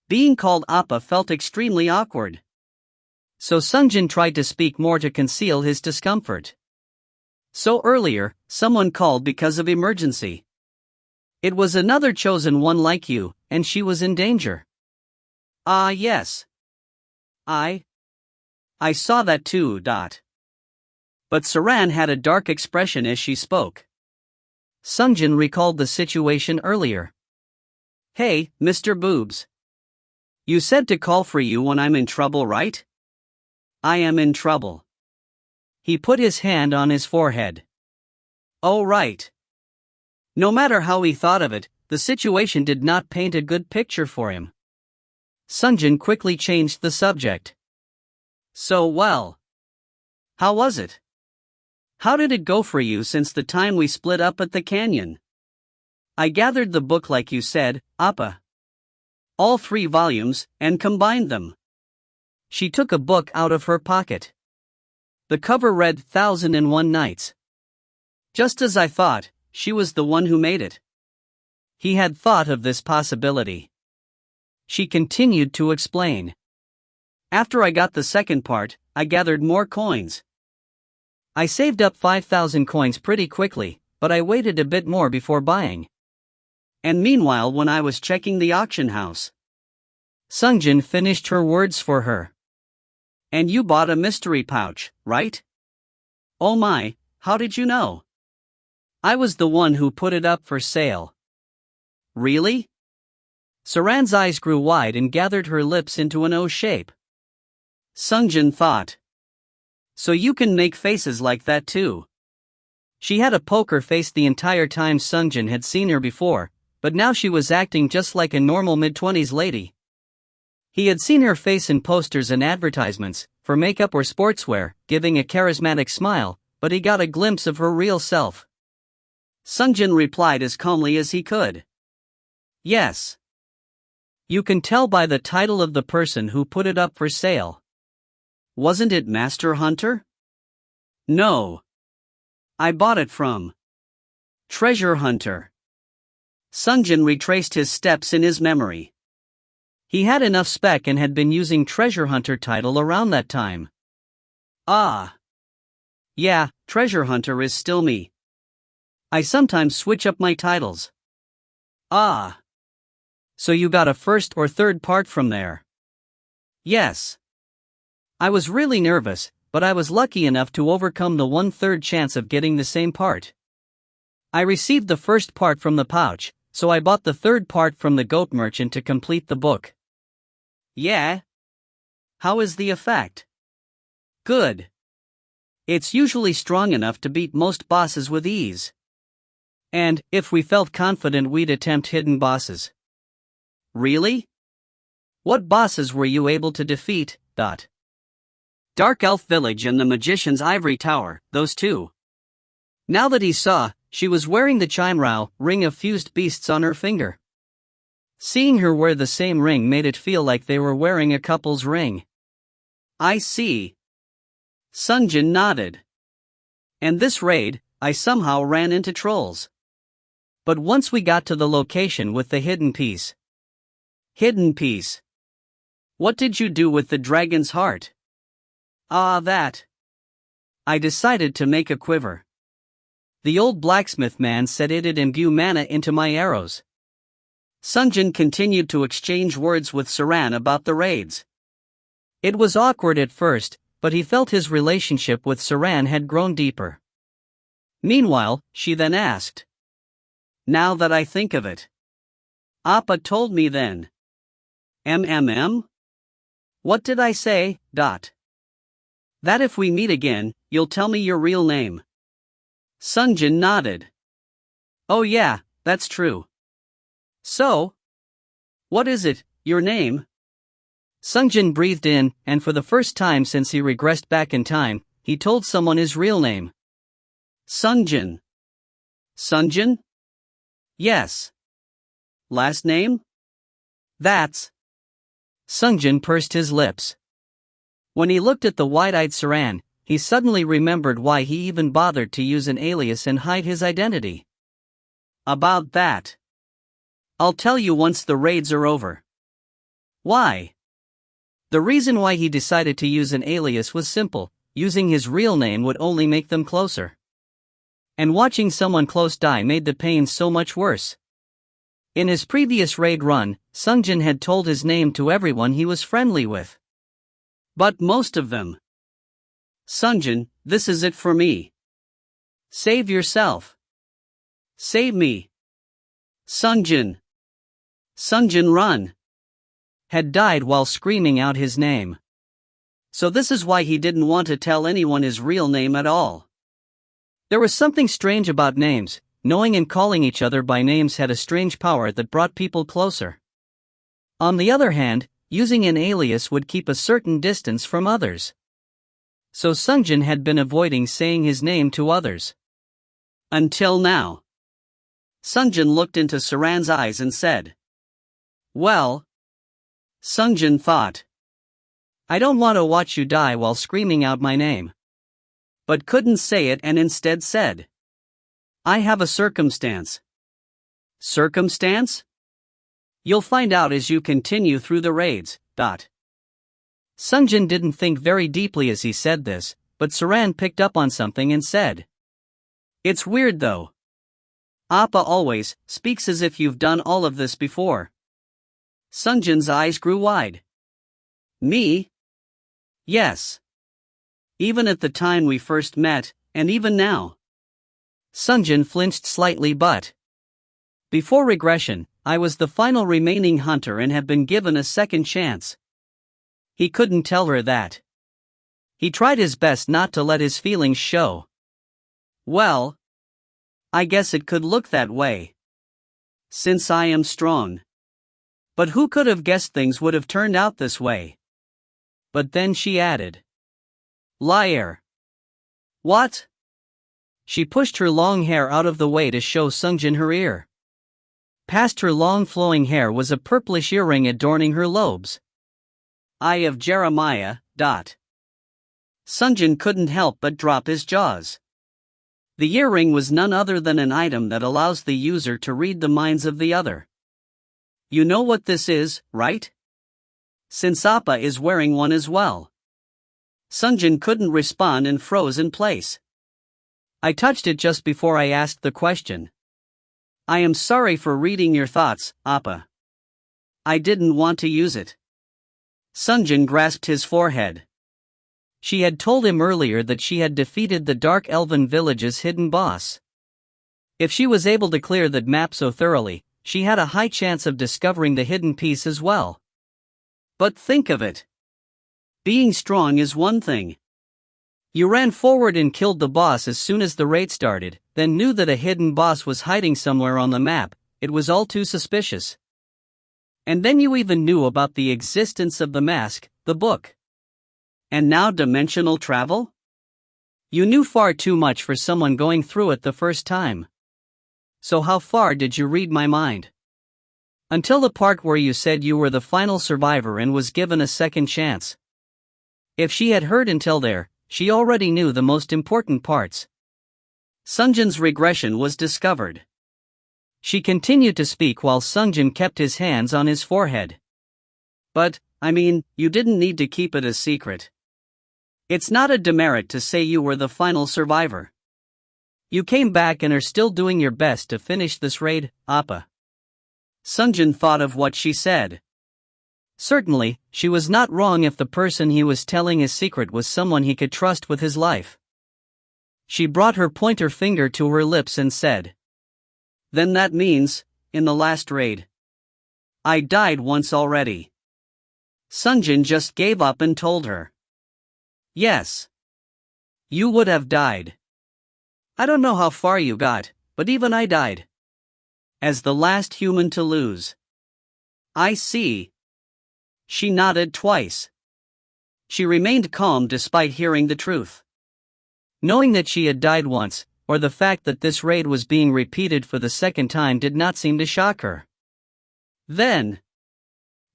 Speaker 1: Being called Appa felt extremely awkward. So Sungjin tried to speak more to conceal his discomfort. So earlier, someone called because of emergency. It was another chosen one like you, and she was in danger. Ah, yes. I saw that too. But Saran had a dark expression as she spoke. Sungjin recalled the situation earlier. Hey, Mr. Boobs. You said to call for you when I'm in trouble, right? I am in trouble. He put his hand on his forehead. Oh, right. No matter how he thought of it, the situation did not paint a good picture for him. Sungjin quickly changed the subject. So well. How was it? How did it go for you since the time we split up at the canyon? I gathered the book like you said, Appa. All 3 volumes, and combined them. She took a book out of her pocket. The cover read 1001 Nights. Just as I thought, she was the one who made it. He had thought of this possibility. She continued to explain. After I got the second part, I gathered more coins. I saved up 5,000 coins pretty quickly, but I waited a bit more before buying. And meanwhile, when I was checking the auction house, Sungjin finished her words for her. And you bought a mystery pouch, right? Oh my, how did you know? I was the one who put it up for sale. Really? Saran's eyes grew wide and gathered her lips into an O shape. Sungjin thought. So you can make faces like that too. She had a poker face the entire time Sungjin had seen her before, but now she was acting just like a normal mid-20s lady. He had seen her face in posters and advertisements, for makeup or sportswear, giving a charismatic smile, but he got a glimpse of her real self. Sungjin replied as calmly as he could. Yes. You can tell by the title of the person who put it up for sale. Wasn't it Master Hunter? No. I bought it from Treasure Hunter. Sungjin retraced his steps in his memory. He had enough spec and had been using Treasure Hunter title around that time. Ah. Yeah, Treasure Hunter is still me. I sometimes switch up my titles. Ah. So you got a first or third part from there? Yes. I was really nervous, but I was lucky enough to overcome the 1/3 chance of getting the same part. I received the first part from the pouch, so I bought the third part from the goat merchant to complete the book. Yeah? How is the effect? Good. It's usually strong enough to beat most bosses with ease. And, if we felt confident, we'd attempt hidden bosses. Really? What bosses were you able to defeat? Dark Elf Village and the Magician's Ivory Tower, those two. Now that he saw, she was wearing the Chimrao ring of fused beasts on her finger. Seeing her wear the same ring made it feel like they were wearing a couple's ring. I see. Sungjin nodded. And this raid, I somehow ran into trolls. But once we got to the location with the hidden piece. Hidden piece. What did you do with the dragon's heart? Ah, that. I decided to make a quiver. The old blacksmith man said it'd imbue mana into my arrows. Sungjin continued to exchange words with Saran about the raids. It was awkward at first, but he felt his relationship with Saran had grown deeper. Meanwhile, she then asked. Now that I think of it. Appa told me then. What did I say? That if we meet again, you'll tell me your real name. Sungjin nodded. Oh yeah, that's true. So? What is it, your name? Sungjin breathed in, and for the first time since he regressed back in time, he told someone his real name. Sungjin. Sungjin? Yes. Last name? That's. Sungjin pursed his lips. When he looked at the wide-eyed Saran, he suddenly remembered why he even bothered to use an alias and hide his identity. About that. I'll tell you once the raids are over. Why? The reason why he decided to use an alias was simple: using his real name would only make them closer. And watching someone close die made the pain so much worse. In his previous raid run, Sungjin had told his name to everyone he was friendly with. But most of them. Sungjin, this is it for me. Save yourself. Save me. Sungjin. Sungjin, run. Had died while screaming out his name. So this is why he didn't want to tell anyone his real name at all. There was something strange about names. Knowing and calling each other by names had a strange power that brought people closer. On the other hand, using an alias would keep a certain distance from others. So Sungjin had been avoiding saying his name to others. Until now. Sungjin looked into Saran's eyes and said, "Well." Sungjin thought, "I don't want to watch you die while screaming out my name." But couldn't say it and instead said, "I have a circumstance." Circumstance? You'll find out as you continue through the raids. Sungjin didn't think very deeply as he said this, but Saran picked up on something and said, "It's weird though. Appa always speaks as if you've done all of this before." Sungjin's eyes grew wide. "Me? Yes. Even at the time we first met, and even now." Sungjin flinched slightly, but before regression, I was the final remaining hunter and have been given a second chance. He couldn't tell her that. He tried his best not to let his feelings show. "Well, I guess it could look that way. Since I am strong. But who could have guessed things would have turned out this way?" But then she added, "Liar." "What?" She pushed her long hair out of the way to show Sungjin her ear. Past her long flowing hair was a purplish earring adorning her lobes. "Eye of Jeremiah." Sungjin couldn't help but drop his jaws. The earring was none other than an item that allows the user to read the minds of the other. You know what this is, right? Since Appa is wearing one as well. Sungjin couldn't respond and froze in place. I touched it just before I asked the question. "I am sorry for reading your thoughts, Appa. I didn't want to use it." Sungjin grasped his forehead. She had told him earlier that she had defeated the Dark Elven Village's hidden boss. If she was able to clear that map so thoroughly, she had a high chance of discovering the hidden piece as well. But think of it. Being strong is one thing. You ran forward and killed the boss as soon as the raid started, then knew that a hidden boss was hiding somewhere on the map. It was all too suspicious. And then you even knew about the existence of the mask, the book. And now dimensional travel? You knew far too much for someone going through it the first time. So how far did you read my mind? Until the part where you said you were the final survivor and was given a second chance. If she had heard until there, she already knew the most important parts. Sungjin's regression was discovered. She continued to speak while Sungjin kept his hands on his forehead. "But, I mean, you didn't need to keep it a secret. It's not a demerit to say you were the final survivor. You came back and are still doing your best to finish this raid, Appa." Sungjin thought of what she said. Certainly, she was not wrong if the person he was telling his secret was someone he could trust with his life. She brought her pointer finger to her lips and said, "Then that means, in the last raid, I died once already." Sungjin just gave up and told her, "Yes. You would have died. I don't know how far you got, but even I died. As the last human to lose." "I see." She nodded twice. She remained calm despite hearing the truth. Knowing that she had died once, or the fact that this raid was being repeated for the second time, did not seem to shock her. "Then,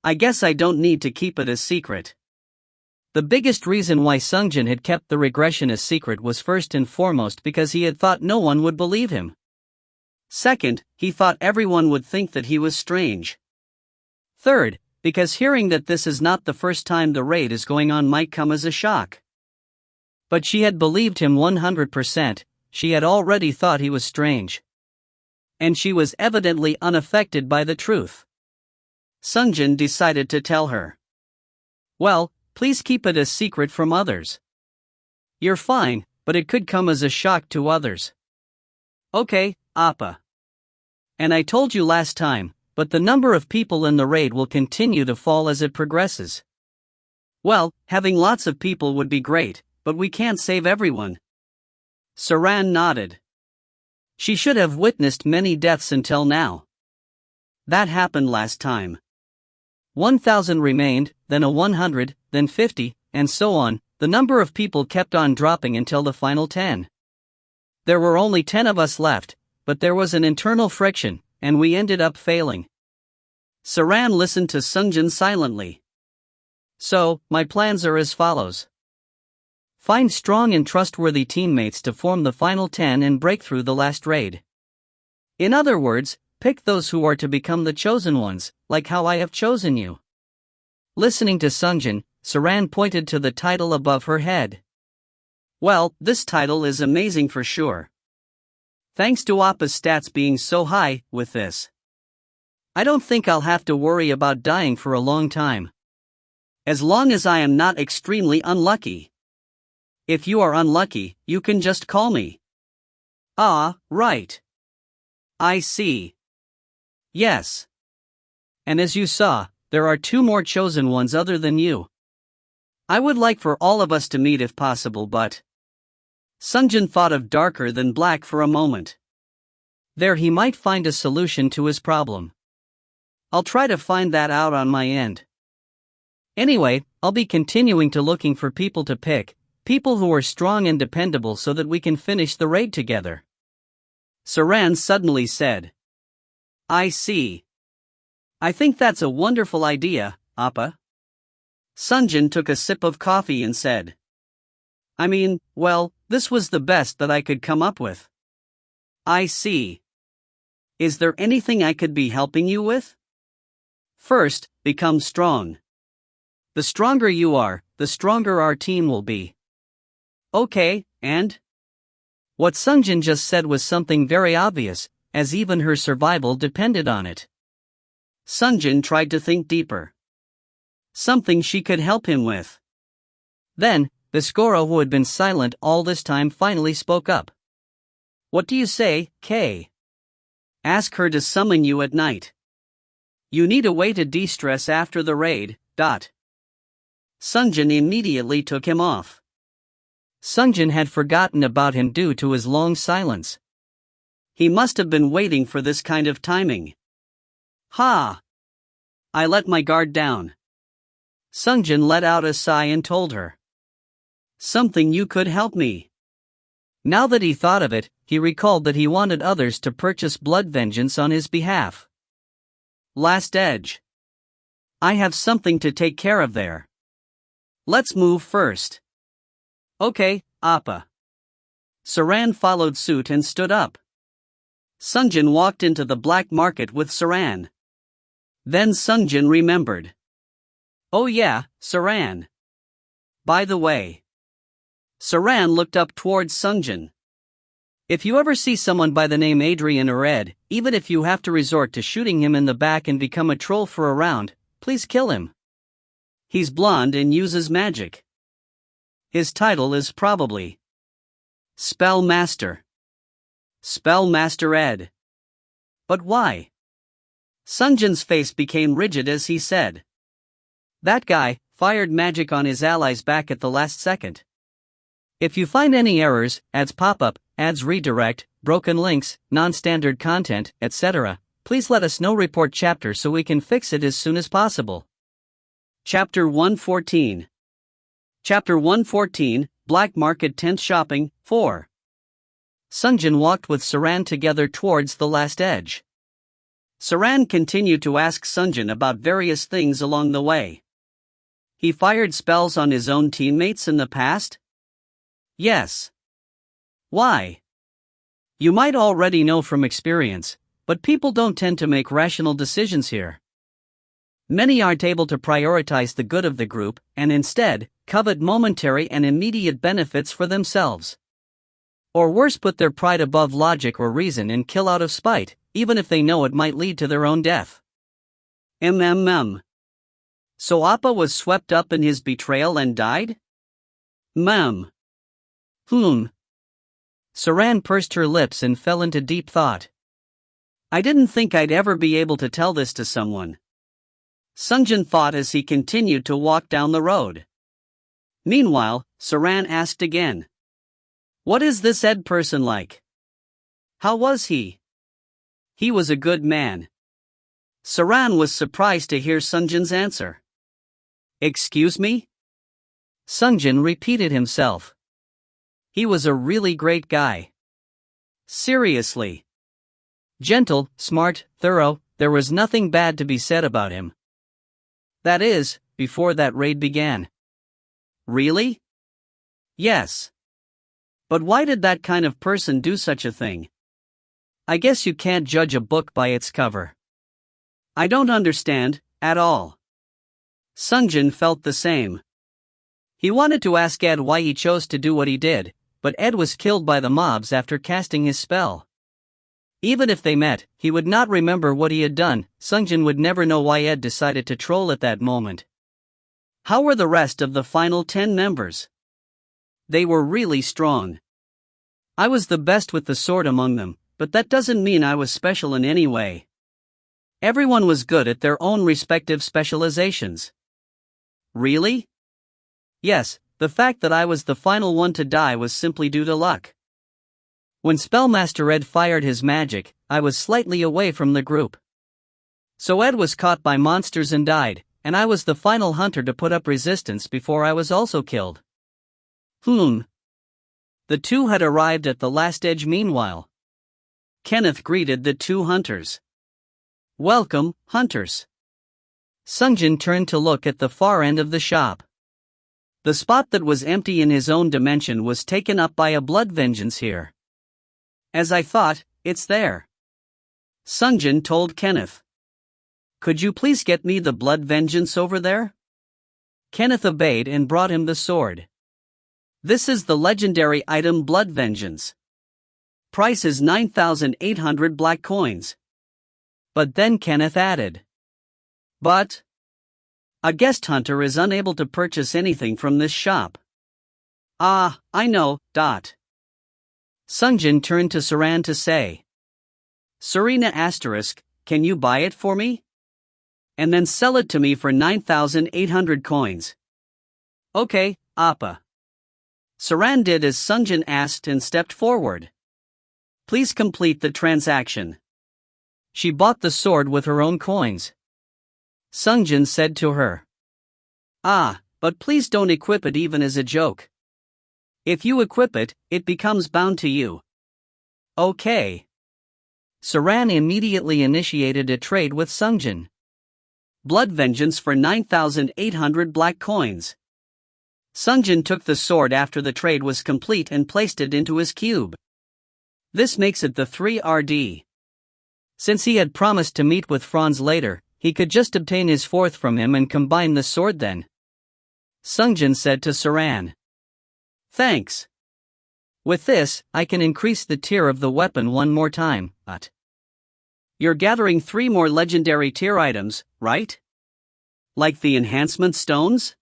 Speaker 1: I guess I don't need to keep it a secret." The biggest reason why Sungjin had kept the regression a secret was first and foremost because he had thought no one would believe him. Second, he thought everyone would think that he was strange. Third, because hearing that this is not the first time the raid is going on might come as a shock. But she had believed him 100%, she had already thought he was strange. And she was evidently unaffected by the truth. Sungjin decided to tell her. Well, please keep it a secret from others. You're fine, but it could come as a shock to others. Okay, Appa. And I told you last time, but the number of people in the raid will continue to fall as it progresses. Well, having lots of people would be great, but we can't save everyone. Saran nodded. She should have witnessed many deaths until now. That happened last time. 1,000 remained, then a 100, then 50, and so on. The number of people kept on dropping until the final 10. There were only 10 of us left, but there was an internal friction, and we ended up failing. Saran listened to Sungjin silently. So, my plans are as follows. Find strong and trustworthy teammates to form the final 10 and break through the last raid. In other words, pick those who are to become the chosen ones, like how I have chosen you. Listening to Sungjin, Saran pointed to the title above her head. Well, this title is amazing for sure. Thanks to Appa's stats being so high, with this, I don't think I'll have to worry about dying for a long time. As long as I am not extremely unlucky. If you are unlucky, you can just call me. Ah, right. I see. Yes. And as you saw, there are 2 more chosen ones other than you. I would like for all of us to meet if possible, but... Sungjin thought of darker than black for a moment. There he might find a solution to his problem. I'll try to find that out on my end. Anyway, I'll be continuing to looking for people to pick, people who are strong and dependable so that we can finish the raid together. Saran suddenly said. I see. I think that's a wonderful idea, Appa. Sungjin took a sip of coffee and said. I mean, well, this was the best that I could come up with. I see. Is there anything I could be helping you with? First, become strong. The stronger you are, the stronger our team will be. Okay, and? What Sungjin just said was something very obvious, as even her survival depended on it. Sungjin tried to think deeper. Something she could help him with. Then, Biscoro, who had been silent all this time, finally spoke up. What do you say, Kay? Ask her to summon you at night. You need a way to de-stress after the raid, ... Sungjin immediately took him off. Sungjin had forgotten about him due to his long silence. He must have been waiting for this kind of timing. Ha! I let my guard down. Sungjin let out a sigh and told her. Something you could help me. Now that he thought of it, he recalled that he wanted others to purchase blood vengeance on his behalf. Last Edge. I have something to take care of there. Let's move first. Okay, Appa. Saran followed suit and stood up. Sungjin walked into the black market with Saran. Then Sungjin remembered. Oh yeah, Saran. By the way. Saran looked up towards Sungjin. If you ever see someone by the name Adrian or Ed, even if you have to resort to shooting him in the back and become a troll for a round, please kill him. He's blonde and uses magic. His title is probably Spell Master. Spell Master Ed. But why? Sungjin's face became rigid as he said. That guy fired magic on his allies back at the last second. If you find any errors, ads pop up, ads redirect, broken links, non-standard content, etc., please let us know. Report chapter so we can fix it as soon as possible. Chapter 114. Chapter 114, Black Market Tent Shopping, 4. Sungjin walked with Saran together towards the last edge. Saran continued to ask Sungjin about various things along the way. He fired spells on his own teammates in the past? Yes. Why? You might already know from experience, but people don't tend to make rational decisions here. Many aren't able to prioritize the good of the group and instead covet momentary and immediate benefits for themselves. Or worse, put their pride above logic or reason and kill out of spite, even if they know it might lead to their own death. So Appa was swept up in his betrayal and died? Saran pursed her lips and fell into deep thought. I didn't think I'd ever be able to tell this to someone. Sungjin thought as he continued to walk down the road. Meanwhile, Saran asked again. What is this Ed person like? How was he? He was a good man. Saran was surprised to hear Sungjin's answer. Excuse me? Sungjin repeated himself. He was a really great guy. Seriously. Gentle, smart, thorough, there was nothing bad to be said about him. That is, before that raid began. Really? Yes. But why did that kind of person do such a thing? I guess you can't judge a book by its cover. I don't understand, at all. Sungjin felt the same. He wanted to ask Ed why he chose to do what he did, but Ed was killed by the mobs after casting his spell. Even if they met, he would not remember what he had done. Sungjin would never know why Ed decided to troll at that moment. How were the rest of the final 10 members? They were really strong. I was the best with the sword among them, but that doesn't mean I was special in any way. Everyone was good at their own respective specializations. Really? Yes, the fact that I was the final one to die was simply due to luck. When Spellmaster Ed fired his magic, I was slightly away from the group. So Ed was caught by monsters and died, and I was the final hunter to put up resistance before I was also killed. The two had arrived at the last edge meanwhile. Kenneth greeted the two hunters. Welcome, hunters. Sungjin turned to look at the far end of the shop. The spot that was empty in his own dimension was taken up by a blood vengeance here. As I thought, it's there. Sungjin told Kenneth. Could you please get me the blood vengeance over there? Kenneth obeyed and brought him the sword. This is the legendary item Blood Vengeance. Price is 9,800 black coins. But then Kenneth added. But a guest hunter is unable to purchase anything from this shop. Ah, I know, Sungjin turned to Saran to say. Serena *, can you buy it for me? And then sell it to me for 9,800 coins. Okay, Appa. Saran did as Sungjin asked and stepped forward. Please complete the transaction. She bought the sword with her own coins. Sungjin said to her. But please don't equip it even as a joke. If you equip it, it becomes bound to you. Okay. Saran immediately initiated a trade with Sungjin. Blood Vengeance for 9,800 black coins. Sungjin took the sword after the trade was complete and placed it into his cube. This makes it the 3RD. Since he had promised to meet with Franz later, he could just obtain his fourth from him and combine the sword then. Sungjin said to Saran. Thanks. With this, I can increase the tier of the weapon one more time, but you're gathering 3 more legendary tier items, right? Like the enhancement stones?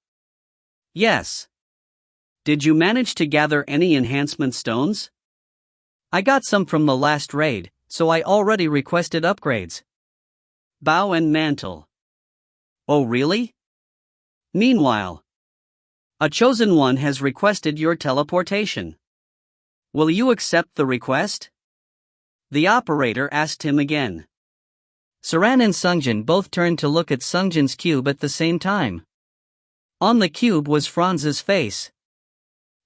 Speaker 1: Yes. Did you manage to gather any enhancement stones? I got some from the last raid, so I already requested upgrades. Bow and mantle. Oh really? Meanwhile, a chosen one has requested your teleportation. Will you accept the request? The operator asked him again. Saran and Sungjin both turned to look at Sungjin's cube at the same time. On the cube was Franz's face.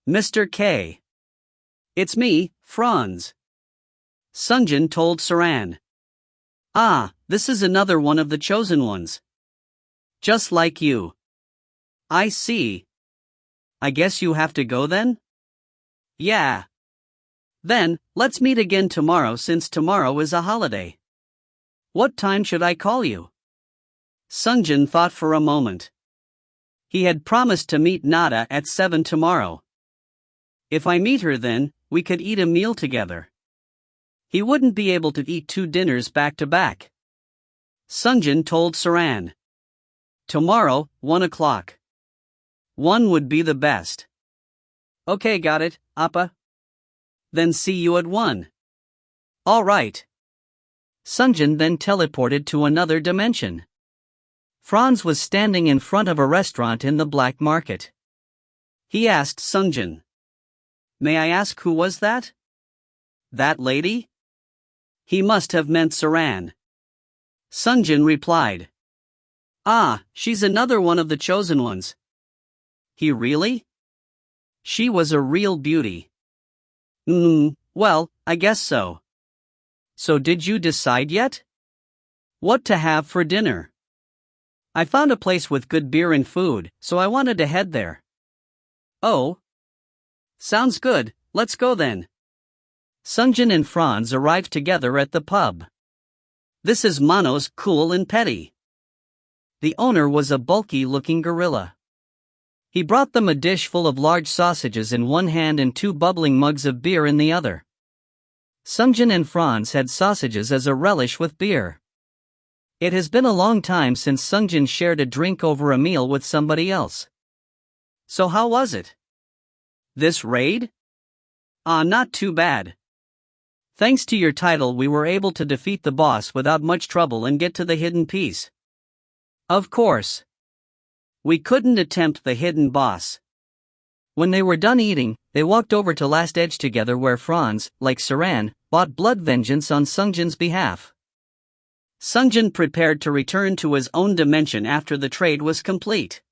Speaker 1: Mr. K. It's me, Franz. Sungjin told Saran. This is another one of the chosen ones. Just like you. I see. I guess you have to go then? Yeah. Then, let's meet again tomorrow since tomorrow is a holiday. What time should I call you? Sungjin thought for a moment. He had promised to meet Nada at 7 tomorrow. If I meet her then, we could eat a meal together. He wouldn't be able to eat 2 dinners back to back. Sungjin told Saran. Tomorrow, 1 o'clock. 1 would be the best. Okay, got it, Appa. Then see you at 1. All right. Sungjin then teleported to another dimension. Franz was standing in front of a restaurant in the black market. He asked Sungjin. May I ask who was that? That lady? He must have meant Saran. Sungjin replied. Ah, she's another one of the chosen ones. He really? She was a real beauty. Well, I guess so. So did you decide yet? What to have for dinner? I found a place with good beer and food, so I wanted to head there. Oh. Sounds good, let's go then. Sungjin and Franz arrived together at the pub. This is Mono's Cool and Petty. The owner was a bulky-looking gorilla. He brought them a dish full of large sausages in one hand and 2 bubbling mugs of beer in the other. Sungjin and Franz had sausages as a relish with beer. It has been a long time since Sungjin shared a drink over a meal with somebody else. So how was it? This raid? Not too bad. Thanks to your title we were able to defeat the boss without much trouble and get to the hidden piece. Of course. We couldn't attempt the hidden boss. When they were done eating, they walked over to Last Edge together where Franz, like Saran, bought blood vengeance on Sungjin's behalf. Sungjin prepared to return to his own dimension after the trade was complete.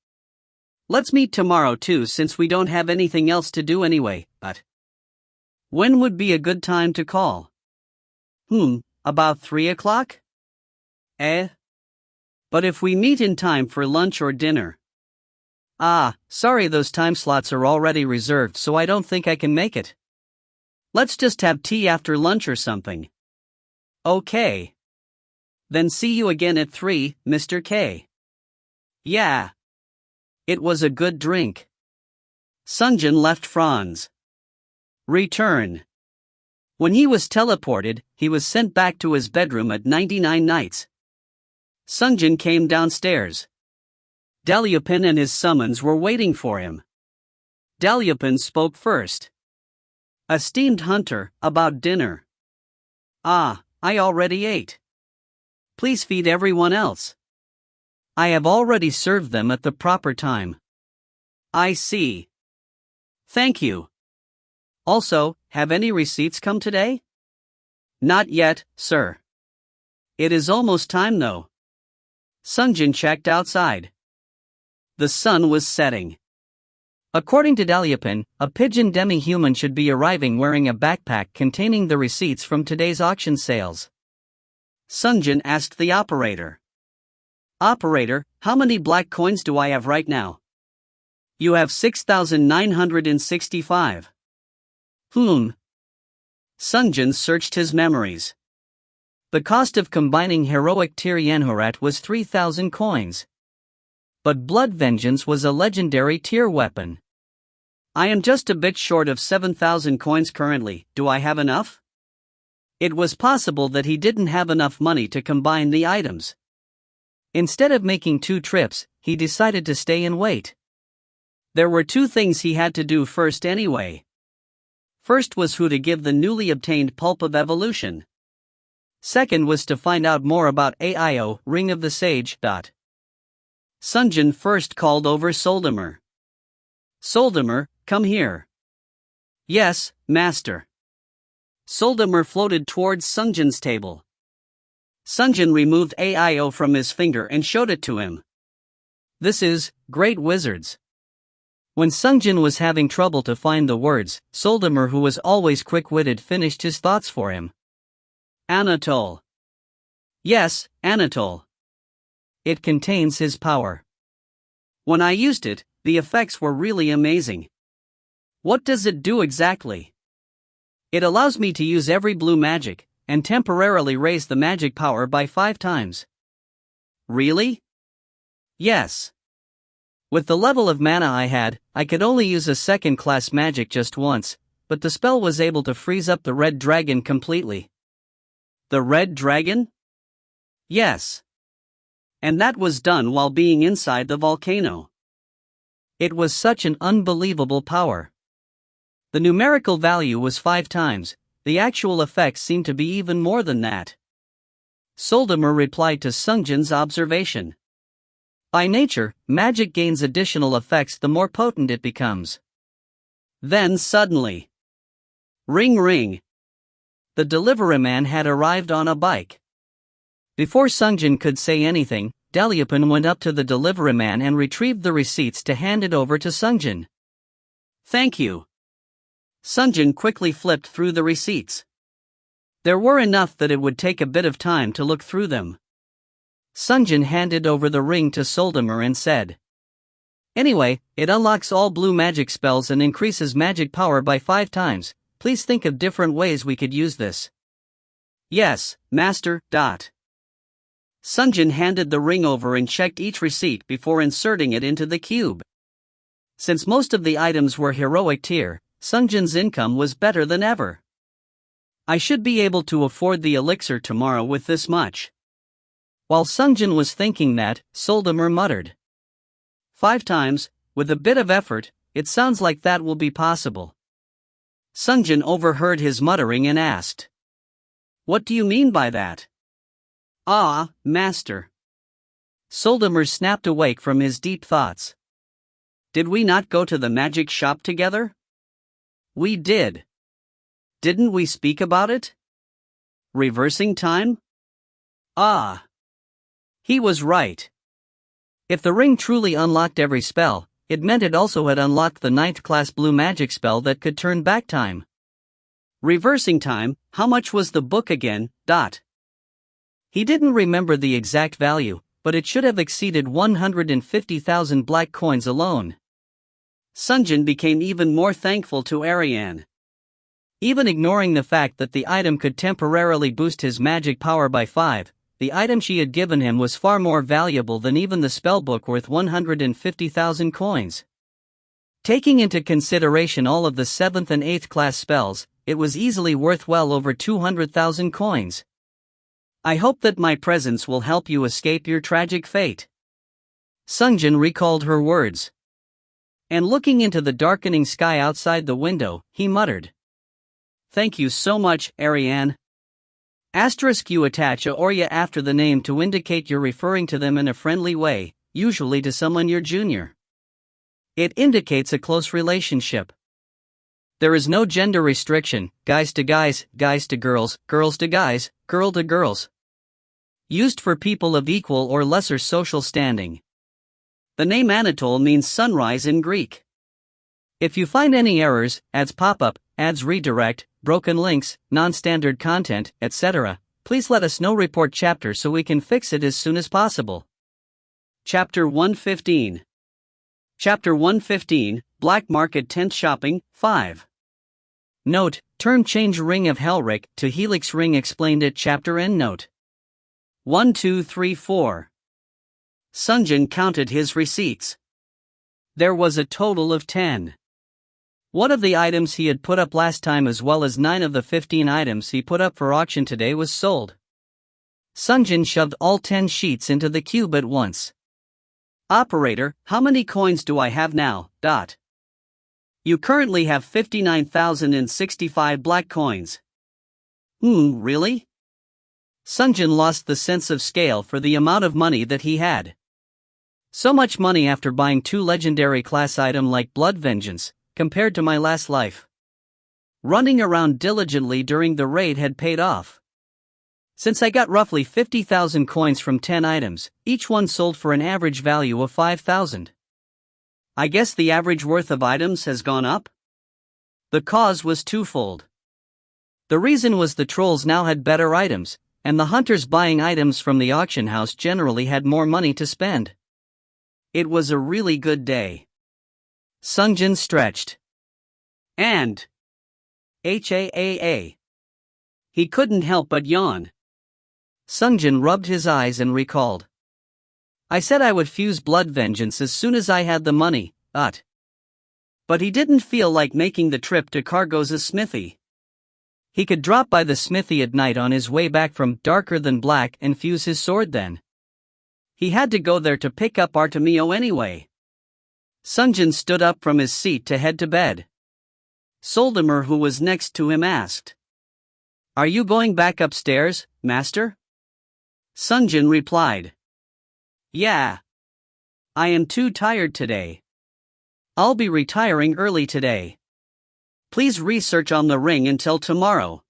Speaker 1: Let's meet tomorrow too since we don't have anything else to do anyway, but when would be a good time to call? About 3 o'clock? But if we meet in time for lunch or dinner. Sorry, those time slots are already reserved so I don't think I can make it. Let's just have tea after lunch or something. Okay. Then see you again at 3, Mr. K. Yeah. It was a good drink. Sungjin left Franz. Return. When he was teleported, he was sent back to his bedroom at 99 nights. Sungjin came downstairs. Dalyupin and his summons were waiting for him. Dalyupin spoke first. Esteemed hunter, about dinner. I already ate. Please feed everyone else. I have already served them at the proper time. I see. Thank you. Also, have any receipts come today? Not yet, sir. It is almost time though. Sungjin checked outside. The sun was setting. According to Dalyupin, a pigeon demi-human should be arriving wearing a backpack containing the receipts from today's auction sales. Sungjin asked the operator. Operator, how many black coins do I have right now? You have 6,965. Sungjin searched his memories. The cost of combining heroic Tir Yenhorat was 3,000 coins. But Blood Vengeance was a legendary tier weapon. I am just a bit short of 7,000 coins currently, do I have enough? It was possible that he didn't have enough money to combine the items. Instead of making 2 trips, he decided to stay and wait. There were 2 things he had to do first anyway. First was who to give the newly obtained Pulp of Evolution. Second was to find out more about AIO, Ring of the Sage. Sungjin first called over Soldimer. Soldimer, come here. Yes, master. Soldimer floated towards Sungjin's table. Sungjin removed AIO from his finger and showed it to him. This is Great Wizards. When Sungjin was having trouble to find the words, Soldimer, who was always quick-witted, finished his thoughts for him. Anatole. Yes, Anatole. It contains his power. When I used it, the effects were really amazing. What does it do exactly? It allows me to use every blue magic, and temporarily raise the magic power by 5 times. Really? Yes. With the level of mana I had, I could only use a second-class magic just once, but the spell was able to freeze up the red dragon completely. The red dragon? Yes. And that was done while being inside the volcano. It was such an unbelievable power. The numerical value was 5 times, the actual effects seemed to be even more than that. Soldamer replied to Sungjin's observation. By nature, magic gains additional effects the more potent it becomes. Then suddenly, ring ring. The delivery man had arrived on a bike. Before Sungjin could say anything, Dalyupin went up to the delivery man and retrieved the receipts to hand it over to Sungjin. Thank you. Sungjin quickly flipped through the receipts. There were enough that it would take a bit of time to look through them. Sungjin handed over the ring to Soldamer and said, Anyway, it unlocks all blue magic spells and increases magic power by 5 times. Please think of different ways we could use this. Yes, Master. Sungjin handed the ring over and checked each receipt before inserting it into the cube. Since most of the items were heroic tier, Sungjin's income was better than ever. I should be able to afford the elixir tomorrow with this much. While Sungjin was thinking that, Soldamer muttered. 5 times, with a bit of effort, it sounds like that will be possible. Sungjin overheard his muttering and asked. What do you mean by that? Ah, Master. Soldamer snapped awake from his deep thoughts. Did we not go to the magic shop together? We did. Didn't we speak about it? Reversing time? Ah. He was right. If the ring truly unlocked every spell, it meant it also had unlocked the 9th class blue magic spell that could turn back time. Reversing time, how much was the book again? He didn't remember the exact value, but it should have exceeded 150,000 black coins alone. Sungjin became even more thankful to Ariane. Even ignoring the fact that the item could temporarily boost his magic power by 5, the item she had given him was far more valuable than even the spellbook worth 150,000 coins. Taking into consideration all of the 7th and 8th class spells, it was easily worth well over 200,000 coins. I hope that my presence will help you escape your tragic fate. Sungjin recalled her words. And looking into the darkening sky outside the window, he muttered. Thank you so much, Ariane. You attach a Orya after the name to indicate you're referring to them in a friendly way, usually to someone you're junior. It indicates a close relationship. There is no gender restriction, guys to guys, guys to girls, girls to guys, girl to girls. Used for people of equal or lesser social standing. The name Anatole means sunrise in Greek. If you find any errors, ads pop up, ads redirect, broken links, non-standard content, etc., please let us know. Report chapter so we can fix it as soon as possible. Chapter 115. Chapter 115, Black Market Tent Shopping, 5. Note, term change Ring of Helric to Helix Ring explained at chapter end. Note 1, 2, 3, 4. Sungjin counted his receipts. There was a total of 10. One of the items he had put up last time as well as 9 of the 15 items he put up for auction today was sold. Sungjin shoved all 10 sheets into the cube at once. Operator, how many coins do I have now? You currently have 59,065 black coins. Really? Sungjin lost the sense of scale for the amount of money that he had. So much money after buying 2 legendary class items like Blood Vengeance, compared to my last life. Running around diligently during the raid had paid off. Since I got roughly 50,000 coins from 10 items, each one sold for an average value of 5,000. I guess the average worth of items has gone up? The cause was twofold. The reason was the trolls now had better items, and the hunters buying items from the auction house generally had more money to spend. It was a really good day. Sungjin stretched. And HAAA. He couldn't help but yawn. Sungjin rubbed his eyes and recalled. I said I would fuse blood vengeance as soon as I had the money, But he didn't feel like making the trip to Cargo's smithy. He could drop by the smithy at night on his way back from Darker Than Black and fuse his sword then. He had to go there to pick up Artemio anyway. Sungjin stood up from his seat to head to bed. Soldimer, who was next to him, asked, "Are you going back upstairs, master?" Sungjin replied, "Yeah. I am too tired today. I'll be retiring early today. Please research on the ring until tomorrow."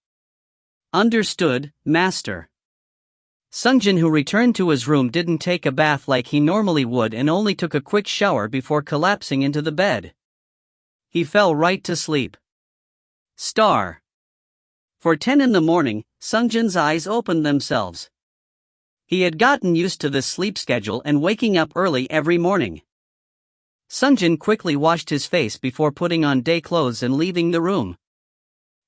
Speaker 1: "Understood, master." Sungjin, who returned to his room, didn't take a bath like he normally would and only took a quick shower before collapsing into the bed. He fell right to sleep. For 10 in the morning, Sungjin's eyes opened themselves. He had gotten used to this sleep schedule and waking up early every morning. Sungjin quickly washed his face before putting on day clothes and leaving the room.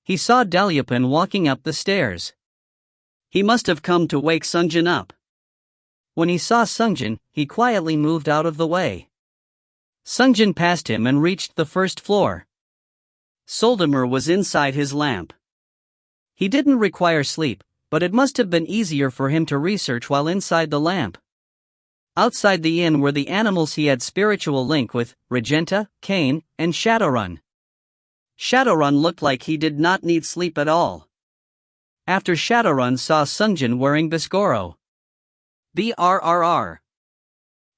Speaker 1: He saw Dalyupin walking up the stairs. He must have come to wake Sungjin up. When he saw Sungjin, he quietly moved out of the way. Sungjin passed him and reached the first floor. Soldimer was inside his lamp. He didn't require sleep, but it must have been easier for him to research while inside the lamp. Outside the inn were the animals he had spiritual link with, Regenta, Kane, and Shadowrun. Shadowrun looked like he did not need sleep at all. After Shadowrun saw Sungjin wearing Biscoro. Brrr.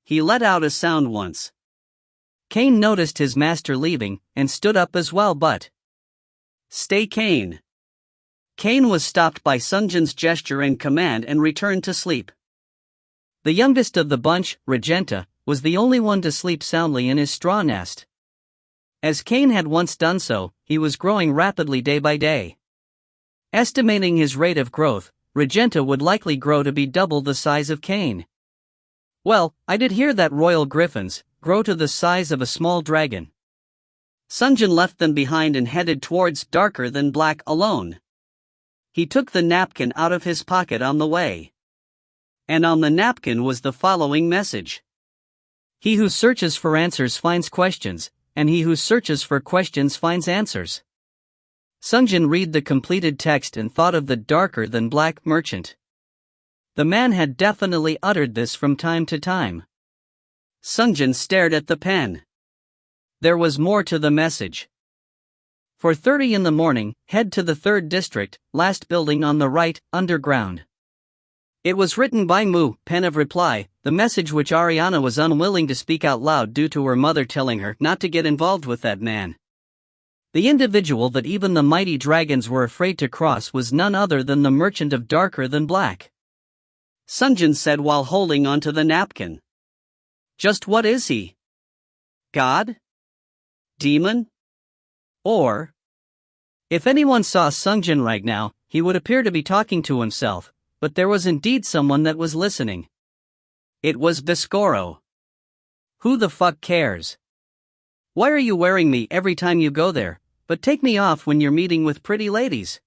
Speaker 1: He let out a sound once. Kane noticed his master leaving, and stood up as well, but "Stay, Kane." Kane was stopped by Sungjin's gesture and command and returned to sleep. The youngest of the bunch, Regenta, was the only one to sleep soundly in his straw nest. As Kane had once done so, he was growing rapidly day by day. Estimating his rate of growth, Regenta would likely grow to be double the size of Kane. "Well, I did hear that royal griffins grow to the size of a small dragon." Sungjin left them behind and headed towards Darker Than Black alone. He took the napkin out of his pocket on the way. And on the napkin was the following message: "He who searches for answers finds questions, and he who searches for questions finds answers." Sungjin read the completed text and thought of the Darker Than Black merchant. The man had definitely uttered this from time to time. Sungjin stared at the pen. There was more to the message. For 30 in the morning, head to the 3rd district, last building on the right, underground. It was written by Mu, pen of reply, the message which Ariana was unwilling to speak out loud due to her mother telling her not to get involved with that man. The individual that even the mighty dragons were afraid to cross was none other than the merchant of Darker Than Black. Sungjin said while holding onto the napkin. Just what is he? God? Demon? Or? If anyone saw Sungjin right now, he would appear to be talking to himself, but there was indeed someone that was listening. It was Biscoro. "Who the fuck cares? Why are you wearing me every time you go there, but take me off when you're meeting with pretty ladies?"